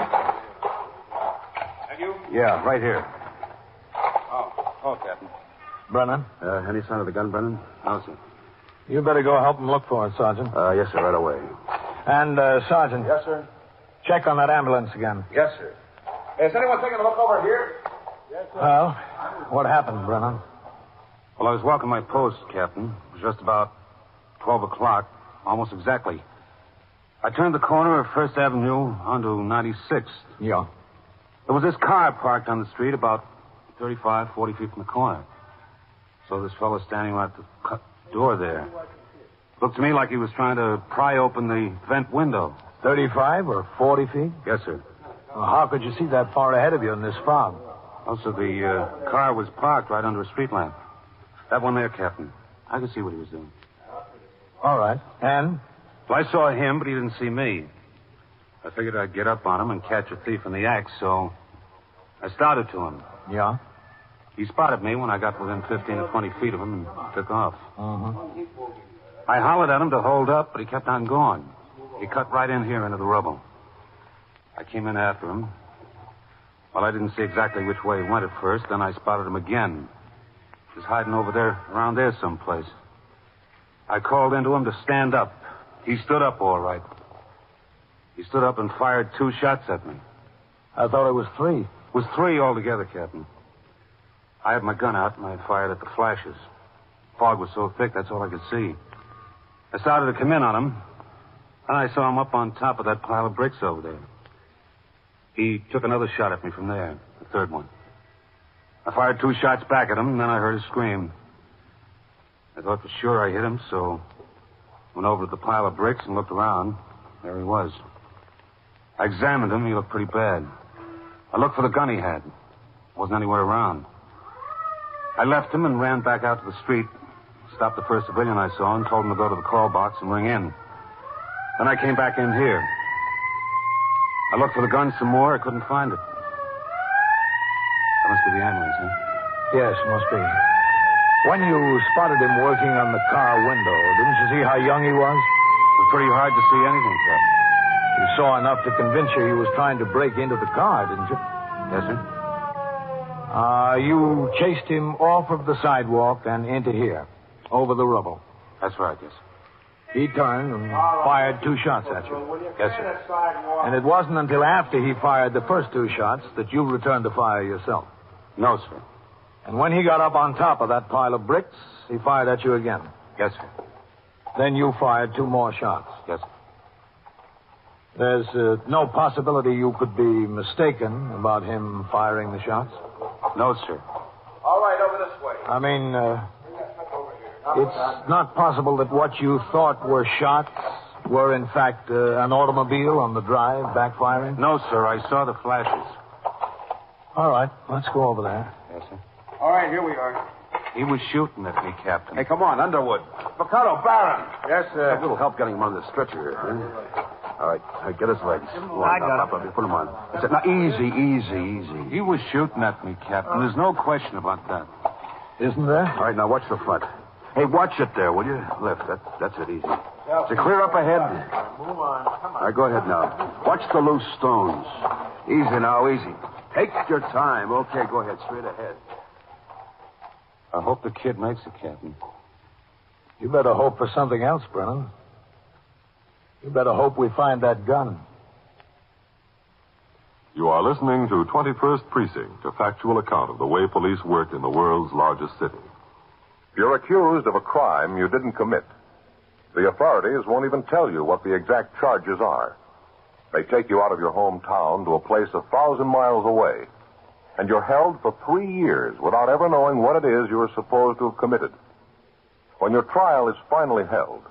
And you? Yeah, right here. Oh, Captain. Brennan? Any sign of the gun, Brennan? No, sir. You better go help him look for it, Sergeant. Yes, sir, right away. And, Sergeant. Yes, sir. Check on that ambulance again. Yes, sir. Is anyone taking a look over here? Yes, sir. Well, what happened, Brennan? Well, I was walking my post, Captain. It was just about 12 o'clock, almost exactly. I turned the corner of First Avenue onto 96th. Yeah. There was this car parked on the street about 35, 40 feet from the corner. So this fellow standing right at the door there. Looked to me like he was trying to pry open the vent window. 35 or 40 feet? Yes, sir. Well, how could you see that far ahead of you in this fog? Also, the car was parked right under a street lamp. That one there, Captain. I could see what he was doing. All right. And? Well, I saw him, but he didn't see me. I figured I'd get up on him and catch a thief in the act, so I started to him. Yeah? He spotted me when I got within 15 or 20 feet of him and took off. Uh-huh. I hollered at him to hold up, but he kept on going. He cut right in here into the rubble. I came in after him. Well, I didn't see exactly which way he went at first. Then I spotted him again. He was hiding over there, around there someplace. I called into him to stand up. He stood up all right. He stood up and fired 2 shots at me. I thought it was 3. It was 3 altogether, Captain. I had my gun out, and I fired at the flashes. Fog was so thick, that's all I could see. I started to come in on him, and I saw him up on top of that pile of bricks over there. He took another shot at me from there, the third one. I fired 2 shots back at him, and then I heard a scream. I thought for sure I hit him, so went over to the pile of bricks and looked around. There he was. I examined him. He looked pretty bad. I looked for the gun he had. Wasn't anywhere around. I left him and ran back out to the street, stopped the first civilian I saw, and told him to go to the call box and ring in. Then I came back in here. I looked for the gun some more. I couldn't find it. That must be the ambulance, huh? Yes, must be. When you spotted him working on the car window, didn't you see how young he was? It was pretty hard to see anything, Captain. You saw enough to convince you he was trying to break into the car, didn't you? Yes, sir. You chased him off of the sidewalk and into here, over the rubble. That's right, yes. He turned and fired 2 shots at you. Yes, sir. And it wasn't until after he fired the first 2 shots that you returned to fire yourself. No, sir. And when he got up on top of that pile of bricks, he fired at you again. Yes, sir. Then you fired 2 more shots. Yes, sir. There's no possibility you could be mistaken about him firing the shots? No, sir. All right, over this way. I mean, it's not possible that what you thought were shots were, in fact, an automobile on the drive backfiring? No, sir. I saw the flashes. All right, let's go over there. Yes, sir. All right, here we are. He was shooting at me, Captain. Hey, come on, Underwood. Mikado, Barron. Yes, sir. A little help getting him on the stretcher here, huh? All right, get his legs. I got him. Put him on. That's it. Now, easy. He was shooting at me, Captain. There's no question about that. Isn't there? All right, now watch the front. Hey, watch it there, will you? Lift. That's it, easy. Is it clear up ahead? Move on. Come on. All right, go ahead now. Watch the loose stones. Easy now, easy. Take your time. Okay, go ahead, straight ahead. I hope the kid makes it, Captain. You better hope for something else, Brennan. You better hope we find that gun. You are listening to 21st Precinct, a factual account of the way police work in the world's largest city. You're accused of a crime you didn't commit. The authorities won't even tell you what the exact charges are. They take you out of your hometown to a place 1,000 miles away, and you're held for 3 years without ever knowing what it is you're supposed to have committed. When your trial is finally held,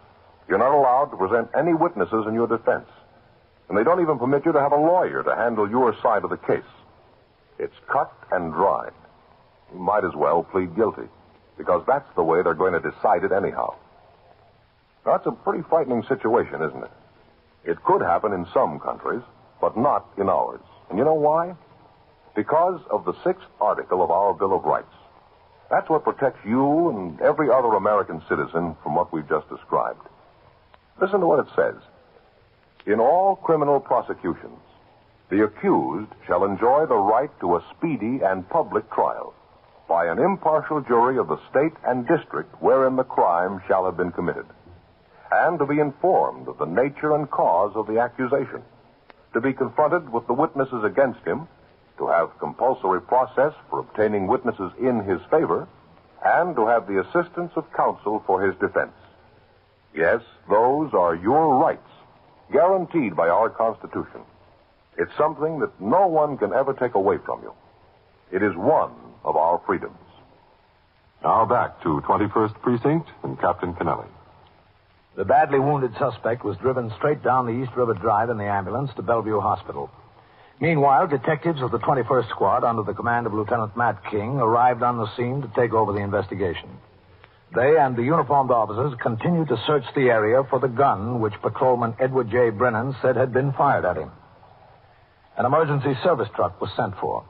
you're not allowed to present any witnesses in your defense, and they don't even permit you to have a lawyer to handle your side of the case. It's cut and dried. You might as well plead guilty, because that's the way they're going to decide it anyhow. That's a pretty frightening situation, isn't it? It could happen in some countries, but not in ours. And you know why? Because of the 6th article of our Bill of Rights. That's what protects you and every other American citizen from what we've just described. Listen to what it says. In all criminal prosecutions, the accused shall enjoy the right to a speedy and public trial by an impartial jury of the state and district wherein the crime shall have been committed, and to be informed of the nature and cause of the accusation, to be confronted with the witnesses against him, to have compulsory process for obtaining witnesses in his favor, and to have the assistance of counsel for his defense. Yes, those are your rights, guaranteed by our Constitution. It's something that no one can ever take away from you. It is one of our freedoms. Now back to 21st Precinct and Captain Kennelly. The badly wounded suspect was driven straight down the East River Drive in the ambulance to Bellevue Hospital. Meanwhile, detectives of the 21st Squad, under the command of Lieutenant Matt King, arrived on the scene to take over the investigation. They and the uniformed officers continued to search the area for the gun which Patrolman Edward J. Brennan said had been fired at him. An emergency service truck was sent for.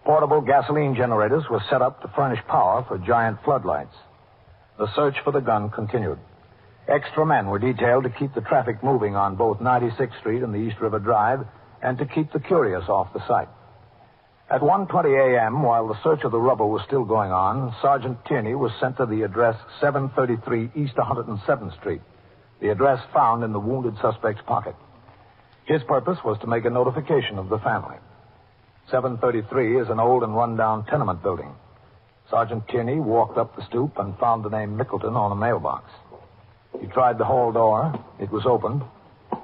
Portable gasoline generators were set up to furnish power for giant floodlights. The search for the gun continued. Extra men were detailed to keep the traffic moving on both 96th Street and the East River Drive, and to keep the curious off the site. At 1:20 a.m., while the search of the rubble was still going on, Sergeant Tierney was sent to the address 733 East 107th Street, the address found in the wounded suspect's pocket. His purpose was to make a notification of the family. 733 is an old and run-down tenement building. Sergeant Tierney walked up the stoop and found the name Mickleton on a mailbox. He tried the hall door. It was opened.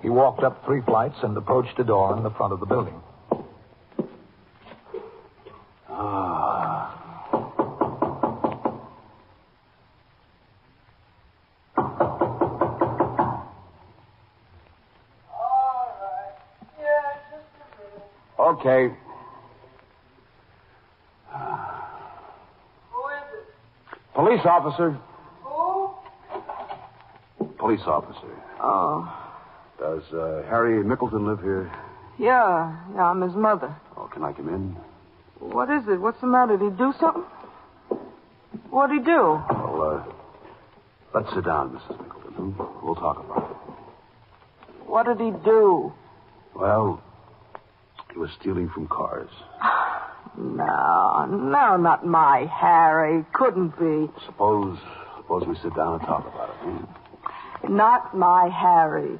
He walked up 3 flights and approached a door in the front of the building. Okay. Who is it? Police officer. Who? Police officer. Oh, Does Harry Mickleton live here? yeah. Yeah, I'm his mother. Oh, can I come in? What is it? What's the matter? Did he do something? What'd he do? Well, let's sit down, Mrs. Mickleton. We'll talk about it. What did he do? Well, he was stealing from cars. No, not my Harry. Couldn't be. Suppose we sit down and talk about it, huh? Not my Harry.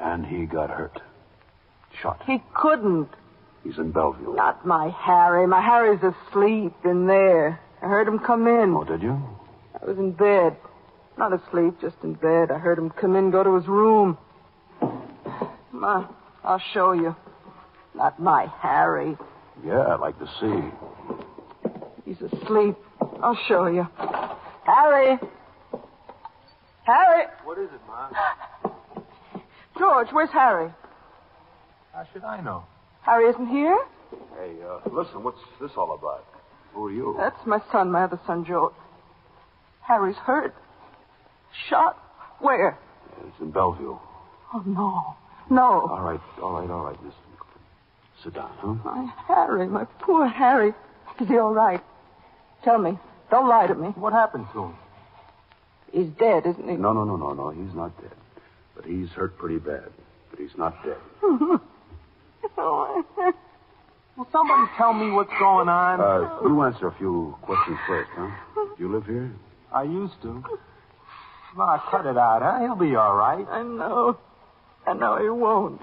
And he got hurt. Shot. He couldn't. He's in Bellevue. Not my Harry. My Harry's asleep in there. I heard him come in. Oh, did you? I was in bed. Not asleep, just in bed. I heard him come in, go to his room. Come on, I'll show you. Not my Harry. Yeah, I'd like to see. He's asleep. I'll show you. Harry! Harry! What is it, Ma? George, where's Harry? How should I know? Harry isn't here? Hey, listen, what's this all about? Who are you? That's my son, my other son, George. Harry's hurt. Shot. Where? It's in Bellevue. Oh, no. No. All right, Miss Mickleton. Sit down, huh? My Harry, my poor Harry. Is he all right? Tell me. Don't lie to me. What happened to him? He's dead, isn't he? No. He's not dead. But he's hurt pretty bad. But he's not dead. Will somebody tell me what's going on? You answer a few questions first, huh? You live here? I used to. Ma, cut it out, huh? He'll be all right. I know. He won't.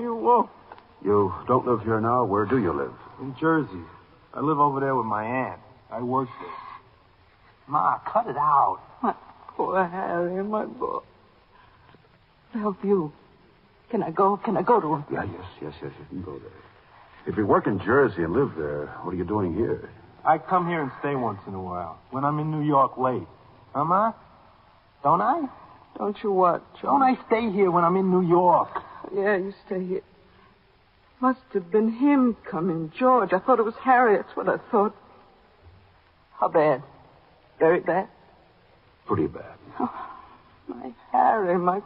You don't live here now? Where do you live? In Jersey. I live over there with my aunt. I work there. Ma, cut it out. My poor Harry, my boy. Bellevue. Can I go to him? Yeah, yes, you can go there. If you work in Jersey and live there, what are you doing here? I come here and stay once in a while, when I'm in New York late. Huh, Ma? Don't I? Don't you what, John? Don't I stay here when I'm in New York? Yeah, you stay here. Must have been him coming, George. I thought it was Harry. That's what I thought. How bad? Very bad? Pretty bad. Oh, my Harry, my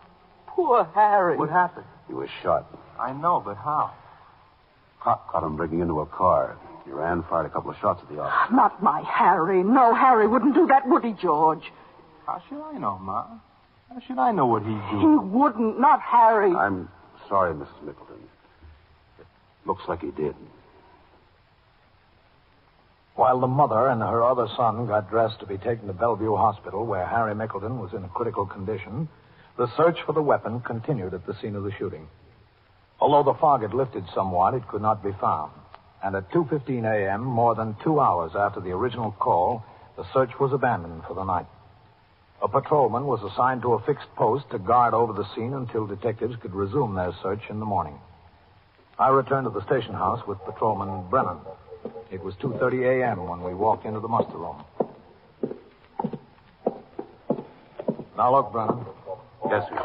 poor Harry. What happened? He was shot. I know, but how? Cop caught him breaking into a car. He ran, fired a couple of shots at the officer. Not my Harry. No, Harry wouldn't do that, would he, George? How should I know, Ma? How should I know what he'd do? He wouldn't, not Harry. I'm sorry, Mrs. Mickleton. It looks like he did. While the mother and her other son got dressed to be taken to Bellevue Hospital, where Harry Mickleton was in a critical condition, the search for the weapon continued at the scene of the shooting. Although the fog had lifted somewhat, it could not be found. And at 2:15 a.m., more than 2 hours after the original call, the search was abandoned for the night. A patrolman was assigned to a fixed post to guard over the scene until detectives could resume their search in the morning. I returned to the station house with Patrolman Brennan. It was 2:30 a.m. when we walked into the muster room. Now look, Brennan. Yes, sir.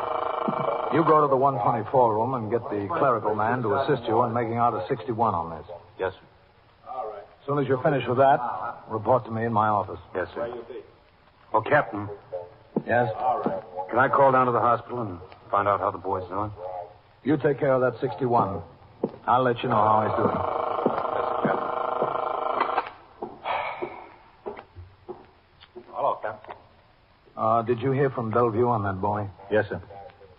You go to the 124 room and get the clerical man to assist you in making out a 61 on this. Yes, sir. As soon as you're finished with that, report to me in my office. Yes, sir. Oh, Captain. Yes? Can I call down to the hospital and find out how the boy's doing? You take care of that 61. I'll let you know how he's doing. Hello, Captain. Did you hear from Bellevue on that boy? Yes, sir.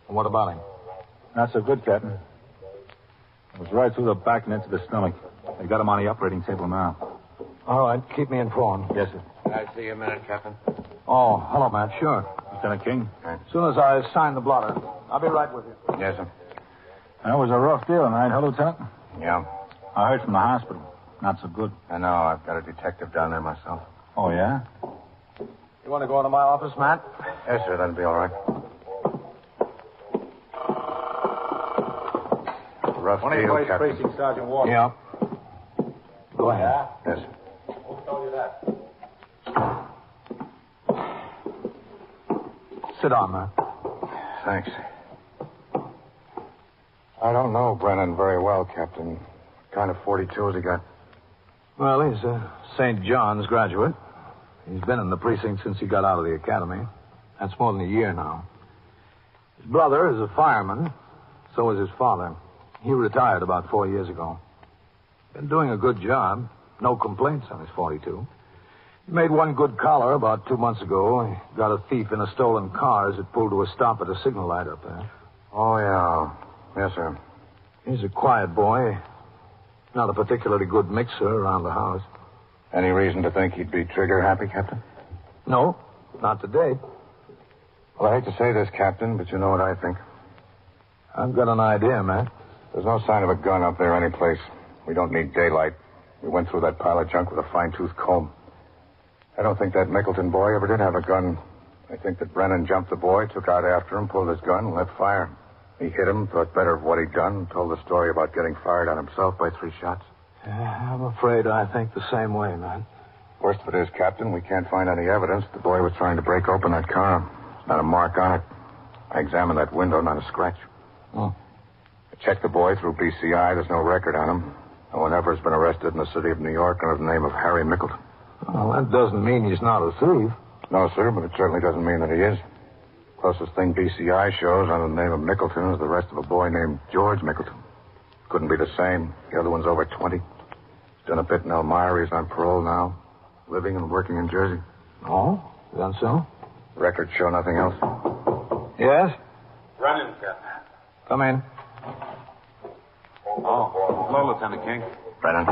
What about him? Not so good, Captain. It was right through the back and into the stomach. They got him on the operating table now. All right, keep me informed. Yes, sir. Can I see you a minute, Captain? Oh, hello, Matt. Sure. Lieutenant King? As soon as I sign the blotter, I'll be right with you. Yes, sir. That was a rough deal tonight, huh, Lieutenant? Yeah. I heard from the hospital. Not so good. I know. I've got a detective down there myself. Oh, yeah? You want to go into my office, Matt? Yes, sir. That'll be all right. Rough deal, 21st Captain. Precinct, Sergeant Walker. Yeah. Go ahead. Yeah? Yes, sir. Who told you that? Sit down, Matt. Thanks. I don't know Brennan very well, Captain. What kind of 42 has he got? Well, he's a St. John's graduate. He's been in the precinct since he got out of the academy. That's more than a year now. His brother is a fireman. So is his father. He retired about 4 years ago. Been doing a good job. No complaints on his 42. He made one good collar about 2 months ago. He got a thief in a stolen car as it pulled to a stop at a signal light up there. Oh, yeah. Yes, sir. He's a quiet boy. Not a particularly good mixer around the house. Any reason to think he'd be trigger-happy, Captain? No, not today. Well, I hate to say this, Captain, but you know what I think. I've got an idea, Matt. There's no sign of a gun up there anyplace. We don't need daylight. We went through that pile of junk with a fine-tooth comb. I don't think that Mickleton boy ever did have a gun. I think that Brennan jumped the boy, took out after him, pulled his gun, and let fire. He hit him, thought better of what he'd done, and told the story about getting fired on himself by 3 shots. I'm afraid I think the same way, man. Worst of it is, Captain, we can't find any evidence the boy was trying to break open that car. There's not a mark on it. I examined that window, not a scratch. Oh. I checked the boy through BCI. There's no record on him. No one ever has been arrested in the city of New York under the name of Harry Mickleton. Well, that doesn't mean he's not a thief. No, sir, but it certainly doesn't mean that he is. Closest thing BCI shows under the name of Mickleton is the arrest of a boy named George Mickleton. Couldn't be the same. The other one's over 20. He's done a bit in Elmira. He's on parole now. Living and working in Jersey. Oh? Is that so? Records show nothing else. Yes? Brennan, Captain. Come in. Oh, hello, Lieutenant King. Brennan.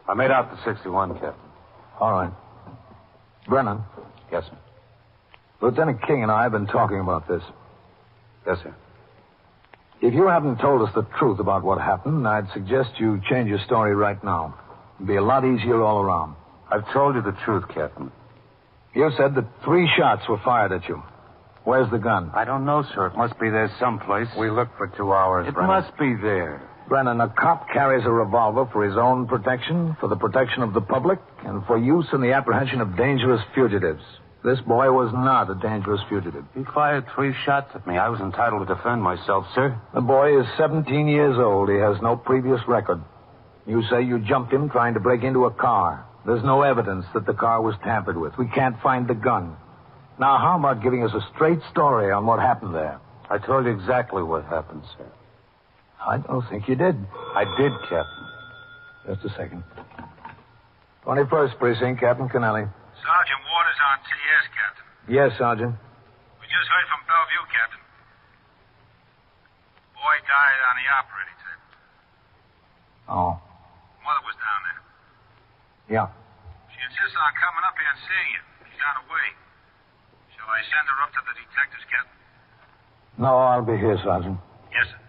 I made out the 61, Captain. All right. Brennan. Yes, sir. Lieutenant King and I have been talking about this. Yes, sir. If you haven't told us the truth about what happened, I'd suggest you change your story right now. It'd be a lot easier all around. I've told you the truth, Captain. You said that 3 shots were fired at you. Where's the gun? I don't know, sir. It must be there someplace. We looked for 2 hours, It Brennan. must be there. Brennan, a cop carries a revolver for his own protection, for the protection of the public, and for use in the apprehension of dangerous fugitives. This boy was not a dangerous fugitive. He fired 3 shots at me. I was entitled to defend myself, sir. The boy is 17 years old. He has no previous record. You say you jumped him trying to break into a car. There's no evidence that the car was tampered with. We can't find the gun. Now, how about giving us a straight story on what happened there? I told you exactly what happened, sir. I don't think you did. I did, Captain. Just a second. 21st Precinct, Captain Kennelly. Sergeant Waters on TS, Captain. Yes, Sergeant. We just heard from Bellevue, Captain. Boy died on the operating table. Oh. Mother was down there. Yeah. She insists on coming up here and seeing you. She's on her way. Shall I send her up to the detectives, Captain? No, I'll be here, Sergeant. Yes, sir.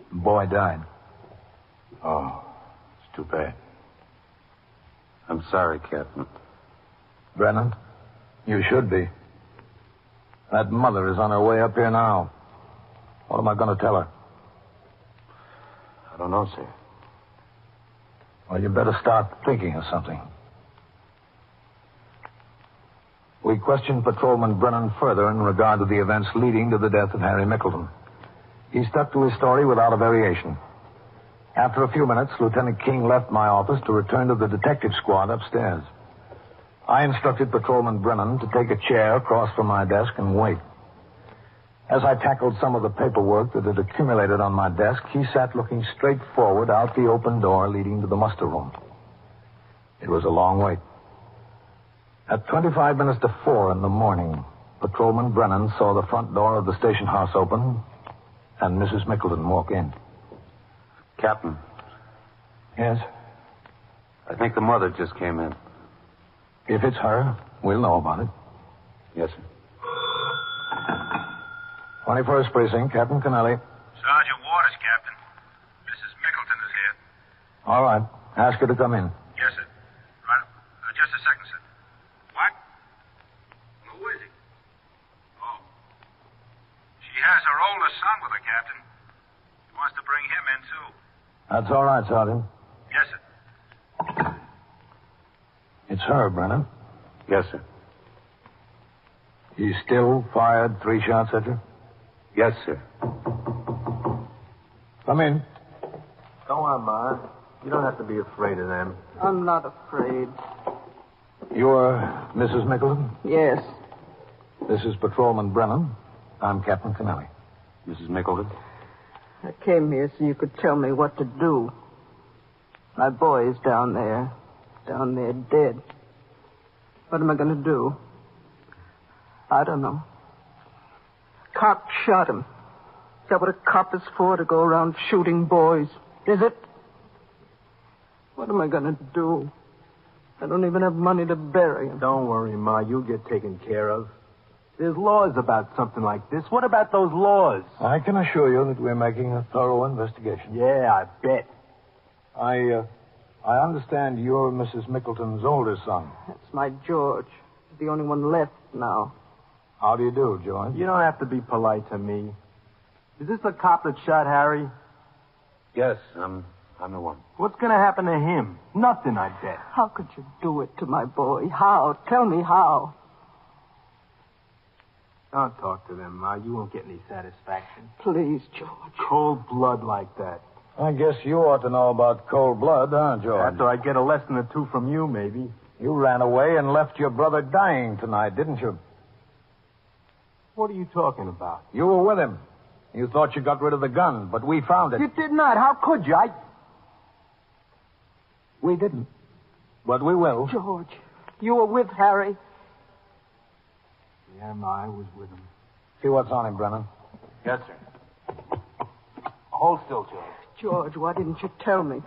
The boy died. Oh, it's too bad. I'm sorry, Captain. Brennan, you should be. That mother is on her way up here now. What am I going to tell her? I don't know, sir. Well, you better start thinking of something. We questioned Patrolman Brennan further in regard to the events leading to the death of Harry Mickleton. He stuck to his story without a variation. After a few minutes, Lieutenant King left my office to return to the detective squad upstairs. I instructed Patrolman Brennan to take a chair across from my desk and wait. As I tackled some of the paperwork that had accumulated on my desk, he sat looking straight forward out the open door leading to the muster room. It was a long wait. At 25 minutes to 4 in the morning, Patrolman Brennan saw the front door of the station house open and Mrs. Mickleton walk in. Captain. Yes? I think the mother just came in. If it's her, we'll know about it. Yes, sir. 21st Precinct, Captain Kennelly. Sergeant Waters, Captain. All right. Ask her to come in. Yes, sir. Right. Just a second, sir. What? Who is he? Oh. She has her oldest son with her, Captain. She wants to bring him in, too. That's all right, Sergeant. Yes, sir. It's her, Brennan. Yes, sir. He still fired 3 shots at you? Yes, sir. Come in. Go on, Ma. You don't have to be afraid of them. I'm not afraid. You're Mrs. Mickelson? Yes. This is Patrolman Brennan. I'm Captain Kennelly. Mrs. Mickelson? I came here so you could tell me what to do. My boy's down there dead. What am I going to do? I don't know. Cop shot him. Is that what a cop is for, to go around shooting boys? Is it? What am I going to do? I don't even have money to bury him. Don't worry, Ma. You'll get taken care of. There's laws about something like this. What about those laws? I can assure you that we're making a thorough investigation. Yeah, I bet. I understand you're Mrs. Mickelton's oldest son. That's my George. The only one left now. How do you do, George? You don't have to be polite to me. Is this the cop that shot Harry? Yes, I'm the one. What's going to happen to him? Nothing, I bet. How could you do it to my boy? How? Tell me how. Don't talk to them, Ma. You won't get any satisfaction. Please, George. Cold blood like that. I guess you ought to know about cold blood, huh, George? After I get a lesson or two from you, maybe. You ran away and left your brother dying tonight, didn't you? What are you talking about? You were with him. You thought you got rid of the gun, but we found it. You did not. How could you? We didn't. But we will. George, you were with Harry. Yeah, Ma, I was with him. See what's on him, Brennan. Yes, sir. Hold still, George. George, why didn't you tell me?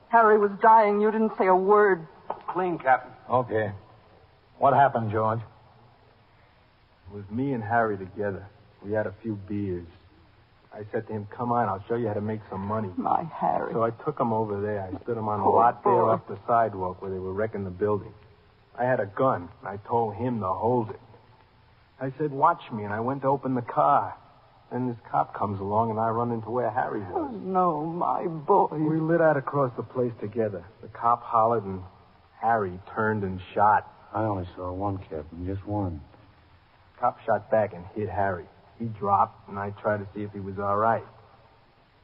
Harry was dying. You didn't say a word. Clean, Captain. Okay. What happened, George? It was me and Harry together. We had a few beers. I said to him, come on, I'll show you how to make some money. My Harry. So I took him over there. I stood him on a lot there off the sidewalk where they were wrecking the building. I had a gun, and I told him to hold it. I said, watch me, and I went to open the car. Then this cop comes along, and I run into where Harry was. Oh, no, my boy. We lit out across the place together. The cop hollered, and Harry turned and shot. I only saw one, Captain, just one. The cop shot back and hit Harry. He dropped, and I tried to see if he was all right.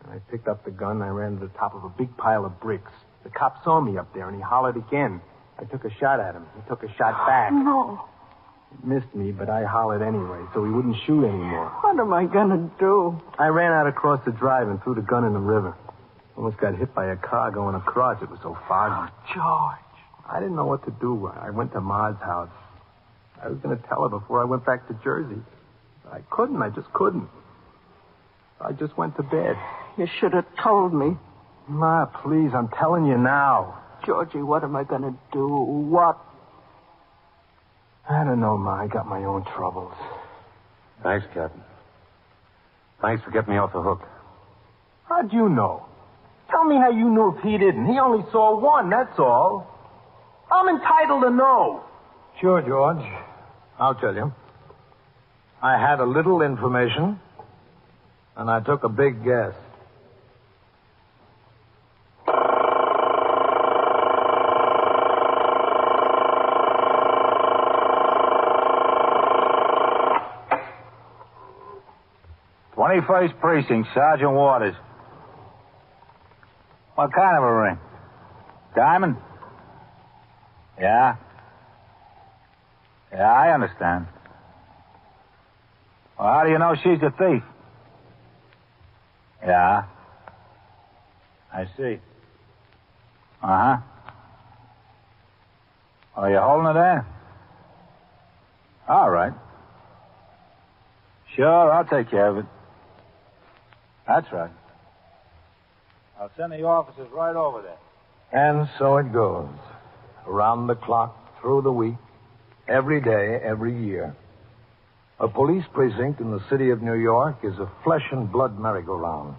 And I picked up the gun, and I ran to the top of a big pile of bricks. The cop saw me up there, and he hollered again. I took a shot at him. He took a shot back. No. He missed me, but I hollered anyway, so he wouldn't shoot anymore. What am I going to do? I ran out across the drive and threw the gun in the river. Almost got hit by a car going across. It was so foggy. George. I didn't know what to do. I went to Ma's house. I was going to tell her before I went back to Jersey. I couldn't. I just couldn't. I just went to bed. You should have told me. Ma, please, I'm telling you now. Georgie, what am I going to do? What? I don't know, Ma. I got my own troubles. Thanks, Captain. Thanks for getting me off the hook. How'd you know? Tell me how you knew if he didn't. He only saw one, that's all. I'm entitled to know. Sure, George. I'll tell you. I had a little information, and I took a big guess. "21st Precinct, Sergeant Waters." What kind of a ring? Diamond? Yeah. Yeah, I understand. Well, how do you know she's a thief? Yeah. I see. Uh-huh. Are you holding it there? All right. Sure, I'll take care of it. That's right. I'll send the officers right over there. And so it goes. Around the clock, through the week, every day, every year. A police precinct in the city of New York is a flesh and blood merry-go-round.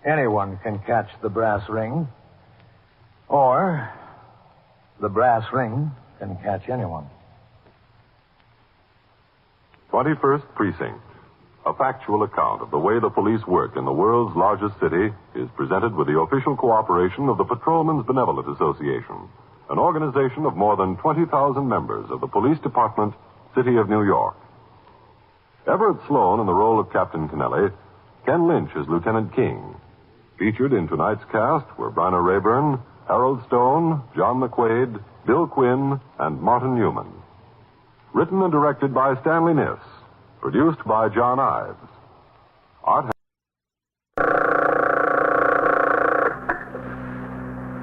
Anyone can catch the brass ring, Or the brass ring can catch anyone. 21st Precinct, a factual account of the way the police work in the world's largest city, is presented with the official cooperation of the Patrolmen's Benevolent Association, an organization of more than 20,000 members of the Police Department, City of New York. Everett Sloan in the role of Captain Kennelly, Ken Lynch as Lieutenant King. Featured in tonight's cast were Bryna Rayburn, Harold Stone, John McQuaid, Bill Quinn, and Martin Newman. Written and directed by Stanley Niss. Produced by John Ives. Art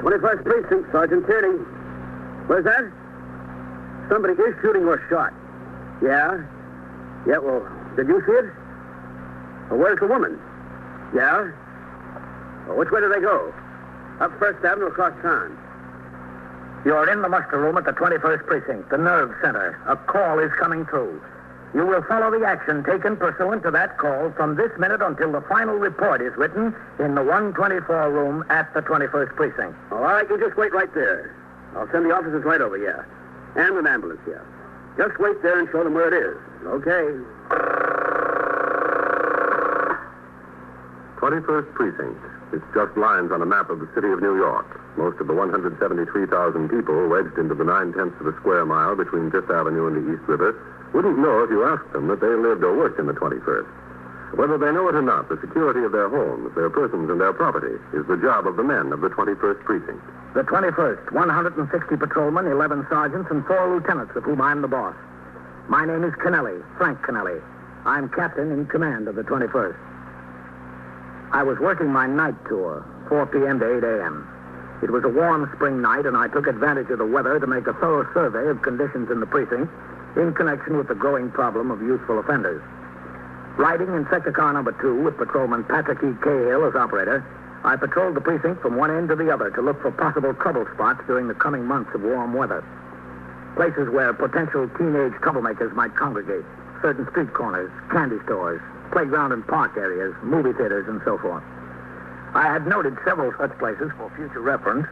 21st Precinct, Sergeant Tierney. Where's that? Somebody is shooting or shot. Yeah? Yeah, well, did you see it? Well, where's the woman? Yeah? Well, which way do they go? Up First Avenue across town. You're in the muster room at the 21st Precinct, the nerve center. A call is coming through. You will follow the action taken pursuant to that call from this minute until the final report is written in the 124 room at the 21st Precinct. Oh, all right, you just wait right there. I'll send the officers right over here. And an ambulance here. Just wait there and show them where it is. Okay. 21st Precinct. It's just lines on a map of the city of New York. Most of the 173,000 people wedged into the 9/10 of a square mile between Fifth Avenue and the East River wouldn't know if you asked them that they lived or worked in the 21st. Whether they know it or not, the security of their homes, their persons, and their property is the job of the men of the 21st Precinct. The 21st, 160 patrolmen, 11 sergeants, and 4 lieutenants, of whom I'm the boss. My name is Kennelly, Frank Kennelly. I'm captain in command of the 21st. I was working my night tour, 4 p.m. to 8 a.m. It was a warm spring night, and I took advantage of the weather to make a thorough survey of conditions in the precinct in connection with the growing problem of youthful offenders. Riding in sector car number 2 with patrolman Patrick E. Cahill as operator, I patrolled the precinct from one end to the other to look for possible trouble spots during the coming months of warm weather. Places where potential teenage troublemakers might congregate, certain street corners, candy stores, playground and park areas, movie theaters, and so forth. I had noted several such places for future reference,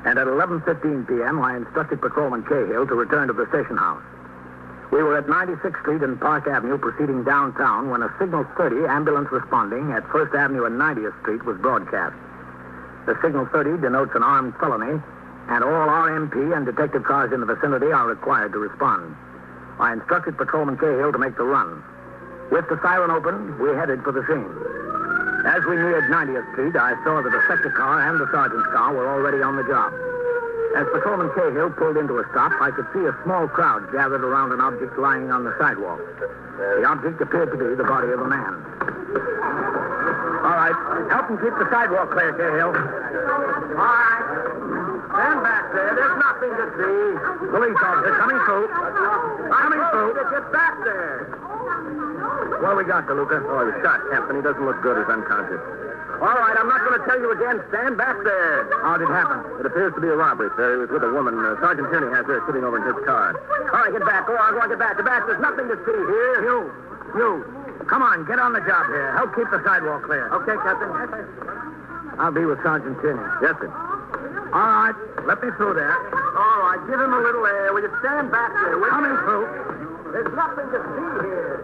and at 11:15 p.m. I instructed Patrolman Cahill to return to the station house. We were at 96th Street and Park Avenue proceeding downtown when a Signal 30 ambulance responding at 1st Avenue and 90th Street was broadcast. The Signal 30 denotes an armed felony, and all RMP and detective cars in the vicinity are required to respond. I instructed Patrolman Cahill to make the run. With the siren open, we headed for the scene. As we neared 90th Street, I saw that the sector car and the sergeant's car were already on the job. As Patrolman Cahill pulled into a stop, I could see a small crowd gathered around an object lying on the sidewalk. The object appeared to be the body of a man. All right, help him keep the sidewalk clear, Cahill. All right. Stand back there. There's nothing to see. Police officer coming through. Coming through. Get back there. What do we got, DeLuca? Oh, he was shot, Captain. He doesn't look good. He's unconscious. All right, I'm not going to tell you again. Stand back there. How did it happen? It appears to be a robbery, sir. He was with a woman. Sergeant Tierney has her sitting over in his car. All right, get back. Go on, get back. Get back. There's nothing to see here. You. Come on, get on the job here. Help keep the sidewalk clear. Okay, Captain. I'll be with Sergeant Tierney. Yes, sir. All right, let me through there. All right, give him a little air. Will you stand back there? Coming through. There's nothing to see here.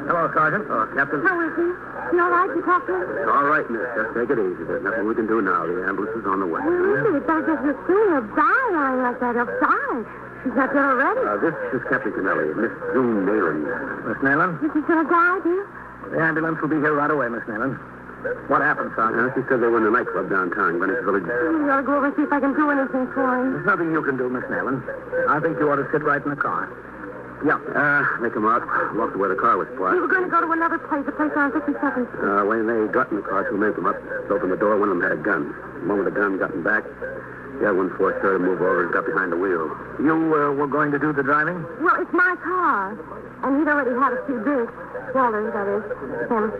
Hello, Sergeant. Captain. How is he? You all right? You talk to him? All right, miss. Just take it easy. There's nothing we can do now. The ambulance is on the way. It's like if you're seeing her die lying like that outside. She's not dead already. This is Captain Kennelly. Miss June Nayland. Miss Nayland? Is she going to die, dear? The ambulance will be here right away, Miss Nayland. What happened, Sergeant? She said they were in a nightclub downtown, Greenwich Village. You ought to go over and see if I can do anything for him. There's nothing you can do, Miss Nayland. I think you ought to sit right in the car. Yeah. Make them out. Walk to where the car was parked. We were going to go to another place, a place on 52nd Street. When they got in the car, two men came up, opened the door. One of them had a gun. The one with the gun got him back. The other one forced her to move over and got behind the wheel. You were going to do the driving? Well, it's my car. And he'd already had a few drinks. Walter, that is. Him.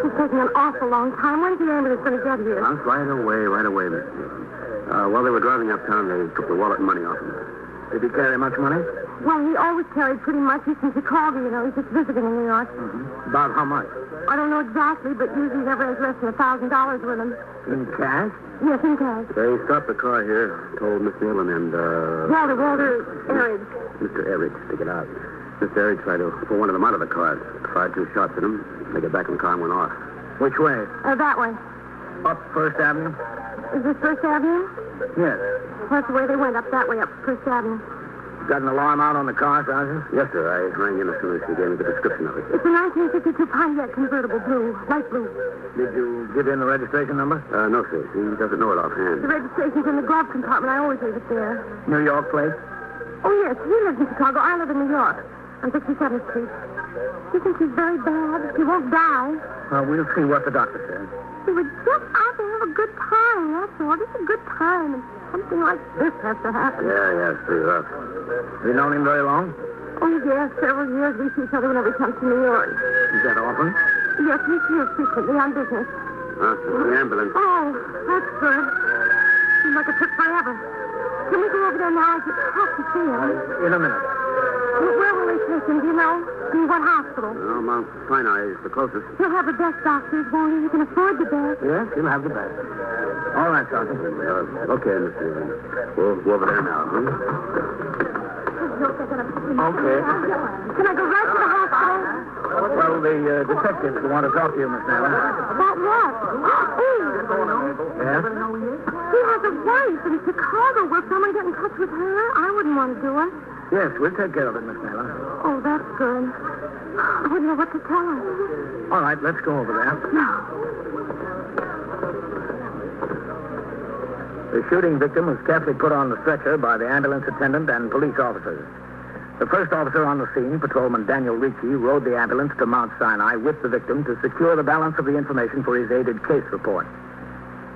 It's taking an awful long time. When's the ambulance going to get here? Right away, Miss. While they were driving uptown, they took the wallet and money off him. Did he carry much money? Well, he always carried pretty much. He's from Chicago, you know. He's just visiting in New York. About how much? I don't know exactly, but usually never has less than $1,000 with him. In cash? Yes, in cash. They stopped the car here, told Miss Nealon and, Walter Eridge. Mr. Eridge, stick it out. Mr. Eridge tried to pull one of them out of the car. Fired 2 shots at him. They got back in the car and went off. Which way? That way. Up First Avenue? Is this First Avenue? Yes. That's the way they went, up that way, up First Avenue. Got an alarm out on the car, Sergeant? Yes, sir. I rang in as soon as she gave me the description of it. It's a 1952 Pontiac convertible, blue, light blue. Did you give in the registration number? No, sir. He doesn't know it offhand. The registration's in the glove compartment. I always leave it there. New York plate? Oh, yes. He lives in Chicago. I live in New York. On 67th Street. He thinks he's very bad. He won't die. We'll see what the doctor says. He was just out to have a good time, that's all. Just a good time. And something like this has to happen. Yeah, it's pretty rough. Have you known him very long? Oh, yes. Several years. We see each other whenever he comes to New York. Is that often? Yes, he's here frequently on business. The ambulance. Oh, that's good. Seems like it took forever. Can we go over there now? I just have to see him. In a minute. Where will they take him, do you know? In what hospital? Mount Sinai is the closest. He'll have the best doctors, won't he? He can afford the best. Yes, he'll have the best. All right, Sergeant. Okay, Miss Nealon. We'll go over there now. Okay. Can I go right to the hospital? Well, the detectives want to talk to you, Miss Nealon. About what? Yes? He has a wife in Chicago. Will someone get in touch with her? I wouldn't want to do it. Yes, we'll take care of it, Miss Nealon. Oh, that's good. I wouldn't know what to tell her. All right, let's go over there. No. The shooting victim was carefully put on the stretcher by the ambulance attendant and police officers. The first officer on the scene, Patrolman Daniel Ricci, rode the ambulance to Mount Sinai with the victim to secure the balance of the information for his aided case report.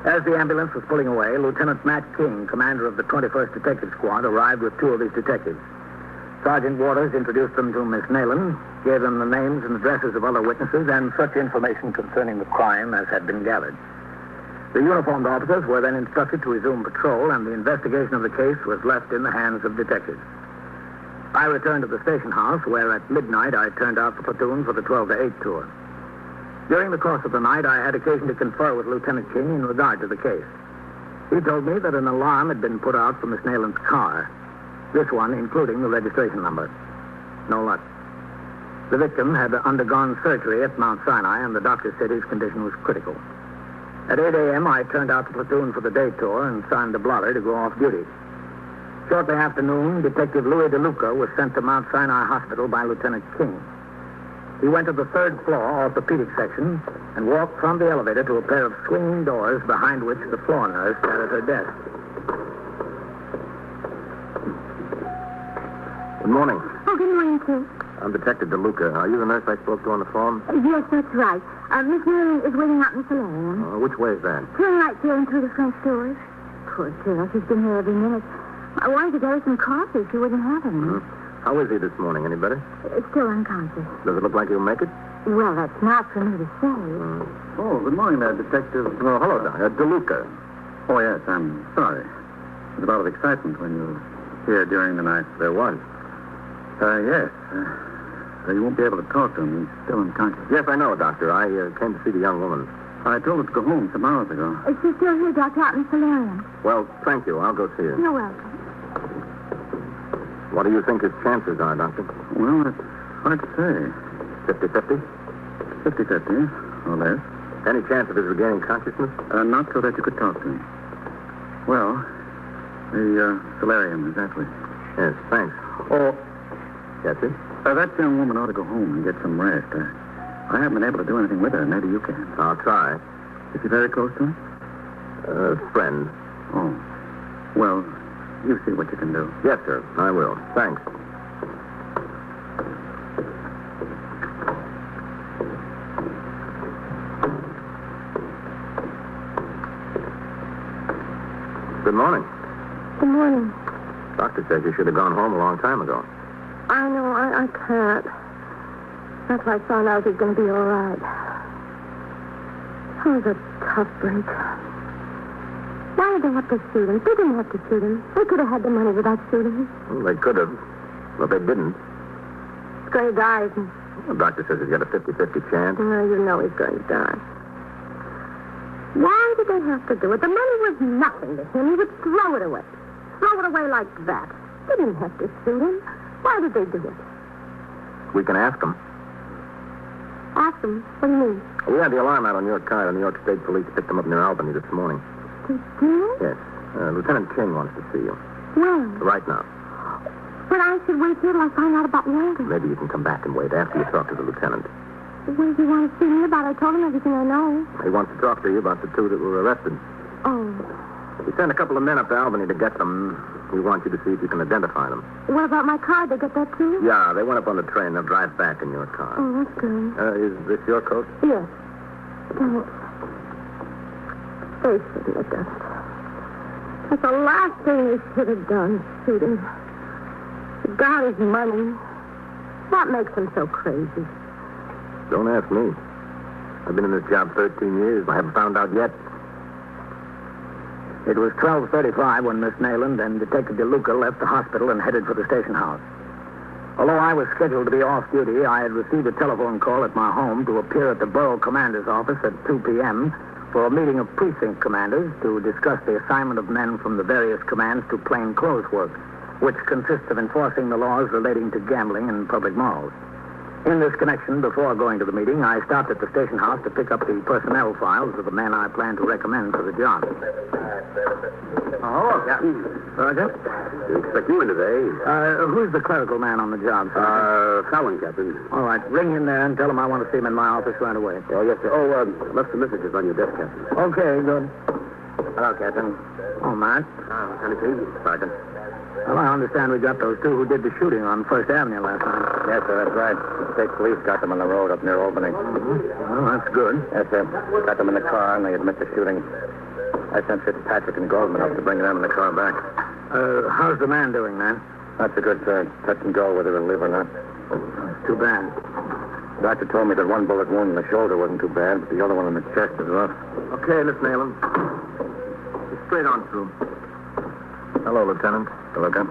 As the ambulance was pulling away, Lieutenant Matt King, commander of the 21st Detective Squad, arrived with 2 of his detectives. Sergeant Waters introduced them to Miss Nealon, gave them the names and addresses of other witnesses, and such information concerning the crime as had been gathered. The uniformed officers were then instructed to resume patrol, and the investigation of the case was left in the hands of detectives. I returned to the station house, where at midnight I turned out the platoon for the 12 to 8 tour. During the course of the night, I had occasion to confer with Lieutenant King in regard to the case. He told me that an alarm had been put out for Miss Nealon's car, this one including the registration number. No luck. The victim had undergone surgery at Mount Sinai, and the doctor said his condition was critical. At 8 a.m., I turned out the platoon for the day tour and signed the blotter to go off duty. Shortly after noon, Detective Louis DeLuca was sent to Mount Sinai Hospital by Lieutenant King. He went to the 3rd floor orthopedic section and walked from the elevator to a pair of swinging doors behind which the floor nurse sat at her desk. Good morning. Oh, good morning, sir. I'm Detective DeLuca. Are you the nurse I spoke to on the phone? Yes, that's right. Miss Nealon is waiting out in the solarium. Which way is that? Turn right there and through the French doors. Poor girl, she's been here every minute. I wanted to get her some coffee. She wouldn't have any. How is he this morning? Any better? Still unconscious. Does it look like he'll make it? Well, that's not for me to say. Oh, good morning there, Detective. Oh, hello, DeLuca. Oh, yes, I'm sorry. There's a lot of excitement when you were here during the night. There was? Yes. You won't be able to talk to him. He's still unconscious. Yes, I know, Doctor. I came to see the young woman. I told her to go home some hours ago. She's still here, Doctor, out in the solarium. Well, thank you. I'll go see her. You're welcome. What do you think his chances are, Doctor? Well, it's hard to say. 50-50? 50-50, or less. Any chance of his regaining consciousness? Not so that you could talk to him. Well, the solarium is that way. Yes, thanks. Oh. Yes, sir? That young woman ought to go home and get some rest. I haven't been able to do anything with her. Maybe you can. I'll try. Is she very close to him? Friend. Oh. Well, you see what you can do. Yes, sir. I will. Thanks. Good morning. Good morning. Doctor says you should have gone home a long time ago. I know. I can't. That's why I found out he's going to be all right. That was a tough break. Why did they have to shoot him? They didn't have to shoot him. They could have had the money without shooting him. Well, they could have, but they didn't. He's going to die, isn't he? The doctor says he's got a 50-50 chance. Oh, you know he's going to die. Why did they have to do it? The money was nothing to him. He would throw it away. Throw it away like that. They didn't have to shoot him. Why did they do it? We can ask them. Ask them? What do you mean? We had the alarm out on your car. The New York State Police picked them up near Albany this morning. Did you? Yes. Lieutenant King wants to see you. When? Right now. But I should wait here till I find out about Walter. Maybe you can come back and wait after you talk to the lieutenant. What does he want to see me about? I told him everything I know. He wants to talk to you about the two that were arrested. Oh. He sent a couple of men up to Albany to get them. He wants you to see if you can identify them. What about my car? Did they get that too? Yeah, they went up on the train. They'll drive back in your car. Oh, that's good. Is this your coat? Yes. Thanks. They shouldn't have done it. That's the last thing they should have done, shoot him. He got his money. What makes him so crazy? Don't ask me. I've been in this job 13 years. I haven't found out yet. It was 12:35 when Miss Nayland and Detective DeLuca left the hospital and headed for the station house. Although I was scheduled to be off duty, I had received a telephone call at my home to appear at the borough commander's office at 2 p.m. for a meeting of precinct commanders to discuss the assignment of men from the various commands to plainclothes work, which consists of enforcing the laws relating to gambling in public malls. In this connection, before going to the meeting, I stopped at the station house to pick up the personnel files of the men I plan to recommend for the job. Oh, Captain. Sergeant? Didn't expect you in today. Who's the clerical man on the job, Sergeant? Fallon, Captain. All right, ring him there and tell him I want to see him in my office right away. Oh, yes, sir. Oh, left some messages on your desk, Captain. Okay, good. Hello, Captain. Oh, Matt. Lieutenant King. Sergeant. Well, I understand we got those two who did the shooting on First Avenue last night. Yes, sir, that's right. State police got them on the road up near Albany. Well, that's good. Yes, sir. Got them in the car, and they admit the shooting. I sent Fitzpatrick and Goldman up to bring them in the car back. How's the man doing, man? That's a good touch and go, whether he'll live or not. That's too bad. The doctor told me that one bullet wound in the shoulder wasn't too bad, but the other one in the chest is rough. Okay, let's nail him. Just straight on through. Hello, Lieutenant. Hello, Cap.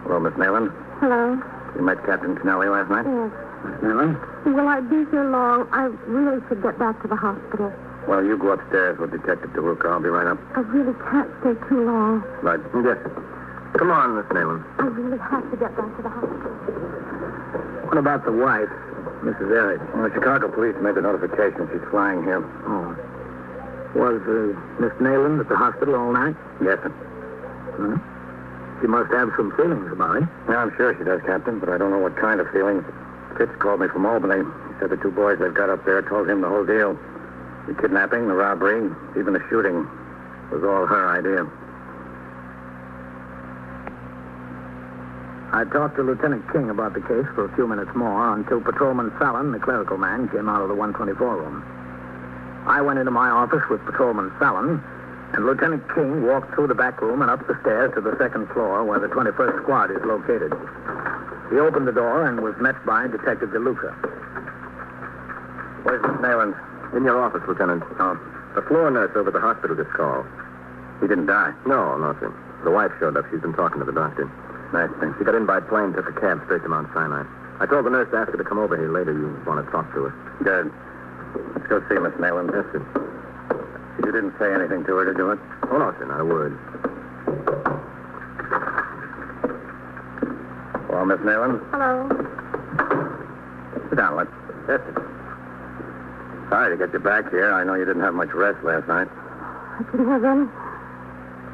Hello, Miss Nayland. Hello. You met Captain Kennelly last night? Yes. Miss Nayland? Will I be here long? I really should get back to the hospital. Well, you go upstairs with Detective DeLuca. I'll be right up. I really can't stay too long. Right. Yes. Come on, Miss Nayland. I really have to get back to the hospital. What about the wife, Mrs. Eric? Well, the Chicago police made the notification. She's flying here. Oh. Was Miss Nayland at the hospital all night? Yes, sir. Huh? She must have some feelings about it. Yeah, I'm sure she does, Captain, but I don't know what kind of feelings. Fitz called me from Albany. He said the two boys they've got up there told him the whole deal. The kidnapping, the robbery, even the shooting was all her idea. I talked to Lieutenant King about the case for a few minutes more until Patrolman Fallon, the clerical man, came out of the 124 room. I went into my office with Patrolman Fallon, and Lieutenant King walked through the back room and up the stairs to the second floor where the 21st Squad is located. He opened the door and was met by Detective DeLuca. Where's Miss Nayland? In your office, Lieutenant. Oh. The floor nurse over at the hospital just called. He didn't die? No, sir. The wife showed up. She's been talking to the doctor. Nice thing. She got in by plane, took a cab straight to Mount Sinai. I told the nurse to ask her to come over here later. You want to talk to her. Good. Let's go see Miss Nayland. Yes, sir. You didn't say anything to her to do it? Oh, no, sir, not a word. Well, Miss Nayland? Hello. Sit down, let's. Yes, sir. Sorry to get you back here. I know you didn't have much rest last night. I didn't have any.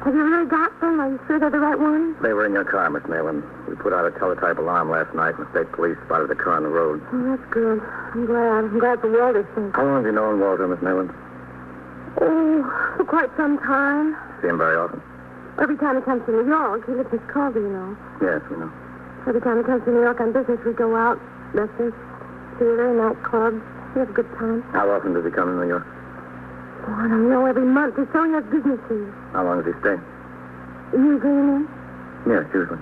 Have you really got them? Are you sure they're the right ones? They were in your car, Miss Nayland. We put out a teletype alarm last night, and the state police spotted the car on the road. Oh, that's good. I'm glad. I'm glad for Walter's sake. How long have you known Walter, Miss Nayland? Oh, for quite some time. See him very often? Every time he comes to New York, he lives in Chicago, you know. Yes, we know. Every time he comes to New York on business, we go out, restaurants, theater, nightclubs. We have a good time. How often does he come to New York? Oh, I don't know. Every month. He's showing us business here. How long does he stay? Usually, you mean? Yes, usually.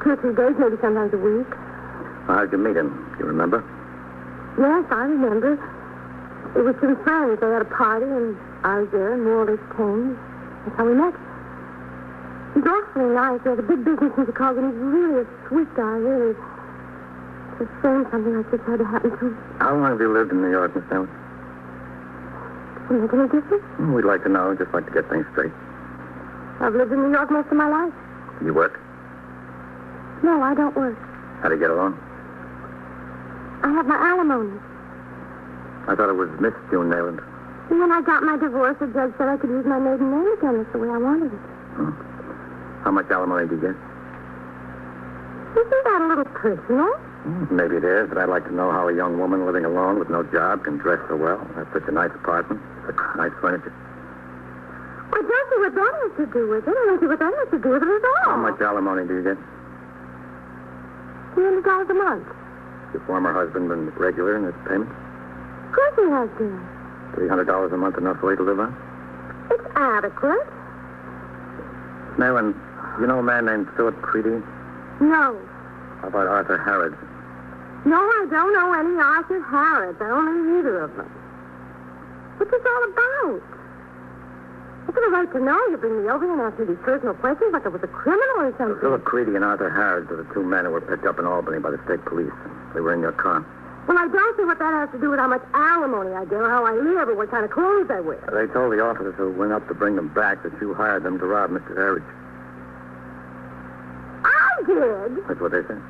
2 or 3 days, maybe sometimes a week. How'd you meet him? Do you remember? Yes, I remember. It was some friends. They had a party, and I was there, and Walters came. That's how we met. He's awfully nice. He has a big business in Chicago, and he's really a sweet guy, really. It's a shame something like this had to happen to him. How long have you lived in New York, Miss Allen? Does it make any difference? We'd like to know, just like to get things straight. I've lived in New York most of my life. You work? No, I don't work. How do you get along? I have my alimony. I thought it was Miss June Nayland. And when I got my divorce, the judge said I could use my maiden name again. That's the way I wanted it. How much alimony do you get? Isn't that a little personal? Maybe it is, but I'd like to know how a young woman living alone with no job can dress so well, have such a nice apartment, such nice furniture. I don't see what that has to do with it. I don't see what that has to do with it at all. How much alimony do you get? $300 a month. Your former husband been regular in his payments? Of course he has been. $300 a month enough for you to live on? It's adequate. Nayland, you know a man named Philip Creedy? No. How about Arthur Harrods? No, I don't know any Arthur Harrods. I don't know either of them. What's this all about? I've got a right to know. You bring me over here and ask me these personal questions like I was a criminal or something. Philip Creedy and Arthur Harrods are the two men who were picked up in Albany by the state police. They were in your car. Well, I don't see what that has to do with how much alimony I get or how I live or what kind of clothes I wear. They told the officers who went up to bring them back that you hired them to rob Mr. Harrods. I did? That's what they said.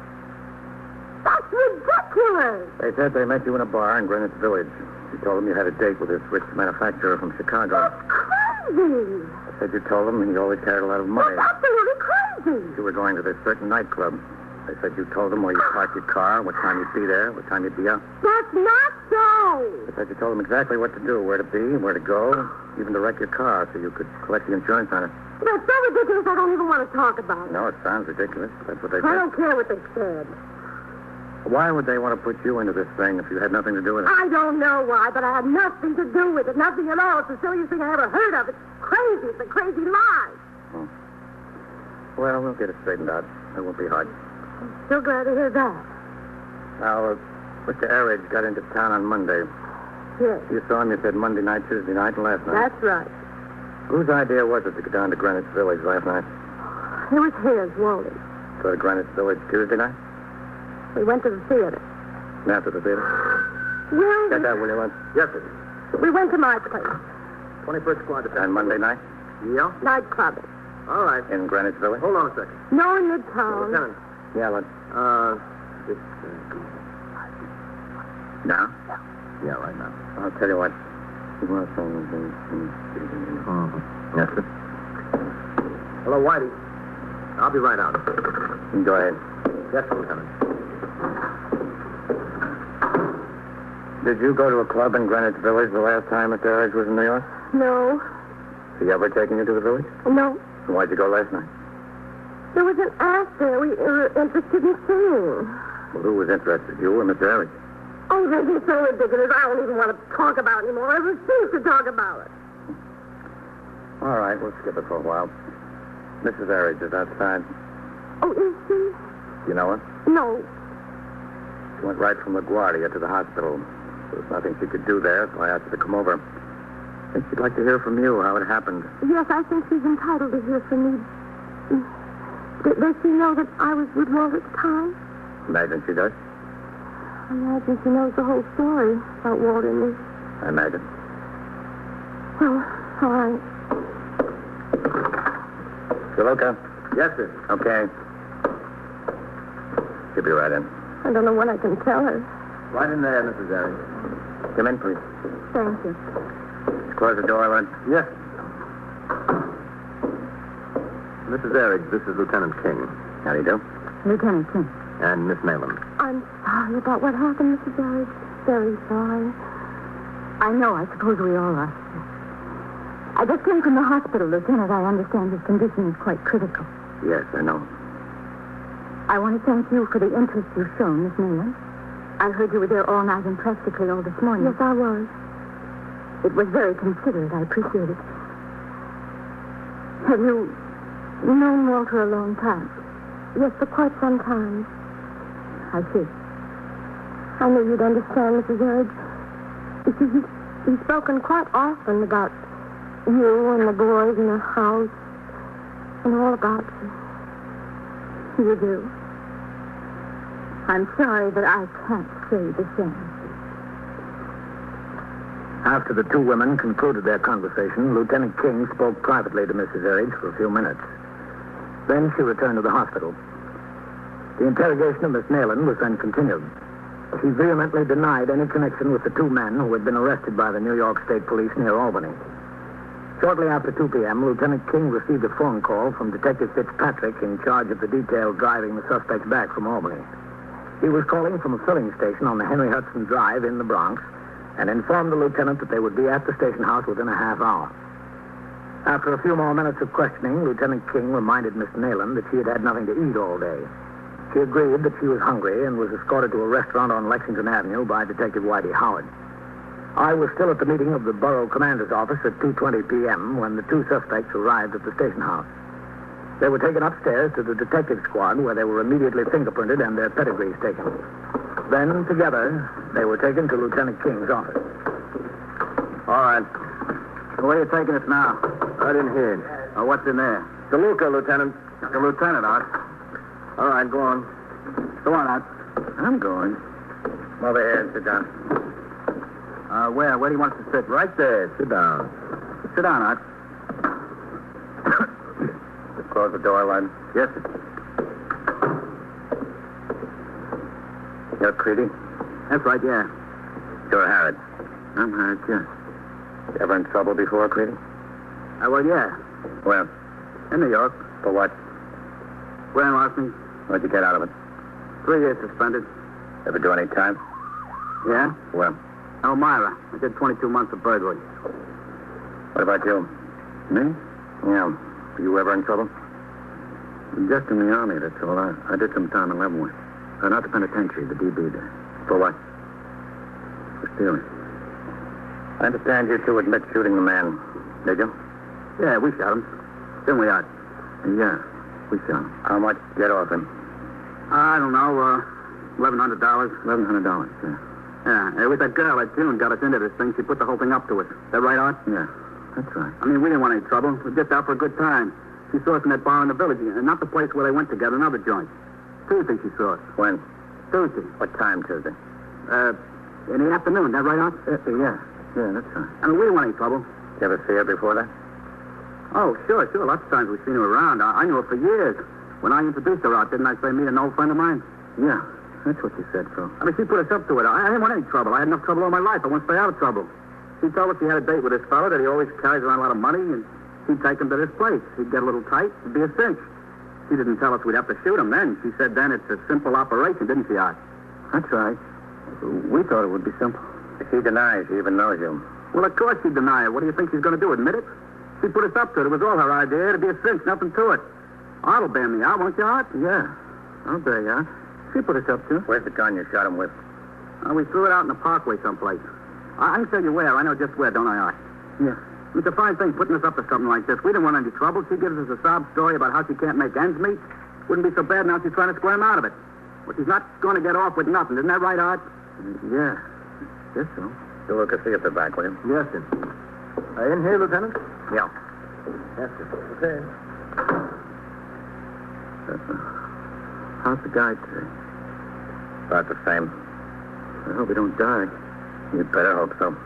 That's ridiculous. They said they met you in a bar in Greenwich Village. You told them you had a date with this rich manufacturer from Chicago. That's crazy. They said you told them he always carried a lot of money. That's absolutely crazy. You were going to this certain nightclub. They said you told them where you parked your car, what time you'd be there, what time you'd be out. That's not so. They said you told them exactly what to do, where to be, where to go, even to wreck your car so you could collect the insurance on it. That's so ridiculous I don't even want to talk about it. No, it sounds ridiculous. That's what they said. I don't care what they said. Why would they want to put you into this thing if you had nothing to do with it? I don't know why, but I had nothing to do with it. Nothing at all. It's the silliest thing I ever heard of. It's crazy. It's a crazy lie. Well, we'll get it straightened out. It won't be hard. I'm so glad to hear that. Now, Mr. Arridge got into town on Monday. Yes. You saw him, you said Monday night, Tuesday night, and last night. That's right. Whose idea was it to go down to Greenwich Village last night? It was his, Wally. Go to Greenwich Village Tuesday night? We went to the theater. And after the theater? Well, Get that, will you, Lynn? Yes, sir. we went to my place. 21st Squad. And Monday night? Yeah? Night clubbing. All right. In Greenwich Village? Hold on a second. No, in Midtown. Lieutenant. Yeah, Lynn. It's, Now? yeah, right now. I'll tell you what. Yes, sir. Hello, Whitey. I'll be right out. Go ahead. Yes, sir, Lieutenant. Did you go to a club in Greenwich Village the last time Mr. Arridge was in New York? No. Has he ever taken you to the village? No. Then why'd you go last night? There was an actor we were interested in seeing. Well, who was interested? You or Mr. Arridge? Oh, this is so ridiculous. I don't even want to talk about it anymore. I refuse to talk about it. All right, we'll skip it for a while. Mrs. Arridge is outside. Oh, is she? You know her? No. She went right from LaGuardia to the hospital. There was nothing she could do there, so I asked her to come over. I think she'd like to hear from you how it happened. Yes, I think she's entitled to hear from me. Does she know that I was with Walt at the time? Imagine she does. I imagine she knows the whole story about Walt and me. I imagine. Well, all right. Saloka? Yes, sir. Okay. She'll be right in. I don't know what I can tell her. Right in there, Mrs. Arridge. Come in, please. Thank you. Close the door, Lynn. Yes. Mrs. Arridge, this is Lieutenant King. How do you do? Lieutenant King. And Miss Nayland. I'm sorry about what happened, Mrs. Arridge. Very sorry. I know. I suppose we all are. I just came from the hospital, Lieutenant. I understand his condition is quite critical. Yes, I know. I want to thank you for the interest you've shown, Miss Nayland. I heard you were there all night and practically all this morning. Yes, I was. It was very considerate. I appreciate it. Have you known Walter a long time? Yes, for quite some time. I see. I knew you'd understand, Mrs. Arridge. You see, he's spoken quite often about you and the boys in the house and all about you. You do. I'm sorry that I can't say the same. After the two women concluded their conversation, Lieutenant King spoke privately to Mrs. Erridge for a few minutes. Then she returned to the hospital. The interrogation of Miss Nayland was then continued. She vehemently denied any connection with the two men who had been arrested by the New York State Police near Albany. Shortly after 2 p.m., Lieutenant King received a phone call from Detective Fitzpatrick in charge of the detail driving the suspects back from Albany. He was calling from a filling station on the Henry Hudson Drive in the Bronx and informed the lieutenant that they would be at the station house within a half hour. After a few more minutes of questioning, Lieutenant King reminded Miss Nayland that she had had nothing to eat all day. She agreed that she was hungry and was escorted to a restaurant on Lexington Avenue by Detective Whitey Howard. I was still at the meeting of the Borough Commander's office at 2:20 p.m. when the two suspects arrived at the station house. They were taken upstairs to the detective squad where they were immediately fingerprinted and their pedigrees taken. Then, together, they were taken to Lieutenant King's office. All right. Where are you taking us now? Right in here. Oh, what's in there? DeLuca, Lieutenant. The lieutenant, Art. All right, go on. Go on, Art. I'm going. Come over here and sit down. Where? Where do you want us to sit? Right there. Sit down. Sit down, Art. Just close the door, Lud. Yes, sir. You're Creedy? That's right, yeah. You're Harrod. I'm Harrod, yeah. You ever in trouble before, Creedy? Well, yeah. Where? In New York. For what? Grand larceny. What'd you get out of it? 3 years suspended. Ever do any time? Yeah? Where? Elmira. I did 22 months of burglary. What about you? Me? Yeah. Were you ever in trouble? Just in the Army, that's all. I did some time in Leavenworth. Not the penitentiary, the DB there. For what? For stealing. I understand you two admit shooting the man. Did you? Yeah, we shot him. Then we out. Yeah, we shot him. How much did you get off him? I don't know, $1,100. $1,100, yeah. Yeah, it was that girl that June got us into this thing. She put the whole thing up to us. Is that right, Art? Yeah, that's right. I mean, we didn't want any trouble. We were just out for a good time. She saw us in that bar in the village, and not the place where they went together, another joint. Tuesday she saw us. When? Tuesday. What time Tuesday? In the afternoon. Is that right, Art? Yeah. Yeah, that's right. I mean, we didn't want any trouble. You ever see her before that? Oh, sure. Lots of times we've seen her around. I knew her for years. When I introduced her out, didn't I say meet an old friend of mine? Yeah, that's what you said, Phil. I mean, she put us up to it. I didn't want any trouble. I had enough trouble all my life. I want to stay out of trouble. She told us she had a date with this fellow, that he always carries around a lot of money, and she'd take him to this place. He'd get a little tight. It'd be a cinch. She didn't tell us we'd have to shoot him then. She said then it's a simple operation, didn't she, Art? That's right. We thought it would be simple. She denies she even knows you. Well, of course she'd deny it. What do you think she's going to do, admit it? She put us up to it. It was all her idea. It'd be a cinch, nothing to it. Art'll bail me out, won't you, Art? Yeah, I'll bail you out. She put us up to it. Where's the gun you shot him with? We threw it out in the parkway someplace. I can tell you where. I know just where, don't I, Art? Yeah. It's a fine thing putting us up to something like this. We didn't want any trouble. She gives us a sob story about how she can't make ends meet. Wouldn't be so bad now she's trying to squirm out of it. Well, she's not going to get off with nothing. Isn't that right, Art? Yeah. Guess so. You look and see at the back, will you? Yes, sir. In here, Lieutenant? Yeah. Yes, sir. Okay. How's the guy today? About the same. I hope he don't die. You'd better hope so.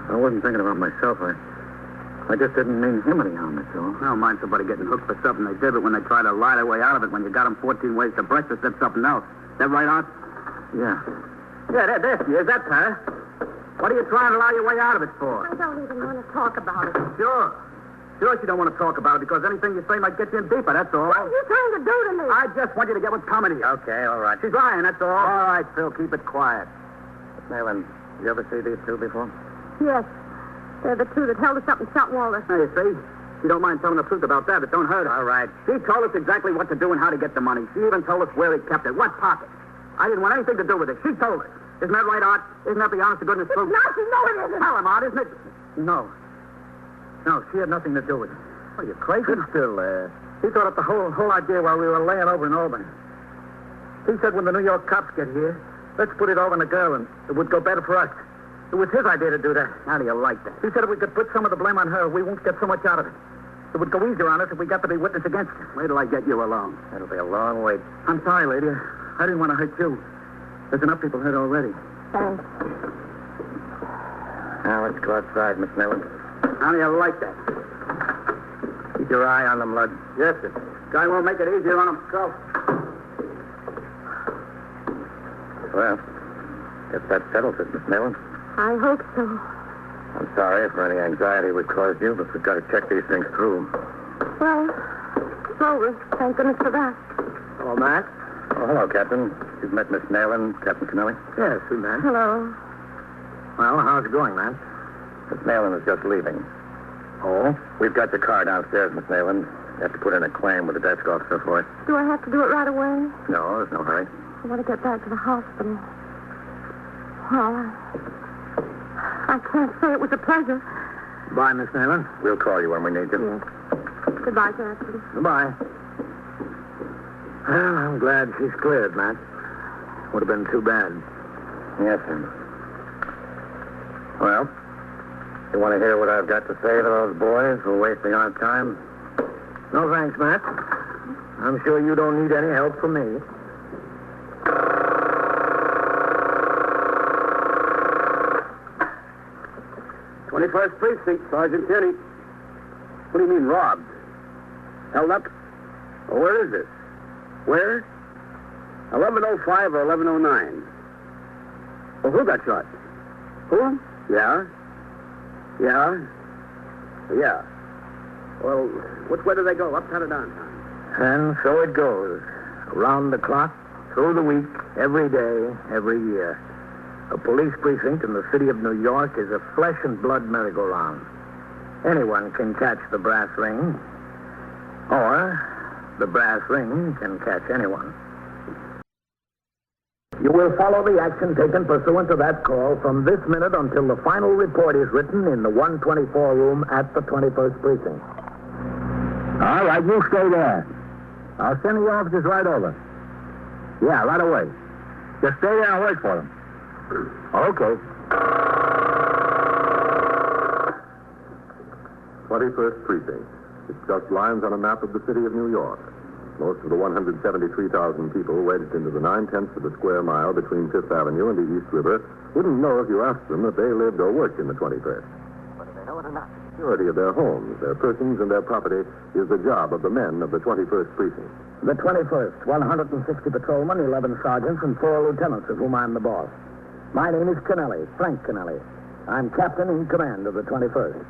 I wasn't thinking about myself. I just didn't mean him any harm, that's all. I don't mind somebody getting hooked for something they did, but when they try to lie their way out of it, when you got them 14 ways to breakfast, that's something else. Is that right, Art? Yeah. Yeah, there she is. That's her. What are you trying to lie your way out of it for? I don't even want to talk about it. Sure you don't want to talk about it because anything you say might get you in deeper, that's all. What are you trying to do to me? I just want you to get what's coming to you. Okay, all right. She's lying, that's all. All right, Phil, keep it quiet. Miss Nayland, you ever see these two before? Yes. They're the two that held us up and shot Walter. Now, you see? She don't mind telling the truth about that. It don't hurt her. All right. She told us exactly what to do and how to get the money. She even told us where he kept it. What pocket? I didn't want anything to do with it. She told us. Isn't that right, Art? Isn't that the honest-to-goodness truth? No, it isn't. Tell him, Art, isn't it? No, she had nothing to do with it. Are you crazy? Sit still there. He thought up the whole idea while we were laying over in Albany. He said when the New York cops get here, let's put it over on the girl and it would go better for us. It was his idea to do that. How do you like that? He said if we could put some of the blame on her, we won't get so much out of it. It would go easier on us if we got to be witness against her. Wait till I get you along. It'll be a long wait. I'm sorry, lady. I didn't want to hurt you. There's enough people hurt already. Thanks. Now, let's go outside, Miss Newland. How do you like that? Keep your eye on them, Lud. Yes, sir. Guy won't make it easier on himself. Well, guess that settles it, Miss Newland. I hope so. I'm sorry for any anxiety we've caused you, but we've got to check these things through. Well, it's over. Thank goodness for that. Hello, Matt. Oh, hello, Captain. You've met Miss Nayland, Captain Kennelly? Yes, who, Matt? Hello. Well, how's it going, Matt? Miss Nayland is just leaving. Oh? We've got the car downstairs, Miss Nayland. You have to put in a claim with the desk officer for it. Do I have to do it right away? No, there's no hurry. I want to get back to the hospital. Well, I can't say it was a pleasure. Bye, Miss Nayland. We'll call you when we need you. Yes. Goodbye, Captain. Goodbye. Well, I'm glad she's cleared, Matt. Would have been too bad. Yes, sir. Well, you want to hear what I've got to say to those boys who are wasting our time? No, thanks, Matt. I'm sure you don't need any help from me. "21st Precinct, Sergeant Tierney." What do you mean, robbed? Held up? Well, where is this? Where? 11:05 or 11:09. Well, who got shot? Who? Yeah? Yeah? Yeah. Well, which way do they go, uptown or downtown? And so it goes. Around the clock, through the week, every day, every year. A police precinct in the city of New York is a flesh and blood merry-go-round. Anyone can catch the brass ring, or the brass ring can catch anyone. You will follow the action taken pursuant to that call from this minute until the final report is written in the 124 room at the 21st Precinct. All right, you stay there. I'll send the officers right over. Yeah, right away. Just stay there and wait for them. Okay. 21st Precinct. It's just lines on a map of the city of New York. Most of the 173,000 people wedged into the 9/10 of a square mile between Fifth Avenue and the East River wouldn't know if you asked them that they lived or worked in the 21st. Whether they know it or not. Security of their homes, their persons, and their property is the job of the men of the 21st Precinct. The 21st, 160 patrolmen, 11 sergeants, and 4 lieutenants, of whom I'm the boss. My name is Kennelly, Frank Kennelly. I'm captain in command of the 21st.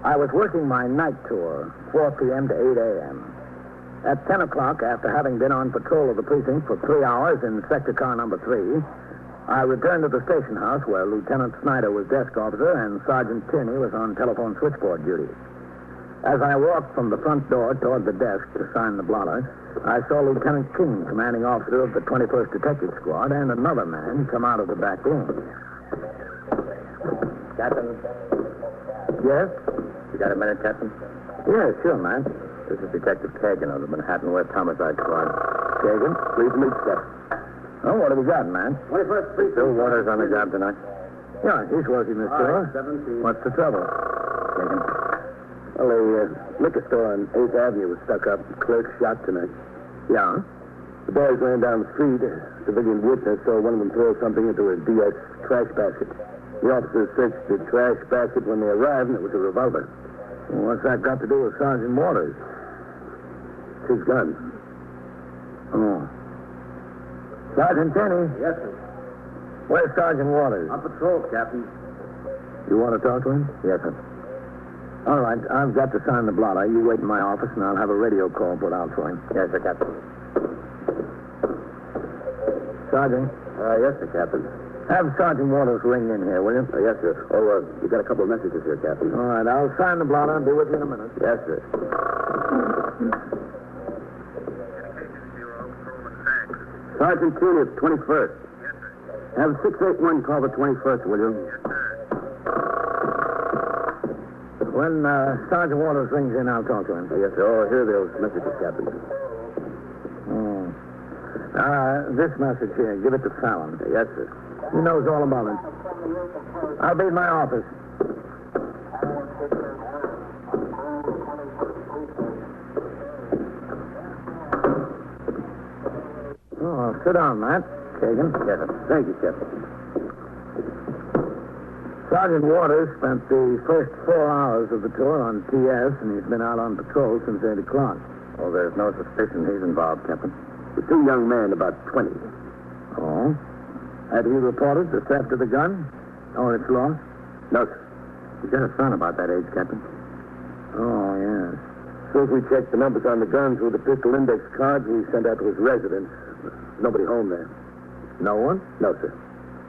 I was working my night tour, 4 p.m. to 8 a.m. At 10 o'clock, after having been on patrol of the precinct for 3 hours in sector car number 3, I returned to the station house where Lieutenant Snyder was desk officer and Sergeant Tierney was on telephone switchboard duty. As I walked from the front door toward the desk to sign the blotter, I saw Lieutenant King, commanding officer of the 21st Detective Squad, and another man come out of the back room. Captain? Yes? You got a minute, Captain? Yeah, sure, man. This is Detective Kagan of the Manhattan West Homicide Squad. Kagan? Please meet Step. Oh, what have we got, man? 21st Precinct. Bill Waters on the job tonight. Yeah, he's working the store. 17. What's the trouble? Kagan. Well, a liquor store on 8th Avenue was stuck up. Clerk shot tonight. Yeah? The boys ran down the street. A civilian witness saw one of them throw something into a DS trash basket. The officers searched the trash basket when they arrived, and it was a revolver. Well, what's that got to do with Sergeant Waters? It's his gun. Oh. Sergeant Tierney. Yes, sir. Where's Sergeant Waters? On patrol, Captain. You want to talk to him? Yes, sir. All right, I've got to sign the blotter. You wait in my office, and I'll have a radio call put out for him. Yes, sir, Captain. Sergeant? Yes, sir, Captain. Have Sergeant Waters ring in here, will you? Yes, sir. Oh, we've got a couple of messages here, Captain. All right, I'll sign the blotter and be with you in a minute. Yes, sir. Sergeant Tierney, 21st. Yes, sir. Have 681 call the 21st, will you? Yes, sir. When Sergeant Waters rings in, I'll talk to him. Yes, sir. Oh, here are those messages, Captain. This message here, give it to Fallon. Yes, sir. He knows all about it. I'll be in my office. Oh, sit down, Matt. Kagan. Yes, sir. Thank you, Captain. Sergeant Waters spent the first 4 hours of the tour on TS, and he's been out on patrol since 8 o'clock. Well, there's no suspicion he's involved, Captain. The 2 young men, about 20. Oh? Had he reported the theft of the gun? Or its loss? No, sir. He's got a son about that age, Captain. Oh, yes. As soon as we checked the numbers on the guns with the pistol index cards we sent out to his residence, nobody home there. No one? No, sir.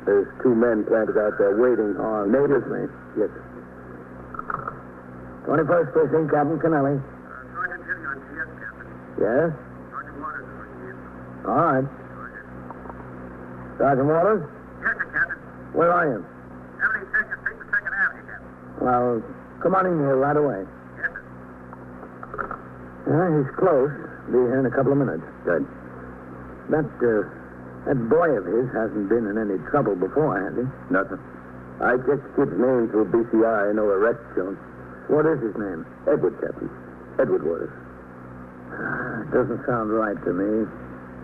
There's 2 men planted out there waiting. Oh, neighbors, mate. Yes, sir. 21st Precinct, Captain Kennelly. Sergeant Hilly on TS, Captain. Yes? Sergeant Waters is looking in. All right. Sergeant Waters? Yes, sir, Captain. Where are you? 76th Street and 2nd Avenue, Captain. Well, come on in here right away. Yes, sir. Yeah, he's close. Be here in a couple of minutes. Good. That boy of his hasn't been in any trouble before, has he? Nothing. I checked the kid's name through BCI. No arrest shown. What is his name? Edward, Captain. Edward Waters. Doesn't sound right to me.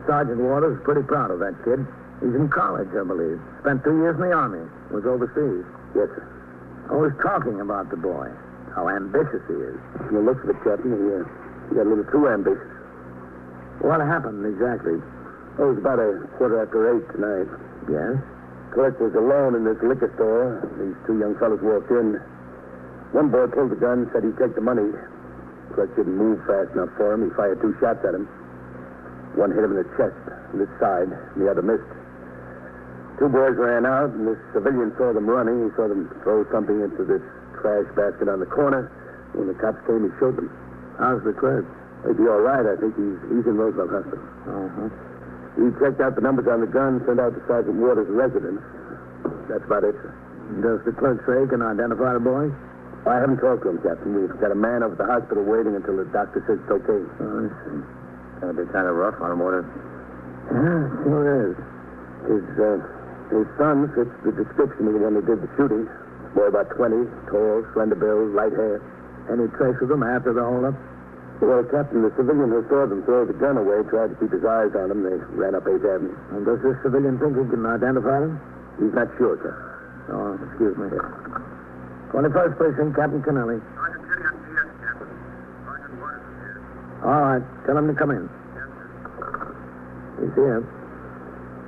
Sergeant Waters is pretty proud of that kid. He's in college, I believe. Spent 2 years in the Army. Was overseas. Yes, sir. Always talking about the boy. How ambitious he is. From the looks of it, Captain, he got a little too ambitious. What happened exactly? Oh, it was about 8:15 tonight. Yes? Clerk was alone in this liquor store. These 2 young fellows walked in. One boy pulled the gun, said he'd take the money. Clerk didn't move fast enough for him. He fired 2 shots at him. One hit him in the chest, on this side, and the other missed. 2 boys ran out, and this civilian saw them running. He saw them throw something into this trash basket on the corner. When the cops came, he showed them. How's the clerk? He'd be all right. I think he's in Roosevelt Hospital. Uh-huh. He checked out the numbers on the gun, sent out to Sergeant Waters' residence. That's about it, sir. Does the clerk say he can identify the boy? I haven't talked to him, Captain. We've got a man over at the hospital waiting until the doctor says it's okay. Oh, I see. Gonna be kind of rough on him, Waters. Yeah, sure is. His son fits the description of the one who did the shooting. Boy about 20, tall, slender build, light hair. Any trace of them after the holdup? Well, Captain, the civilian who saw them throw the gun away tried to keep his eyes on them. They ran up 8th Avenue. And does this civilian think he can identify them? He's not sure, sir. Oh, excuse me. 21st Precinct, Captain Kennelly. Sergeant Hilly on TS, Captain. Sergeant Waters is here. All right. Tell him to come in. Yes, sir. He's here.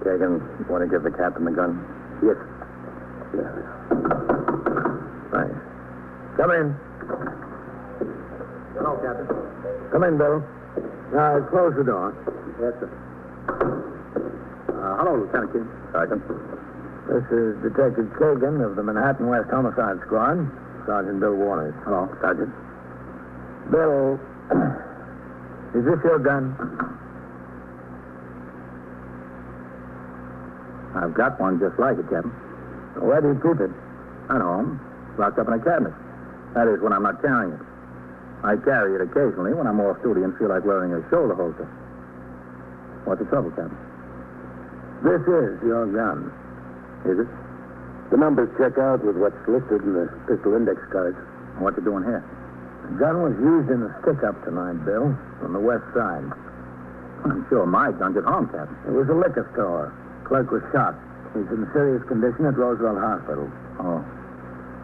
Kagan, want to give the captain the gun? Yes. Thanks. Come in. Hello, Captain. Come in, Bill. Now, close the door. Yes, sir. Hello, Lieutenant King. Sergeant. This is Detective Kagan of the Manhattan West Homicide Squad. Sergeant Bill Waters. Hello, Sergeant. Bill, is this your gun? I've got one just like it, Captain. Where do you keep it? At home. Locked up in a cabinet. That is, when I'm not carrying it. I carry it occasionally when I'm off duty and feel like wearing a shoulder holster. What's the trouble, Captain? This is your gun. Is it? The numbers check out with what's listed in the pistol index cards. What you doing here? The gun was used in a stick-up tonight, Bill, on the west side. I'm sure my gun's at home, Captain. It was a liquor store. Clerk was shot. He's in serious condition at Roosevelt Hospital. Oh.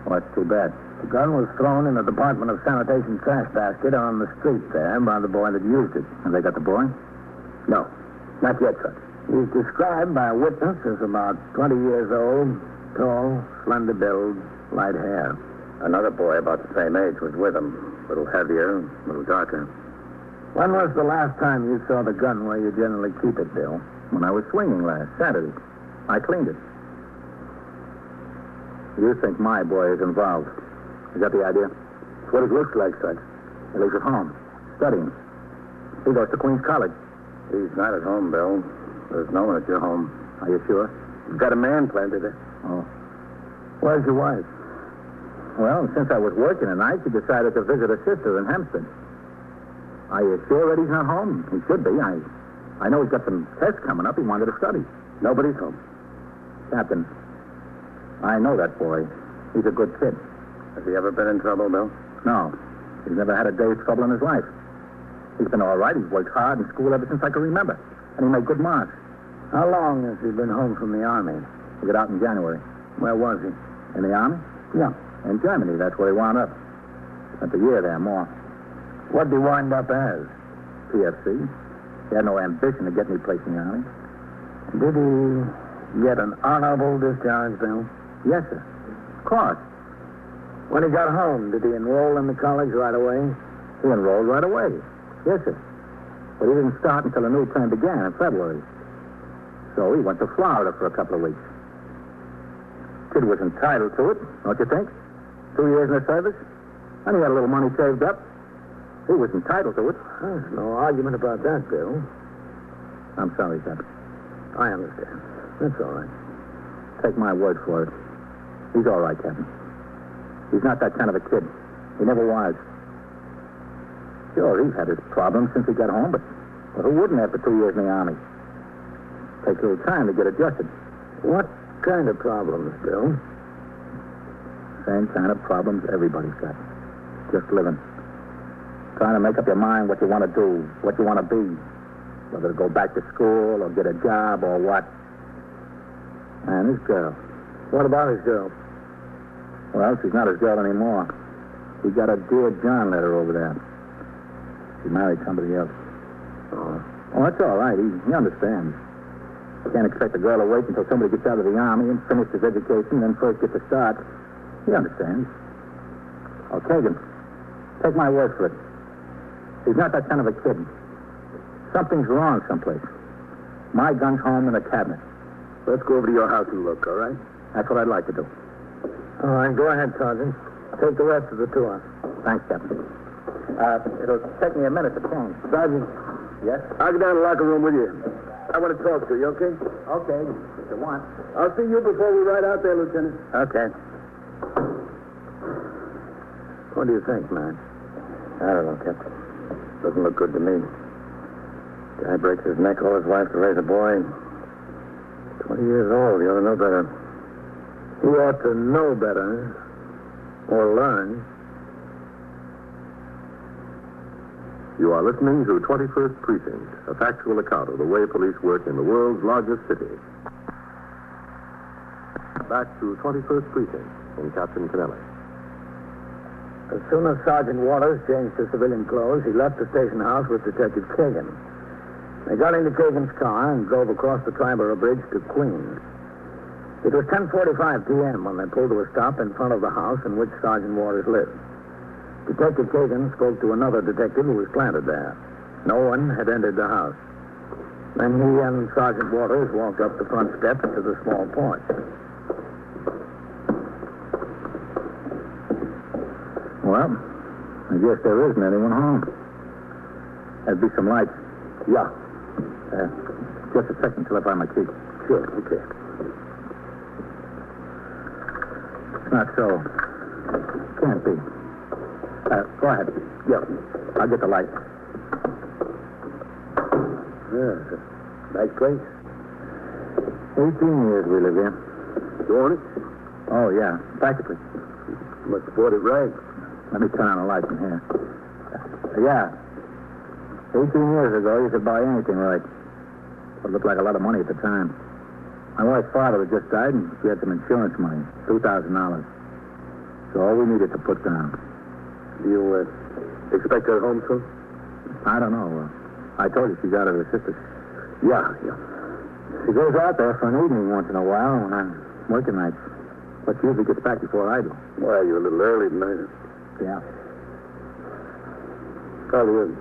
Well, that's too bad. The gun was thrown in the Department of Sanitation trash basket on the street there by the boy that used it. Have they got the boy? No. Not yet, sir. He's described by a witness as about 20 years old, tall, slender build, light hair. Another boy about the same age was with him. A little heavier, a little darker. When was the last time you saw the gun where you generally keep it, Bill? When I was swinging last Saturday. I cleaned it. You think my boy is involved. Is that the idea? It's what it looks like, son. Well, he's at home, studying. He goes to Queens College. He's not at home, Bill. There's no one at your home. Are you sure? You've got a man planted there. Oh. Where's your wife? Well, since I was working tonight, she decided to visit her sister in Hampstead. Are you sure that he's not home? He should be. I know he's got some tests coming up. He wanted to study. Nobody's home. Captain, I know that boy. He's a good kid. Has he ever been in trouble, Bill? No. He's never had a day's trouble in his life. He's been all right. He's worked hard in school ever since I can remember. And he made good marks. How long has he been home from the Army? He got out in January. Where was he? In the Army? Yeah. In Germany. That's where he wound up. Spent a year there, more. What'd he wind up as? PFC. He had no ambition to get any place in the Army. Did he get an honorable discharge, Bill? Yes, sir. Of course. When he got home, did he enroll in the college right away? He enrolled right away. Yes, sir. But he didn't start until the new term began in February. So he went to Florida for a couple of weeks. Kid was entitled to it, don't you think? 2 years in the service. And he had a little money saved up. He was entitled to it. There's no argument about that, Bill. I'm sorry, Captain. I understand. That's all right. Take my word for it. He's all right, Captain. He's not that kind of a kid. He never was. Sure, he's had his problems since he got home, but who wouldn't after 2 years in the Army? Takes a little time to get adjusted. What kind of problems, Bill? Same kind of problems everybody's got. Just living. Trying to make up your mind what you want to do, what you want to be. Whether to go back to school or get a job or what. And his girl. What about his girl? Well, she's not his girl anymore. He got a Dear John letter over there. She married somebody else. Oh. Oh, that's all right. He understands. You can't expect a girl to wait until somebody gets out of the Army and finishes his education, then first get to start. He understands. Oh, Kagan, take my word for it. He's not that kind of a kid. Something's wrong someplace. My gun's home in the cabinet. Let's go over to your house and look, all right? That's what I'd like to do. All right, go ahead, Sergeant. Take the rest of the tour. Thanks, Captain. It'll take me a minute to change. Sergeant. Yes? I'll go down to the locker room with you. I want to talk to you, okay? Okay, if you want. I'll see you before we ride out there, Lieutenant. Okay. What do you think, man? I don't know, Captain. Doesn't look good to me. Guy breaks his neck all his life to raise a boy. 20 years old. You ought to know better. He ought to know better. Or learn. You are listening to 21st Precinct, a factual account of the way police work in the world's largest city. Back to 21st Precinct and Captain Kennelly. As soon as Sergeant Waters changed to civilian clothes, he left the station house with Detective Kagan. They got into Kagan's car and drove across the Triborough Bridge to Queens. It was 10:45 p.m. when they pulled to a stop in front of the house in which Sergeant Waters lived. Detective Kagan spoke to another detective who was planted there. No one had entered the house. Then he and Sergeant Waters walked up the front steps to the small porch. Well, I guess there isn't anyone home. There'd be some lights. Yeah. Just a second till I find my key. Sure, okay. It's not so. Can't be. Go ahead. Yeah. I'll get the light. Yeah, it's a nice place. 18 years we live here. You own it? Oh, yeah. Practically. Must have bought it right. Let me turn on the light in here. Yeah. 18 years ago, you could buy anything right. It looked like a lot of money at the time. My wife's father had just died, and she had some insurance money, $2,000. So all we needed to put down. Do you expect her home soon? I don't know. I told you she's out of her sister's. Yeah. She goes out there for an evening once in a while when I'm working nights. But she usually gets back before I do. Well, you're a little early tonight. Yeah. Carl, you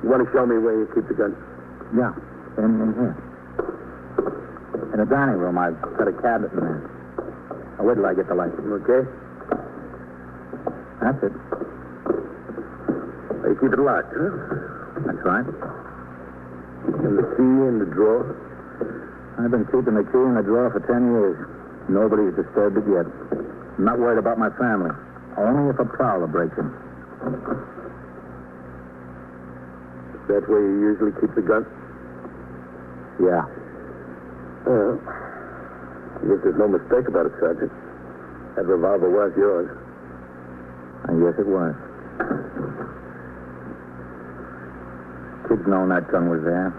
want to show me where you keep the gun? Yeah, in here. In the dining room, I've got a cabinet in there. Now, wait till I get the light. Okay. That's it. You keep it locked, huh? That's right. And the key in the drawer? I've been keeping the key in the drawer for 10 years. Nobody's disturbed it yet. I'm not worried about my family. Only if a prowler breaks in. That's where you usually keep the gun? Yeah. I guess there's no mistake about it, Sergeant. That revolver was yours. I guess it was. Kid's known that gun was there.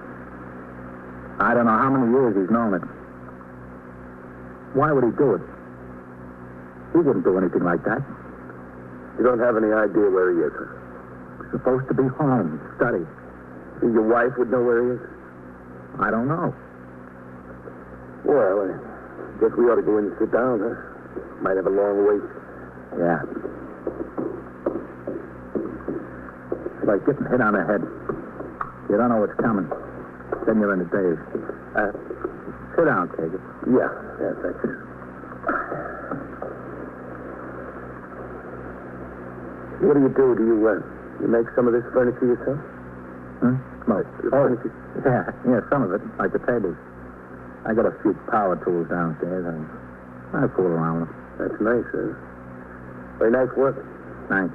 I don't know how many years he's known it. Why would he do it? He wouldn't do anything like that. You don't have any idea where he is, huh? He's supposed to be home, study. Think your wife would know where he is? I don't know. Well, I guess we ought to go in and sit down, huh? Might have a long wait. Yeah. It's like getting hit on the head. You don't know what's coming. Then you're in a daze. Sit down, Kagan. Yeah, thanks. What do? You make some of this furniture yourself? Furniture? Yeah, some of it, like the tables. I got a few power tools downstairs. I fool around with them. That's nice, huh? Very nice work. Thanks.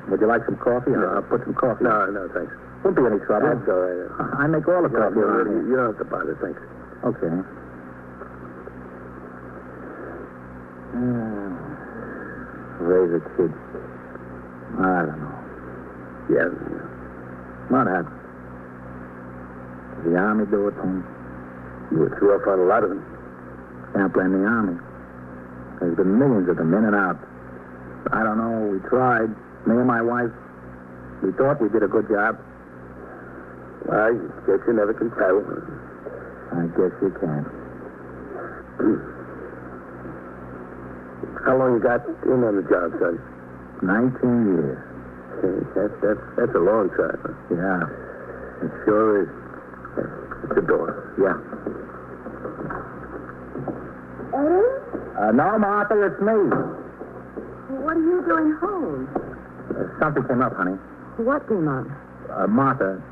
Would you like some coffee? No. I'll put some coffee. No, thanks. Won't be any trouble. That's all right. I make all the coffee around here. You don't have to bother, thanks. Okay. Raise a kid. I don't know. Yeah. What happened? Did the Army do it to him? You were through up on a lot of them. Can't blame the Army. There's been millions of them in and out. I don't know. We tried. Me and my wife. We thought we did a good job. I guess you never can tell. I guess you can. How long you got in on the job, son? 19 years. That's a long time. Huh? Yeah. It sure is. It's the door. Yeah. Eddie? No, Martha, it's me. What are you doing home? Something came up, honey. What came up? Martha,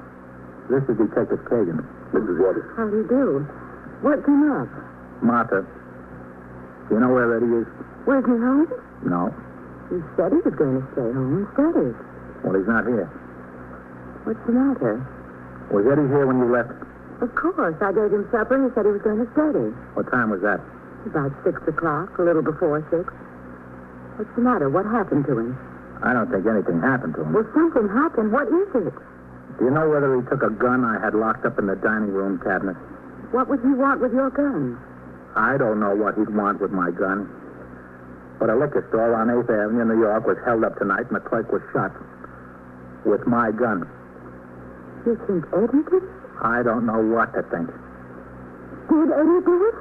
this is Detective Kagan. Mrs. Waters. How do you do? What came up? Martha, do you know where Eddie is? Where's he home? No. He said he was going to stay home and study. Well, he's not here. What's the matter? Was Eddie here when you left? Of course. I gave him supper and he said he was going to study. What time was that? About 6 o'clock, a little before 6. What's the matter? What happened to him? I don't think anything happened to him. Well, something happened. What is it? Do you know whether he took a gun I had locked up in the dining room cabinet? What would he want with your gun? I don't know what he'd want with my gun. But a liquor store on 8th Avenue in New York was held up tonight and the clerk was shot. With my gun. You think Eddie did it? I don't know what to think. Did Eddie do it?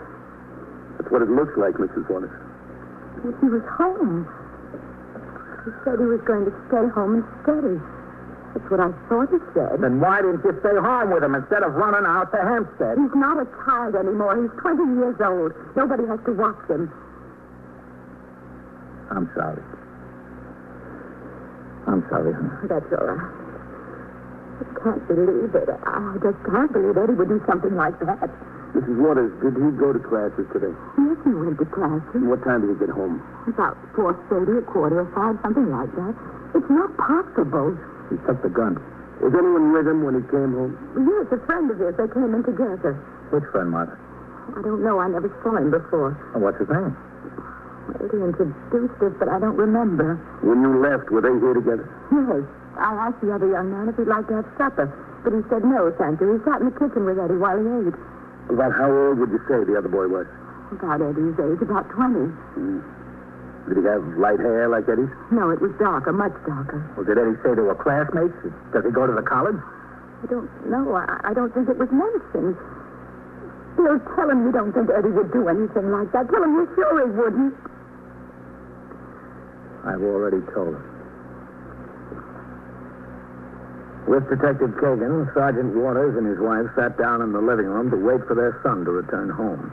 That's what it looks like, Mrs. Waters. Well, he was home. He said he was going to stay home and study. That's what I thought he said. Then why didn't you stay home with him instead of running out to Hempstead? He's not a child anymore. He's 20 years old. Nobody has to watch him. I'm sorry. I'm sorry, honey. That's all right. I can't believe it. I just can't believe Eddie would do something like that. Mrs. Waters, did he go to classes today? Yes, he went to classes. What time did he get home? About 4:30, 4:45, something like that. It's not possible. He took the gun. Was anyone with him when he came home? Yes, a friend of his. They came in together. Which friend, Martha? I don't know. I never saw him before. What's his name? Well, he introduced us, but I don't remember. When you left, were they here together? Yes. I asked the other young man if he'd like to have supper, but he said no, thank you. He sat in the kitchen with Eddie while he ate. About how old would you say the other boy was? About Eddie's age, about 20. Did he have light hair like Eddie's? No, it was darker, much darker. Well, did Eddie say they were classmates? Does he go to the college? I don't know. I don't think it was mentioned. Bill, tell him you don't think Eddie would do anything like that. Tell him you're sure he wouldn't. I've already told him. With Detective Kagan, Sergeant Waters and his wife sat down in the living room to wait for their son to return home.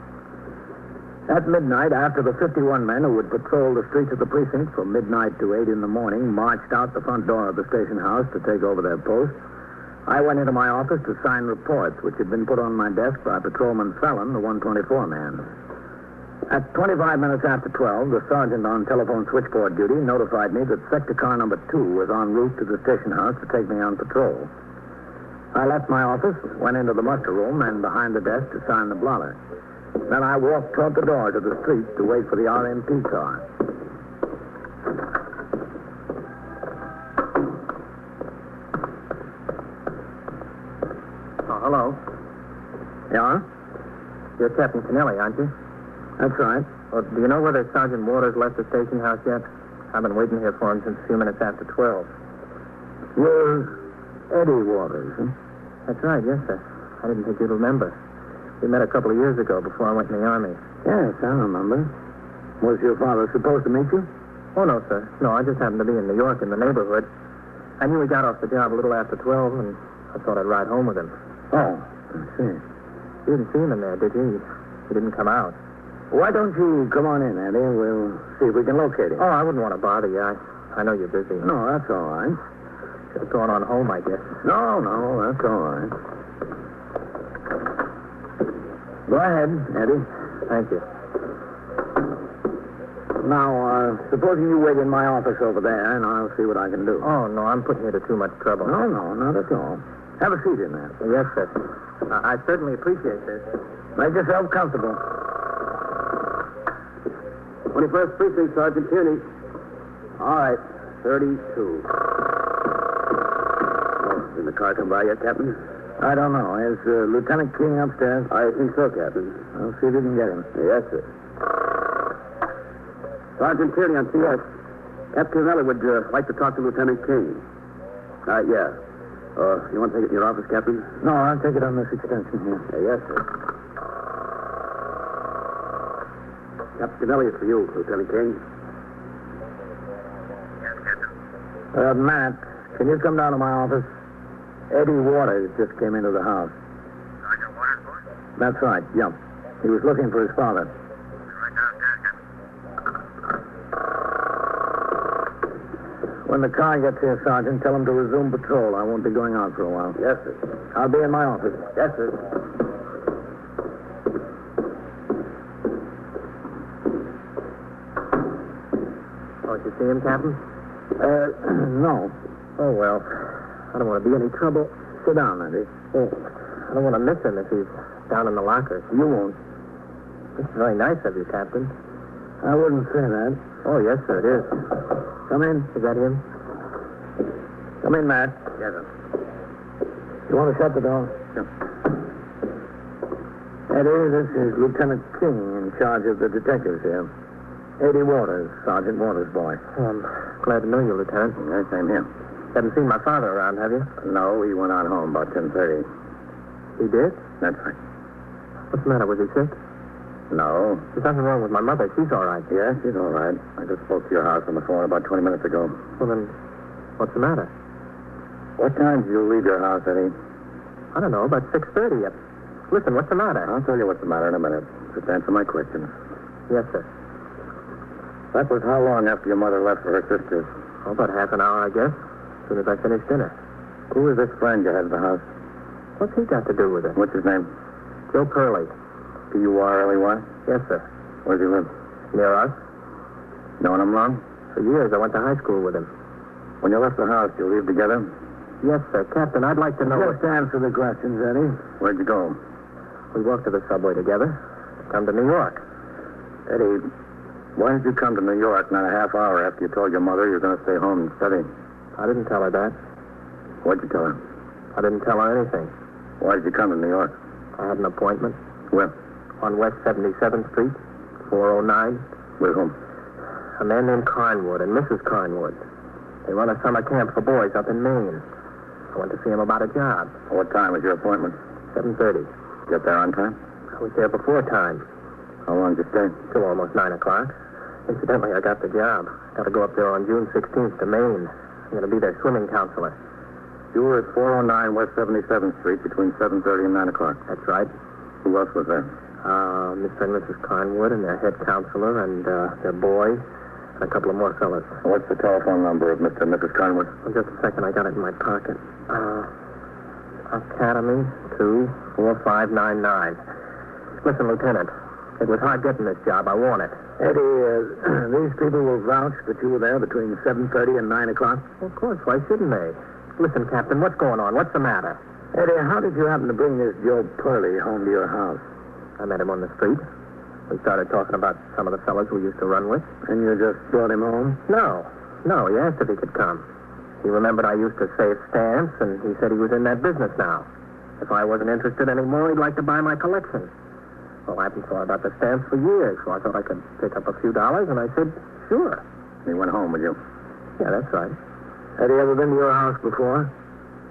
At midnight, after the 51 men who would patrol the streets of the precinct from midnight to 8 in the morning marched out the front door of the station house to take over their post, I went into my office to sign reports which had been put on my desk by Patrolman Fallon, the 124 man. At 25 minutes after 12, the sergeant on telephone switchboard duty notified me that sector car number 2 was en route to the station house to take me on patrol. I left my office, went into the muster room, and behind the desk to sign the blotter. Then I walked toward the door to the street to wait for the RMP car. Oh, hello. Yeah? You're Captain Kennelly, aren't you? That's right. Well, do you know whether Sergeant Waters left the station house yet? I've been waiting here for him since a few minutes after 12. You're Eddie Waters, huh? That's right, yes, sir. I didn't think you'd remember. We met a couple of years ago before I went in the Army. Yes, I remember. Was your father supposed to meet you? Oh, no, sir. No, I just happened to be in New York in the neighborhood. I knew he got off the job a little after 12, and I thought I'd ride home with him. Oh, I see. You didn't see him in there, did you? He didn't come out. Why don't you come on in, Eddie? We'll see if we can locate him. Oh, I wouldn't want to bother you. I know you're busy. No, that's all right. Should have gone on home, I guess. No, that's all right. Go ahead, Eddie. Thank you. Now, supposing you wait in my office over there, and I'll see what I can do. Oh, no, I'm putting you to too much trouble. No, not at all. Have a seat in there. Yes, sir. I certainly appreciate this. Make yourself comfortable. 21st Precinct, Sergeant Tierney. All right, 32. Did the car come by yet, Captain? I don't know. Is Lieutenant King upstairs? I think so, Captain. I'll see if we can get him. Yes, sir. Sergeant Tierney on CS. Captain Kennelly would like to talk to Lieutenant King. Yeah. You want to take it in your office, Captain? No, I'll take it on this extension here. Yes, sir. Captain Kennelly, it's for you, Lieutenant King. Yes, Captain. Matt, can you come down to my office? Eddie Waters just came into the house. Sergeant Waters, boy? That's right, yep. He was looking for his father. Right downstairs, Captain. When the car gets here, Sergeant, tell him to resume patrol. I won't be going out for a while. Yes, sir. I'll be in my office. Yes, sir. Oh, did you see him, Captain? No. Oh, well. I don't want to be any trouble. Sit down, Eddie. Oh, I don't want to miss him if he's down in the lockers. You won't. This is very nice of you, Captain. I wouldn't say that. Oh, yes, sir, it is. Come in. Is that him? Come in, Matt. Yes, sir. You want to shut the door? Sure. Eddie, this is Lieutenant King in charge of the detectives here. Eddie Waters, Sergeant Waters' boy. Oh, I'm glad to know you, Lieutenant. Yes, same here. Haven't seen my father around, have you? No, he went out home about 10:30. He did? That's right. What's the matter? Was he sick? No. There's nothing wrong with my mother. She's all right. Yes, she's all right. I just spoke to your house on the phone about 20 minutes ago. Well, then, what's the matter? What time did you leave your house, Eddie? I don't know, about 6:30. Listen, what's the matter? I'll tell you what's the matter in a minute. Just answer my questions. Yes, sir. That was how long after your mother left for her sister's? Oh, about half an hour, I guess. As soon as I finished dinner. Who is this friend you had at the house? What's he got to do with it? What's his name? Joe Purley. P-U-R-L-E-Y? Yes, sir. Where does he live? Near us. Known him long? For years. I went to high school with him. When you left the house, you leave together? Yes, sir. Captain, I'd like to know... Just answer the questions, Eddie. Where'd you go? We walked to the subway together to come to New York. Eddie, why did you come to New York not a half hour after you told your mother you were going to stay home and study? I didn't tell her that. What'd you tell her? I didn't tell her anything. Why did you come to New York? I had an appointment. Where? On West 77th Street, 409. With whom? A man named Carnwood and Mrs. Carnwood. They run a summer camp for boys up in Maine. I went to see him about a job. What time was your appointment? 7:30. Get there on time? I was there before time. How long did you stay? Till almost 9 o'clock. Incidentally, I got the job. Got to go up there on June 16th to Maine. I'm going to be their swimming counselor. You were at 409 West 77th Street between 7:30 and 9 o'clock. That's right. Who else was there? Mr. and Mrs. Carnwood and their head counselor and their boy and a couple of more fellas. What's the telephone number of Mr. and Mrs. Carnwood? Well, just a second. I got it in my pocket. Academy 24599. Listen, Lieutenant, it was hard getting this job. I want it. Eddie, these people will vouch that you were there between 7:30 and 9 o'clock? Well, of course. Why shouldn't they? Listen, Captain, what's going on? What's the matter? Eddie, how did you happen to bring this Joe Purley home to your house? I met him on the street. We started talking about some of the fellas we used to run with. And you just brought him home? No, he asked if he could come. He remembered I used to save stamps, and he said he was in that business now. If I wasn't interested anymore, he'd like to buy my collection. Well, I hadn't thought about the stamps for years, so I thought I could pick up a few dollars, and I said, sure. He went home with you? Yeah, that's right. Had he ever been to your house before?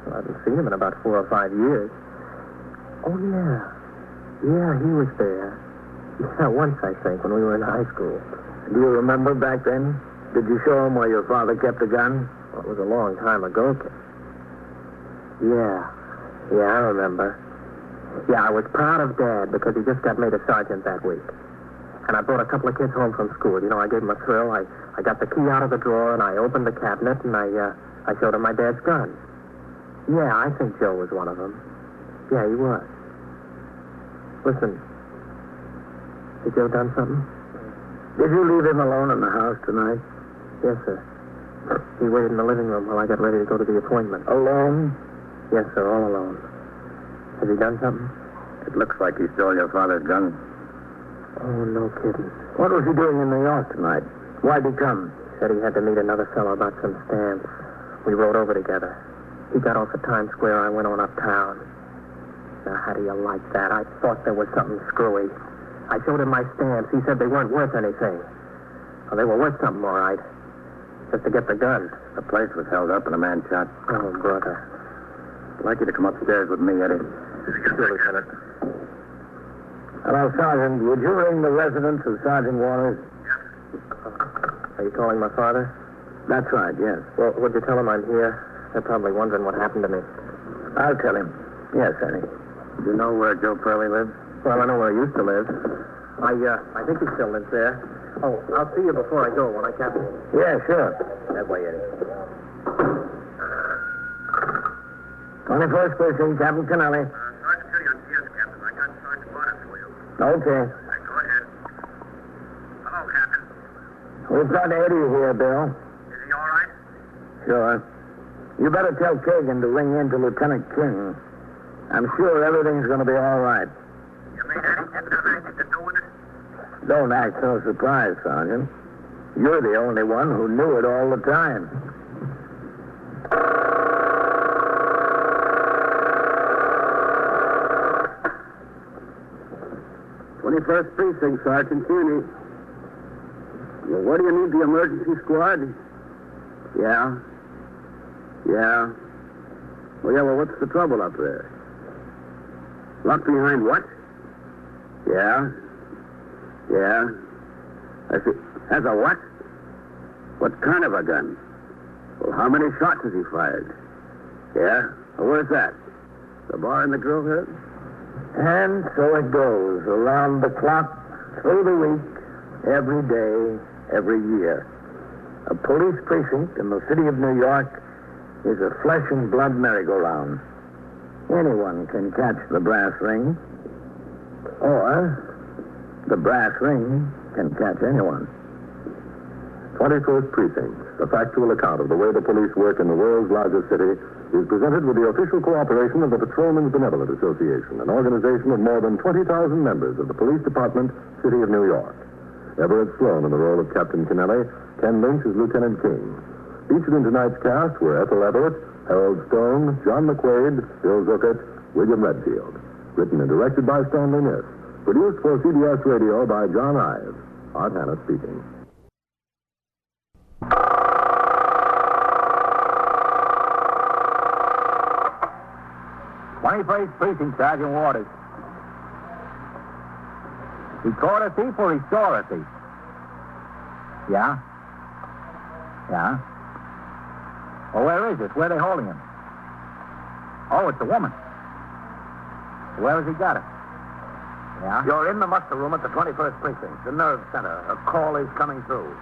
Well, I haven't seen him in about 4 or 5 years. Oh, yeah. Yeah, he was there. Yeah, once, I think, when we were in high school. Do you remember back then? Did you show him where your father kept the gun? Well, it was a long time ago. Yeah, I remember. Yeah, I was proud of Dad because he just got made a sergeant that week. And I brought a couple of kids home from school. You know, I gave him a thrill. I got the key out of the drawer, and I opened the cabinet, and I showed him my dad's gun. Yeah, I think Joe was one of them. Yeah, he was. Listen, has Joe done something? Did you leave him alone in the house tonight? Yes, sir. He waited in the living room while I got ready to go to the appointment. Alone? Yes, sir, all alone. Has he done something? It looks like he stole your father's gun. Oh, no kidding. What was he doing in New York tonight? Why'd he come? He said he had to meet another fellow about some stamps. We rode over together. He got off at Times Square. I went on uptown. Now, how do you like that? I thought there was something screwy. I showed him my stamps. He said they weren't worth anything. Well, they were worth something, all right. Just to get the gun. The place was held up and a man shot. Oh, brother. I'd like you to come upstairs with me, Eddie. Sure, Lieutenant. Hello, Sergeant. Would you ring the residence of Sergeant Waters? Are you calling my father? That's right, yes. Well, would you tell him I'm here? They're probably wondering what happened to me. I'll tell him. Yes, Eddie. Do you know where Joe Purley lives? Well, I know where he used to live. I think he still lives there. Oh, I'll see you before I go when I catch him. Yeah, sure. That way, Eddie. 21st Precinct, Captain Kennelly. Sergeant City on CS, Captain. I got Sergeant Waters for you. Okay. Go ahead. Hello, Captain. We've got Eddie here, Bill. Is he all right? Sure. You better tell Kagan to ring in to Lieutenant King. I'm sure everything's going to be all right. You mean Eddie didn't have anything to do with it? Don't act so surprised, Sergeant. You're the only one who knew it all the time. First Precinct, Sergeant Kearney. Well, what do you need the emergency squad? Yeah. Well, what's the trouble up there? Locked behind what? Yeah. I see. Has a what? What kind of a gun? Well, how many shots has he fired? Yeah? Well, where's that? The bar in the grill here? And so it goes, around the clock, through the week, every day, every year. A police precinct in the city of New York is a flesh and blood merry-go-round. Anyone can catch the brass ring, or the brass ring can catch anyone. 21st Precinct, a factual account of the way the police work in the world's largest city, is presented with the official cooperation of the Patrolmen's Benevolent Association, an organization of more than 20,000 members of the Police Department, City of New York. Everett Sloan in the role of Captain Kennelly, Ken Lynch as Lieutenant King. Featured in tonight's cast were Ethel Everett, Harold Stone, John McQuaid, Bill Zuckert, William Redfield. Written and directed by Stanley Niss. Produced for CBS Radio by John Ives. Art Hanna speaking. First Precinct, Sergeant Waters. He caught a thief or he saw a thief? Yeah? Well, where is it? Where are they holding him? Oh, it's a woman. Where has he got it? Yeah? You're in the muster room at the 21st Precinct, the nerve center. A call is coming through.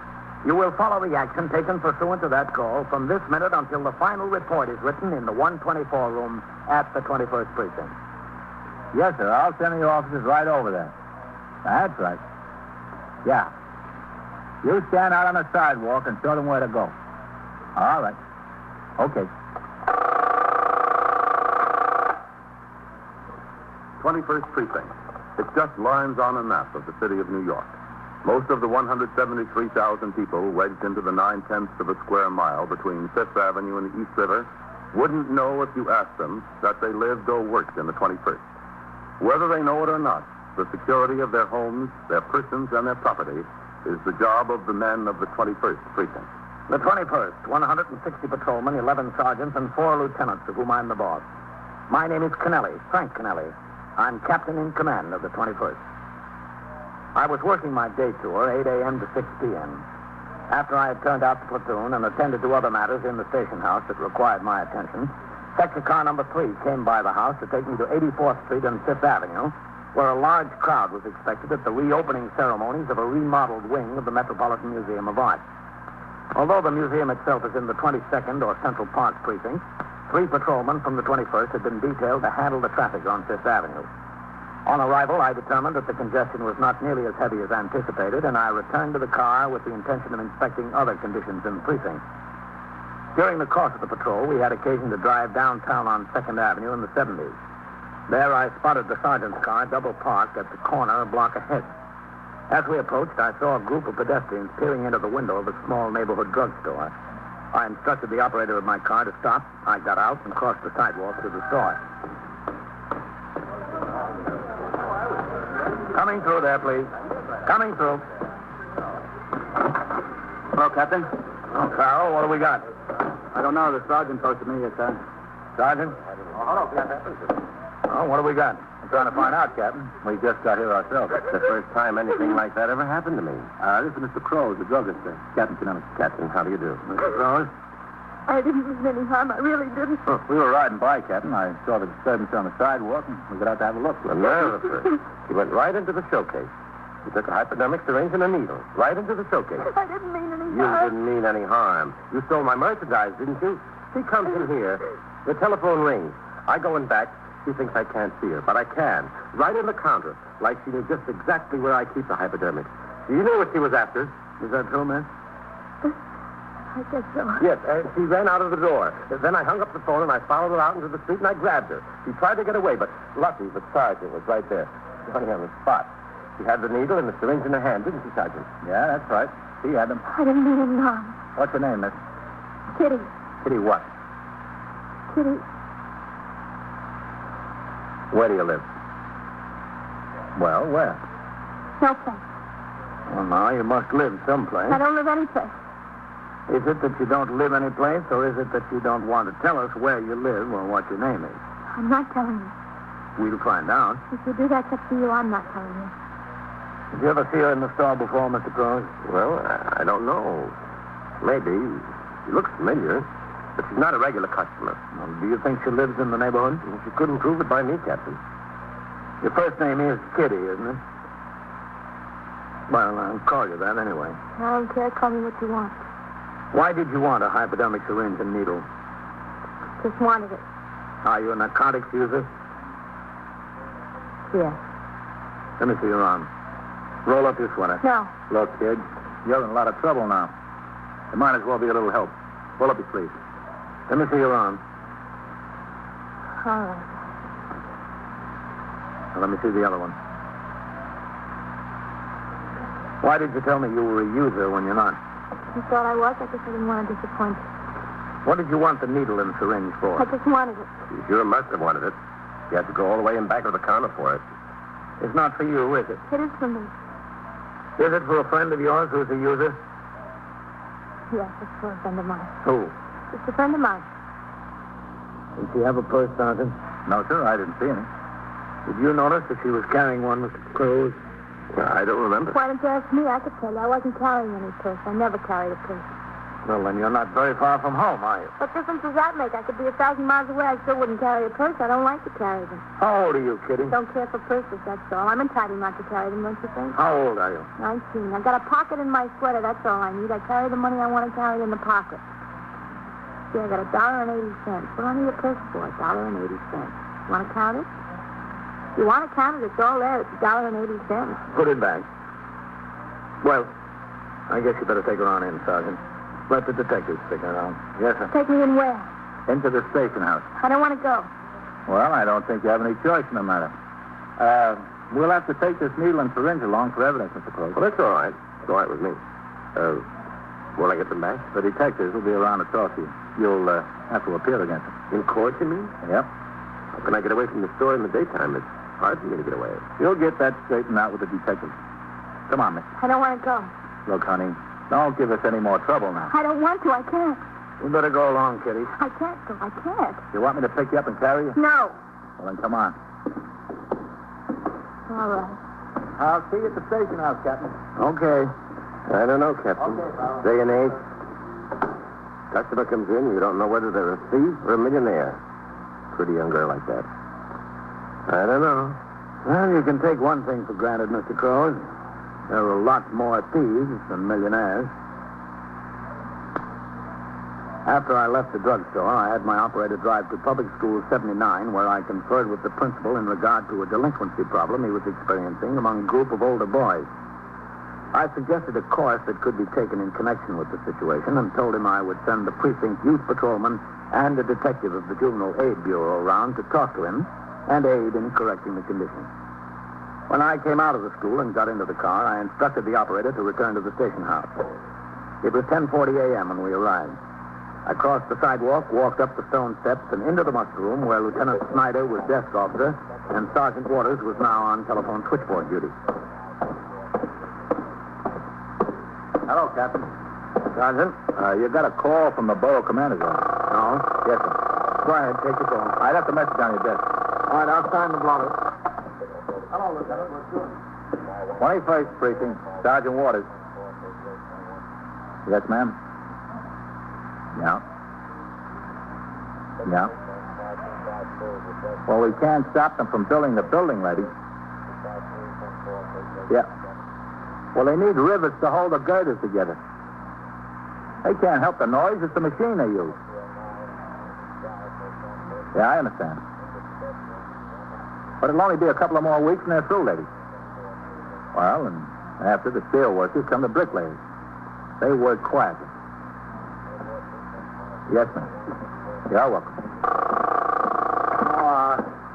You will follow the action taken pursuant to that call from this minute until the final report is written in the 124 room at the 21st Precinct. Yes, sir. I'll send the officers right over there. That's right. Yeah. You stand out on the sidewalk and show them where to go. All right. Okay. 21st Precinct. It's just lines on a map of the city of New York. Most of the 173,000 people wedged into the 9/10 of a square mile between Fifth Avenue and the East River wouldn't know if you asked them that they lived or worked in the 21st. Whether they know it or not, the security of their homes, their persons, and their property is the job of the men of the 21st Precinct. The 21st, 160 patrolmen, 11 sergeants, and 4 lieutenants, of whom I'm the boss. My name is Kennelly, Frank Kennelly. I'm captain in command of the 21st. I was working my day tour, 8 a.m. to 6 p.m. After I had turned out the platoon and attended to other matters in the station house that required my attention, sector car number 3 came by the house to take me to 84th Street and 5th Avenue, where a large crowd was expected at the reopening ceremonies of a remodeled wing of the Metropolitan Museum of Art. Although the museum itself is in the 22nd or Central Park Precinct, 3 patrolmen from the 21st had been detailed to handle the traffic on 5th Avenue. On arrival, I determined that the congestion was not nearly as heavy as anticipated, and I returned to the car with the intention of inspecting other conditions in the precinct. During the course of the patrol, we had occasion to drive downtown on 2nd Avenue in the 70s. There, I spotted the sergeant's car double parked at the corner a block ahead. As we approached, I saw a group of pedestrians peering into the window of a small neighborhood drugstore. I instructed the operator of my car to stop. I got out and crossed the sidewalk to the store. Coming through there, please. Coming through. Hello, Captain. Oh, Carol, what do we got? I don't know. The sergeant posted me here, sir. Sergeant? Hello, Captain. Oh, what do we got? I'm trying to find out, Captain. We just got here ourselves. It's the first time anything like that ever happened to me. This is Mr. Crowe, the druggist, sir. Captain Kennelly. Captain, how do you do? Mr. Crowe? I didn't mean any harm. I really didn't. Oh, we were riding by, Captain. I saw the disturbance on the sidewalk, and we got out to have a look. The nerve of her. He went right into the showcase. He took a hypodermic syringe and a needle. Right into the showcase. I didn't mean any You harm. didn't mean any harm. You stole my merchandise, didn't you? She comes in here. The telephone rings. I go in back. She thinks I can't see her, but I can. Right in the counter, like she knew just exactly where I keep the hypodermic. She knew what she was after. Is that true, miss? I guess so. Yes, she ran out of the door. Then I hung up the phone and I followed her out into the street and I grabbed her. She tried to get away, but lucky the sergeant was right there, running on the spot. She had the needle and the syringe in her hand, didn't she, Sergeant? Yeah, that's right. She had them. I didn't mean any harm. What's your name, miss? Kitty. Kitty what? Kitty. Where do you live? Well, where? No place. Well, now, you must live someplace. I don't live any place. Is it that you don't live any place, or is it that you don't want to tell us where you live or what your name is? I'm not telling you. We'll find out. If you do, that's up to you. I'm not telling you. Did you ever see her in the store before, Mr. Crowe? Well, I don't know. Maybe. She looks familiar, but she's not a regular customer. Well, do you think she lives in the neighborhood? She couldn't prove it by me, Captain. Your first name is Kitty, isn't it? Well, I'll call you that anyway. I don't care. Call me what you want. Why did you want a hypodermic syringe and needle? Just wanted it. Are you a narcotics user? Yes. Let me see your arm. Roll up your sweater. No. Look, kid, you're in a lot of trouble now. There might as well be a little help. Roll up your sleeve. Let me see your arm. All right. Now, let me see the other one. Why did you tell me you were a user when you're not? You thought I was? I guess I didn't want to disappoint you. What did you want the needle and syringe for? I just wanted it. She sure must have wanted it. You had to go all the way in back of the counter for it. It's not for you, is it? It is for me. Is it for a friend of yours who's a user? Yes, it's for a friend of mine. Who? It's a friend of mine. Did she have a purse, Sergeant? No, sir, I didn't see any. Did you notice that she was carrying one, Mr. Cruz? I don't remember. Why don't you ask me? I could tell you. I wasn't carrying any purse. I never carried a purse. Well, then you're not very far from home, are you? What difference does that make? I could be 1,000 miles away. I still wouldn't carry a purse. I don't like to carry them. How old are you, Kitty? Don't care for purses, that's all. I'm entitled not to carry them, don't you think? How old are you? 19. I've got a pocket in my sweater. That's all I need. I carry the money I want to carry in the pocket. See, I got $1.80. What do I need a purse for? $1.80. Want to count it? If you want to count it, it's all there. It's $1.80. Put it back. Well, I guess you better take her on in, Sergeant. Let the detectives figure it out. Yes, sir. Take me in where? Into the station house. I don't want to go. Well, I don't think you have any choice in the matter. We'll have to take this needle and syringe along for evidence, Mr. Close. Well, that's all right. It's all right with me. Will I get them back? The detectives will be around to talk to you. You'll have to appear against them. In court, you mean? Yep. How can I get away from the store in the daytime? It's hard for me to get away. You'll get that straightened out with the detectives. Come on, miss. I don't want to go. Look, honey, don't give us any more trouble now. I don't want to. I can't. We better go along, kiddies. I can't go. I can't. You want me to pick you up and carry you? No. Well, then come on. All right. I'll see you at the station house, Captain. Okay. I don't know, Captain. Okay, pal. Day and age. Customer comes in, you don't know whether they're a thief or a millionaire. Pretty young girl like that. I don't know. Well, you can take one thing for granted, Mr. Crowe. There are a lot more thieves than millionaires. After I left the drugstore, I had my operator drive to Public School 79, where I conferred with the principal in regard to a delinquency problem he was experiencing among a group of older boys. I suggested a course that could be taken in connection with the situation and told him I would send the precinct youth patrolman and a detective of the Juvenile Aid Bureau around to talk to him and aid in correcting the condition. When I came out of the school and got into the car, I instructed the operator to return to the station house. It was 10:40 a.m. when we arrived. I crossed the sidewalk, walked up the stone steps, and into the muster room where Lieutenant Snyder was desk officer and Sergeant Waters was now on telephone switchboard duty. Hello, Captain. Sergeant? You got a call from the borough commander's office. No? Yes, sir. Go ahead, take your call. I left a message on your desk. All right, I'll sign the blotter. Hello, Lieutenant. What's doing? 21st Precinct, Sergeant Waters. Yes, ma'am. Yeah. Yeah. Well, we can't stop them from building the building, lady. Yeah. Well, they need rivets to hold the girders together. They can't help the noise. It's the machine they use. Yeah, I understand. But it'll only be a couple of more weeks and they're through, lady. Well, and after the steel workers come the bricklayers. They work quietly. Yes, ma'am. You're welcome.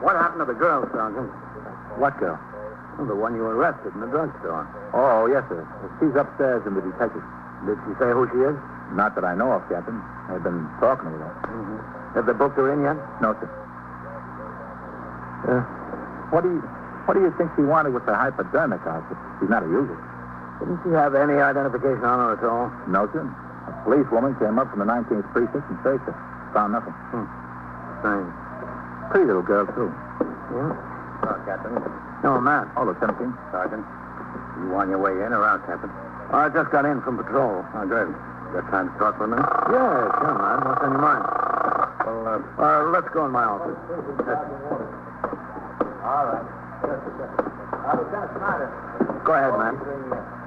What happened to the girl, Sergeant? What girl? The one you arrested in the drugstore. Oh, yes, sir. She's upstairs in the detective. Did she say who she is? Not that I know of, Captain. I've been talking to her. Mm-hmm. Have they booked her in yet? No, sir. What do you think she wanted with the hypodermic outfit? She's not a user. Didn't she have any identification on her at all? No, sir. A policewoman came up from the 19th Precinct and searched her. Found nothing. Strange. Pretty little girl, too. Yeah? Hello, Captain. No, man. Oh, Lieutenant King. Sergeant. You on your way in or out, Captain? I just got in from patrol. Oh, good. Got time to talk for a minute? Yeah, sure, man. What's on your mind? Well, let's go in my office. All right. Lieutenant Snyder. Go ahead, man.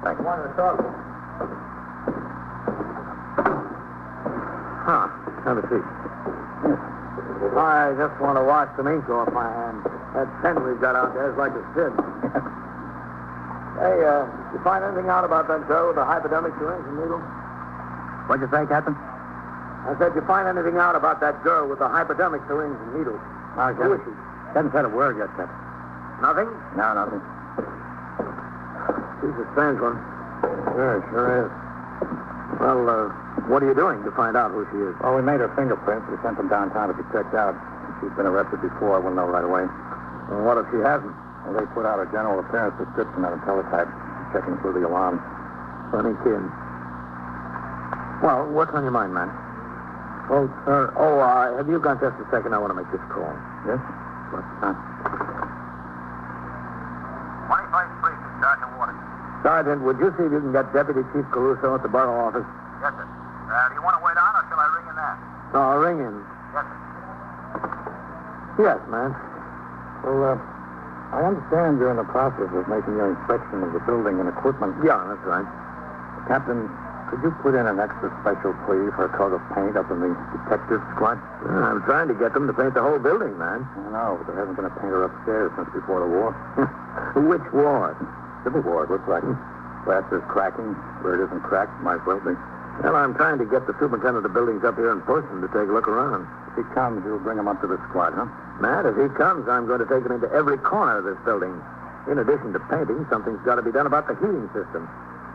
Thank you. Wanted to talk to you. Have a seat. I just want to wash some ink off my hand. That pen we've got out there is like a sieve. Hey, you find anything out about that girl with the hypodermic syringe and needle? What'd you say, Captain? I said, you find anything out about that girl with the hypodermic syringe and needle? Who is she? Hasn't said a word yet, Captain. Nothing? No, nothing. She's a strange one. Sure is. Well, what are you doing to find out who she is? Well, we made her fingerprints. We sent them downtown to be checked out. If she'd been arrested before, we'll know right away. Well, what if she hasn't? Well, they put out a general appearance description on a teletype, checking through the alarms. Funny kid. Well, what's on your mind, man? Oh, sir. Have you got just a second? I want to make this call. Yes? What? 21st Precinct, Sergeant Waters. Sergeant, would you see if you can get Deputy Chief Caruso at the borough office? Yes, sir. Do you want to wait on, or shall I ring in there? No, I'll ring in. Yes, sir. Yes, man. Well, I understand you're in the process of making your inspection of the building and equipment. Yeah, that's right. Captain, could you put in an extra special plea for a coat of paint up in the detective squad? I'm trying to get them to paint the whole building, man. I know, but there hasn't been a painter upstairs since before the war. Which ward? Civil War, it looks like. Glass is cracking. Where it isn't cracked, might as well be. Well, I'm trying to get the superintendent of buildings up here in person to take a look around. If he comes, you'll bring him up to the squad, huh? Matt, if he comes, I'm going to take him into every corner of this building. In addition to painting, something's got to be done about the heating system.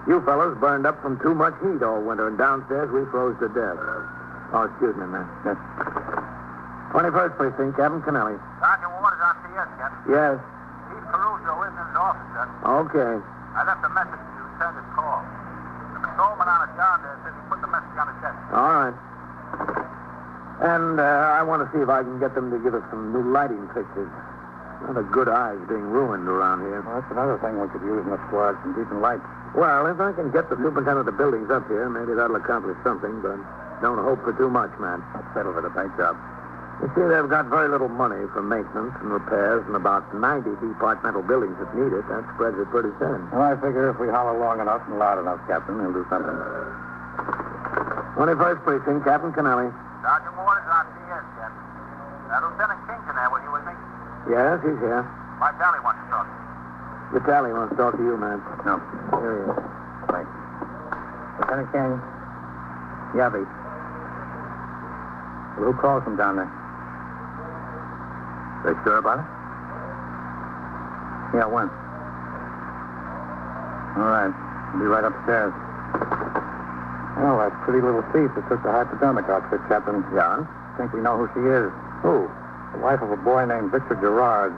You fellows burned up from too much heat all winter, and downstairs we froze to death. Oh, excuse me, man. Yes. 21st Precinct, Captain Kennelly. Sergeant Waters on CS, Captain. Yes. Chief Caruso isn't in his office, yet. Okay. I left a message to you. Send his call. The patrolman on it down there says he put the message on his desk. All right. And I want to see if I can get them to give us some new lighting fixtures. Not a good eye's being ruined around here. Well, that's another thing we could use in the squad, some decent lights. Well, if I can get the superintendent of buildings up here, maybe that'll accomplish something, but don't hope for too much, man. Let's settle for the paint job. You see, they've got very little money for maintenance and repairs and about 90 departmental buildings that need it. That spreads it pretty thin. Well, I figure if we holler long enough and loud enough, Captain, he'll do something. 21st Precinct, Captain Kennelly. Sergeant Waters on CS, Captain. Lieutenant Kington there, will you with me? Yes, he's here. My tally wants to talk to you. Vitaly wants to talk to you, man. No. Here he is. Wait. Lieutenant King. Yavi. Well, who calls from down there? They sure about it? Yeah, when? All right. I'll be right upstairs. Well, that pretty little thief that took the hypodermic outfit, Captain. Yeah? Think we know who she is. Who? The wife of a boy named Victor Gerard.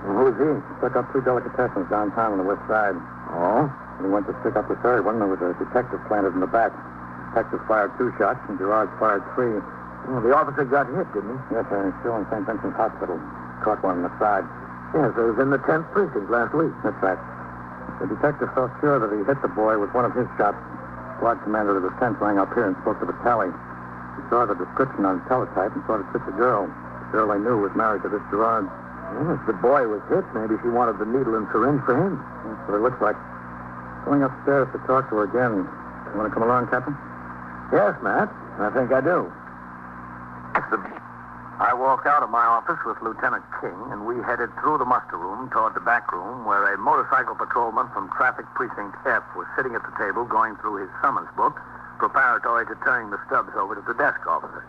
And who's he? Took up 2 delicatessens downtown on the west side. Oh? When he went to stick up the third one, there was a detective planted in the back. The detective fired 2 shots, and Gerard fired 3. Well, the officer got hit, didn't he? Yes, sir. He's still in St. Vincent's Hospital. Caught one on the side. Yes, it was in the 10th Precinct last week. That's right. The detective felt sure that he hit the boy with one of his shots. Squad commander of the 10th rang up here and spoke to the tally. He saw the description on teletype and thought it fit the girl. The girl they knew was married to this Gerard. Well, if the boy was hit, maybe she wanted the needle and syringe for him. That's what it looks like. Going upstairs to talk to her again. You want to come along, Captain? Yes, Matt. I think I do. I walked out of my office with Lieutenant King, and we headed through the muster room toward the back room where a motorcycle patrolman from Traffic Precinct F was sitting at the table going through his summons book, preparatory to turning the stubs over to the desk officer.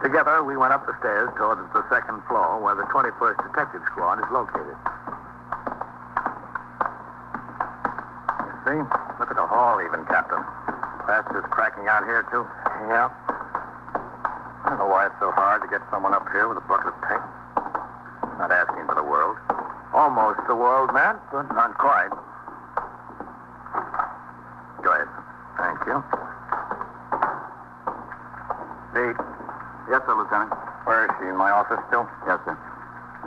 Together, we went up the stairs towards the 2nd floor where the 21st Detective Squad is located. You see? Look at the hall even, Captain. Plaster's cracking out here, too. Yeah. I don't know why it's so hard to get someone up here with a bucket of paint. Not asking for the world. Almost the world, Matt, but not quite. Go ahead. Thank you. Pete. Yes, sir, Lieutenant. Where is she? In my office still? Yes, sir.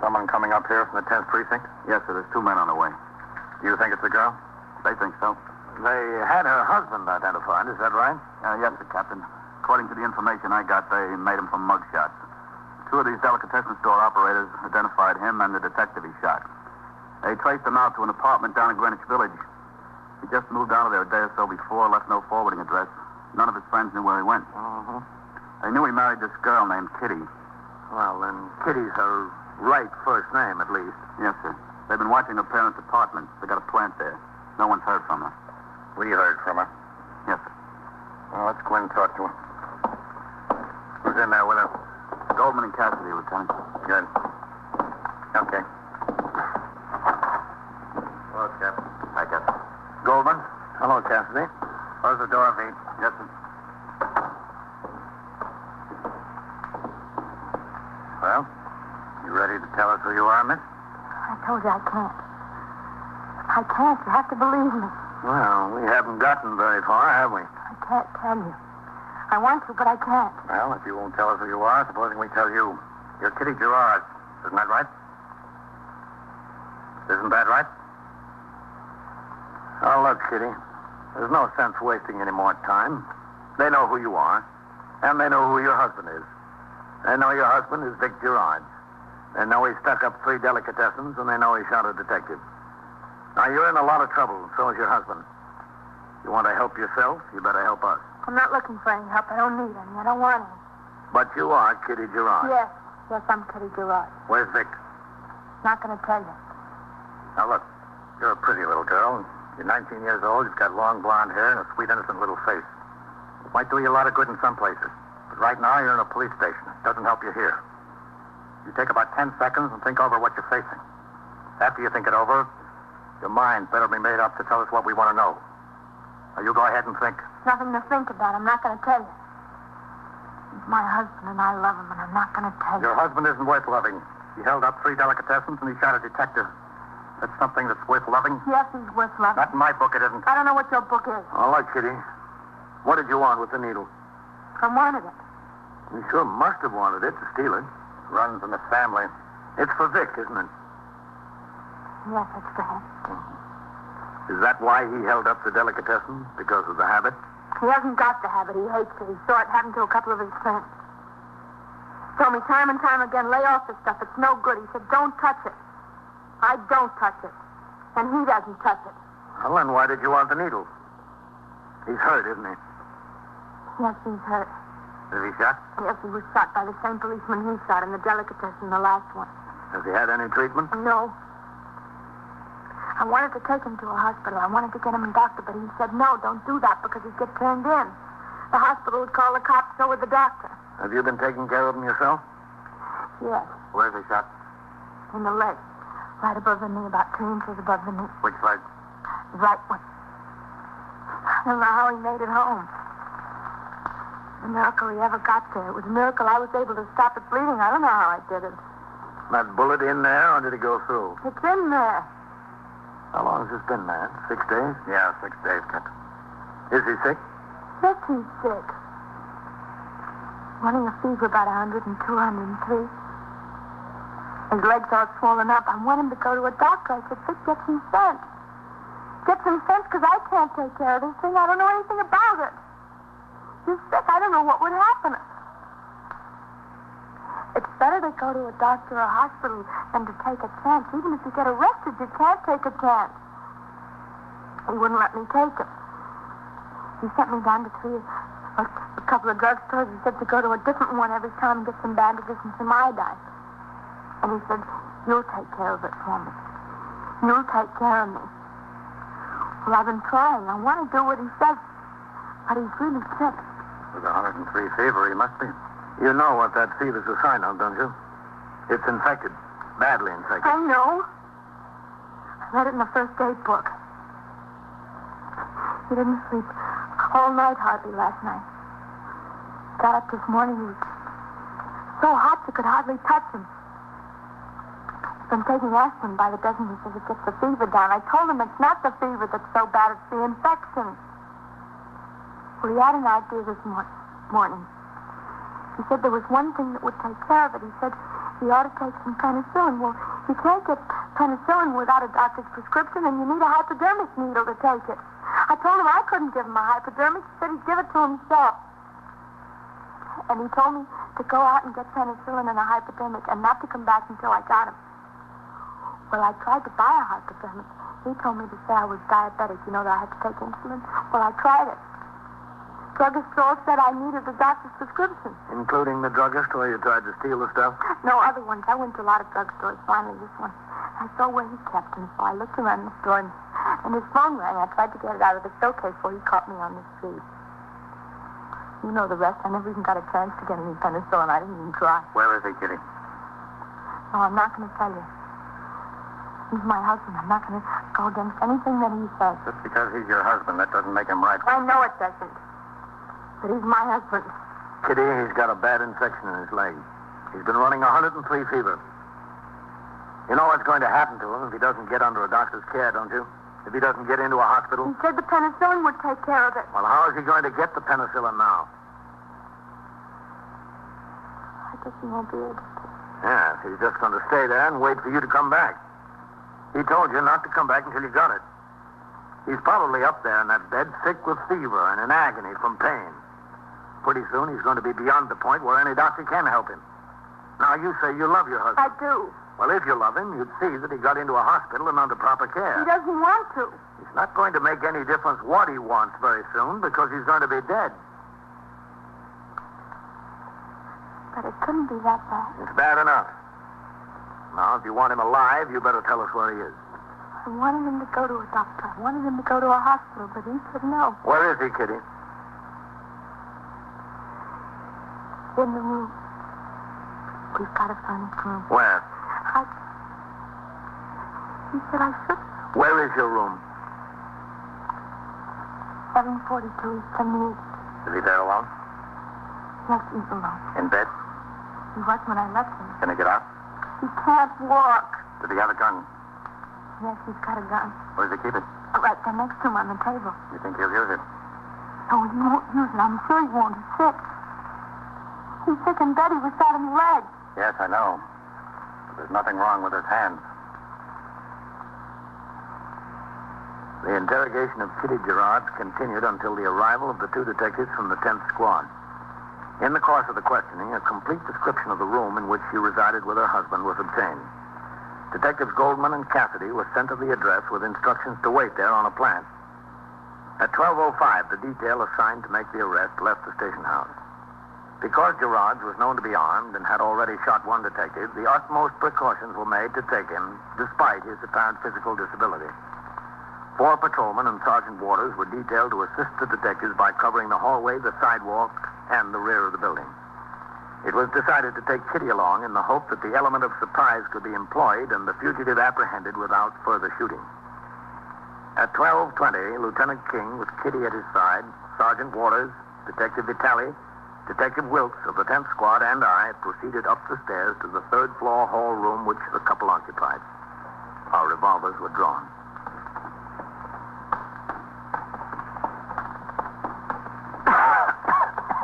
Someone coming up here from the 10th Precinct? Yes, sir. There's 2 men on the way. Do you think it's a girl? They think so. They had her husband identified, is that right? Yes, sir, Captain. According to the information I got, they made him from mugshots. 2 of these delicatessen store operators identified him and the detective he shot. They traced him out to an apartment down in Greenwich Village. He just moved out of there a day or so before, left no forwarding address. None of his friends knew where he went. Mm-hmm. They knew he married this girl named Kitty. Well, then Kitty's her right first name, at least. Yes, sir. They've been watching her parents' apartment. They got a plant there. No one's heard from her. We heard from her. Yes, sir. Well, let's go in and talk to her. Who's in there with her? Goldman and Cassidy, Lieutenant. Good. Okay. Hello, Captain. Hi, Captain. Goldman. Hello, Cassidy. Close the door, Pete. Yes, sir. Well, you ready to tell us who you are, miss? I told you I can't. I can't. You have to believe me. Well, we haven't gotten very far, have we? I can't tell you. I want to, but I can't. Well, if you won't tell us who you are, supposing we tell you. You're Kitty Gerard. Isn't that right? Isn't that right? Oh, look, Kitty. There's no sense wasting any more time. They know who you are, and they know who your husband is. They know your husband is Vic Gerard. They know he stuck up 3 delicatessens, and they know he shot a detective. Now, you're in a lot of trouble, and so is your husband. You want to help yourself, you better help us. I'm not looking for any help. I don't need any. I don't want any. But you are Kitty Gerard. Yes. Yes, I'm Kitty Gerard. Where's Vic? Not going to tell you. Now, look, you're a pretty little girl. You're 19 years old. You've got long blonde hair and a sweet, innocent little face. Might do you a lot of good in some places. But right now, you're in a police station. It doesn't help you here. You take about 10 seconds and think over what you're facing. After you think it over, your mind better be made up to tell us what we want to know. Now, you go ahead and think. Nothing to think about. I'm not going to tell you. He's my husband, and I love him, and I'm not going to tell you. Your husband isn't worth loving. He held up 3 delicatessens, and he shot a detective. That's something that's worth loving? Yes, he's worth loving. Not in my book, it isn't. I don't know what your book is. All right, Kitty. What did you want with the needle? I wanted it. You sure must have wanted it to steal it. Runs in the family. It's for Vic, isn't it? Yes, it's for him. Is that why he held up the delicatessen? Because of the habit? He hasn't got the habit. He hates it. He saw it happen to a couple of his friends. Told me time and time again, lay off the stuff. It's no good. He said, don't touch it. I don't touch it. And he doesn't touch it. Well, then why did you want the needle? He's hurt, isn't he? Yes, he's hurt. Is he shot? Yes, he was shot by the same policeman he shot in the delicatessen, the last one. Has he had any treatment? No. I wanted to take him to a hospital. I wanted to get him a doctor, but he said, no, don't do that because he'd get turned in. The hospital would call the cops, so would the doctor. Have you been taking care of him yourself? Yes, Where's he shot? in the leg. Right above the knee, about 2 inches above the knee. Which leg? Right one. I don't know how he made it home. A miracle he ever got there. It was a miracle I was able to stop it bleeding. I don't know how I did it. That bullet in there, or did it go through? It's in there. How long has this been, man? 6 days? Yeah, 6 days, Captain. Is he sick? Yes, he's sick. Running a fever about 102, 103. His legs all swollen up. I want him to go to a doctor. I said, Vic, get some sense. Get some sense because I can't take care of this thing. I don't know anything about it. He's sick. I don't know what would happen. It's better to go to a doctor or a hospital than to take a chance. Even if you get arrested, you can't take a chance. He wouldn't let me take it. He sent me down to a couple of drugstores. He said to go to a different one every time and get some bandages and some iodine. And he said, you'll take care of it for me. You'll take care of me. Well, I've been trying. I want to do what he says. But he's really sick. With 103 fever, he must be. You know what that fever's a sign of, don't you? It's infected. Badly infected. I know. I read it in the first aid book. He didn't sleep all night hardly last night. Got up this morning. He was so hot you could hardly touch him. Been taking aspirin by the dozen. He says it gets the fever down. I told him it's not the fever that's so bad, it's the infection. Well, he had an idea this morning. He said there was one thing that would take care of it. He said he ought to take some penicillin. Well, you can't get penicillin without a doctor's prescription, and you need a hypodermic needle to take it. I told him I couldn't give him a hypodermic. He said he'd give it to himself. And he told me to go out and get penicillin and a hypodermic and not to come back until I got him. Well, I tried to buy a hypodermic. He told me to say I was diabetic, that I had to take insulin. Well, I tried it. Druggist all said I needed the doctor's prescription. Including the druggist where you tried to steal the stuff? No, other ones. I went to a lot of drugstores. Finally, this one. I saw where he kept him, so I looked around the store, and his phone rang. I tried to get it out of the showcase before he caught me on the street. You know the rest. I never even got a chance to get any penicillin. I didn't even try. Where is he, Kitty? No, I'm not going to tell you. He's my husband. I'm not going to go against anything that he says. Just because he's your husband, that doesn't make him right. I know it doesn't. But he's my husband. Kitty, he's got a bad infection in his leg. He's been running 103 fever. You know what's going to happen to him if he doesn't get under a doctor's care, don't you? If he doesn't get into a hospital? He said the penicillin would take care of it. Well, how is he going to get the penicillin now? I guess he won't be able to. Yeah, he's just going to stay there and wait for you to come back. He told you not to come back until you got it. He's probably up there in that bed, sick with fever and in agony from pain. Pretty soon he's going to be beyond the point where any doctor can help him. Now, you say you love your husband. I do. Well, if you love him, you'd see that he got into a hospital and under proper care. He doesn't want to. It's not going to make any difference what he wants very soon because he's going to be dead. But it couldn't be that bad. It's bad enough. Now, if you want him alive, you better tell us where he is. I wanted him to go to a doctor. I wanted him to go to a hospital, but he said no. Where is he, Kitty? In the room. We've got a furnished room. Where? He said I should. Where is your room? 742 East 78. Is he there alone? Yes, he's alone. In bed? He was when I left him. Can he get out? He can't walk. Did he have a gun? Yes, he's got a gun. Where does he keep it? Right there next to him on the table. You think he'll use it? No, he won't use it. I'm sure he won't. He's sick. He's sick in bed. He was shot in the leg. Yes, I know. But there's nothing wrong with his hands. The interrogation of Kitty Gerard continued until the arrival of the two detectives from the 10th Squad. In the course of the questioning, a complete description of the room in which she resided with her husband was obtained. Detectives Goldman and Cassidy were sent to the address with instructions to wait there on a plan. At 12:05, the detail assigned to make the arrest left the station house. Because Gerard was known to be armed and had already shot one detective, the utmost precautions were made to take him, despite his apparent physical disability. 4 patrolmen and Sergeant Waters were detailed to assist the detectives by covering the hallway, the sidewalk, and the rear of the building. It was decided to take Kitty along in the hope that the element of surprise could be employed and the fugitive apprehended without further shooting. At 12:20, Lieutenant King, with Kitty at his side, Sergeant Waters, Detective Vitale, Detective Wilkes of the 10th Squad, and I proceeded up the stairs to the 3rd floor hall room which the couple occupied. Our revolvers were drawn.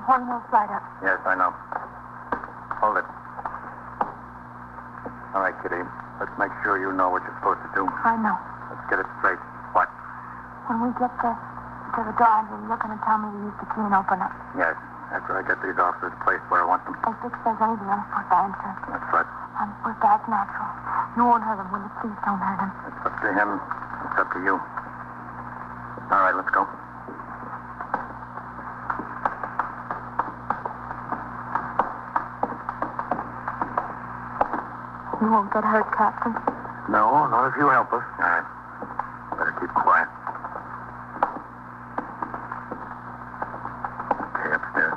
One more slide up. Yes, I know. Hold it. All right, Kitty. Let's make sure you know what you're supposed to do. I know. Let's get it straight. What? When we get there to the door, you're looking to tell me to use the key and open it. Yes. After I get these officers placed where I want them. If Vic says anything, I'm supposed to answer. That's right. I'm supposed to act natural. You won't hurt him, will you? Please don't hurt him. It's up to him. It's up to you. All right, let's go. You won't get hurt, Captain. No, not if you help us. All right. Better keep quiet. Okay, upstairs.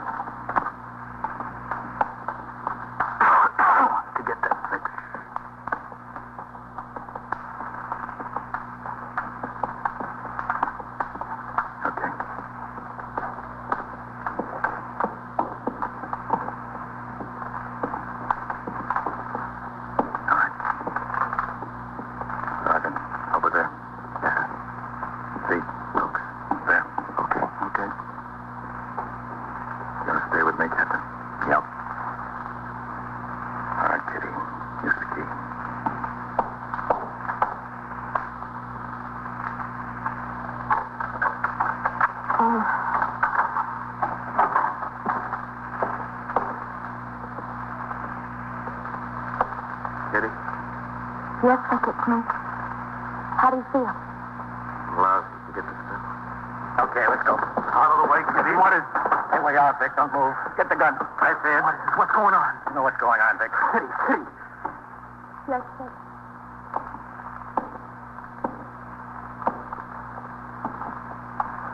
To get that fixed. Okay. Over there. Yeah. See, Wilkes. There. Okay. Okay. You gonna stay with me, Captain? Yep. All right, Kitty. Here's the key. Oh. Kitty? Yes, Vic, it's me. How do you feel? Lousy. You get this stuff? Okay, let's go. Out of the way, Kitty. What is... Here we are, Vic. Don't move. Get the gun. I see it. What's going on? You know what's going on, Vic. Kitty. Yes, Vic.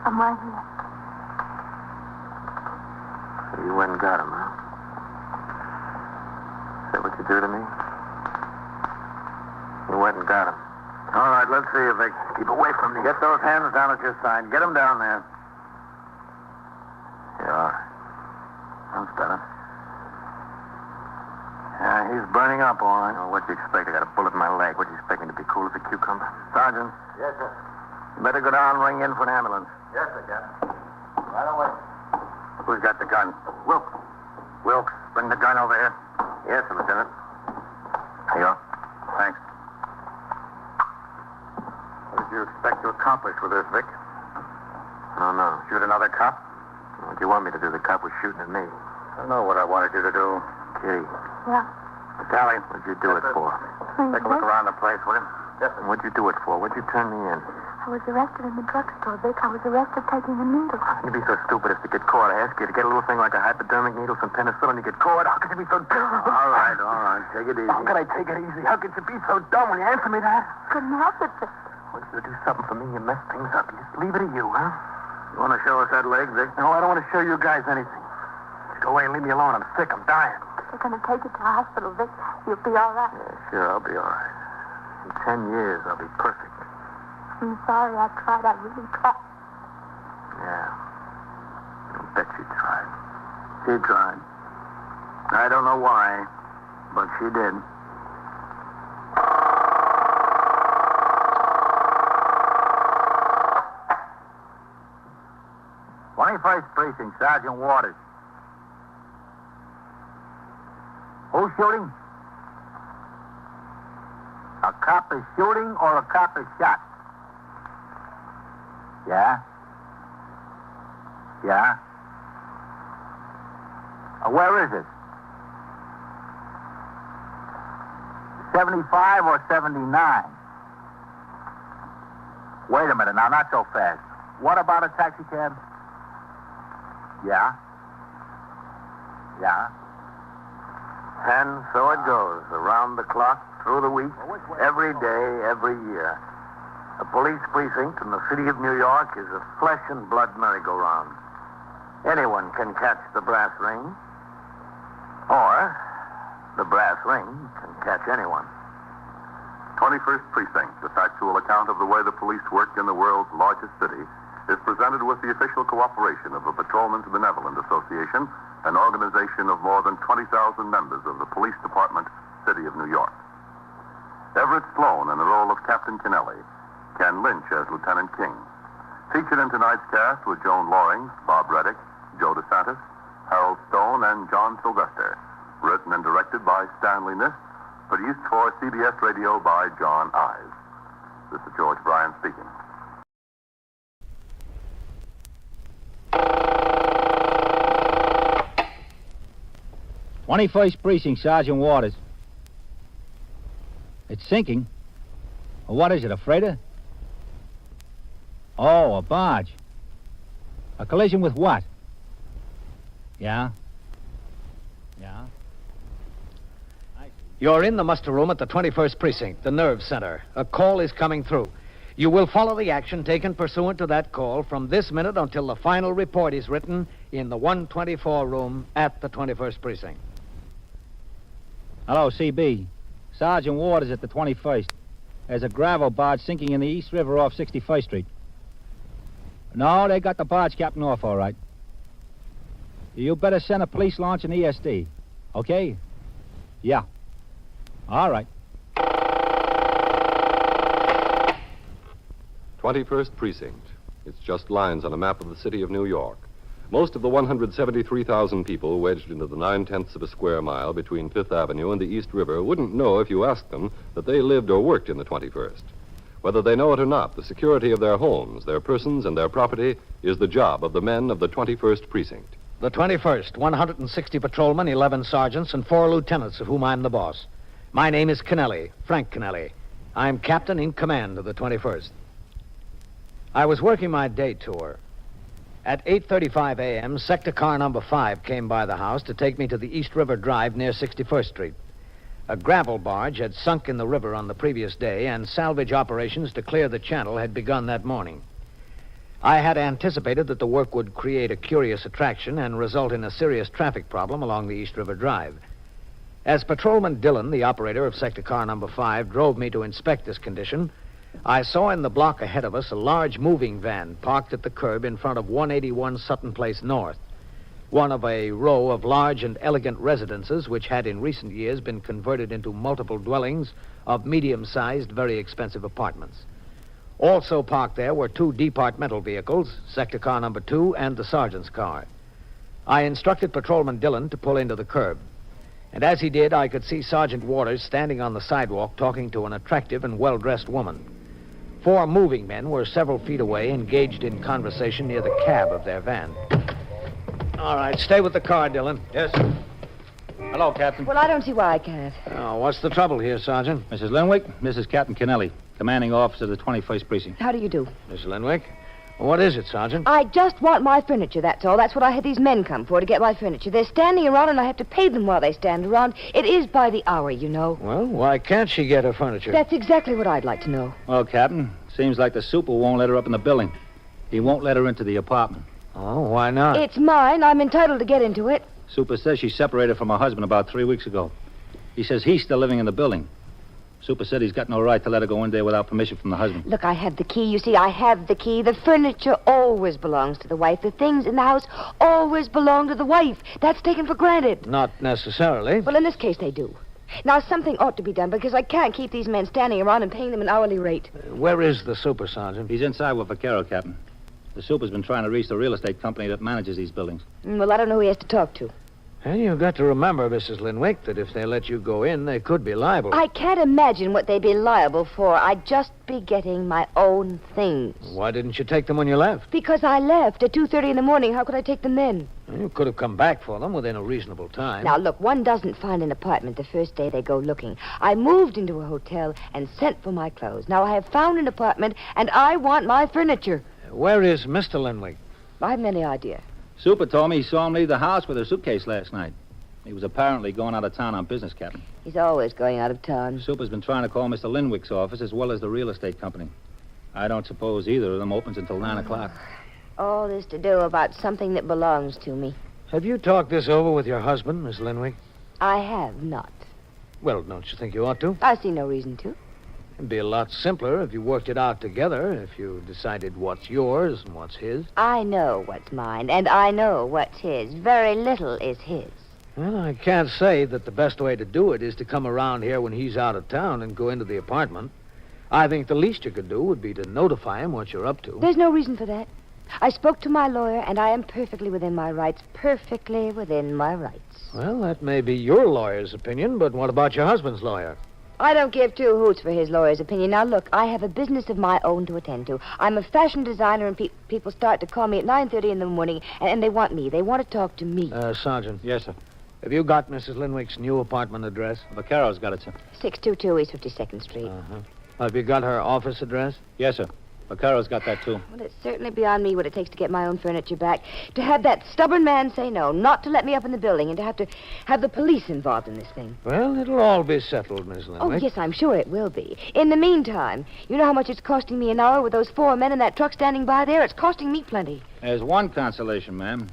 I'm right here. So you went and got him, huh? Is that what you do to me? You went and got him. All right, let's see you, Vic. Keep away from me. Get those hands down at your side. Get them down there. You are. That's better. Yeah, he's burning up, all right. Well, what'd you expect? I got a bullet in my leg. What do you expect me to be cool as a cucumber? Sergeant. Yes, sir. You better go down and ring in for an ambulance. Yes, sir, Captain. Right away. Who's got the gun? Wilkes. Wilkes, bring the gun over here. Yes, sir, Lieutenant. Here you are. Thanks. What did you expect to accomplish with this, Vic? I don't know. Shoot another cop? What do you want me to do? The cop was shooting at me. I know what I wanted you to do. Kitty. Yeah. Tally, what'd you do it for? Please, Take a look Vic. around the place, will you? Yes, sir. What'd you do it for? What'd you turn me in? I was arrested in the drugstore, Vic. I was arrested taking a needle. You'd be so stupid as to get caught. I ask you to get a little thing like a hypodermic needle, some penicillin, you get caught. How could you be so dumb? All right. Take it easy. How could I take it easy? How could you be so dumb when you answer me that? Couldn't help it, Vic. Want you to do something for me, you mess things up. You just leave it to you, huh? You want to show us that leg, Vic? No, I don't want to show you guys anything. Just go away and leave me alone. I'm sick. I'm dying. They're going to take you to the hospital, Vic. You'll be all right. Yeah, sure, I'll be all right. In 10 years, I'll be perfect. I'm sorry I tried. I really tried. Yeah. I'll bet you tried. She tried. I don't know why, but she did. 21st Precinct, Sergeant Waters. Who's shooting? A cop is shooting or a cop is shot? Yeah? Yeah? Where is it? 75 or 79? Wait a minute now, not so fast. What about a taxi cab? Yeah? Yeah? And so it goes, around the clock, through the week, every day, every year. A police precinct in the city of New York is a flesh and blood merry-go-round. Anyone can catch the brass ring, or the brass ring can catch anyone. 21st Precinct, a factual account of the way the police work in the world's largest city, is presented with the official cooperation of the Patrolmen's Benevolent Association, an organization of more than 20,000 members of the Police Department, City of New York. Everett Sloan in the role of Captain Kennelly, Ken Lynch as Lieutenant King. Featured in tonight's cast were Joan Loring, Bob Reddick, Joe DeSantis, Harold Stone, and John Sylvester. Written and directed by Stanley Nist. Produced for CBS Radio by John Ives. This is George Bryan speaking. "21st Precinct, Sergeant Waters. It's sinking. What is it, a freighter? Oh, a barge. A collision with what? Yeah? Yeah? You're in the muster room at the 21st Precinct, the nerve center. A call is coming through. You will follow the action taken pursuant to that call from this minute until the final report is written in the 124 room at the 21st Precinct. Hello, CB. Sergeant Waters at the 21st. There's a gravel barge sinking in the East River off 61st Street. No, they got the barge captain off all right. You better send a police launch and ESD. Okay? Yeah. All right. 21st Precinct. It's just lines on a map of the city of New York. Most of the 173,000 people wedged into the 9/10 of a square mile between Fifth Avenue and the East River wouldn't know if you asked them that they lived or worked in the 21st. Whether they know it or not, the security of their homes, their persons, and their property is the job of the men of the 21st Precinct. The 21st, 160 patrolmen, 11 sergeants, and 4 lieutenants, of whom I'm the boss. My name is Kennelly, Frank Kennelly. I'm captain in command of the 21st. I was working my day tour. At 8:35 a.m., sector car number 5 came by the house to take me to the East River Drive near 61st Street. A gravel barge had sunk in the river on the previous day, and salvage operations to clear the channel had begun that morning. I had anticipated that the work would create a curious attraction and result in a serious traffic problem along the East River Drive. As Patrolman Dillon, the operator of sector car number 5, drove me to inspect this condition, I saw in the block ahead of us a large moving van parked at the curb in front of 181 Sutton Place North, one of a row of large and elegant residences which had in recent years been converted into multiple dwellings of medium-sized, very expensive apartments. Also parked there were 2 departmental vehicles, sector car number 2 and the sergeant's car. I instructed Patrolman Dillon to pull into the curb. And as he did, I could see Sergeant Waters standing on the sidewalk talking to an attractive and well-dressed woman. 4 moving men were several feet away, engaged in conversation near the cab of their van. All right, stay with the car, Dillon. Yes. Hello, Captain. Well, I don't see why I can't. Oh, what's the trouble here, Sergeant? Mrs. Linwick, this is Captain Kennelly, commanding officer of the 21st Precinct. How do you do? Miss Linwick? What is it, Sergeant? I just want my furniture, that's all. That's what I had these men come for, to get my furniture. They're standing around, and I have to pay them while they stand around. It is by the hour, you know. Well, why can't she get her furniture? That's exactly what I'd like to know. Well, Captain, seems like the super won't let her up in the building. He won't let her into the apartment. Oh, why not? It's mine. I'm entitled to get into it. Super says she separated from her husband about 3 weeks ago. He says he's still living in the building. Super said he's got no right to let her go in there without permission from the husband. Look, I have the key. You see, I have the key. The furniture always belongs to the wife. The things in the house always belong to the wife. That's taken for granted. Not necessarily. Well, in this case, they do. Now, something ought to be done because I can't keep these men standing around and paying them an hourly rate. Where is the super, Sergeant? He's inside with Vaquero, Captain. The super's been trying to reach the real estate company that manages these buildings. Well, I don't know who he has to talk to. And you've got to remember, Mrs. Linwick, that if they let you go in, they could be liable. I can't imagine what they'd be liable for. I'd just be getting my own things. Why didn't you take them when you left? Because I left at 2:30 in the morning. How could I take them then? Well, you could have come back for them within a reasonable time. Now, look, one doesn't find an apartment the first day they go looking. I moved into a hotel and sent for my clothes. Now, I have found an apartment, and I want my furniture. Where is Mr. Linwick? I haven't any idea. Super told me he saw him leave the house with her suitcase last night. He was apparently going out of town on business, Captain. He's always going out of town. Super's been trying to call Mr. Linwick's office as well as the real estate company. I don't suppose either of them opens until 9 o'clock. All this to do about something that belongs to me. Have you talked this over with your husband, Miss Linwick? I have not. Well, don't you think you ought to? I see no reason to. It'd be a lot simpler if you worked it out together, if you decided what's yours and what's his. I know what's mine, and I know what's his. Very little is his. Well, I can't say that the best way to do it is to come around here when he's out of town and go into the apartment. I think the least you could do would be to notify him what you're up to. There's no reason for that. I spoke to my lawyer, and I am perfectly within my rights. Perfectly within my rights. Well, that may be your lawyer's opinion, but what about your husband's lawyer? I don't give two hoots for his lawyer's opinion. Now, look, I have a business of my own to attend to. I'm a fashion designer, and people start to call me at 9:30 in the morning, and they want me. They want to talk to me. Sergeant. Yes, sir. Have you got Mrs. Linwick's new apartment address? Vaquero's got it, sir. 622 East 52nd Street. Uh-huh. Have you got her office address? Yes, sir. Vaquero's got that, too. Well, it's certainly beyond me what it takes to get my own furniture back. To have that stubborn man say no, not to let me up in the building, and to have the police involved in this thing. Well, it'll all be settled, Miss Linwick. Oh, yes, I'm sure it will be. In the meantime, you know how much it's costing me an hour with those 4 men in that truck standing by there? It's costing me plenty. There's one consolation, ma'am.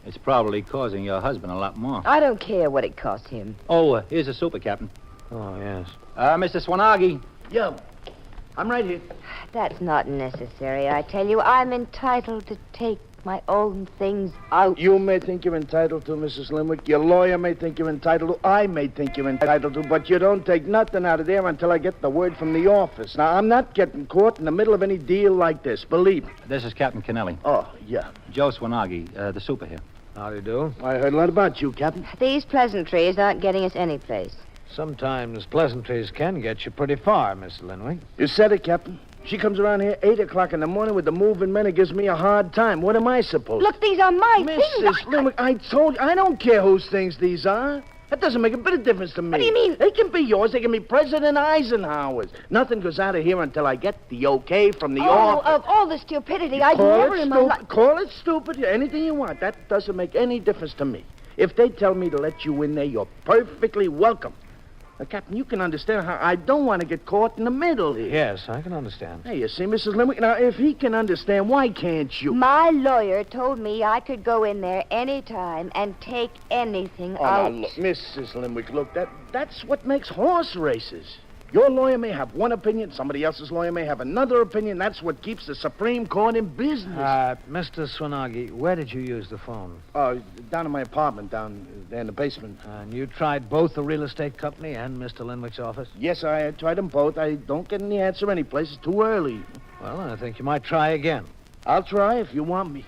It's probably causing your husband a lot more. I don't care what it costs him. Oh, here's a super, Captain. Oh, yes. Mr. Swanagi. Yeah, I'm right here. That's not necessary, I tell you. I'm entitled to take my own things out. You may think you're entitled to, Mrs. Linwick. Your lawyer may think you're entitled to. I may think you're entitled to. But you don't take nothing out of there until I get the word from the office. Now, I'm not getting caught in the middle of any deal like this. Believe me. This is Captain Kennelly. Oh, yeah. Joe Swanagi, the super here. How do you do? I heard a lot about you, Captain. These pleasantries aren't getting us anyplace. Sometimes pleasantries can get you pretty far, Miss Linwick. You said it, Captain. She comes around here 8 o'clock in the morning with the moving men and gives me a hard time. What am I supposed to... Look, these are my things. Mrs. Linwick, I told you, I don't care whose things these are. That doesn't make a bit of difference to me. What do you mean? They can be yours. They can be President Eisenhower's. Nothing goes out of here until I get the okay from the office. Of all the stupidity, I've never in my life... Call it stupid, anything you want. That doesn't make any difference to me. If they tell me to let you in there, you're perfectly welcome. Now, Captain, you can understand how I don't want to get caught in the middle here. Yes, I can understand. Hey, you see, Mrs. Linwick, now, if he can understand, why can't you? My lawyer told me I could go in there any time and take anything out. Now, look, Mrs. Linwick, look, that's what makes horse races. Your lawyer may have one opinion, somebody else's lawyer may have another opinion. That's what keeps the Supreme Court in business. Mr. Swanagi, where did you use the phone? Down in my apartment, down there in the basement. And you tried both the real estate company and Mr. Linwick's office? Yes, I tried them both. I don't get any answer anyplace. It's too early. Well, I think you might try again. I'll try if you want me.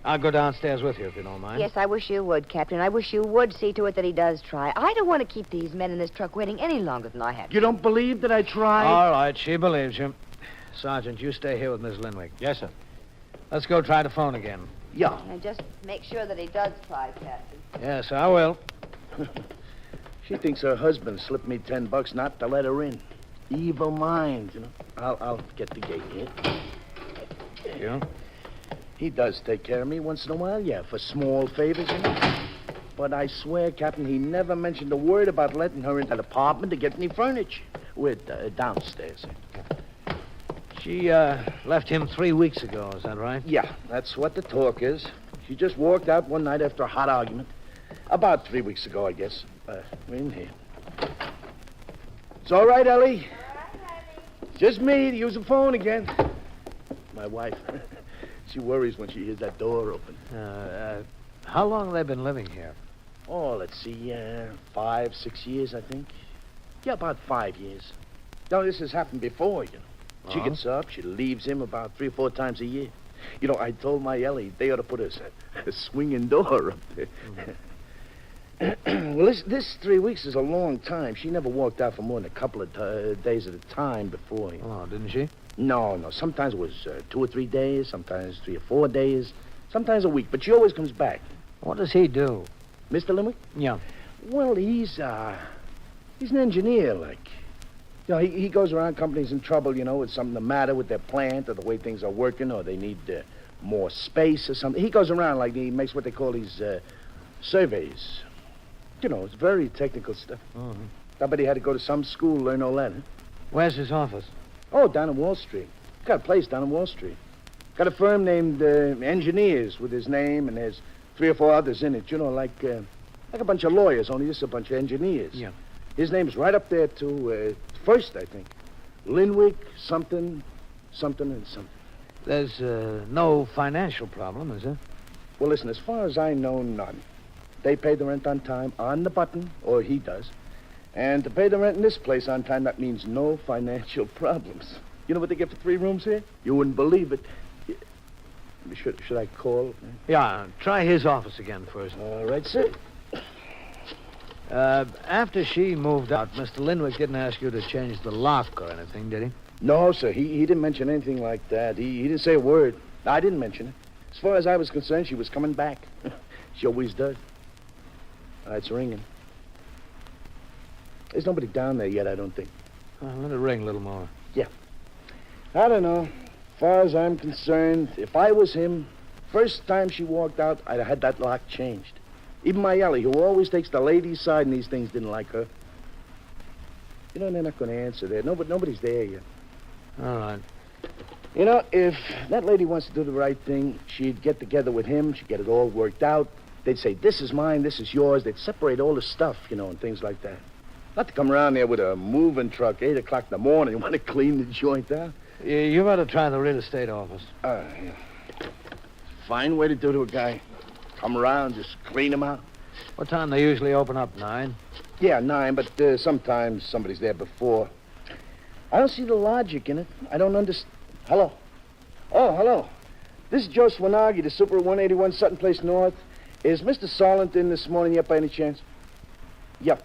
I'll go downstairs with you if you don't mind. Yes, I wish you would, Captain. I wish you would see to it that he does try. I don't want to keep these men in this truck waiting any longer than I have. You don't believe that I tried? All right, she believes you. Sergeant, you stay here with Miss Linwick. Yes, sir. Let's go try the phone again. Yeah. And just make sure that he does try, Captain. Yes, I will. She thinks her husband slipped me $10 not to let her in. Evil mind, you know. I'll get the gate here. You? He does take care of me once in a while, yeah, for small favors, you know. But I swear, Captain, he never mentioned a word about letting her into the apartment to get any furniture. We're downstairs. She left him 3 weeks ago, is that right? Yeah, that's what the talk is. She just walked out one night after a hot argument. About 3 weeks ago, I guess. We're in here. It's all right, Ellie. Just me to use the phone again. My wife. She worries when she hears that door open. How long have they been living here? Oh, let's see, 5, 6 years, I think. Yeah, about 5 years. No, this has happened before, you know. She gets up, she leaves him about 3 or 4 times a year. You know, I told my Ellie they ought to put a swinging door up there. Well, this 3 weeks is a long time. She never walked out for more than a couple of days at a time before. You know. Oh, didn't she? No. Sometimes it was 2 or 3 days, sometimes 3 or 4 days, sometimes a week. But she always comes back. What does he do? Mr. Limwick? Yeah. Well, he's an engineer, like. You know, he goes around companies in trouble, you know, with something the matter with their plant or the way things are working or they need more space or something. He goes around like he makes what they call these surveys. You know, it's very technical stuff. Mm-hmm. I bet he had to go to some school to learn all that, huh? Where's his office? Oh, down on Wall Street. Got a place down on Wall Street. Got a firm named Engineers with his name, and there's 3 or 4 others in it. You know, like a bunch of lawyers, only just a bunch of engineers. Yeah. His name's right up there, too. First, I think. Linwick, something, and something. There's no financial problem, is there? Well, listen, as far as I know, none. They pay the rent on time, on the button, or he does. And to pay the rent in this place on time, that means no financial problems. You know what they get for 3 rooms here? You wouldn't believe it. Should I call? Yeah, try his office again first. All right, sir. After she moved out, Mr. Linwick didn't ask you to change the lock or anything, did he? No, sir. He didn't mention anything like that. He didn't say a word. I didn't mention it. As far as I was concerned, she was coming back. She always does. It's ringing. There's nobody down there yet, I don't think. Let it ring a little more. Yeah. I don't know. As far as I'm concerned, if I was him, first time she walked out, I'd have had that lock changed. Even my Ellie, who always takes the lady's side in these things, didn't like her. You know, they're not going to answer there. Nobody's there yet. All right. You know, if that lady wants to do the right thing, she'd get together with him. She'd get it all worked out. They'd say, this is mine, this is yours. They'd separate all the stuff, you know, and things like that. Not to come around there with a moving truck, 8 o'clock in the morning. You want to clean the joint out? You better try the real estate office. Yeah. Fine way to do to a guy. Come around, just clean him out. What time they usually open up, 9? Yeah, 9, but sometimes somebody's there before. I don't see the logic in it. I don't understand. Hello? Oh, hello. This is Joe Swanagi, the super at 181 Sutton Place North. Is Mr. Solent in this morning yet by any chance? Yep.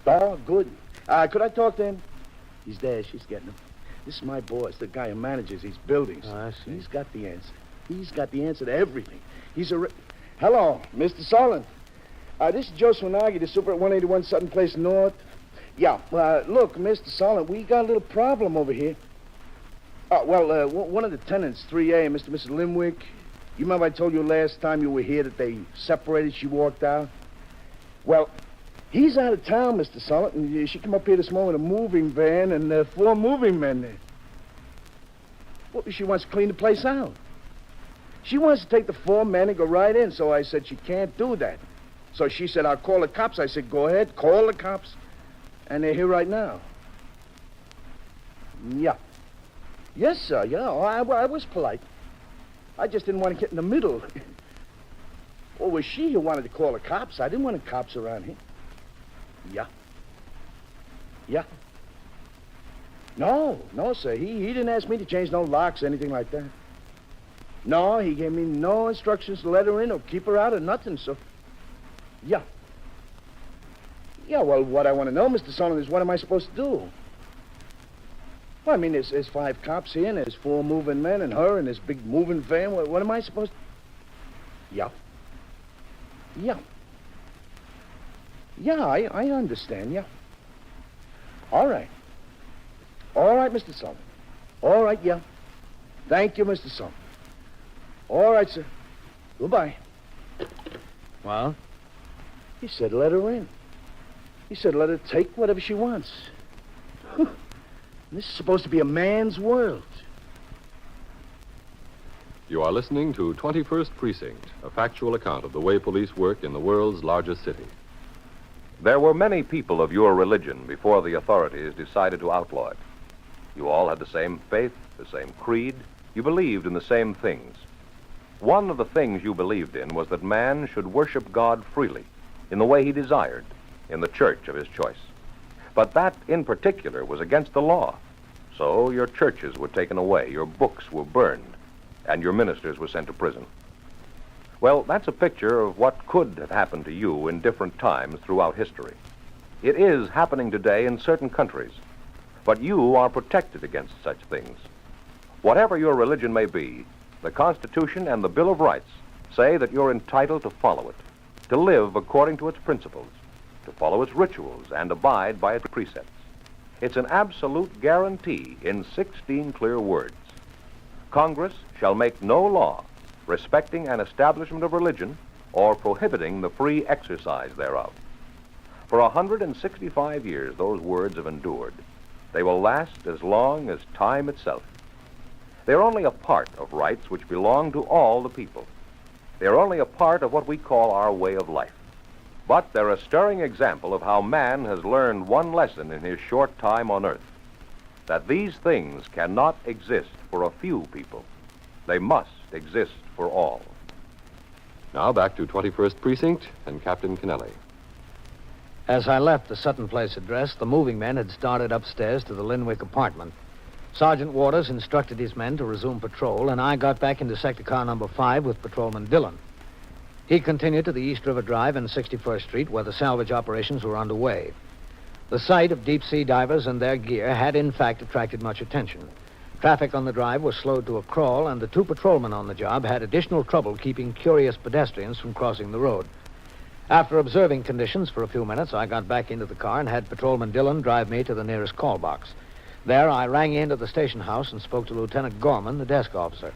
Oh, good. Could I talk to him? He's there. She's getting him. This is my boss, the guy who manages these buildings. Oh, I see. He's got the answer. He's got the answer to everything. He's a... Hello, Mr. Solent. This is Joe Swanagi, the super at 181 Sutton Place North. Yeah, look, Mr. Solent, we got a little problem over here. One of the tenants, 3A, Mr. and Mrs. Limwick. You remember I told you last time you were here that they separated, she walked out? Well, he's out of town, Mr. Solent, and she came up here this morning with a moving van and 4 moving men there. Well, she wants to clean the place out. She wants to take the 4 men and go right in, so I said she can't do that. So she said, I'll call the cops. I said, go ahead, call the cops. And they're here right now. Yeah. Yes, sir, yeah. I was polite. I just didn't want to get in the middle. Or was she who wanted to call the cops? I didn't want the cops around here. Yeah. Yeah. No, sir. He didn't ask me to change no locks or anything like that. No, he gave me no instructions to let her in or keep her out or nothing, so... Yeah. Yeah, well, what I want to know, Mr. Solomon, is what am I supposed to do? Well, I mean, there's 5 cops here, and there's 4 moving men, and her, and this big moving van. What am I supposed to... Yeah. Yeah. Yeah, I understand, yeah. All right. All right, Mr. Solomon. All right, yeah. Thank you, Mr. Solomon. All right, sir. Goodbye. Well? He said let her in. He said let her take whatever she wants. This is supposed to be a man's world. You are listening to 21st Precinct, a factual account of the way police work in the world's largest city. There were many people of your religion before the authorities decided to outlaw it. You all had the same faith, the same creed. You believed in the same things. One of the things you believed in was that man should worship God freely, in the way he desired, in the church of his choice. But that, in particular, was against the law. So your churches were taken away, your books were burned, and your ministers were sent to prison. Well, that's a picture of what could have happened to you in different times throughout history. It is happening today in certain countries, but you are protected against such things. Whatever your religion may be, the Constitution and the Bill of Rights say that you're entitled to follow it, to live according to its principles, to follow its rituals, and abide by its precepts. It's an absolute guarantee in 16 clear words. Congress shall make no law respecting an establishment of religion or prohibiting the free exercise thereof. For 165 years, those words have endured. They will last as long as time itself. They're only a part of rights which belong to all the people. They're only a part of what we call our way of life. But they're a stirring example of how man has learned one lesson in his short time on earth, that these things cannot exist for a few people. They must exist for all. Now back to 21st Precinct and Captain Kennelly. As I left the Sutton Place address, the moving men had started upstairs to the Linwick apartment. Sergeant Waters instructed his men to resume patrol, and I got back into sector car number 5 with Patrolman Dillon. He continued to the East River Drive and 61st Street, where the salvage operations were underway. The sight of deep-sea divers and their gear had, in fact, attracted much attention. Traffic on the drive was slowed to a crawl, and the 2 patrolmen on the job had additional trouble keeping curious pedestrians from crossing the road. After observing conditions for a few minutes, I got back into the car and had Patrolman Dillon drive me to the nearest call box. There, I rang into the station house and spoke to Lieutenant Gorman, the desk officer.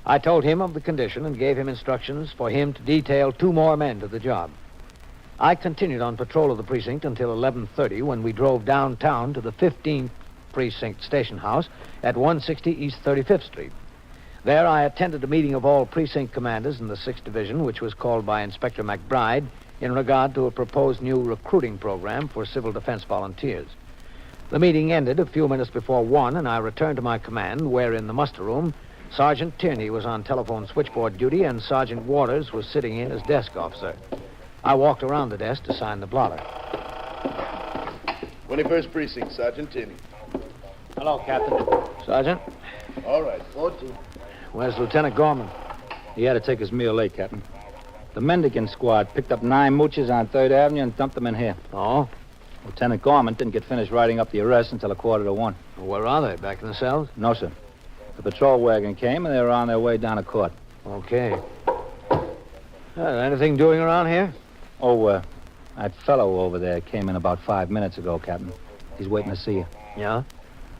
I told him of the condition and gave him instructions for him to detail 2 more men to the job. I continued on patrol of the precinct until 11:30, when we drove downtown to the 15th Precinct station house at 160 East 35th Street. There, I attended a meeting of all precinct commanders in the 6th Division, which was called by Inspector McBride in regard to a proposed new recruiting program for civil defense volunteers. The meeting ended a few minutes before 1, and I returned to my command, where in the muster room, Sergeant Tierney was on telephone switchboard duty, and Sergeant Waters was sitting in as desk officer. I walked around the desk to sign the blotter. 21st Precinct, Sergeant Tierney. Hello, Captain. Sergeant? All right, 14. Where's Lieutenant Gorman? He had to take his meal late, Captain. The Mendicant squad picked up 9 mooches on 3rd Avenue and dumped them in here. Oh? Lieutenant Gorman didn't get finished writing up the arrest until 1:45. Well, where are they? Back in the cells? No, sir. The patrol wagon came, and they were on their way down to court. Okay. Anything doing around here? Oh, that fellow over there came in about 5 minutes ago, Captain. He's waiting to see you. Yeah?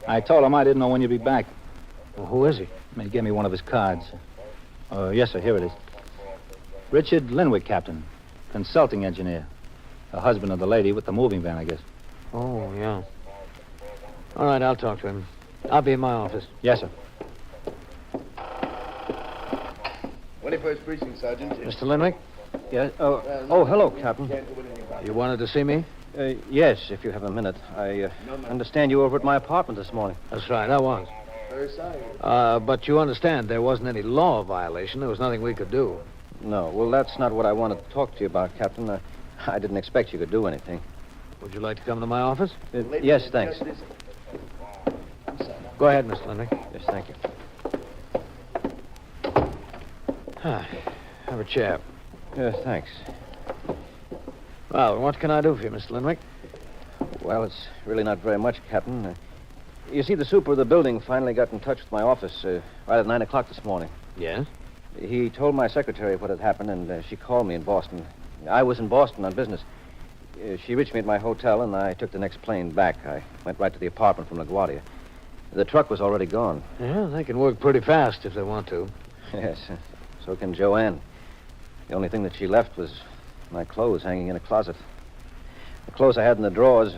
I told him I didn't know when you'd be back. Well, who is he? He gave me one of his cards. Yes, sir, here it is. Richard Linwick, Captain. Consulting engineer. The husband of the lady with the moving van, I guess. Oh, yeah. All right, I'll talk to him. I'll be in my office. Yes, sir. 21st Precinct, Sergeant. Mr. Linwick? Yes. Oh, hello, Captain. You wanted to see me? Yes, if you have a minute. I understand you were over at my apartment this morning. That's right, I was. Very sorry. But you understand there wasn't any law violation. There was nothing we could do. No, well, that's not what I wanted to talk to you about, Captain. I didn't expect you could do anything. Would you like to come to my office? Yes, thanks. Go ahead, Mr. Linwick. Yes, thank you. Have a chair. Thanks. Well, what can I do for you, Mr. Linwick? Well, it's really not very much, Captain. You see, the super of the building finally got in touch with my office right at 9 o'clock this morning. Yes? He told my secretary what had happened, and she called me in Boston. I was in Boston on business. She reached me at my hotel, and I took the next plane back. I went right to the apartment from LaGuardia. The truck was already gone. Yeah, they can work pretty fast if they want to. Yes, so can Joanne. The only thing that she left was my clothes hanging in a closet. The clothes I had in the drawers,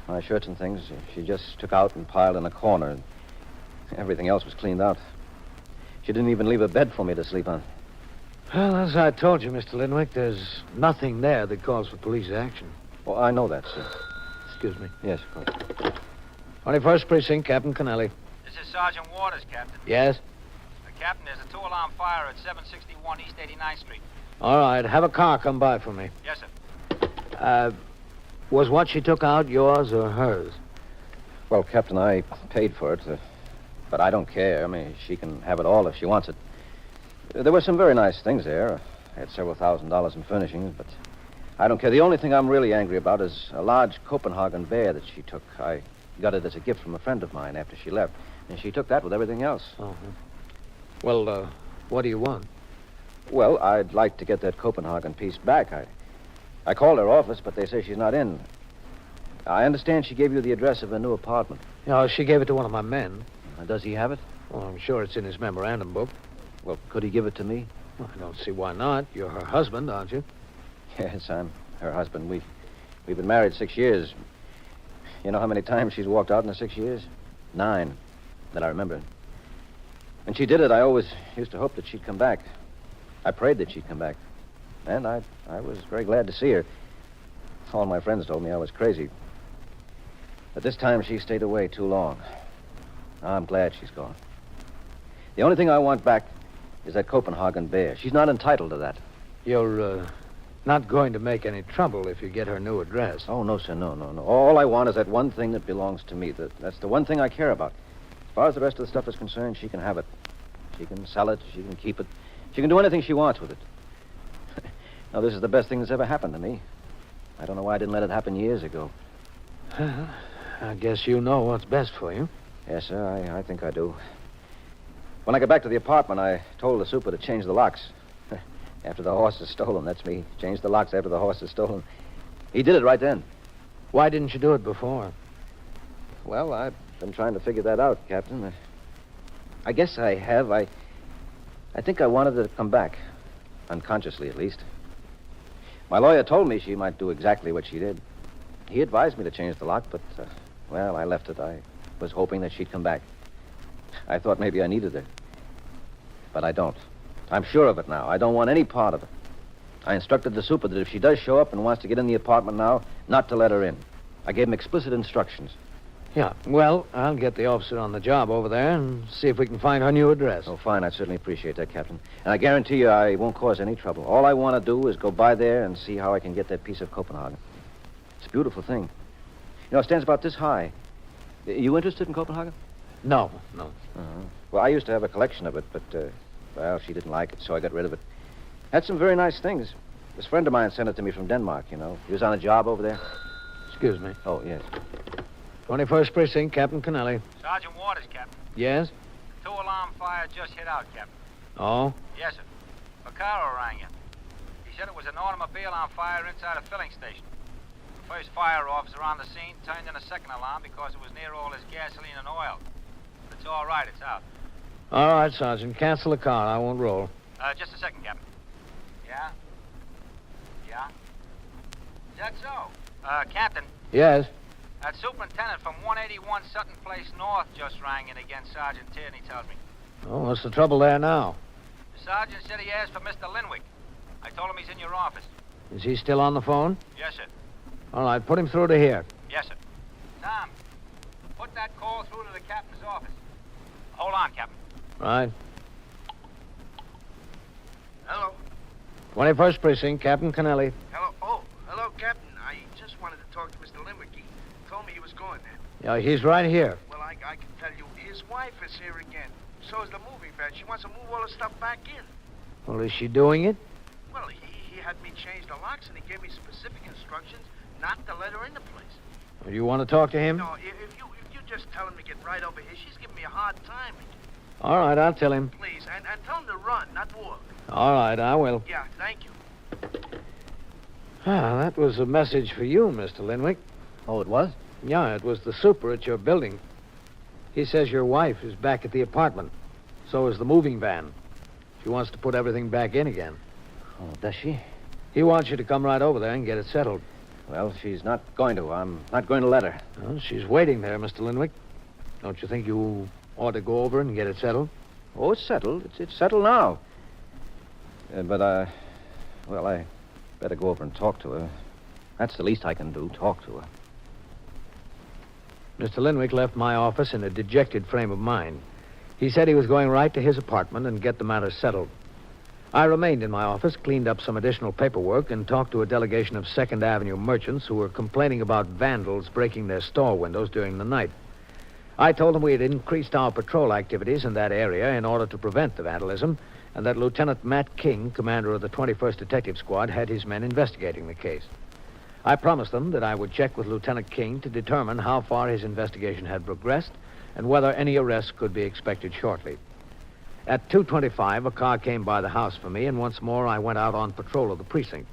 my shirts and things, she just took out and piled in a corner. Everything else was cleaned out. She didn't even leave a bed for me to sleep on. Well, as I told you, Mr. Linwick, there's nothing there that calls for police action. Well, I know that, sir. Excuse me. Yes, of course. 21st Precinct, Captain Kennelly. This is Sergeant Waters, Captain. Yes? Captain, there's a two-alarm fire at 761 East 89th Street. All right, have a car come by for me. Yes, sir. Was what she took out yours or hers? Well, Captain, I paid for it, but I don't care. I mean, she can have it all if she wants it. There were some very nice things there. I had several $1,000s in furnishings, but I don't care. The only thing I'm really angry about is a large Copenhagen bear that she took. I got it as a gift from a friend of mine after she left, and she took that with everything else. Uh-huh. Well, what do you want? Well, I'd like to get that Copenhagen piece back. I called her office, but they say she's not in. I understand she gave you the address of her new apartment. No, she gave it to one of my men. Does he have it? Well, I'm sure it's in his memorandum book. Well, could he give it to me? Well, I don't see why not. You're her husband, aren't you? Yes, I'm her husband. We've been married 6 years. You know how many times she's walked out in the 6 years? 9, that I remember. When she did it, I always used to hope that she'd come back. I prayed that she'd come back. And I was very glad to see her. All my friends told me I was crazy. But this time she stayed away too long. I'm glad she's gone. The only thing I want back is that Copenhagen bear. She's not entitled to that. You're not going to make any trouble if you get her new address. Oh, no, sir, no. All I want is that one thing that belongs to me. That's the one thing I care about. As far as the rest of the stuff is concerned, she can have it. She can sell it. She can keep it. She can do anything she wants with it. Now, this is the best thing that's ever happened to me. I don't know why I didn't let it happen years ago. I guess you know what's best for you. Yes, sir, I think I do. When I got back to the apartment, I told the super to change the locks. After the horse is stolen, that's me. Change the locks after the horse is stolen. He did it right then. Why didn't you do it before? Well, I've been trying to figure that out, Captain. I guess I have. I think I wanted her to come back. Unconsciously, at least. My lawyer told me she might do exactly what she did. He advised me to change the lock, but, well, I left it. I was hoping that she'd come back. I thought maybe I needed her. But I don't. I'm sure of it now. I don't want any part of it. I instructed the super that if she does show up and wants to get in the apartment now, not to let her in. I gave him explicit instructions. Yeah, well, I'll get the officer on the job over there and see if we can find her new address. Oh, fine. I certainly appreciate that, Captain. And I guarantee you I won't cause any trouble. All I want to do is go by there and see how I can get that piece of Copenhagen. It's a beautiful thing. You know, it stands about this high. You interested in Copenhagen? No. Uh-huh. Well, I used to have a collection of it, but, well, she didn't like it, so I got rid of it. Had some very nice things. This friend of mine sent it to me from Denmark, you know. He was on a job over there. Excuse me. Oh, yes. 21st Precinct, Captain Kennelly. Sergeant Waters, Captain. Yes? Two-alarm fire just hit out, Captain. Oh? Yes, sir. Vaccaro rang you. He said it was an automobile on fire inside a filling station. The first fire officer on the scene turned in a second alarm because it was near all his gasoline and oil. But it's all right. It's out. All right, Sergeant. Cancel the car. I won't roll. Just a second, Captain. Yeah? Yeah? Is that so? Captain. Yes? That superintendent from 181 Sutton Place North just rang in again, Sergeant Tierney tells me. Oh, what's the trouble there now? The sergeant said he asked for Mr. Linwick. I told him he's in your office. Is he still on the phone? Yes, sir. All right, put him through to here. Yes, sir. Tom, put that call through to the captain's office. Hold on, Captain. Right. Hello. 21st Precinct, Captain Kennelly. Hello. Oh, hello, Captain. I just wanted to talk to Mr. Linwick. He told me he was going there. Yeah, he's right here. Well, I can tell you, his wife is here again. So is the moving van. She wants to move all the stuff back in. Well, is she doing it? Well, he had me change the locks, and he gave me specific instructions not to let her in the place. Well, you want to talk to him? No, if you just tell him to get right over here. She's giving me a hard time. All right, I'll tell him. Please, and tell him to run, not walk. All right, I will. Yeah, thank you. Ah, that was a message for you, Mr. Linwick. Oh, it was? Yeah, it was the super at your building. He says your wife is back at the apartment. So is the moving van. She wants to put everything back in again. Oh, does she? He wants you to come right over there and get it settled. Well, she's not going to. I'm not going to let her. Well, she's waiting there, Mr. Linwick. Don't you think you ought to go over and get it settled? Oh, it's settled. It's settled now. But I better go over and talk to her. That's the least I can do, talk to her. Mr. Linwick left my office in a dejected frame of mind. He said he was going right to his apartment and get the matter settled. I remained in my office, cleaned up some additional paperwork, and talked to a delegation of 2nd Avenue merchants who were complaining about vandals breaking their store windows during the night. I told them we had increased our patrol activities in that area in order to prevent the vandalism, and that Lieutenant Matt King, commander of the 21st Detective Squad, had his men investigating the case. I promised them that I would check with Lieutenant King to determine how far his investigation had progressed and whether any arrests could be expected shortly. At 2:25, a car came by the house for me, and once more I went out on patrol of the precinct.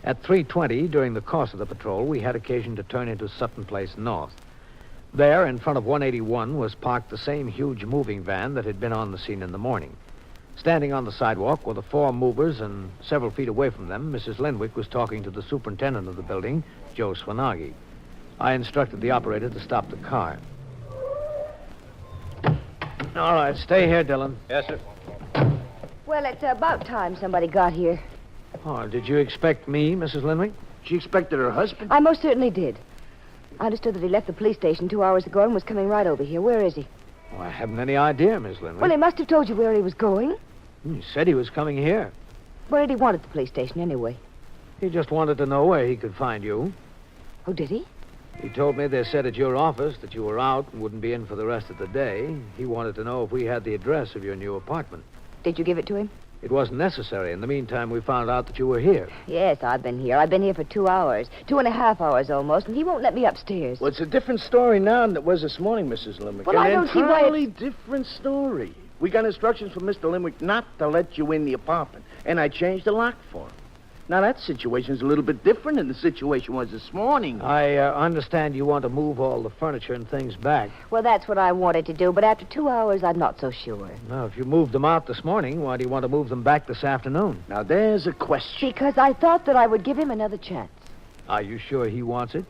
At 3:20, during the course of the patrol, we had occasion to turn into Sutton Place North. There, in front of 181, was parked the same huge moving van that had been on the scene in the morning. Standing on the sidewalk were the 4 movers, and several feet away from them, Mrs. Linwick was talking to the superintendent of the building, Joe Swanagi. I instructed the operator to stop the car. All right, stay here, Dillon. Yes, sir. Well, it's about time somebody got here. Oh, did you expect me, Mrs. Linwick? She expected her husband? I most certainly did. I understood that he left the police station 2 hours ago and was coming right over here. Where is he? Oh, I haven't any idea, Miss Linwick. Well, he must have told you where he was going. He said he was coming here. Where did he want at the police station, anyway? He just wanted to know where he could find you. Oh, did he? He told me they said at your office that you were out and wouldn't be in for the rest of the day. He wanted to know if we had the address of your new apartment. Did you give it to him? It wasn't necessary. In the meantime, we found out that you were here. Yes, I've been here. I've been here for 2 hours. 2.5 hours almost, and he won't let me upstairs. Well, it's a different story now than it was this morning, Mrs. Linwick. Well, I don't see why entirely different story. We got instructions from Mr. Linwick not to let you in the apartment, and I changed the lock for him. Now, that situation's a little bit different than the situation was this morning. I understand you want to move all the furniture and things back. Well, that's what I wanted to do, but after 2 hours, I'm not so sure. Now, if you moved them out this morning, why do you want to move them back this afternoon? Now, there's a question. Because I thought that I would give him another chance. Are you sure he wants it?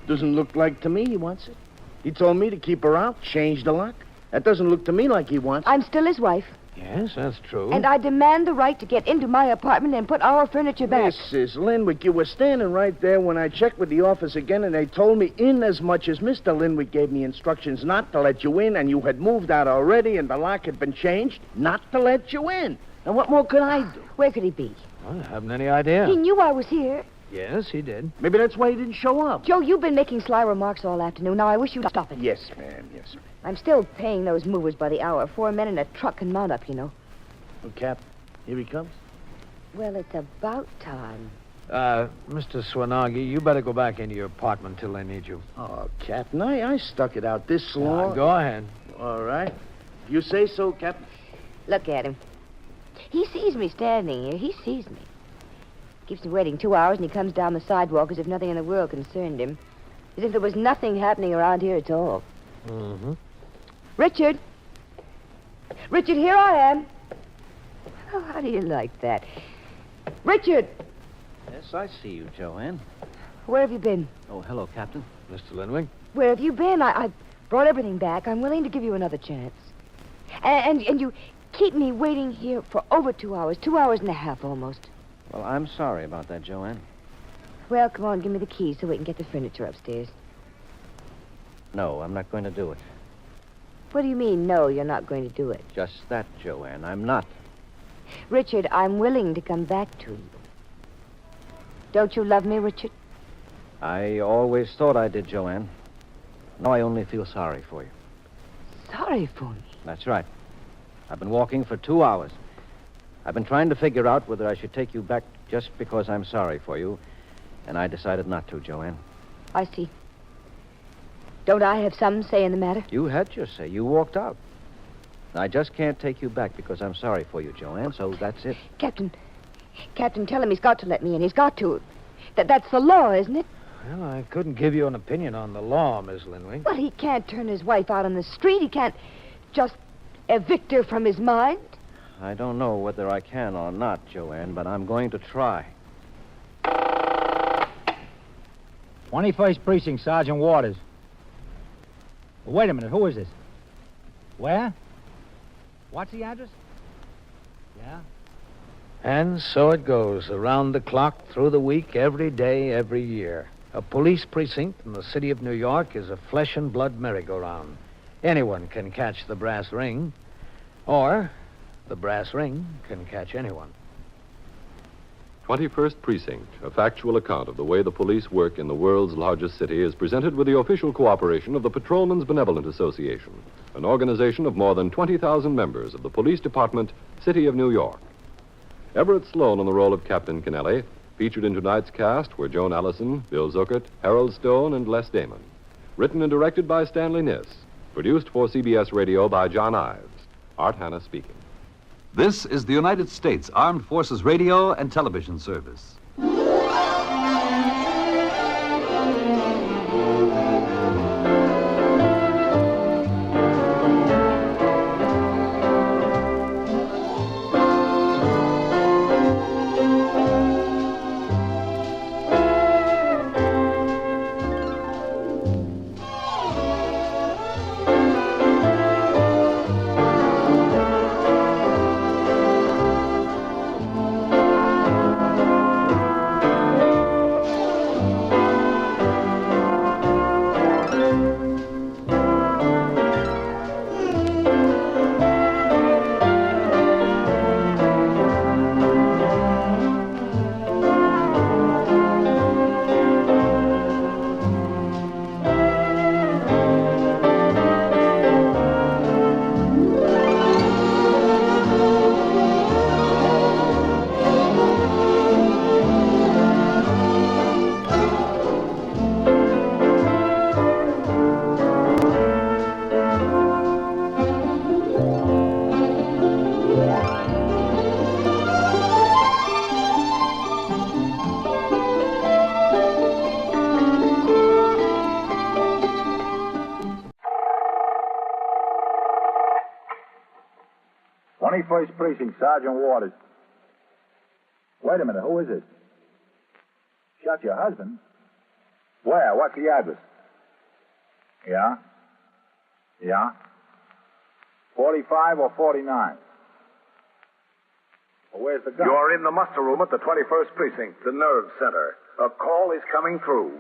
Doesn't look like to me he wants it. He told me to keep her out, change the lock. That doesn't look to me like he wants it. I'm still his wife. Yes, that's true. And I demand the right to get into my apartment and put our furniture back. Mrs. Linwick, you were standing right there when I checked with the office again, and they told me in as much as Mr. Linwick gave me instructions not to let you in, and you had moved out already, and the lock had been changed, not to let you in. And what more could I do? Where could he be? I haven't any idea. He knew I was here. Yes, he did. Maybe that's why he didn't show up. Joe, you've been making sly remarks all afternoon. Now, I wish you'd stop it. Yes, ma'am. Yes, sir. I'm still paying those movers by the hour. 4 men in a truck can mount up, you know. Oh, Cap, here he comes. Well, it's about time. Mr. Swanagi, you better go back into your apartment till they need you. Oh, Captain, I stuck it out this long. Go ahead. All right. You say so, Captain. Look at him. He sees me standing here. He sees me. Keeps me waiting 2 hours, and he comes down the sidewalk as if nothing in the world concerned him. As if there was nothing happening around here at all. Mm-hmm. Richard! Richard, here I am. Oh, how do you like that? Richard! Yes, I see you, Joanne. Where have you been? Oh, hello, Captain. Mr. Linwick? Where have you been? I brought everything back. I'm willing to give you another chance. And you keep me waiting here for over 2 hours. 2.5 hours almost. Well, I'm sorry about that, Joanne. Well, come on, give me the keys so we can get the furniture upstairs. No, I'm not going to do it. What do you mean, no, you're not going to do it? Just that, Joanne. I'm not. Richard, I'm willing to come back to you. Don't you love me, Richard? I always thought I did, Joanne. Now I only feel sorry for you. Sorry for me? That's right. I've been walking for 2 hours. I've been trying to figure out whether I should take you back just because I'm sorry for you, and I decided not to, Joanne. I see. Don't I have some say in the matter? You had your say. You walked out. I just can't take you back because I'm sorry for you, Joanne, so that's it. Captain, tell him he's got to let me in. He's got to. That's the law, isn't it? Well, I couldn't give you an opinion on the law, Miss Linwick. Well, he can't turn his wife out on the street. He can't just evict her from his mind. I don't know whether I can or not, Joanne, but I'm going to try. 21st Precinct, Sergeant Waters. Wait a minute, who is this? Where? What's the address? Yeah? And so it goes, around the clock, through the week, every day, every year. A police precinct in the city of New York is a flesh and blood merry-go-round. Anyone can catch the brass ring, or the brass ring can catch anyone. 21st Precinct, a factual account of the way the police work in the world's largest city, is presented with the official cooperation of the Patrolmen's Benevolent Association, an organization of more than 20,000 members of the Police Department, City of New York. Everett Sloan in the role of Captain Kennelly. Featured in tonight's cast were Joan Allison, Bill Zuckert, Harold Stone, and Les Damon. Written and directed by Stanley Niss. Produced for CBS Radio by John Ives. Art Hanna speaking. This is the United States Armed Forces Radio and Television Service. First Precinct, Sergeant Waters. Wait a minute, who is it? Shot your husband? Where? What's the address? Yeah? Yeah? 45 or 49? Well, where's the gun? You're in the muster room at the 21st Precinct, the nerve center. A call is coming through.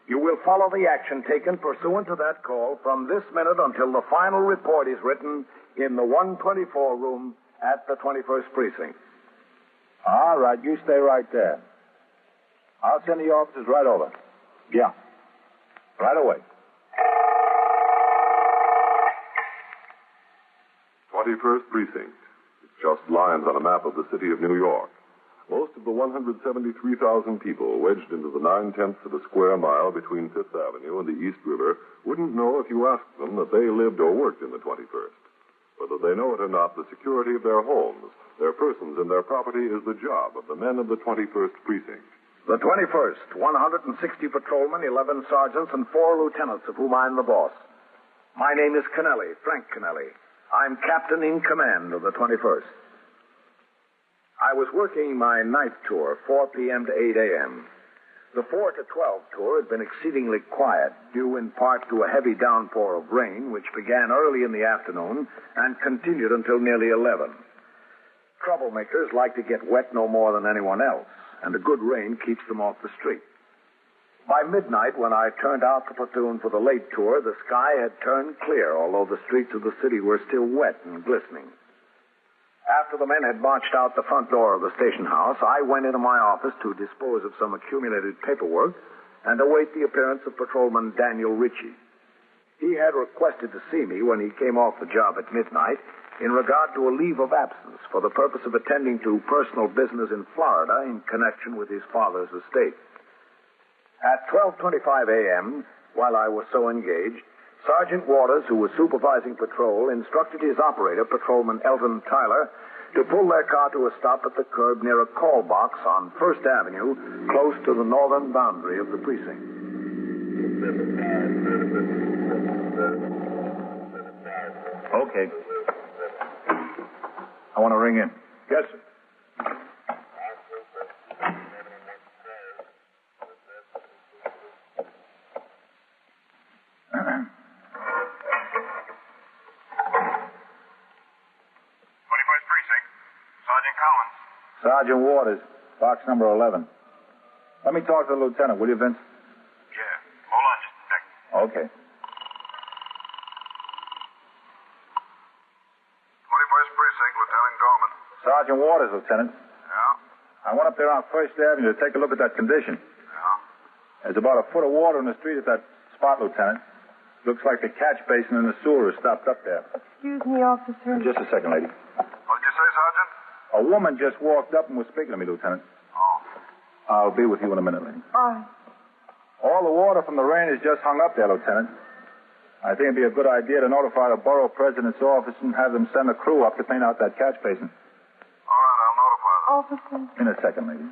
You will follow the action taken pursuant to that call from this minute until the final report is written in the 124 room at the 21st Precinct. All right, you stay right there. I'll send the officers right over. Yeah. Right away. 21st Precinct. It's just lines on a map of the city of New York. Most of the 173,000 people wedged into the 9/10 of a square mile between Fifth Avenue and the East River wouldn't know if you asked them that they lived or worked in the 21st. Whether they know it or not, the security of their homes, their persons, and their property is the job of the men of the 21st Precinct. The 21st, 160 patrolmen, 11 sergeants, and 4 lieutenants, of whom I'm the boss. My name is Kennelly, Frank Kennelly. I'm captain in command of the 21st. I was working my night tour, 4 p.m. to 8 a.m. The 4 to 12 tour had been exceedingly quiet, due in part to a heavy downpour of rain, which began early in the afternoon and continued until nearly 11. Troublemakers like to get wet no more than anyone else, and a good rain keeps them off the street. By midnight, when I turned out the platoon for the late tour, the sky had turned clear, although the streets of the city were still wet and glistening. After the men had marched out the front door of the station house, I went into my office to dispose of some accumulated paperwork and await the appearance of Patrolman Daniel Ritchie. He had requested to see me when he came off the job at midnight in regard to a leave of absence for the purpose of attending to personal business in Florida in connection with his father's estate. At 12:25 a.m., while I was so engaged, Sergeant Waters, who was supervising patrol, instructed his operator, Patrolman Elton Tyler, to pull their car to a stop at the curb near a call box on First Avenue, close to the northern boundary of the precinct. Okay. I want to ring in. Yes, sir. Collins. Sergeant Waters, box number 11. Let me talk to the lieutenant, will you, Vince? Yeah. Hold on just a second. Okay. 21st Precinct, Lieutenant Gorman. Sergeant Waters, Lieutenant. Yeah? I went up there on First Avenue to take a look at that condition. Yeah? There's about a foot of water in the street at that spot, Lieutenant. Looks like the catch basin in the sewer is stopped up there. Excuse me, officer. Just a second, lady. What did you say, Sergeant? A woman just walked up and was speaking to me, Lieutenant. Oh. I'll be with you in a minute, lady. All right. All the water from the rain is just hung up there, Lieutenant. I think it'd be a good idea to notify the borough president's office and have them send a crew up to clean out that catch basin. All right, I'll notify them. Officer. In a second, lady.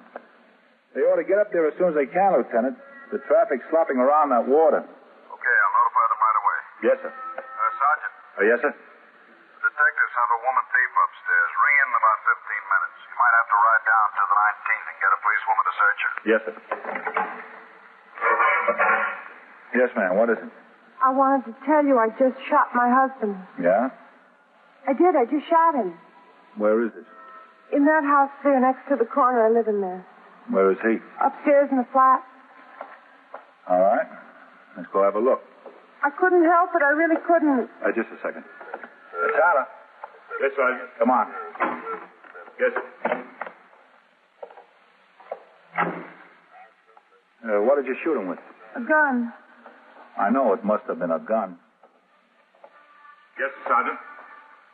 They ought to get up there as soon as they can, Lieutenant. The traffic's slopping around that water. Okay, I'll notify them right away. Yes, sir. Sergeant. Yes, sir? Detectives have a woman thief upstairs. Ring in about 15 minutes. You might have to ride down to the 19th and get a policewoman to search her. Yes, sir. Yes, ma'am. What is it? I wanted to tell you I just shot my husband. Yeah? I did. I just shot him. Where is it? In that house there next to the corner. I live in there. Where is he? Upstairs in the flat. All right. Let's go have a look. I couldn't help it. I really couldn't. Just a second. Tyler. Yes, Sergeant. Come on. Yes. What did you shoot him with? A gun. I know it must have been a gun. Yes, Sergeant.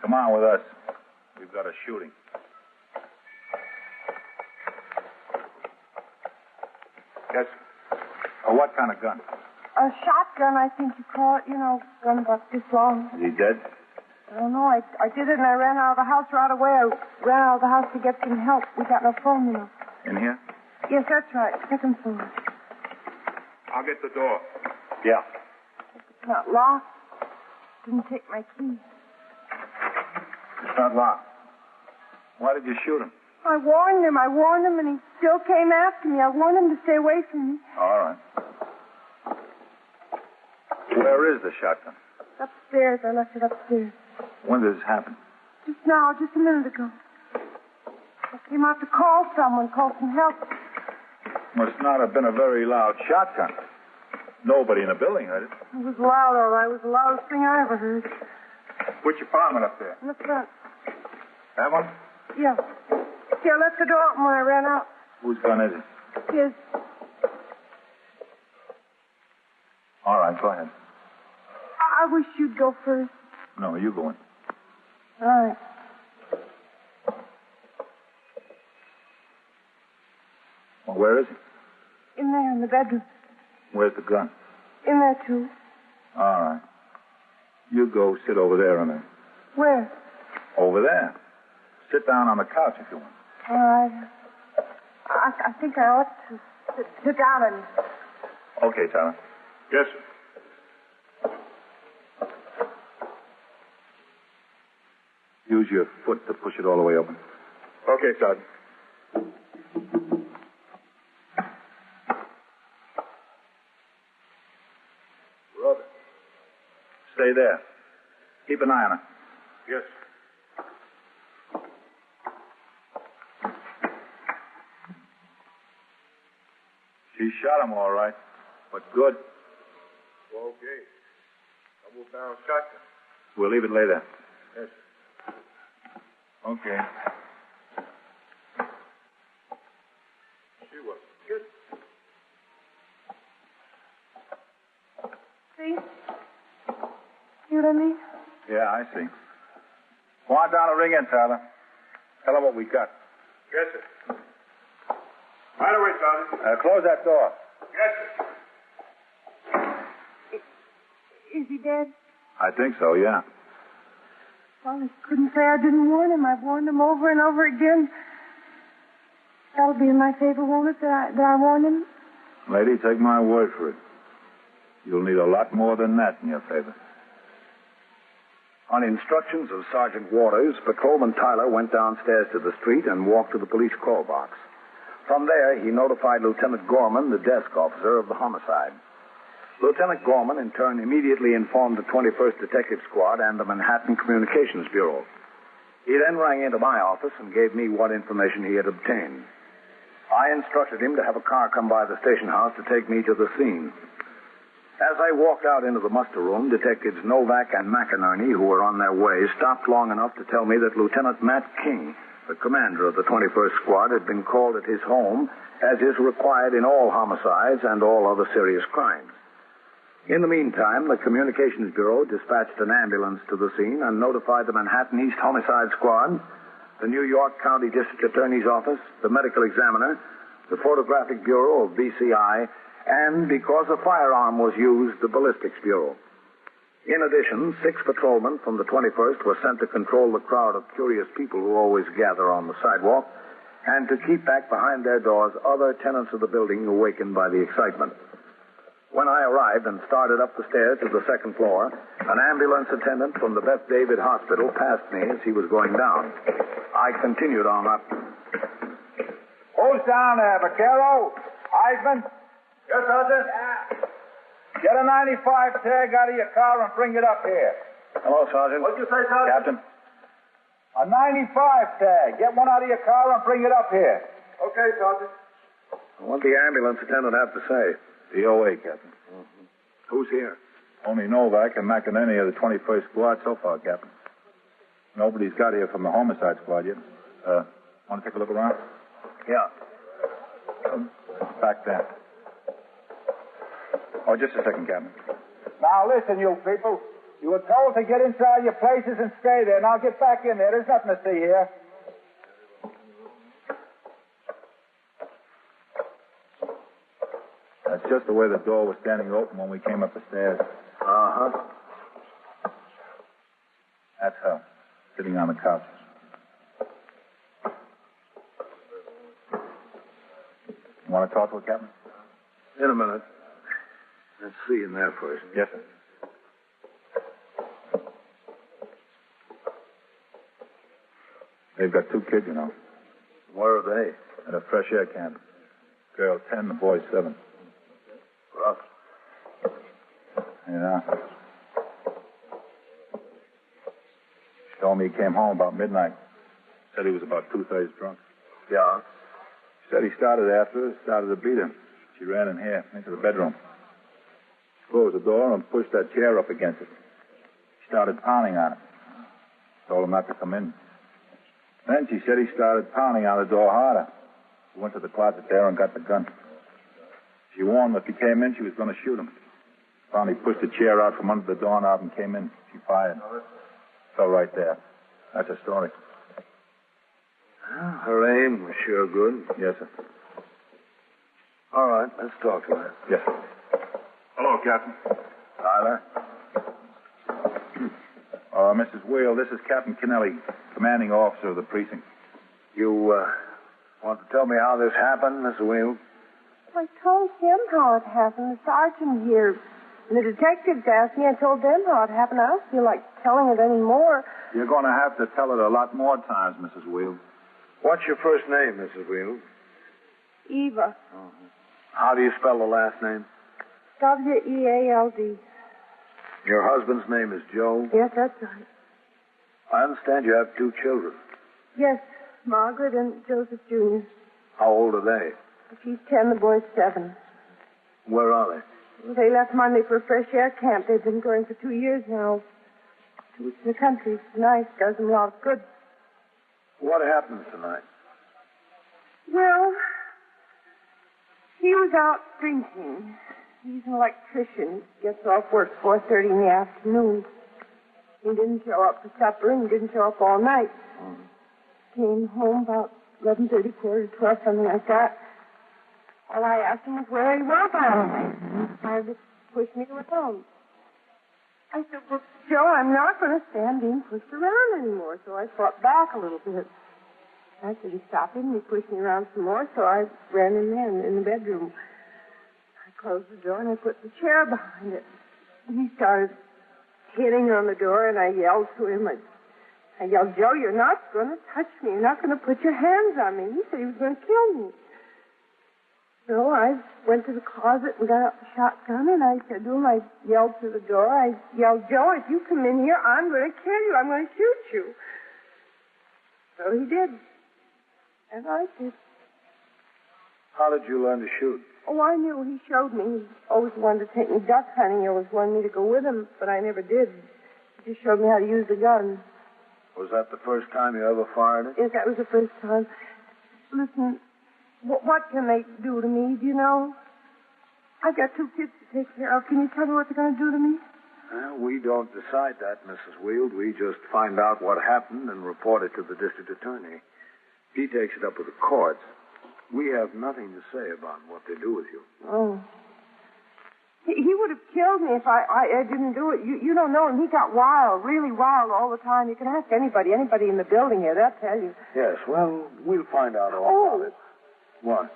Come on with us. We've got a shooting. Yes. What kind of gun? A shotgun, I think you call it. You know, gun about this long. Is he dead? I don't know. I did it and I ran out of the house right away. I ran out of the house to get some help. We got no phone, you know. In here? Yes, that's right. Second floor. I'll get the door. Yeah. It's not locked. Didn't take my key. It's not locked. Why did you shoot him? I warned him, and he still came after me. I warned him to stay away from me. All right. Where is the shotgun? Upstairs. I left it upstairs. When did this happen? Just now, just a minute ago. I came out to call someone, call some help. Must not have been a very loud shotgun. Nobody in the building heard it. It was loud, all right. It was the loudest thing I ever heard. Which apartment up there? In the front. That one? Yeah. See, I left the door open when I ran out. Whose gun is it? His. All right, go ahead. I wish you'd go first. No, you go in. All right. Well, where is he? In there, in the bedroom. Where's the gun? In there, too. All right. You go sit over there on it. Where? Over there. Sit down on the couch if you want. All right. I think I ought to sit down and... Okay, Tyler. Yes, sir. Use your foot to push it all the way open. Okay, Sergeant. Brother. Stay there. Keep an eye on her. Yes. She shot him all right, but good. Okay. Double barrel shotgun. We'll leave it lay there. Yes. Okay. She was good. See? See what I mean? Yeah, I see. Go on down and ring in, Tyler. Tell them what we got. Yes, sir. Right away, Sergeant. Close that door. Yes, sir. Is he dead? I think so, yeah. Well, I couldn't say I didn't warn him. I've warned him over and over again. That'll be in my favor, won't it, that I warned him? Lady, take my word for it. You'll need a lot more than that in your favor. On instructions of Sergeant Waters, Patrolman Tyler went downstairs to the street and walked to the police call box. From there, he notified Lieutenant Gorman, the desk officer of the homicide. Lieutenant Gorman, in turn, immediately informed the 21st Detective Squad and the Manhattan Communications Bureau. He then rang into my office and gave me what information he had obtained. I instructed him to have a car come by the station house to take me to the scene. As I walked out into the muster room, Detectives Novak and McInerney, who were on their way, stopped long enough to tell me that Lieutenant Matt King, the commander of the 21st Squad, had been called at his home, as is required in all homicides and all other serious crimes. In the meantime, the Communications Bureau dispatched an ambulance to the scene and notified the Manhattan East Homicide Squad, the New York County District Attorney's Office, the Medical Examiner, the Photographic Bureau of BCI, and, because a firearm was used, the Ballistics Bureau. In addition, 6 patrolmen from the 21st were sent to control the crowd of curious people who always gather on the sidewalk and to keep back behind their doors other tenants of the building awakened by the excitement. When I arrived and started up the stairs to the second floor, an ambulance attendant from the Beth David Hospital passed me as he was going down. I continued on up. Who's down there, Vaquero? Eisman? Yes, Sergeant. Get a 95 tag out of your car and bring it up here. Hello, Sergeant. What'd you say, Sergeant? Captain. A 95 tag. Get one out of your car and bring it up here. Okay, Sergeant. What'd the ambulance attendant have to say? The OA, Captain. Mm-hmm. Who's here? Only Novak and McInerney of the 21st Squad so far, Captain. Nobody's got here from the Homicide Squad yet. Want to take a look around? Yeah. Back there. Oh, just a second, Captain. Now, listen, you people. You were told to get inside your places and stay there. Now get back in there. There's nothing to see here. That's just the way the door was standing open when we came up the stairs. Uh-huh. That's her, sitting on the couch. You want to talk to her, Captain? In a minute. Let's see in there first. Yes, sir. They've got 2 kids, you know. Where are they? At a fresh air camp. Girl 10, the boy 7. Rough. Yeah. She told me he came home about midnight. Said he was about 2/3 drunk. Yeah. She said he started after her, started to beat her. She ran in here, into the bedroom. Closed the door and pushed that chair up against it. She started pounding on it. Told him not to come in. Then she said he started pounding on the door harder. She went to the closet there and got the gun. She warned him if he came in, she was going to shoot him. Finally pushed the chair out from under the doorknob and came in. She fired. Fell right there. That's her story. Her aim was sure good. Yes, sir. All right, let's talk to her. Yes, sir. Hello, Captain. Tyler? Mrs. Wheel, this is Captain Kennelly, commanding officer of the precinct. You, want to tell me how this happened, Mrs. Wheel? I told him how it happened. The sergeant here and the detectives asked me. I told them how it happened. I don't feel like telling it anymore. You're going to have to tell it a lot more times, Mrs. Wheel. What's your first name, Mrs. Wheel? Eva. How do you spell the last name? W-E-A-L-D. Your husband's name is Joe? Yes, that's right. I understand you have 2 children. Yes, Margaret and Joseph Jr. How old are they? She's 10, the boy's 7. Where are they? They left Monday for a fresh air camp. They've been going for 2 years now. To the country. It's nice. Does them a lot of good. What happened tonight? Well, he was out drinking. He's an electrician. He gets off work 4:30 in the afternoon. He didn't show up for supper and he didn't show up all night. Came home about 11:30, 11:45, something like that. All I asked him was where he was all night. I just pushed me around. I said, well, Joe, I'm not going to stand being pushed around anymore. So I fought back a little bit. I said, he stopped him and he pushed me around some more, so I ran in there in the bedroom. I closed the door and I put the chair behind it. And he started hitting on the door and I yelled to him. I yelled, Joe, you're not going to touch me. You're not going to put your hands on me. He said he was going to kill me. So I went to the closet and got out the shotgun, and I said to him, I yelled through the door, I yelled, Joe, if you come in here, I'm going to kill you. I'm going to shoot you. So he did. And I did. How did you learn to shoot? Oh, I knew. He showed me. He always wanted to take me duck hunting. He always wanted me to go with him, but I never did. He just showed me how to use the gun. Was that the first time you ever fired it? Yes, that was the first time. Listen, what can they do to me, do you know? I've got 2 kids to take care of. Can you tell me what they're going to do to me? Well, we don't decide that, Mrs. Wield. We just find out what happened and report it to the district attorney. He takes it up with the courts. We have nothing to say about what they do with you. Oh. He would have killed me if I didn't do it. You don't know him. He got wild, really wild all the time. You can ask anybody in the building here. They'll tell you. Yes, well, we'll find out all about it. What?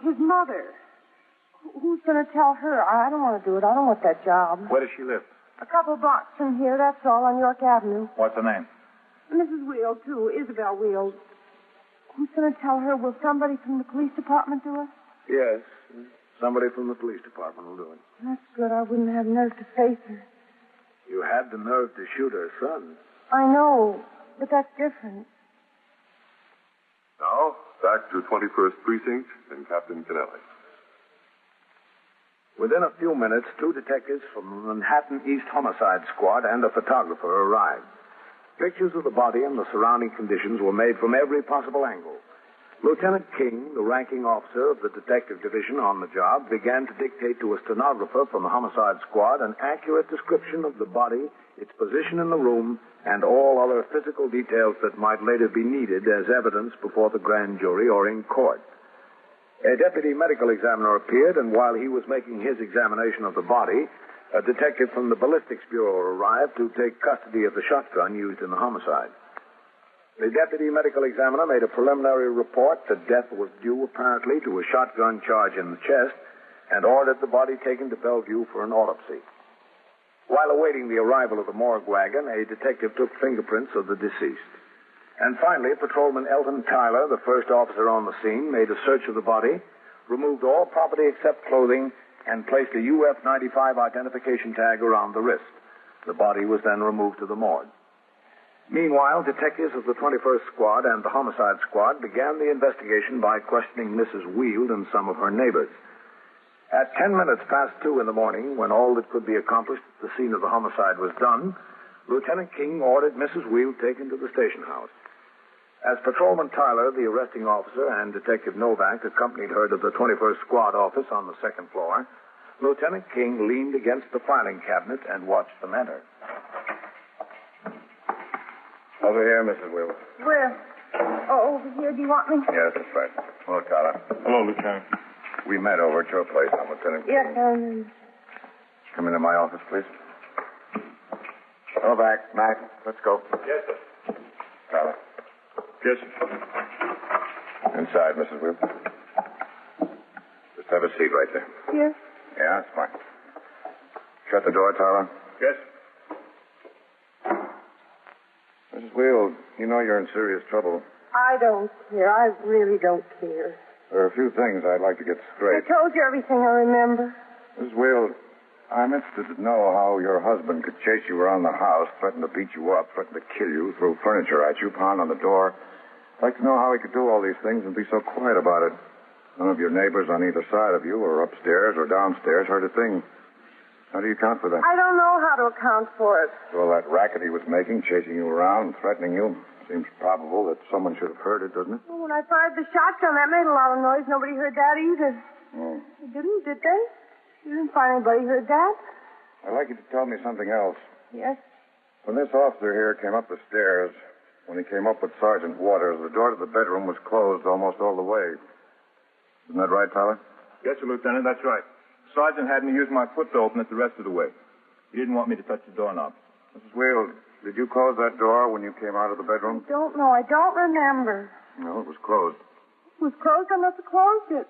His mother. Who's going to tell her? I don't want to do it. I don't want that job. Where does she live? A couple blocks from here, that's all, on York Avenue. What's her name? Mrs. Wield, too. Isabel Wield. Who's going to tell her? Will somebody from the police department do it? Yes. Somebody from the police department will do it. That's good. I wouldn't have nerve to face her. You had the nerve to shoot her son. I know, but that's different. Now, back to 21st Precinct and Captain Kennelly. Within a few minutes, 2 detectives from the Manhattan East Homicide Squad and a photographer arrived. Pictures of the body and the surrounding conditions were made from every possible angle. Lieutenant King, the ranking officer of the detective division on the job, began to dictate to a stenographer from the homicide squad an accurate description of the body, its position in the room, and all other physical details that might later be needed as evidence before the grand jury or in court. A deputy medical examiner appeared, and while he was making his examination of the body, a detective from the ballistics bureau arrived to take custody of the shotgun used in the homicide. The deputy medical examiner made a preliminary report that death was due apparently to a shotgun charge in the chest and ordered the body taken to Bellevue for an autopsy. While awaiting the arrival of the morgue wagon, a detective took fingerprints of the deceased. And finally, Patrolman Elton Tyler, the first officer on the scene, made a search of the body, removed all property except clothing, and placed a UF-95 identification tag around the wrist. The body was then removed to the morgue. Meanwhile, detectives of the 21st Squad and the Homicide Squad began the investigation by questioning Mrs. Wield and some of her neighbors. At 10 minutes past 2 in the morning, when all that could be accomplished at the scene of the homicide was done, Lieutenant King ordered Mrs. Wield taken to the station house. As Patrolman Tyler, the arresting officer, and Detective Novak accompanied her to the 21st Squad office on the second floor, Lieutenant King leaned against the filing cabinet and watched them enter. Over here, Mrs. Wield. Where? Oh, over here. Do you want me? Yes, that's right. Hello, Tyler. Hello, Lieutenant. We met over at your place. I'm Lieutenant King. Yes, Come into my office, please. Go back. Mac, let's go. Yes, sir. Tyler. Yes, sir. Inside, Mrs. Wield. Just have a seat right there. Yes. Yeah, that's fine. Shut the door, Tyler. Yes. Mrs. Wield, you know you're in serious trouble. I don't care. I really don't care. There are a few things I'd like to get I straight. told you everything I remember. Mrs. Wield, I'm interested to know how your husband could chase you around the house, threaten to beat you up, threaten to kill you, throw furniture at you, pound on the door. I'd like to know how he could do all these things and be so quiet about it. None of your neighbors on either side of you, or upstairs or downstairs, heard a thing. How do you account for that? I don't know how to account for it. Well, that racket he was making, chasing you around, threatening you, seems probable that someone should have heard it, doesn't it? Well, when I fired the shotgun, that made a lot of noise. Nobody heard that either. Oh. They didn't, did they? You didn't find anybody heard that? I'd like you to tell me something else. Yes. When this officer here came up the stairs, when he came up with Sergeant Waters, the door to the bedroom was closed almost all the way. Isn't that right, Tyler? Yes, sir, Lieutenant, that's right. Sergeant had me use my foot to open it the rest of the way. He didn't want me to touch the doorknob. Mrs. Wield, did you close that door when you came out of the bedroom? I don't know. I don't remember. No, it was closed. It was closed. I must have closed it.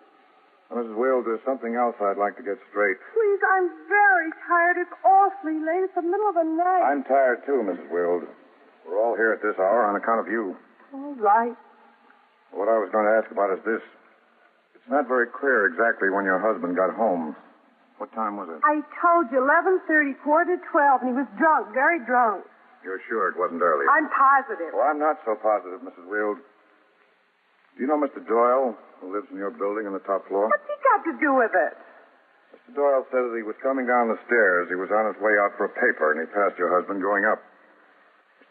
Now, Mrs. Wield, there's something else I'd like to get straight. Please, I'm very tired. It's awfully late. It's the middle of the night. I'm tired, too, Mrs. Wield. We're all here at this hour on account of you. All right. What I was going to ask about is this. It's not very clear exactly when your husband got home. What time was it? I told you, 11:30, quarter to 12, and he was drunk, very drunk. You're sure it wasn't early? I'm positive. Well, I'm not so positive, Mrs. Wield. Do you know Mr. Doyle, who lives in your building on the top floor? What's he got to do with it? Mr. Doyle said that he was coming down the stairs. He was on his way out for a paper, and he passed your husband going up.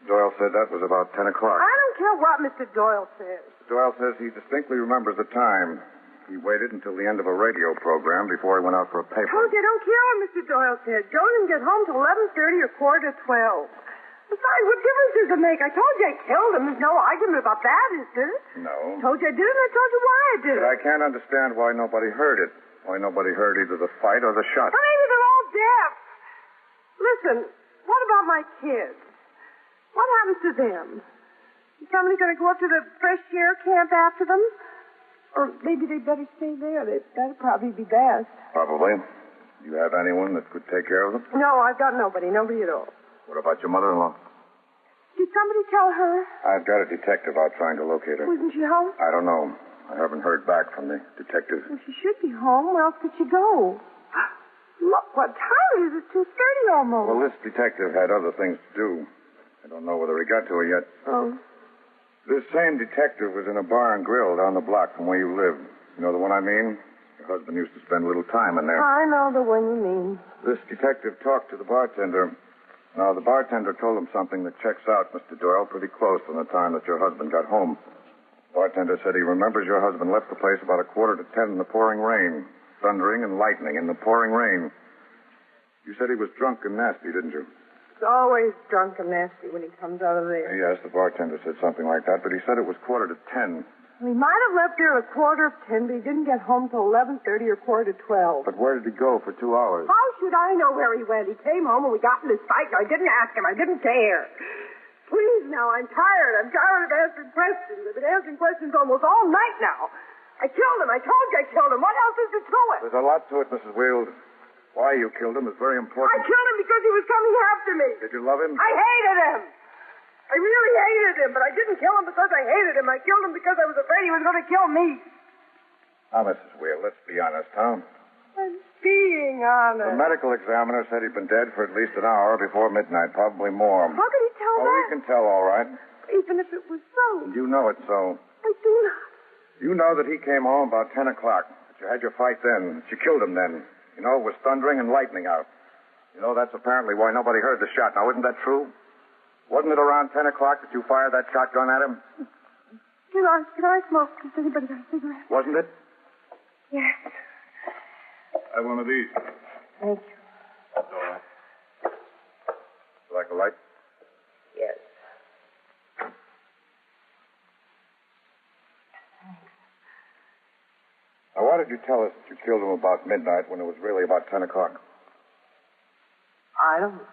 Mr. Doyle said that was about 10 o'clock. I don't care what Mr. Doyle says. Mr. Doyle says he distinctly remembers the time. He waited until the end of a radio program before he went out for a paper. Told you, don't care what Mr. Doyle said. Joe didn't get home till 11:30 or 11:45. Besides, what difference does it make? I told you I killed him. There's no argument about that, is there? No. Told you I did it, and I told you why I did it. But I can't understand why nobody heard it. Why nobody heard either the fight or the shot. But maybe they're all deaf. Listen, what about my kids? What happens to them? Is somebody going to go up to the fresh air camp after them? Or maybe they'd better stay there. That'd probably be best. Probably. Do you have anyone that could take care of them? No, I've got nobody at all. What about your mother-in-law? Did somebody tell her? I've got a detective out trying to locate her. Wasn't she home? I don't know. I haven't heard back from the detective. Well, she should be home. Where else could she go? Look, what time is it? 2:30 almost. Well, this detective had other things to do. I don't know whether he got to her yet. Oh. This same detective was in a bar and grill down the block from where you live. You know the one I mean? Your husband used to spend a little time in there. I know the one you mean. This detective talked to the bartender. Now, the bartender told him something that checks out, Mr. Doyle, pretty close from the time that your husband got home. The bartender said he remembers your husband left the place about 9:45 in the pouring rain. Thundering and lightning in the pouring rain. You said he was drunk and nasty, didn't you? He's always drunk and nasty when he comes out of there. Yes, the bartender said something like that, but he said it was 9:45. He might have left there at 10:15, but he didn't get home till 11:30 or 11:45. But where did he go for 2 hours? How should I know where he went? He came home and we got in this fight, and I didn't ask him. I didn't care. Please, now, I'm tired. I'm tired of answering questions. I've been answering questions almost all night now. I killed him. I told you I killed him. What else is there to it? There's a lot to it, Mrs. Wield. Why you killed him is very important. I killed him because he was coming after me. Did you love him? I hated him. I really hated him, but I didn't kill him because I hated him. I killed him because I was afraid he was going to kill me. Now, Mrs. Wield, let's be honest, huh? I'm being honest. The medical examiner said he'd been dead for at least an hour before midnight, probably more. How could he tell Oh, that? we can tell, all right. Even if it was so. You know it's so. I do not. You know that he came home about 10 o'clock, that you had your fight then, that you killed him then. You know, it was thundering and lightning out. You know, that's apparently why nobody heard the shot. Now, isn't that true? Wasn't it around 10 o'clock that you fired that shotgun at him? Can I smoke? Has anybody got a cigarette? Wasn't it? Yes. Have one of these. Thank you. That's all right. You like a light? Yes. Now, why did you tell us that you killed him about midnight when it was really about 10 o'clock? I don't know.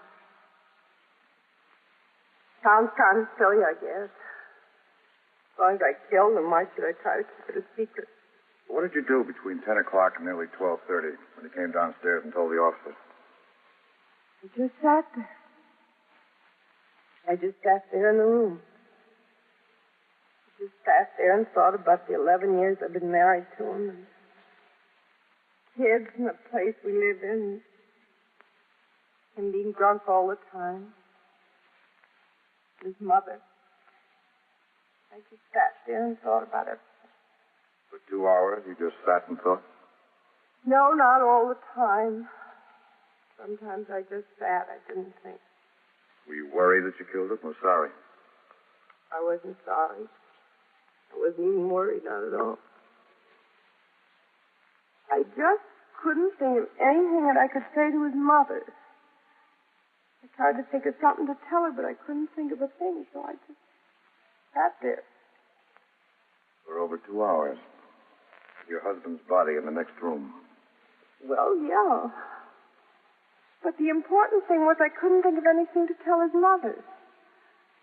Sounds kind of silly, I guess. As long as I killed him, why should I try to keep it a secret? What did you do between 10 o'clock and nearly 12:30 when you came downstairs and told the officers? I just sat there. I just sat there in the room. I just sat there and thought about the 11 years I've been married to him and kids and the place we live in and being drunk all the time. His mother. I just sat there and thought about it. For 2 hours, you just sat and thought? No, not all the time. Sometimes I just sat. I didn't think. Were you worried that you killed him or sorry? I wasn't sorry. I wasn't even worried, not at all. I just couldn't think of anything that I could say to his mother. I tried to think of something to tell her, but I couldn't think of a thing, so I just sat there. For over 2 hours. Your husband's body in the next room. Well, yeah. But the important thing was I couldn't think of anything to tell his mother.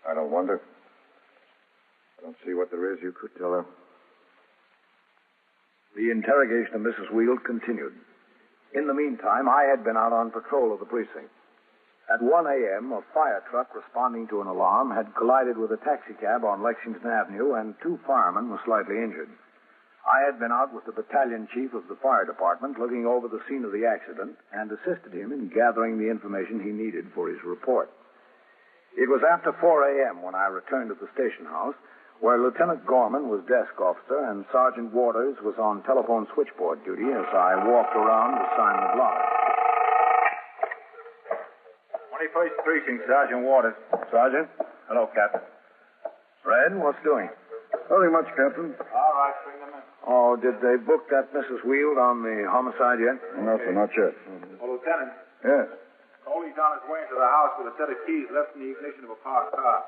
I don't wonder. I don't see what there is you could tell her. The interrogation of Mrs. Wield continued. In the meantime, I had been out on patrol of the precinct. At 1 a.m., a fire truck responding to an alarm had collided with a taxicab on Lexington Avenue, and 2 firemen were slightly injured. I had been out with the battalion chief of the fire department looking over the scene of the accident and assisted him in gathering the information he needed for his report. It was after 4 a.m. when I returned to the station house, where Lieutenant Gorman was desk officer and Sergeant Waters was on telephone switchboard duty as I walked around to sign the block. 21st Precinct, Sergeant Waters. Sergeant? Hello, Captain. Fred, what's doing? Nothing much, Captain. All right, bring them in. Oh, did they book that Mrs. Wield on the homicide yet? No, sir, not yet. Oh, Lieutenant. Yes. Coley's on his way into the house with a set of keys left in the ignition of a parked car.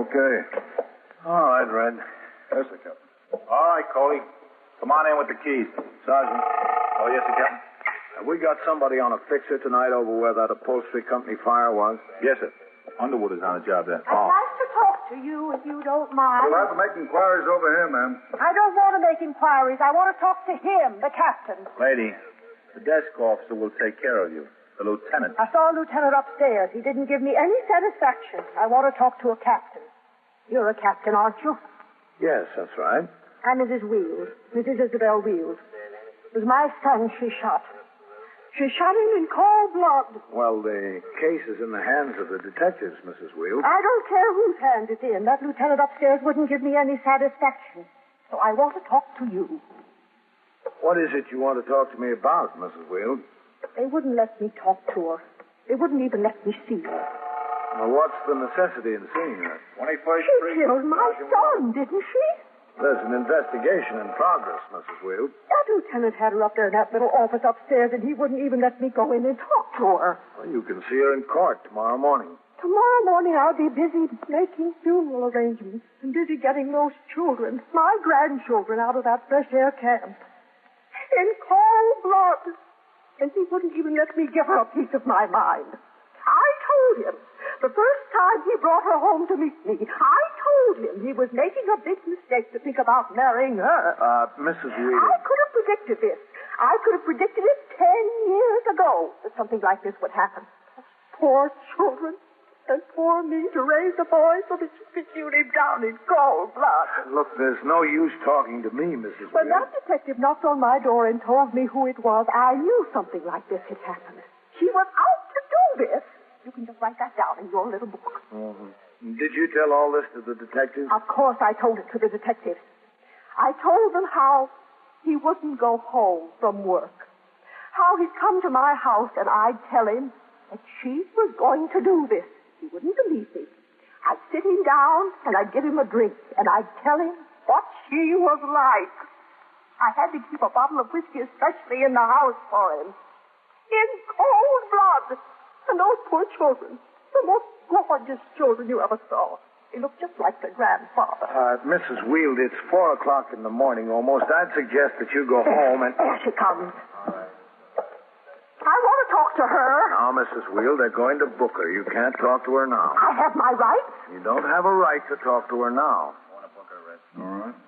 Okay. All right, Red. Yes, sir, Captain. All right, Coley. Come on in with the keys. Sergeant. Oh, yes, sir, Captain. Have we got somebody on a fixer tonight over where that upholstery company fire was? Yes, sir. Underwood is on the job there. I'd like to talk to you if you don't mind. You'll have to make inquiries over here, ma'am. I don't want to make inquiries. I want to talk to him, the captain. Lady, the desk officer will take care of you. The lieutenant. I saw a lieutenant upstairs. He didn't give me any satisfaction. I want to talk to a captain. You're a captain, aren't you? Yes, that's right. I'm Mrs. Wield. Mrs. Isabel Wield. It was my son she shot. She shot him in cold blood. Well, the case is in the hands of the detectives, Mrs. Wield. I don't care whose hand it's in. That lieutenant upstairs wouldn't give me any satisfaction. So I want to talk to you. What is it you want to talk to me about, Mrs. Wield? They wouldn't let me talk to her. They wouldn't even let me see her. Well, what's the necessity in seeing her? 21st She killed my son, didn't she? There's an investigation in progress, Mrs. Wield. That lieutenant had her up there in that little office upstairs, and he wouldn't even let me go in and talk to her. Well, you can see her in court tomorrow morning. Tomorrow morning I'll be busy making funeral arrangements and busy getting those children, my grandchildren, out of that fresh air camp. In cold blood. And he wouldn't even let me give her a piece of my mind. I told him the first time he brought her home to meet me, I told him he was making a big mistake to think about marrying her. Mrs. Wield. I could have predicted this. I could have predicted it 10 years ago that something like this would happen. Poor children. And poor me to raise a boy so that you could shoot him down in cold blood. Look, there's no use talking to me, Mrs. When Wield. that detective knocked on my door and told me who it was, I knew something like this had happened. She was out to do this. You can just write that down in your little book. Mm-hmm. Did you tell all this to the detectives? Of course I told it to the detectives. I told them how he wouldn't go home from work. How he'd come to my house and I'd tell him that she was going to do this. He wouldn't believe me. I'd sit him down and I'd give him a drink and I'd tell him what she was like. I had to keep a bottle of whiskey especially in the house for him. In cold blood. And those poor children, the most gorgeous children you ever saw. They look just like their grandfather. Mrs. Wield, it's 4 o'clock in the morning almost. I'd suggest that you go home and... There she comes. I want to talk to her. Now, Mrs. Wield, they're going to book her. You can't talk to her now. I have my rights. You don't have a right to talk to her now. I want to book her, Red. All right.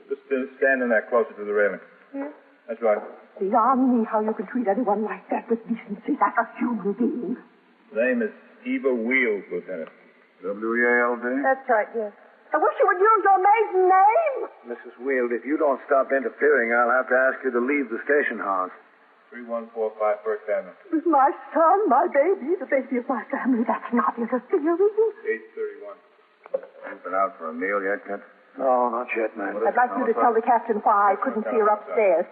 Just stand in there closer to the railing. Yes. That's right. Beyond me how you can treat anyone like that with decency, like a human being. The name is Eva Wield, Lieutenant. W-E-A-L-D? That's right, yes. I wish you would use your maiden name. Mrs. Wield, if you don't stop interfering, I'll have to ask you to leave the station house. 3145 First Avenue. With my son, my baby, the baby of my family, that's not interfering. 831. You been out for a meal yet, Kent? No, not yet, man. I'd like you to tell the captain why I couldn't see her upstairs.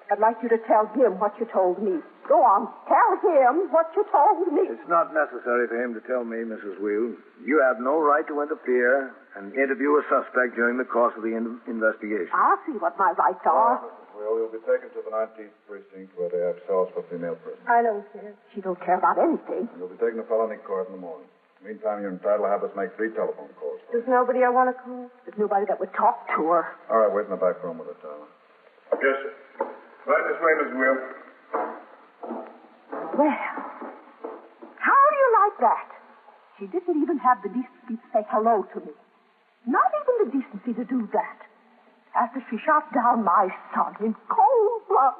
I'd like you to tell him what you told me. Go on. Tell him what you told me. It's not necessary for him to tell me, Mrs. Wield. You have no right to interfere and interview a suspect during the course of the investigation. I'll see what my rights are. Well, you'll be taken to the 19th Precinct where they have cells for female prisoners. I don't care. She don't care about anything. And you'll be taken to felony court in the morning. Meantime, you're entitled to have us make 3 telephone calls. There's nobody I want to call? There's nobody that would talk to her. All right, wait in the back room with her, Tyler. Yes, sir. Right this way, Miss Wield. Well, how do you like that? She didn't even have the decency to say hello to me. Not even the decency to do that. After she shot down my son in cold blood.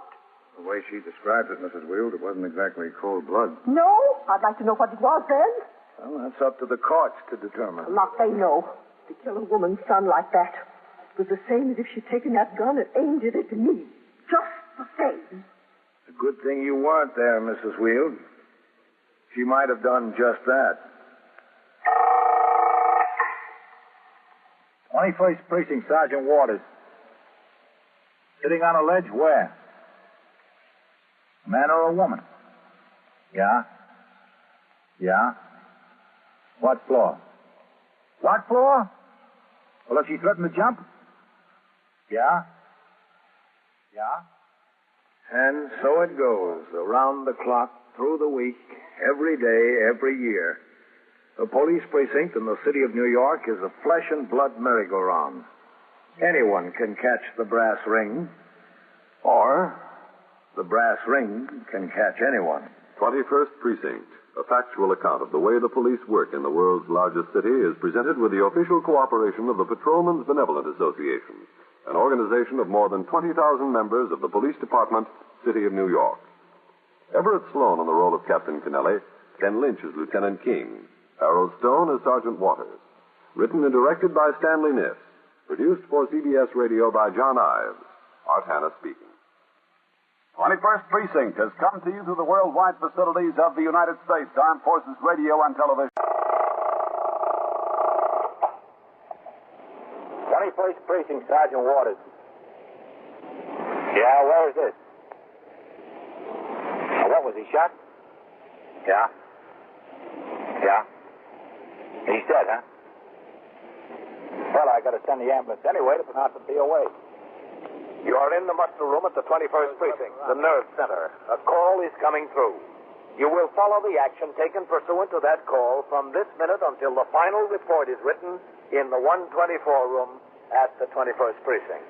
The way she described it, Mrs. Wield, it wasn't exactly cold blood. No? I'd like to know what it was then. Well, that's up to the courts to determine. A lot they know. To kill a woman's son like that. It was the same as if she'd taken that gun and aimed it at me. Just the same. It's a good thing you weren't there, Mrs. Wield. She might have done just that. 21st Precinct, Sergeant Waters. Sitting on a ledge where? A man or a woman? Yeah? Yeah? What floor? What floor? Well, if she threatened to jump? Yeah? Yeah? And so it goes, around the clock, through the week, every day, every year. The police precinct in the city of New York is a flesh and blood merry-go-round. Anyone can catch the brass ring, or the brass ring can catch anyone. 21st Precinct, a factual account of the way the police work in the world's largest city, is presented with the official cooperation of the Patrolmen's Benevolent Association, an organization of more than 20,000 members of the Police Department, City of New York. Everett Sloan in the role of Captain Kennelly, Ken Lynch as Lieutenant King, Harold Stone as Sergeant Waters. Written and directed by Stanley Niss. Produced for CBS Radio by John Ives. Art Hanna speaking. 21st Precinct has come to you through the worldwide facilities of the United States Armed Forces Radio and Television. 21st Precinct, Sergeant Waters. Yeah, where is this? What was he shot? Yeah. Yeah. He's dead, huh? Well, I gotta send the ambulance anyway to pronounce the POA. You are in the muster room at the 21st Precinct, the nerve center. A call is coming through. You will follow the action taken pursuant to that call from this minute until the final report is written in the 124 room at the 21st Precinct.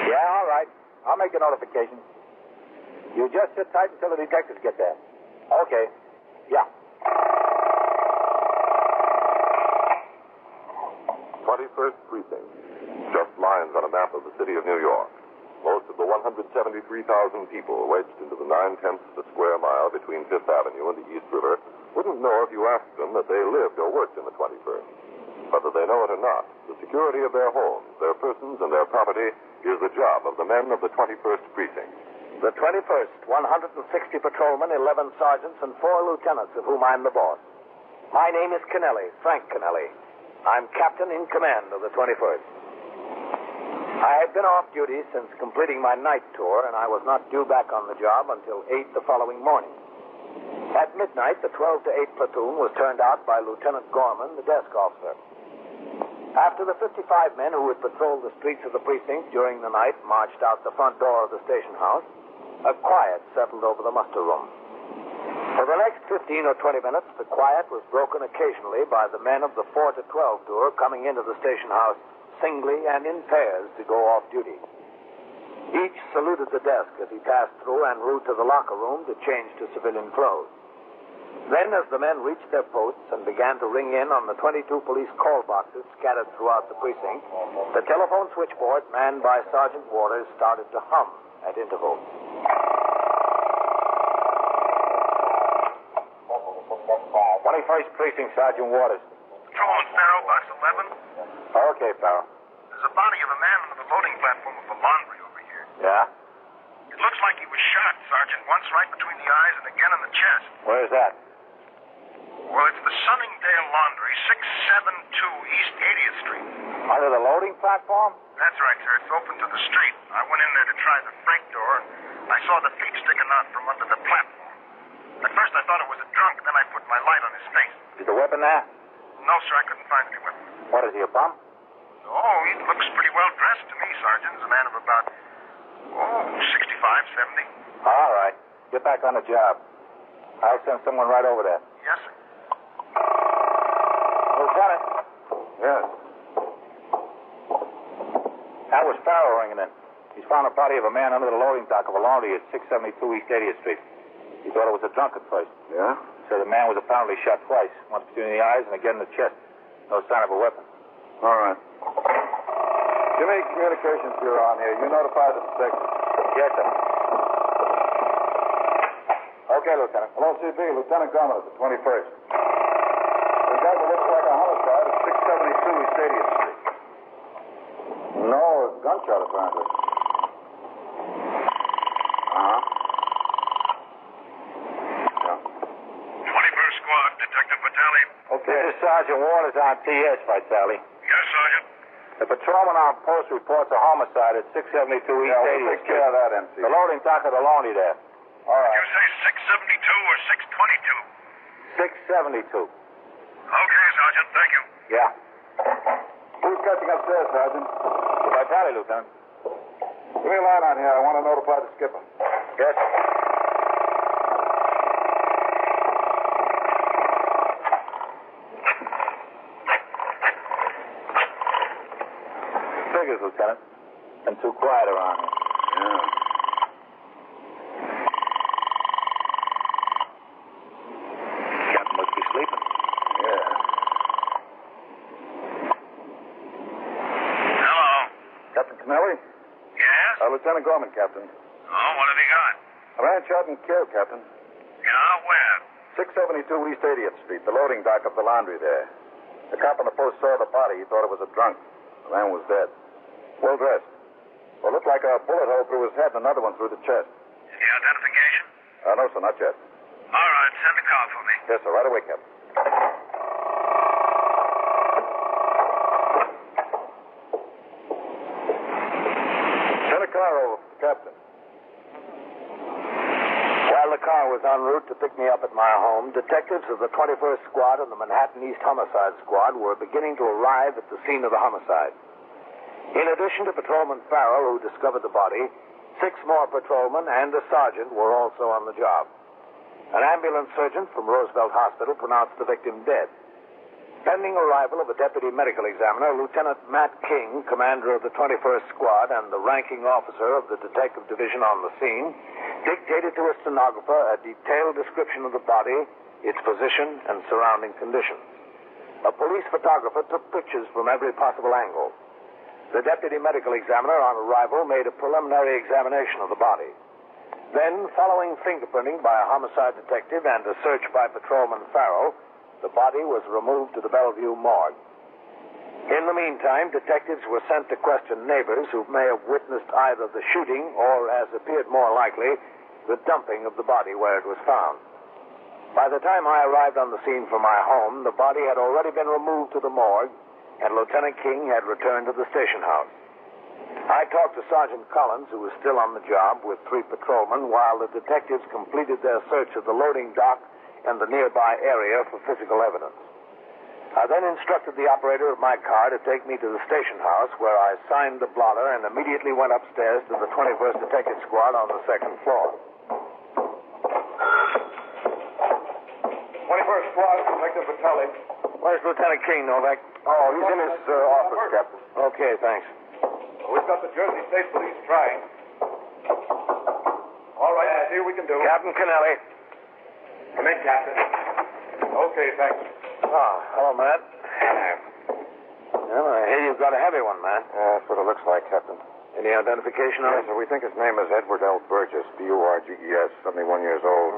Yeah, all right. I'll make a notification. You just sit tight until the detectives get there. Okay. Yeah. 21st Precinct. Just lines on a map of the city of New York. Most of the 173,000 people wedged into the 9/10 of a square mile between Fifth Avenue and the East River wouldn't know if you asked them that they lived or worked in the 21st. Whether they know it or not, the security of their homes, their persons, and their property is the job of the men of the 21st Precinct. The 21st, 160 patrolmen, 11 sergeants, and 4 lieutenants, of whom I'm the boss. My name is Kennelly, Frank Kennelly. I'm captain in command of the 21st. I had been off duty since completing my night tour, and I was not due back on the job until 8 the following morning. At midnight, the 12 to 8 platoon was turned out by Lieutenant Gorman, the desk officer. After the 55 men who had patrolled the streets of the precinct during the night marched out the front door of the station house, a quiet settled over the muster room. For the next 15 or 20 minutes, the quiet was broken occasionally by the men of the 4 to 12 tour coming into the station house singly and in pairs to go off duty. Each saluted the desk as he passed through en route to the locker room to change to civilian clothes. Then, as the men reached their posts and began to ring in on the 22 police call boxes scattered throughout the precinct, the telephone switchboard manned by Sergeant Waters started to hum at intervals. 21st Precinct, Sergeant Waters. Patrolman Farrell, box 11. Okay, Farrell. There's a body of a man under the loading platform of the laundry over here. Yeah? It looks like he was shot, Sergeant, once right between the eyes and again in the chest. Where's that? Well, it's the Sunningdale Laundry, 672 East 80th Street. Under the loading platform? That's right, sir. It's open to the street. I went in there to try the freight door, and I saw the feet sticking out from under the platform. At first, I thought it was a drunk, then I put my light on his face. Is the weapon there? No, sir, I couldn't find any weapon. What is he, a bum? Oh, he looks pretty well dressed to me, Sergeant. He's a man of about, 65, 70. All right. Get back on the job. I'll send someone right over there. Yes, sir. Lieutenant. Yes. That was Farrell ringing in. He's found a body of a man under the loading dock of a laundry at 672 East 80th Street. He thought it was a drunk at first. Yeah? So the man was apparently shot twice, once between the eyes and again in the chest. No sign of a weapon. All right. Jimmy, Communications Bureau on here. You notified the detective. Yes, sir. Okay, Lieutenant. Hello, CB. Lieutenant Gorman at the 21st. We got what looks like a homicide at 672 East 80th Street. No, a gunshot, apparently. Uh-huh. Yeah. 21st Squad, Detective Vitale. Okay. This is Sergeant Waters on TS, Vitale. The patrolman on post reports a homicide at 672 East 80th we'll take Street. care of that, MC. The loading dock of the laundry there. All right. Did you say 672 or 622? 672. Okay, Sergeant. Thank you. Yeah. Who's catching upstairs, Sergeant? By tally, Lieutenant. Give me a line on here. I want to notify the skipper. Yes. Figures, Lieutenant. Been too quiet around here. Yeah. Captain must be sleeping. Yeah. Hello. Captain Kennelly? Yes? Lieutenant Gorman, Captain. Oh, what have you got? A man shot and killed, Captain. Yeah, where? 672 East 80th Street, the loading dock of the laundry there. The cop on the post saw the body. He thought it was a drunk. The man was dead. Well dressed. Well, looked like a bullet hole through his head and another one through the chest. Any identification? No, sir, not yet. All right, send a car for me. Yes, sir, right away, Captain. Send a car over, Captain. While the car was en route to pick me up at my home, detectives of the 21st Squad and the Manhattan East Homicide Squad were beginning to arrive at the scene of the homicide. In addition to Patrolman Farrell, who discovered the body, 6 more patrolmen and a sergeant were also on the job. An ambulance surgeon from Roosevelt Hospital pronounced the victim dead. Pending arrival of a deputy medical examiner, Lieutenant Matt King, commander of the 21st Squad and the ranking officer of the detective division on the scene, dictated to a stenographer a detailed description of the body, its position, and surrounding conditions. A police photographer took pictures from every possible angle. The deputy medical examiner on arrival made a preliminary examination of the body. Then, following fingerprinting by a homicide detective and a search by Patrolman Farrell, the body was removed to the Bellevue morgue. In the meantime, detectives were sent to question neighbors who may have witnessed either the shooting or, as appeared more likely, the dumping of the body where it was found. By the time I arrived on the scene from my home, the body had already been removed to the morgue, and Lieutenant King had returned to the station house. I talked to Sergeant Collins, who was still on the job, with 3 patrolmen, while the detectives completed their search of the loading dock and the nearby area for physical evidence. I then instructed the operator of my car to take me to the station house, where I signed the blotter and immediately went upstairs to the 21st Detective Squad on the 2nd floor. 21st Squad, Detective Vitelli. Where's Lieutenant King, Novak? Oh, he's in his office, Captain. Okay, thanks. We've got the Jersey State Police trying. All right, let's see what we can do. Captain Kennelly. Come in, Captain. Okay, thanks. Hello, Matt. Well, I hear you've got a heavy one, man. Yeah, that's what it looks like, Captain. Any identification on Yes, sir, we think his name is Edward L. Burgess, B-U-R-G-E-S, 71 years old.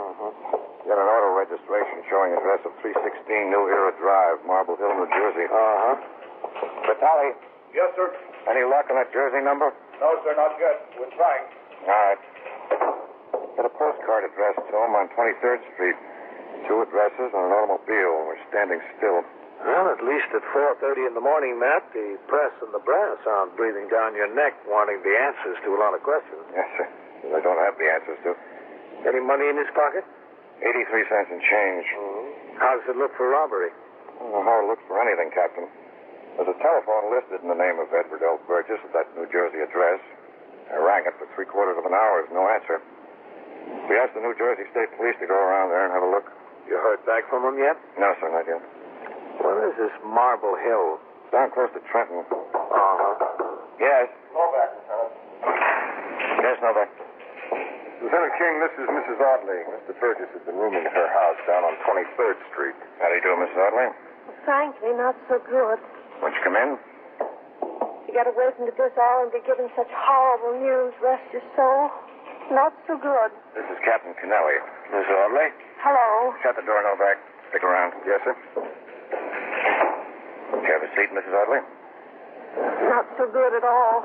He had an auto registration showing address of 316 New Era Drive, Marble Hill, New Jersey. Vitaly. Yes, sir. Any luck on that Jersey number? No, sir, not yet. We're trying. All right. Got a postcard addressed to him on 23rd Street. 2 addresses and an automobile. We're standing still. Well, at least at 4:30 in the morning, Matt, the press and the brass aren't breathing down your neck wanting the answers to a lot of questions. Yes, sir. I don't have the answers to. Any money in his pocket? 83 cents in change. How does it look for robbery? I don't know how it looks for anything, Captain. There's a telephone listed in the name of Edward L. Burgess at that New Jersey address. I rang it for 3/4 of an hour. No answer. We asked the New Jersey State Police to go around there and have a look. You heard back from him yet? No, sir, not yet. What is this Marble Hill? Down close to Trenton. Yes. Novak, Lieutenant. Yes, Novak. Lieutenant King, this is Mrs. Audley. Mr. Burgess has been rooming at her house down on 23rd Street. How do you do, Mrs. Audley? Frankly, not so good. Won't you come in? You got to wait until this hour and be given such horrible news. Rest your soul. Not so good. This is Captain Kennelly. Mrs. Audley? Hello. Shut the door, Novak. Stick around. Yes, sir. Have a seat, Mrs. Audley. Not so good at all.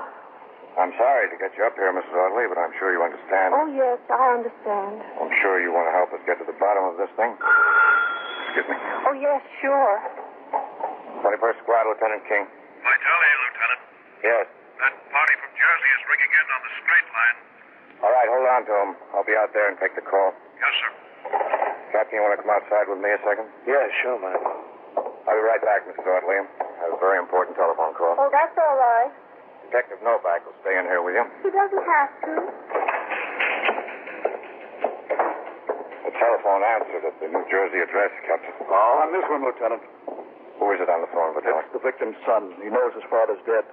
I'm sorry to get you up here, Mrs. Audley, but I'm sure you understand. Oh, yes, I understand. I'm sure you want to help us get to the bottom of this thing. Excuse me. Oh, yes, sure. 21st Squad, Lieutenant King. Vitaly, Lieutenant. Yes. That party from Jersey is ringing in on the straight line. All right, hold on to him. I'll be out there and take the call. Yes, sir. Captain, you want to come outside with me a second? Yeah, sure, man. I'll be right back, Mrs. Ortley. I have a very important telephone call. Oh, that's all right. Detective Novak will stay in here with you. He doesn't have to. The telephone answered at the New Jersey address, Captain. Oh, on this one, Lieutenant. Who is it on the phone, Lieutenant? It's the victim's son. He knows his father's dead.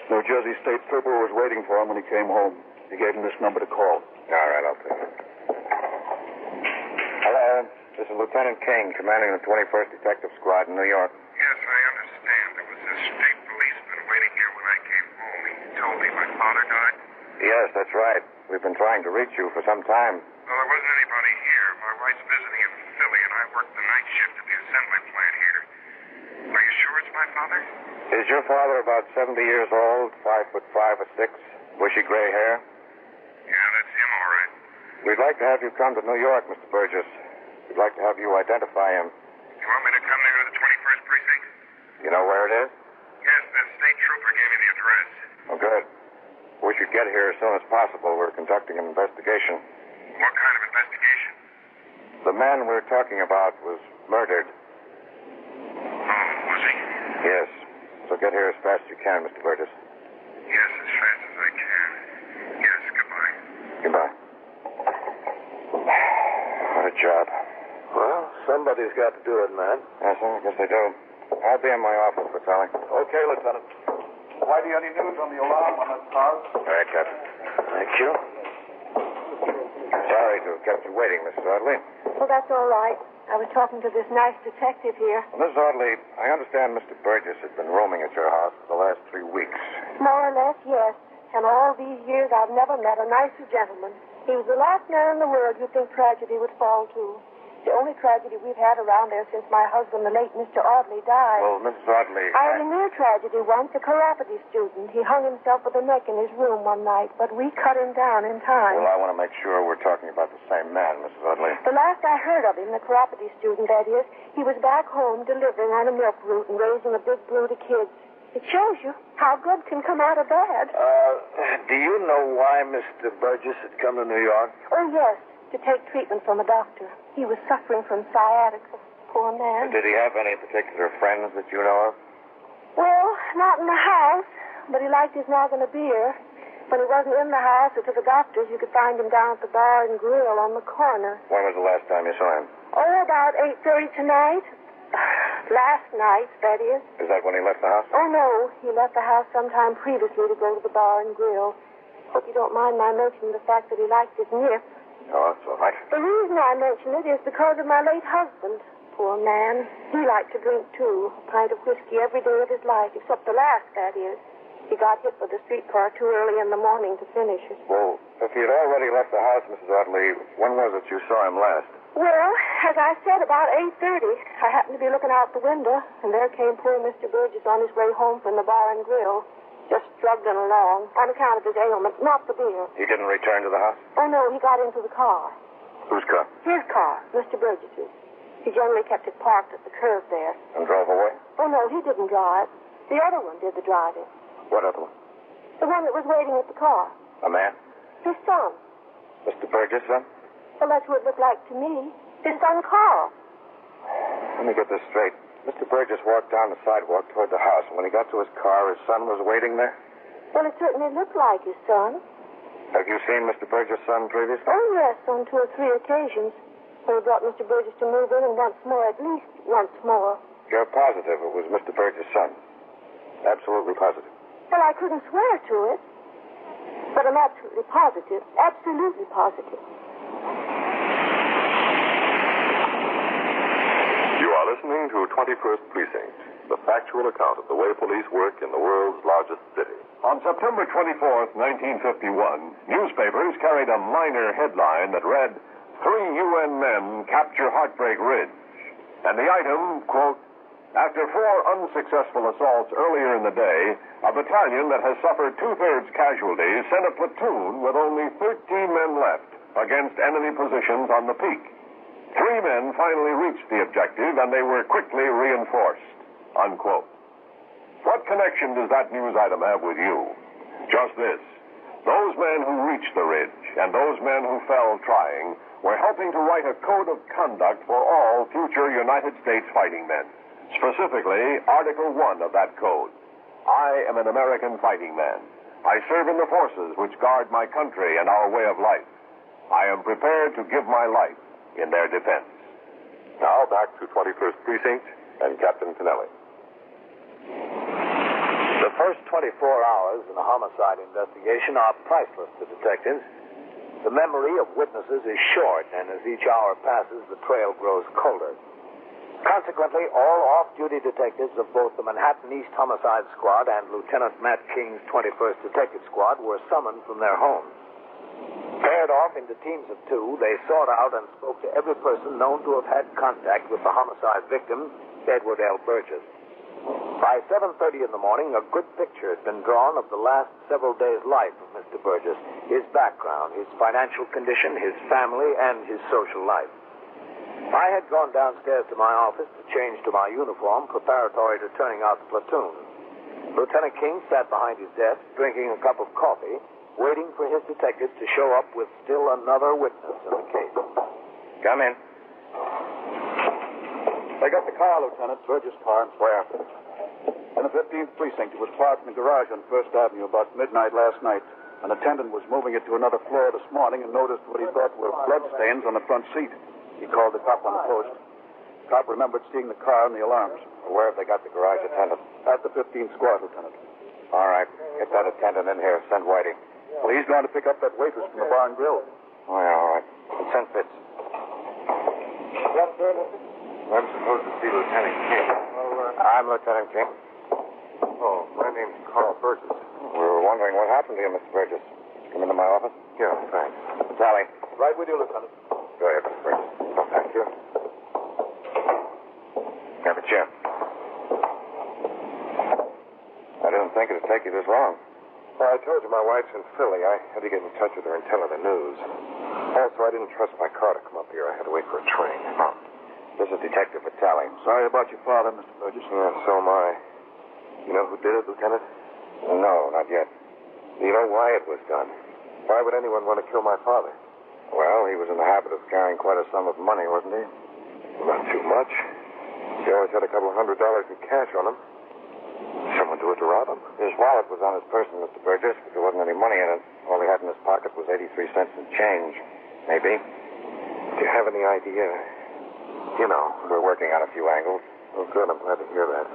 New Jersey State Trooper was waiting for him when he came home. He gave him this number to call. All right, I'll take it. Hello. This is Lieutenant King, commanding the 21st Detective Squad in New York. Yes, I understand. There was a state policeman waiting here when I came home. He told me my father died. Yes, that's right. We've been trying to reach you for some time. Well, there wasn't anybody here. My wife's visiting in Philly, and I work the night shift at the assembly plant here. Are you sure it's my father? Is your father about 70 years old, 5'5" or 6, bushy gray hair? Yeah, that's him, all right. We'd like to have you come to New York, Mr. Burgess. We'd like to have you identify him. You want me to come there to the 21st Precinct? You know where it is? Yes, the state trooper gave me the address. Oh, good. We should get here as soon as possible. We're conducting an investigation. What kind of investigation? The man we're talking about was murdered. Oh, was he? Yes. So get here as fast as you can, Mr. Burgess. Yes, as fast as I can. Yes, goodbye. Goodbye. What a job. Well, somebody's got to do it, man. Yes, sir, I guess they do. I'll be in my office, Vitaly. Okay, Lieutenant. Whitey, any news on the alarm on that car? All right, Captain. Thank you. Sorry to have kept you waiting, Mrs. Audley. Well, that's all right. I was talking to this nice detective here. Well, Mrs. Audley, I understand Mr. Burgess has been roaming at your house for the last 3 weeks. More or less, yes. And all these years, I've never met a nicer gentleman. He was the last man in the world you'd think tragedy would fall to. The only tragedy we've had around there since my husband, the late Mr. Audley, died. Well, Mrs. Audley... I had a near tragedy once, a chiropody student. He hung himself with a neck in his room one night, but we cut him down in time. Well, I want to make sure we're talking about the same man, Mrs. Audley. The last I heard of him, the chiropody student, that is, he was back home delivering on a milk route and raising a big brood of kids. It shows you how good can come out of bad. Do you know why Mr. Burgess had come to New York? Oh, yes, to take treatment from a doctor. He was suffering from sciatica, poor man. Did he have any particular friends that you know of? Well, not in the house, but he liked his noggin of beer. When he wasn't in the house or to the doctor's, you could find him down at the bar and grill on the corner. When was the last time you saw him? Oh, about 8:30 tonight. Last night, that is. Is that when he left the house? Oh, no. He left the house sometime previously to go to the bar and grill. Hope you don't mind my mentioning the fact that he liked his nip. Oh, that's all right. The reason I mention it is because of my late husband. Poor man. He liked to drink, too. A pint of whiskey every day of his life, except the last, that is. He got hit with a streetcar too early in the morning to finish it. Well, if he had already left the house, Mrs. Audley, when was it you saw him last? Well, as I said, about 8:30. I happened to be looking out the window, and there came poor Mr. Burgess on his way home from the bar and grill. Just struggling along, on account of his ailment, not the beer. He didn't return to the house? Oh, no, he got into the car. Whose car? His car, Mr. Burgess's. He generally kept it parked at the curb there. And drove away? Oh, no, he didn't drive. The other one did the driving. What other one? The one that was waiting at the car. A man? His son. Mr. Burgess, son? Well, that's what it looked like to me. His son, Carl. Let me get this straight. Mr. Burgess walked down the sidewalk toward the house, and when he got to his car, his son was waiting there? Well, it certainly looked like his son. Have you seen Mr. Burgess' son previously? Oh, yes, on 2 or 3 occasions. When he brought Mr. Burgess to move in, and once more, at least once more. You're positive it was Mr. Burgess' son? Absolutely positive? Well, I couldn't swear to it. But I'm absolutely positive. Absolutely positive. You are listening to 21st Precinct, the factual account of the way police work in the world's largest city. On September 24th, 1951, newspapers carried a minor headline that read, 3 UN men capture Heartbreak Ridge. And the item, quote, after 4 unsuccessful assaults earlier in the day, a battalion that has suffered 2/3 casualties sent a platoon with only 13 men left against enemy positions on the peak. 3 men finally reached the objective, and they were quickly reinforced, unquote. What connection does that news item have with you? Just this. Those men who reached the ridge and those men who fell trying were helping to write a code of conduct for all future United States fighting men. Specifically, Article 1 of that code. I am an American fighting man. I serve in the forces which guard my country and our way of life. I am prepared to give my life in their defense. Now back to 21st Precinct and Captain Kennelly. The first 24 hours in a homicide investigation are priceless to detectives. The memory of witnesses is short, and as each hour passes, the trail grows colder. Consequently, all off-duty detectives of both the Manhattan East Homicide Squad and Lieutenant Matt King's 21st Detective Squad were summoned from their homes. Paired off into teams of two, they sought out and spoke to every person known to have had contact with the homicide victim, Edward L. Burgess. By 7:30 in the morning, a good picture had been drawn of the last several days' life of Mr. Burgess, his background, his financial condition, his family, and his social life. I had gone downstairs to my office to change to my uniform, preparatory to turning out the platoon. Lieutenant King sat behind his desk, drinking a cup of coffee, waiting for his detectives to show up with still another witness in the case. Come in. They got the car, Lieutenant. Burgess' car. Where? In the 15th Precinct. It was parked in the garage on 1st Avenue about midnight last night. An attendant was moving it to another floor this morning and noticed what he thought were blood stains on the front seat. He called the cop on the post. The cop remembered seeing the car and the alarms. Where have they got the garage attendant? At the 15th Squad, Lieutenant. All right. Get that attendant in here. Send Whitey. Well, he's going to pick up that waitress from the bar and grill. Oh, yeah, all right. Send Fitz. Yes, sir. I'm supposed to see Lieutenant King. I'm Lieutenant King. Oh, my name's Carl Burgess. We were wondering what happened to you, Mr. Burgess. Come into my office? Yeah, thanks. Sally. Right with you, Lieutenant. Go ahead, Mr. Burgess. Thank you. Have a chair. I didn't think it'd take you this long. Well, I told you my wife's in Philly. I had to get in touch with her and tell her the news. Also, I didn't trust my car to come up here. I had to wait for a train. Oh. This is Detective Vitale. Sorry about your father, Mr. Burgess. Yeah, so am I. You know who did it, Lieutenant? No, not yet. Do you know why it was done? Why would anyone want to kill my father? Well, he was in the habit of carrying quite a sum of money, wasn't he? Not too much. He always had a couple $100 in cash on him. Someone do it to rob him? His wallet was on his person, Mr. Burgess, but there wasn't any money in it. All he had in his pocket was 83 cents in change. Maybe. Do you have any idea? You know, we're working on a few angles. Oh, good. I'm glad to hear that.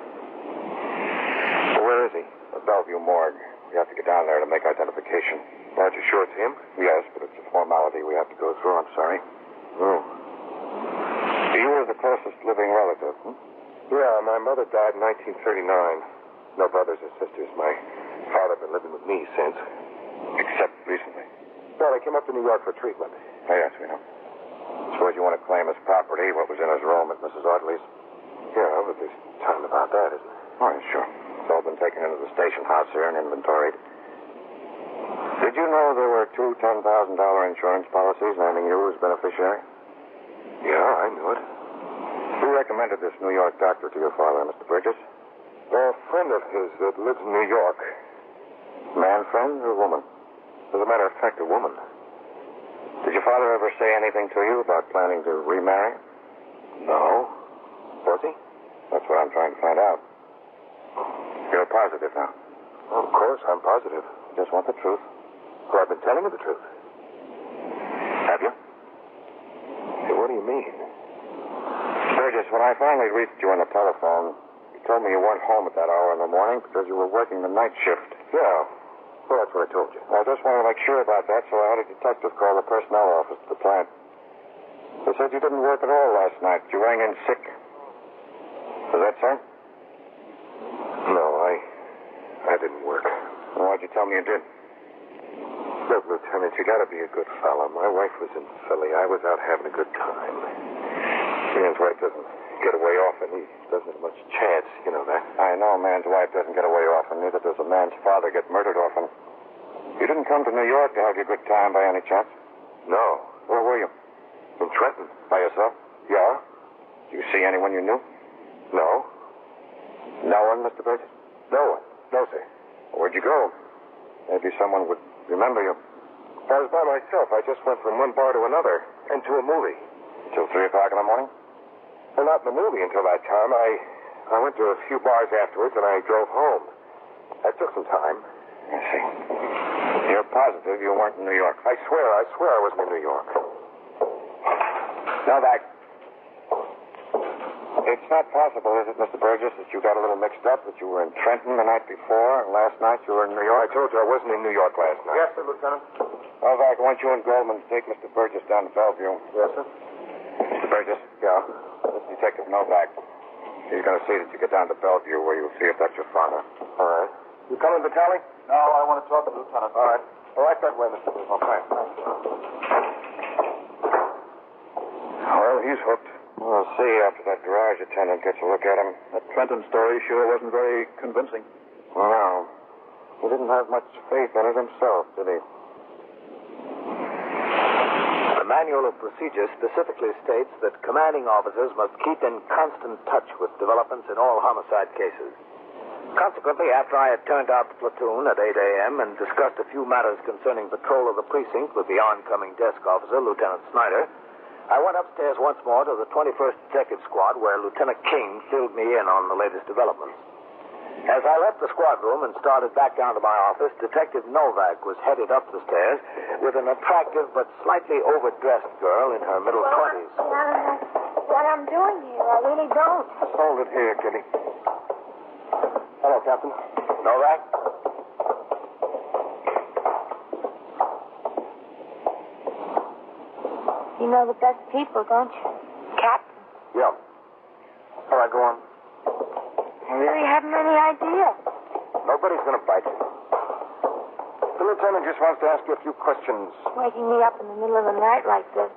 Well, where is he? The Bellevue morgue. We have to get down there to make identification. Aren't you sure it's him? Yes, but it's a formality we have to go through. I'm sorry. Oh. You were the closest living relative, Yeah, my mother died in 1939. No brothers or sisters. My father been living with me since. Except recently. Well, he came up to New York for treatment. Oh, yes, we know. Suppose you want to claim his property, what was in his room at Mrs. Audley's? Yeah, but there's time about that, isn't there? Oh, yeah, sure. It's all been taken into the station house here and inventoried. Did you know there were two $10,000 insurance policies naming you as beneficiary? Yeah, I knew it. Who recommended this New York doctor to your father, Mr. Burgess? A friend of his that lives in New York. Man friend or woman? As a matter of fact, a woman. Did your father ever say anything to you about planning to remarry? No. Was he? That's what I'm trying to find out. You're positive now? Of course, I'm positive. You just want the truth? Well, I've been telling you the truth. Have you? Hey, what do you mean? Burgess, when I finally reached you on the telephone, you told me you weren't home at that hour in the morning because you were working the night shift. Yeah. Well, that's what I told you. I just wanted to make sure about that, so I had a detective call the personnel office at the plant. They said you didn't work at all last night. You rang in sick. Is that so? No, I didn't work. Well, why'd you tell me you did? Look, Lieutenant, you gotta be a good fella. My wife was in Philly. I was out having a good time. Man's wife doesn't get away often. He doesn't have much chance, you know that. I know a man's wife doesn't get away often. Neither does a man's father get murdered often. You didn't come to New York to have your good time by any chance? No. Where were you? In Trenton. By yourself? Yeah. Did you see anyone you knew? No. No one, Mr. Burgess? No, sir. Where'd you go? Maybe someone would remember you. I was by myself. I just went from one bar to another and to a movie. Till 3 o'clock in the morning? Well, not in the movie until that time. I went to a few bars afterwards and I drove home. That took some time. I see. You're positive you weren't in New York? I swear I wasn't in New York. Novak. It's not possible, is it, Mr. Burgess, that you got a little mixed up, that you were in Trenton the night before, and last night you were in New York? I told you I wasn't in New York last night. Yes, sir, Lieutenant. Novak, I want you and Goldman to take Mr. Burgess down to Bellevue. Yes, sir. Mr. Burgess? Yeah? This is Detective Novak. He's going to see that you get down to Bellevue where you'll see if that's your father. All right. You coming, Vitaly? No, I want to talk to the Lieutenant. All right. All right, that way, Mr. Burgess. Okay. Well, he's hooked. We'll see after that garage attendant gets a look at him. That Trenton story sure wasn't very convincing. No. He didn't have much faith in it himself, did he? The Manual of Procedure specifically states that commanding officers must keep in constant touch with developments in all homicide cases. Consequently, after I had turned out the platoon at 8 a.m. and discussed a few matters concerning patrol of the precinct with the oncoming desk officer, Lieutenant Snyder, I went upstairs once more to the 21st Detective Squad where Lieutenant King filled me in on the latest developments. As I left the squad room and started back down to my office, Detective Novak was headed up the stairs with an attractive but slightly overdressed girl in her middle 20s. I don't know what I'm doing here. I really don't. Just hold it here, Kitty. Hello, Captain. Novak? You know the best people, don't you? Captain. Yeah. All right, go on. I really haven't any idea. Nobody's going to bite you. The lieutenant just wants to ask you a few questions. Waking me up in the middle of the night like this.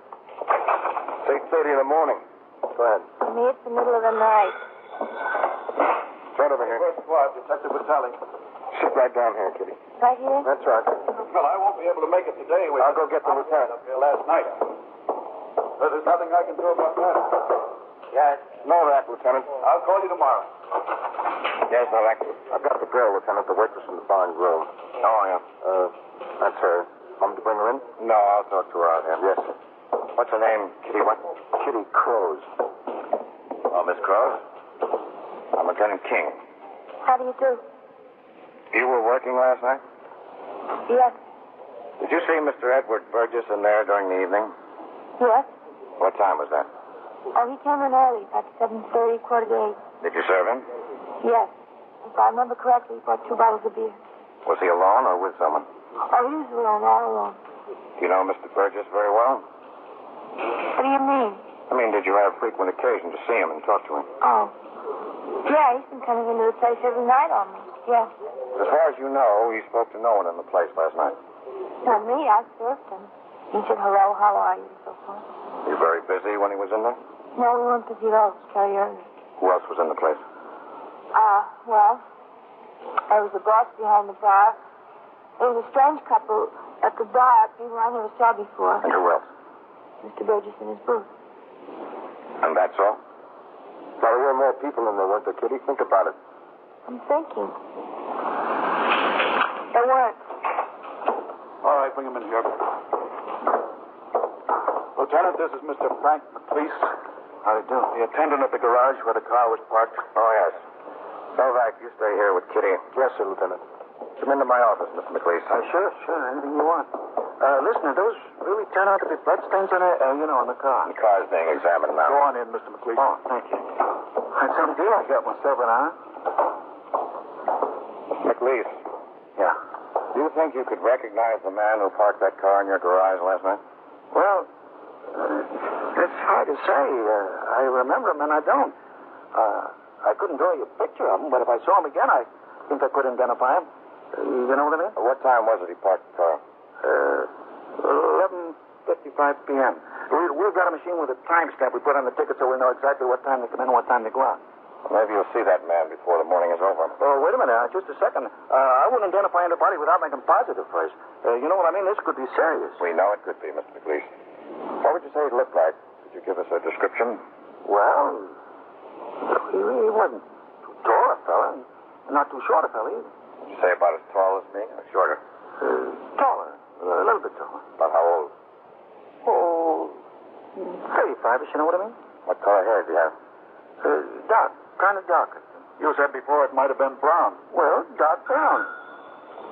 It's 8:30 in the morning. Go ahead. For me, it's the middle of the night. Right over here. First squad, Detective Vitaly. Sit right down here, Kitty. Right here? That's right. Well, I won't be able to make it today. I'll go get the lieutenant. Up here last night. But there's nothing I can do about that. Yes. No, that, Lieutenant. I'll call you tomorrow. Yes, Novak. I've got the girl, Lieutenant, the waitress in the bar and grill. Oh, yeah. That's her. Want me to bring her in? No, I'll talk to her out here. Yes, sir. What's her name, Kitty? What? Kitty Crows. Oh, Miss Crows? I'm Lieutenant King. How do you do? You were working last night? Yes. Did you see Mr. Edward Burgess in there during the evening? Yes? What time was that? Oh, he came in early, about 7:30, 7:45. Did you serve him? Yes. If I remember correctly, he bought 2 bottles of beer. Was he alone or with someone? Oh, he was alone, all alone. Do you know Mr. Burgess very well? What do you mean? I mean, did you have frequent occasion to see him and talk to him? Oh. Yeah, he's been coming into the place every night almost. Yeah. As far as you know, he spoke to no one in the place last night. Not me. I served him. He said, hello, how are you, and so forth. You very busy when he was in there? No, we weren't busy at all. It was very early. Who else was in the place? Well, there was the boss behind the bar. There was a strange couple at the bar, people I never saw before. And who else? Mr. Burgess in his booth. And that's all? Now, there were more people in there, weren't there, Kitty? Think about it. I'm thinking. There weren't. All right, bring him in here. Lieutenant, this is Mr. Frank McLeese. How do you do? The attendant at the garage where the car was parked. Oh, yes. Novak, you stay here with Kitty. Yes, sir, Lieutenant. Come into my office, Mr. McLeese. Sure. Anything you want. Listen, those really turn out to be bloodstains on on the car. The car's being examined now. Go on in, Mr. McLeese. Oh, thank you. That's some deal I got myself in, huh? Mr. McLeese. Yeah. Do you think you could recognize the man who parked that car in your garage last night? Well, it's hard to say. I remember him and I don't. I couldn't draw you a picture of him, but if I saw him again, I think I could identify him. You know what I mean? What time was it he parked the car? 11:55 p.m. We've got a machine with a timestamp we put on the ticket so we know exactly what time they come in and what time they go out. Maybe you'll see that man before the morning is over. Oh, wait a minute. Just a second. I wouldn't identify anybody without making positive first. You know what I mean? This could be serious. We know it could be, Mr. McLeese. What would you say he looked like? Could you give us a description? Well, he wasn't too tall a fella. Not too short a fella either. Did you say about as tall as me or shorter? Taller. A little bit taller. About how old? Oh, 35ish, you know what I mean? What color hair do you have? Dark. Kind of darker. You said before it might have been brown. Well, dark brown.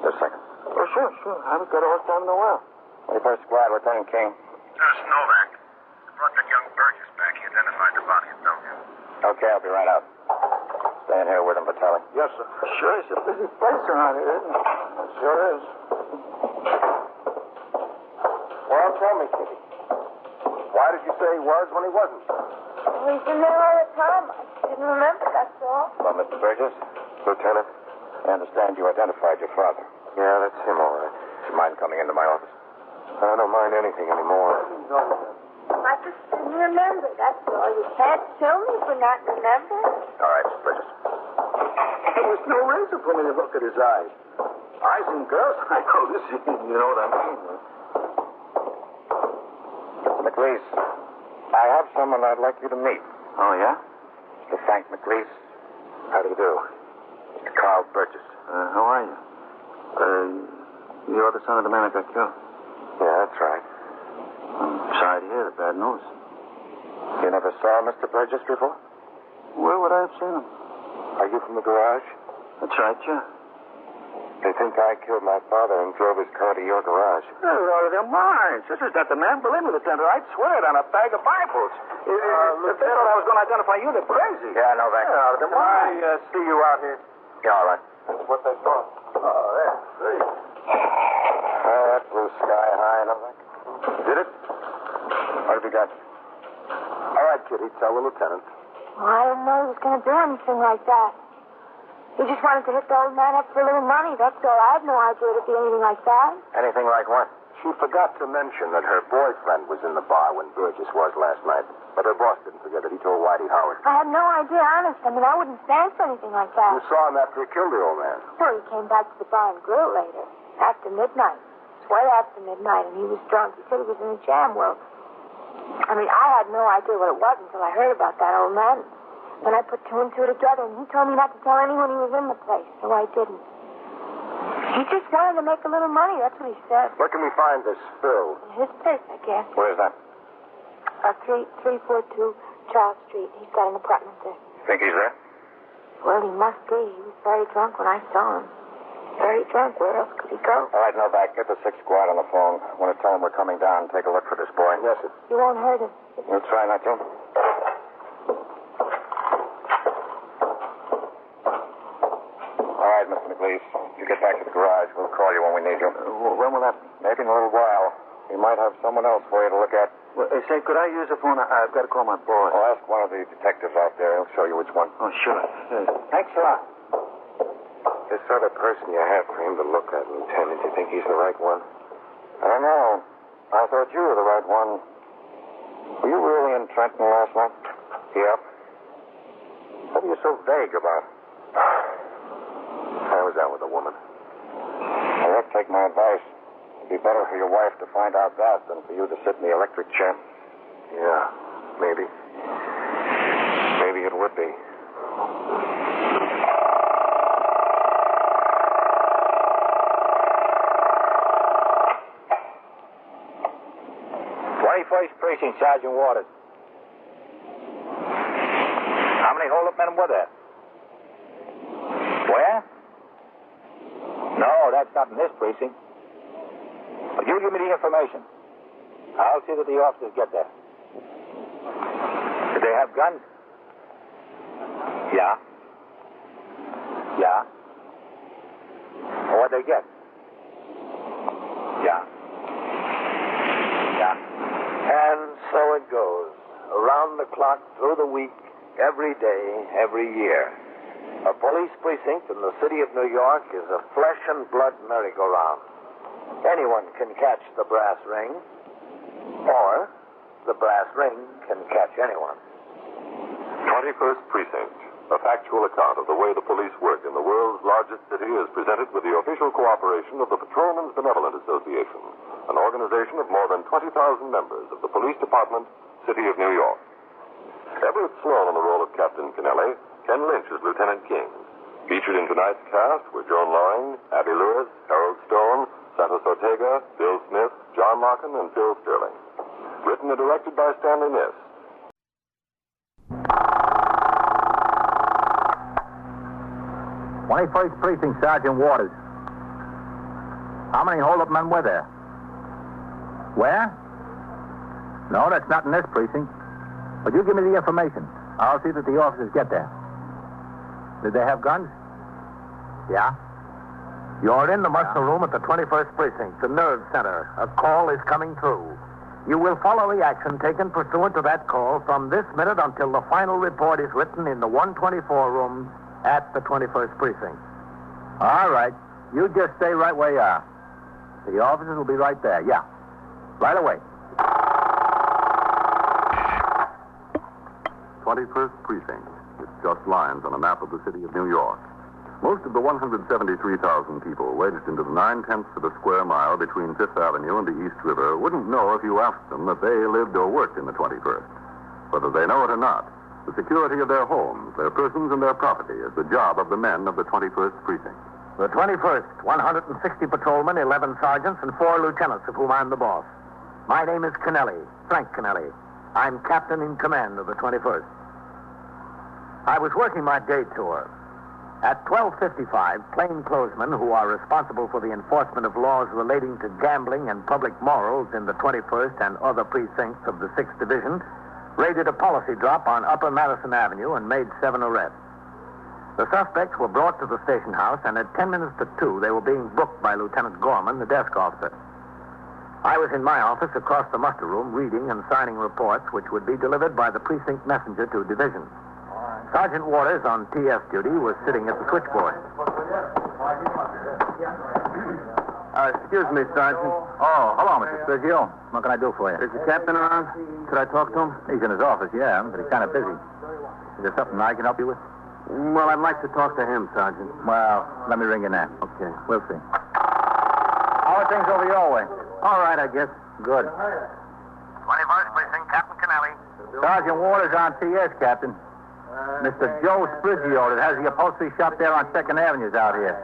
Just a second. Oh, sure. I haven't got all the time in the world. 21st Squad, Lieutenant King. Novak. I brought that young Burgess back. He identified the body of Duncan. Okay, I'll be right out. Staying here with him, Vitelli. Yes, sir. Sure, it's a busy place around here, isn't it? It sure is. Well, tell me, Kitty. Why did you say he was when he wasn't? He's in there all the time. I didn't remember, that's all. Well, Mr. Burgess? Lieutenant? I understand you identified your father. Yeah, that's him, all right. Do you mind coming into my office? I don't mind anything anymore. I just didn't remember, that's all. You can't kill me for not remembering. All right, Mr. Burgess. There was no reason for me to look at his eyes. Eyes in girls' I notice. You know what I mean? Mr. McLeese, I have someone I'd like you to meet. Oh, yeah? Mr. Frank McLeese. How do you do? Mr. Carl Burgess. How are you? You're the son of the man that got killed. Yeah, that's right. I'm sorry to hear the bad news. You never saw Mr. Burgess before? Where would I have seen him? Are you from the garage? That's right, yeah. They think I killed my father and drove his car to your garage. They're out of their minds. This is not the man. Believe me, Lieutenant, I'd swear it on a bag of Bibles. If they thought I was going to identify you, they're crazy. Yeah, I know that. They're out of their minds. Can I see you out here? Yeah, all right. That's what they thought. Oh, there. See. That blew sky high, Novak. Did it? What have you got? All right, Kitty, tell the lieutenant. Well, I didn't know he was going to do anything like that. He just wanted to hit the old man up for a little money, that's all. I had no idea it'd be anything like that. Anything like what? She forgot to mention that her boyfriend was in the bar when Burgess was last night. But her boss didn't forget that he told Whitey Howard. I had no idea, honest. I mean, I wouldn't stand for anything like that. You saw him after he killed the old man. Well, he came back to the bar and grill later, after midnight. It's way after midnight, and he was drunk. He said he was in a jam. Well, I mean, I had no idea what it was until I heard about that old man. Then I put two and two together, and he told me not to tell anyone he was in the place, so I didn't. He just wanted to make a little money, that's what he said. Where can we find this Phil? His place, I guess. Where's that? 342 Charles Street. He's got an apartment there. Think he's there? Well, he must be. He was very drunk when I saw him. Very drunk. Where else could he go? All right, Novak, get the 6th Squad on the phone. I want to tell him we're coming down and take a look for this boy. Yes, sir. You won't hurt him. You'll try not to. All right, Mr. McLeese. You get back to the garage. We'll call you when we need you. When will that be? Maybe in a little while. We might have someone else for you to look at. Well, say, could I use the phone? I've got to call my boss. I'll ask one of the detectives out there. He'll show you which one. Oh, sure. Thanks a lot. This other person you have for him to look at, Lieutenant, you think he's the right one? I don't know. I thought you were the right one. Were you really in Trenton last night? Yep. What were you so vague about? I was out with a woman. Well, let's take my advice. It'd be better for your wife to find out that than for you to sit in the electric chair. Yeah, maybe. Maybe it would be. 21st Precinct, Sergeant Waters. How many hold-up men were there? Where? No, that's not in this precinct. But you give me the information. I'll see that the officers get there. Did they have guns? Yeah. Yeah. And what'd they get? Yeah. Yeah. And so it goes. Around the clock, through the week, every day, every year. A police precinct in the city of New York is a flesh and blood merry-go-round. Anyone can catch the brass ring, or the brass ring can catch anyone. 21st Precinct, a factual account of the way the police work in the world's largest city, is presented with the official cooperation of the Patrolmen's Benevolent Association, an organization of more than 20,000 members of the Police Department, City of New York. Everett Sloan in the role of Captain Kennelly, Ken Lynch as Lieutenant King. Featured in tonight's cast were Joan Loring, Abby Lewis, Harold Stone, Santos Ortega, Bill Smith, John Larkin, and Phil Sterling. Written and directed by Stanley Niss. 21st Precinct, Sergeant Waters. How many hold-up men were there? Where? No, that's not in this precinct. But you give me the information. I'll see that the officers get there. Did they have guns? Yeah? You're in the muster room at the 21st Precinct, the nerve center. A call is coming through. You will follow the action taken pursuant to that call from this minute until the final report is written in the 124 room at the 21st Precinct. All right. You just stay right where you are. The officers will be right there. Yeah. Right away. 21st Precinct. It's just lines on a map of the city of New York. Most of the 173,000 people wedged into the 9/10 of a square mile between Fifth Avenue and the East River wouldn't know if you asked them that they lived or worked in the 21st. Whether they know it or not, the security of their homes, their persons, and their property is the job of the men of the 21st Precinct. The 21st, 160 patrolmen, 11 sergeants, and 4 lieutenants, of whom I'm the boss. My name is Kennelly, Frank Kennelly. I'm captain in command of the 21st. I was working my day tour. At 12:55, plainclothesmen who are responsible for the enforcement of laws relating to gambling and public morals in the 21st and other precincts of the 6th Division raided a policy drop on Upper Madison Avenue and made 7 arrests. The suspects were brought to the station house, and at 10 minutes to 2, they were being booked by Lieutenant Gorman, the desk officer. I was in my office across the muster room reading and signing reports which would be delivered by the precinct messenger to division. Sergeant Waters, on TS duty, was sitting at the switchboard. Excuse me, Sergeant. Oh, hello, Mr. Spizio. What can I do for you? Is the captain around? Could I talk to him? He's in his office, yeah, but he's kind of busy. Is there something I can help you with? Well, I'd like to talk to him, Sergeant. Well, let me ring you now. Okay. We'll see. How are things over your way? All right, I guess. Good. 21st Precinct, Captain Kennelly. Sergeant Waters on TS, Captain. Mr. Joe Sprigio that has the upholstery shop there on 2nd Avenue is out here.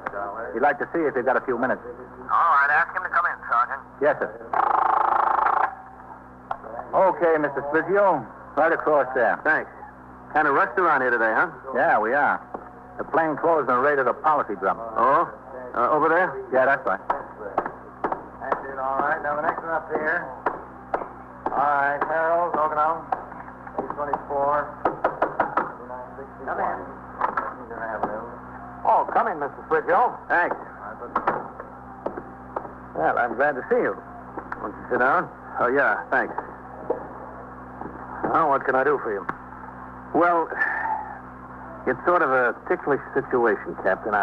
He'd like to see you if you've got a few minutes. All right, ask him to come in, Sergeant. Yes, sir. Okay, Mr. Sprigio. Right across there. Thanks. Kind of rushed around here today, huh? Yeah, we are. The plainclothesmen raided a policy drop. Oh? Over there? Yeah, that's right. That's it, all right. Now, the next one up here. All right, Harold, Ogono, 824. Come in. Oh, come in, Mr. Sprigio. Thanks. Well, I'm glad to see you. Won't you sit down? Oh, yeah, thanks. Well, what can I do for you? Well, it's sort of a ticklish situation, Captain.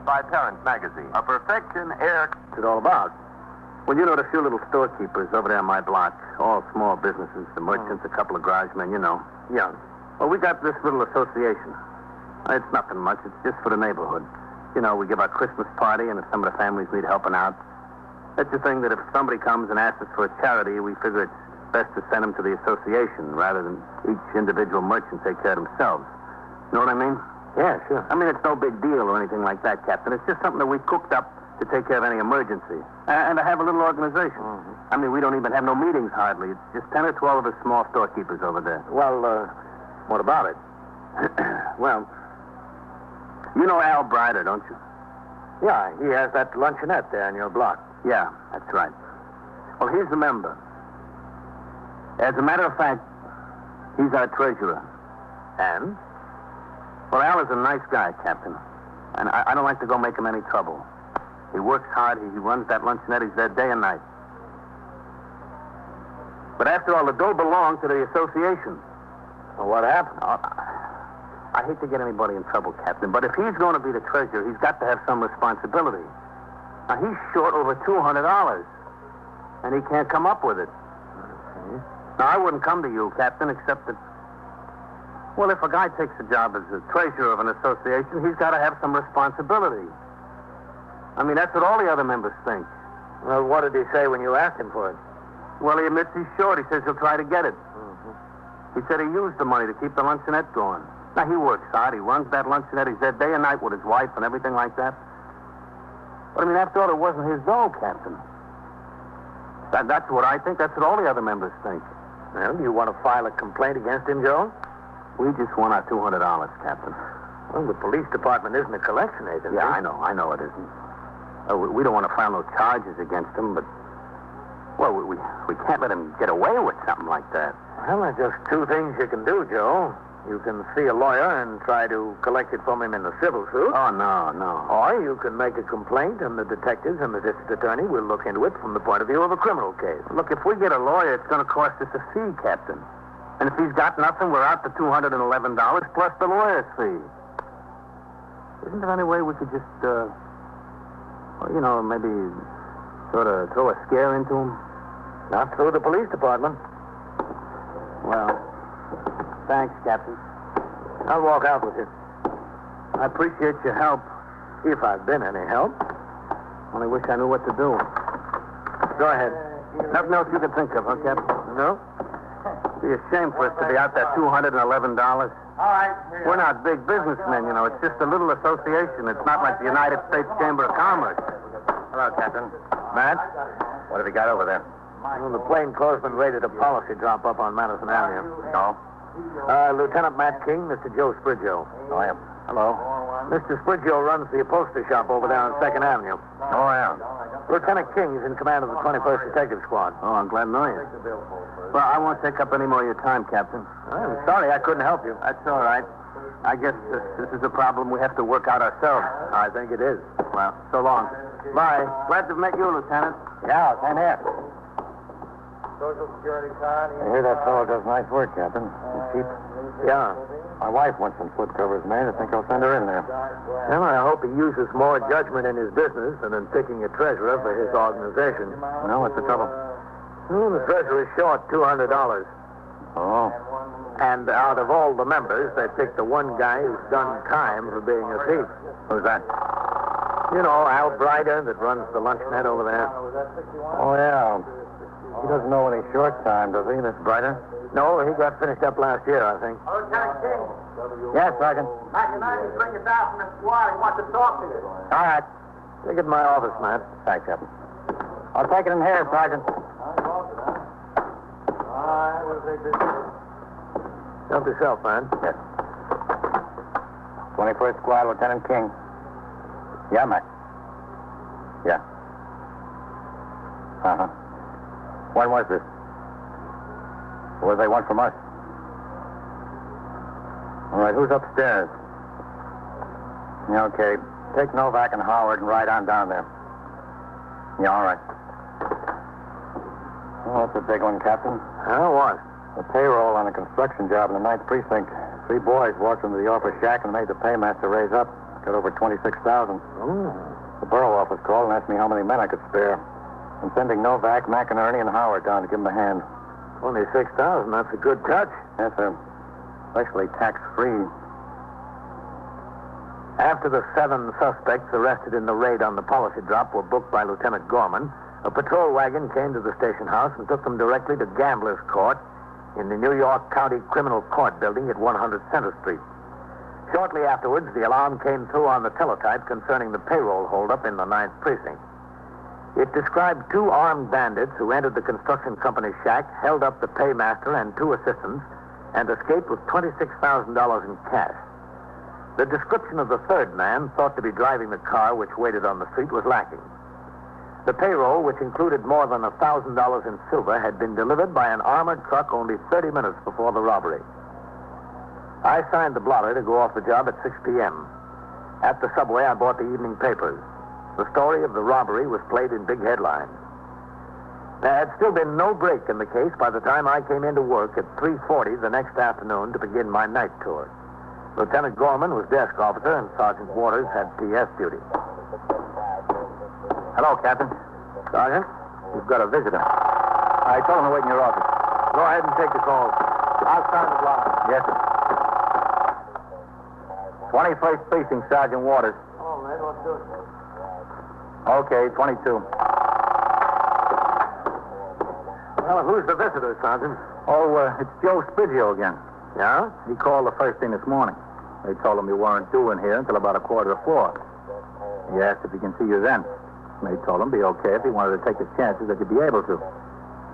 By Parent Magazine. A perfection air... What's it all about? Well, you know the few little storekeepers over there on my block. All small businesses, the merchants, a couple of garage men, you know. Young. Well, we got this little association. It's nothing much. It's just for the neighborhood. You know, we give our Christmas party, and if some of the families need helping out, it's the thing that if somebody comes and asks us for a charity, we figure it's best to send them to the association rather than each individual merchant take care of themselves. You know what I mean? Yeah, sure. I mean, it's no big deal or anything like that, Captain. It's just something that we cooked up to take care of any emergency. And to have a little organization. Mm-hmm. I mean, we don't even have no meetings hardly. It's just 10 or 12 of us small storekeepers over there. Well, what about it? Well, you know Al Brider, don't you? Yeah, he has that luncheonette there on your block. Yeah, that's right. Well, he's the member. As a matter of fact, he's our treasurer. And? Well, Al is a nice guy, Captain. And I don't like to go make him any trouble. He works hard. He runs that luncheonette. He's there day and night. But after all, the dough belongs to the association. Well, what happened? I hate to get anybody in trouble, Captain, but if he's going to be the treasurer, he's got to have some responsibility. Now, he's short over $200, and he can't come up with it. Okay. Now, I wouldn't come to you, Captain, except that, well, if a guy takes a job as the treasurer of an association, he's got to have some responsibility. I mean, that's what all the other members think. Well, what did he say when you asked him for it? Well, he admits he's short. He says he'll try to get it. Mm-hmm. He said he used the money to keep the luncheonette going. Now, he works hard. He runs that luncheonette. He's there day and night with his wife and everything like that. But, I mean, after all, it wasn't his dough, Captain. That's what I think. That's what all the other members think. Well, do you want to file a complaint against him, Joe? We just want our $200, Captain. Well, the police department isn't a collection agency. Yeah, I know it isn't. We don't want to file no charges against him, but... Well, we can't let him get away with something like that. Well, there's just two things you can do, Joe. You can see a lawyer and try to collect it from him in a civil suit. Oh, no. Or you can make a complaint, and the detectives and the district attorney will look into it from the point of view of a criminal case. Look, if we get a lawyer, it's going to cost us a fee, Captain. And if he's got nothing, we're out to $211 plus the lawyer's fee. Isn't there any way we could just, maybe sort of throw a scare into him? Not through the police department. Well... Thanks, Captain. I'll walk out with you. I appreciate your help, if I've been any help. Only wish I knew what to do. Go ahead. Nothing else you can think of, huh, Captain? No? It'd be a shame for us to be out that $211. All right. We're not big businessmen, you know. It's just a little association. It's not like the United States Chamber of Commerce. Hello, Captain. Matt? What have you got over there? Well, the plainclothesman raided a policy drop up on Madison Avenue. Oh? Lieutenant Matt King, Mr. Joe Sprigio. Oh, yeah. Hello. Mr. Sprigio runs the upholstery shop over there on 2nd Avenue. Oh, yeah. Lieutenant King is in command of the 21st Detective Squad. Oh, I'm glad to know you. Well, I won't take up any more of your time, Captain. I'm sorry I couldn't help you. That's all right. I guess this is a problem we have to work out ourselves. I think it is. Well, so long. Bye. Glad to have met you, Lieutenant. Yeah, same here. Social Security card. I hear that fellow does nice work, Captain. He's cheap. Yeah. My wife wants some foot covers made. I think I'll send her in there. Well, I hope he uses more judgment in his business than in picking a treasurer for his organization. No, what's the trouble? Well, the treasurer's short $200. Oh. And out of all the members, they picked the one guy who's done time for being a thief. Who's that? You know, Al Brider that runs the luncheonette over there. Oh, yeah. He doesn't know any short time, does he, Miss Brider? No, he got finished up last year, I think. Lieutenant King. Yes, Sergeant. Matt and I bring you down from the squad. He wants to talk to you. All right. Take it in my office, Matt. Thanks, Captain. I'll take it in here, Sergeant. Help yourself, man. Yes. 21st Squad, Lieutenant King. Yeah, Matt. Yeah. Uh-huh. When was this? What do they want from us? All right, who's upstairs? Yeah, okay. Take Novak and Howard and ride on down there. Yeah, all right. Well, that's a big one, Captain. What? The payroll on a construction job in the 9th Precinct. 3 boys walked into the office shack and made the paymaster raise up. Got over $26,000. The borough office called and asked me how many men I could spare. I'm sending Novak, McInerney, and Howard down to give them a hand. Only $6,000. That's a good touch. Yes, sir. Especially tax-free. After the 7 suspects arrested in the raid on the policy drop were booked by Lieutenant Gorman, a patrol wagon came to the station house and took them directly to Gamblers Court in the New York County Criminal Court building at 100 Center Street. Shortly afterwards, the alarm came through on the teletype concerning the payroll holdup in the 9th Precinct. It described 2 armed bandits who entered the construction company's shack, held up the paymaster and 2 assistants, and escaped with $26,000 in cash. The description of the 3rd man, thought to be driving the car which waited on the street, was lacking. The payroll, which included more than $1,000 in silver, had been delivered by an armored truck only 30 minutes before the robbery. I signed the blotter to go off the job at 6 p.m. At the subway, I bought the evening papers. The story of the robbery was played in big headlines. There had still been no break in the case by the time I came into work at 3:40 the next afternoon to begin my night tour. Lieutenant Gorman was desk officer and Sergeant Waters had PS duty. Hello, Captain. Sergeant, you've got a visitor. I told him to wait in your office. Go ahead and take the call. I'll sign the blotter. Yes, sir. 21st Precinct, Sergeant Waters. Oh, man, let's do it. Okay, 22. Well, who's the visitor, Sergeant? Oh, it's Joe Sprigio again. Yeah? He called the first thing this morning. They told him you weren't due in here until about 3:45. He asked if he can see you then. They told him it'd be okay if he wanted to take his chances that you'd be able to.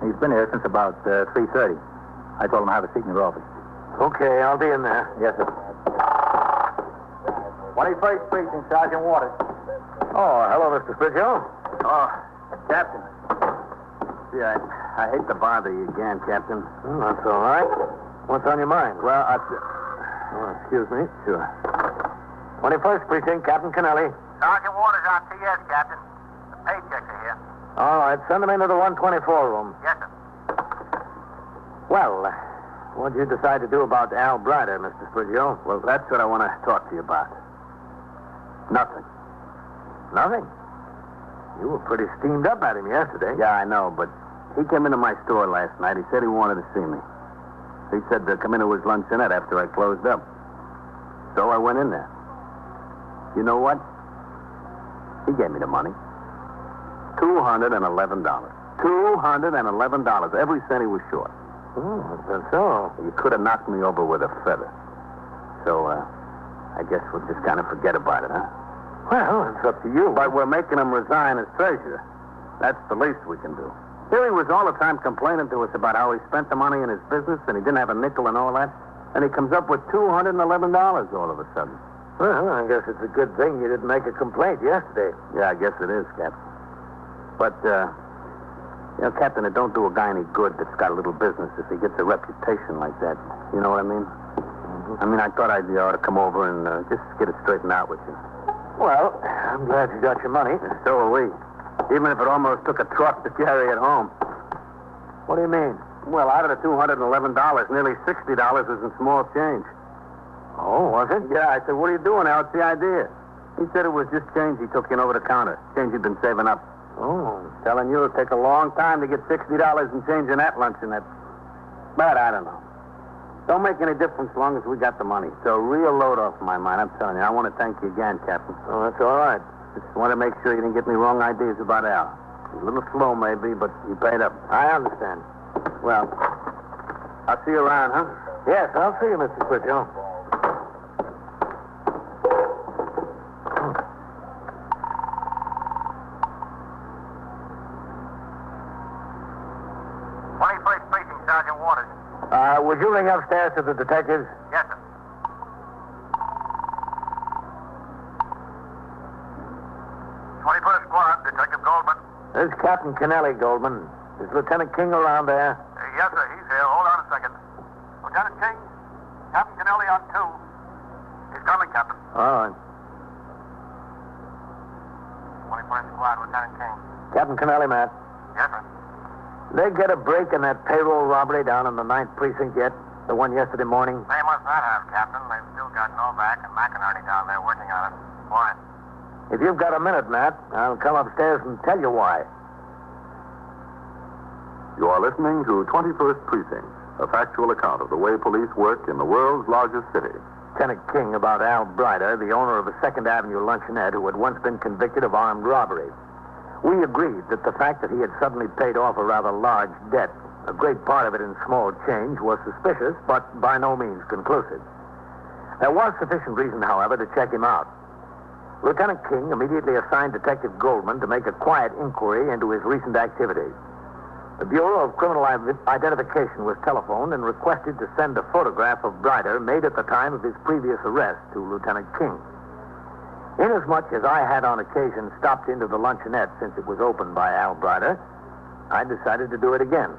He's been here since about 3:30. I told him to have a seat in your office. Okay, I'll be in there. Yes, sir. 21st Precinct, Sergeant Waters. Oh, hello, Mr. Spithill. Oh, Captain. Gee, I hate to bother you again, Captain. That's all right. What's on your mind? Well, excuse me. Sure. 21st Precinct, Captain Kennelly. Sergeant Waters on TS, Captain. The paychecks are here. All right, send them into the 124 room. Yes, sir. Well, what'd you decide to do about Al Brider, Mr. Spithill? Well, that's what I want to talk to you about. Nothing. Nothing? You were pretty steamed up at him yesterday. Yeah, I know, but he came into my store last night. He said he wanted to see me. He said to come into his luncheonette after I closed up. So I went in there. You know what? He gave me the money. $211. $211. Every cent he was short. Oh, that's so. You could have knocked me over with a feather. So, I guess we'll just kind of forget about it, huh? Well, it's up to you. But we're making him resign as treasurer. That's the least we can do. Here he was all the time complaining to us about how he spent the money in his business and he didn't have a nickel and all that. And he comes up with $211 all of a sudden. Well, I guess it's a good thing you didn't make a complaint yesterday. Yeah, I guess it is, Captain. But, Captain, it don't do a guy any good that's got a little business if he gets a reputation like that. You know what I mean? Mm-hmm. I mean, I thought I ought to come over and just get it straightened out with you. Well, I'm glad you got your money. So are we. Even if it almost took a truck to carry it home. What do you mean? Well, out of the $211, nearly $60 was in small change. Oh, was it? Yeah, I said, what are you doing, Al? What's the idea? He said it was just change he took in over the counter. Change he'd been saving up. Oh. Telling you it'll take a long time to get $60 in change in that luncheonette. But I don't know. Don't make any difference as long as we got the money. It's a real load off my mind, I'm telling you. I want to thank you again, Captain. Oh, that's all right. Just want to make sure you didn't get me wrong ideas about Al. He's a little slow, maybe, but you paid up. I understand. Well, I'll see you around, huh? Yes, I'll see you, Mr. Spithill. Sergeant Waters. Would you ring upstairs to the detectives? Yes, sir. 21st Squad, Detective Goldman. This is Captain Kennelly, Goldman. Is Lieutenant King around there? Yes, sir, he's here. Hold on a second. Lieutenant King, Captain Kennelly on 2. He's coming, Captain. All right. 21st Squad, Lieutenant King. Captain Kennelly, Matt. Yes, sir. They get a break in that payroll robbery down in the 9th Precinct yet? The one yesterday morning? They must not have, Captain. They've still got Novak and McInerney down there working on it. Why? If you've got a minute, Matt, I'll come upstairs and tell you why. You are listening to 21st Precinct, a factual account of the way police work in the world's largest city. Lieutenant King about Al Brider, the owner of a 2nd Avenue luncheonette who had once been convicted of armed robbery. We agreed that the fact that he had suddenly paid off a rather large debt, a great part of it in small change, was suspicious, but by no means conclusive. There was sufficient reason, however, to check him out. Lieutenant King immediately assigned Detective Goldman to make a quiet inquiry into his recent activities. The Bureau of Criminal Identification was telephoned and requested to send a photograph of Brider made at the time of his previous arrest to Lieutenant King. Inasmuch as I had on occasion stopped into the luncheonette since it was opened by Al Brider, I decided to do it again.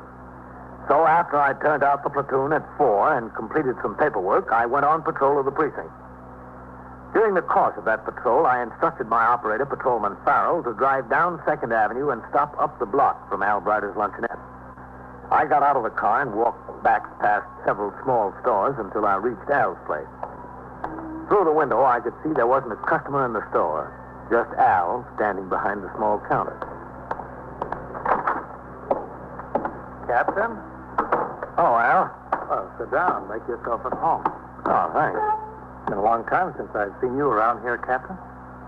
So after I turned out the platoon at 4 and completed some paperwork, I went on patrol of the precinct. During the course of that patrol, I instructed my operator, Patrolman Farrell, to drive down 2nd Avenue and stop up the block from Al Brider's luncheonette. I got out of the car and walked back past several small stores until I reached Al's place. Through the window, I could see there wasn't a customer in the store, just Al standing behind the small counter. Captain? Oh, Al? Well, sit down. Make yourself at home. Oh, thanks. It's been a long time since I've seen you around here, Captain.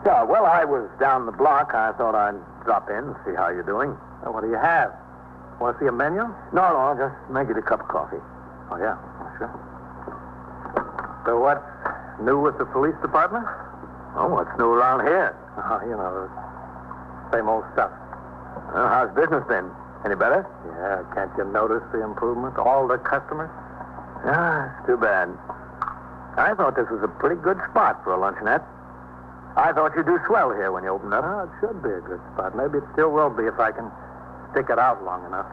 Yeah, well, I was down the block. I thought I'd drop in and see how you're doing. Well, what do you have? Want to see a menu? No, just make it a cup of coffee. Oh, yeah. Sure. So what's New with the police department? Oh, what's new around here? Oh, you know, same old stuff. How's business been? Any better? Yeah, can't you notice the improvement? All the customers? Ah, it's too bad. I thought this was a pretty good spot for a luncheonette. I thought you'd do swell here when you opened up. Oh, it should be a good spot. Maybe it still will be if I can stick it out long enough.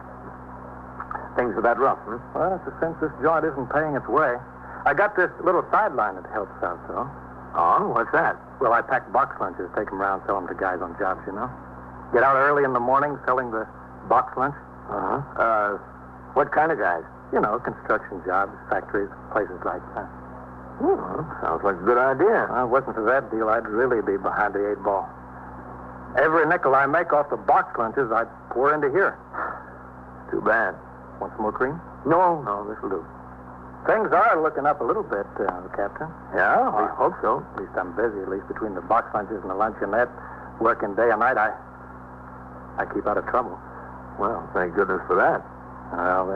Things are that rough, huh? Well, it's a sense this joint isn't paying its way. I got this little sideline that helps out, though. Oh, what's that? Well, I pack box lunches, take them around, sell them to guys on jobs, you know. Get out early in the morning selling the box lunch. Uh-huh. What kind of guys? You know, construction jobs, factories, places like that. Well, sounds like a good idea. Well, it wasn't for that deal, I'd really be behind the 8 ball. Every nickel I make off the box lunches, I'd pour into here. Too bad. Want some more cream? No, this'll do. Things are looking up a little bit, Captain. Yeah, I hope so. At least I'm busy, at least between the box lunches and the luncheonette, working day and night, I keep out of trouble. Well, thank goodness for that. Well,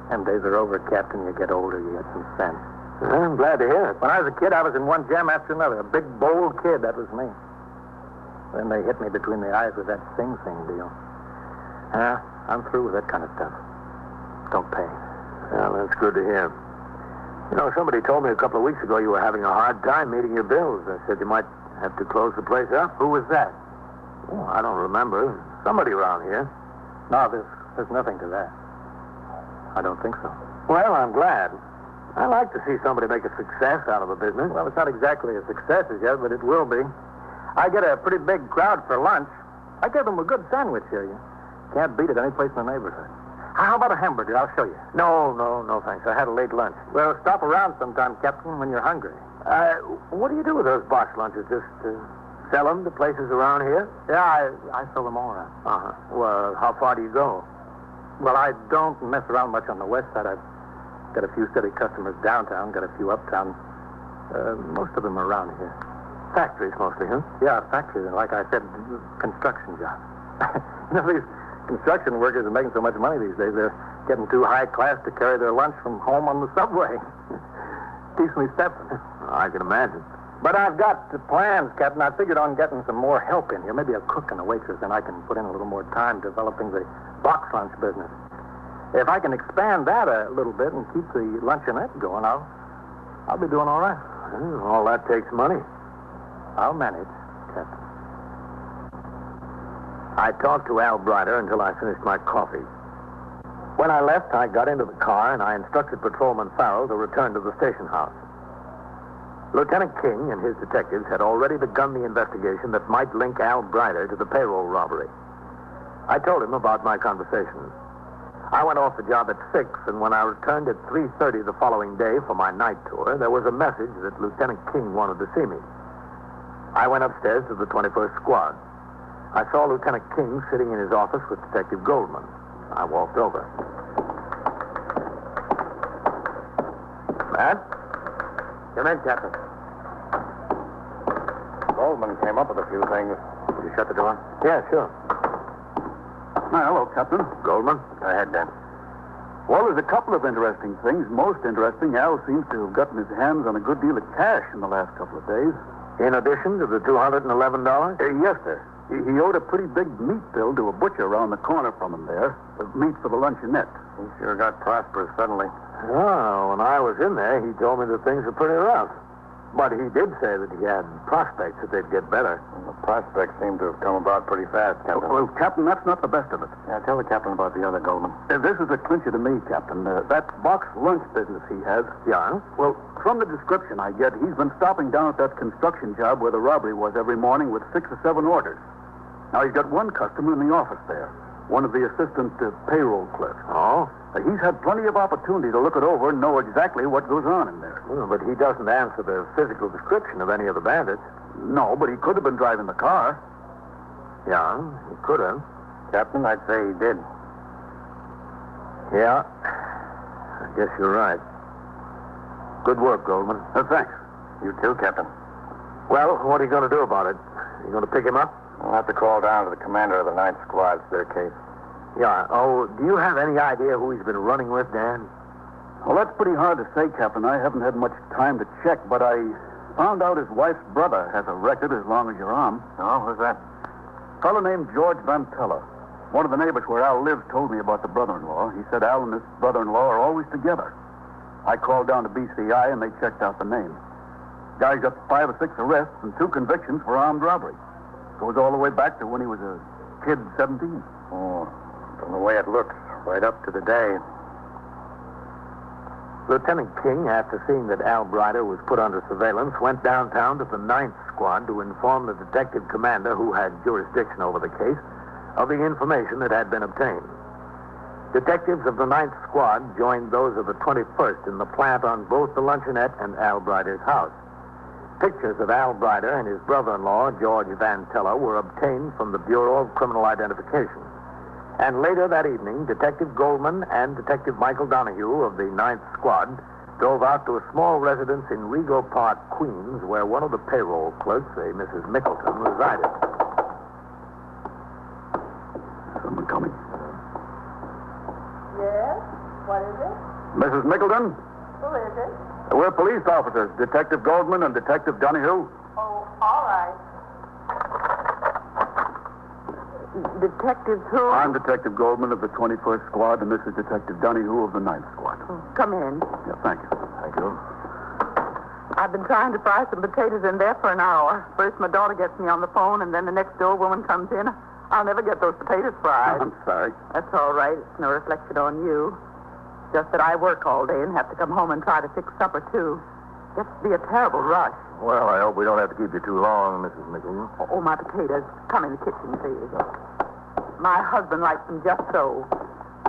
them days are over, Captain. You get older, you get some sense. I'm glad to hear it. When I was a kid, I was in one jam after another. A big, bold kid, that was me. Then they hit me between the eyes with that Sing Sing deal. I'm through with that kind of stuff. Don't pay. Well, that's good to hear. You know, somebody told me a couple of weeks ago you were having a hard time meeting your bills. They said you might have to close the place up. Who was that? Oh, I don't remember. Somebody around here. No, there's nothing to that. I don't think so. Well, I'm glad. I like to see somebody make a success out of a business. Well, it's not exactly a success as yet, but it will be. I get a pretty big crowd for lunch. I give them a good sandwich here. You can't beat it any place in the neighborhood. How about a hamburger? I'll show you. No, thanks. I had a late lunch. Well, stop around sometime, Captain, when you're hungry. What do you do with those box lunches? Just sell them to places around here? Yeah, I sell them all around. Uh-huh. Well, how far do you go? Well, I don't mess around much on the west side. I've got a few steady customers downtown, got a few uptown. Most of them are around here. Factories mostly, huh? Yeah, factories. Like I said, construction jobs. You know, these construction workers are making so much money these days, they're getting too high class to carry their lunch from home on the subway. Keeps me stepping. I can imagine. But I've got the plans, Captain. I figured on getting some more help in here, maybe a cook and a waitress, and I can put in a little more time developing the box lunch business. If I can expand that a little bit and keep the luncheonette going, I'll be doing all right. Well, all that takes money. I'll manage, Captain. I talked to Al Brider until I finished my coffee. When I left, I got into the car and I instructed Patrolman Farrell to return to the station house. Lieutenant King and his detectives had already begun the investigation that might link Al Brider to the payroll robbery. I told him about my conversation. I went off the job at 6, and when I returned at 3:30 the following day for my night tour, there was a message that Lieutenant King wanted to see me. I went upstairs to the 21st Squad. I saw Lieutenant King sitting in his office with Detective Goldman. I walked over. Matt? Come in, Captain. Goldman came up with a few things. Will you shut the door? Yeah, sure. Hello, Captain. Goldman? Go ahead, Dan. Well, there's a couple of interesting things. Most interesting, Al seems to have gotten his hands on a good deal of cash in the last couple of days. In addition to the $211? Yes, sir. He owed a pretty big meat bill to a butcher around the corner from him there. Meat for the luncheonette. He sure got prosperous suddenly. Oh, when I was in there, he told me that things were pretty rough. But he did say that he had prospects that they'd get better. Well, the prospects seem to have come about pretty fast, Captain. Well, Captain, that's not the best of it. Yeah, tell the captain about the other, Goldman. This is a clincher to me, Captain. That box lunch business he has. Yeah? Well, from the description I get, he's been stopping down at that construction job where the robbery was every morning with 6 or 7 orders. Now, he's got one customer in the office there, one of the assistant payroll clerks. Oh? He's had plenty of opportunity to look it over and know exactly what goes on in there. Well, but he doesn't answer the physical description of any of the bandits. No, but he could have been driving the car. Yeah, he could have. Captain, I'd say he did. Yeah, I guess you're right. Good work, Goldman. Thanks. You too, Captain. Well, what are you going to do about it? You going to pick him up? I'll have to call down to the commander of the 9th Squad. It's their case. Yeah. Oh, do you have any idea who he's been running with, Dan? Well, that's pretty hard to say, Captain. I haven't had much time to check, but I Found out his wife's brother has a record as long as your arm. Oh, who's that? A fellow named George Van Teller. One of the neighbors where Al lives told me about the brother-in-law. He said Al and his brother-in-law are always together. I called down to BCI, and they checked out the name. Guy's got 5 or 6 arrests and 2 convictions for armed robbery. Goes all the way back to when he was a kid, 17. Oh, from the way it looks, right up to the day. Lieutenant King, after seeing that Al Brider was put under surveillance, went downtown to the 9th Squad to inform the detective commander who had jurisdiction over the case of the information that had been obtained. Detectives of the 9th Squad joined those of the 21st in the plant on both the luncheonette and Al Brider's house. Pictures of Al Brider and his brother-in-law, George Van Teller, were obtained from the Bureau of Criminal Identification. And later that evening, Detective Goldman and Detective Michael Donahue of the 9th Squad drove out to a small residence in Rego Park, Queens, where one of the payroll clerks, a Mrs. Mickleton, resided. Someone coming. Yes? What is it? Mrs. Mickleton? Who is it? We're police officers, Detective Goldman and Detective Donahue. Oh, all right. Detectives who? I'm Detective Goldman of the 21st Squad, and this is Detective Donahue of the 9th Squad. Come in. Yeah, thank you. Thank you. I've been trying to fry some potatoes in there for an hour. First my daughter gets me on the phone, and then the next door woman comes in. I'll never get those potatoes fried. I'm sorry. That's all right. It's no reflection on you. Just that I work all day and have to come home and try to fix supper, too. Gets to be a terrible rush. Well, I hope we don't have to keep you too long, Mrs. Mickleton. Oh, my potatoes. Come in the kitchen, please. My husband likes them just so.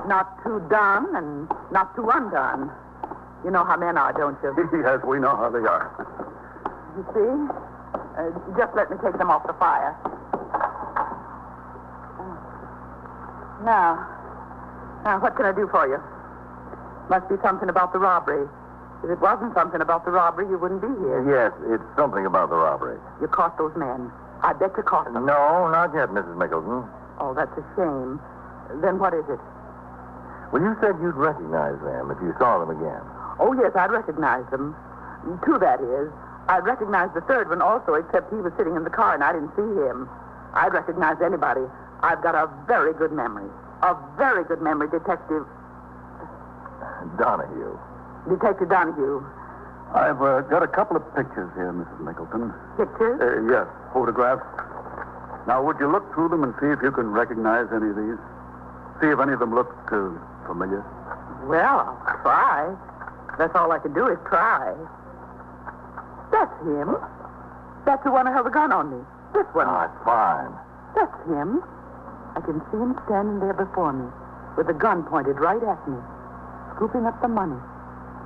Not too done and not too undone. You know how men are, don't you? Yes, we know how they are. You see? Just let me take them off the fire. Now, what can I do for you? Must be something about the robbery. If it wasn't something about the robbery, you wouldn't be here. Yes, it's something about the robbery. You caught those men. I bet you caught them. No, not yet, Mrs. Mickleton. Oh, that's a shame. Then what is it? Well, you said you'd recognize them if you saw them again. Oh, yes, I'd recognize them. 2, that is. I'd recognize the 3rd one also, except he was sitting in the car and I didn't see him. I'd recognize anybody. I've got a very good memory. A very good memory, Detective... Donahue. Detective Donahue. I've got a couple of pictures here, Mrs. Mickleton. Pictures? Yes, photographs. Now, would you look through them and see if you can recognize any of these? See if any of them look familiar? Well, I'll try. That's all I can do is try. That's him. That's the one who held the gun on me. This one. Ah, it's fine. That's him. I can see him standing there before me with the gun pointed right at me, scooping up the money.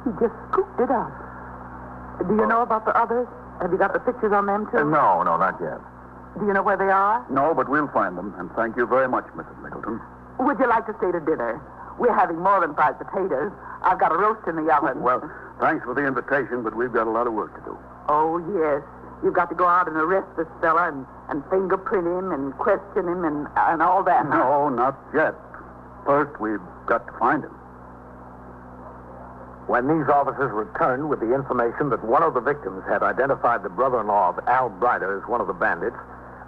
He just scooped it up. Do you know about the others? Have you got the pictures on them, too? No, not yet. Do you know where they are? No, but we'll find them. And thank you very much, Mrs. Mickleton. Would you like to stay to dinner? We're having more than fried potatoes. I've got a roast in the oven. Well, thanks for the invitation, but we've got a lot of work to do. Oh, yes. You've got to go out and arrest this fella and fingerprint him and question him and all that. No, not yet. First, we've got to find him. When these officers returned with the information that one of the victims had identified the brother-in-law of Al Brider as one of the bandits,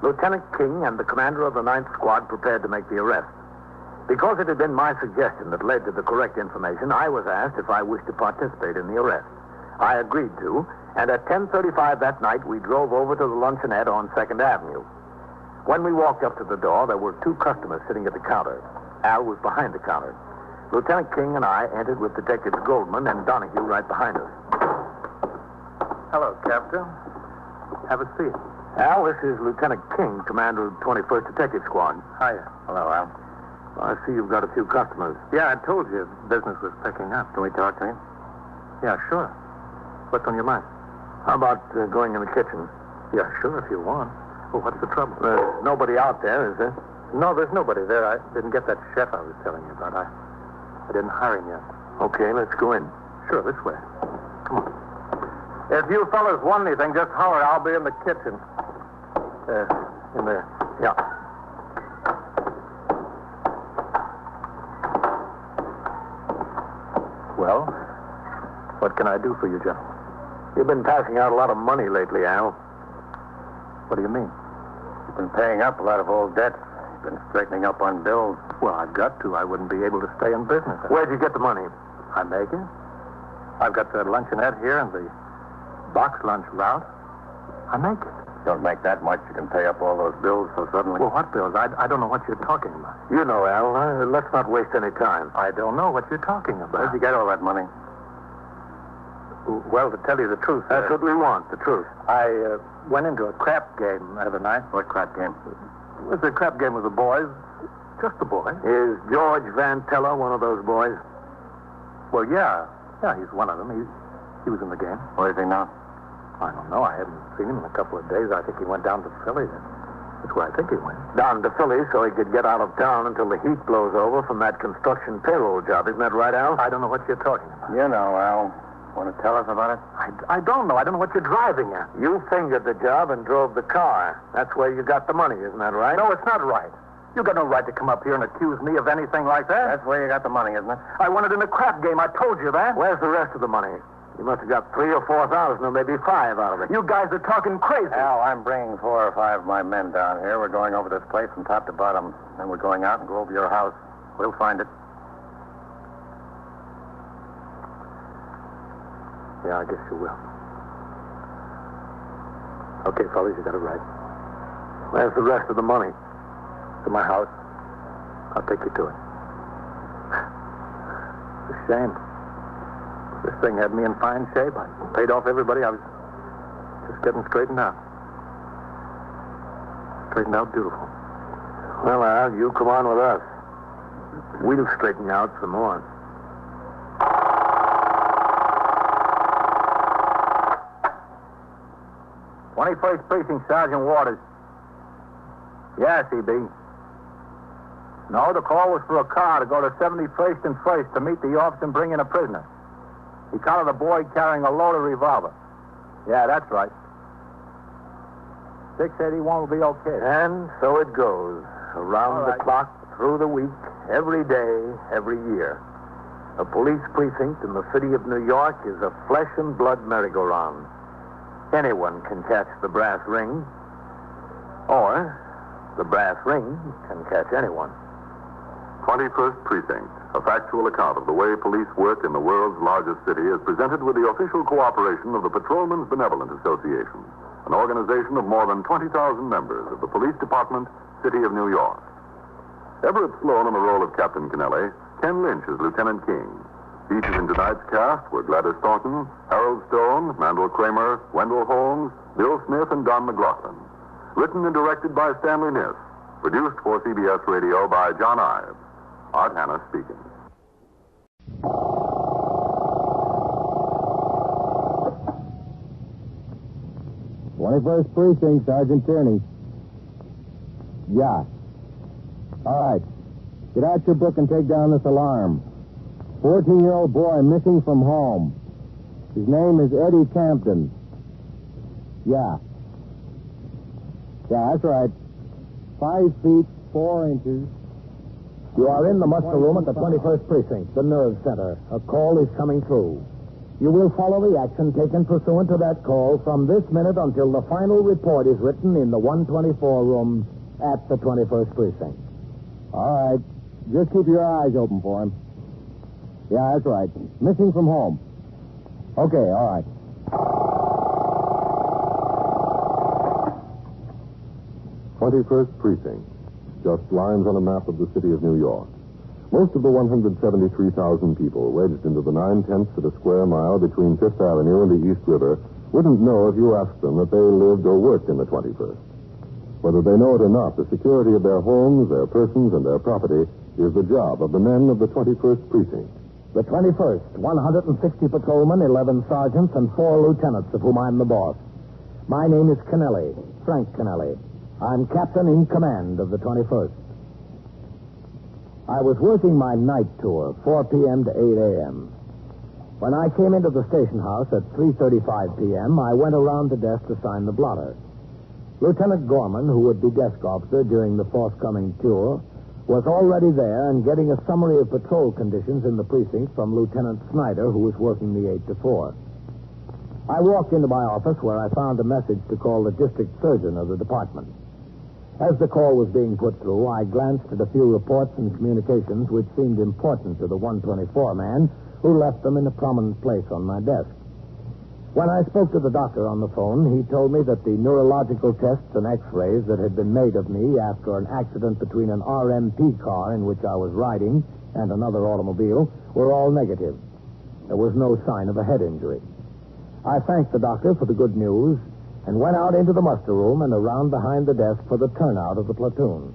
Lieutenant King and the commander of the 9th Squad prepared to make the arrest. Because it had been my suggestion that led to the correct information, I was asked if I wished to participate in the arrest. I agreed to, and at 10:35 that night, we drove over to the luncheonette on 2nd Avenue. When we walked up to the door, there were 2 customers sitting at the counter. Al was behind the counter. Lieutenant King and I entered with Detectives Goldman and Donahue right behind us. Hello, Captain. Have a seat. Al, this is Lieutenant King, commander of 21st Detective Squad. Hiya. Hello, Al. I see you've got a few customers. Yeah, I told you business was picking up. Can we talk to him? Yeah, sure. What's on your mind? How about going in the kitchen? Yeah, sure, if you want. Well, what's the trouble? There's nobody out there, is there? No, there's nobody there. I didn't get that chef I was telling you about. I didn't hire him yet. Okay, let's go in. Sure, this way. Come on. If you fellas want anything, just holler. I'll be in the kitchen. In there. Yeah. Well, what can I do for you, gentlemen? You've been passing out a lot of money lately, Al. What do you mean? You've been paying up a lot of old debts. You've been straightening up on bills. Well, I've got to. I wouldn't be able to stay in business. Where'd you get the money? I make it. I've got the luncheonette here and the box lunch route. I make it. Don't make that much. You can pay up all those bills so suddenly. Well, what bills? I don't know what you're talking about. You know, Al. Let's not waste any time. I don't know what you're talking about. Where'd you get all that money? Well, to tell you the truth... That's what we want, the truth. I went into a crap game the other night. What crap game? It was a crap game with the boys. Just the boys. Is George Van Teller one of those boys? Well, yeah. Yeah, he's one of them. He was in the game. Where is he now? I don't know. I haven't seen him in a couple of days. I think he went down to Philly. That's where I think he went. Down to Philly so he could get out of town until the heat blows over from that construction payroll job. Isn't that right, Al? I don't know what you're talking about. You know, Al. Want to tell us about it? I don't know. I don't know what you're driving at. You fingered the job and drove the car. That's where you got the money, isn't that right? No, it's not right. You got no right to come up here and accuse me of anything like that. That's where you got the money, isn't it? I won it in a crap game. I told you that. Where's the rest of the money? You must have got 3,000 or 4,000 or maybe 5 out of it. You guys are talking crazy. Al, I'm bringing 4 or 5 of my men down here. We're going over this place from top to bottom. Then we're going out and go over your house. We'll find it. Yeah, I guess you will. Okay, fellas, you got it right. Where's the rest of the money? To my house. I'll take you to it. It's a shame. This thing had me in fine shape. I paid off everybody. I was just getting straightened out. Straightened out beautiful. Well, Al, you come on with us. We'll straighten you out some more. "21st Precinct, Sergeant Waters." Yeah, CB. No, the call was for a car to go to 71st and 1st to meet the officer and bring in a prisoner. He counted a boy carrying a loaded revolver. Yeah, that's right. 681 will be okay. And so it goes. Around the clock, through the week, every day, every year. A police precinct in the city of New York is a flesh and blood merry-go-round. Anyone can catch the brass ring, or the brass ring can catch anyone. 21st Precinct, a factual account of the way police work in the world's largest city, is presented with the official cooperation of the Patrolmen's Benevolent Association, an organization of more than 20,000 members of the Police Department, City of New York. Everett Sloan in the role of Captain Kennelly, Ken Lynch as Lieutenant King. Featured in tonight's cast were Gladys Thornton, Harold Stone, Mandel Kramer, Wendell Holmes, Bill Smith, and Don McLaughlin. Written and directed by Stanley Niss. Produced for CBS Radio by John Ives. Art Hanna speaking. "21st Precinct, Sergeant Tierney." Yeah. All right. Get out your book and take down this alarm. 14-year-old boy missing from home. His name is Eddie Campton. Yeah. Yeah, that's right. 5 feet, 4 inches. You are in the muster room at the 21st Precinct, the nerve center. A call is coming through. You will follow the action taken pursuant to that call from this minute until the final report is written in the 124 room at the 21st Precinct. All right. Just keep your eyes open for him. Yeah, that's right. Missing from home. Okay, all right. 21st Precinct. Just lines on a map of the city of New York. Most of the 173,000 people wedged into the 9/10 of a square mile between Fifth Avenue and the East River wouldn't know if you asked them that they lived or worked in the 21st. Whether they know it or not, the security of their homes, their persons, and their property is the job of the men of the 21st Precinct. The 21st, 160 patrolmen, 11 sergeants, and 4 lieutenants, of whom I'm the boss. My name is Kennelly, Frank Kennelly. I'm captain in command of the 21st. I was working my night tour, 4 p.m. to 8 a.m. When I came into the station house at 3:35 p.m., I went around the desk to sign the blotter. Lieutenant Gorman, who would be desk officer during the forthcoming tour, was already there and getting a summary of patrol conditions in the precinct from Lieutenant Snyder, who was working the 8 to 4. I walked into my office where I found a message to call the district surgeon of the department. As the call was being put through, I glanced at a few reports and communications which seemed important to the 124 man who left them in a prominent place on my desk. When I spoke to the doctor on the phone, he told me that the neurological tests and x-rays that had been made of me after an accident between an RMP car in which I was riding and another automobile were all negative. There was no sign of a head injury. I thanked the doctor for the good news and went out into the muster room and around behind the desk for the turnout of the platoon.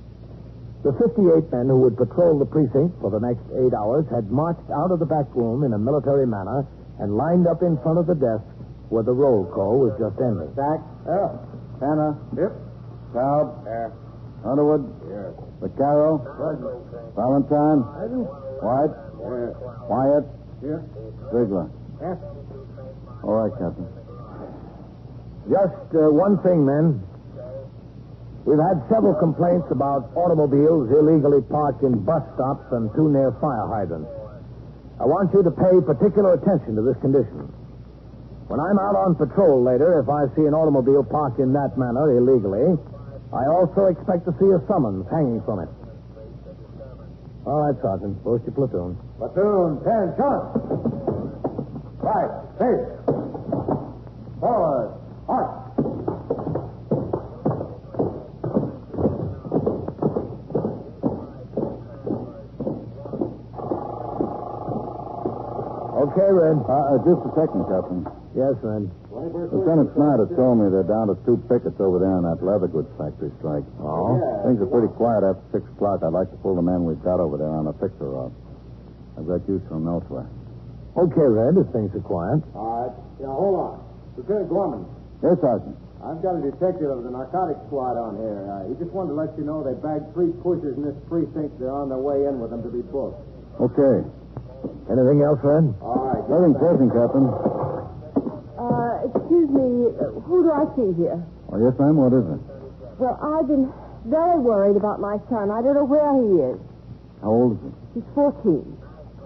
The 58 men who would patrol the precinct for the next 8 hours had marched out of the back room in a military manner and lined up in front of the desk where the roll call was just ending. Stack. Yeah. Hannah. Yep. Taub. Here. Underwood. Here. Vaccaro. Present. Valentine. Present. White. Here. Wyatt. Here. Ziegler. Yes. All right, Captain. Just one thing, men. We've had several complaints about automobiles illegally parked in bus stops and too near fire hydrants. I want you to pay particular attention to this condition. When I'm out on patrol later, if I see an automobile parked in that manner illegally, I also expect to see a summons hanging from it. All right, Sergeant. Post your platoon. Platoon, 10, shot. Right, face. Forward. March. Okay, Red. Just a second, Captain. Yes, Red. Lieutenant Snyder told me they're down to 2 pickets over there on that leather goods factory strike. Oh? Things are pretty quiet after 6 o'clock. I'd like to pull the men we've got over there on a fixer off. I've got use for them elsewhere. Okay, Red, if things are quiet. All right. Yeah, hold on. Lieutenant Gorman. Yes, Sergeant. I've got a detective of the narcotics squad on here. He just wanted to let you know they bagged 3 pushers in this precinct. They're on their way in with them to be booked. Okay. Anything else, Red? All right. Nothing pressing, Captain. Excuse me, who do I see here? Oh, yes, ma'am. What is it? Well, I've been very worried about my son. I don't know where he is. How old is he? He's 14.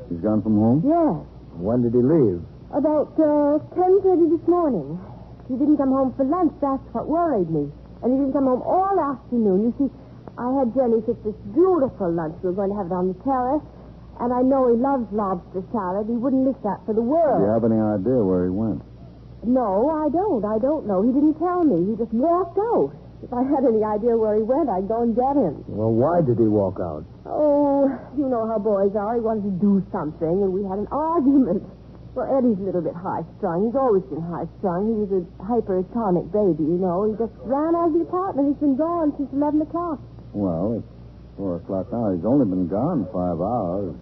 He's gone from home? Yes. When did he leave? About 10:30 this morning. He didn't come home for lunch. That's what worried me. And he didn't come home all afternoon. You see, I had Jenny fix this beautiful lunch. We were going to have it on the terrace. And I know he loves lobster salad. He wouldn't miss that for the world. Do you have any idea where he went? No, I don't. I don't know. He didn't tell me. He just walked out. If I had any idea where he went, I'd go and get him. Well, why did he walk out? Oh, you know how boys are. He wanted to do something, and we had an argument. Well, Eddie's a little bit high-strung. He's always been high-strung. He was a hypertonic baby, you know. He just ran out of the apartment. He's been gone since 11 o'clock. Well, it's 4 o'clock now. He's only been gone 5 hours.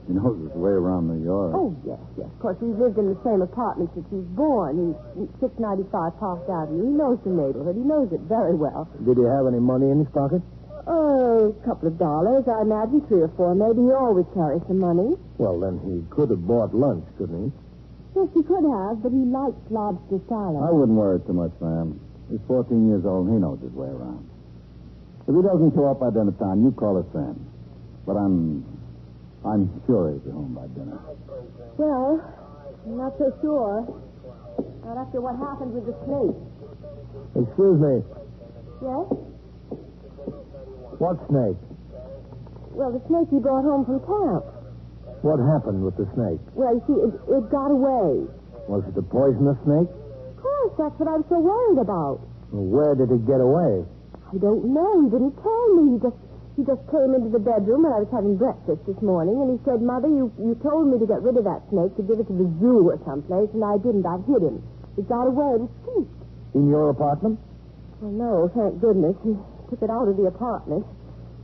He knows his way around New York. Oh, yes. Of course, we've lived in the same apartment since he was born. He's 695 Park Avenue. He knows the neighborhood. He knows it very well. Did he have any money in his pocket? Oh, a couple of dollars. I imagine 3 or 4. Maybe he always carries some money. Well, then he could have bought lunch, couldn't he? Yes, he could have, but he likes lobster salad. I wouldn't worry too much, ma'am. He's 14 years old and he knows his way around. If he doesn't show up by dinner time, you call us then. But I'm sure he'll be home by dinner. Well, I'm not so sure. Not after what happened with the snake. Excuse me. Yes? What snake? Well, the snake he brought home from camp. What happened with the snake? Well, you see, it got away. Was it a poisonous snake? Of course, that's what I was so worried about. Where did it get away? I don't know. He didn't tell me. He just came into the bedroom when I was having breakfast this morning, and he said, Mother, you told me to get rid of that snake, to give it to the zoo or someplace, and I didn't. I hid him. It got away and escaped. In your apartment? Well, no, thank goodness. He took it out of the apartment.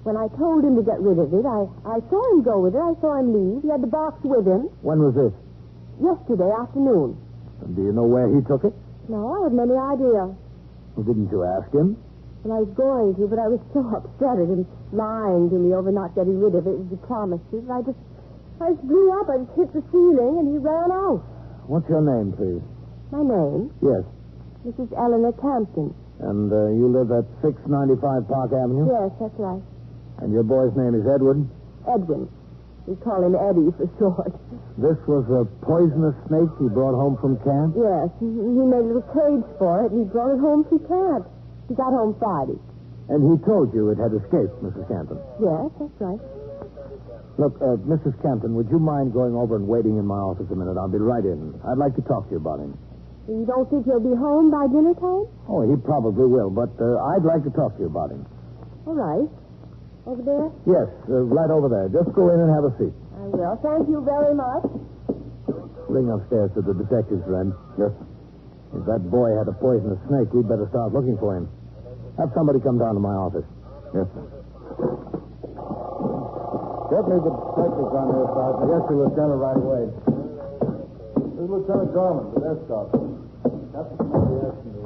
When I told him to get rid of it, I saw him go with it. I saw him leave. He had the box with him. When was this? Yesterday afternoon. And do you know where he took it? No, I haven't any idea. Well, didn't you ask him? Well, I was going to, but I was so upset at him lying to me over not getting rid of it as he promised to. I just blew up. I just hit the ceiling, and he ran out. What's your name, please? My name? Yes. Mrs. Eleanor Campton. And you live at 695 Park Avenue? Yes, that's right. And your boy's name is Edward? Edwin. We call him Eddie for short. This was a poisonous snake he brought home from camp? Yes, he made a little cage for it, and he brought it home from camp. He got home Friday. And he told you it had escaped, Mrs. Campton? Yes, that's right. Look, Mrs. Campton, would you mind going over and waiting in my office a minute? I'll be right in. I'd like to talk to you about him. You don't think he'll be home by dinner time? Oh, he probably will, but I'd like to talk to you about him. All right. Over there? Yes, right over there. Just go in and have a seat. I will. Thank you very much. Ring upstairs to the detective's friend. Yes. If that boy had a poisonous snake, we'd better start looking for him. Have somebody come down to my office. Yes, sir. Get me the detectives on there, Sergeant. Yes, sir, Lieutenant, right away. This is Lieutenant Gorman, the desk officer. Captain Kennedy asking you.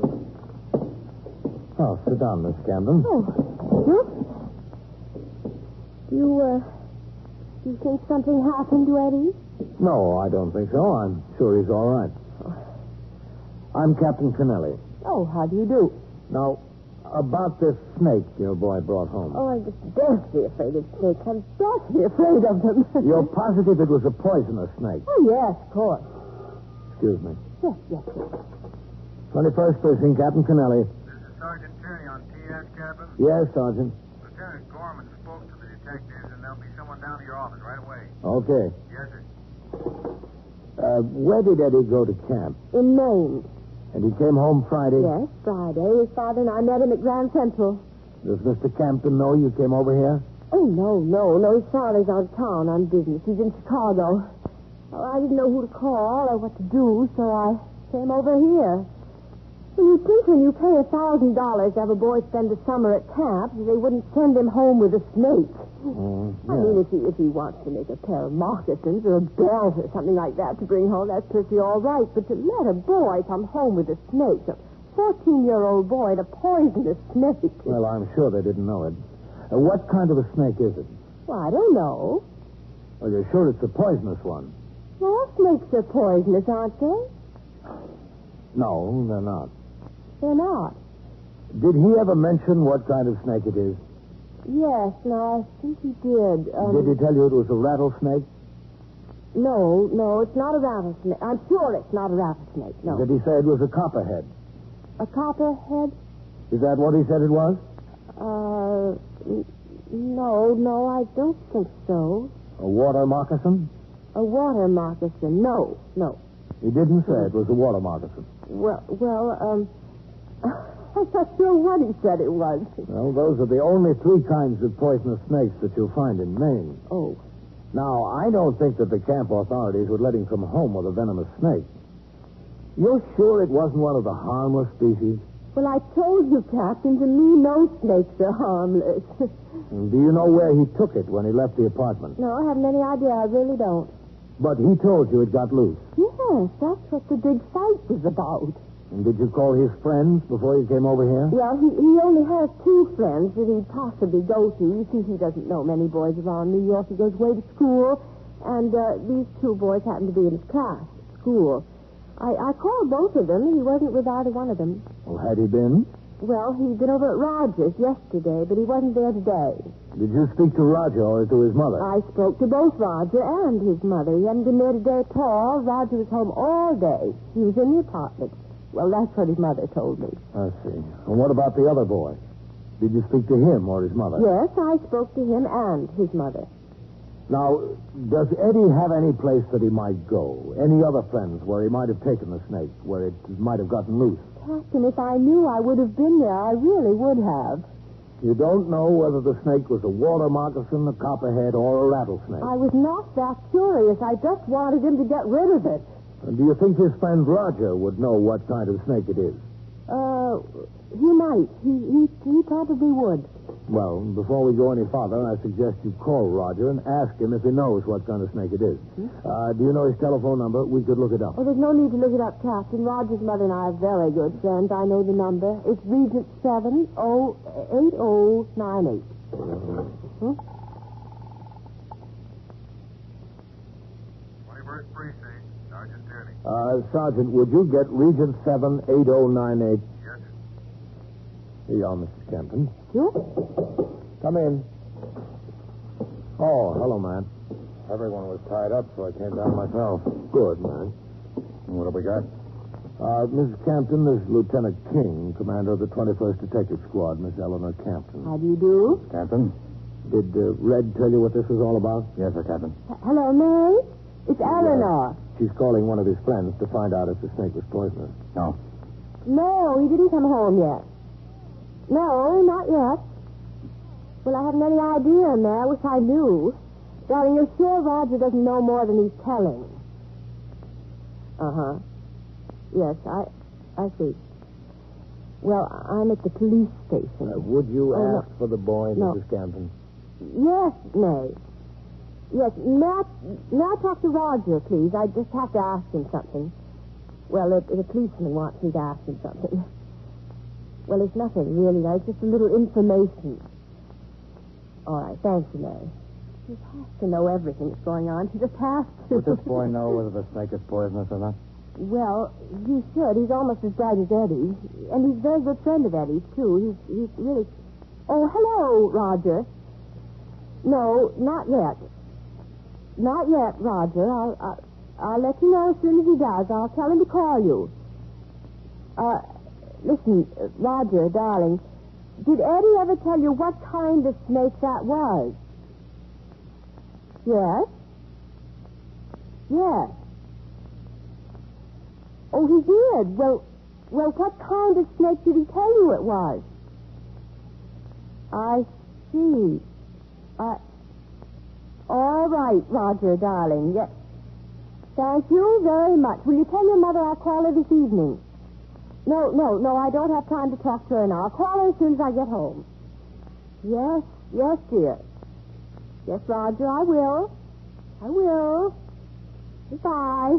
Oh, sit down, Miss Campbell. Oh, you? Do you think something happened to Eddie? No, I don't think so. I'm sure he's all right. I'm Captain Kennelly. Oh, how do you do? Now, about this snake your boy brought home. Oh, I'm just deathly afraid of snakes. I'm deathly afraid of them. You're positive it was a poisonous snake? Oh, yes, of course. Excuse me. Yes. 21st Precinct, Captain Kennelly. This is Sergeant Tierney on TS, Captain. Yes, Sergeant. Lieutenant Gorman spoke to the detectives, and there'll be someone down to your office right away. Okay. Yes, sir. Where did Eddie go to camp? In Maine. And he came home Friday? Yes, Friday. His father and I met him at Grand Central. Does Mr. Campton know you came over here? Oh, no. His father's out of town on business. He's in Chicago. Well, I didn't know who to call or what to do, so I came over here. Well, you'd think when you pay $1,000 to have a boy spend the summer at camp, they wouldn't send him home with a snake. Yeah. I mean, if he wants to make a pair of moccasins or a belt or something like that to bring home, that's perfectly all right. But to let a boy come home with a snake, a 14-year-old boy, to poison a snake. Well, I'm sure they didn't know it. What kind of a snake is it? Well, I don't know. Well, you're sure it's a poisonous one? Well, snakes are poisonous, aren't they? No, they're not. They're not. Did he ever mention what kind of snake it is? Yes, no, I think he did. Did he tell you it was a rattlesnake? No, it's not a rattlesnake. I'm sure it's not a rattlesnake, no. Did he say it was a copperhead? A copperhead? Is that what he said it was? No, I don't think so. A water moccasin? A water moccasin, no. He didn't say it was a water moccasin. Well, I'm not sure what he said it was. Well, those are the only 3 kinds of poisonous snakes that you'll find in Maine. Oh. Now, I don't think that the camp authorities would let him come home with a venomous snake. You're sure it wasn't one of the harmless species? Well, I told you, Captain, to me, no snakes are harmless. And do you know where he took it when he left the apartment? No, I haven't any idea. I really don't. But he told you it got loose. Yes, that's what the big fight was about. And did you call his friends before you came over here? Well, he only has 2 friends that he'd possibly go to. You see, he doesn't know many boys around New York. He goes away to school, and these 2 boys happen to be in his class at school. I called both of them. He wasn't with either one of them. Well, had he been? Well, he'd been over at Roger's yesterday, but he wasn't there today. Did you speak to Roger or to his mother? I spoke to both Roger and his mother. He hadn't been there today at all. Roger was home all day. He was in the apartment. Well, that's what his mother told me. I see. And what about the other boy? Did you speak to him or his mother? Yes, I spoke to him and his mother. Now, does Eddie have any place that he might go? Any other friends where he might have taken the snake, where it might have gotten loose? Captain, if I knew, I would have been there. I really would have. You don't know whether the snake was a water moccasin, a copperhead, or a rattlesnake? I was not that curious. I just wanted him to get rid of it. And do you think his friend Roger would know what kind of snake it is? He might. He probably would. Well, before we go any farther, I suggest you call Roger and ask him if he knows what kind of snake it is. Do you know his telephone number? We could look it up. Oh, there's no need to look it up, Captain. Roger's mother and I are very good friends. I know the number. It's Regent 78098. 21st Precinct, Sergeant Tierney. Sergeant, would you get Regent 78098? Yes, sir. Here you are, Mrs. Campton. Sure. Come in. Oh, hello, man. Everyone was tied up, so I came down myself. Good, man. What have we got? Mrs. Campton, this is Lieutenant King, commander of the 21st Detective Squad, Miss Eleanor Campton. How do you do? Captain? Did Red tell you what this was all about? Yes, sir, Captain. Hello, May? It's Eleanor. She's calling one of his friends to find out if the snake was poisonous. No. No, he didn't come home yet. No, not yet. Well, I haven't any idea, May. I wish I knew. Darling, you're sure Roger doesn't know more than he's telling? Uh-huh. Yes, I see. Well, I'm at the police station. Would you ask no. for the boy, No. Mrs. Campton? Yes, May. Yes, may I talk to Roger, please? I just have to ask him something. Well, the policeman wants me to ask him something. Well, it's nothing, really. It's just a little information. All right, thank you, May. She has to know everything that's going on. She just has to. Would this boy know whether the snake is poisonous or not? Well, he should. He's almost as bright as Eddie. And he's a very good friend of Eddie's, too. He's really... Oh, hello, Roger. No, not yet. Not yet, Roger. I'll let you know as soon as he does. I'll tell him to call you. Listen, Roger, darling, did Eddie ever tell you what kind of snake that was? Yes? Yes. Oh, he did? Well, what kind of snake did he tell you it was? I see. All right, Roger, darling. Yes. Thank you very much. Will you tell your mother I'll call her this evening? No, I don't have time to talk to her now. I'll call her as soon as I get home. Yes, dear. Yes, Roger, I will. Goodbye.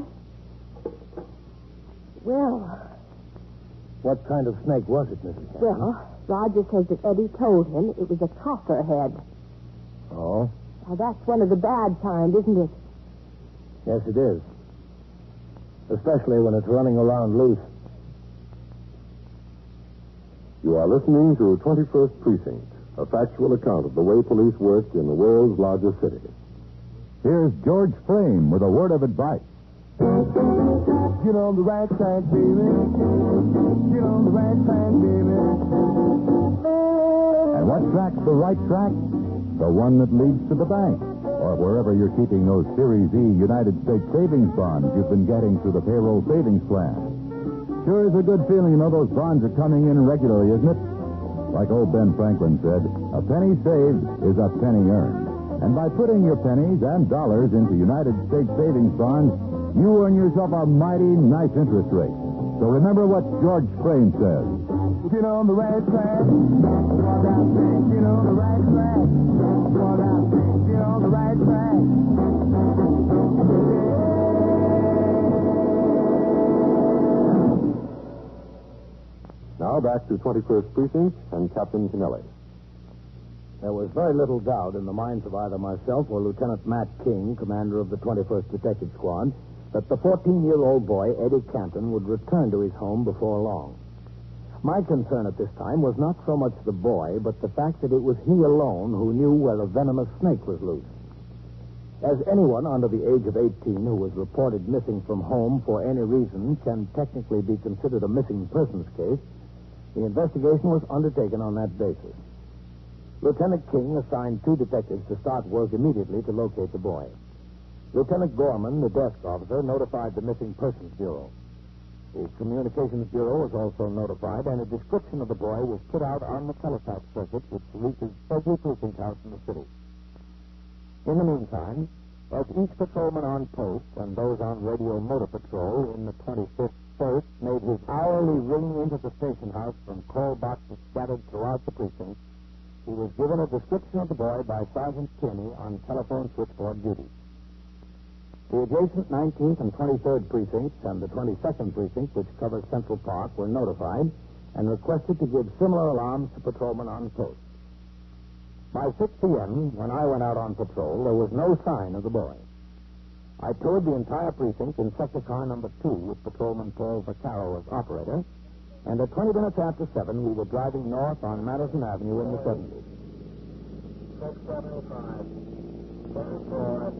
Well... What kind of snake was it, Mrs. Campton? Well, Roger says that Eddie told him it was a copperhead. Oh? Now, that's one of the bad kind, isn't it? Yes, it is. Especially when it's running around loose. You are listening to 21st Precinct, a factual account of the way police work in the world's largest city. Here's George Flame with a word of advice. Get on the right track, baby. Get on the right track, baby. And what track's the right track? The one that leads to the bank, or wherever you're keeping those Series E United States savings bonds you've been getting through the payroll savings plan. Sure is a good feeling to know those bonds are coming in regularly, isn't it? Like old Ben Franklin said, a penny saved is a penny earned. And by putting your pennies and dollars into United States savings bonds, you earn yourself a mighty nice interest rate. So remember what George Frame says. Get on the right track. Walk out there. Get on the right track. Walk out there. Get on the right track. Now back to 21st Precinct and Captain Kennelly. There was very little doubt in the minds of either myself or Lieutenant Matt King, commander of the 21st Detective Squad, that the 14-year-old boy, Eddie Campton, would return to his home before long. My concern at this time was not so much the boy, but the fact that it was he alone who knew where a venomous snake was loose. As anyone under the age of 18 who was reported missing from home for any reason can technically be considered a missing persons case, the investigation was undertaken on that basis. Lieutenant King assigned 2 detectives to start work immediately to locate the boy. Lieutenant Gorman, the desk officer, notified the Missing Persons Bureau. The Communications Bureau was also notified, and a description of the boy was put out on the teletype circuit which reaches every precinct house in the city. In the meantime, as each patrolman on post and those on radio motor patrol in the 25th First made his hourly ring into the station house from call boxes scattered throughout the precinct, he was given a description of the boy by Sergeant Tierney on telephone switchboard duty. The adjacent 19th and 23rd precincts and the 22nd precinct, which covers Central Park, were notified and requested to give similar alarms to patrolmen on post. By 6 p.m., when I went out on patrol, there was no sign of the boy. I toured the entire precinct in sector car number 2 with Patrolman Paul Vaccaro as operator, and at 20 minutes after 7, we were driving north on Madison Avenue in the 70s. 675, 24,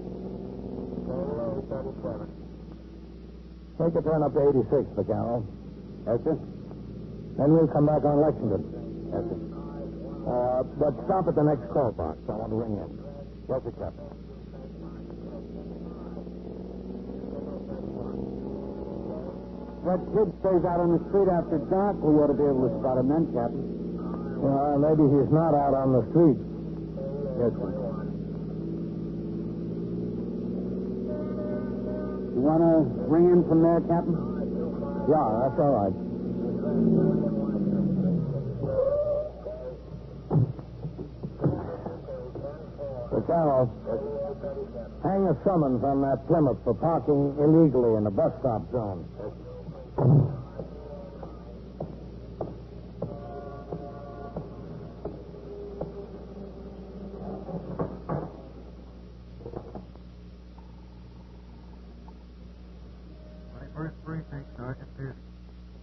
337. Take a turn up to 86, Vaccaro. Yes, sir. Then we'll come back on Lexington. Yes, sir. But stop at the next call box. I want to ring in. Yes, sir, Captain. That kid stays out on the street after dark. We ought to be able to spot him then, Captain. Maybe he's not out on the street. Yes, sir. You want to ring in from there, Captain? Yeah, that's all right. Vaccaro, hang a summons on that Plymouth for parking illegally in the bus stop zone.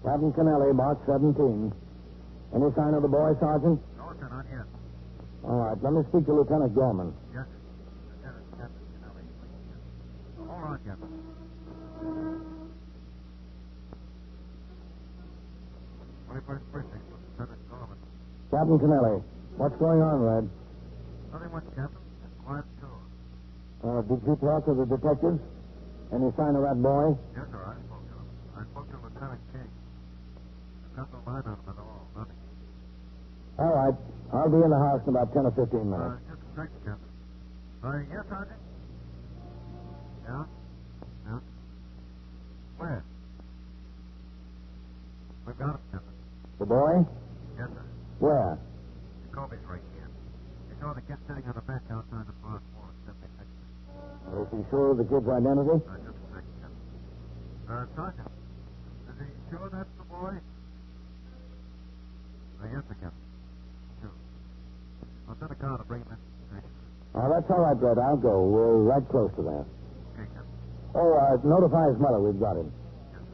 Captain Kennelly, box 17. Any sign of the boy, Sergeant? No, sir, not yet. All right, let me speak to Lieutenant Gorman. Yes, Lieutenant Captain Kennelly. Hold on, Captain. First Precinct, Lieutenant Gorman. Captain Kennelly, what's going on, Red? Nothing much, Captain. It's quiet, too. Did you talk to the detectives? Any sign of that boy? Yes, sir, I spoke to him. I spoke to Lieutenant King. There's no line on him at all. Nothing. All right. I'll be in the house in about 10 or 15 minutes. Just a second, Captain. Yes, Sergeant? Yeah? Yeah? Where? We've got him, Captain. The boy? Yes, sir. Where? Jacoby's right here. He saw the kid sitting on a bench outside the front door. Is he sure of the kid's identity? Just a second, Captain. Sergeant, is he sure that's the boy? Yes, sir, Captain. Sure. I'll send a car to bring him in to the station. Oh, that's all right, Red. I'll go. We're right close to there. Okay, Captain. Oh, notify his mother. We've got him. Yes.